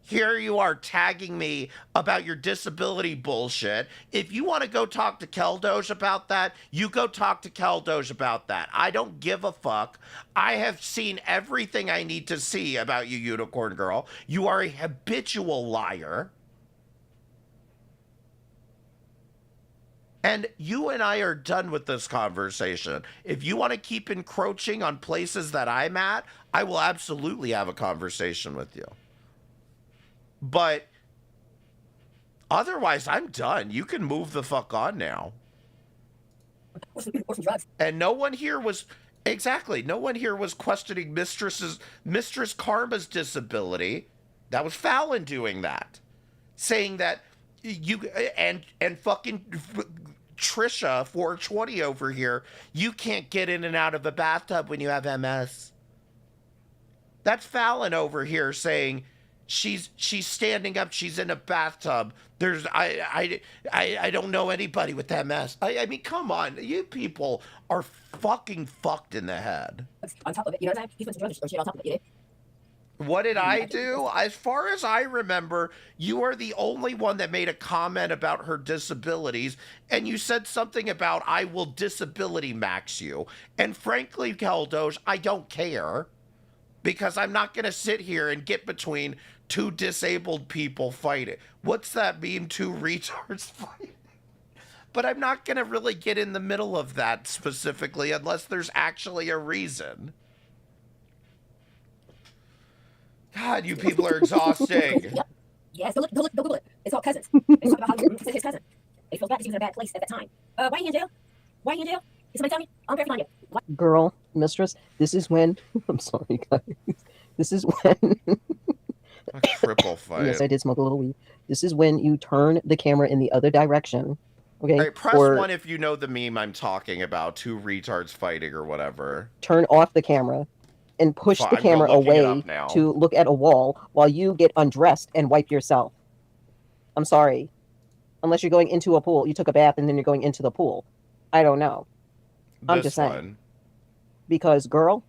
[SPEAKER 4] Here you are tagging me about your disability bullshit. If you want to go talk to Keldoge about that, you go talk to Keldoge about that. I don't give a fuck. I have seen everything I need to see about you, Unicorn Girl. You are a habitual liar. And you and I are done with this conversation. If you want to keep encroaching on places that I'm at, I will absolutely have a conversation with you. But otherwise, I'm done. You can move the fuck on now. And no one here was questioning Mistress Karma's disability. That was Fallon doing that, saying that you and fucking Trisha 420 over here, you can't get in and out of a bathtub when you have MS. That's Fallon over here saying she's standing up, she's in a bathtub. I don't know anybody with MS. I mean, come on, you people are fucking fucked in the head.
[SPEAKER 19] On top of it, you know what I'm saying? He put some drugs or shit on top of it, you know?
[SPEAKER 4] What did I do? As far as I remember, you are the only one that made a comment about her disabilities, and you said something about I will disability max you. And frankly, Keldoge, I don't care, because I'm not going to sit here and get between two disabled people fighting. What's that mean, two retards fighting? But I'm not going to really get in the middle of that specifically unless there's actually a reason. God, you people are exhausting.
[SPEAKER 19] Yep. Yes, go Google it. It's all cousins. They talk about how it's his cousin. He feels bad because he was in a bad place at that time. Why are you in jail? Why are you in jail? Did somebody tell me? I don't care if you're on jail.
[SPEAKER 6] Girl, mistress, this is when I'm sorry, guys. This is when
[SPEAKER 4] a triple fight.
[SPEAKER 6] Yes, I did smoke a little weed. This is when you turn the camera in the other direction. Okay.
[SPEAKER 4] All right, press 1 if you know the meme I'm talking about, two retards fighting or whatever.
[SPEAKER 6] Turn off the camera and push the camera away to look at a wall while you get undressed and wipe yourself. I'm sorry. Unless you're going into a pool. You took a bath and then you're going into the pool. I don't know. I'm just saying. Because, girl,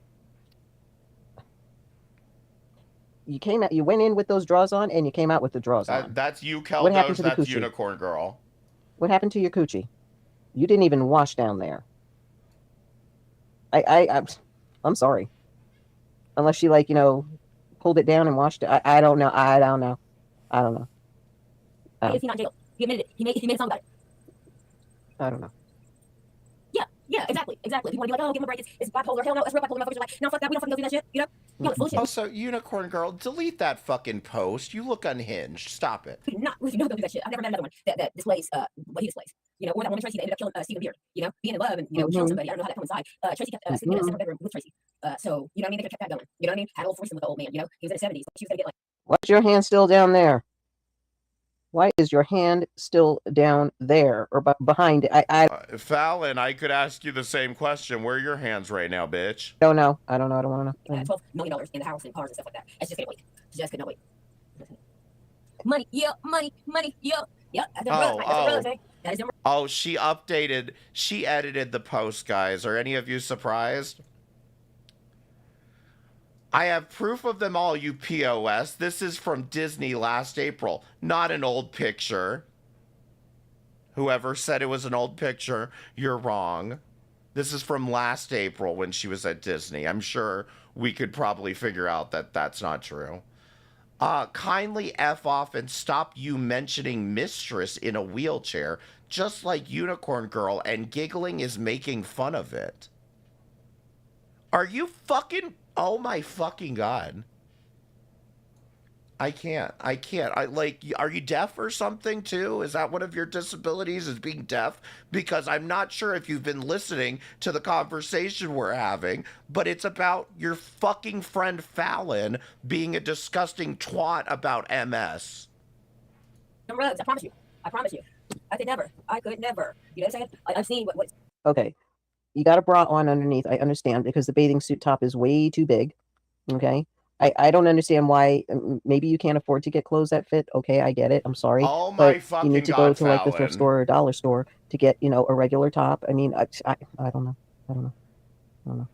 [SPEAKER 6] you went in with those drawers on and you came out with the drawers on.
[SPEAKER 4] That's you, Keldoge. That's Unicorn Girl.
[SPEAKER 6] What happened to your coochie? You didn't even wash down there. I'm sorry. Unless she, like, pulled it down and washed it. I don't know. I don't know.
[SPEAKER 19] Is he not in jail? He admitted it. He made a song about it.
[SPEAKER 6] I don't know.
[SPEAKER 19] Yeah, exactly. If you want to be like, oh, give him a break, it's bipolar. Hell no, that's real bipolar. Motherfuckers are like, no, fuck that. We don't fucking go through that shit. You know, it's bullshit.
[SPEAKER 4] Also, Unicorn Girl, delete that fucking post. You look unhinged. Stop it.
[SPEAKER 19] We don't go through that shit. I've never met another one that displays what he displays. Or that woman Tracy that ended up killing Stephen Beard. Being in love and killing somebody. I don't know how that coincides. Tracy kept sleeping in a separate bedroom with Tracy. So you know what I mean? They kept that going. You know what I mean? Had a little threesome with the old man. He was in his 70s. She was gonna get like.
[SPEAKER 6] Why's your hand still down there? Why is your hand still down there or behind it?
[SPEAKER 4] Fallon, I could ask you the same question. Where are your hands right now, bitch?
[SPEAKER 6] Don't know. I don't know. I don't want to know.
[SPEAKER 19] $12 million in the house and cars and stuff like that. It's just gonna wait. Just gonna wait. Money, yeah, money, yeah. Yeah.
[SPEAKER 4] She edited the post, guys. Are any of you surprised? I have proof of them all, you POS. This is from Disney last April, not an old picture. Whoever said it was an old picture, you're wrong. This is from last April when she was at Disney. I'm sure we could probably figure out that that's not true. Kindly F off and stop you mentioning Mistress in a wheelchair, just like Unicorn Girl, and giggling is making fun of it. Are you fucking... Oh my fucking God. I can't. I like. Are you deaf or something too? Is that one of your disabilities? Is being deaf? Because I'm not sure if you've been listening to the conversation we're having, but it's about your fucking friend Fallon being a disgusting twat about MS.
[SPEAKER 19] Rugs, I promise you. I promise you. I could never. I could never. You know what I'm saying? I've seen what.
[SPEAKER 6] Okay, you got a bra on underneath. I understand because the bathing suit top is way too big. Okay. I don't understand why. Maybe you can't afford to get clothes that fit. Okay, I get it. I'm sorry.
[SPEAKER 4] Oh my
[SPEAKER 6] but you
[SPEAKER 4] fucking
[SPEAKER 6] need to
[SPEAKER 4] God,
[SPEAKER 6] go to like the thrift
[SPEAKER 4] Fallon.
[SPEAKER 6] store or dollar store to get, a regular top. I mean, I don't know. I don't know.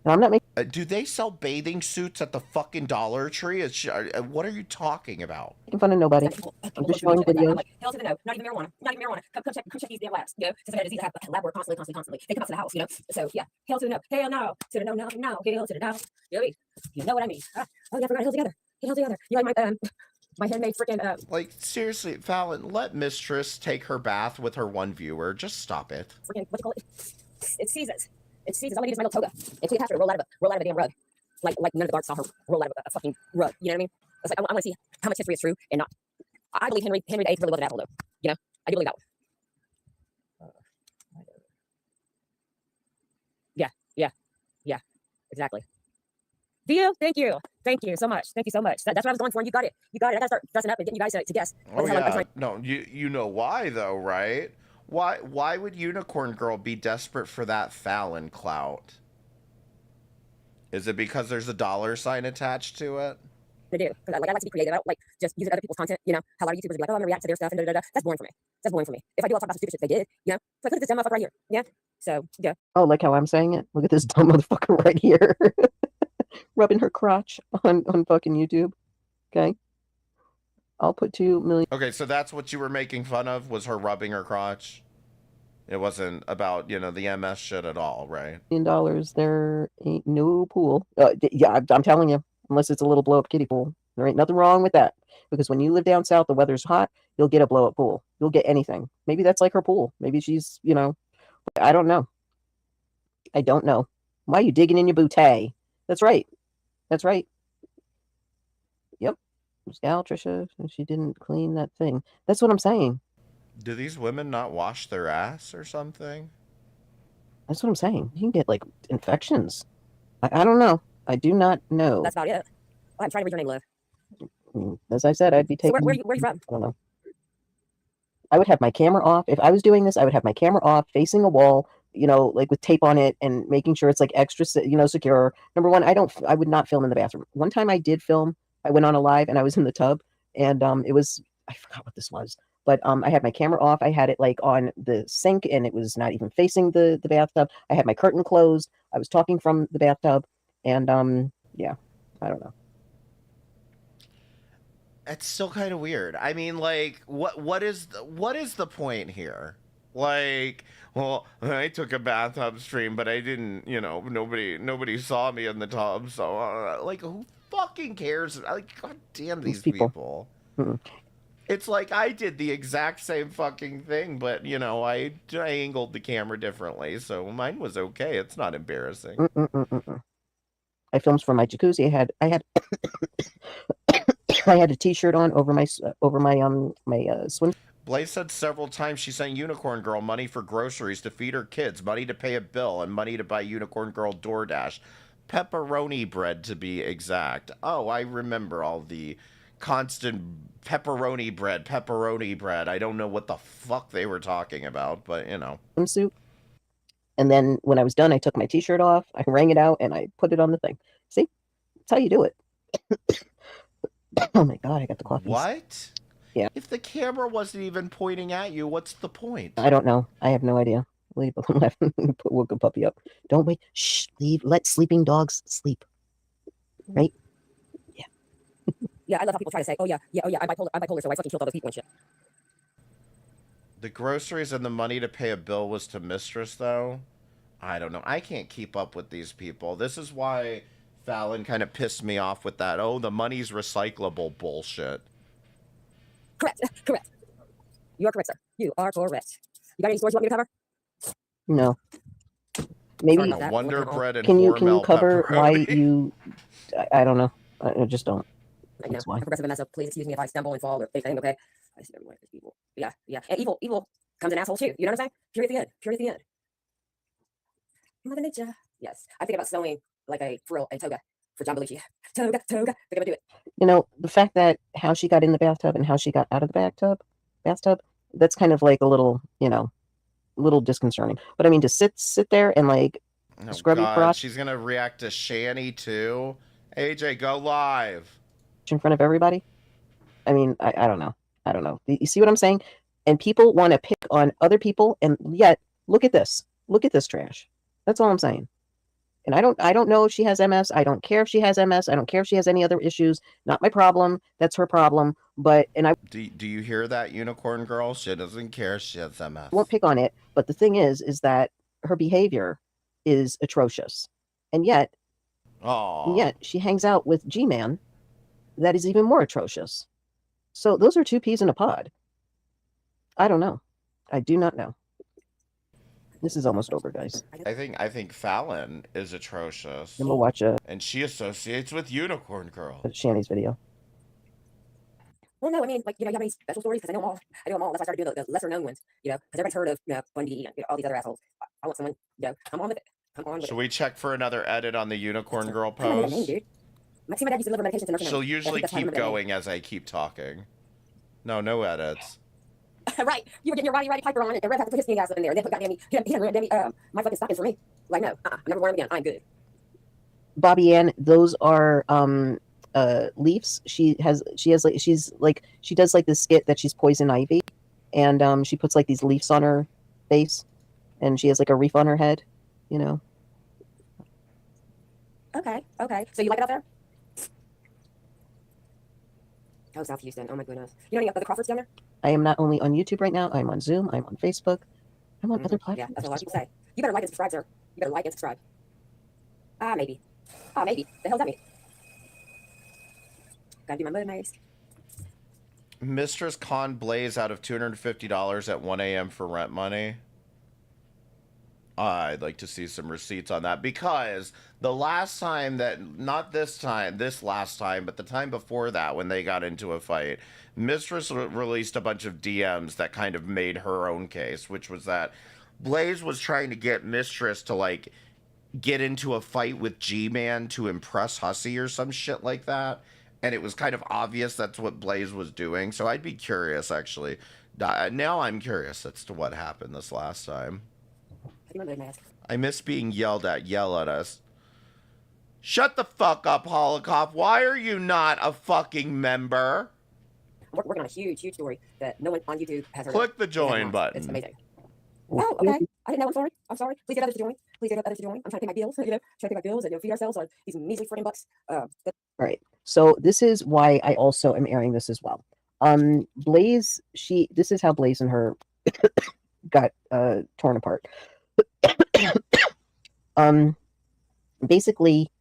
[SPEAKER 6] And I'm not making.
[SPEAKER 4] Do they sell bathing suits at the fucking Dollar Tree? What are you talking about?
[SPEAKER 6] Making fun of nobody. I'm just showing
[SPEAKER 19] I'm
[SPEAKER 6] videos.
[SPEAKER 19] like, hell to the no. Not even marijuana. Not even marijuana. Come check these damn labs. You know, since I've had a disease, I have lab work constantly. They come up to the house, you know. So yeah, hell to the no. Hell no. To the no. Hell to the no. You know what I mean? You know what I mean? Oh yeah, I forgot hell together. Hell together. You like my handmade freaking
[SPEAKER 4] Like seriously, Fallon, let Mistress take her bath with her one viewer. Just stop it.
[SPEAKER 19] Freaking what you call it? It's seasons. It's seasons. All I need is my little toga. And Cleo has to roll out of a damn rug. Like none of the guards saw her roll out of a fucking rug. You know what I mean? It's like I want to see how much history is true and not. I believe Henry VIII really was an apple though. You know, I do believe that one. Yeah, exactly. Do you? Thank you so much. Thank you so much. That's what I was going for. And you got it. I gotta start dressing up and getting you guys to guess.
[SPEAKER 4] Oh yeah, no, you know why though, right? Why would Unicorn Girl be desperate for that Fallon clout? Is it because there's a $sign attached to it?
[SPEAKER 19] They do. Because I like to be creative. I don't like just using other people's content. You know, how a lot of YouTubers be like, oh, I'm gonna react to their stuff and da. That's boring for me. If I do, I'll talk about some stupid shit they did. You know, so look at this dumb motherfucker right here. Yeah. So yeah.
[SPEAKER 6] Oh, like how I'm saying it? Look at this dumb motherfucker right here. Rubbing her crotch on fucking YouTube. Okay. I'll put 2 million.
[SPEAKER 4] Okay, so that's what you were making fun of, was her rubbing her crotch? It wasn't about, the MS shit at all, right?
[SPEAKER 6] $1 there ain't no pool. Yeah, I'm telling you, unless it's a little blow up kiddie pool. There ain't nothing wrong with that. Because when you live down south, the weather's hot, you'll get a blow up pool. You'll get anything. Maybe that's like her pool. Maybe she's, I don't know. I don't know. Why are you digging in your bootay? That's right. Yep. Scal, Trisha, she didn't clean that thing. That's what I'm saying.
[SPEAKER 4] Do these women not wash their ass or something?
[SPEAKER 6] That's what I'm saying. You can get like infections. I don't know. I do not know.
[SPEAKER 19] That's about it. Oh, I'm trying to read your name, Liv.
[SPEAKER 6] As I said, I'd be taking.
[SPEAKER 19] So where are you from?
[SPEAKER 6] I don't know. I would have my camera off. If I was doing this, I would have my camera off, facing a wall, like with tape on it and making sure it's like extra, secure. Number one, I would not film in the bathroom. One time I did film. I went on a live and I was in the tub and it was, I forgot what this was, but I had my camera off. I had it like on the sink and it was not even facing the bathtub. I had my curtain closed. I was talking from the bathtub and yeah, I don't know.
[SPEAKER 4] It's still kind of weird. I mean, like, what is the point here? Like, well, I took a bathtub stream, but I didn't, nobody saw me in the tub, so like, who fucking cares? Like, god damn these people. It's like I did the exact same fucking thing, but I angled the camera differently, so mine was okay. It's not embarrassing.
[SPEAKER 6] I filmed from my jacuzzi. I had I had a t-shirt on over my swim.
[SPEAKER 4] Blaze said several times she sent Unicorn Girl money for groceries to feed her kids, money to pay a bill, and money to buy Unicorn Girl DoorDash. Pepperoni bread, to be exact. Oh, I remember all the constant pepperoni bread. I don't know what the fuck they were talking about, but
[SPEAKER 6] Swimsuit. And then when I was done, I took my t-shirt off, I wrung it out, and I put it on the thing. See? That's how you do it. Oh my god, I got the coffee.
[SPEAKER 4] What?
[SPEAKER 6] Yeah.
[SPEAKER 4] If the camera wasn't even pointing at you, what's the point?
[SPEAKER 6] I don't know. I have no idea. Lady left and woke a puppy up. Don't wait. Shh, leave. Let sleeping dogs sleep. Right? Yeah.
[SPEAKER 19] Yeah, I love how people try to say, oh yeah, I'm bipolar, so I fucking killed all those people and shit.
[SPEAKER 4] The groceries and the money to pay a bill was to Mistress, though? I don't know. I can't keep up with these people. This is why Fallon kind of pissed me off with that, oh, the money's recyclable bullshit.
[SPEAKER 19] Correct. You are correct, sir. You are correct. You got any stories you want me to cover?
[SPEAKER 6] No. Maybe
[SPEAKER 4] Wonder Bread and
[SPEAKER 6] can you
[SPEAKER 4] Hormel
[SPEAKER 6] cover
[SPEAKER 4] pepperoni.
[SPEAKER 6] why you? I don't know. I just don't.
[SPEAKER 19] You know,
[SPEAKER 6] That's why.
[SPEAKER 19] I'm progressive MS, so please excuse me if I stumble and fall or anything, okay? I see everyone is evil. Yeah, yeah. And evil comes in assholes too. You know what I'm saying? Pure at the end. Pure at the end. Mother Nature. Yes. I think about sewing like a frill and toga for John Belushi. Toga. Think I'm gonna do it.
[SPEAKER 6] You know, the fact that how she got in the bathtub and how she got out of the bathtub, that's kind of like a little, you know, little disconcerting. But I mean, to sit there and like scrub your crotch
[SPEAKER 4] She's gonna react to Shanny too. AJ, go live
[SPEAKER 6] in front of everybody. I mean, I don't know. I don't know. You see what I'm saying? And people want to pick on other people, and yet look at this. Look at this trash. That's all I'm saying. And I don't know if she has MS. I don't care if she has MS. I don't care if she has any other issues. Not my problem. That's her problem. But
[SPEAKER 4] do you hear that, Unicorn Girl? She doesn't care. She has MS.
[SPEAKER 6] won't pick on it. But the thing is that her behavior is atrocious, and yet she hangs out with G-Man. That is even more atrocious. So those are two peas in a pod. I don't know. I do not know. This is almost over, guys.
[SPEAKER 4] I think Fallon is atrocious.
[SPEAKER 6] Then we'll watch
[SPEAKER 4] and she associates with Unicorn Girl.
[SPEAKER 6] Shanny's video.
[SPEAKER 19] Well, no, I mean, like, you know, you have any special stories? Because I know them all. Unless I started doing the lesser known ones, you know, because everybody's heard of, you know, Bundy and all these other assholes. I want someone, you know, come on with it. Come on with it.
[SPEAKER 4] Should we check for another edit on the Unicorn Girl
[SPEAKER 19] I don't know the name,
[SPEAKER 4] post?
[SPEAKER 19] dude. My dad used to deliver medication to nursing
[SPEAKER 4] She'll
[SPEAKER 19] homes.
[SPEAKER 4] usually
[SPEAKER 19] That's how I
[SPEAKER 4] keep
[SPEAKER 19] remember the name.
[SPEAKER 4] going as I keep talking. No edits.
[SPEAKER 19] Right. You were getting your Roddy Piper on it, and Rev had to put his sneak ass up in there, and then put goddamn my fucking stockings for me. Like, no, I'm never wearing them again. I'm good.
[SPEAKER 6] Bobby Ann, those are leaves. She does like this skit that she's poison ivy, and she puts like these leaves on her face, and she has like a reef on her head, you know.
[SPEAKER 19] Okay. So you like it out there? Oh, South Houston. Oh my goodness. You know any other Crawfords down there?
[SPEAKER 6] I am not only on YouTube right now. I'm on Zoom. I'm on Facebook. I'm on other platforms.
[SPEAKER 19] Yeah, that's what a lot of people say. You better like and subscribe, sir. You better like and subscribe. Maybe. Maybe. The hell's that mean? Gotta do my mud maze.
[SPEAKER 4] Mistress Con Blaze out of $250 at 1 a.m. for rent money. I'd like to see some receipts on that, because the last time this last time, but the time before that, when they got into a fight, Mistress released a bunch of DMs that kind of made her own case, which was that Blaze was trying to get Mistress to like get into a fight with G-Man to impress Hussy or some shit like that. And it was kind of obvious that's what Blaze was doing. So I'd be curious, actually. Now I'm curious as to what happened this last time. I miss being yelled at. Yell at us. Shut the fuck up, Holocaust. Why are you not a fucking member?
[SPEAKER 19] I'm working on a huge story that no one on YouTube has heard of.
[SPEAKER 4] Click the join button.
[SPEAKER 19] It's amazing. Oh, okay. I didn't know. I'm sorry. Please get others to join. I'm trying to pay my bills, trying to pay my bills and feed ourselves on these measly freaking bucks.
[SPEAKER 6] All right. So this is why I also am airing this as well. Blaze, this is how Blaze and her got torn apart. Basically,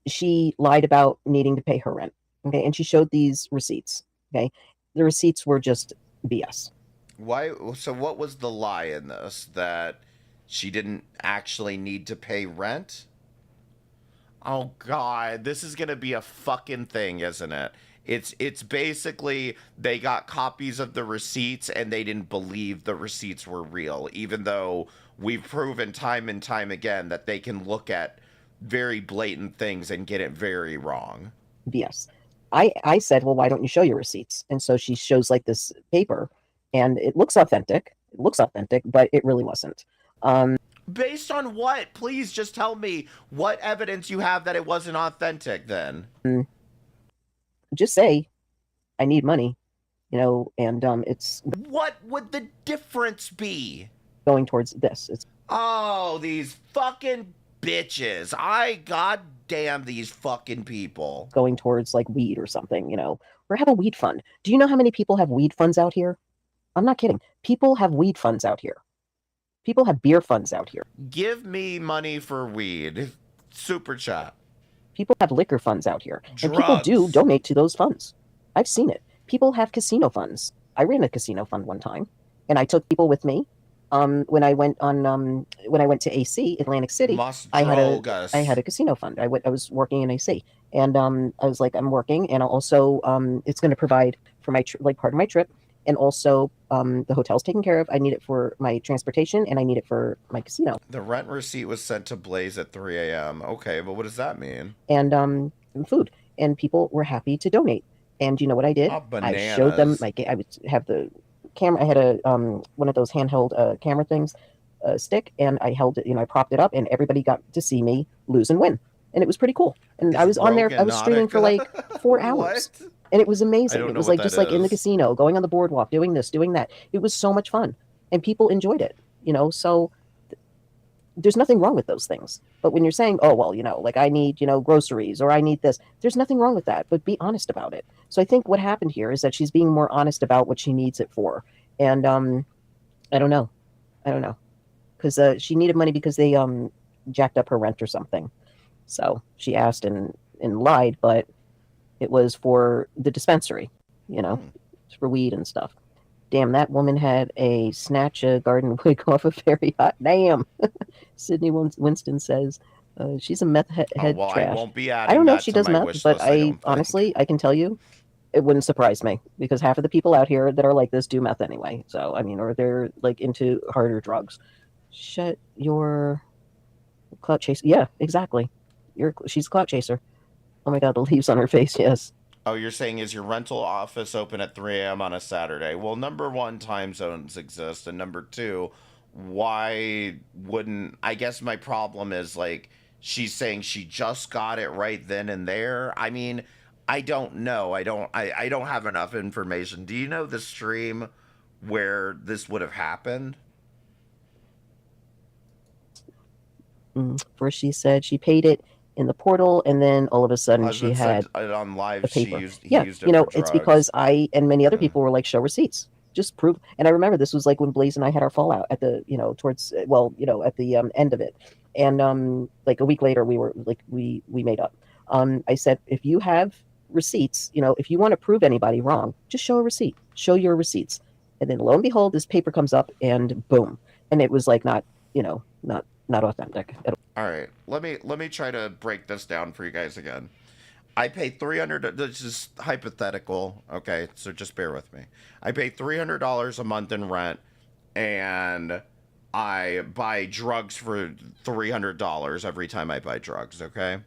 [SPEAKER 6] she lied about needing to pay her rent. Okay, and she showed these receipts. Okay, the receipts were just BS.
[SPEAKER 4] Why? So what was the lie in this? That she didn't actually need to pay rent? Oh God, this is gonna be a fucking thing, isn't it? It's basically they got copies of the receipts and they didn't believe the receipts were real, even though we've proven time and time again that they can look at very blatant things and get it very wrong.
[SPEAKER 6] BS. I said, well, why don't you show your receipts? And so she shows like this paper, and it looks authentic. But it really wasn't.
[SPEAKER 4] Based on what? Please just tell me what evidence you have that it wasn't authentic then.
[SPEAKER 6] Just say, I need money, you know, and it's...
[SPEAKER 4] What would the difference be?
[SPEAKER 6] Going towards this.
[SPEAKER 4] Oh, these fucking bitches. Goddamn these fucking people.
[SPEAKER 6] Going towards like weed or something, you know, or have a weed fund. Do you know how many people have weed funds out here? I'm not kidding. People have weed funds out here. People have beer funds out here.
[SPEAKER 4] Give me money for weed. Super chat.
[SPEAKER 6] People have liquor funds out here.
[SPEAKER 4] Drugs.
[SPEAKER 6] And people do donate to those funds. I've seen it. People have casino funds. I ran a casino fund one time, and I took people with me, when I went to AC, Atlantic City, I had a casino fund. I was working in AC, and I was like, I'm working, and also it's going to provide for my like part of my trip, and also the hotel's taken care of. I need it for my transportation, and I need it for my casino.
[SPEAKER 4] The rent receipt was sent to Blaze at 3 a.m. Okay, but what does that mean?
[SPEAKER 6] And food, and people were happy to donate. And you know what I did?
[SPEAKER 4] Oh,
[SPEAKER 6] I showed them
[SPEAKER 4] bananas.
[SPEAKER 6] I would have the camera. I had a one of those handheld camera things, stick, and I held it. I propped it up, and everybody got to see me lose and win, and it was pretty cool. And I was on there. I was streaming for like 4 hours, and it was amazing.
[SPEAKER 4] don't
[SPEAKER 6] It
[SPEAKER 4] know
[SPEAKER 6] was
[SPEAKER 4] what
[SPEAKER 6] like just
[SPEAKER 4] that
[SPEAKER 6] like in the
[SPEAKER 4] is.
[SPEAKER 6] casino, going on the boardwalk, doing this, doing that. It was so much fun, and people enjoyed it. So there's nothing wrong with those things. But when you're saying, oh, well, like I need, groceries, or I need this, there's nothing wrong with that, but be honest about it. So I think what happened here is that she's being more honest about what she needs it for. And I don't know. Because she needed money because they jacked up her rent or something. So she asked and lied, but it was for the dispensary, it's for weed and stuff. Damn, that woman had a snatch a garden wig off a very hot. Damn. Sydney Winston says she's a meth head
[SPEAKER 4] well,
[SPEAKER 6] trash.
[SPEAKER 4] I won't be
[SPEAKER 6] I
[SPEAKER 4] adding
[SPEAKER 6] don't know
[SPEAKER 4] that
[SPEAKER 6] if she
[SPEAKER 4] to
[SPEAKER 6] does
[SPEAKER 4] my
[SPEAKER 6] meth,
[SPEAKER 4] wish
[SPEAKER 6] but
[SPEAKER 4] list, I don't think.
[SPEAKER 6] honestly, I can tell you, it wouldn't surprise me because half of the people out here that are like this do meth anyway. So, I mean, or they're like into harder drugs. Shut your clout chaser. Yeah, exactly. She's a clout chaser. Oh my God, the leaves on her face. Yes.
[SPEAKER 4] Oh, you're saying is your rental office open at 3 a.m. on a Saturday? Well, number one, time zones exist, and number two, why wouldn't? I guess my problem is like she's saying she just got it right then and there. I mean, I don't know. I don't have enough information. Do you know the stream where this would have happened?
[SPEAKER 6] First, she said she paid it in the portal, and then all of a sudden she had
[SPEAKER 4] on live.
[SPEAKER 6] the paper.
[SPEAKER 4] He used it for
[SPEAKER 6] It's
[SPEAKER 4] drugs.
[SPEAKER 6] because I and many other people were like, show receipts, just prove. And I remember this was like when Blaze and I had our fallout at the, towards, at the end of it. And like a week later, we were like, we made up. I said, if you have receipts, if you want to prove anybody wrong, just show a receipt, show your receipts. And then lo and behold, this paper comes up and boom. And it was like not authentic at all.
[SPEAKER 4] All right, let me try to break this down for you guys again. I pay $300. This is hypothetical, okay? So just bear with me. I pay $300 a month in rent, and I buy drugs for $300 every time I buy drugs. Okay,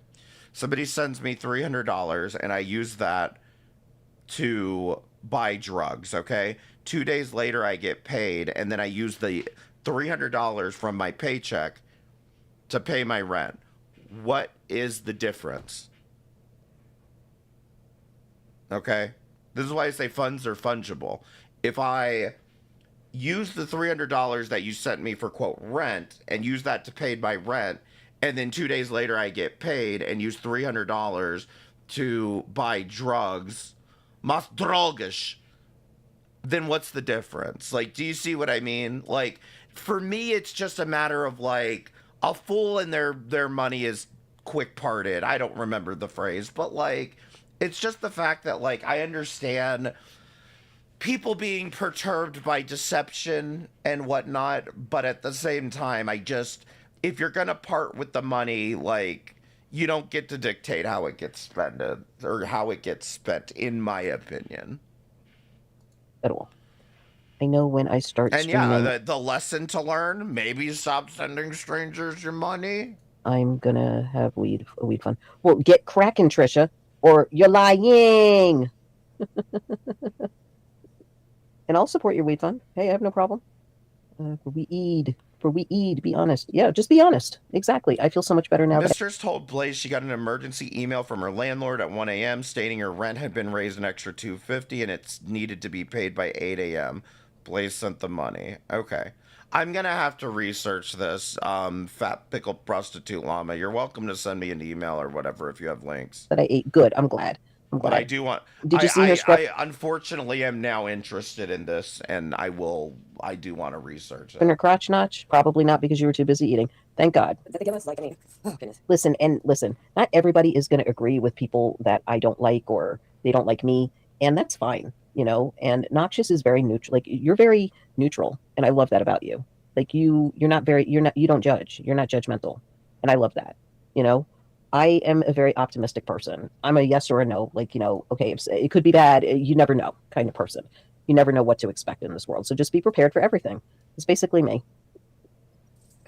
[SPEAKER 4] somebody sends me $300, and I use that to buy drugs. Okay, 2 days later I get paid, and then I use the $300 from my paycheck to pay my rent. What is the difference? Okay? This is why I say funds are fungible. If I use the $300 that you sent me for, quote, rent, and use that to pay my rent, and then 2 days later I get paid and use $300 to buy drugs, mas drogas, then what's the difference? Like, do you see what I mean? Like, for me, it's just a matter of like, a fool and their money is quick parted. I don't remember the phrase, but like, it's just the fact that like, I understand people being perturbed by deception and whatnot, but at the same time, if you're gonna part with the money, like, you don't get to dictate how it gets spent or how it gets spent, in my opinion.
[SPEAKER 6] At all. I know when I start
[SPEAKER 4] And
[SPEAKER 6] streaming,
[SPEAKER 4] yeah, the lesson to learn, maybe stop sending strangers your money.
[SPEAKER 6] I'm gonna have a weed fund. Well, get cracking, Trisha, or you're lying. And I'll support your weed fund. Hey, I have no problem. For weed, be honest. Yeah, just be honest. Exactly. I feel so much better now.
[SPEAKER 4] Mistress told Blaze she got an emergency email from her landlord at 1 a.m. stating her rent had been raised an extra $250 and it's needed to be paid by 8 a.m. Blaze sent the money. Okay. I'm going to have to research this, fat pickled prostitute llama. You're welcome to send me an email or whatever if you have links.
[SPEAKER 6] That I ate. Good. I'm glad.
[SPEAKER 4] But I do want...
[SPEAKER 6] Did you see her script?
[SPEAKER 4] I unfortunately am now interested in this, and I do want to research it.
[SPEAKER 6] In her crotch notch? Probably not, because you were too busy eating. Thank God.
[SPEAKER 19] Did they give us, like, I mean, oh, goodness.
[SPEAKER 6] Listen, not everybody is going to agree with people that I don't like or they don't like me, and that's fine, And Noxious is very neutral. Like, you're very neutral, and I love that about you. Like you don't judge. You're not judgmental. And I love that. You know, I am a very optimistic person. I'm a yes or a no. Like, okay, it could be bad. You never know kind of person. You never know what to expect in this world. So just be prepared for everything. It's basically me.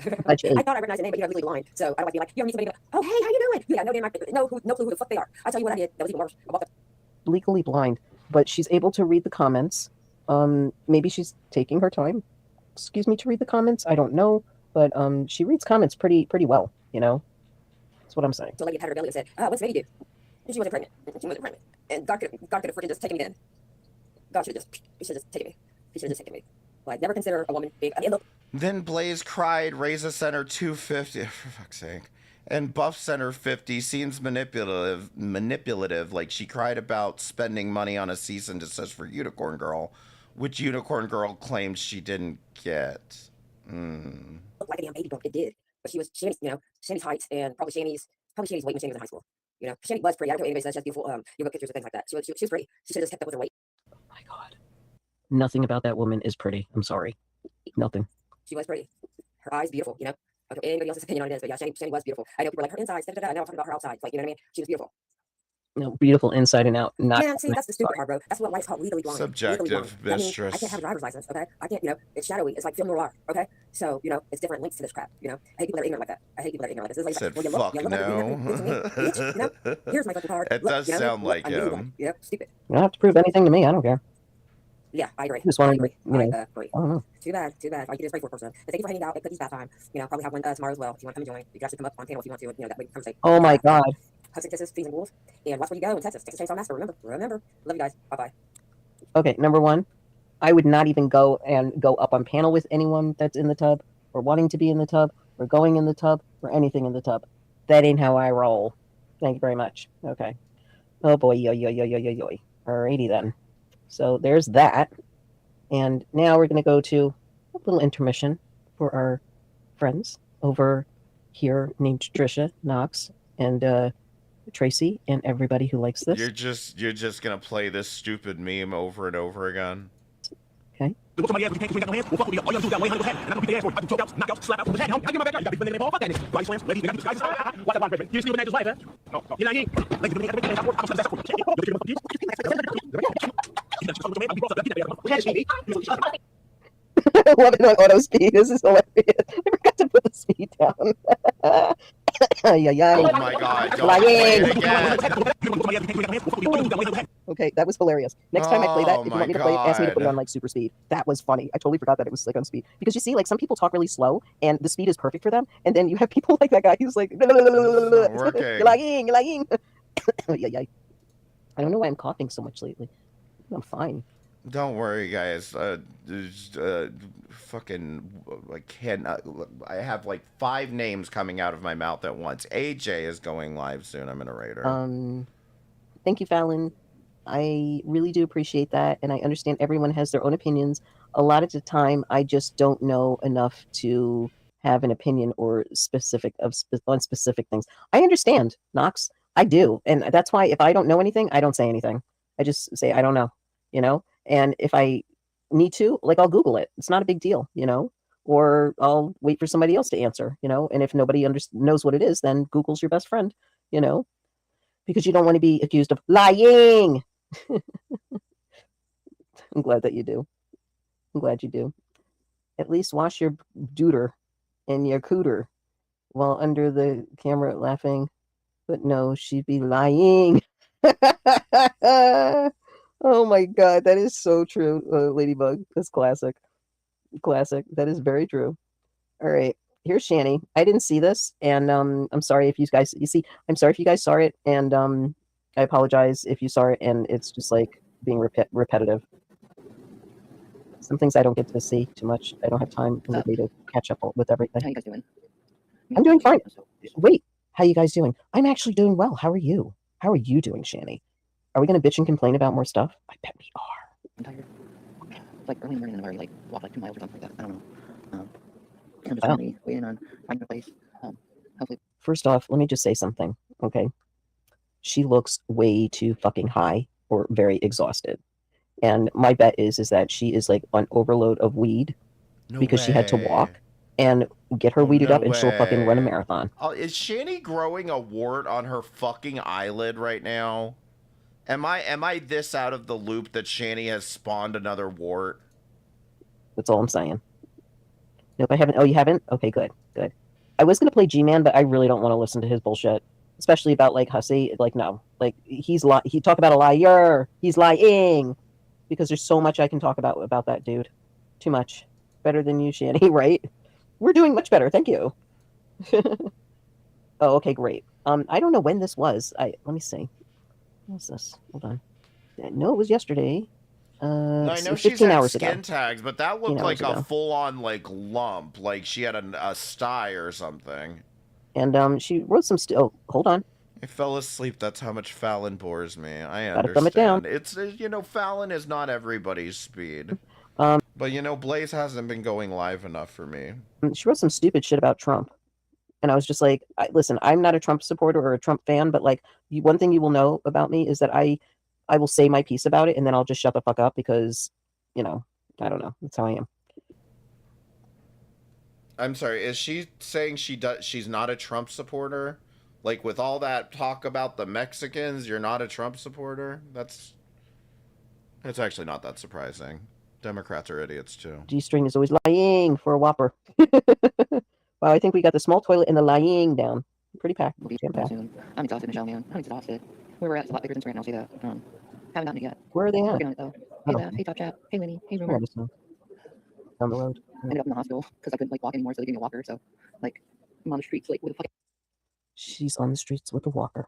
[SPEAKER 19] I thought I recognized the name, but legally blind. So I don't like to be like, you ever meet somebody, oh, hey, how you doing? You got no clue who the fuck they are. I tell you what I did. That was even worse. I walked up.
[SPEAKER 6] Legally blind, but she's able to read the comments. Maybe she's taking her time, excuse me, to read the comments. I don't know, but she reads comments pretty well. That's what I'm saying.
[SPEAKER 19] So a lady patted her belly and said, what's baby do? And she wasn't pregnant. And God could have freaking just taken me then. God should have just taken me. He should have just taken me. Like, never consider a woman big. I mean, look.
[SPEAKER 4] Then Blaze cried, Reza Center 250, for fuck's sake. And Buff Center 50 seems manipulative, like she cried about spending money on a cease and desist for Unicorn Girl, which Unicorn Girl claims she didn't get.
[SPEAKER 19] Looked like a damn baby bump. It did. But she was Shanny's height and probably Shanny's weight when Shanny was in high school. Shanny was pretty. I don't care what anybody says, she has beautiful yoga pictures and things like that. She was pretty. She should have just kept up with her weight.
[SPEAKER 6] Oh my God. Nothing about that woman is pretty. I'm sorry. Nothing.
[SPEAKER 19] She was pretty. Her eyes beautiful, Okay, anybody else's opinion on it is, but yeah, Shanny was beautiful. I know people are like her insides, and now I'm talking about her outside. Like, you know what I mean? She was beautiful.
[SPEAKER 6] Beautiful inside and out. Not.
[SPEAKER 19] Man, see, that's the stupid part, bro. That's what it's called, legally blind.
[SPEAKER 4] Subjective mistress.
[SPEAKER 19] I can't have a driver's license, okay? I can't, it's shadowy. It's like film noir, okay? So, it's different links to this crap, I hate people that are ignorant like that. I hate people that are ignorant like this. This is like,
[SPEAKER 4] Said,
[SPEAKER 19] well,
[SPEAKER 4] fuck
[SPEAKER 19] you look
[SPEAKER 4] no.
[SPEAKER 19] bitch, here's my fucking card.
[SPEAKER 4] It does sound like him.
[SPEAKER 19] Stupid.
[SPEAKER 6] You don't have to prove anything to me. I don't care.
[SPEAKER 19] Yeah, I agree.
[SPEAKER 6] Just wanted
[SPEAKER 19] I agree.
[SPEAKER 6] I don't know.
[SPEAKER 19] Too bad. All you can do is pray for a person. But thank you for hanging out at Cookie's Bath Time. Probably have one tomorrow as well. If you want to come and join, you can actually come up on panel if you want to. That way we can conversate.
[SPEAKER 6] Oh my God.
[SPEAKER 19] Hugs and kisses, fees and wolves. And watch where you go in Texas. Texas Chainsaw Massacre. Remember. Love you guys. Bye-bye.
[SPEAKER 6] Okay, number one, I would not even go up on panel with anyone that's in the tub or wanting to be in the tub or going in the tub or anything in the tub. That ain't how I roll. Thank you very much. Okay. Oh boy, yo. Alrighty then. So there's that. And now we're going to go to a little intermission for our friends over here named Trisha, Knox, and Tracy, and everybody who likes this.
[SPEAKER 4] You're just gonna play this stupid meme over and over again.
[SPEAKER 6] Okay.
[SPEAKER 7] Whoop somebody ass, you can't, 'cause you ain't got no hands. Well, fuck with me up. All you gotta do is that 1-800 head, and I can beat their ass for you. I do choke outs, knockouts, slap outs. What's happening, homie? I get my backyard. You got people in the ball. Fuck that nigga. Body slams, ladies, they got to disguise. Watch that body break. You just live an life, huh? No. You're not here. Ladies, you got to make that work. I'm gonna stop that.
[SPEAKER 6] I love it on auto speed. This is hilarious. I forgot to put the speed down.
[SPEAKER 4] Oh my God. Don't play it again.
[SPEAKER 6] Okay, that was hilarious. Next time I play that, if you want me to play it, ask me to put it on
[SPEAKER 4] God.
[SPEAKER 6] like super speed. That was funny. I totally forgot that it was like on speed. Because you see, like some people talk really slow and the speed is perfect for them. And then you have people like that guy who's like, you're lying. I don't know why I'm coughing so much lately. I'm fine.
[SPEAKER 4] Don't worry, guys. I have like 5 names coming out of my mouth at once. AJ is going live soon. I'm gonna rate her.
[SPEAKER 6] Thank you, Fallon. I really do appreciate that, and I understand everyone has their own opinions. A lot of the time, I just don't know enough to have an opinion or on specific things. I understand, Knox. I do, and that's why if I don't know anything, I don't say anything. I just say I don't know, And if I need to, like, I'll Google it. It's not a big deal, Or I'll wait for somebody else to answer, And if nobody knows what it is, then Google's your best friend, Because you don't want to be accused of lying. I'm glad that you do. I'm glad you do. At least wash your dooter and your cooter while under the camera laughing. But no, she'd be lying. Oh my God, that is so true, Ladybug. That's classic. Classic. That is very true. All right, here's Shani. I didn't see this, and I'm sorry if you guys. I'm sorry if you guys saw it, and I apologize if you saw it, and it's just like being repetitive. Some things I don't get to see too much. I don't have time in the day to catch up with everything.
[SPEAKER 19] How you guys doing?
[SPEAKER 6] I'm doing fine. Wait, how you guys doing? I'm actually doing well. How are you? How are you doing, Shani? Are we going to bitch and complain about more stuff? I bet we are.
[SPEAKER 19] I'm tired. It's like early in the morning and I've already walked like 2 miles or something like that. I don't know. I'm just
[SPEAKER 6] Wow.
[SPEAKER 19] going to be waiting on finding a place. Hopefully.
[SPEAKER 6] First off, let me just say something, okay? She looks way too fucking high or very exhausted. And my bet is that she is like on overload of weed because she had to walk and get her weeded up, and she'll fucking run a marathon.
[SPEAKER 4] Oh, is Shani growing a wart on her fucking eyelid right now? Am I this out of the loop that Shani has spawned another wart?
[SPEAKER 6] That's all I'm saying. Nope, I haven't. Oh, you haven't? Okay, good, good. I was gonna play G-Man, but I really don't want to listen to his bullshit, especially about like Hussey. Like, no, like he talk about a liar. He's lying, because there's so much I can talk about that dude. Too much. Better than you, Shani, right? We're doing much better, thank you. Oh, okay, great. I don't know when this was. Let me see. What's this? Hold on. No, it was yesterday.
[SPEAKER 4] No, I know
[SPEAKER 6] 15
[SPEAKER 4] she's had
[SPEAKER 6] hours
[SPEAKER 4] skin
[SPEAKER 6] ago.
[SPEAKER 4] tags, but that
[SPEAKER 6] 15
[SPEAKER 4] looked like
[SPEAKER 6] hours
[SPEAKER 4] a
[SPEAKER 6] ago.
[SPEAKER 4] full-on like lump, like she had a sty or something.
[SPEAKER 6] And she wrote some. Oh, hold on.
[SPEAKER 4] I fell asleep. That's how much Fallon bores me. I
[SPEAKER 6] Gotta thumb it down.
[SPEAKER 4] understand. It's Fallon is not everybody's speed. But Blaze hasn't been going live enough for me.
[SPEAKER 6] She wrote some stupid shit about Trump, and I was just like, listen, I'm not a Trump supporter or a Trump fan, but like, one thing you will know about me is that I will say my piece about it, and then I'll just shut the fuck up because, I don't know. That's how I am.
[SPEAKER 4] I'm sorry. Is she saying she's not a Trump supporter? Like, with all that talk about the Mexicans, you're not a Trump supporter? That's actually not that surprising. Democrats are idiots too.
[SPEAKER 6] G-string is always lying for a whopper. Wow, I think we got the small toilet and the lying down. Pretty packed. Jam-packed.
[SPEAKER 19] I'm exhausted, Michelle, man. I'm exhausted. Where we're at is a lot bigger than Sprint, I'll say that. Haven't gotten it yet.
[SPEAKER 6] Where are they at?
[SPEAKER 19] Working on it, though. Hey, Beth. Hey, Top Chat. Hey, Winnie. Hey, Rumor.
[SPEAKER 6] Down the road.
[SPEAKER 19] Ended up in the hospital because I couldn't, walk anymore, so they gave me a walker. So, I'm on the streets, with a fucking...
[SPEAKER 6] She's on the streets with a walker.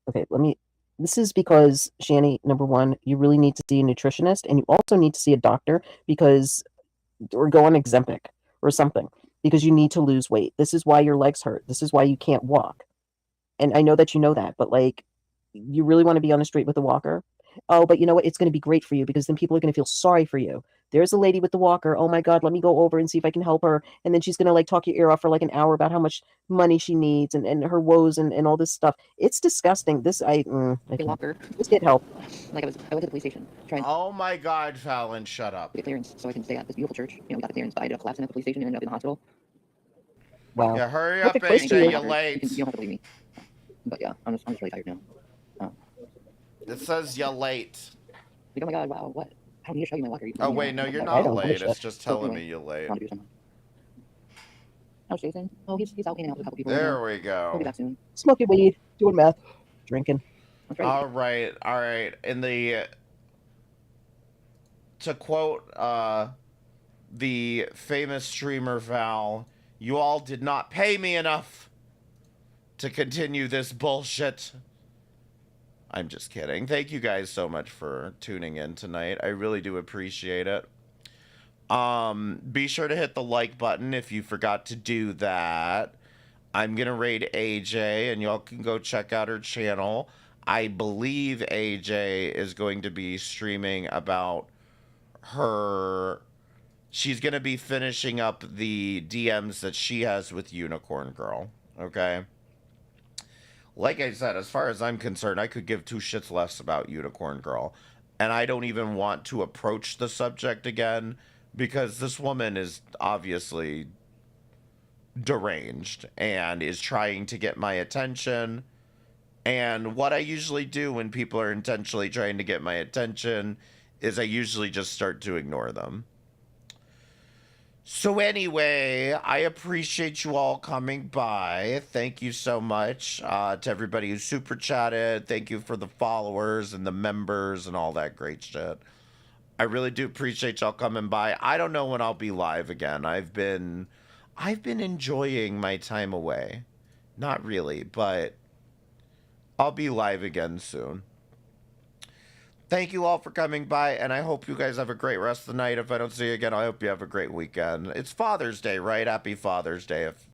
[SPEAKER 6] Okay, this is because, Shani, number one, you really need to see a nutritionist, and you also need to see a doctor or go on Ozempic or something, because you need to lose weight. This is why your legs hurt. This is why you can't walk. And I know that you know that, but you really want to be on the street with a walker? Oh, but you know what? It's going to be great for you, because then people are going to feel sorry for you. There's a lady with the walker. Oh my God, let me go over and see if I can help her. And then she's going to talk your ear off for an hour about how much money she needs and her woes and all this stuff. It's disgusting.
[SPEAKER 19] Walker.
[SPEAKER 6] Just get help.
[SPEAKER 19] I went to the police station.
[SPEAKER 4] Oh my God, Fallon, shut up.
[SPEAKER 19] Get clearance so I can stay at this beautiful church. We got the clearance, but I ended up collapsing at the police station and ended up in the hospital.
[SPEAKER 6] Wow.
[SPEAKER 4] Yeah, hurry up, AJ, you're late.
[SPEAKER 19] You don't have to believe me. But yeah, I'm just really tired now.
[SPEAKER 4] It says you're late.
[SPEAKER 19] Oh my God, wow, what? I don't need to show you my walker.
[SPEAKER 4] Oh wait, no, you're not late. It's just telling me you're late.
[SPEAKER 19] How's Jason? Oh, he's out hanging out with a couple people.
[SPEAKER 4] There we go.
[SPEAKER 19] He'll be back soon.
[SPEAKER 6] Smoking weed, doing meth, drinking.
[SPEAKER 4] All right. To quote the famous streamer Val, you all did not pay me enough to continue this bullshit. I'm just kidding. Thank you guys so much for tuning in tonight. I really do appreciate it. Be sure to hit the like button if you forgot to do that. I'm going to raid AJ, and y'all can go check out her channel. I believe AJ is going to be streaming about she's going to be finishing up the DMs that she has with Unicorn Girl. Okay? Like I said, as far as I'm concerned, I could give two shits less about Unicorn Girl. And I don't even want to approach the subject again, because this woman is obviously deranged and is trying to get my attention. And what I usually do when people are intentionally trying to get my attention is I usually just start to ignore them. So anyway, I appreciate you all coming by. Thank you so much to everybody who super chatted. Thank you for the followers and the members and all that great shit. I really do appreciate y'all coming by. I don't know when I'll be live again. I've been enjoying my time away. Not really, but I'll be live again soon. Thank you all for coming by, and I hope you guys have a great rest of the night. If I don't see you again, I hope you have a great weekend. It's Father's Day, right? Happy Father's Day.